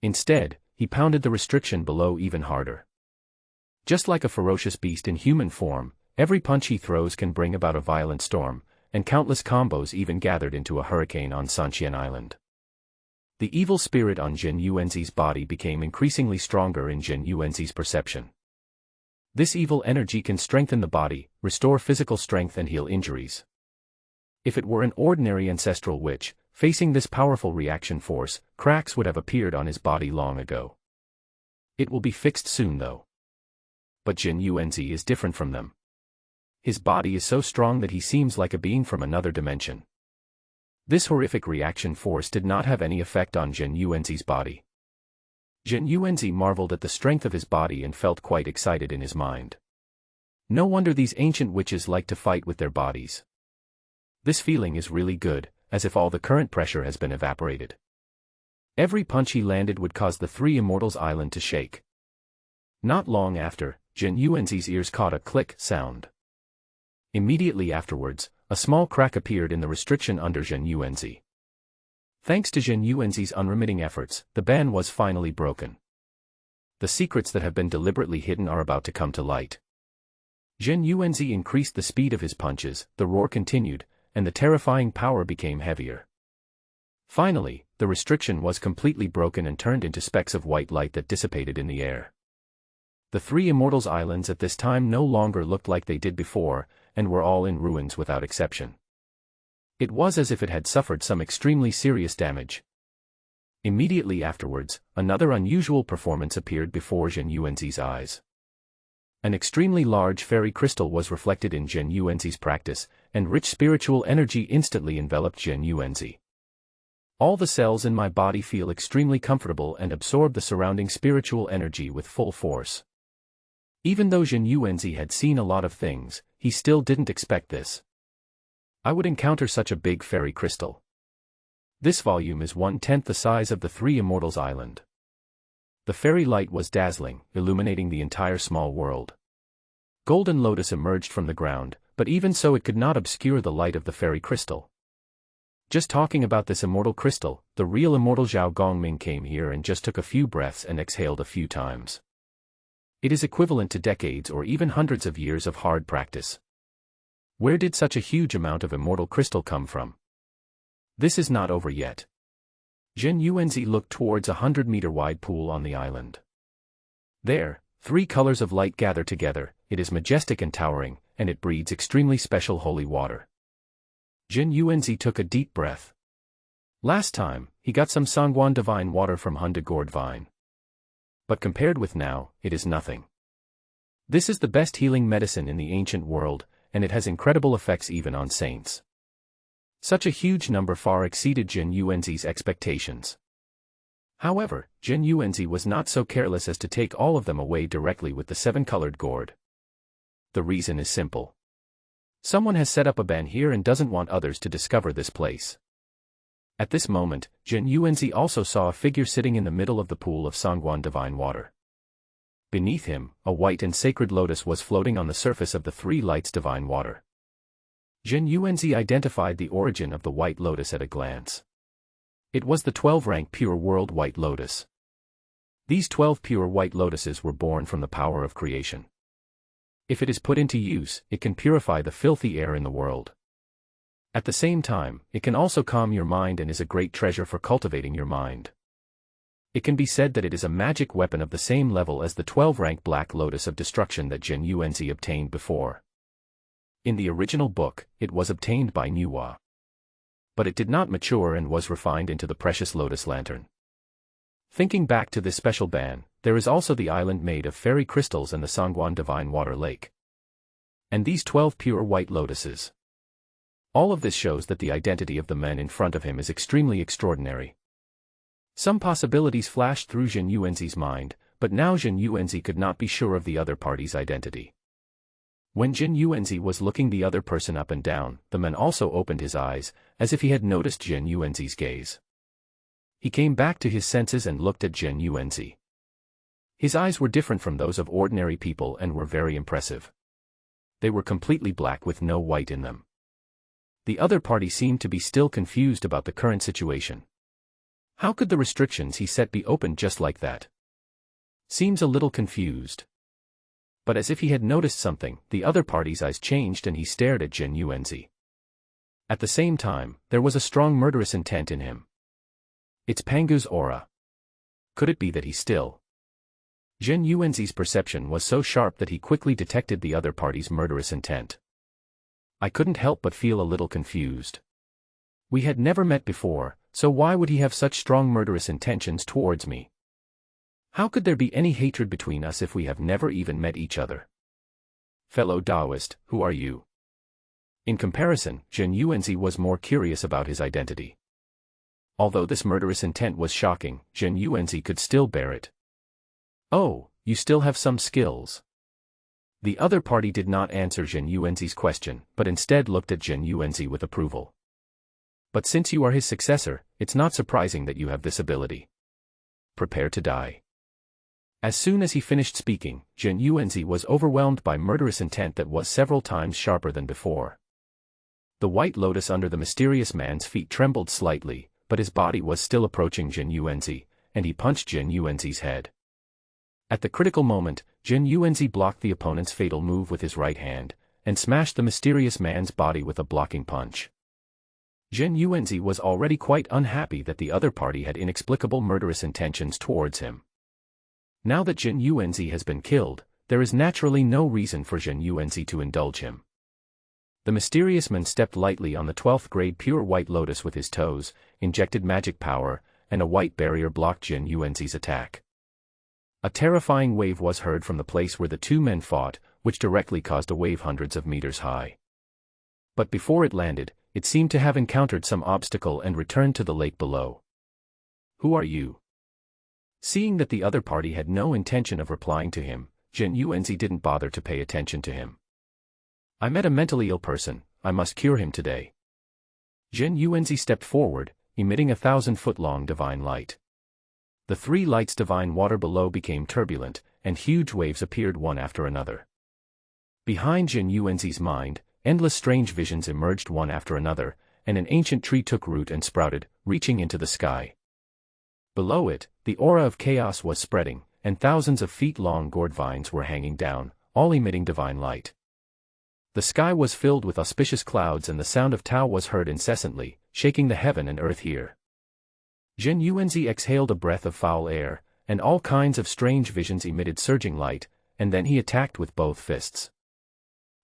Instead, he pounded the restriction below even harder. Just like a ferocious beast in human form, every punch he throws can bring about a violent storm, and countless combos even gathered into a hurricane on Sanqian Island. The evil spirit on Zhen Yuanzi's body became increasingly stronger in Zhen Yuanzi's perception. This evil energy can strengthen the body, restore physical strength and heal injuries. If it were an ordinary ancestral witch, facing this powerful reaction force, cracks would have appeared on his body long ago. It will be fixed soon though. But Zhen Yuanzi is different from them. His body is so strong that he seems like a being from another dimension. This horrific reaction force did not have any effect on Zhen Yuanzi's body. Zhen Yuanzi marveled at the strength of his body and felt quite excited in his mind. No wonder these ancient witches like to fight with their bodies. This feeling is really good, as if all the current pressure has been evaporated. Every punch he landed would cause the Three Immortals Island to shake. Not long after, Zhen Yuanzi's ears caught a click sound. Immediately afterwards, a small crack appeared in the restriction under Zhen Yuanzi. Thanks to Zhen Yuanzi's unremitting efforts, the ban was finally broken. The secrets that have been deliberately hidden are about to come to light. Zhen Yuanzi increased the speed of his punches, the roar continued, and the terrifying power became heavier. Finally, the restriction was completely broken and turned into specks of white light that dissipated in the air. The Three Immortals Islands at this time no longer looked like they did before, and were all in ruins without exception. It was as if it had suffered some extremely serious damage. Immediately afterwards, another unusual performance appeared before Zhen Yuanzi's eyes. An extremely large fairy crystal was reflected in Zhen Yuanzi's practice, and rich spiritual energy instantly enveloped Zhen Yuanzi. All the cells in my body feel extremely comfortable and absorb the surrounding spiritual energy with full force. Even though Zhen Yuanzi had seen a lot of things, he still didn't expect this. I would encounter such a big fairy crystal. This volume is 1/10 the size of the Three Immortals Island. The fairy light was dazzling, illuminating the entire small world. Golden lotus emerged from the ground, but even so it could not obscure the light of the fairy crystal. Just talking about this immortal crystal, the real immortal Zhao Gongming came here and just took a few breaths and exhaled a few times. It is equivalent to decades or even hundreds of years of hard practice. Where did such a huge amount of immortal crystal come from? This is not over yet. Zhen Yuanzi looked towards a 100-meter-wide pool on the island. There, 3 colors of light gather together, it is majestic and towering, and it breeds extremely special holy water. Zhen Yuanzi took a deep breath. Last time, he got some Sangguan divine water from Hunda Gourd Vine. But compared with now, it is nothing. This is the best healing medicine in the ancient world, and it has incredible effects even on saints. Such a huge number far exceeded Zhen Yuanzi's expectations. However, Zhen Yuanzi was not so careless as to take all of them away directly with the 7-colored gourd. The reason is simple. Someone has set up a ban here and doesn't want others to discover this place. At this moment, Zhen Yuanzi also saw a figure sitting in the middle of the pool of Sangguan divine water. Beneath him, a white and sacred lotus was floating on the surface of the 3 lights divine water. Zhen Yuanzi identified the origin of the white lotus at a glance. It was the 12-rank pure world white lotus. These 12 pure white lotuses were born from the power of creation. If it is put into use, it can purify the filthy air in the world. At the same time, it can also calm your mind and is a great treasure for cultivating your mind. It can be said that it is a magic weapon of the same level as the 12-rank black lotus of destruction that Zhen Yuanzi obtained before. In the original book, it was obtained by Nuwa. But it did not mature and was refined into the precious lotus lantern. Thinking back to this special ban, there is also the island made of fairy crystals and the Sangguan divine water lake. And these 12 pure white lotuses. All of this shows that the identity of the men in front of him is extremely extraordinary. Some possibilities flashed through Zhen Yuanzi's mind, but now Zhen Yuanzi could not be sure of the other party's identity. When Zhen Yuanzi was looking the other person up and down, the man also opened his eyes, as if he had noticed Zhen Yuanzi's gaze. He came back to his senses and looked at Zhen Yuanzi. His eyes were different from those of ordinary people and were very impressive. They were completely black with no white in them. The other party seemed to be still confused about the current situation. How could the restrictions he set be opened just like that? Seems a little confused. But as if he had noticed something, the other party's eyes changed and he stared at Zhen Yuanzi. At the same time, there was a strong murderous intent in him. It's Pangu's aura. Could it be that he still? Zhen Yuanzi's perception was so sharp that he quickly detected the other party's murderous intent. I couldn't help but feel a little confused. We had never met before, so why would he have such strong murderous intentions towards me? How could there be any hatred between us if we have never even met each other? Fellow Taoist, who are you? In comparison, Zhen Yuanzi was more curious about his identity. Although this murderous intent was shocking, Zhen Yuanzi could still bear it. Oh, you still have some skills. The other party did not answer Zhen Yuanzi's question, but instead looked at Zhen Yuanzi with approval. But since you are his successor, it's not surprising that you have this ability. Prepare to die. As soon as he finished speaking, Zhen Yuanzi was overwhelmed by murderous intent that was several times sharper than before. The white lotus under the mysterious man's feet trembled slightly, but his body was still approaching Zhen Yuanzi, and he punched Zhen Yuanzi's head. At the critical moment, Zhen Yuanzi blocked the opponent's fatal move with his right hand, and smashed the mysterious man's body with a blocking punch. Zhen Yuanzi was already quite unhappy that the other party had inexplicable murderous intentions towards him. Now that Zhen Yuanzi has been killed, there is naturally no reason for Zhen Yuanzi to indulge him. The mysterious man stepped lightly on the 12th grade pure white lotus with his toes, injected magic power, and a white barrier blocked Zhen Yuanzi's attack. A terrifying wave was heard from the place where the two men fought, which directly caused a wave hundreds of meters high. But before it landed, it seemed to have encountered some obstacle and returned to the lake below. Who are you? Seeing that the other party had no intention of replying to him, Zhen Yuanzi didn't bother to pay attention to him. I met a mentally ill person, I must cure him today. Zhen Yuanzi stepped forward, emitting 1,000-foot-long divine light. The 3 lights divine water below became turbulent, and huge waves appeared one after another. Behind Zhen Yuanzi's mind, endless strange visions emerged one after another, and an ancient tree took root and sprouted, reaching into the sky. Below it, the aura of chaos was spreading, and thousands of feet-long gourd vines were hanging down, all emitting divine light. The sky was filled with auspicious clouds and the sound of Tao was heard incessantly, shaking the heaven and earth here. Jin Yuanzi exhaled a breath of foul air, and all kinds of strange visions emitted surging light, and then he attacked with both fists.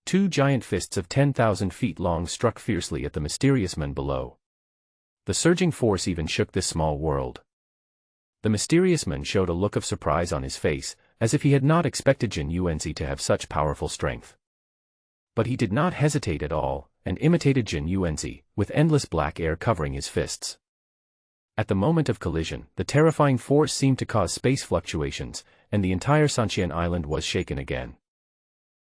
2 giant fists of 10,000 feet long struck fiercely at the mysterious man below. The surging force even shook this small world. The mysterious man showed a look of surprise on his face, as if he had not expected Jin Yuanzi to have such powerful strength. But he did not hesitate at all, and imitated Jin Yuanzi, with endless black air covering his fists. At the moment of collision, the terrifying force seemed to cause space fluctuations, and the entire Sanxian island was shaken again.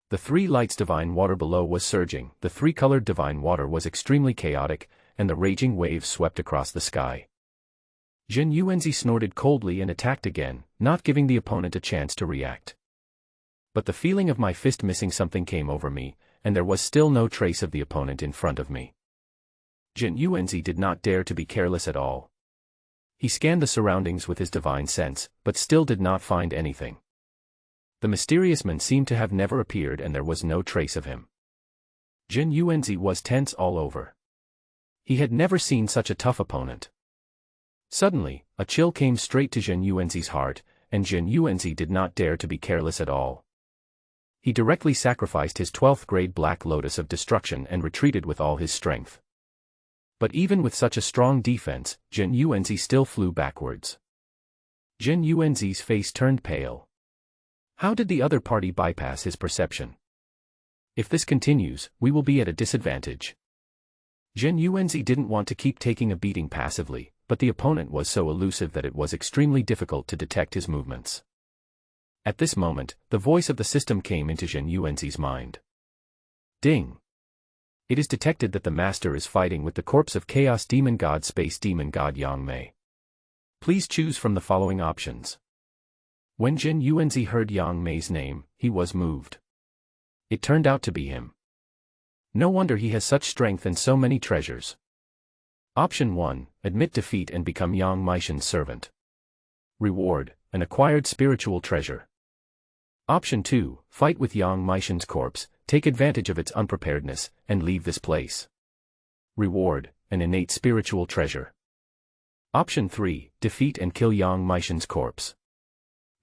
The 3 lights divine water below was surging, the 3-colored divine water was extremely chaotic, and the raging waves swept across the sky. Jin Yuanzi snorted coldly and attacked again, not giving the opponent a chance to react. But the feeling of my fist missing something came over me, and there was still no trace of the opponent in front of me. Jin Yuanzi did not dare to be careless at all. He scanned the surroundings with his divine sense, but still did not find anything. The mysterious man seemed to have never appeared and there was no trace of him. Jin Yuanzi was tense all over. He had never seen such a tough opponent. Suddenly, a chill came straight to Jin Yuanzi's heart, and Jin Yuanzi did not dare to be careless at all. He directly sacrificed his 12th grade Black Lotus of destruction and retreated with all his strength. But even with such a strong defense, Jin Yuanzi still flew backwards. Jin Yuanzi's face turned pale. How did the other party bypass his perception? If this continues, we will be at a disadvantage. Jin Yuanzi didn't want to keep taking a beating passively, but the opponent was so elusive that it was extremely difficult to detect his movements. At this moment, the voice of the system came into Jin Yuanzi's mind. Ding! It is detected that the master is fighting with the corpse of Chaos Demon God Space Demon God Yang Mei. Please choose from the following options. When Jin Yuanzi heard Yang Mei's name, he was moved. It turned out to be him. No wonder he has such strength and so many treasures. Option 1, admit defeat and become Yang Meishan's servant. Reward, an acquired spiritual treasure. Option 2, fight with Yang Meishan's corpse, take advantage of its unpreparedness, and leave this place. Reward, an innate spiritual treasure. Option 3, defeat and kill Yang Meishan's corpse.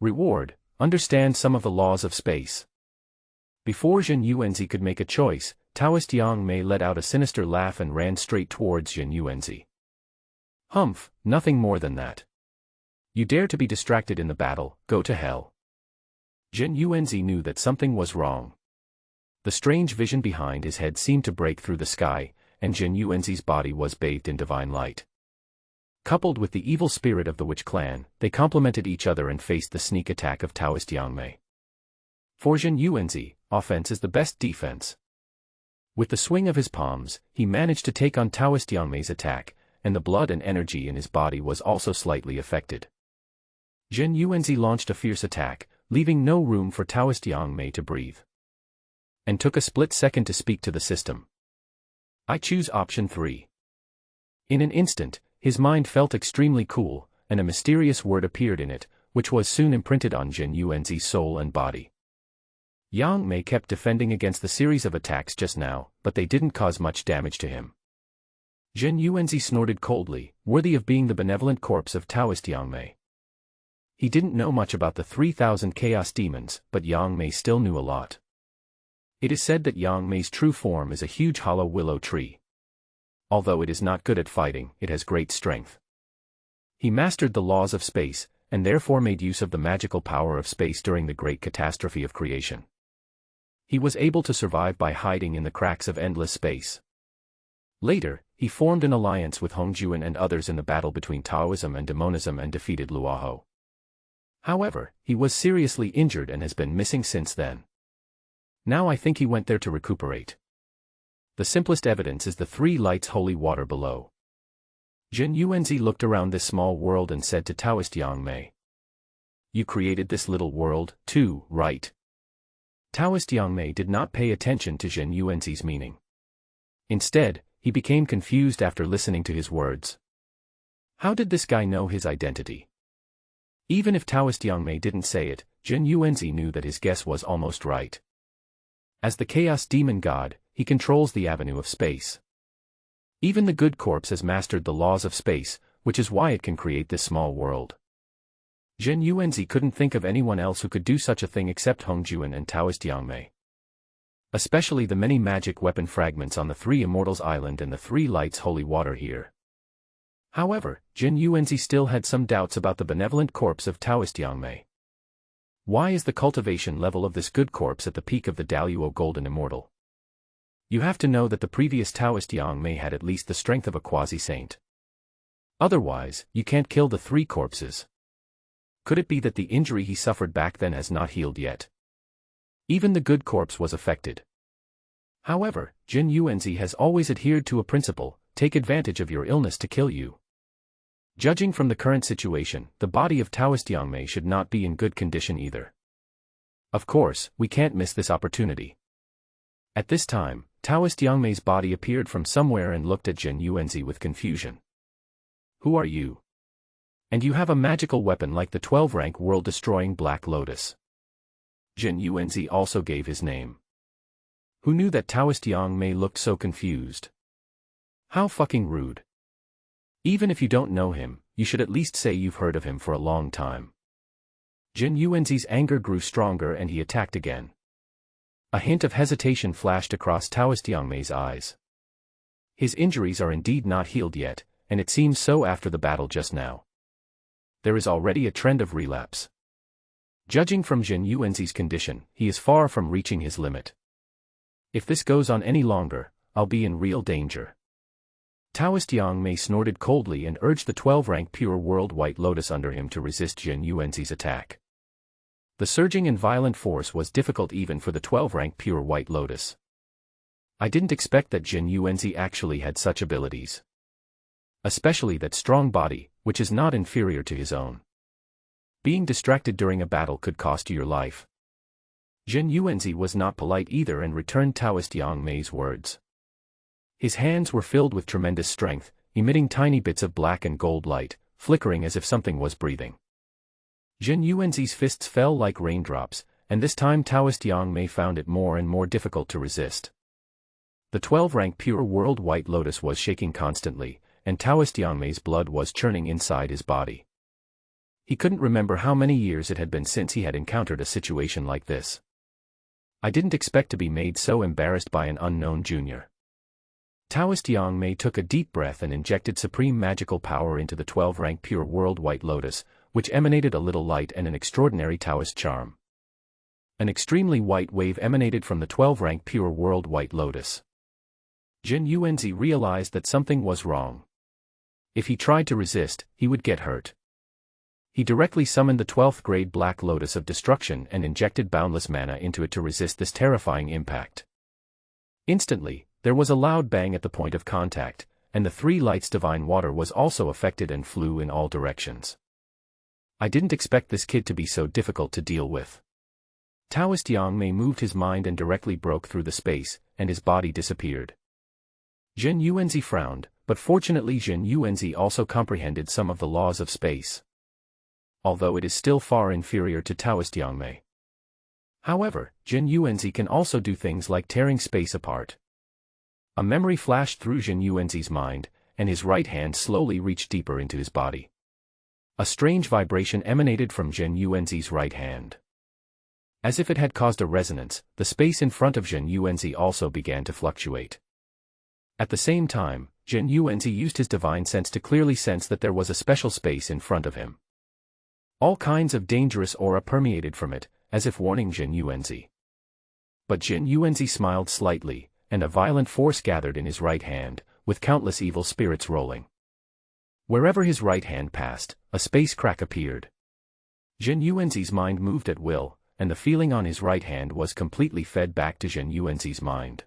Reward, understand some of the laws of space. Before Jin Yuanzi could make a choice, Taoist Yang Mei let out a sinister laugh and ran straight towards Jin Yuanzi. Humph, nothing more than that. You dare to be distracted in the battle, go to hell. Jin Yuanzi knew that something was wrong. The strange vision behind his head seemed to break through the sky, and Jin Yuanzi's body was bathed in divine light. Coupled with the evil spirit of the Witch clan, they complemented each other and faced the sneak attack of Taoist Yang Mei. For Jin Yuanzi, offense is the best defense. With the swing of his palms, he managed to take on Taoist Yang Mei's attack, and the blood and energy in his body was also slightly affected. Jin Yuanzi launched a fierce attack, leaving no room for Taoist Yang Mei to breathe. And took a split second to speak to the system. I choose option 3. In an instant, his mind felt extremely cool, and a mysterious word appeared in it, which was soon imprinted on Jin Yuanzi's soul and body. Yang Mei kept defending against the series of attacks just now, but they didn't cause much damage to him. Jin Yuanzi snorted coldly, worthy of being the benevolent corpse of Taoist Yang Mei. He didn't know much about the 3,000 chaos demons, but Yang Mei still knew a lot. It is said that Yang Mei's true form is a huge hollow willow tree. Although it is not good at fighting, it has great strength. He mastered the laws of space, and therefore made use of the magical power of space during the great catastrophe of creation. He was able to survive by hiding in the cracks of endless space. Later, he formed an alliance with Hongjuan and others in the battle between Taoism and demonism and defeated Luoho. However, he was seriously injured and has been missing since then. Now I think he went there to recuperate. The simplest evidence is the 3 lights holy water below. Jin Yuanzi looked around this small world and said to Taoist Yang Mei. You created this little world, too, right? Taoist Yang Mei did not pay attention to Jin Yuanzi's meaning. Instead, he became confused after listening to his words. How did this guy know his identity? Even if Taoist Yangmei didn't say it, Jin Yuanzi knew that his guess was almost right. As the Chaos Demon God, he controls the avenue of space. Even the good corpse has mastered the laws of space, which is why it can create this small world. Jin Yuanzi couldn't think of anyone else who could do such a thing except Hong Juan and Taoist Yangmei. Especially the many magic weapon fragments on the Three Immortals Island and the Three Lights Holy Water here. However, Jin Yuanzi still had some doubts about the benevolent corpse of Taoist Yangmei. Why is the cultivation level of this good corpse at the peak of the Daluo Golden Immortal? You have to know that the previous Taoist Yangmei had at least the strength of a quasi-saint. Otherwise, you can't kill the three corpses. Could it be that the injury he suffered back then has not healed yet? Even the good corpse was affected. However, Jin Yuanzi has always adhered to a principle: take advantage of your illness to kill you. Judging from the current situation, the body of Taoist Yangmei should not be in good condition either. Of course, we can't miss this opportunity. At this time, Taoist Yangmei's body appeared from somewhere and looked at Jin Yuanzi with confusion. Who are you? And you have a magical weapon like the 12-rank world-destroying Black Lotus. Jin Yuanzi also gave his name. Who knew that Taoist Yangmei looked so confused? How fucking rude. Even if you don't know him, you should at least say you've heard of him for a long time. Jin Yuanzi's anger grew stronger and he attacked again. A hint of hesitation flashed across Taoist Yangmei's eyes. His injuries are indeed not healed yet, and it seems so after the battle just now. There is already a trend of relapse. Judging from Jin Yuanzi's condition, he is far from reaching his limit. If this goes on any longer, I'll be in real danger. Taoist Yangmei snorted coldly and urged the 12-rank pure world White Lotus under him to resist Jin Yuanzi's attack. The surging and violent force was difficult even for the 12-rank pure White Lotus. I didn't expect that Jin Yuanzi actually had such abilities. Especially that strong body, which is not inferior to his own. Being distracted during a battle could cost you your life. Jin Yuanzi was not polite either and returned Taoist Yangmei's words. His hands were filled with tremendous strength, emitting tiny bits of black and gold light, flickering as if something was breathing. Jin Yuanzi's fists fell like raindrops, and this time Taoist Yangmei found it more and more difficult to resist. The 12-rank pure world White Lotus was shaking constantly, and Taoist Yangmei's blood was churning inside his body. He couldn't remember how many years it had been since he had encountered a situation like this. I didn't expect to be made so embarrassed by an unknown junior. Taoist Yangmei took a deep breath and injected supreme magical power into the 12-rank pure world White Lotus, which emanated a little light and an extraordinary Taoist charm. An extremely white wave emanated from the 12-rank pure world White Lotus. Jin Yuanzi realized that something was wrong. If he tried to resist, he would get hurt. He directly summoned the 12th grade Black Lotus of Destruction and injected boundless mana into it to resist this terrifying impact. Instantly, there was a loud bang at the point of contact, and the Three Lights Divine Water was also affected and flew in all directions. I didn't expect this kid to be so difficult to deal with. Taoist Yangmei moved his mind and directly broke through the space, and his body disappeared. Jin Yuanzi frowned, but fortunately Jin Yuanzi also comprehended some of the laws of space. Although it is still far inferior to Taoist Yangmei. However, Jin Yuanzi can also do things like tearing space apart. A memory flashed through Jin Yuanzi's mind, and his right hand slowly reached deeper into his body. A strange vibration emanated from Jin Yuanzi's right hand. As if it had caused a resonance, the space in front of Jin Yuanzi also began to fluctuate. At the same time, Jin Yuanzi used his divine sense to clearly sense that there was a special space in front of him. All kinds of dangerous aura permeated from it, as if warning Jin Yuanzi. But Jin Yuanzi smiled slightly, and a violent force gathered in his right hand, with countless evil spirits rolling. Wherever his right hand passed, a space crack appeared. Jin Yuanzi's mind moved at will, and the feeling on his right hand was completely fed back to Jin Yuanzi's mind.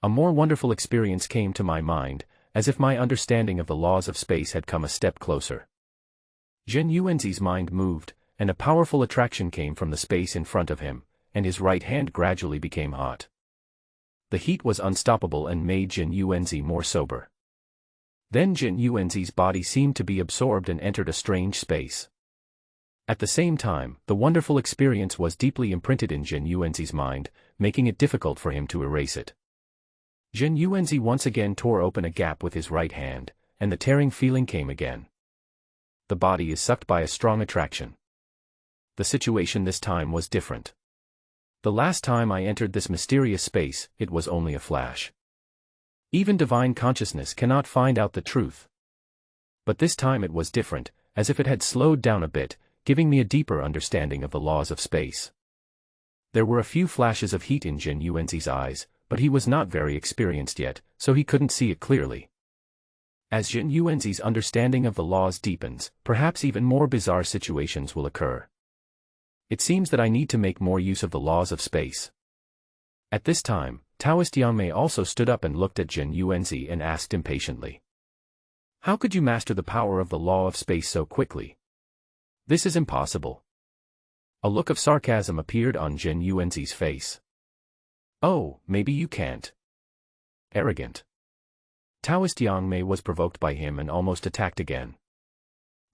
A more wonderful experience came to my mind, as if my understanding of the laws of space had come a step closer. Jin Yuanzi's mind moved, and a powerful attraction came from the space in front of him, and his right hand gradually became hot. The heat was unstoppable and made Jin Yuanzi more sober. Then Jin Yuanzi's body seemed to be absorbed and entered a strange space. At the same time, the wonderful experience was deeply imprinted in Jin Yuanzi's mind, making it difficult for him to erase it. Jin Yuanzi once again tore open a gap with his right hand, and the tearing feeling came again. The body is sucked by a strong attraction. The situation this time was different. The last time I entered this mysterious space, it was only a flash. Even divine consciousness cannot find out the truth. But this time it was different, as if it had slowed down a bit, giving me a deeper understanding of the laws of space. There were a few flashes of heat in Jin Yuanzi's eyes, but he was not very experienced yet, so he couldn't see it clearly. As Jin Yuanzi's understanding of the laws deepens, perhaps even more bizarre situations will occur. It seems that I need to make more use of the laws of space. At this time, Taoist Yang Mei also stood up and looked at Jin Yuanzi and asked impatiently, "How could you master the power of the law of space so quickly? This is impossible." A look of sarcasm appeared on Jin Yuanzi's face. "Oh, maybe you can't. Arrogant." Taoist Yang Mei was provoked by him and almost attacked again.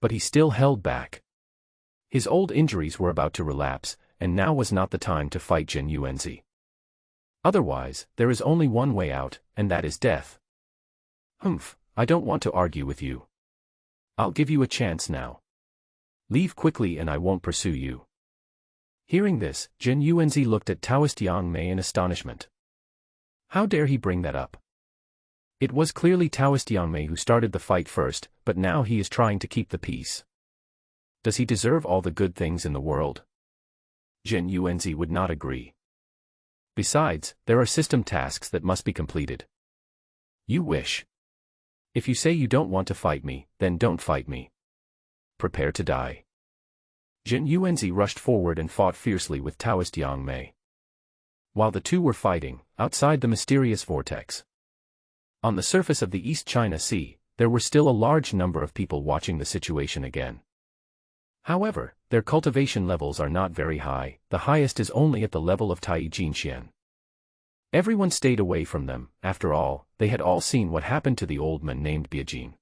But he still held back. His old injuries were about to relapse, and now was not the time to fight Jin Yuanzi. Otherwise, there is only one way out, and that is death. "Humph, I don't want to argue with you. I'll give you a chance now. Leave quickly and I won't pursue you." Hearing this, Jin Yuanzi looked at Taoist Yang Mei in astonishment. How dare he bring that up? It was clearly Taoist Yang Mei who started the fight first, but now he is trying to keep the peace. Does he deserve all the good things in the world? Jin Yuanzi would not agree. Besides, there are system tasks that must be completed. You wish. If you say you don't want to fight me, then don't fight me. Prepare to die. Jin Yuanzi rushed forward and fought fiercely with Taoist Yang Mei. While the two were fighting, outside the mysterious vortex, on the surface of the East China Sea, there were still a large number of people watching the situation again. However, their cultivation levels are not very high, the highest is only at the level of Tai Jinxian. Everyone stayed away from them. After all, they had all seen what happened to the old man named Biajin.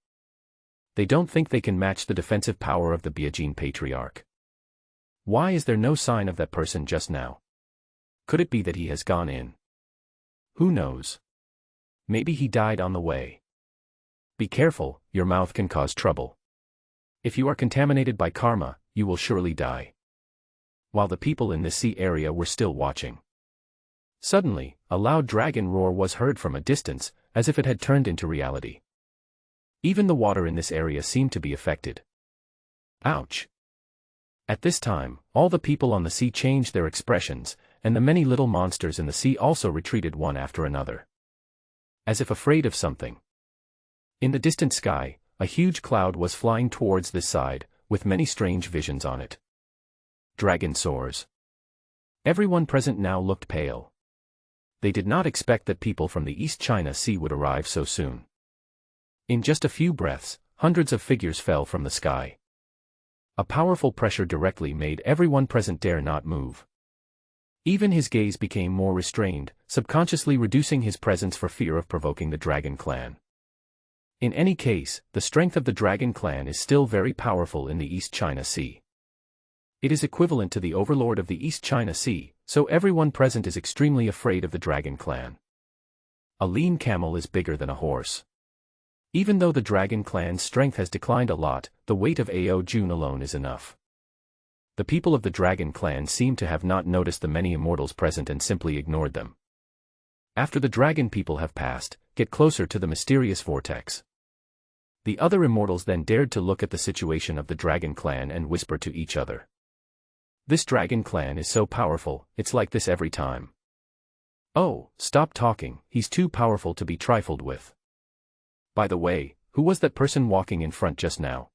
They don't think they can match the defensive power of the Biajin patriarch. Why is there no sign of that person just now? Could it be that he has gone in? Who knows? Maybe he died on the way. Be careful, your mouth can cause trouble. If you are contaminated by karma, you will surely die. While the people in this sea area were still watching, suddenly, a loud dragon roar was heard from a distance, as if it had turned into reality. Even the water in this area seemed to be affected. Ouch! At this time, all the people on the sea changed their expressions, and the many little monsters in the sea also retreated one after another, as if afraid of something. In the distant sky, a huge cloud was flying towards this side, with many strange visions on it. Dragon soars. Everyone present now looked pale. They did not expect that people from the East China Sea would arrive so soon. In just a few breaths, hundreds of figures fell from the sky. A powerful pressure directly made everyone present dare not move. Even his gaze became more restrained, subconsciously reducing his presence for fear of provoking the Dragon Clan. In any case, the strength of the Dragon Clan is still very powerful in the East China Sea. It is equivalent to the overlord of the East China Sea, so everyone present is extremely afraid of the Dragon Clan. A lean camel is bigger than a horse. Even though the Dragon Clan's strength has declined a lot, the weight of Ao Jun alone is enough. The people of the Dragon Clan seem to have not noticed the many immortals present and simply ignored them. After the dragon people have passed, get closer to the mysterious vortex. The other immortals then dared to look at the situation of the Dragon Clan and whisper to each other. This Dragon Clan is so powerful, it's like this every time. Oh, stop talking, he's too powerful to be trifled with. By the way, who was that person walking in front just now?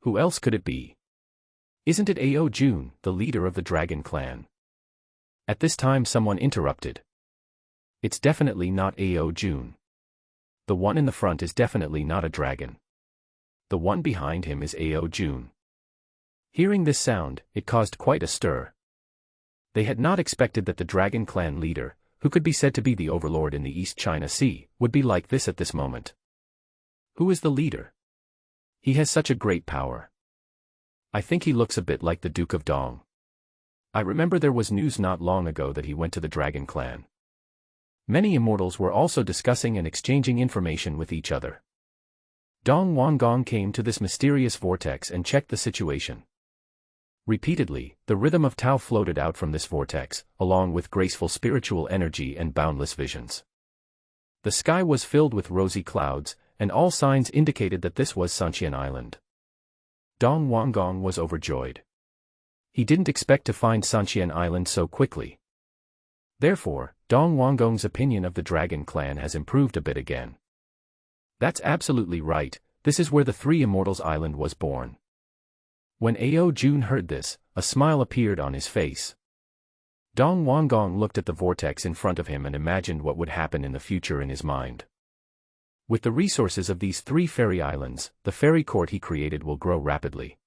Who else could it be? Isn't it Ao Jun, the leader of the Dragon Clan? At this time someone interrupted. It's definitely not Ao Jun. The one in the front is definitely not a dragon. The one behind him is Ao Jun. Hearing this sound, it caused quite a stir. They had not expected that the Dragon Clan leader, who could be said to be the overlord in the East China Sea, would be like this at this moment. Who is the leader? He has such a great power. I think he looks a bit like the Duke of Dong. I remember there was news not long ago that he went to the Dragon Clan. Many immortals were also discussing and exchanging information with each other. Dong Wanggong came to this mysterious vortex and checked the situation. Repeatedly, the rhythm of Tao floated out from this vortex, along with graceful spiritual energy and boundless visions. The sky was filled with rosy clouds, and all signs indicated that this was Sanqian Island. Dong Wanggong was overjoyed. He didn't expect to find Sanqian Island so quickly. Therefore, Dong Wanggong's opinion of the Dragon Clan has improved a bit again. That's absolutely right, this is where the Three Immortals Island was born. When Ao Jun heard this, a smile appeared on his face. Dong Wanggong looked at the vortex in front of him and imagined what would happen in the future in his mind. With the resources of these three fairy islands, the fairy court he created will grow rapidly.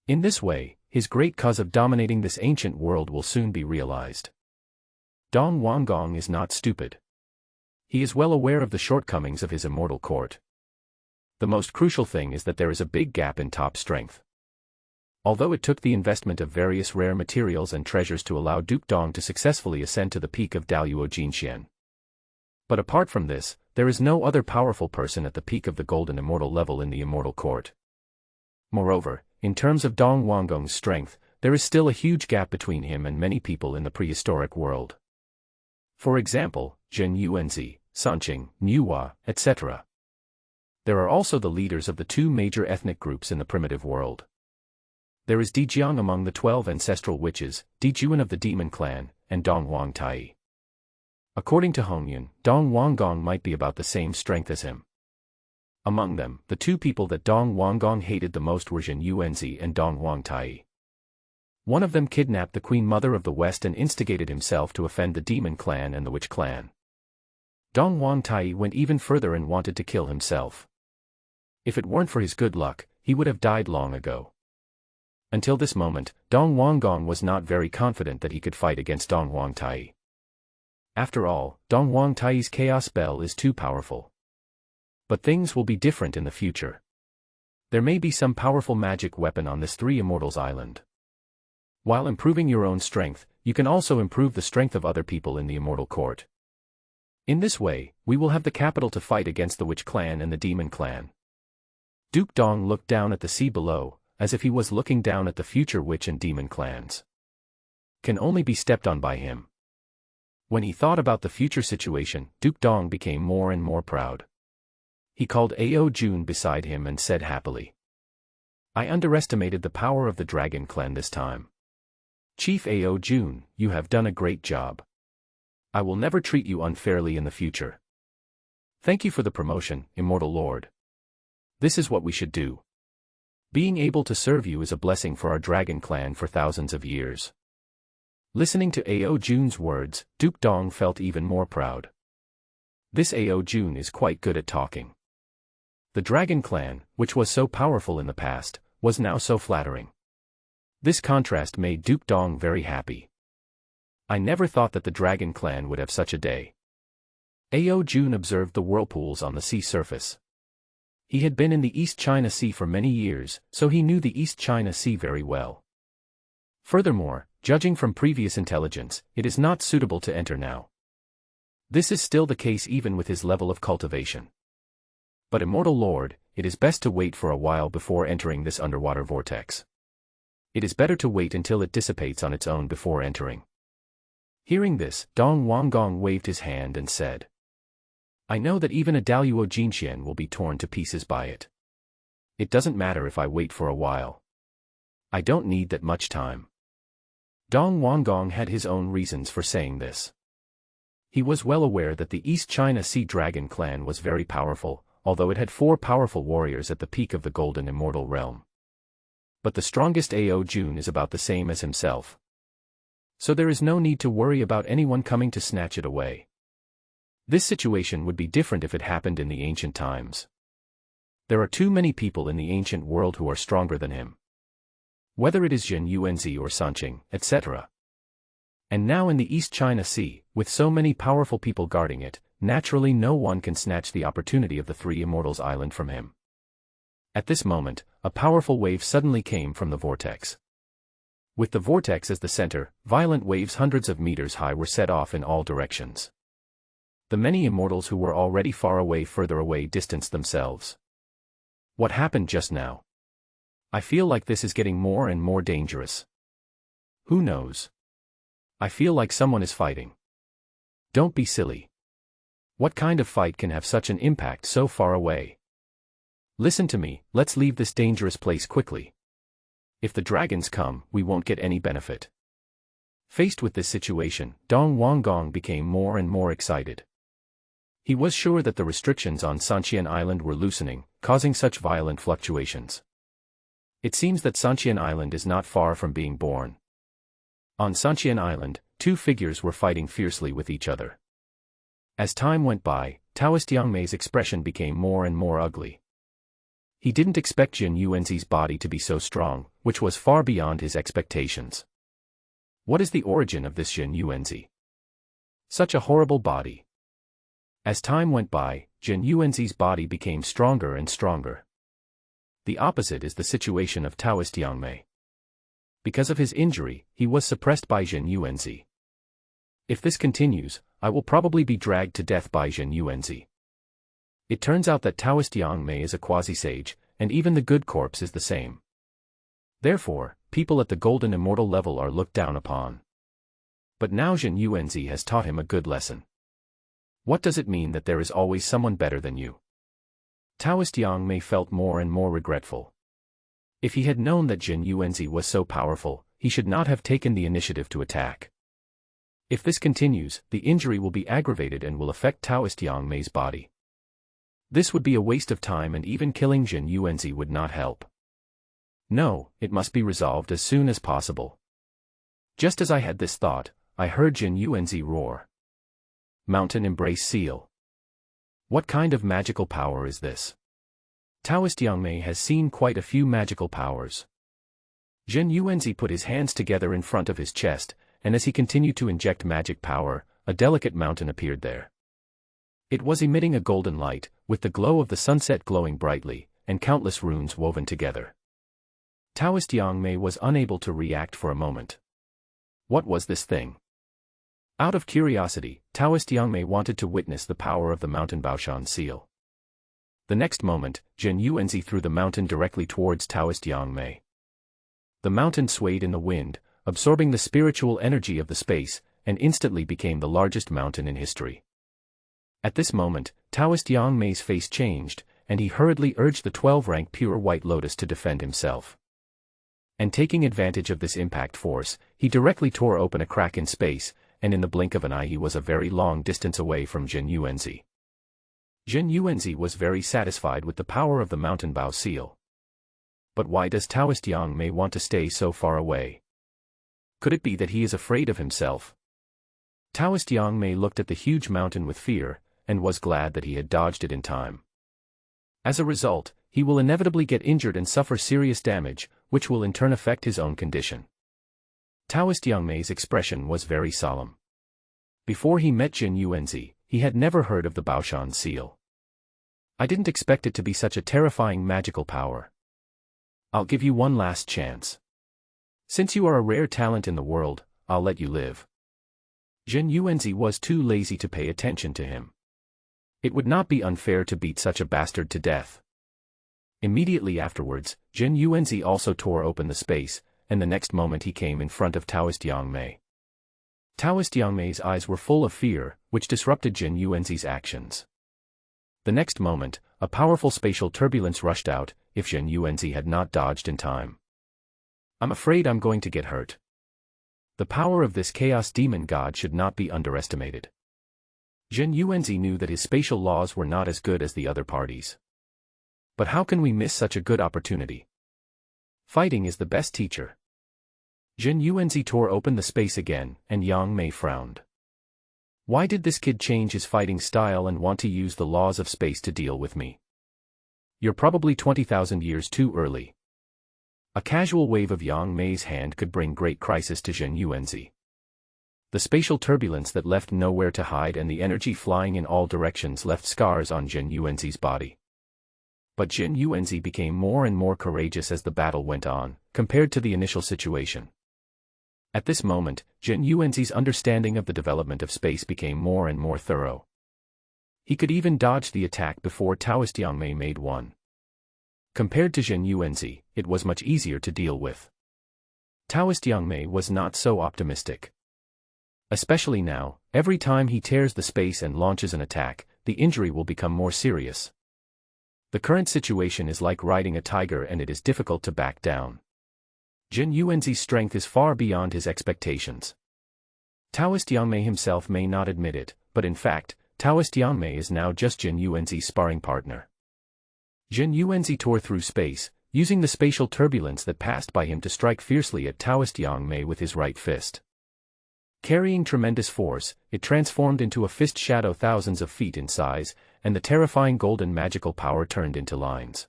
In this way, his great cause of dominating this ancient world will soon be realized. Dong Wanggong is not stupid. He is well aware of the shortcomings of his immortal court. The most crucial thing is that there is a big gap in top strength. Although it took the investment of various rare materials and treasures to allow Duke Dong to successfully ascend to the peak of Daluo Jinxian. But apart from this, there is no other powerful person at the peak of the Golden Immortal level in the Immortal Court. Moreover, in terms of Dong Wanggong's strength, there is still a huge gap between him and many people in the prehistoric world. For example, Zhen Yuanzi, Sanqing, Niuhua, etc. There are also the leaders of the two major ethnic groups in the primitive world. There is Dijiang among the 12 ancestral witches, Dijuan of the Demon Clan, and Dong Wangtai. According to Hongyun, Dong Wanggong might be about the same strength as him. Among them, the two people that Dong Wanggong hated the most were Zhen Yuanzi and Dong Wangtai. One of them kidnapped the Queen Mother of the West and instigated himself to offend the Demon Clan and the Witch Clan. Dong Wangtai went even further and wanted to kill himself. If it weren't for his good luck, he would have died long ago. Until this moment, Dong Wanggong was not very confident that he could fight against Dong Wangtai. After all, Dong Wangtai's chaos spell is too powerful. But things will be different in the future. There may be some powerful magic weapon on this Three Immortals Island. While improving your own strength, you can also improve the strength of other people in the Immortal Court. In this way, we will have the capital to fight against the Witch Clan and the Demon Clan. Duke Dong looked down at the sea below, as if he was looking down at the future Witch and Demon clans. Can only be stepped on by him. When he thought about the future situation, Duke Dong became more and more proud. He called Ao Jun beside him and said happily, "I underestimated the power of the Dragon Clan this time. Chief Ao Jun, you have done a great job. I will never treat you unfairly in the future. Thank you for the promotion, Immortal Lord. This is what we should do. Being able to serve you is a blessing for our Dragon Clan for thousands of years." Listening to Ao Jun's words, Duke Dong felt even more proud. This Ao Jun is quite good at talking. The Dragon Clan, which was so powerful in the past, was now so flattering. This contrast made Duke Dong very happy. I never thought that the Dragon Clan would have such a day. Ao Jun observed the whirlpools on the sea surface. He had been in the East China Sea for many years, so he knew the East China Sea very well. Furthermore, judging from previous intelligence, it is not suitable to enter now. This is still the case even with his level of cultivation. But Immortal Lord, it is best to wait for a while before entering this underwater vortex. It is better to wait until it dissipates on its own before entering. Hearing this, Dong Wanggong waved his hand and said, "I know that even a Daluo Jinxian will be torn to pieces by it. It doesn't matter if I wait for a while. I don't need that much time." Dong Wanggong had his own reasons for saying this. He was well aware that the East China Sea Dragon Clan was very powerful, although it had 4 powerful warriors at the peak of the Golden Immortal Realm. But the strongest Ao Jun is about the same as himself. So there is no need to worry about anyone coming to snatch it away. This situation would be different if it happened in the ancient times. There are too many people in the ancient world who are stronger than him. Whether it is Zhen Yuanzi or Sanqing, etc. And now in the East China Sea, with so many powerful people guarding it, naturally no one can snatch the opportunity of the Three Immortals Island from him. At this moment, a powerful wave suddenly came from the vortex. With the vortex as the center, violent waves hundreds of meters high were set off in all directions. The many immortals who were already further away distanced themselves. What happened just now? I feel like this is getting more and more dangerous. Who knows? I feel like someone is fighting. Don't be silly. What kind of fight can have such an impact so far away? Listen to me, let's leave this dangerous place quickly. If the dragons come, we won't get any benefit. Faced with this situation, Dong Wanggong became more and more excited. He was sure that the restrictions on Sanqian Island were loosening, causing such violent fluctuations. It seems that Sanqian Island is not far from being born. On Sanqian Island, two figures were fighting fiercely with each other. As time went by, Taoist Yang Mei's expression became more and more ugly. He didn't expect Jin Yuanzi's body to be so strong, which was far beyond his expectations. What is the origin of this Jin Yuanzi? Such a horrible body. As time went by, Jin Yuanzi's body became stronger and stronger. The opposite is the situation of Taoist Yang Mei. Because of his injury, he was suppressed by Jin Yuanzi. If this continues, I will probably be dragged to death by Jin Yuanzi. It turns out that Taoist Yang Mei is a quasi-sage, and even the good corpse is the same. Therefore, people at the golden immortal level are looked down upon. But now Jin Yuanzi has taught him a good lesson. What does it mean that there is always someone better than you? Taoist Yang Mei felt more and more regretful. If he had known that Jin Yuanzi was so powerful, he should not have taken the initiative to attack. If this continues, the injury will be aggravated and will affect Taoist Yang Mei's body. This would be a waste of time, and even killing Jin Yuanzi would not help. No, it must be resolved as soon as possible. Just as I had this thought, I heard Jin Yuanzi roar. Mountain Embrace Seal. What kind of magical power is this? Taoist Yang Mei has seen quite a few magical powers. Jin Yuanzi put his hands together in front of his chest, and as he continued to inject magic power, a delicate mountain appeared there. It was emitting a golden light, with the glow of the sunset glowing brightly, and countless runes woven together. Taoist Yang Mei was unable to react for a moment. What was this thing? Out of curiosity, Taoist Yang Mei wanted to witness the power of the mountain Baoshan seal. The next moment, Jin Yuanzi threw the mountain directly towards Taoist Yang Mei. The mountain swayed in the wind, absorbing the spiritual energy of the space, and instantly became the largest mountain in history. At this moment, Taoist Yang Mei's face changed, and he hurriedly urged the 12-rank pure white lotus to defend himself. And taking advantage of this impact force, he directly tore open a crack in space, and in the blink of an eye he was a very long distance away from Jin Yuanzi. Jin Yuanzi was very satisfied with the power of the mountain Bao seal. But why does Taoist Yang Mei want to stay so far away? Could it be that he is afraid of himself? Taoist Yang Mei looked at the huge mountain with fear, and was glad that he had dodged it in time. As a result, he will inevitably get injured and suffer serious damage, which will in turn affect his own condition. Taoist Yang Mei's expression was very solemn. Before he met Jin Yuanzi, he had never heard of the Baoshan seal. I didn't expect it to be such a terrifying magical power. I'll give you one last chance. Since you are a rare talent in the world, I'll let you live. Jin Yuanzi was too lazy to pay attention to him. It would not be unfair to beat such a bastard to death. Immediately afterwards, Jin Yuanzi also tore open the space, and the next moment he came in front of Taoist Yang Mei. Taoist Yang Mei's eyes were full of fear, which disrupted Jin Yuanzi's actions. The next moment, a powerful spatial turbulence rushed out, if Jin Yuanzi had not dodged in time. I'm afraid I'm going to get hurt. The power of this chaos demon god should not be underestimated. Jin Yuanzi knew that his spatial laws were not as good as the other parties. But how can we miss such a good opportunity? Fighting is the best teacher. Jin Yuanzi tore open the space again, and Yang Mei frowned. Why did this kid change his fighting style and want to use the laws of space to deal with me? You're probably 20,000 years too early. A casual wave of Yang Mei's hand could bring great crisis to Jin Yuanzi. The spatial turbulence that left nowhere to hide and the energy flying in all directions left scars on Jin Yuanzi's body. But Jin Yuanzi became more and more courageous as the battle went on, compared to the initial situation. At this moment, Jin Yuanzi's understanding of the development of space became more and more thorough. He could even dodge the attack before Taoist Yang Mei made one. Compared to Jin Yuanzi, it was much easier to deal with. Taoist Yang Mei was not so optimistic. Especially now, every time he tears the space and launches an attack, the injury will become more serious. The current situation is like riding a tiger and it is difficult to back down. Jin Yuanzi's strength is far beyond his expectations. Taoist Yang Mei himself may not admit it, but in fact, Taoist Yang Mei is now just Jin Yuanzi's sparring partner. Jin Yuanzi tore through space, using the spatial turbulence that passed by him to strike fiercely at Taoist Yang Mei with his right fist. Carrying tremendous force, it transformed into a fist shadow thousands of feet in size, and the terrifying golden magical power turned into lines.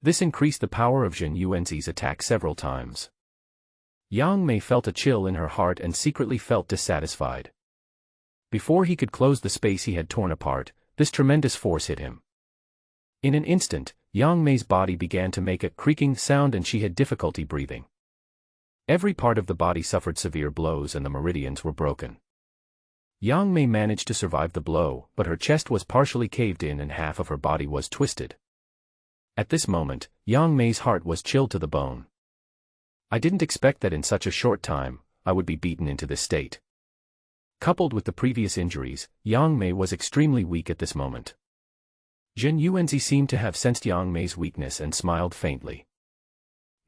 This increased the power of Jin Yuanzi's attack several times. Yang Mei felt a chill in her heart and secretly felt dissatisfied. Before he could close the space he had torn apart, this tremendous force hit him. In an instant, Yang Mei's body began to make a creaking sound and she had difficulty breathing. Every part of the body suffered severe blows and the meridians were broken. Yang Mei managed to survive the blow, but her chest was partially caved in and half of her body was twisted. At this moment, Yang Mei's heart was chilled to the bone. I didn't expect that in such a short time, I would be beaten into this state. Coupled with the previous injuries, Yang Mei was extremely weak at this moment. Jin Yuanzi seemed to have sensed Yang Mei's weakness and smiled faintly.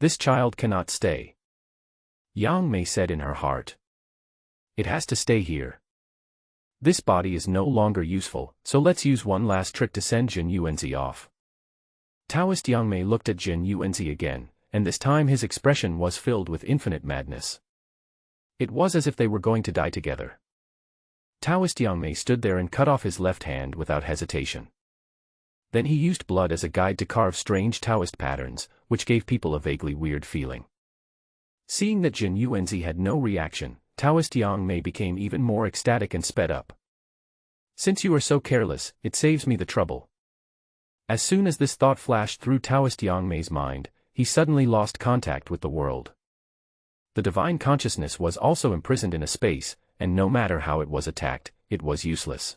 This child cannot stay. Yang Mei said in her heart. It has to stay here. This body is no longer useful, so let's use one last trick to send Jin Yuanzi off. Taoist Yang Mei looked at Jin Yuanzi again, and this time his expression was filled with infinite madness. It was as if they were going to die together. Taoist Yang Mei stood there and cut off his left hand without hesitation. Then he used blood as a guide to carve strange Taoist patterns, which gave people a vaguely weird feeling. Seeing that Jin Yuanzi had no reaction, Taoist Yang Mei became even more ecstatic and sped up. Since you are so careless, it saves me the trouble. As soon as this thought flashed through Taoist Yang Mei's mind, he suddenly lost contact with the world. The divine consciousness was also imprisoned in a space, and no matter how it was attacked, it was useless.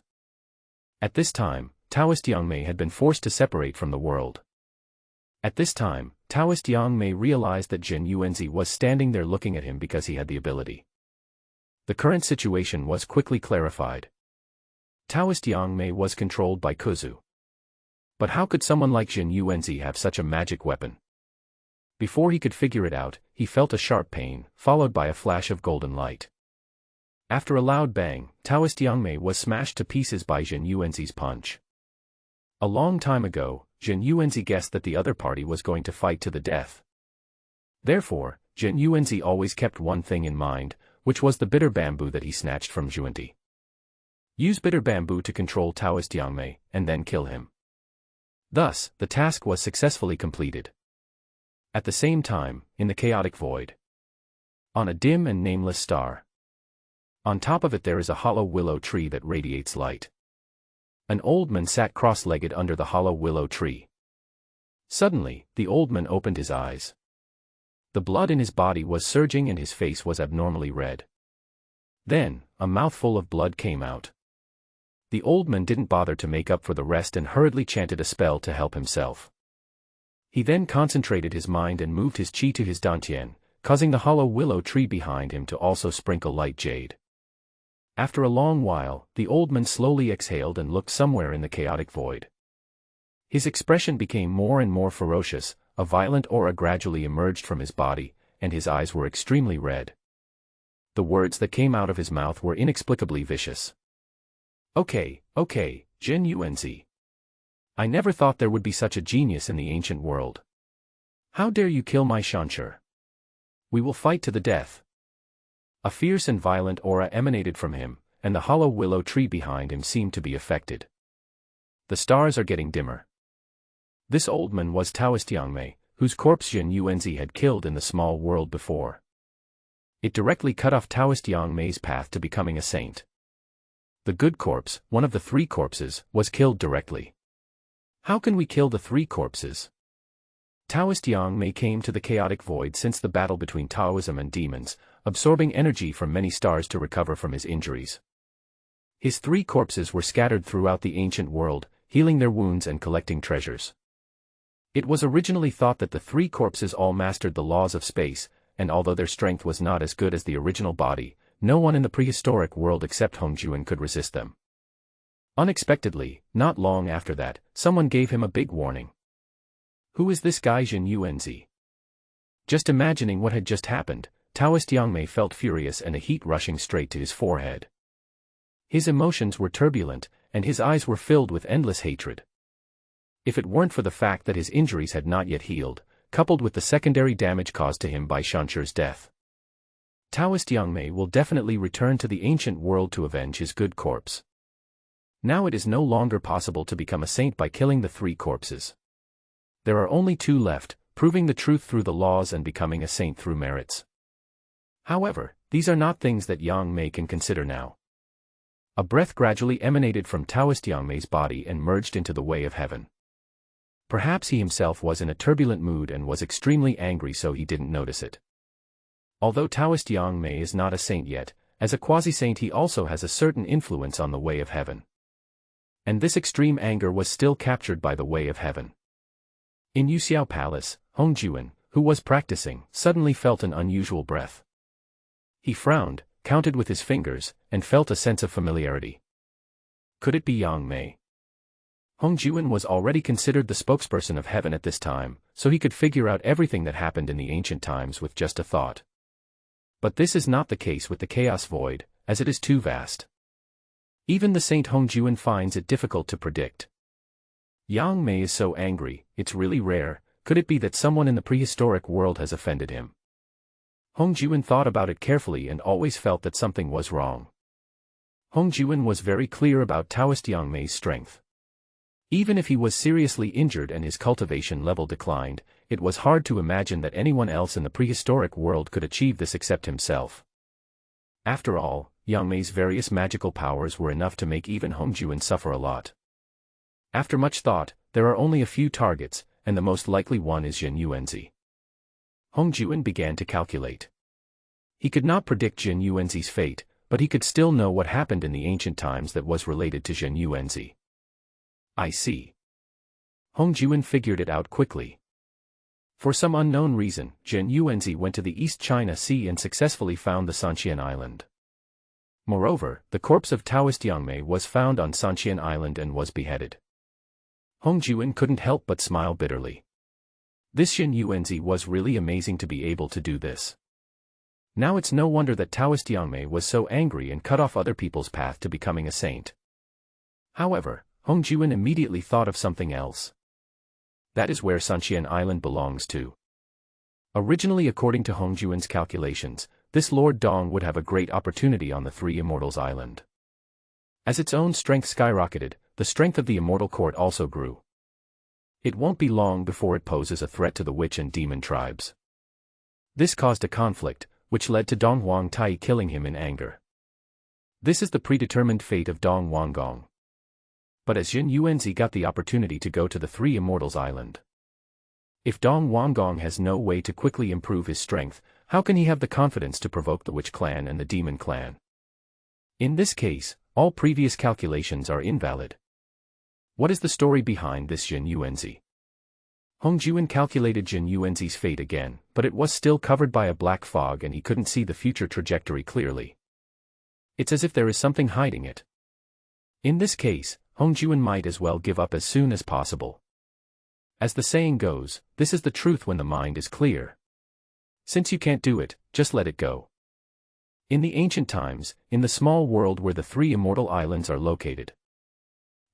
At this time, Taoist Yang Mei had been forced to separate from the world. At this time, Taoist Yang Mei realized that Jin Yuanzi was standing there looking at him because he had the ability. The current situation was quickly clarified. Taoist Yang Mei was controlled by Kuzu. But how could someone like Jin Yuanzi have such a magic weapon? Before he could figure it out, he felt a sharp pain, followed by a flash of golden light. After a loud bang, Taoist Yang Mei was smashed to pieces by Jin Yuanzi's punch. A long time ago, Jin Yuanzi guessed that the other party was going to fight to the death. Therefore, Jin Yuanzi always kept one thing in mind, which was the bitter bamboo that he snatched from Zhuanti. Use bitter bamboo to control Taoist Yang Mei, and then kill him. Thus, the task was successfully completed. At the same time, in the chaotic void, on a dim and nameless star, on top of it there is a hollow willow tree that radiates light. An old man sat cross-legged under the hollow willow tree. Suddenly, the old man opened his eyes. The blood in his body was surging and his face was abnormally red. Then, a mouthful of blood came out. The old man didn't bother to make up for the rest and hurriedly chanted a spell to help himself. He then concentrated his mind and moved his chi to his dantian, causing the hollow willow tree behind him to also sprinkle light jade. After a long while, the old man slowly exhaled and looked somewhere in the chaotic void. His expression became more and more ferocious, a violent aura gradually emerged from his body, and his eyes were extremely red. The words that came out of his mouth were inexplicably vicious. Okay, Jin Yuanzi. I never thought there would be such a genius in the ancient world. How dare you kill my Shanshur? We will fight to the death. A fierce and violent aura emanated from him, and the hollow willow tree behind him seemed to be affected. The stars are getting dimmer. This old man was Taoist Yang Mei, whose corpse Jin Yuanzi had killed in the small world before. It directly cut off Taoist Yang Mei's path to becoming a saint. The good corpse, one of the three corpses, was killed directly. How can we kill the three corpses? Taoist Yang Mei came to the chaotic void since the battle between Taoism and demons, absorbing energy from many stars to recover from his injuries. His three corpses were scattered throughout the ancient world, healing their wounds and collecting treasures. It was originally thought that the three corpses all mastered the laws of space, and although their strength was not as good as the original body, no one in the prehistoric world except Hongjuan could resist them. Unexpectedly, not long after that, someone gave him a big warning. Who is this guy Jin Yuanzi? Just imagining what had just happened, Taoist Yang Mei felt furious and a heat rushing straight to his forehead. His emotions were turbulent, and his eyes were filled with endless hatred. If it weren't for the fact that his injuries had not yet healed, coupled with the secondary damage caused to him by Shanchu's death, Taoist Yang Mei will definitely return to the ancient world to avenge his good corpse. Now it is no longer possible to become a saint by killing the three corpses. There are only two left, proving the truth through the laws and becoming a saint through merits. However, these are not things that Yang Mei can consider now. A breath gradually emanated from Taoist Yang Mei's body and merged into the way of heaven. Perhaps he himself was in a turbulent mood and was extremely angry, so he didn't notice it. Although Taoist Yang Mei is not a saint yet, as a quasi-saint he also has a certain influence on the way of heaven. And this extreme anger was still captured by the way of heaven. In Yuxiao Palace, Hongjuan, who was practicing, suddenly felt an unusual breath. He frowned, counted with his fingers, and felt a sense of familiarity. Could it be Yang Mei? Hongjuan was already considered the spokesperson of heaven at this time, so he could figure out everything that happened in the ancient times with just a thought. But this is not the case with the chaos void, as it is too vast. Even the Saint Hongjuan finds it difficult to predict. Yang Mei is so angry, it's really rare. Could it be that someone in the prehistoric world has offended him? Hongjuan thought about it carefully and always felt that something was wrong. Hongjuan was very clear about Taoist Yang Mei's strength. Even if he was seriously injured and his cultivation level declined, it was hard to imagine that anyone else in the prehistoric world could achieve this except himself. After all, Yang Mei's various magical powers were enough to make even Hongjuan suffer a lot. After much thought, there are only a few targets, and the most likely one is Jin Yuanzi. Hongjuan began to calculate. He could not predict Jin Yuanzi's fate, but he could still know what happened in the ancient times that was related to Jin Yuanzi. I see. Hongjuan figured it out quickly. For some unknown reason, Jin Yuanzi went to the East China Sea and successfully found the Sanxian Island. Moreover, the corpse of Taoist Yang Mei was found on Sanxian Island and was beheaded. Hongjuan couldn't help but smile bitterly. This Jin Yuanzi was really amazing to be able to do this. Now it's no wonder that Taoist Yang Mei was so angry and cut off other people's path to becoming a saint. However, Hongjuan immediately thought of something else. That is where Sanxian Island belongs to. Originally, according to Hongjuan's calculations, this Lord Dong would have a great opportunity on the Three Immortals Island. As its own strength skyrocketed, the strength of the Immortal Court also grew. It won't be long before it poses a threat to the witch and demon tribes. This caused a conflict, which led to Dong Huangtai killing him in anger. This is the predetermined fate of Dong Huanggong. But as Jin Yuanzi got the opportunity to go to the Three Immortals Island. If Dong Huanggong has no way to quickly improve his strength, how can he have the confidence to provoke the Witch Clan and the Demon Clan? In this case, all previous calculations are invalid. What is the story behind this Jin Yuanzi? Hongjuan calculated Jin Yuanzi's fate again, but it was still covered by a black fog and he couldn't see the future trajectory clearly. It's as if there is something hiding it. In this case, Hongjuan might as well give up as soon as possible. As the saying goes, this is the truth when the mind is clear. Since you can't do it, just let it go. In the ancient times, in the small world where the Three Immortal Islands are located,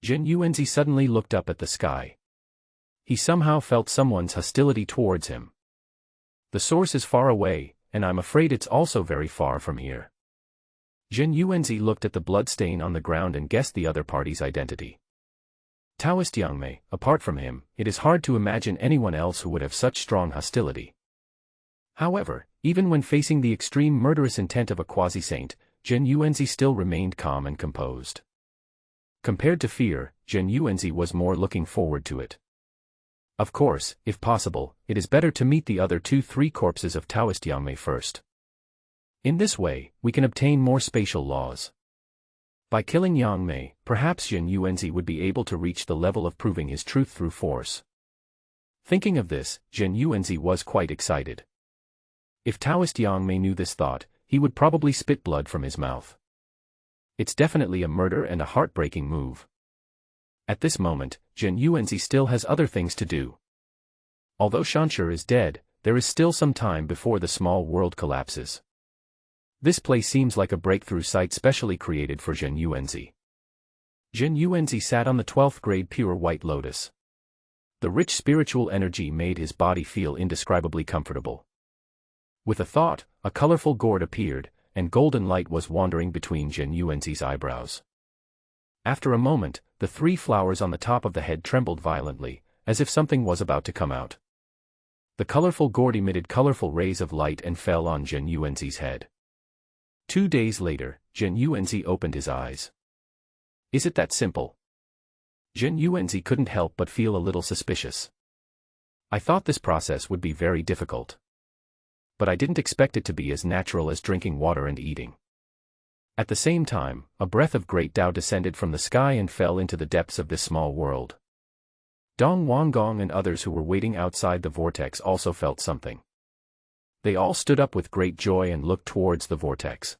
Jin Yuanzi suddenly looked up at the sky. He somehow felt someone's hostility towards him. The source is far away, and I'm afraid it's also very far from here. Jin Yuanzi looked at the blood stain on the ground and guessed the other party's identity. Taoist Yang Mei. Apart from him, it is hard to imagine anyone else who would have such strong hostility. However, even when facing the extreme murderous intent of a quasi-saint, Zhen Yuanzi still remained calm and composed. Compared to fear, Zhen Yuanzi was more looking forward to it. Of course, if possible, it is better to meet the other 2-3 corpses of Taoist Yangmei first. In this way, we can obtain more spatial laws. By killing Yang Mei, perhaps Zhen Yuanzi would be able to reach the level of proving his truth through force. Thinking of this, Zhen Yuanzi was quite excited. If Taoist Yang Mei knew this thought, he would probably spit blood from his mouth. It's definitely a murder and a heartbreaking move. At this moment, Zhen Yuanzi still has other things to do. Although Shanshi is dead, there is still some time before the small world collapses. This place seems like a breakthrough site specially created for Zhen Yuanzi. Zhen Yuanzi sat on the 12th grade pure white lotus. The rich spiritual energy made his body feel indescribably comfortable. With a thought, a colorful gourd appeared, and golden light was wandering between Zhen Yuanzi's eyebrows. After a moment, the 3 flowers on the top of the head trembled violently, as if something was about to come out. The colorful gourd emitted colorful rays of light and fell on Zhen Yuanzi's head. 2 days later, Zhen Yuanzi opened his eyes. Is it that simple? Zhen Yuanzi couldn't help but feel a little suspicious. I thought this process would be very difficult. But I didn't expect it to be as natural as drinking water and eating. At the same time, a breath of great Tao descended from the sky and fell into the depths of this small world. Dong Wanggong and others who were waiting outside the vortex also felt something. They all stood up with great joy and looked towards the vortex.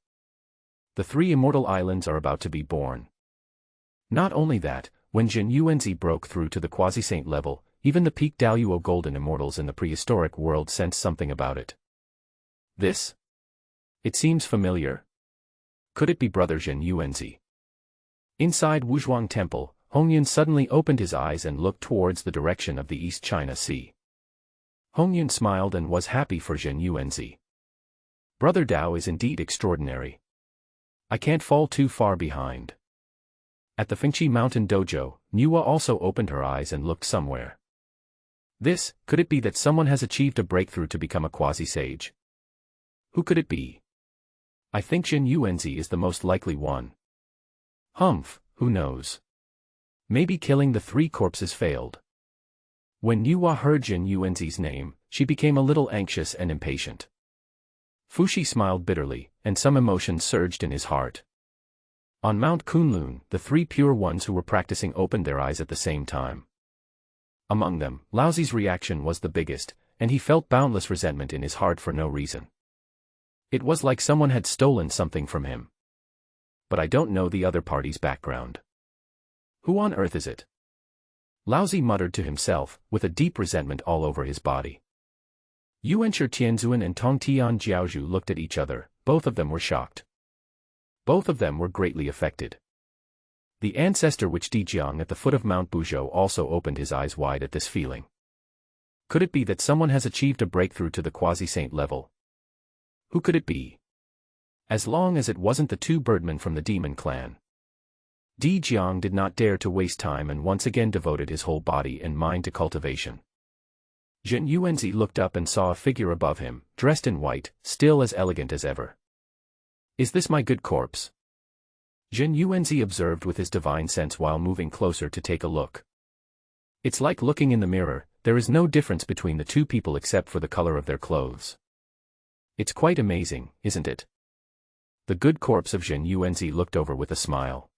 The 3 immortal islands are about to be born. Not only that, when Zhen Yuanzi broke through to the quasi-saint level, even the peak Daoyuo golden immortals in the prehistoric world sensed something about it. This? It seems familiar. Could it be brother Zhen Yuanzi? Inside Wuzhuang Temple, Hongyun suddenly opened his eyes and looked towards the direction of the East China Sea. Hongyun smiled and was happy for Zhen Yuanzi. Brother Dao is indeed extraordinary. I can't fall too far behind. At the Fengqi Mountain Dojo, Nuwa also opened her eyes and looked somewhere. Could it be that someone has achieved a breakthrough to become a quasi-sage? Who could it be? I think Zhen Yuanzi is the most likely one. Humph, who knows? Maybe killing the 3 corpses failed. When Nuwa heard Zhen Yuanzi's name, she became a little anxious and impatient. Fuxi smiled bitterly, and some emotion surged in his heart. On Mount Kunlun, the 3 pure ones who were practicing opened their eyes at the same time. Among them, Laozi's reaction was the biggest, and he felt boundless resentment in his heart for no reason. It was like someone had stolen something from him. But I don't know the other party's background. Who on earth is it? Laozi muttered to himself, with a deep resentment all over his body. Yuanshi Tianzuan and Tongtian Jiaozhu looked at each other, both of them were shocked. Both of them were greatly affected. The ancestor which Dijiang at the foot of Mount Buzhou also opened his eyes wide at this feeling. Could it be that someone has achieved a breakthrough to the quasi-saint level? Who could it be? As long as it wasn't the 2 birdmen from the demon clan. Dijiang did not dare to waste time and once again devoted his whole body and mind to cultivation. Zhen Yuanzi looked up and saw a figure above him, dressed in white, still as elegant as ever. Is this my good corpse? Zhen Yuanzi observed with his divine sense while moving closer to take a look. It's like looking in the mirror, there is no difference between the 2 people except for the color of their clothes. It's quite amazing, isn't it? The good corpse of Zhen Yuanzi looked over with a smile.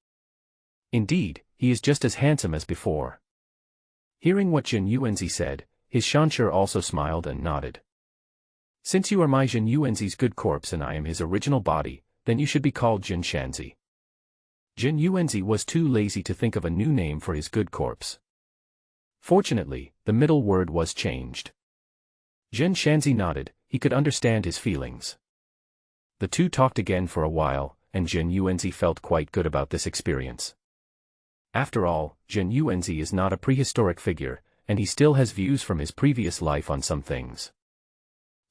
Indeed, he is just as handsome as before. Hearing what Zhen Yuanzi said, his Shanshi also smiled and nodded. Since you are my Zhen Yuanzi's good corpse and I am his original body, then you should be called Zhen Shanzi. Zhen Yuanzi was too lazy to think of a new name for his good corpse. Fortunately, the middle word was changed. Zhen Shanzi nodded, he could understand his feelings. The 2 talked again for a while, and Zhen Yuanzi felt quite good about this experience. After all, Zhen Yuanzi is not a prehistoric figure, and he still has views from his previous life on some things.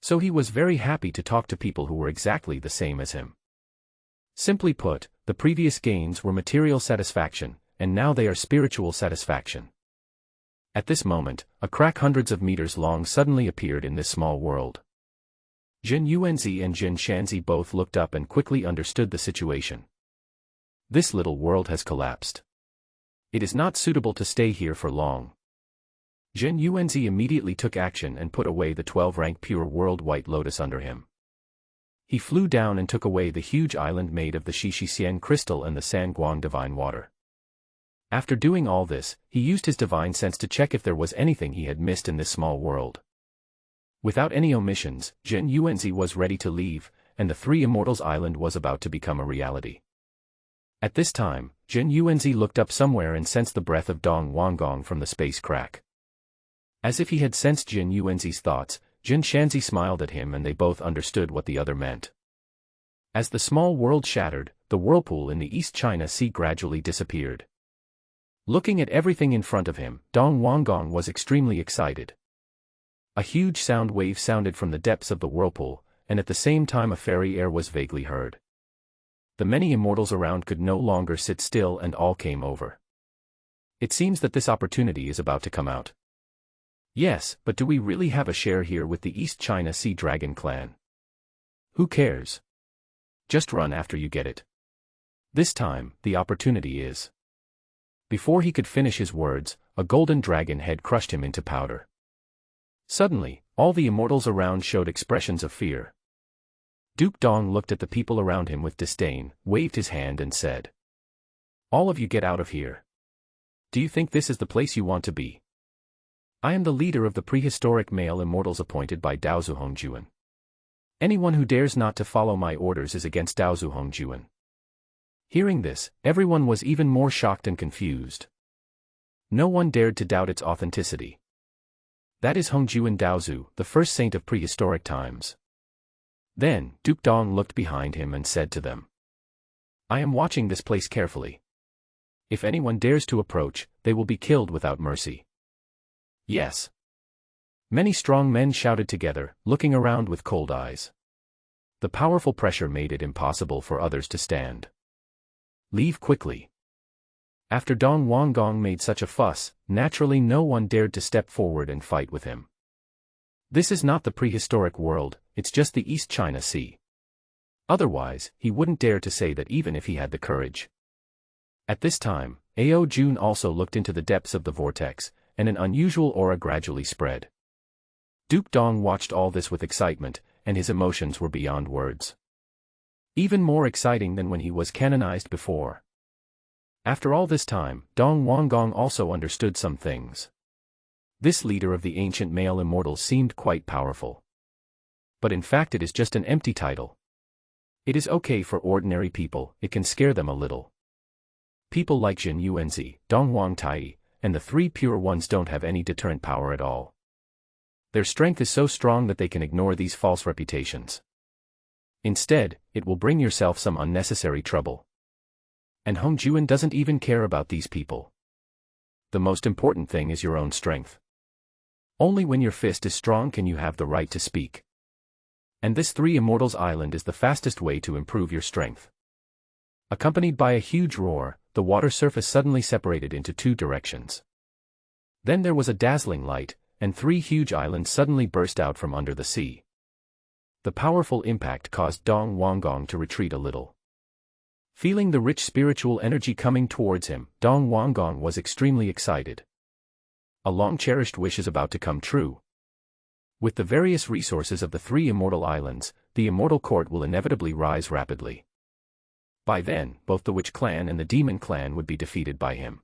So he was very happy to talk to people who were exactly the same as him. Simply put, the previous gains were material satisfaction, and now they are spiritual satisfaction. At this moment, a crack hundreds of meters long suddenly appeared in this small world. Jin Yuanzi and Jin Shanzi both looked up and quickly understood the situation. This little world has collapsed. It is not suitable to stay here for long. Jin Yuanzi immediately took action and put away the 12-rank pure world White Lotus under him. He flew down and took away the huge island made of the Shixian crystal and the Sanguang divine water. After doing all this, he used his divine sense to check if there was anything he had missed in this small world. Without any omissions, Jin Yuanzi was ready to leave, and the Three Immortals Island was about to become a reality. At this time, Jin Yuanzi looked up somewhere and sensed the breath of Dong Wanggong from the space crack. As if he had sensed Jin Yuanzi's thoughts, Jin Shanzi smiled at him and they both understood what the other meant. As the small world shattered, the whirlpool in the East China Sea gradually disappeared. Looking at everything in front of him, Dong Wanggong was extremely excited. A huge sound wave sounded from the depths of the whirlpool, and at the same time a fairy air was vaguely heard. The many immortals around could no longer sit still and all came over. It seems that this opportunity is about to come out. Yes, but do we really have a share here with the East China Sea Dragon clan? Who cares? Just run after you get it. This time, the opportunity is. Before he could finish his words, a golden dragon head crushed him into powder. Suddenly, all the immortals around showed expressions of fear. Duke Dong looked at the people around him with disdain, waved his hand and said, "All of you get out of here. Do you think this is the place you want to be? I am the leader of the prehistoric male immortals appointed by Daozu Hongjuan. Anyone who dares not to follow my orders is against Daozu Hongjuan." Hearing this, everyone was even more shocked and confused. No one dared to doubt its authenticity. That is Hongjuan Daozu, the first saint of prehistoric times. Then, Duke Dong looked behind him and said to them, "I am watching this place carefully. If anyone dares to approach, they will be killed without mercy." Yes. Many strong men shouted together, looking around with cold eyes. The powerful pressure made it impossible for others to stand. Leave quickly. After Dong Wanggong made such a fuss, naturally no one dared to step forward and fight with him. This is not the prehistoric world, it's just the East China Sea. Otherwise, he wouldn't dare to say that even if he had the courage. At this time, Ao Jun also looked into the depths of the vortex, and an unusual aura gradually spread. Duke Dong watched all this with excitement, and his emotions were beyond words. Even more exciting than when he was canonized before. After all this time, Dong Wanggong also understood some things. This leader of the ancient male immortals seemed quite powerful. But in fact it is just an empty title. It is okay for ordinary people, it can scare them a little. People like Jin Yuanzi, Dong Wangtai, and the three pure ones don't have any deterrent power at all. Their strength is so strong that they can ignore these false reputations. Instead, it will bring yourself some unnecessary trouble. And Hongjuan doesn't even care about these people. The most important thing is your own strength. Only when your fist is strong can you have the right to speak. And this Three Immortals Island is the fastest way to improve your strength. Accompanied by a huge roar, the water surface suddenly separated into two directions. Then there was a dazzling light, and three huge islands suddenly burst out from under the sea. The powerful impact caused Dong Wanggong to retreat a little. Feeling the rich spiritual energy coming towards him, Dong Wanggong was extremely excited. A long-cherished wish is about to come true. With the various resources of the Three Immortal Islands, the Immortal Court will inevitably rise rapidly. By then, both the Witch Clan and the Demon Clan would be defeated by him.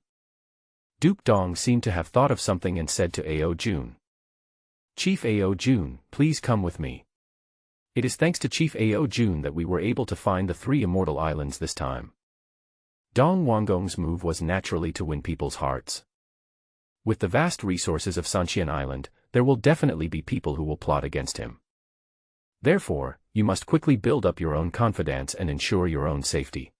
Duke Dong seemed to have thought of something and said to Ao Jun, "Chief Ao Jun, please come with me. It is thanks to Chief Ao Jun that we were able to find the Three Immortal Islands this time." Dong Wanggong's move was naturally to win people's hearts. With the vast resources of Sanxian Island, there will definitely be people who will plot against him. Therefore, you must quickly build up your own confidence and ensure your own safety.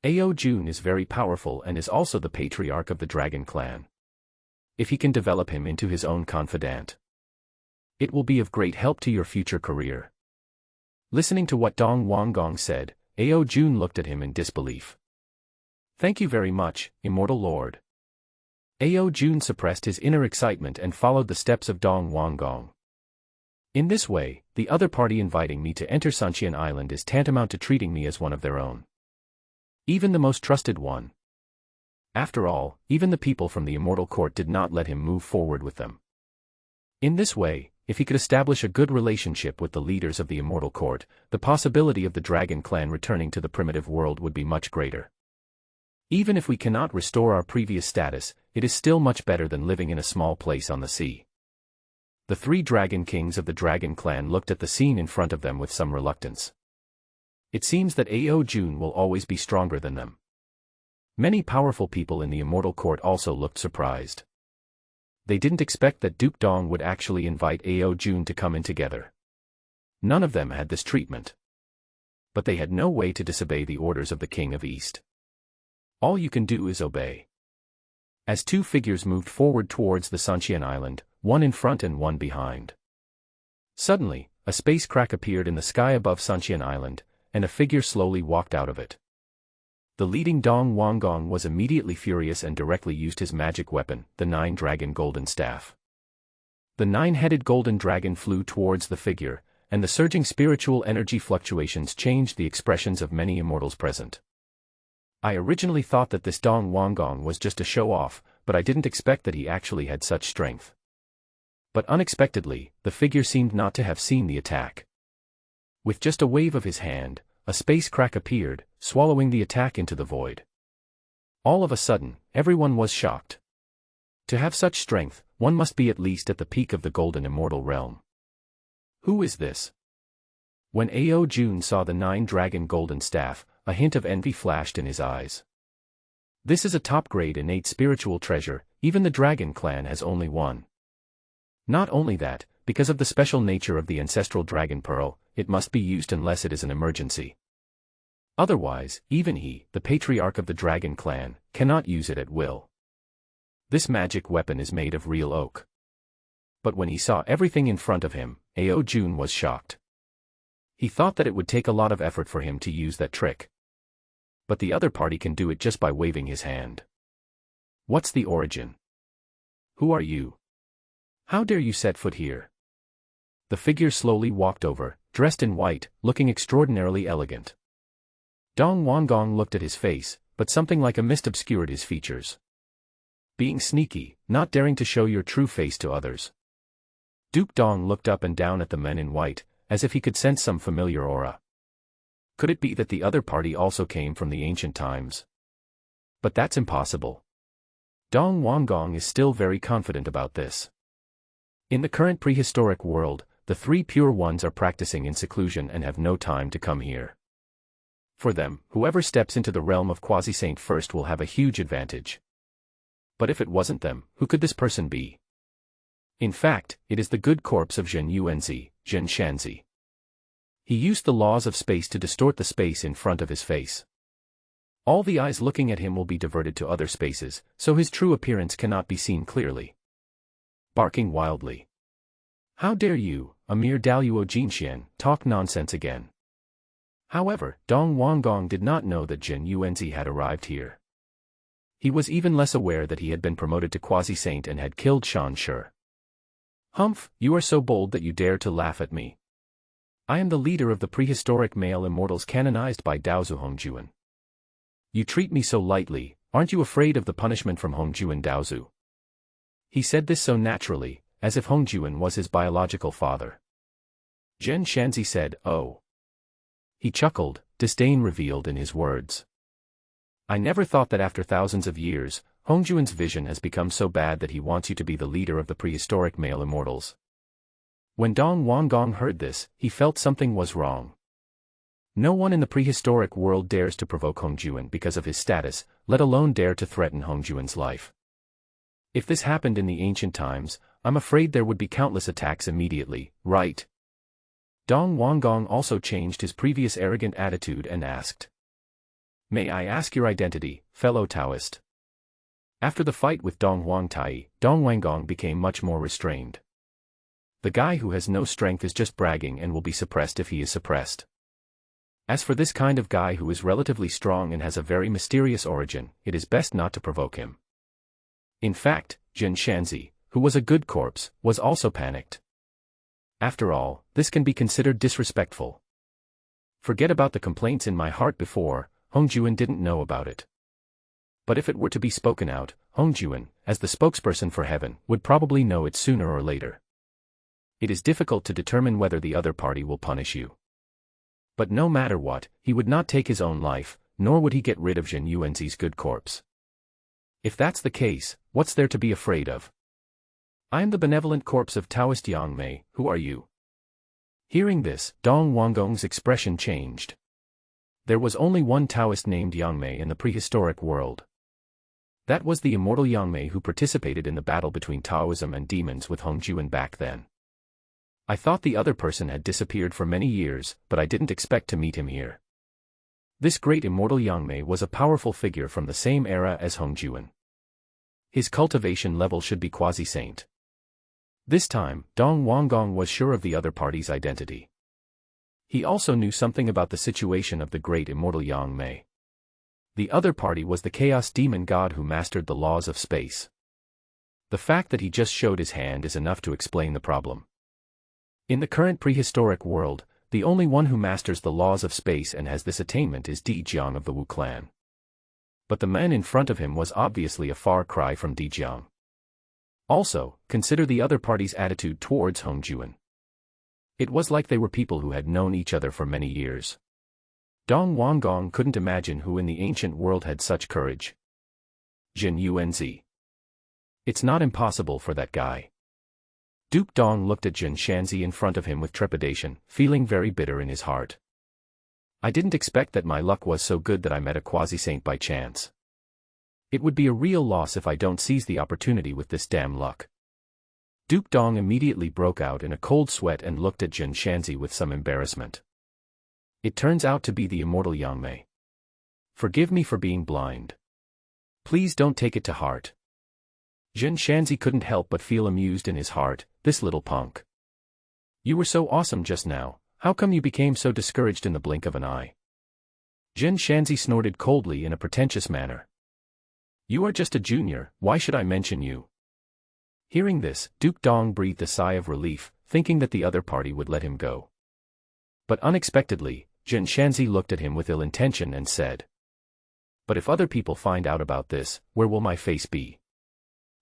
Ao Jun is very powerful and is also the patriarch of the Dragon Clan. If he can develop him into his own confidant, it will be of great help to your future career. Listening to what Dong Wanggong said, Ao Jun looked at him in disbelief. "Thank you very much, Immortal Lord." Ao Jun suppressed his inner excitement and followed the steps of Dong Wanggong. In this way, the other party inviting me to enter Suncheon Island is tantamount to treating me as one of their own. Even the most trusted one. After all, even the people from the Immortal Court did not let him move forward with them. In this way, if he could establish a good relationship with the leaders of the Immortal Court, the possibility of the Dragon Clan returning to the primitive world would be much greater. Even if we cannot restore our previous status, it is still much better than living in a small place on the sea. The three Dragon Kings of the Dragon Clan looked at the scene in front of them with some reluctance. It seems that Ao Jun will always be stronger than them. Many powerful people in the Immortal Court also looked surprised. They didn't expect that Duke Dong would actually invite Ao Jun to come in together. None of them had this treatment. But they had no way to disobey the orders of the King of East. All you can do is obey. As two figures moved forward towards the Suncheon Island, one in front and one behind. Suddenly, a space crack appeared in the sky above Suncheon Island, and a figure slowly walked out of it. The leading Dong Wanggong was immediately furious and directly used his magic weapon, the nine-dragon golden staff. The nine-headed golden dragon flew towards the figure, and the surging spiritual energy fluctuations changed the expressions of many immortals present. I originally thought that this Dong Wanggong was just a show-off, but I didn't expect that he actually had such strength. But unexpectedly, the figure seemed not to have seen the attack. With just a wave of his hand, a space crack appeared, swallowing the attack into the void. All of a sudden, everyone was shocked. To have such strength, one must be at least at the peak of the golden immortal realm. Who is this? When Ao Jun saw the nine-dragon golden staff, a hint of envy flashed in his eyes. This is a top-grade innate spiritual treasure, even the Dragon Clan has only one. Not only that, because of the special nature of the ancestral dragon pearl, it must be used unless it is an emergency. Otherwise, even he, the patriarch of the Dragon Clan, cannot use it at will. This magic weapon is made of real oak. But when he saw everything in front of him, Ao Jun was shocked. He thought that it would take a lot of effort for him to use that trick. But the other party can do it just by waving his hand. What's the origin? Who are you? How dare you set foot here? The figure slowly walked over, dressed in white, looking extraordinarily elegant. Dong Wanggong looked at his face, but something like a mist obscured his features. Being sneaky, not daring to show your true face to others. Duke Dong looked up and down at the men in white, as if he could sense some familiar aura. Could it be that the other party also came from the ancient times? But that's impossible. Dong Wanggong is still very confident about this. In the current prehistoric world, the three pure ones are practicing in seclusion and have no time to come here. For them, whoever steps into the realm of Quasi-Saint first will have a huge advantage. But if it wasn't them, who could this person be? In fact, it is the good corpse of Zhen Yuanzi, Zhen Shanzi. He used the laws of space to distort the space in front of his face. All the eyes looking at him will be diverted to other spaces, so his true appearance cannot be seen clearly. Barking wildly. How dare you, a mere Daluo Jinxian, talk nonsense again? However, Dong Wanggong did not know that Zhen Yuanzi had arrived here. He was even less aware that he had been promoted to Quasi-Saint and had killed Shan Shi. Humph, you are so bold that you dare to laugh at me. I am the leader of the prehistoric male immortals canonized by Daozu Hongjuan. You treat me so lightly, aren't you afraid of the punishment from Hongjuan Daozu? He said this so naturally, as if Hongjuan was his biological father. Zhen Shanzi said, "Oh." He chuckled, disdain revealed in his words. I never thought that after thousands of years, Hongjuan's vision has become so bad that he wants you to be the leader of the prehistoric male immortals. When Dong Wanggong heard this, he felt something was wrong. No one in the prehistoric world dares to provoke Hongjuan because of his status, let alone dare to threaten Hongjuan's life. If this happened in the ancient times, I'm afraid there would be countless attacks immediately, right? Dong Wanggong also changed his previous arrogant attitude and asked. May I ask your identity, fellow Taoist? After the fight with Dong Wangtai, Dong Wanggong became much more restrained. The guy who has no strength is just bragging and will be suppressed if he is suppressed. As for this kind of guy who is relatively strong and has a very mysterious origin, it is best not to provoke him. In fact, Zhen Shanzi, who was a good corpse, was also panicked. After all, this can be considered disrespectful. Forget about the complaints in my heart before, Hongjuan didn't know about it. But if it were to be spoken out, Hongjuan, as the spokesperson for heaven, would probably know it sooner or later. It is difficult to determine whether the other party will punish you. But no matter what, he would not take his own life, nor would he get rid of Zhen Yuanzi's good corpse. If that's the case, what's there to be afraid of? I am the benevolent corpse of Taoist Yang Mei, who are you? Hearing this, Dong Wanggong's expression changed. There was only one Taoist named Yang Mei in the prehistoric world. That was the immortal Yang Mei who participated in the battle between Taoism and demons with Hongjuan back then. I thought the other person had disappeared for many years, but I didn't expect to meet him here. This great immortal Yang Mei was a powerful figure from the same era as Hongjuan. His cultivation level should be quasi-saint. This time, Dong Wanggong was sure of the other party's identity. He also knew something about the situation of the great immortal Yang Mei. The other party was the chaos demon god who mastered the laws of space. The fact that he just showed his hand is enough to explain the problem. In the current prehistoric world, the only one who masters the laws of space and has this attainment is Di Jiang of the Wu clan. But the man in front of him was obviously a far cry from Di Jiang. Also, consider the other party's attitude towards Hongjuan. It was like they were people who had known each other for many years. Dong Wanggong couldn't imagine who in the ancient world had such courage. Zhen Yuanzi. It's not impossible for that guy. Duke Dong looked at Zhen Shanzi in front of him with trepidation, feeling very bitter in his heart. I didn't expect that my luck was so good that I met a quasi-saint by chance. It would be a real loss if I don't seize the opportunity with this damn luck. Duke Dong immediately broke out in a cold sweat and looked at Zhen Shanzi with some embarrassment. It turns out to be the immortal Yang Mei. Forgive me for being blind. Please don't take it to heart. Zhen Shanzi couldn't help but feel amused in his heart, this little punk. You were so awesome just now, how come you became so discouraged in the blink of an eye? Zhen Shanzi snorted coldly in a pretentious manner. You are just a junior, why should I mention you? Hearing this, Duke Dong breathed a sigh of relief, thinking that the other party would let him go. But unexpectedly, Zhen Shanzi looked at him with ill intention and said, "But if other people find out about this, where will my face be?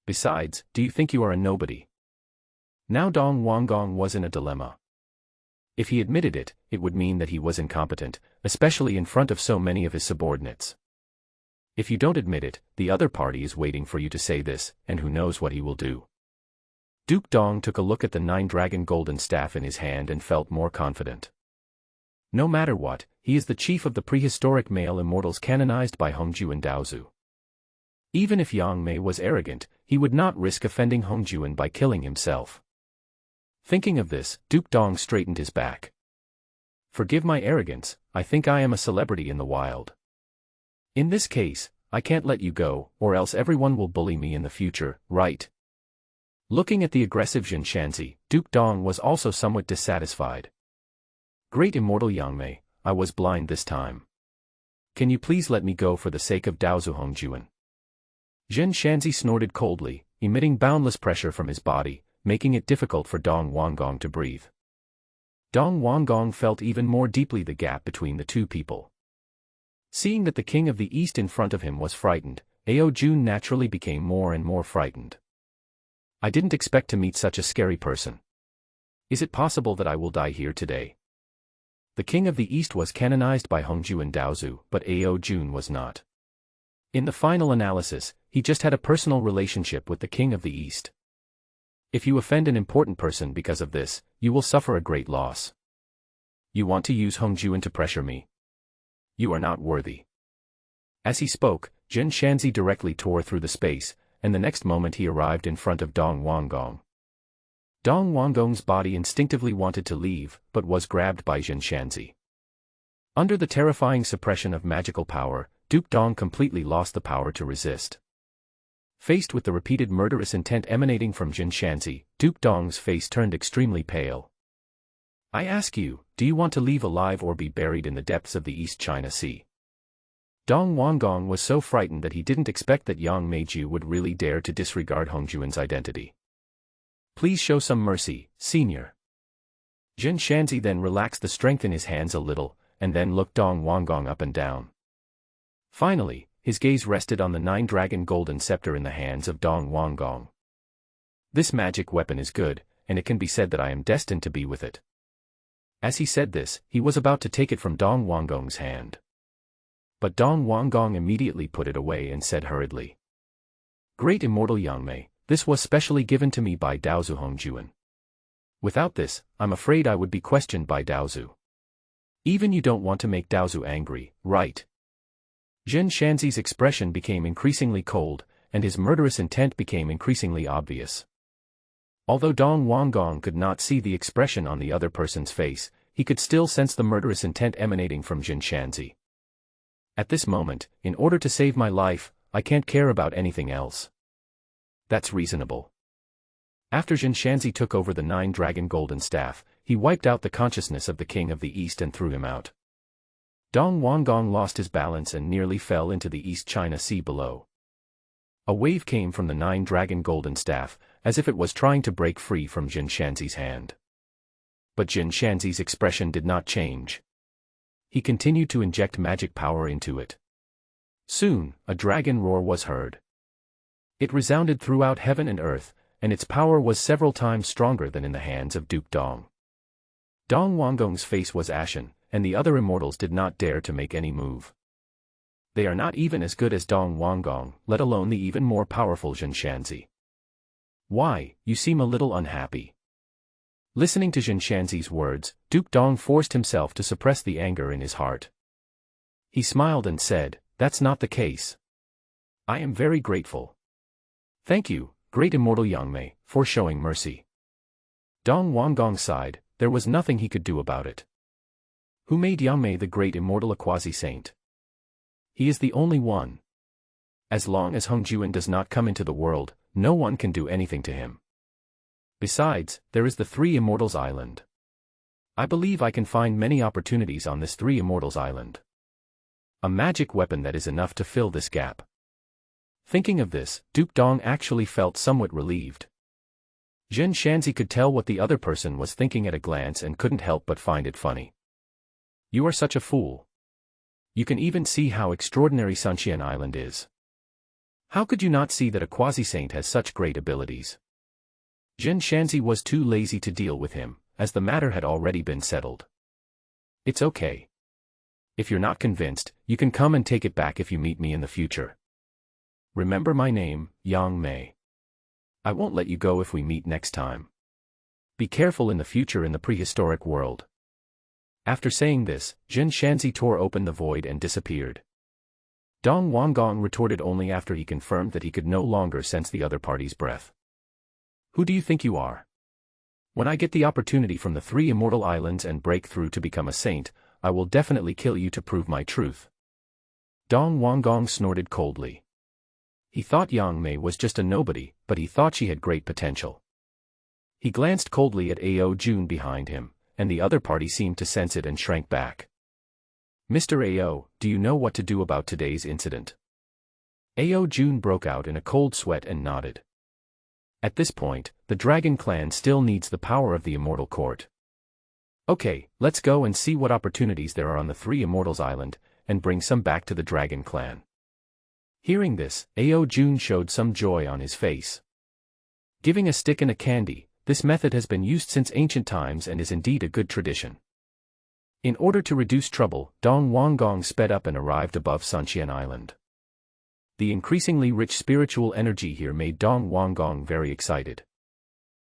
Besides, do you think you are a nobody?" Now Dong Wanggong was in a dilemma. If he admitted it, it would mean that he was incompetent, especially in front of so many of his subordinates. If you don't admit it, the other party is waiting for you to say this, and who knows what he will do. Duke Dong took a look at the nine-dragon golden staff in his hand and felt more confident. No matter what, he is the chief of the prehistoric male immortals canonized by Hongjuan Daozu. Even if Yang Mei was arrogant, he would not risk offending Hongjuan by killing himself. Thinking of this, Duke Dong straightened his back. Forgive my arrogance, I think I am a celebrity in the wild. In this case, I can't let you go, or else everyone will bully me in the future, right? Looking at the aggressive Zhen Shanzi, Duke Dong was also somewhat dissatisfied. Great immortal Yang Mei, I was blind this time. Can you please let me go for the sake of Daozu Hongjuan? Zhen Shanzi snorted coldly, emitting boundless pressure from his body, making it difficult for Dong Wanggong to breathe. Dong Wanggong felt even more deeply the gap between the two people. Seeing that the king of the east in front of him was frightened, Ao Jun naturally became more and more frightened. I didn't expect to meet such a scary person. Is it possible that I will die here today? The king of the east was canonized by Hongjuan Daozu, but Ao Jun was not. In the final analysis, he just had a personal relationship with the king of the east. If you offend an important person because of this, you will suffer a great loss. You want to use Hongjuan to pressure me? You are not worthy. As he spoke, Zhen Shanzi directly tore through the space, and the next moment he arrived in front of Dong Wanggong. Dong Wanggong's body instinctively wanted to leave, but was grabbed by Zhen Shanzi. Under the terrifying suppression of magical power, Duke Dong completely lost the power to resist. Faced with the repeated murderous intent emanating from Zhen Shanzi, Duke Dong's face turned extremely pale. I ask you, do you want to leave alive or be buried in the depths of the East China Sea? Dong Wanggong was so frightened that he didn't expect that Yang Meiju would really dare to disregard Hongjuan's identity. Please show some mercy, senior. Jin Shanzi then relaxed the strength in his hands a little, and then looked Dong Wanggong up and down. Finally, his gaze rested on the 9-dragon golden scepter in the hands of Dong Wanggong. This magic weapon is good, and it can be said that I am destined to be with it. As he said this, he was about to take it from Dong Wanggong's hand. But Dong Wanggong immediately put it away and said hurriedly, "Great immortal Yangmei, this was specially given to me by Daozu Hongjuan. Without this, I'm afraid I would be questioned by Daozu. Even you don't want to make Daozu angry, right?" Jin Shanzi's expression became increasingly cold, and his murderous intent became increasingly obvious. Although Dong Wanggong could not see the expression on the other person's face, he could still sense the murderous intent emanating from Jin Shanzi. At this moment, in order to save my life, I can't care about anything else. That's reasonable. After Jin Shanzi took over the 9-dragon golden staff, he wiped out the consciousness of the king of the east and threw him out. Dong Wanggong lost his balance and nearly fell into the East China Sea below. A wave came from the 9-dragon golden staff, as if it was trying to break free from Jin Shanzi's hand. But Jin Shanzi's expression did not change. He continued to inject magic power into it. Soon, a dragon roar was heard. It resounded throughout heaven and earth, and its power was several times stronger than in the hands of Duke Dong. Dong Wanggong's face was ashen, and the other immortals did not dare to make any move. They are not even as good as Dong Wanggong, let alone the even more powerful Jin Shanzi. Why, you seem a little unhappy. Listening to Jin Shanzi's words, Duke Dong forced himself to suppress the anger in his heart. He smiled and said, "That's not the case. I am very grateful. Thank you, great immortal Yangmei, for showing mercy." Dong Wanggong sighed. There was nothing he could do about it. Who made Yangmei the great immortal a quasi-saint? He is the only one. As long as Hongjuan does not come into the world, no one can do anything to him. Besides, there is the Three Immortals Island. I believe I can find many opportunities on this Three Immortals Island. A magic weapon that is enough to fill this gap. Thinking of this, Duke Dong actually felt somewhat relieved. Jin Shanzi could tell what the other person was thinking at a glance and couldn't help but find it funny. You are such a fool. You can even see how extraordinary Sunqian Island is. How could you not see that a quasi-saint has such great abilities? Jin Shanzi was too lazy to deal with him, as the matter had already been settled. It's okay. If you're not convinced, you can come and take it back if you meet me in the future. Remember my name, Yang Mei. I won't let you go if we meet next time. Be careful in the future in the prehistoric world. After saying this, Jin Shanzi tore open the void and disappeared. Dong Wanggong retorted only after he confirmed that he could no longer sense the other party's breath. Who do you think you are? When I get the opportunity from the Three Immortal Islands and break through to become a saint, I will definitely kill you to prove my truth. Dong Wanggong snorted coldly. He thought Yang Mei was just a nobody, but he thought she had great potential. He glanced coldly at Ao Jun behind him, and the other party seemed to sense it and shrank back. Mr. Ao, do you know what to do about today's incident? Ao Jun broke out in a cold sweat and nodded. At this point, the Dragon Clan still needs the power of the Immortal Court. Okay, let's go and see what opportunities there are on the Three Immortals Island, and bring some back to the Dragon Clan. Hearing this, Ao Jun showed some joy on his face. Giving a stick and a candy, this method has been used since ancient times and is indeed a good tradition. In order to reduce trouble, Dong Wanggong sped up and arrived above Sunqian Island. The increasingly rich spiritual energy here made Dong Wanggong very excited.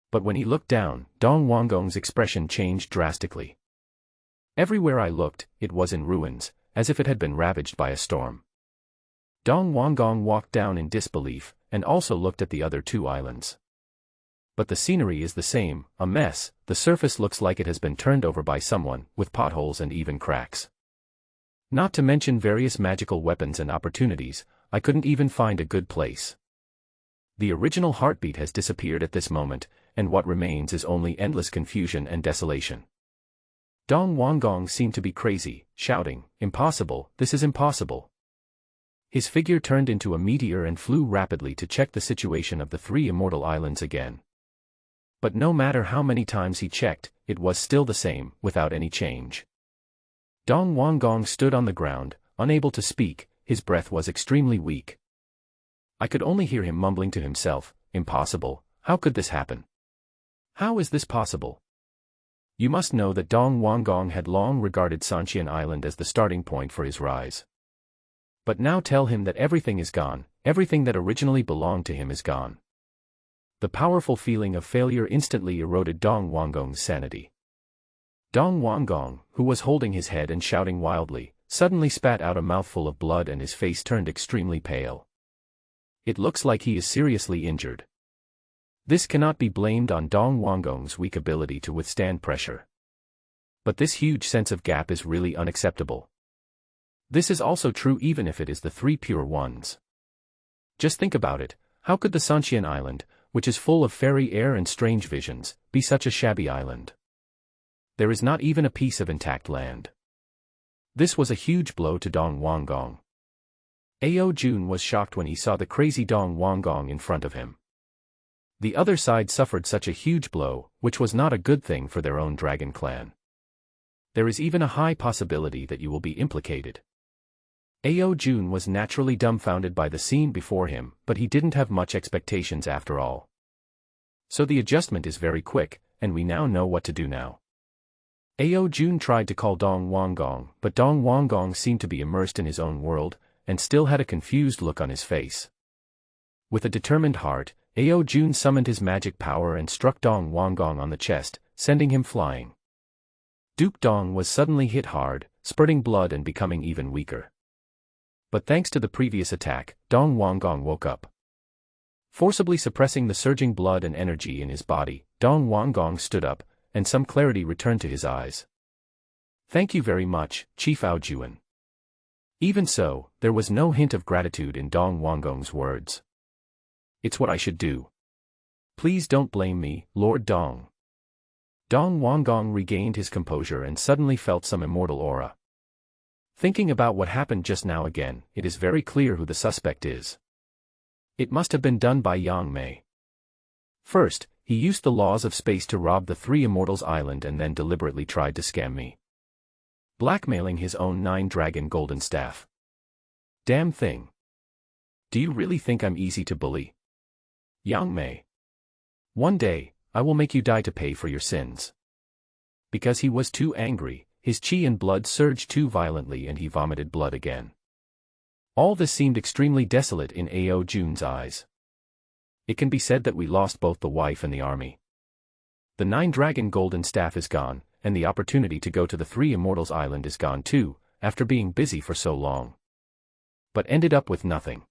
But when he looked down, Dong Wanggong's expression changed drastically. Everywhere I looked, it was in ruins, as if it had been ravaged by a storm. Dong Wanggong walked down in disbelief, and also looked at the other two islands. But the scenery is the same, a mess. The surface looks like it has been turned over by someone, with potholes and even cracks. Not to mention various magical weapons and opportunities, I couldn't even find a good place. The original heartbeat has disappeared at this moment, and what remains is only endless confusion and desolation. Dong Wanggong seemed to be crazy, shouting, "Impossible, this is impossible." His figure turned into a meteor and flew rapidly to check the situation of the Three Immortal Islands again. But no matter how many times he checked, it was still the same, without any change. Dong Wanggong stood on the ground, unable to speak, his breath was extremely weak. I could only hear him mumbling to himself, "Impossible, how could this happen? How is this possible?" You must know that Dong Wanggong had long regarded Sanxian Island as the starting point for his rise. But now tell him that everything is gone, everything that originally belonged to him is gone. The powerful feeling of failure instantly eroded Dong Wanggong's sanity. Dong Wanggong, who was holding his head and shouting wildly, suddenly spat out a mouthful of blood and his face turned extremely pale. It looks like he is seriously injured. This cannot be blamed on Dong Wanggong's weak ability to withstand pressure. But this huge sense of gap is really unacceptable. This is also true even if it is the three pure ones. Just think about it, how could the Sanxian Island, which is full of fairy air and strange visions, be such a shabby island? There is not even a piece of intact land. This was a huge blow to Dong Wanggong. Ao Jun was shocked when he saw the crazy Dong Wanggong in front of him. The other side suffered such a huge blow, which was not a good thing for their own dragon clan. There is even a high possibility that you will be implicated. Ao Jun was naturally dumbfounded by the scene before him, but he didn't have much expectations after all. So the adjustment is very quick, and we now know what to do now. Ao Jun tried to call Dong Wanggong, but Dong Wanggong seemed to be immersed in his own world, and still had a confused look on his face. With a determined heart, Ao Jun summoned his magic power and struck Dong Wanggong on the chest, sending him flying. Duke Dong was suddenly hit hard, spurting blood and becoming even weaker. But thanks to the previous attack, Dong Wanggong woke up. Forcibly suppressing the surging blood and energy in his body, Dong Wanggong stood up, and some clarity returned to his eyes. "Thank you very much, Chief Ao Jun." Even so, there was no hint of gratitude in Dong Wanggong's words. "It's what I should do. Please don't blame me, Lord Dong." Dong Wanggong regained his composure and suddenly felt some immortal aura. Thinking about what happened just now again, it is very clear who the suspect is. It must have been done by Yang Mei. First, he used the laws of space to rob the Three Immortals Island and then deliberately tried to scam me. Blackmailing his own 9-dragon golden staff. Damn thing. Do you really think I'm easy to bully? Yang Mei. One day, I will make you die to pay for your sins. Because he was too angry, his qi and blood surged too violently and he vomited blood again. All this seemed extremely desolate in Ao Jun's eyes. It can be said that we lost both the wife and the army. The 9-dragon golden staff is gone, and the opportunity to go to the Three Immortals Island is gone too, after being busy for so long. But ended up with nothing.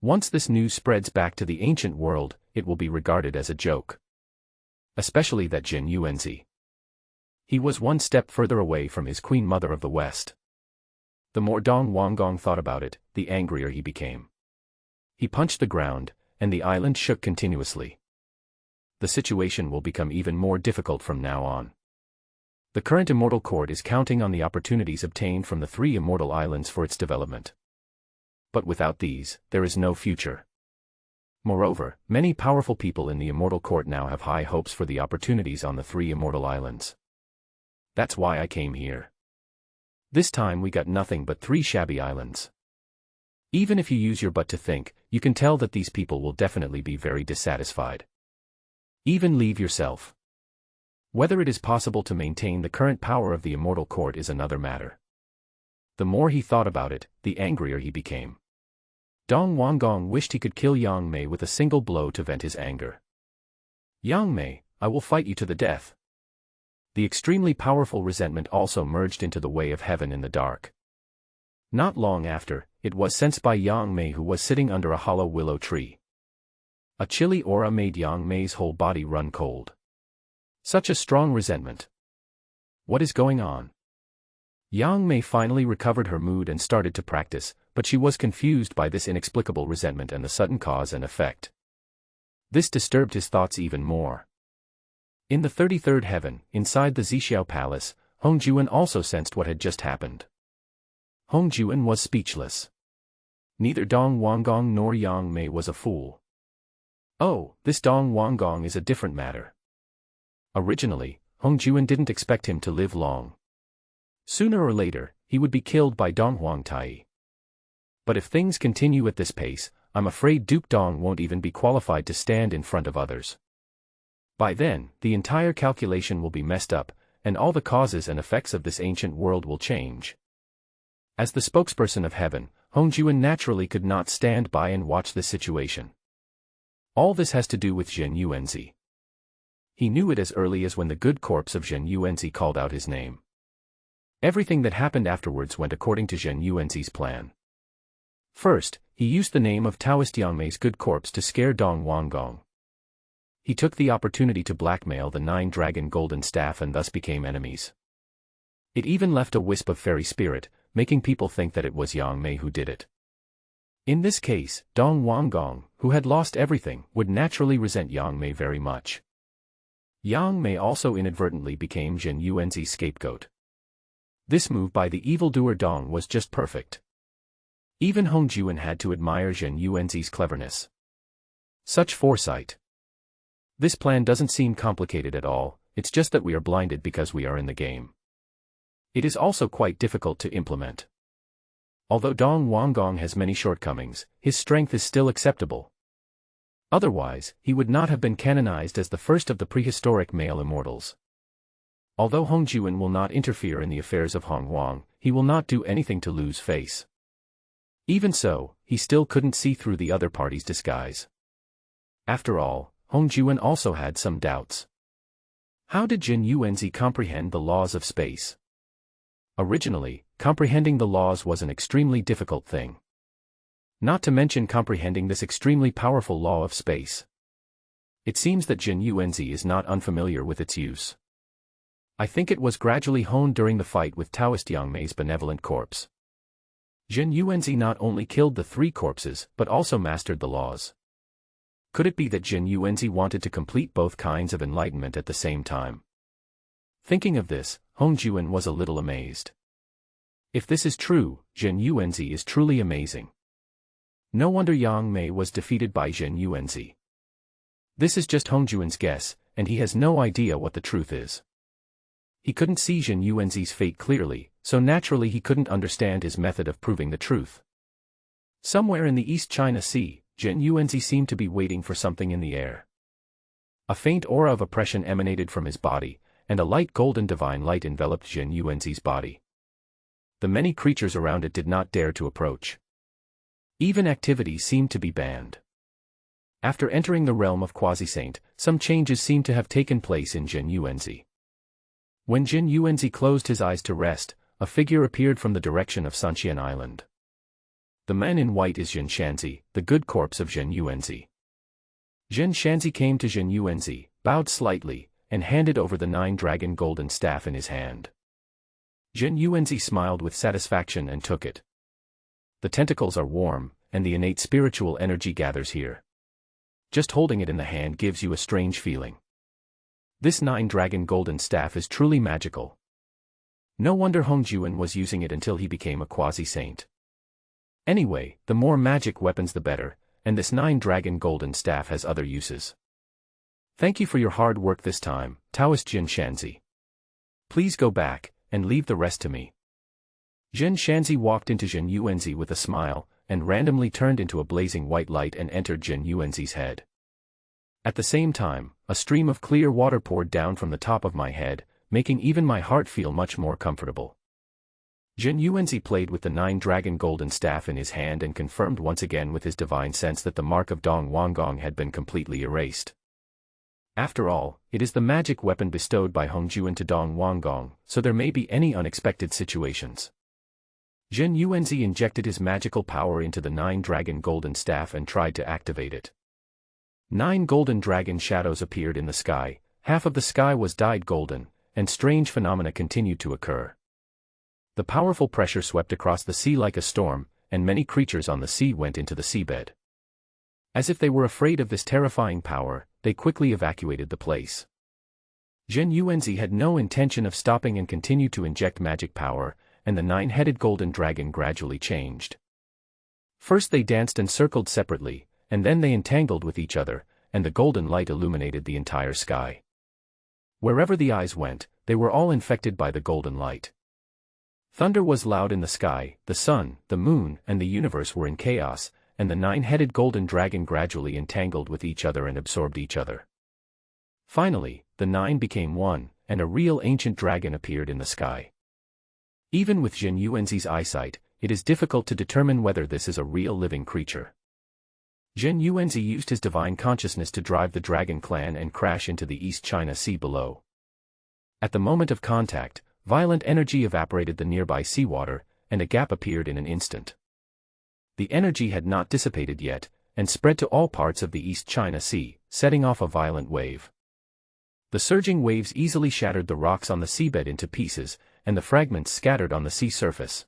Once this news spreads back to the ancient world, it will be regarded as a joke. Especially that Jin Yuanzi. He was one step further away from his Queen Mother of the West. The more Dong Wanggong thought about it, the angrier he became. He punched the ground, and the island shook continuously. The situation will become even more difficult from now on. The current Immortal Court is counting on the opportunities obtained from the Three Immortal Islands for its development. But without these, there is no future. Moreover, many powerful people in the Immortal Court now have high hopes for the opportunities on the Three Immortal Islands. That's why I came here. This time we got nothing but 3 shabby islands. Even if you use your butt to think, you can tell that these people will definitely be very dissatisfied. Even leave yourself. Whether it is possible to maintain the current power of the Immortal Court is another matter. The more he thought about it, the angrier he became. Dong Wanggong wished he could kill Yang Mei with a single blow to vent his anger. "Yang Mei, I will fight you to the death." The extremely powerful resentment also merged into the way of heaven in the dark. Not long after, it was sensed by Yang Mei, who was sitting under a hollow willow tree. A chilly aura made Yang Mei's whole body run cold. Such a strong resentment. What is going on? Yang Mei finally recovered her mood and started to practice, but she was confused by this inexplicable resentment and the sudden cause and effect. This disturbed his thoughts even more. In the 33rd heaven, inside the Zixiao Palace, Hong Juan also sensed what had just happened. Hong Juan was speechless. Neither Dong Wanggong nor Yang Mei was a fool. Oh, this Dong Wanggong is a different matter. Originally, Hong Juan didn't expect him to live long. Sooner or later, he would be killed by Dong Huangtai. But if things continue at this pace, I'm afraid Duke Dong won't even be qualified to stand in front of others. By then, the entire calculation will be messed up, and all the causes and effects of this ancient world will change. As the spokesperson of heaven, Hong Juan naturally could not stand by and watch this situation. All this has to do with Zhen Yuanzi. He knew it as early as when the good corpse of Zhen Yuanzi called out his name. Everything that happened afterwards went according to Zhen Yuanzi's plan. First, he used the name of Taoist Yangmei's good corpse to scare Dong Wanggong. He took the opportunity to blackmail the nine-dragon golden staff and thus became enemies. It even left a wisp of fairy spirit, making people think that it was Yang Mei who did it. In this case, Dong Wanggong, who had lost everything, would naturally resent Yang Mei very much. Yang Mei also inadvertently became Zhen Yuanzi's scapegoat. This move by the evildoer Dong was just perfect. Even Hong Juan had to admire Zhen Yuanzi's cleverness. Such foresight. This plan doesn't seem complicated at all, it's just that we are blinded because we are in the game. It is also quite difficult to implement. Although Dong Wanggong has many shortcomings, his strength is still acceptable. Otherwise, he would not have been canonized as the first of the prehistoric male immortals. Although Hong Juan will not interfere in the affairs of Hong Wang, he will not do anything to lose face. Even so, he still couldn't see through the other party's disguise. After all, Hong Juan also had some doubts. How did Zhen Yuanzi comprehend the laws of space? Originally, comprehending the laws was an extremely difficult thing. Not to mention comprehending this extremely powerful law of space. It seems that Zhen Yuanzi is not unfamiliar with its use. I think it was gradually honed during the fight with Taoist Yang Mei's benevolent corpse. Zhen Yuanzi not only killed the three corpses but also mastered the laws. Could it be that Zhen Yuanzi wanted to complete both kinds of enlightenment at the same time? Thinking of this, Hong Juan was a little amazed. If this is true, Zhen Yuanzi is truly amazing. No wonder Yang Mei was defeated by Zhen Yuanzi. This is just Hong Juan's guess, and he has no idea what the truth is. He couldn't see Zhen Yuanzi's fate clearly, so naturally he couldn't understand his method of proving the truth. Somewhere in the East China Sea, Zhen Yuanzi seemed to be waiting for something in the air. A faint aura of oppression emanated from his body, and a light golden divine light enveloped Zhen Yuanzi's body. The many creatures around it did not dare to approach. Even activity seemed to be banned. After entering the realm of Quasi-Saint, some changes seemed to have taken place in Zhen Yuanzi. When Zhen Yuanzi closed his eyes to rest, a figure appeared from the direction of Sanxian Island. The man in white is Zhen Shanzi, the good corpse of Zhen Yuanzi. Zhen Shanzi came to Zhen Yuanzi, bowed slightly, and handed over the nine-dragon golden staff in his hand. Zhen Yuanzi smiled with satisfaction and took it. The tentacles are warm, and the innate spiritual energy gathers here. Just holding it in the hand gives you a strange feeling. This nine-dragon golden staff is truly magical. No wonder Hong Juan was using it until he became a quasi-saint. Anyway, the more magic weapons the better, and this nine-dragon golden staff has other uses. Thank you for your hard work this time, Taoist Zhen Shanzi. Please go back, and leave the rest to me. Zhen Shanzi walked into Zhen Yuanzi with a smile, and randomly turned into a blazing white light and entered Zhen Yuanzi's head. At the same time, a stream of clear water poured down from the top of my head, making even my heart feel much more comfortable. Zhen Yuanzi played with the nine-dragon golden staff in his hand and confirmed once again with his divine sense that the mark of Dong Wanggong had been completely erased. After all, it is the magic weapon bestowed by Hong Juan to Dong Wanggong, so there may be any unexpected situations. Zhen Yuanzi injected his magical power into the nine-dragon golden staff and tried to activate it. 9 golden dragon shadows appeared in the sky, half of the sky was dyed golden, and strange phenomena continued to occur. The powerful pressure swept across the sea like a storm, and many creatures on the sea went into the seabed. As if they were afraid of this terrifying power, they quickly evacuated the place. Zhen Yuanzi had no intention of stopping and continued to inject magic power, and the 9-headed golden dragon gradually changed. First they danced and circled separately, and then they entangled with each other, and the golden light illuminated the entire sky. Wherever the eyes went, they were all infected by the golden light. Thunder was loud in the sky, the sun, the moon, and the universe were in chaos, and the nine-headed golden dragon gradually entangled with each other and absorbed each other. Finally, the nine became one, and a real ancient dragon appeared in the sky. Even with Jin Yuanzi's eyesight, it is difficult to determine whether this is a real living creature. Jin Yuanzi used his divine consciousness to drive the dragon clan and crash into the East China Sea below. At the moment of contact, violent energy evaporated the nearby seawater, and a gap appeared in an instant. The energy had not dissipated yet, and spread to all parts of the East China Sea, setting off a violent wave. The surging waves easily shattered the rocks on the seabed into pieces, and the fragments scattered on the sea surface.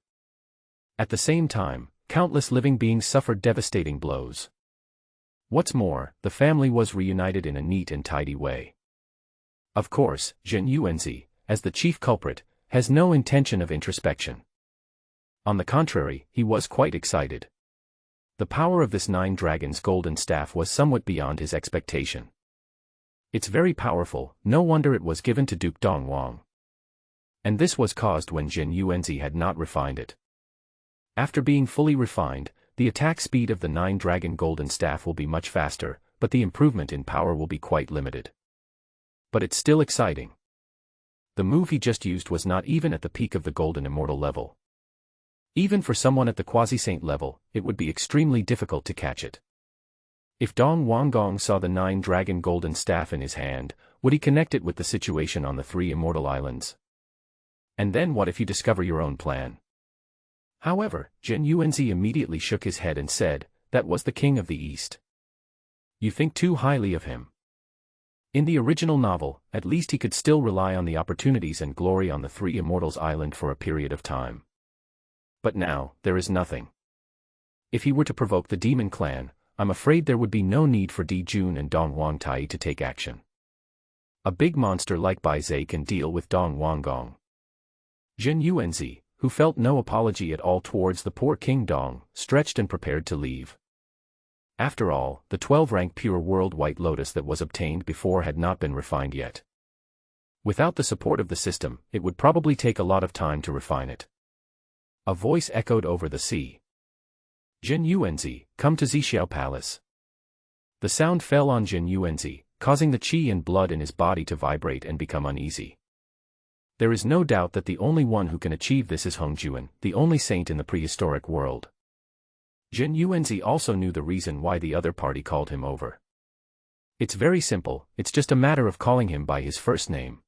At the same time, countless living beings suffered devastating blows. What's more, the family was reunited in a neat and tidy way. Of course, Jin Yuanzi, as the chief culprit, has no intention of introspection. On the contrary, he was quite excited. The power of this nine dragons' golden staff was somewhat beyond his expectation. It's very powerful, no wonder it was given to Duke Dongwang. And this was caused when Jin Yuanzi had not refined it. After being fully refined, the attack speed of the nine-dragon golden staff will be much faster, but the improvement in power will be quite limited. But it's still exciting. The move he just used was not even at the peak of the golden immortal level. Even for someone at the quasi-saint level, it would be extremely difficult to catch it. If Dong Wanggong saw the nine-dragon golden staff in his hand, would he connect it with the situation on the three immortal islands? And then what if you discover your own plan? However, Jin Yuanzi immediately shook his head and said, "That was the king of the East. You think too highly of him." In the original novel, at least he could still rely on the opportunities and glory on the Three Immortals Island for a period of time. But now, there is nothing. If he were to provoke the Demon Clan, I'm afraid there would be no need for Di Jun and Dong Wangtai to take action. A big monster like Bai Zhe can deal with Dong Wanggong. Jin Yuanzi, who felt no apology at all towards the poor King Dong, stretched and prepared to leave. After all, the 12-rank pure world White Lotus that was obtained before had not been refined yet. Without the support of the system, it would probably take a lot of time to refine it. A voice echoed over the sea. "Jin Yuanzi, come to Zixiao Palace." The sound fell on Jin Yuanzi, causing the qi and blood in his body to vibrate and become uneasy. There is no doubt that the only one who can achieve this is Hongjuan, the only saint in the prehistoric world. Jin Yuanzi also knew the reason why the other party called him over. It's very simple, it's just a matter of calling him by his first name.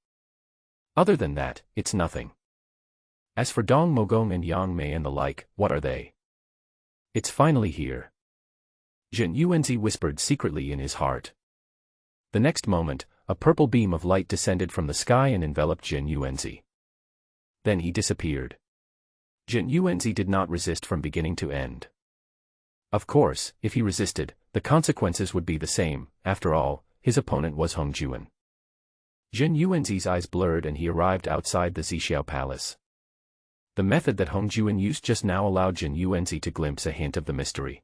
Other than that, it's nothing. As for Dong Mogong and Yang Mei and the like, what are they? It's finally here. Jin Yuanzi whispered secretly in his heart. The next moment, a purple beam of light descended from the sky and enveloped Jin Yuanzi. Then he disappeared. Jin Yuanzi did not resist from beginning to end. Of course, if he resisted, the consequences would be the same. After all, his opponent was Hongjuan. Jin Yuanzi's eyes blurred and he arrived outside the Zixiao Palace. The method that Hongjuan used just now allowed Jin Yuanzi to glimpse a hint of the mystery.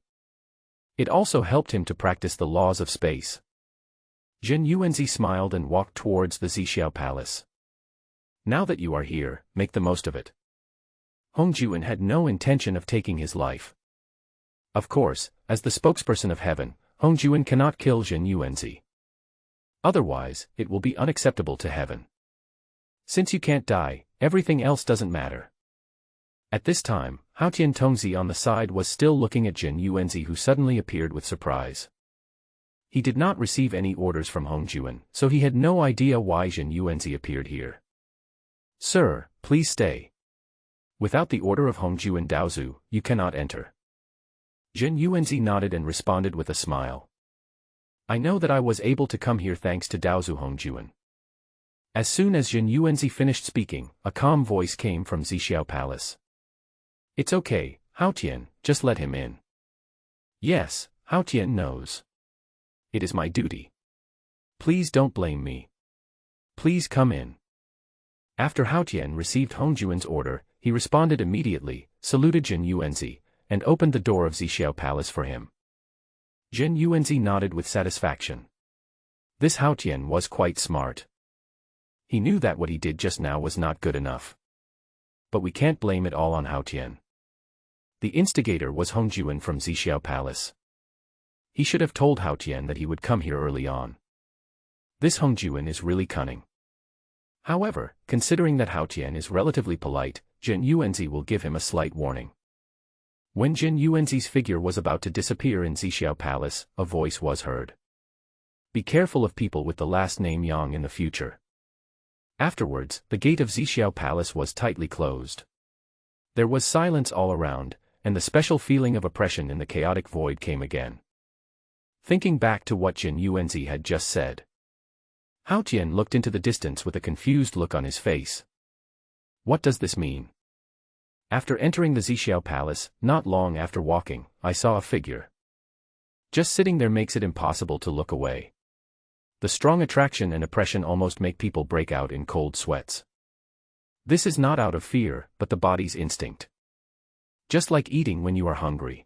It also helped him to practice the laws of space. Jin Yuanzi smiled and walked towards the Zixiao Palace. "Now that you are here, make the most of it." Hongjuan had no intention of taking his life. Of course, as the spokesperson of heaven, Hongjuan cannot kill Jin Yuanzi. Otherwise, it will be unacceptable to heaven. Since you can't die, everything else doesn't matter. At this time, Haotian Tongzi on the side was still looking at Jin Yuanzi, who suddenly appeared with surprise. He did not receive any orders from Hongjuan, so he had no idea why Jin Yuanzi appeared here. "Sir, please stay. Without the order of Hongjuan Daozu, you cannot enter." Jin Yuanzi nodded and responded with a smile. "I know that I was able to come here thanks to Daozu Hongjuan." As soon as Jin Yuanzi finished speaking, a calm voice came from Zixiao Palace. "It's okay, Haotian, just let him in." "Yes, Haotian knows. It is my duty. Please don't blame me. Please come in." After Haotian received Hongjuan's order, he responded immediately, saluted Jin Yuanzi, and opened the door of Zixiao Palace for him. Jin Yuanzi nodded with satisfaction. This Hao Tian was quite smart. He knew that what he did just now was not good enough. But we can't blame it all on Hao Tian. The instigator was Hong Juan from Zixiao Palace. He should have told Hao Tian that he would come here early on. This Hong Juan is really cunning. However, considering that Hao Tian is relatively polite, Jin Yuanzi will give him a slight warning. When Jin Yuanzi's figure was about to disappear in Zixiao Palace, a voice was heard. Be careful of people with the last name Yang in the future. Afterwards, the gate of Zixiao Palace was tightly closed. There was silence all around, and the special feeling of oppression in the chaotic void came again. Thinking back to what Jin Yuanzi had just said, Hao Tian looked into the distance with a confused look on his face. What does this mean? After entering the Zixiao Palace, not long after walking, I saw a figure. Just sitting there makes it impossible to look away. The strong attraction and oppression almost make people break out in cold sweats. This is not out of fear, but the body's instinct. Just like eating when you are hungry.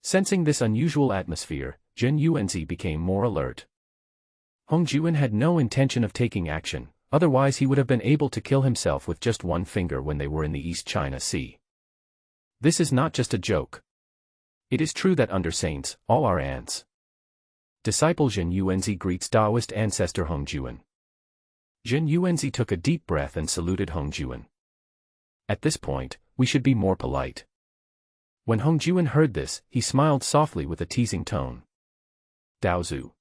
Sensing this unusual atmosphere, Jin Yuanzi became more alert. Hong Juan had no intention of taking action, otherwise he would have been able to kill himself with just one finger when they were in the East China Sea. This is not just a joke. It is true that under saints, all are ants. Disciple Jin Yuanzi greets Taoist ancestor Hong Juan. Jin Yuanzi took a deep breath and saluted Hong Juan. At this point, we should be more polite. When Hong Juan heard this, he smiled softly with a teasing tone. Daozu.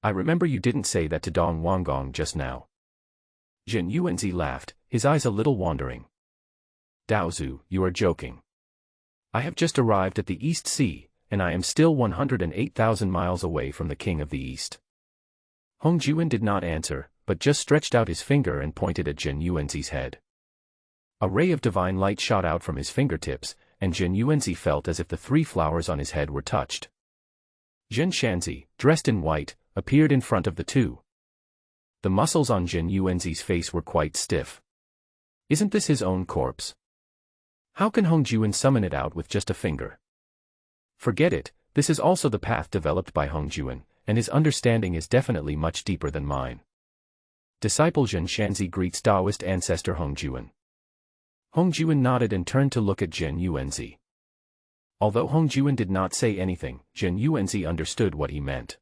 I remember you didn't say that to Dong Wanggong just now. Jin Yuanzi laughed, his eyes a little wandering. Daozu, you are joking. I have just arrived at the East Sea, and I am still 108,000 miles away from the King of the East. Hong Juan did not answer, but just stretched out his finger and pointed at Jin Yuanzi's head. A ray of divine light shot out from his fingertips, and Jin Yuanzi felt as if the 3 flowers on his head were touched. Jin Shanzi, dressed in white, appeared in front of the two. The muscles on Jin Yuanzi's face were quite stiff. Isn't this his own corpse? How can Hong Juan summon it out with just a finger? Forget it, this is also the path developed by Hong Juan, and his understanding is definitely much deeper than mine. Disciple Jin Shanzi greets Taoist ancestor Hong Juan. Hong Juan nodded and turned to look at Jin Yuanzi. Although Hong Juan did not say anything, Jin Yuanzi understood what he meant.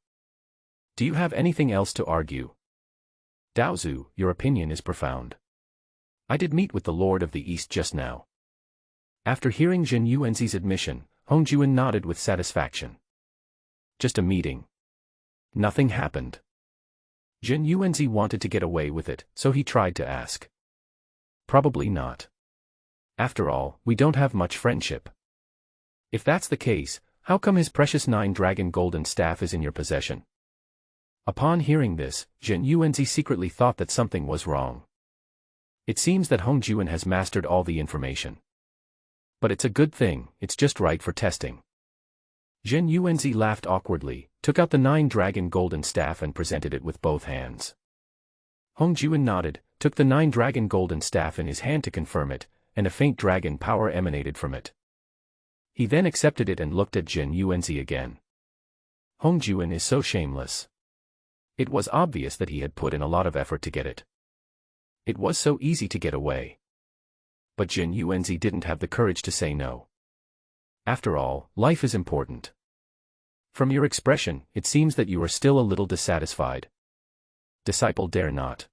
Do you have anything else to argue? Daozu, your opinion is profound. I did meet with the Lord of the East just now. After hearing Jin Yuanzi's admission, Hong Juan nodded with satisfaction. Just a meeting. Nothing happened. Jin Yuanzi wanted to get away with it, so he tried to ask. Probably not. After all, we don't have much friendship. If that's the case, how come his precious 9-dragon golden staff is in your possession? Upon hearing this, Jin Yuanzi secretly thought that something was wrong. It seems that Hong Juan has mastered all the information. But it's a good thing, it's just right for testing. Jin Yuanzi laughed awkwardly, took out the 9-dragon golden staff and presented it with both hands. Hong Juan nodded, took the 9-dragon golden staff in his hand to confirm it, and a faint dragon power emanated from it. He then accepted it and looked at Jin Yuanzi again. Hong Juan is so shameless. It was obvious that he had put in a lot of effort to get it. It was so easy to get away. But Jin Yuanzi didn't have the courage to say no. After all, life is important. From your expression, it seems that you are still a little dissatisfied. Disciple dare not.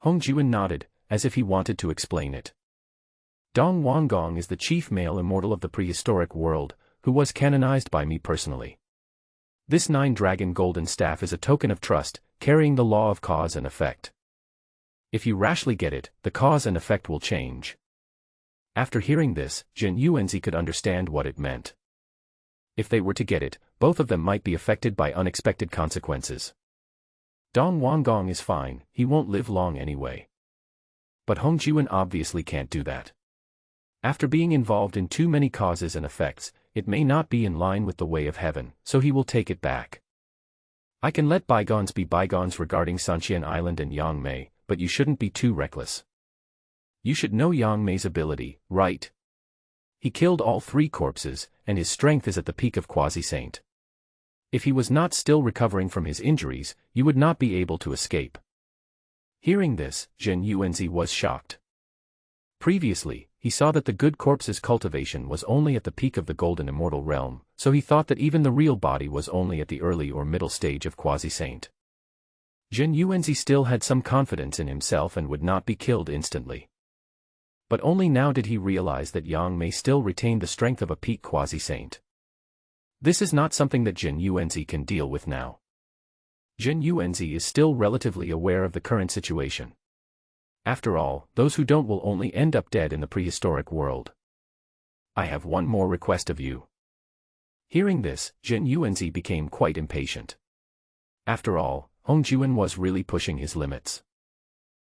Hong Juan nodded, as if he wanted to explain it. Dong Wanggong is the chief male immortal of the prehistoric world, who was canonized by me personally. This 9-dragon golden staff is a token of trust, carrying the law of cause and effect. If you rashly get it, the cause and effect will change. After hearing this, Jin Yuanzi could understand what it meant. If they were to get it, both of them might be affected by unexpected consequences. Dong Wanggong is fine, he won't live long anyway. But Hong Juan obviously can't do that. After being involved in too many causes and effects, it may not be in line with the way of heaven, so he will take it back. I can let bygones be bygones regarding Sanxian Island and Yang Mei, but you shouldn't be too reckless. You should know Yang Mei's ability, right? He killed all 3 corpses, and his strength is at the peak of quasi-saint. If he was not still recovering from his injuries, you would not be able to escape. Hearing this, Zhen Yuanzi was shocked. Previously, he saw that the good corpse's cultivation was only at the peak of the golden immortal realm, so he thought that even the real body was only at the early or middle stage of quasi-saint. Zhen Yuanzi still had some confidence in himself and would not be killed instantly. But only now did he realize that Yang may still retain the strength of a peak quasi-saint. This is not something that Zhen Yuanzi can deal with now. Zhen Yuanzi is still relatively aware of the current situation. After all, those who don't will only end up dead in the prehistoric world. I have one more request of you. Hearing this, Zhen Yuanzi became quite impatient. After all, Hong Juan was really pushing his limits.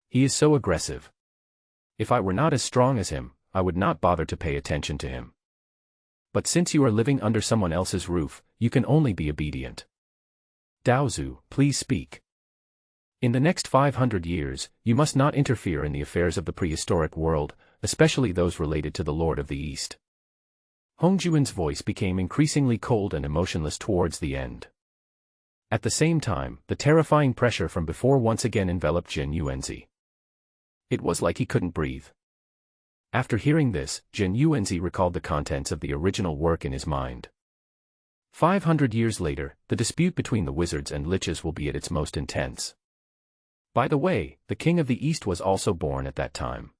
He is so aggressive. If I were not as strong as him, I would not bother to pay attention to him. But since you are living under someone else's roof, you can only be obedient. Daozu, please speak. In the next 500 years, you must not interfere in the affairs of the prehistoric world, especially those related to the Lord of the East. Hong Juan's voice became increasingly cold and emotionless towards the end. At the same time, the terrifying pressure from before once again enveloped Zhen Yuanzi. It was like he couldn't breathe. After hearing this, Zhen Yuanzi recalled the contents of the original work in his mind. 500 years later, the dispute between the wizards and liches will be at its most intense. By the way, the King of the East was also born at that time.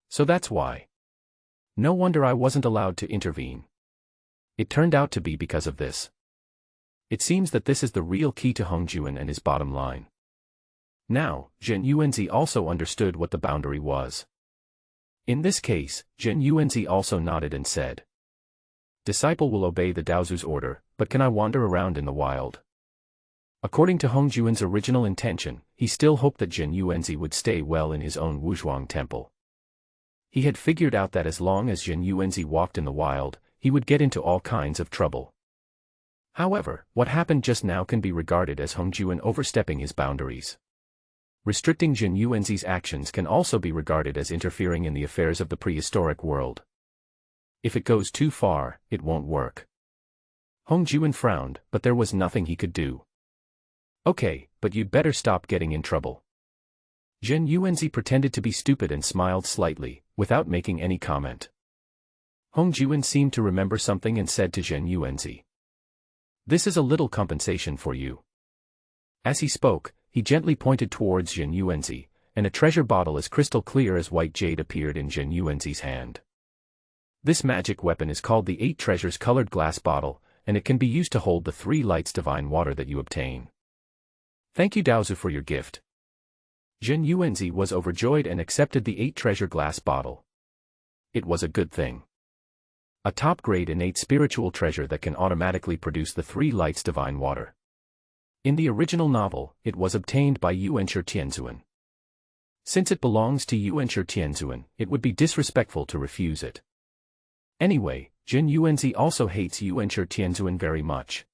So that's why. No wonder I wasn't allowed to intervene. It turned out to be because of this. It seems that this is the real key to Hong Juan and his bottom line. Now, Zhen Yuanzi also understood what the boundary was. In this case, Zhen Yuanzi also nodded and said, "Disciple will obey the Daozu's order, but can I wander around in the wild?" According to Hong Juan's original intention, he still hoped that Zhen Yuanzi would stay well in his own Wuzhuang temple. He had figured out that as long as Zhen Yuanzi walked in the wild, he would get into all kinds of trouble. However, what happened just now can be regarded as Hong Juan overstepping his boundaries. Restricting Zhen Yuanzi's actions can also be regarded as interfering in the affairs of the prehistoric world. If it goes too far, it won't work. Hong Juan frowned, but there was nothing he could do. Okay, but you'd better stop getting in trouble. Zhen Yuanzi pretended to be stupid and smiled slightly, without making any comment. Hong Juan seemed to remember something and said to Zhen Yuanzi, "This is a little compensation for you." As he spoke, he gently pointed towards Zhen Yuanzi, and a treasure bottle as crystal clear as white jade appeared in Zhen Yuanzi's hand. This magic weapon is called the 8 Treasures Colored Glass Bottle, and it can be used to hold the 3 lights divine water that you obtain. Thank you Daozu for your gift. Zhen Yuanzi was overjoyed and accepted the 8 treasure glass bottle. It was a good thing. A top-grade innate spiritual treasure that can automatically produce the 3 lights divine water. In the original novel, it was obtained by Yuanshi Tianzuan. Since it belongs to Yuanshi Tianzuan, it would be disrespectful to refuse it. Anyway, Zhen Yuanzi also hates Yuanshi Tianzuan very much.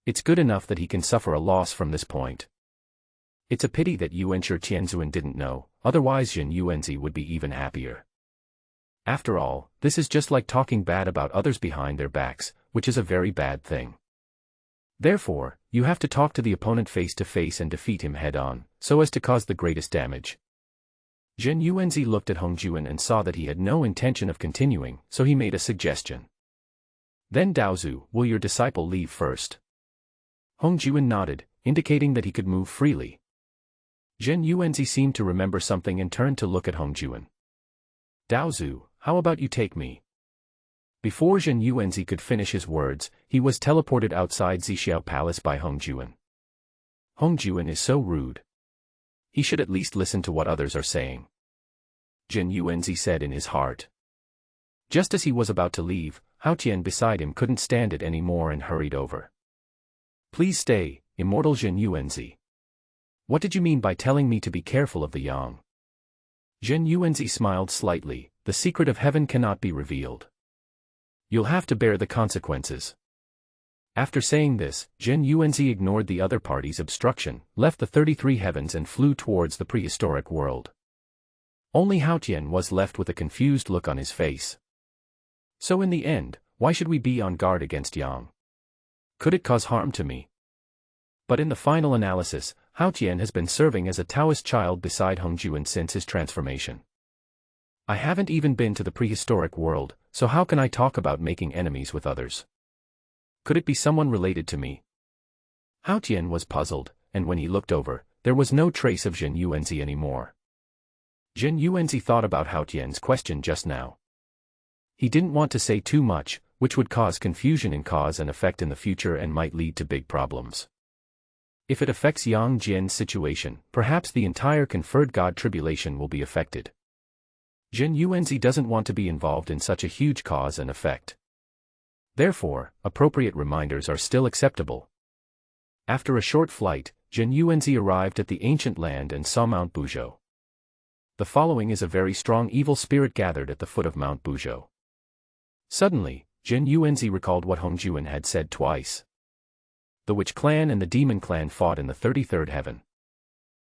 It's good enough that he can suffer a loss from this point. It's a pity that Yuanshi Tianzuan didn't know, otherwise Zhen Yuanzi would be even happier. After all, this is just like talking bad about others behind their backs, which is a very bad thing. Therefore, you have to talk to the opponent face to face and defeat him head-on, so as to cause the greatest damage. Zhen Yuanzi looked at Hong Juan and saw that he had no intention of continuing, so he made a suggestion. Then Daozu, will your disciple leave first? Hong Juan nodded, indicating that he could move freely. Zhen Yuanzi seemed to remember something and turned to look at Hong Juan. Daozu, how about you take me? Before Zhen Yuanzi could finish his words, he was teleported outside Zixiao Palace by Hong Juan. Hong Juan is so rude. He should at least listen to what others are saying. Zhen Yuanzi said in his heart. Just as he was about to leave, Hao Tian beside him couldn't stand it anymore and hurried over. Please stay, immortal Zhen Yuanzi. What did you mean by telling me to be careful of the Yang? Zhen Yuanzi smiled slightly, the secret of heaven cannot be revealed. You'll have to bear the consequences. After saying this, Zhen Yuanzi ignored the other party's obstruction, left the 33 heavens and flew towards the prehistoric world. Only Hao Tian was left with a confused look on his face. So in the end, why should we be on guard against Yang? Could it cause harm to me? But in the final analysis, Hao Tian has been serving as a Taoist child beside Hongjuan since his transformation. I haven't even been to the prehistoric world, so how can I talk about making enemies with others? Could it be someone related to me? Hao Tian was puzzled, and when he looked over, there was no trace of Zhen Yuanzi anymore. Zhen Yuanzi thought about Hao Tian's question just now. He didn't want to say too much, which would cause confusion in cause and effect in the future and might lead to big problems. If it affects Yang Jian's situation, perhaps the entire conferred god tribulation will be affected. Zhen Yuanzi doesn't want to be involved in such a huge cause and effect. Therefore, appropriate reminders are still acceptable. After a short flight, Zhen Yuanzi arrived at the ancient land and saw Mount Buzhou. The following is a very strong evil spirit gathered at the foot of Mount Buzhou. Suddenly, Zhen Yuanzi recalled what Hongjuan had said twice. The Witch Clan and the Demon Clan fought in the 33rd heaven.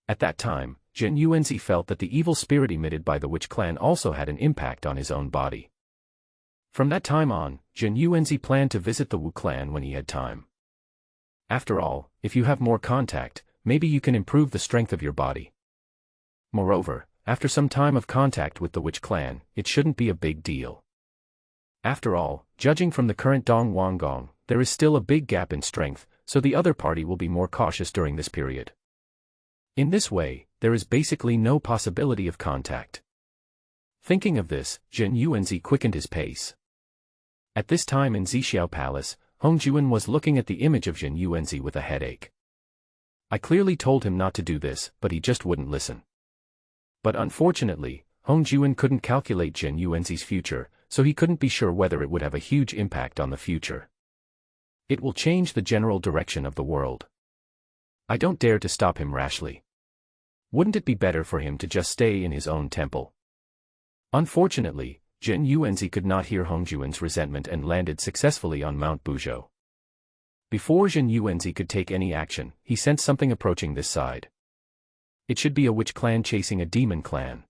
At that time, Zhen Yuanzi felt that the evil spirit emitted by the Witch Clan also had an impact on his own body. From that time on, Zhen Yuanzi planned to visit the Wu Clan when he had time. After all, if you have more contact, maybe you can improve the strength of your body. Moreover, after some time of contact with the Witch Clan, it shouldn't be a big deal. After all, judging from the current Dong Wanggong, there is still a big gap in strength, so the other party will be more cautious during this period. In this way, there is basically no possibility of contact. Thinking of this, Zhen Yuanzi quickened his pace. At this time in Zixiao Palace, Hongjuan was looking at the image of Zhen Yuanzi with a headache. I clearly told him not to do this, but he just wouldn't listen. But unfortunately, Hongjuan couldn't calculate Zhen Yuanzi's future, so he couldn't be sure whether it would have a huge impact on the future. It will change the general direction of the world. I don't dare to stop him rashly. Wouldn't it be better for him to just stay in his own temple? Unfortunately, Zhen Yuanzi could not hear Hongjuan's resentment and landed successfully on Mount Buzhou. Before Zhen Yuanzi could take any action, he sensed something approaching this side. It should be a Witch Clan chasing a Demon Clan.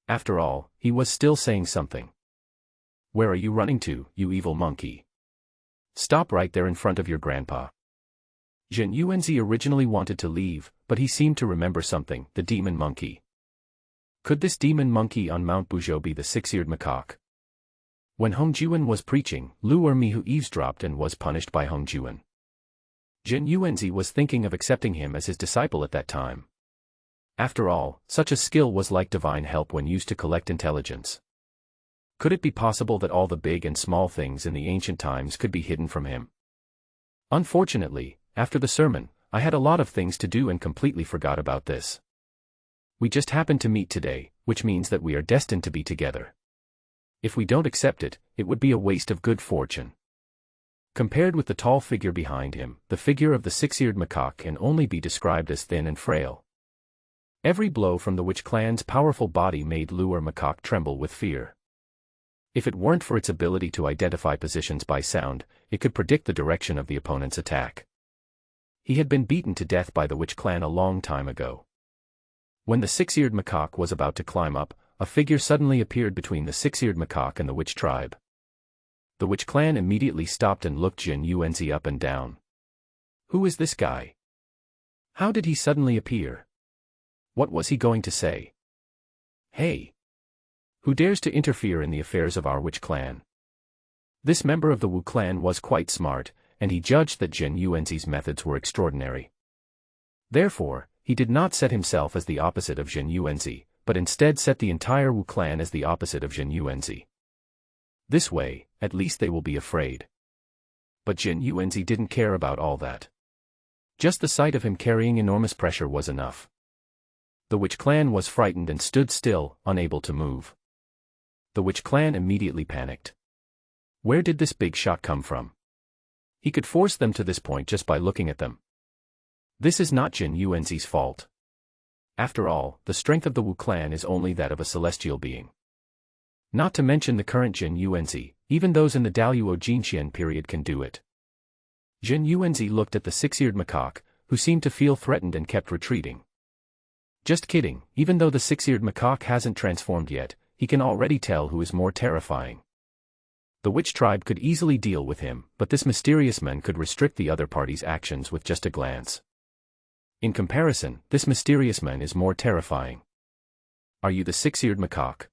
After all, he was still saying something. Where are you running to, you evil monkey? Stop right there in front of your grandpa. Zhen Yuanzi originally wanted to leave, but he seemed to remember something, the demon monkey. Could this demon monkey on Mount Buzhou be the six-eared macaque? When Hongjuan was preaching, Lu Ermihu eavesdropped and was punished by Hongjuan. Zhen Yuanzi was thinking of accepting him as his disciple at that time. After all, such a skill was like divine help when used to collect intelligence. Could it be possible that all the big and small things in the ancient times could be hidden from him? Unfortunately, after the sermon, I had a lot of things to do and completely forgot about this. We just happened to meet today, which means that we are destined to be together. If we don't accept it, it would be a waste of good fortune. Compared with the tall figure behind him, the figure of the six-eared macaque can only be described as thin and frail. Every blow from the Witch Clan's powerful body made Lure Macaque tremble with fear. If it weren't for its ability to identify positions by sound, it could predict the direction of the opponent's attack. He had been beaten to death by the Witch Clan a long time ago. When the six-eared macaque was about to climb up, a figure suddenly appeared between the six-eared macaque and the Witch tribe. The Witch Clan immediately stopped and looked Zhen Yuanzi up and down. Who is this guy? How did he suddenly appear? What was he going to say? Hey! Who dares to interfere in the affairs of our Witch Clan? This member of the Wu Clan was quite smart, and he judged that Zhen Yuanzi's methods were extraordinary. Therefore, he did not set himself as the opposite of Zhen Yuanzi, but instead set the entire Wu Clan as the opposite of Zhen Yuanzi. This way, at least they will be afraid. But Zhen Yuanzi didn't care about all that. Just the sight of him carrying enormous pressure was enough. The Witch Clan was frightened and stood still, unable to move. The Witch Clan immediately panicked. Where did this big shot come from? He could force them to this point just by looking at them. This is not Zhen Yuanzi's fault. After all, the strength of the Wu Clan is only that of a celestial being. Not to mention the current Zhen Yuanzi, even those in the Daluo Jinxian period can do it. Zhen Yuanzi looked at the six-eared macaque, who seemed to feel threatened and kept retreating. Just kidding, even though the six-eared macaque hasn't transformed yet, he can already tell who is more terrifying. The witch tribe could easily deal with him, but this mysterious man could restrict the other party's actions with just a glance. In comparison, this mysterious man is more terrifying. Are you the six-eared macaque?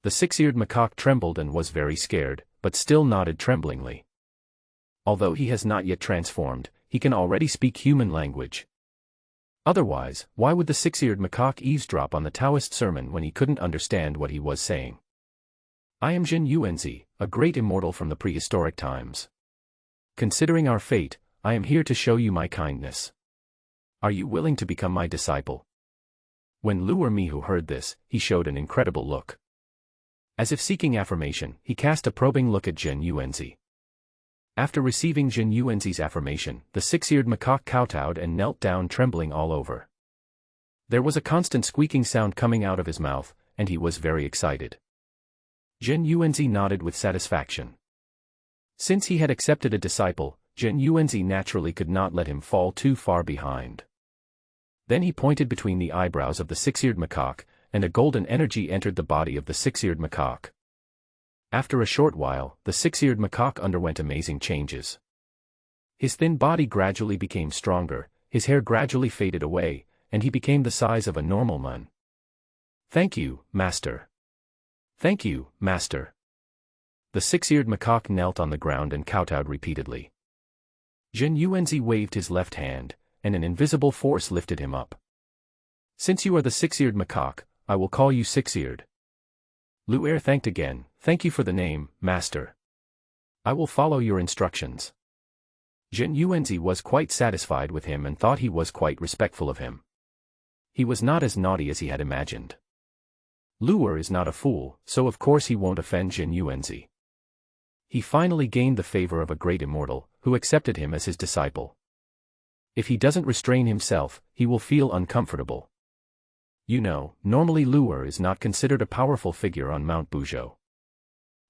The six-eared macaque trembled and was very scared, but still nodded tremblingly. Although he has not yet transformed, he can already speak human language. Otherwise, why would the six-eared macaque eavesdrop on the Taoist sermon when he couldn't understand what he was saying? I am Jin Yuanzi, a great immortal from the prehistoric times. Considering our fate, I am here to show you my kindness. Are you willing to become my disciple? When Luer Mihu heard this, he showed an incredible look. As if seeking affirmation, he cast a probing look at Jin Yuanzi. After receiving Jin Yuanzi's affirmation, the six-eared macaque kowtowed and knelt down trembling all over. There was a constant squeaking sound coming out of his mouth, and he was very excited. Jin Yuanzi nodded with satisfaction. Since he had accepted a disciple, Jin Yuanzi naturally could not let him fall too far behind. Then he pointed between the eyebrows of the six-eared macaque, and a golden energy entered the body of the six-eared macaque. After a short while, the six-eared macaque underwent amazing changes. His thin body gradually became stronger, his hair gradually faded away, and he became the size of a normal man. Thank you, Master. Thank you, Master. The six-eared macaque knelt on the ground and kowtowed repeatedly. Jin Yuanzi waved his left hand, and an invisible force lifted him up. Since you are the six-eared macaque, I will call you six-eared. Luer thanked again. Thank you for the name, Master. I will follow your instructions. Jin Yuanzi was quite satisfied with him and thought he was quite respectful of him. He was not as naughty as he had imagined. Luer is not a fool, so of course he won't offend Jin Yuanzi. He finally gained the favor of a great immortal, who accepted him as his disciple. If he doesn't restrain himself, he will feel uncomfortable. You know, normally Luer is not considered a powerful figure on Mount Buzhou.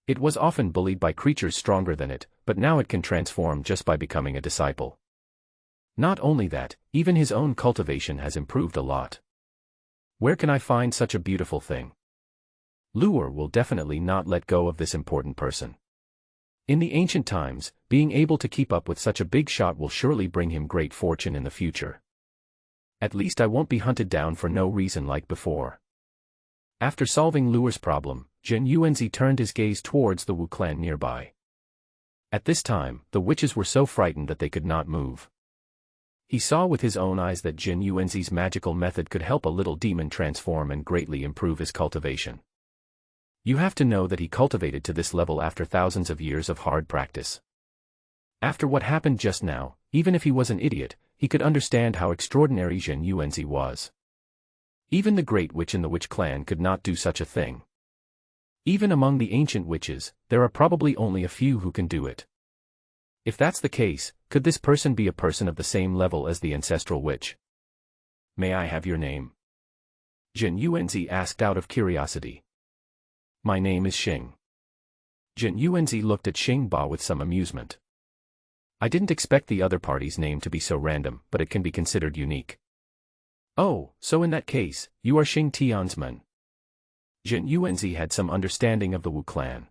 It was often bullied by creatures stronger than it, but now it can transform just by becoming a disciple. Not only that, even his own cultivation has improved a lot. Where can I find such a beautiful thing? Luer will definitely not let go of this important person. In the ancient times, being able to keep up with such a big shot will surely bring him great fortune in the future. At least I won't be hunted down for no reason like before. After solving Luer's problem, Jin Yuanzi turned his gaze towards the Wu clan nearby. At this time, the witches were so frightened that they could not move. He saw with his own eyes that Jin Yuanzi's magical method could help a little demon transform and greatly improve his cultivation. You have to know that he cultivated to this level after thousands of years of hard practice. After what happened just now, even if he was an idiot, he could understand how extraordinary Jin Yuanzi was. Even the great witch in the witch clan could not do such a thing. Even among the ancient witches, there are probably only a few who can do it. If that's the case, could this person be a person of the same level as the ancestral witch? May I have your name? Jin Yuanzi asked out of curiosity. My name is Xing. Jin Yuanzi looked at Xing Ba with some amusement. I didn't expect the other party's name to be so random, but it can be considered unique. Oh, so in that case, you are Xing Tian's man. Jin Yuanzi had some understanding of the Wu clan.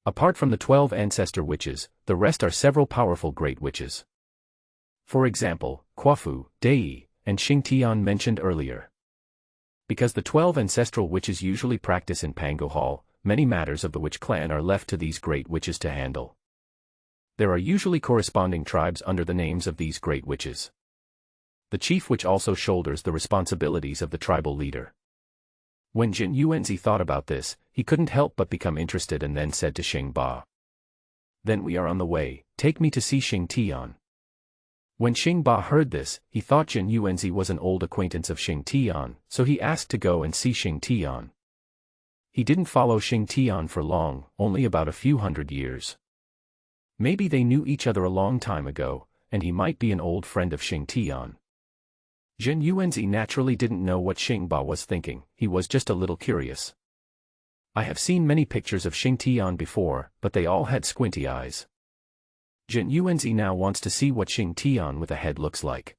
Apart from the 12 ancestor witches, the rest are several powerful great witches. For example, Quafu, Dei, and Xing Tian mentioned earlier. Because the 12 ancestral witches usually practice in Pango Hall, many matters of the witch clan are left to these great witches to handle. There are usually corresponding tribes under the names of these great witches. The chief witch also shoulders the responsibilities of the tribal leader. When Jin Yuanzi thought about this, he couldn't help but become interested and then said to Xing Ba. Then we are on the way, take me to see Xing Tian. When Xing Ba heard this, he thought Jin Yuanzi was an old acquaintance of Xing Tian, so he asked to go and see Xing Tian. He didn't follow Xing Tian for long, only about a few hundred years. Maybe they knew each other a long time ago, and he might be an old friend of Xing Tian. Jin Yuanzi naturally didn't know what Xing Ba was thinking, he was just a little curious. I have seen many pictures of Xing Tian before, but they all had squinty eyes. Jin Yuanzi now wants to see what Xing Tian with a head looks like.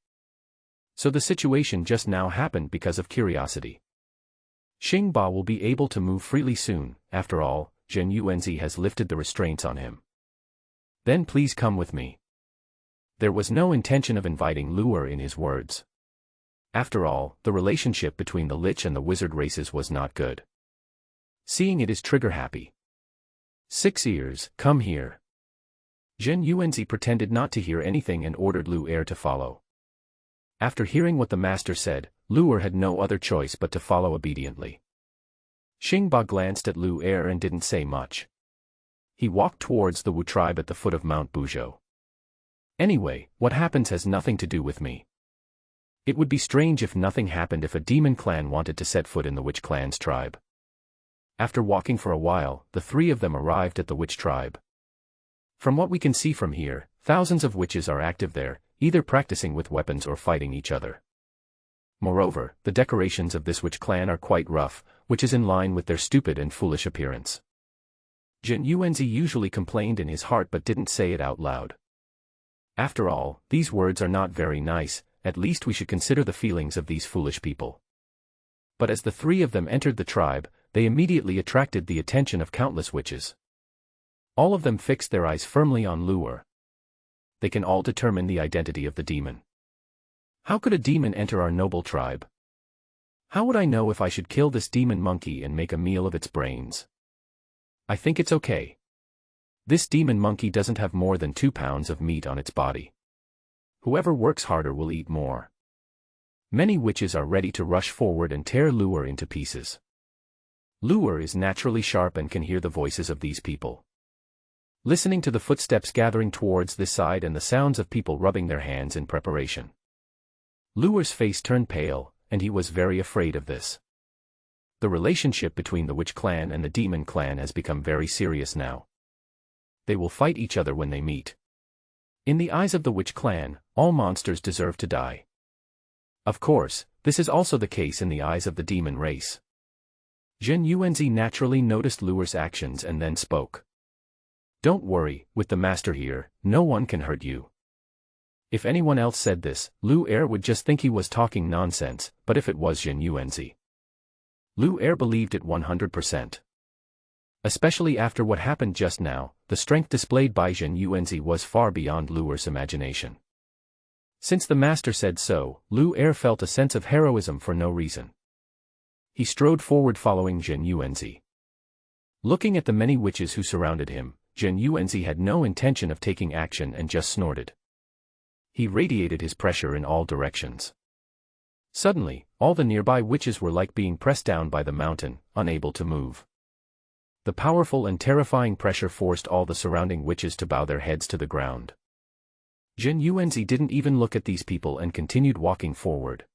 So the situation just now happened because of curiosity. Xing Ba will be able to move freely soon, after all, Zhen Yuanzi has lifted the restraints on him. Then please come with me. There was no intention of inviting Lu'er in his words. After all, the relationship between the Lich and the Wizard races was not good. Seeing it is trigger-happy. 6 Ears, come here. Zhen Yuanzi pretended not to hear anything and ordered Lu'er to follow. After hearing what the master said, Lu'er had no other choice but to follow obediently. Xingba glanced at Lu'er and didn't say much. He walked towards the Wu tribe at the foot of Mount Buzhou. Anyway, what happens has nothing to do with me. It would be strange if nothing happened if a demon clan wanted to set foot in the Witch clan's tribe. After walking for a while, the 3 of them arrived at the Witch tribe. From what we can see from here, thousands of witches are active there, either practicing with weapons or fighting each other. Moreover, the decorations of this Witch clan are quite rough, which is in line with their stupid and foolish appearance. Zhen Yuanzi usually complained in his heart but didn't say it out loud. After all, these words are not very nice, at least we should consider the feelings of these foolish people. But as the 3 of them entered the tribe, they immediately attracted the attention of countless witches. All of them fixed their eyes firmly on Lu'er. They can all determine the identity of the demon. How could a demon enter our noble tribe? How would I know if I should kill this demon monkey and make a meal of its brains? I think it's okay. This demon monkey doesn't have more than 2 pounds of meat on its body. Whoever works harder will eat more. Many witches are ready to rush forward and tear Lu'er into pieces. Lu'er is naturally sharp and can hear the voices of these people. Listening to the footsteps gathering towards this side and the sounds of people rubbing their hands in preparation. Lu'er's face turned pale, and he was very afraid of this. The relationship between the Witch clan and the Demon clan has become very serious now. They will fight each other when they meet. In the eyes of the Witch clan, all monsters deserve to die. Of course, this is also the case in the eyes of the demon race. Zhen Yuanzi naturally noticed Lu'er's actions and then spoke. Don't worry, with the master here, no one can hurt you. If anyone else said this, Lu'er would just think he was talking nonsense, but if it was Zhen Yuanzi, Lu'er believed it 100%. Especially after what happened just now, the strength displayed by Zhen Yuanzi was far beyond Lu'er's imagination. Since the master said so, Lu'er felt a sense of heroism for no reason. He strode forward following Zhen Yuanzi. Looking at the many witches who surrounded him, Zhen Yuanzi had no intention of taking action and just snorted. He radiated his pressure in all directions. Suddenly, all the nearby witches were like being pressed down by the mountain, unable to move. The powerful and terrifying pressure forced all the surrounding witches to bow their heads to the ground. Zhen Yuanzi didn't even look at these people and continued walking forward.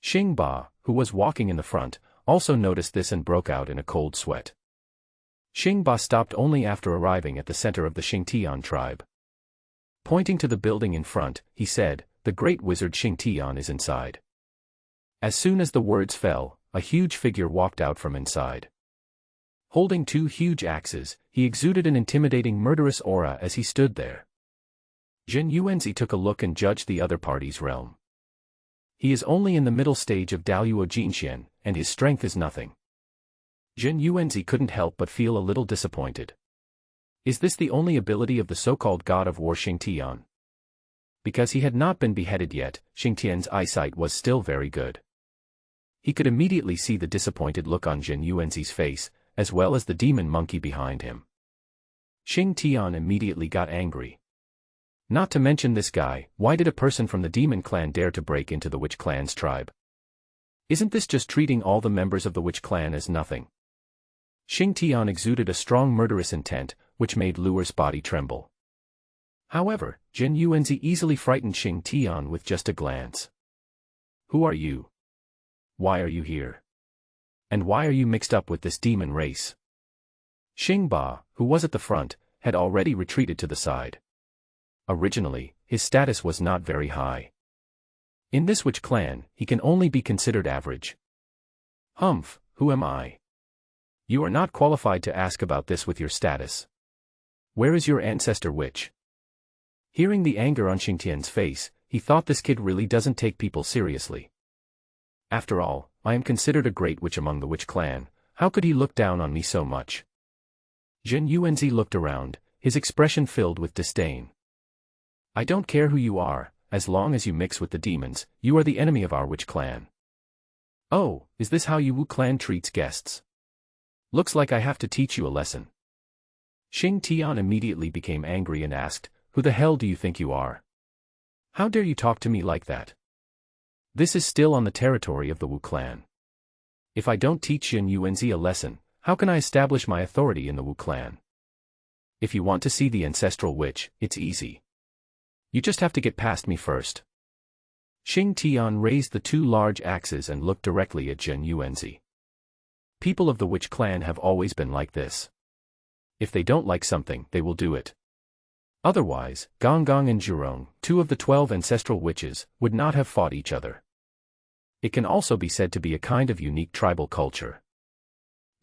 Xingba, who was walking in the front, also noticed this and broke out in a cold sweat. Xingba stopped only after arriving at the center of the Xingtian tribe. Pointing to the building in front, he said, "The great wizard Xingtian is inside." As soon as the words fell, a huge figure walked out from inside. Holding 2 huge axes, he exuded an intimidating murderous aura as he stood there. Zhen Yuanzi took a look and judged the other party's realm. He is only in the middle stage of Daluo Jinxian, and his strength is nothing. Zhen Yuanzi couldn't help but feel a little disappointed. Is this the only ability of the so-called god of war Xingtian? Because he had not been beheaded yet, Xingtian's eyesight was still very good. He could immediately see the disappointed look on Zhen Yuanzi's face, as well as the demon monkey behind him. Xingtian immediately got angry. Not to mention this guy, why did a person from the demon clan dare to break into the Witch clan's tribe? Isn't this just treating all the members of the Witch clan as nothing? Xingtian exuded a strong murderous intent, which made Lu'er's body tremble. However, Zhen Yuanzi easily frightened Xingtian with just a glance. Who are you? Why are you here? And why are you mixed up with this demon race? Xingba, who was at the front, had already retreated to the side. Originally, his status was not very high. In this Witch clan, he can only be considered average. Humph, who am I? You are not qualified to ask about this with your status. Where is your ancestor witch? Hearing the anger on Xingtian's face, he thought this kid really doesn't take people seriously. After all, I am considered a great witch among the Witch clan, how could he look down on me so much? Zhen Yuanzi looked around, his expression filled with disdain. I don't care who you are, as long as you mix with the demons, you are the enemy of our witch clan. Oh, is this how you Wu clan treats guests? Looks like I have to teach you a lesson. Xing Tian immediately became angry and asked, who the hell do you think you are? How dare you talk to me like that? This is still on the territory of the Wu clan. If I don't teach Zhen Yuanzi a lesson, how can I establish my authority in the Wu clan? If you want to see the ancestral witch, it's easy. You just have to get past me first. Xing Tian raised the two large axes and looked directly at Zhen Yuanzi. People of the witch clan have always been like this. If they don't like something, they will do it. Otherwise, Gong Gong and Zhurong, two of the 12 ancestral witches, would not have fought each other. It can also be said to be a kind of unique tribal culture.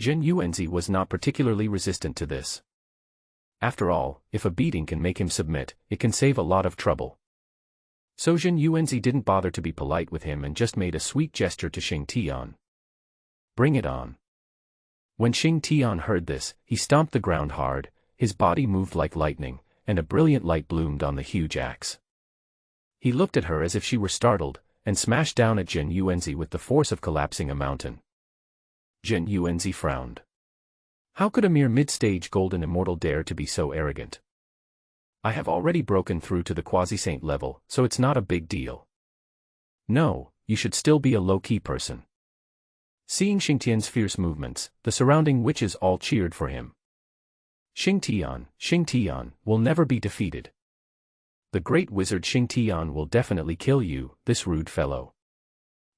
Zhen Yuanzi was not particularly resistant to this. After all, if a beating can make him submit, it can save a lot of trouble. So Zhen Yuanzi didn't bother to be polite with him and just made a sweet gesture to Xing Tian. Bring it on. When Xing Tian heard this, he stomped the ground hard, his body moved like lightning, and a brilliant light bloomed on the huge axe. He looked at her as if she were startled, and smashed down at Zhen Yuanzi with the force of collapsing a mountain. Zhen Yuanzi frowned. How could a mere mid-stage golden immortal dare to be so arrogant? I have already broken through to the quasi-saint level, so it's not a big deal. No, you should still be a low-key person. Seeing Xing Tian's fierce movements, the surrounding witches all cheered for him. Xing Tian will never be defeated. The great wizard Xing Tian will definitely kill you, this rude fellow.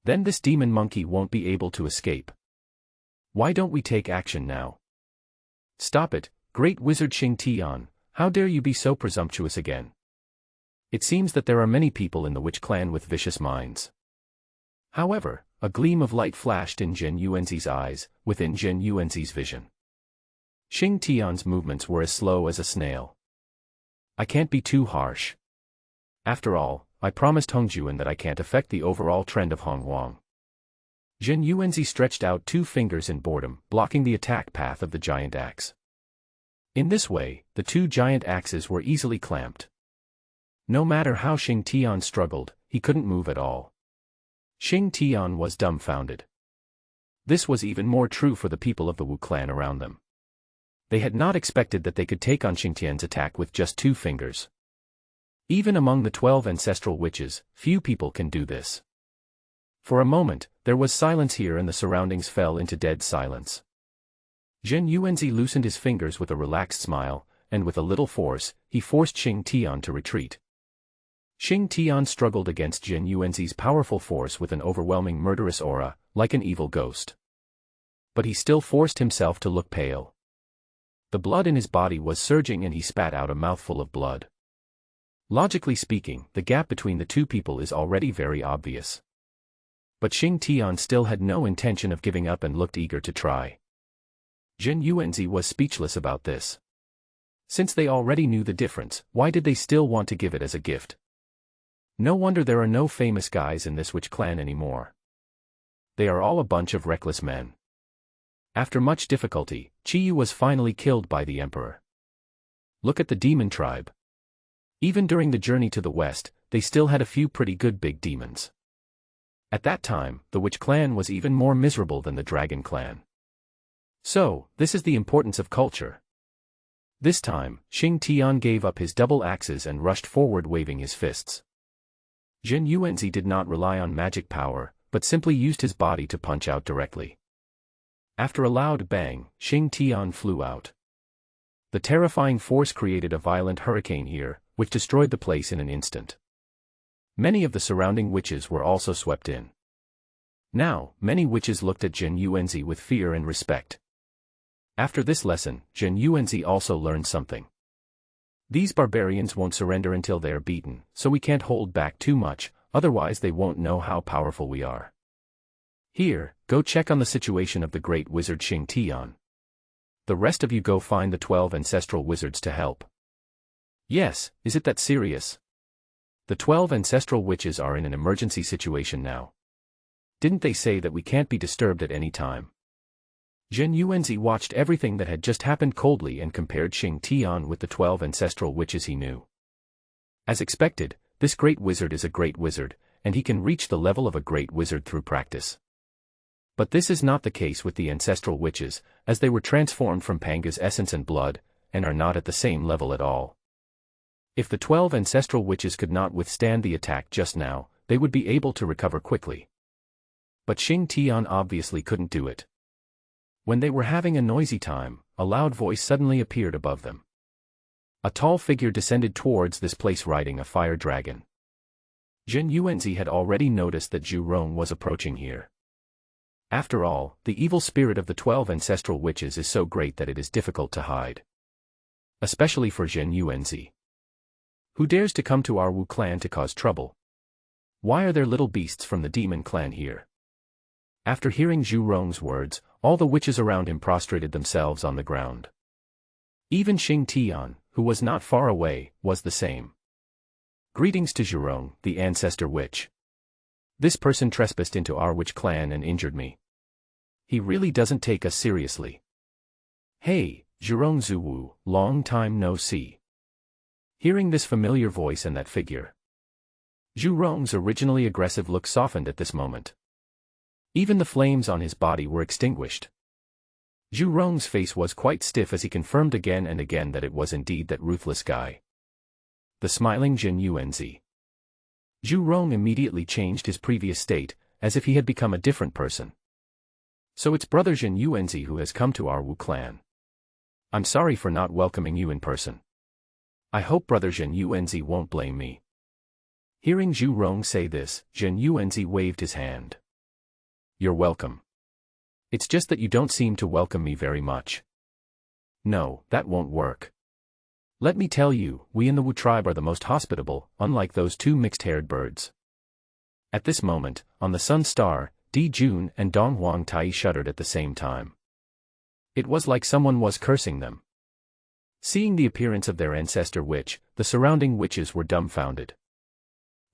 Then this demon monkey won't be able to escape. Why don't we take action now? Stop it, great wizard Xing Tian, how dare you be so presumptuous again? It seems that there are many people in the witch clan with vicious minds. However, a gleam of light flashed in Zhen Yuanzi's eyes, within Zhen Yuanzi's vision. Xing Tian's movements were as slow as a snail. I can't be too harsh. After all, I promised Hongjuan that I can't affect the overall trend of Hongwang. Zhen Yuanzi stretched out two fingers in boredom, blocking the attack path of the giant axe. In this way, the two giant axes were easily clamped. No matter how Xing Tian struggled, he couldn't move at all. Xing Tian was dumbfounded. This was even more true for the people of the Wu clan around them. They had not expected that they could take on Xing Tian's attack with just two fingers. Even among the 12 ancestral witches, few people can do this. For a moment, there was silence here and the surroundings fell into dead silence. Zhen Yuanzi loosened his fingers with a relaxed smile, and with a little force, he forced Xing Tian to retreat. Xing Tian struggled against Zhen Yuanzi's powerful force with an overwhelming murderous aura, like an evil ghost. But he still forced himself to look pale. The blood in his body was surging and he spat out a mouthful of blood. Logically speaking, the gap between the two people is already very obvious. But Xing Tian still had no intention of giving up and looked eager to try. Zhen Yuanzi was speechless about this. Since they already knew the difference, why did they still want to give it as a gift? No wonder there are no famous guys in this witch clan anymore. They are all a bunch of reckless men. After much difficulty, Qiyu was finally killed by the emperor. Look at the demon tribe. Even during the journey to the west, they still had a few pretty good big demons. At that time, the witch clan was even more miserable than the dragon clan. So, this is the importance of culture. This time, Xing Tian gave up his double axes and rushed forward waving his fists. Zhen Yuanzi did not rely on magic power, but simply used his body to punch out directly. After a loud bang, Xing Tian flew out. The terrifying force created a violent hurricane here, which destroyed the place in an instant. Many of the surrounding witches were also swept in. Now, many witches looked at Zhen Yuanzi with fear and respect. After this lesson, Zhen Yuanzi also learned something. These barbarians won't surrender until they are beaten, so we can't hold back too much, otherwise they won't know how powerful we are. Here, go check on the situation of the great wizard Xing Tian. The rest of you go find the 12 ancestral wizards to help. Yes, is it that serious? The 12 ancestral witches are in an emergency situation now. Didn't they say that we can't be disturbed at any time? Zhen Yuanzi watched everything that had just happened coldly and compared Xing Tian with the 12 ancestral witches he knew. As expected, this great wizard is a great wizard, and he can reach the level of a great wizard through practice. But this is not the case with the ancestral witches, as they were transformed from Panga's essence and blood, and are not at the same level at all. If the 12 ancestral witches could not withstand the attack just now, they would be able to recover quickly. But Xing Tian obviously couldn't do it. When they were having a noisy time, a loud voice suddenly appeared above them. A tall figure descended towards this place riding a fire dragon. Zhen Yuanzi had already noticed that Zhu Rong was approaching here. After all, the evil spirit of the 12 ancestral witches is so great that it is difficult to hide. Especially for Zhen Yuanzi. Who dares to come to our Wu clan to cause trouble? Why are there little beasts from the demon clan here? After hearing Zhu Rong's words, all the witches around him prostrated themselves on the ground. Even Xing Tian, who was not far away, was the same. Greetings to Zhu Rong, the ancestor witch. This person trespassed into our witch clan and injured me. He really doesn't take us seriously. Hey, Zhu Rong Zuwu, long time no see. Hearing this familiar voice and that figure, Zhu Rong's originally aggressive look softened at this moment. Even the flames on his body were extinguished. Zhu Rong's face was quite stiff as he confirmed again and again that it was indeed that ruthless guy. The smiling Zhen Yuanzi. Zhu Rong immediately changed his previous state, as if he had become a different person. So it's brother Zhen Yuanzi who has come to our Wu clan. I'm sorry for not welcoming you in person. I hope brother Zhen Yuanzi won't blame me. Hearing Zhu Rong say this, Zhen Yuanzi waved his hand. You're welcome. It's just that you don't seem to welcome me very much. No, that won't work. Let me tell you, we in the Wu tribe are the most hospitable, unlike those two mixed-haired birds. At this moment, on the Sun Star, Di Jun and Dong Huang Tai shuddered at the same time. It was like someone was cursing them. Seeing the appearance of their ancestor witch, the surrounding witches were dumbfounded.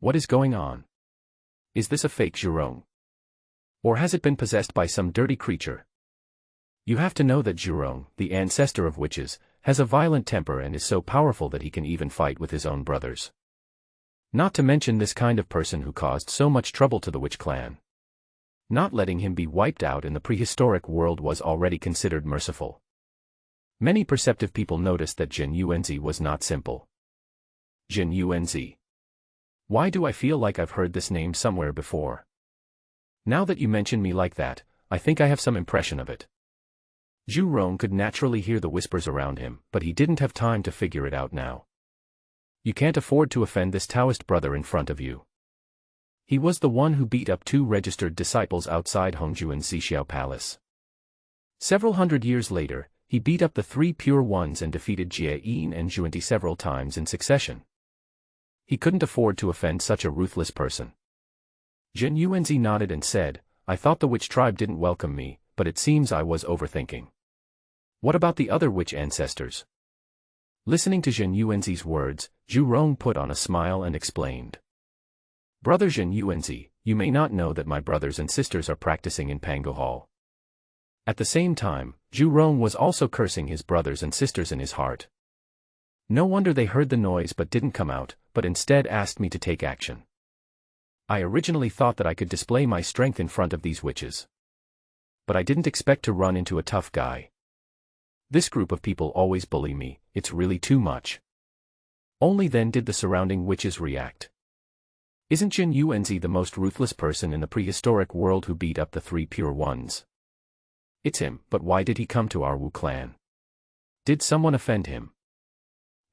What is going on? Is this a fake Zhu Rong? Or has it been possessed by some dirty creature? You have to know that Zhu Rong, the ancestor of witches, has a violent temper and is so powerful that he can even fight with his own brothers. Not to mention this kind of person who caused so much trouble to the witch clan. Not letting him be wiped out in the prehistoric world was already considered merciful. Many perceptive people noticed that Zhen Yuanzi was not simple. Zhen Yuanzi. Why do I feel like I've heard this name somewhere before? Now that you mention me like that, I think I have some impression of it. Zhu Rong could naturally hear the whispers around him, but he didn't have time to figure it out now. You can't afford to offend this Taoist brother in front of you. He was the one who beat up 2 registered disciples outside Hongjuan's Xixiao Palace. Several hundred years later, he beat up the 3 pure ones and defeated Jie Yin and Zhuanti several times in succession. He couldn't afford to offend such a ruthless person. Zhen Yuanzi nodded and said, I thought the witch tribe didn't welcome me, but it seems I was overthinking. What about the other witch ancestors? Listening to Zhen Yuanzi's words, Zhu Rong put on a smile and explained. Brother Zhen Yuanzi, you may not know that my brothers and sisters are practicing in Pango Hall. At the same time, Zhu Rong was also cursing his brothers and sisters in his heart. No wonder they heard the noise but didn't come out, but instead asked me to take action. I originally thought that I could display my strength in front of these witches. But I didn't expect to run into a tough guy. This group of people always bully me, it's really too much. Only then did the surrounding witches react. Isn't Zhen Yuanzi the most ruthless person in the prehistoric world who beat up the 3 pure ones? It's him, but why did he come to our Wu clan? Did someone offend him?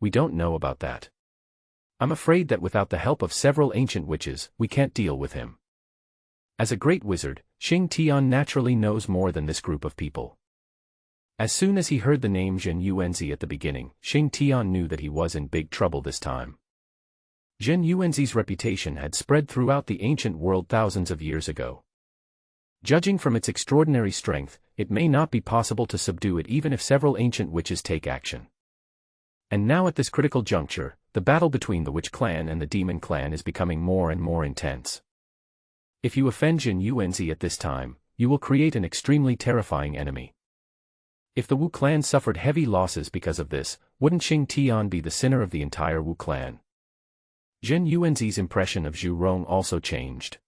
We don't know about that. I'm afraid that without the help of several ancient witches, we can't deal with him. As a great wizard, Xing Tian naturally knows more than this group of people. As soon as he heard the name Zhen Yuanzi at the beginning, Xing Tian knew that he was in big trouble this time. Zhen Yuanzi's reputation had spread throughout the ancient world thousands of years ago. Judging from its extraordinary strength, it may not be possible to subdue it even if several ancient witches take action. And now at this critical juncture, the battle between the witch clan and the demon clan is becoming more and more intense. If you offend Zhen Yuanzi at this time, you will create an extremely terrifying enemy. If the Wu clan suffered heavy losses because of this, wouldn't Xing Tian be the sinner of the entire Wu clan? Zhen Yuanzi's impression of Zhu Rong also changed.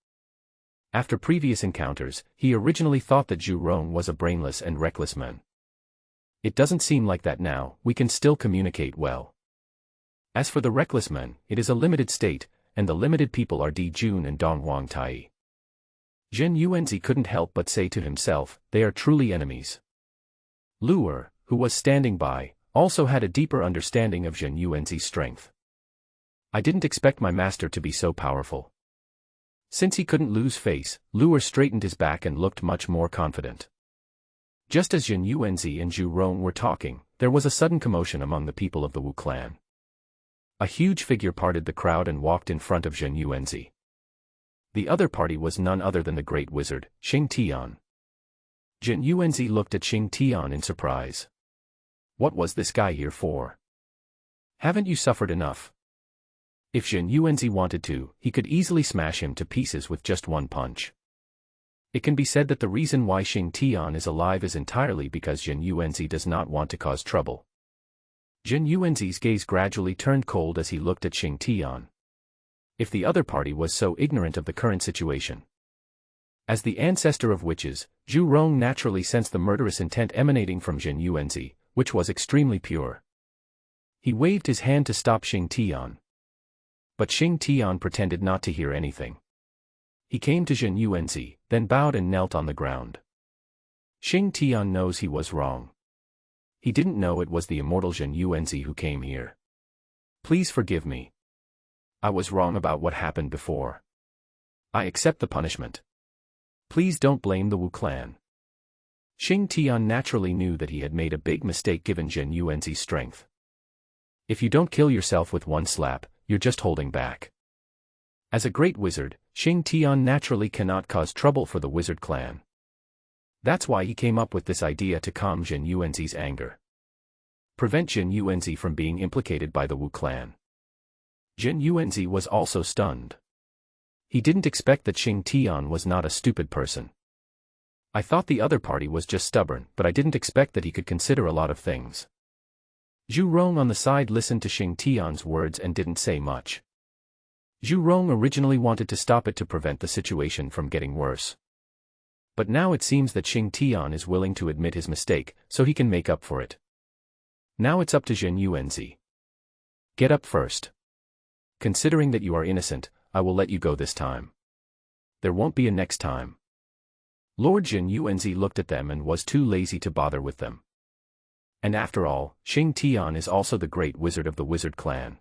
After previous encounters, he originally thought that Zhu Rong was a brainless and reckless man. It doesn't seem like that now. We can still communicate well. As for the reckless man, it is a limited state, and the limited people are Di Jun and Dong Huang Tai. Zhen Yuanzi couldn't help but say to himself, they are truly enemies. Lu Er, who was standing by, also had a deeper understanding of Zhen Yuanzi's strength. I didn't expect my master to be so powerful. Since he couldn't lose face, Lu Er straightened his back and looked much more confident. Just as Zhen Yuanzi and Zhu Rong were talking, there was a sudden commotion among the people of the Wu clan. A huge figure parted the crowd and walked in front of Zhen Yuanzi. The other party was none other than the great wizard, Xing Tian. Zhen Yuanzi looked at Xing Tian in surprise. What was this guy here for? Haven't you suffered enough? If Zhen Yuanzi wanted to, he could easily smash him to pieces with just one punch. It can be said that the reason why Xing Tian is alive is entirely because Zhen Yuanzi does not want to cause trouble. Zhen Yuanzi's gaze gradually turned cold as he looked at Xing Tian. If the other party was so ignorant of the current situation. As the ancestor of witches, Zhu Rong naturally sensed the murderous intent emanating from Zhen Yuanzi, which was extremely pure. He waved his hand to stop Xing Tian. But Xing Tian pretended not to hear anything. He came to Zhen Yuanzi, then bowed and knelt on the ground. Xing Tian knows he was wrong. He didn't know it was the immortal Zhen Yuanzi who came here. Please forgive me. I was wrong about what happened before. I accept the punishment. Please don't blame the Wu clan. Xing Tian naturally knew that he had made a big mistake given Zhen Yuanzi's strength. If you don't kill yourself with one slap, you're just holding back. As a great wizard, Xing Tian naturally cannot cause trouble for the wizard clan. That's why he came up with this idea to calm Zhen Yuanzi's anger. Prevent Zhen Yuanzi from being implicated by the Wu clan. Zhen Yuanzi was also stunned. He didn't expect that Xing Tian was not a stupid person. I thought the other party was just stubborn, but I didn't expect that he could consider a lot of things. Zhu Rong on the side listened to Xing Tian's words and didn't say much. Zhu Rong originally wanted to stop it to prevent the situation from getting worse. But now it seems that Xing Tian is willing to admit his mistake, so he can make up for it. Now it's up to Zhen Yuanzi. Get up first. Considering that you are innocent, I will let you go this time. There won't be a next time. Lord Zhen Yuanzi looked at them and was too lazy to bother with them. And after all, Xing Tian is also the great wizard of the wizard clan.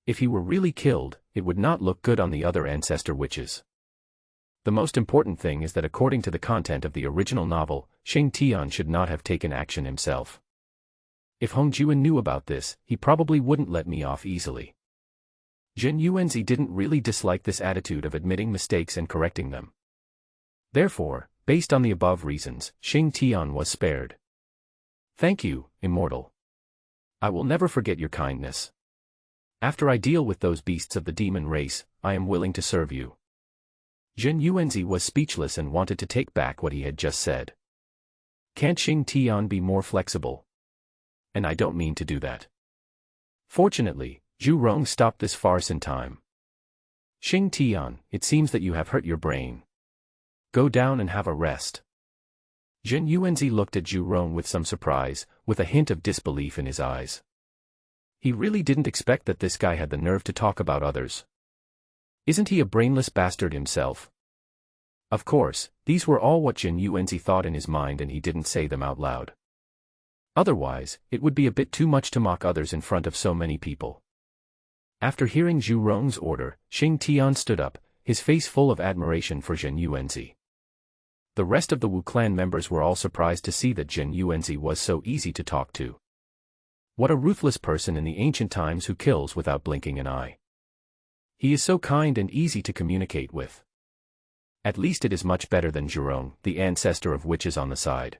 If he were really killed, it would not look good on the other ancestor witches. The most important thing is that according to the content of the original novel, Xing Tian should not have taken action himself. If Hong Juan knew about this, he probably wouldn't let me off easily. Zhen Yuanzi didn't really dislike this attitude of admitting mistakes and correcting them. Therefore, based on the above reasons, Xing Tian was spared. Thank you, Immortal. I will never forget your kindness. After I deal with those beasts of the demon race, I am willing to serve you. Zhen Yuanzi was speechless and wanted to take back what he had just said. Can't Xing Tian be more flexible? And I don't mean to do that. Fortunately, Zhu Rong stopped this farce in time. Xing Tian, it seems that you have hurt your brain. Go down and have a rest. Zhen Yuanzi looked at Zhu Rong with some surprise, with a hint of disbelief in his eyes. He really didn't expect that this guy had the nerve to talk about others. Isn't he a brainless bastard himself? Of course, these were all what Zhen Yuanzi thought in his mind and he didn't say them out loud. Otherwise, it would be a bit too much to mock others in front of so many people. After hearing Zhu Rong's order, Xing Tian stood up, his face full of admiration for Zhen Yuanzi. The rest of the Wu clan members were all surprised to see that Zhen Yuanzi was so easy to talk to. What a ruthless person in the ancient times who kills without blinking an eye. He is so kind and easy to communicate with. At least it is much better than Zhu Rong, the ancestor of witches on the side.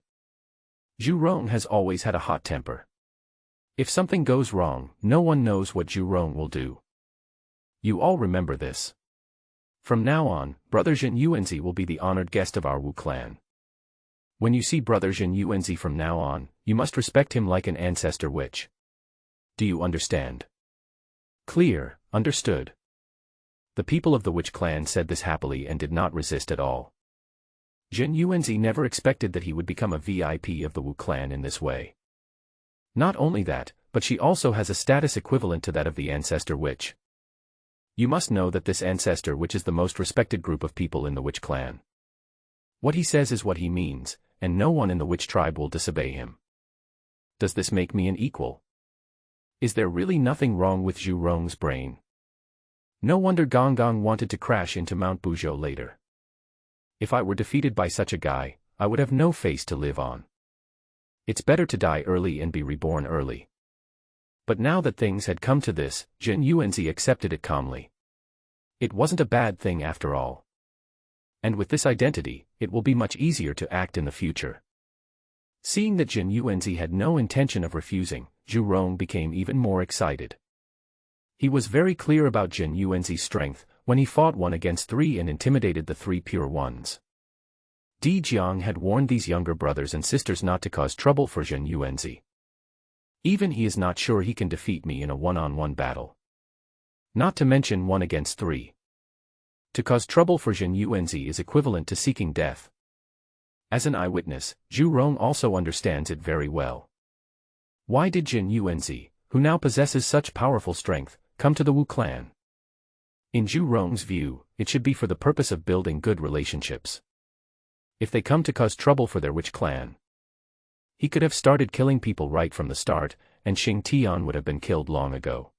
Zhu Rong has always had a hot temper. If something goes wrong, no one knows what Zhu Rong will do. You all remember this. From now on, Brother Zhen Yuanzi will be the honored guest of our Wu clan. When you see Brother Jin Yuanzi from now on, you must respect him like an ancestor witch. Do you understand? Clear, understood. The people of the witch clan said this happily and did not resist at all. Jin Yuanzi never expected that he would become a VIP of the Wu clan in this way. Not only that, but she also has a status equivalent to that of the ancestor witch. You must know that this ancestor witch is the most respected group of people in the witch clan. What he says is what he means, and no one in the witch tribe will disobey him. Does this make me an equal? Is there really nothing wrong with Zhu Rong's brain? No wonder Gong Gong wanted to crash into Mount Buzhou later. If I were defeated by such a guy, I would have no face to live on. It's better to die early and be reborn early. But now that things had come to this, Jin Yuanzi accepted it calmly. It wasn't a bad thing after all. And with this identity, it will be much easier to act in the future. Seeing that Jin Yuanzi had no intention of refusing, Zhu Rong became even more excited. He was very clear about Jin Yuanzi's strength when he fought 1 against 3 and intimidated the 3 pure ones. Di Jiang had warned these younger brothers and sisters not to cause trouble for Jin Yuanzi. Even he is not sure he can defeat me in a one-on-one battle. Not to mention 1 against 3. To cause trouble for Jin Yuanzi is equivalent to seeking death. As an eyewitness, Zhu Rong also understands it very well. Why did Jin Yuanzi, who now possesses such powerful strength, come to the Wu clan? In Zhu Rong's view, it should be for the purpose of building good relationships. If they come to cause trouble for their witch clan, he could have started killing people right from the start, and Xing Tian would have been killed long ago.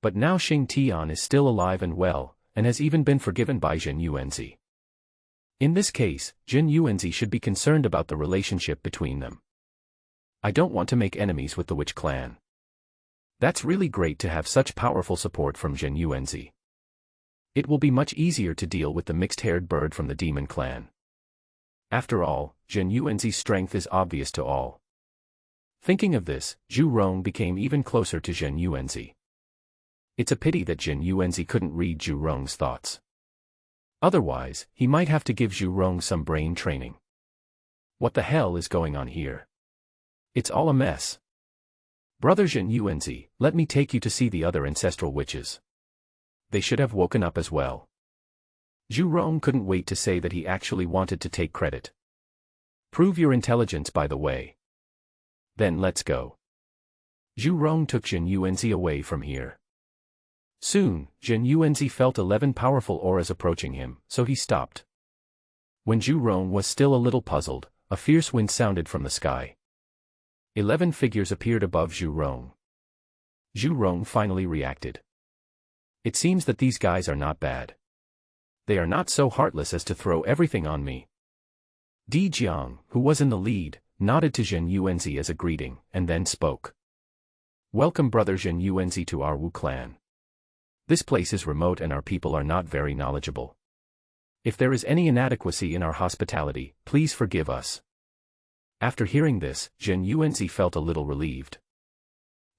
But now Xing Tian is still alive and well, and has even been forgiven by Jin Yuanzi. In this case, Jin Yuanzi should be concerned about the relationship between them. I don't want to make enemies with the witch clan. That's really great to have such powerful support from Jin Yuanzi. It will be much easier to deal with the mixed-haired bird from the demon clan. After all, Jin Yuanzi's strength is obvious to all. Thinking of this, Zhu Rong became even closer to Jin Yuanzi. It's a pity that Jin Yuanzi couldn't read Zhu Rong's thoughts. Otherwise, he might have to give Zhu Rong some brain training. What the hell is going on here? It's all a mess. Brother Jin Yuanzi, let me take you to see the other ancestral witches. They should have woken up as well. Zhu Rong couldn't wait to say that he actually wanted to take credit. Prove your intelligence, by the way. Then let's go. Zhu Rong took Jin Yuanzi away from here. Soon, Jin Yuanzi felt 11 powerful auras approaching him, so he stopped. When Zhu Rong was still a little puzzled, a fierce wind sounded from the sky. 11 figures appeared above Zhu Rong. Zhu Rong finally reacted. It seems that these guys are not bad. They are not so heartless as to throw everything on me. Di Jiang, who was in the lead, nodded to Jin Yuanzi as a greeting, and then spoke. Welcome Brother Jin Yuanzi to our Wu clan. This place is remote and our people are not very knowledgeable. If there is any inadequacy in our hospitality, please forgive us. After hearing this, Jin Yuanzi felt a little relieved.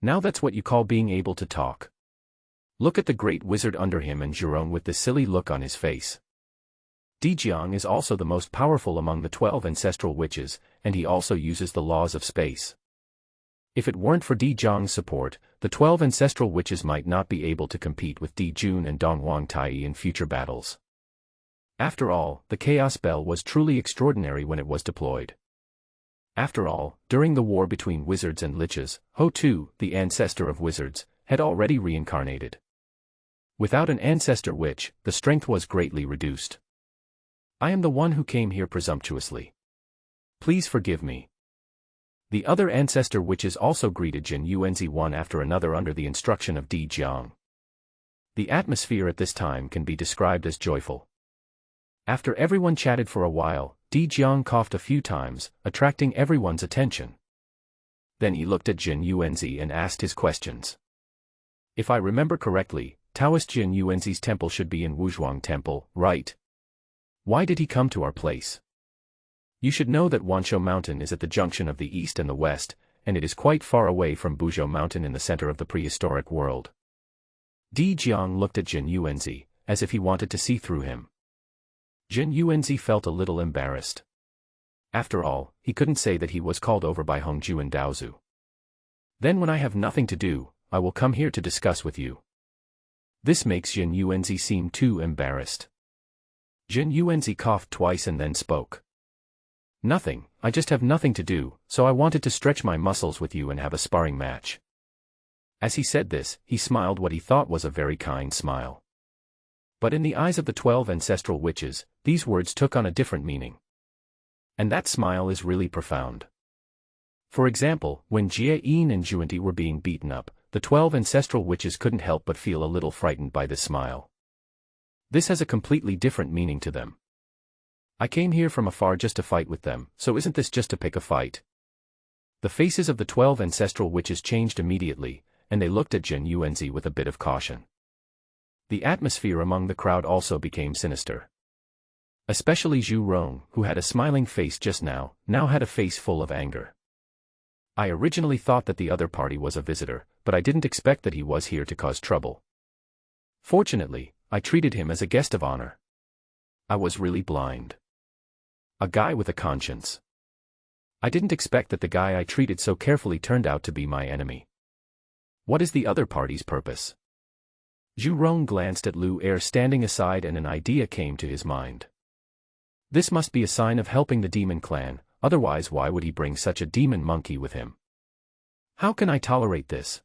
Now that's what you call being able to talk. Look at the great wizard under him and Zhu Rong with this silly look on his face. Di Jiang is also the most powerful among the 12 ancestral witches, and he also uses the laws of space. If it weren't for Di Jiang's support, the 12 ancestral witches might not be able to compete with Di Jun and Dong Wang Tai in future battles. After all, the Chaos Bell was truly extraordinary when it was deployed. After all, during the war between wizards and liches, Ho Tu, the ancestor of wizards, had already reincarnated. Without an ancestor witch, the strength was greatly reduced. I am the one who came here presumptuously. Please forgive me. The other ancestor witches also greeted Jin Yuanzi one after another under the instruction of Di Jiang. The atmosphere at this time can be described as joyful. After everyone chatted for a while, Di Jiang coughed a few times, attracting everyone's attention. Then he looked at Jin Yuanzi and asked his questions. If I remember correctly, Taoist Jin Yuanzi's temple should be in Wuzhuang Temple, right? Why did he come to our place? You should know that Wanshou Mountain is at the junction of the east and the west, and it is quite far away from Buzhou Mountain in the center of the prehistoric world. Di Jiang looked at Jin Yuanzi, as if he wanted to see through him. Jin Yuanzi felt a little embarrassed. After all, he couldn't say that he was called over by Hongju and Daozu. Then when I have nothing to do, I will come here to discuss with you. This makes Jin Yuanzi seem too embarrassed. Jin Yuanzi coughed twice and then spoke. Nothing, I just have nothing to do, so I wanted to stretch my muscles with you and have a sparring match. As he said this, he smiled what he thought was a very kind smile. But in the eyes of the 12 ancestral witches, these words took on a different meaning. And that smile is really profound. For example, when Jie Yin and Juanti were being beaten up, the 12 ancestral witches couldn't help but feel a little frightened by this smile. This has a completely different meaning to them. I came here from afar just to fight with them, so isn't this just to pick a fight? The faces of the 12 ancestral witches changed immediately, and they looked at Jin Yuanzi with a bit of caution. The atmosphere among the crowd also became sinister. Especially Zhu Rong, who had a smiling face just now had a face full of anger. I originally thought that the other party was a visitor, but I didn't expect that he was here to cause trouble. Fortunately, I treated him as a guest of honor. I was really blind. A guy with a conscience. I didn't expect that the guy I treated so carefully turned out to be my enemy. What is the other party's purpose? Zhu Rong glanced at Lu Er standing aside and an idea came to his mind. This must be a sign of helping the demon clan, otherwise why would he bring such a demon monkey with him? How can I tolerate this?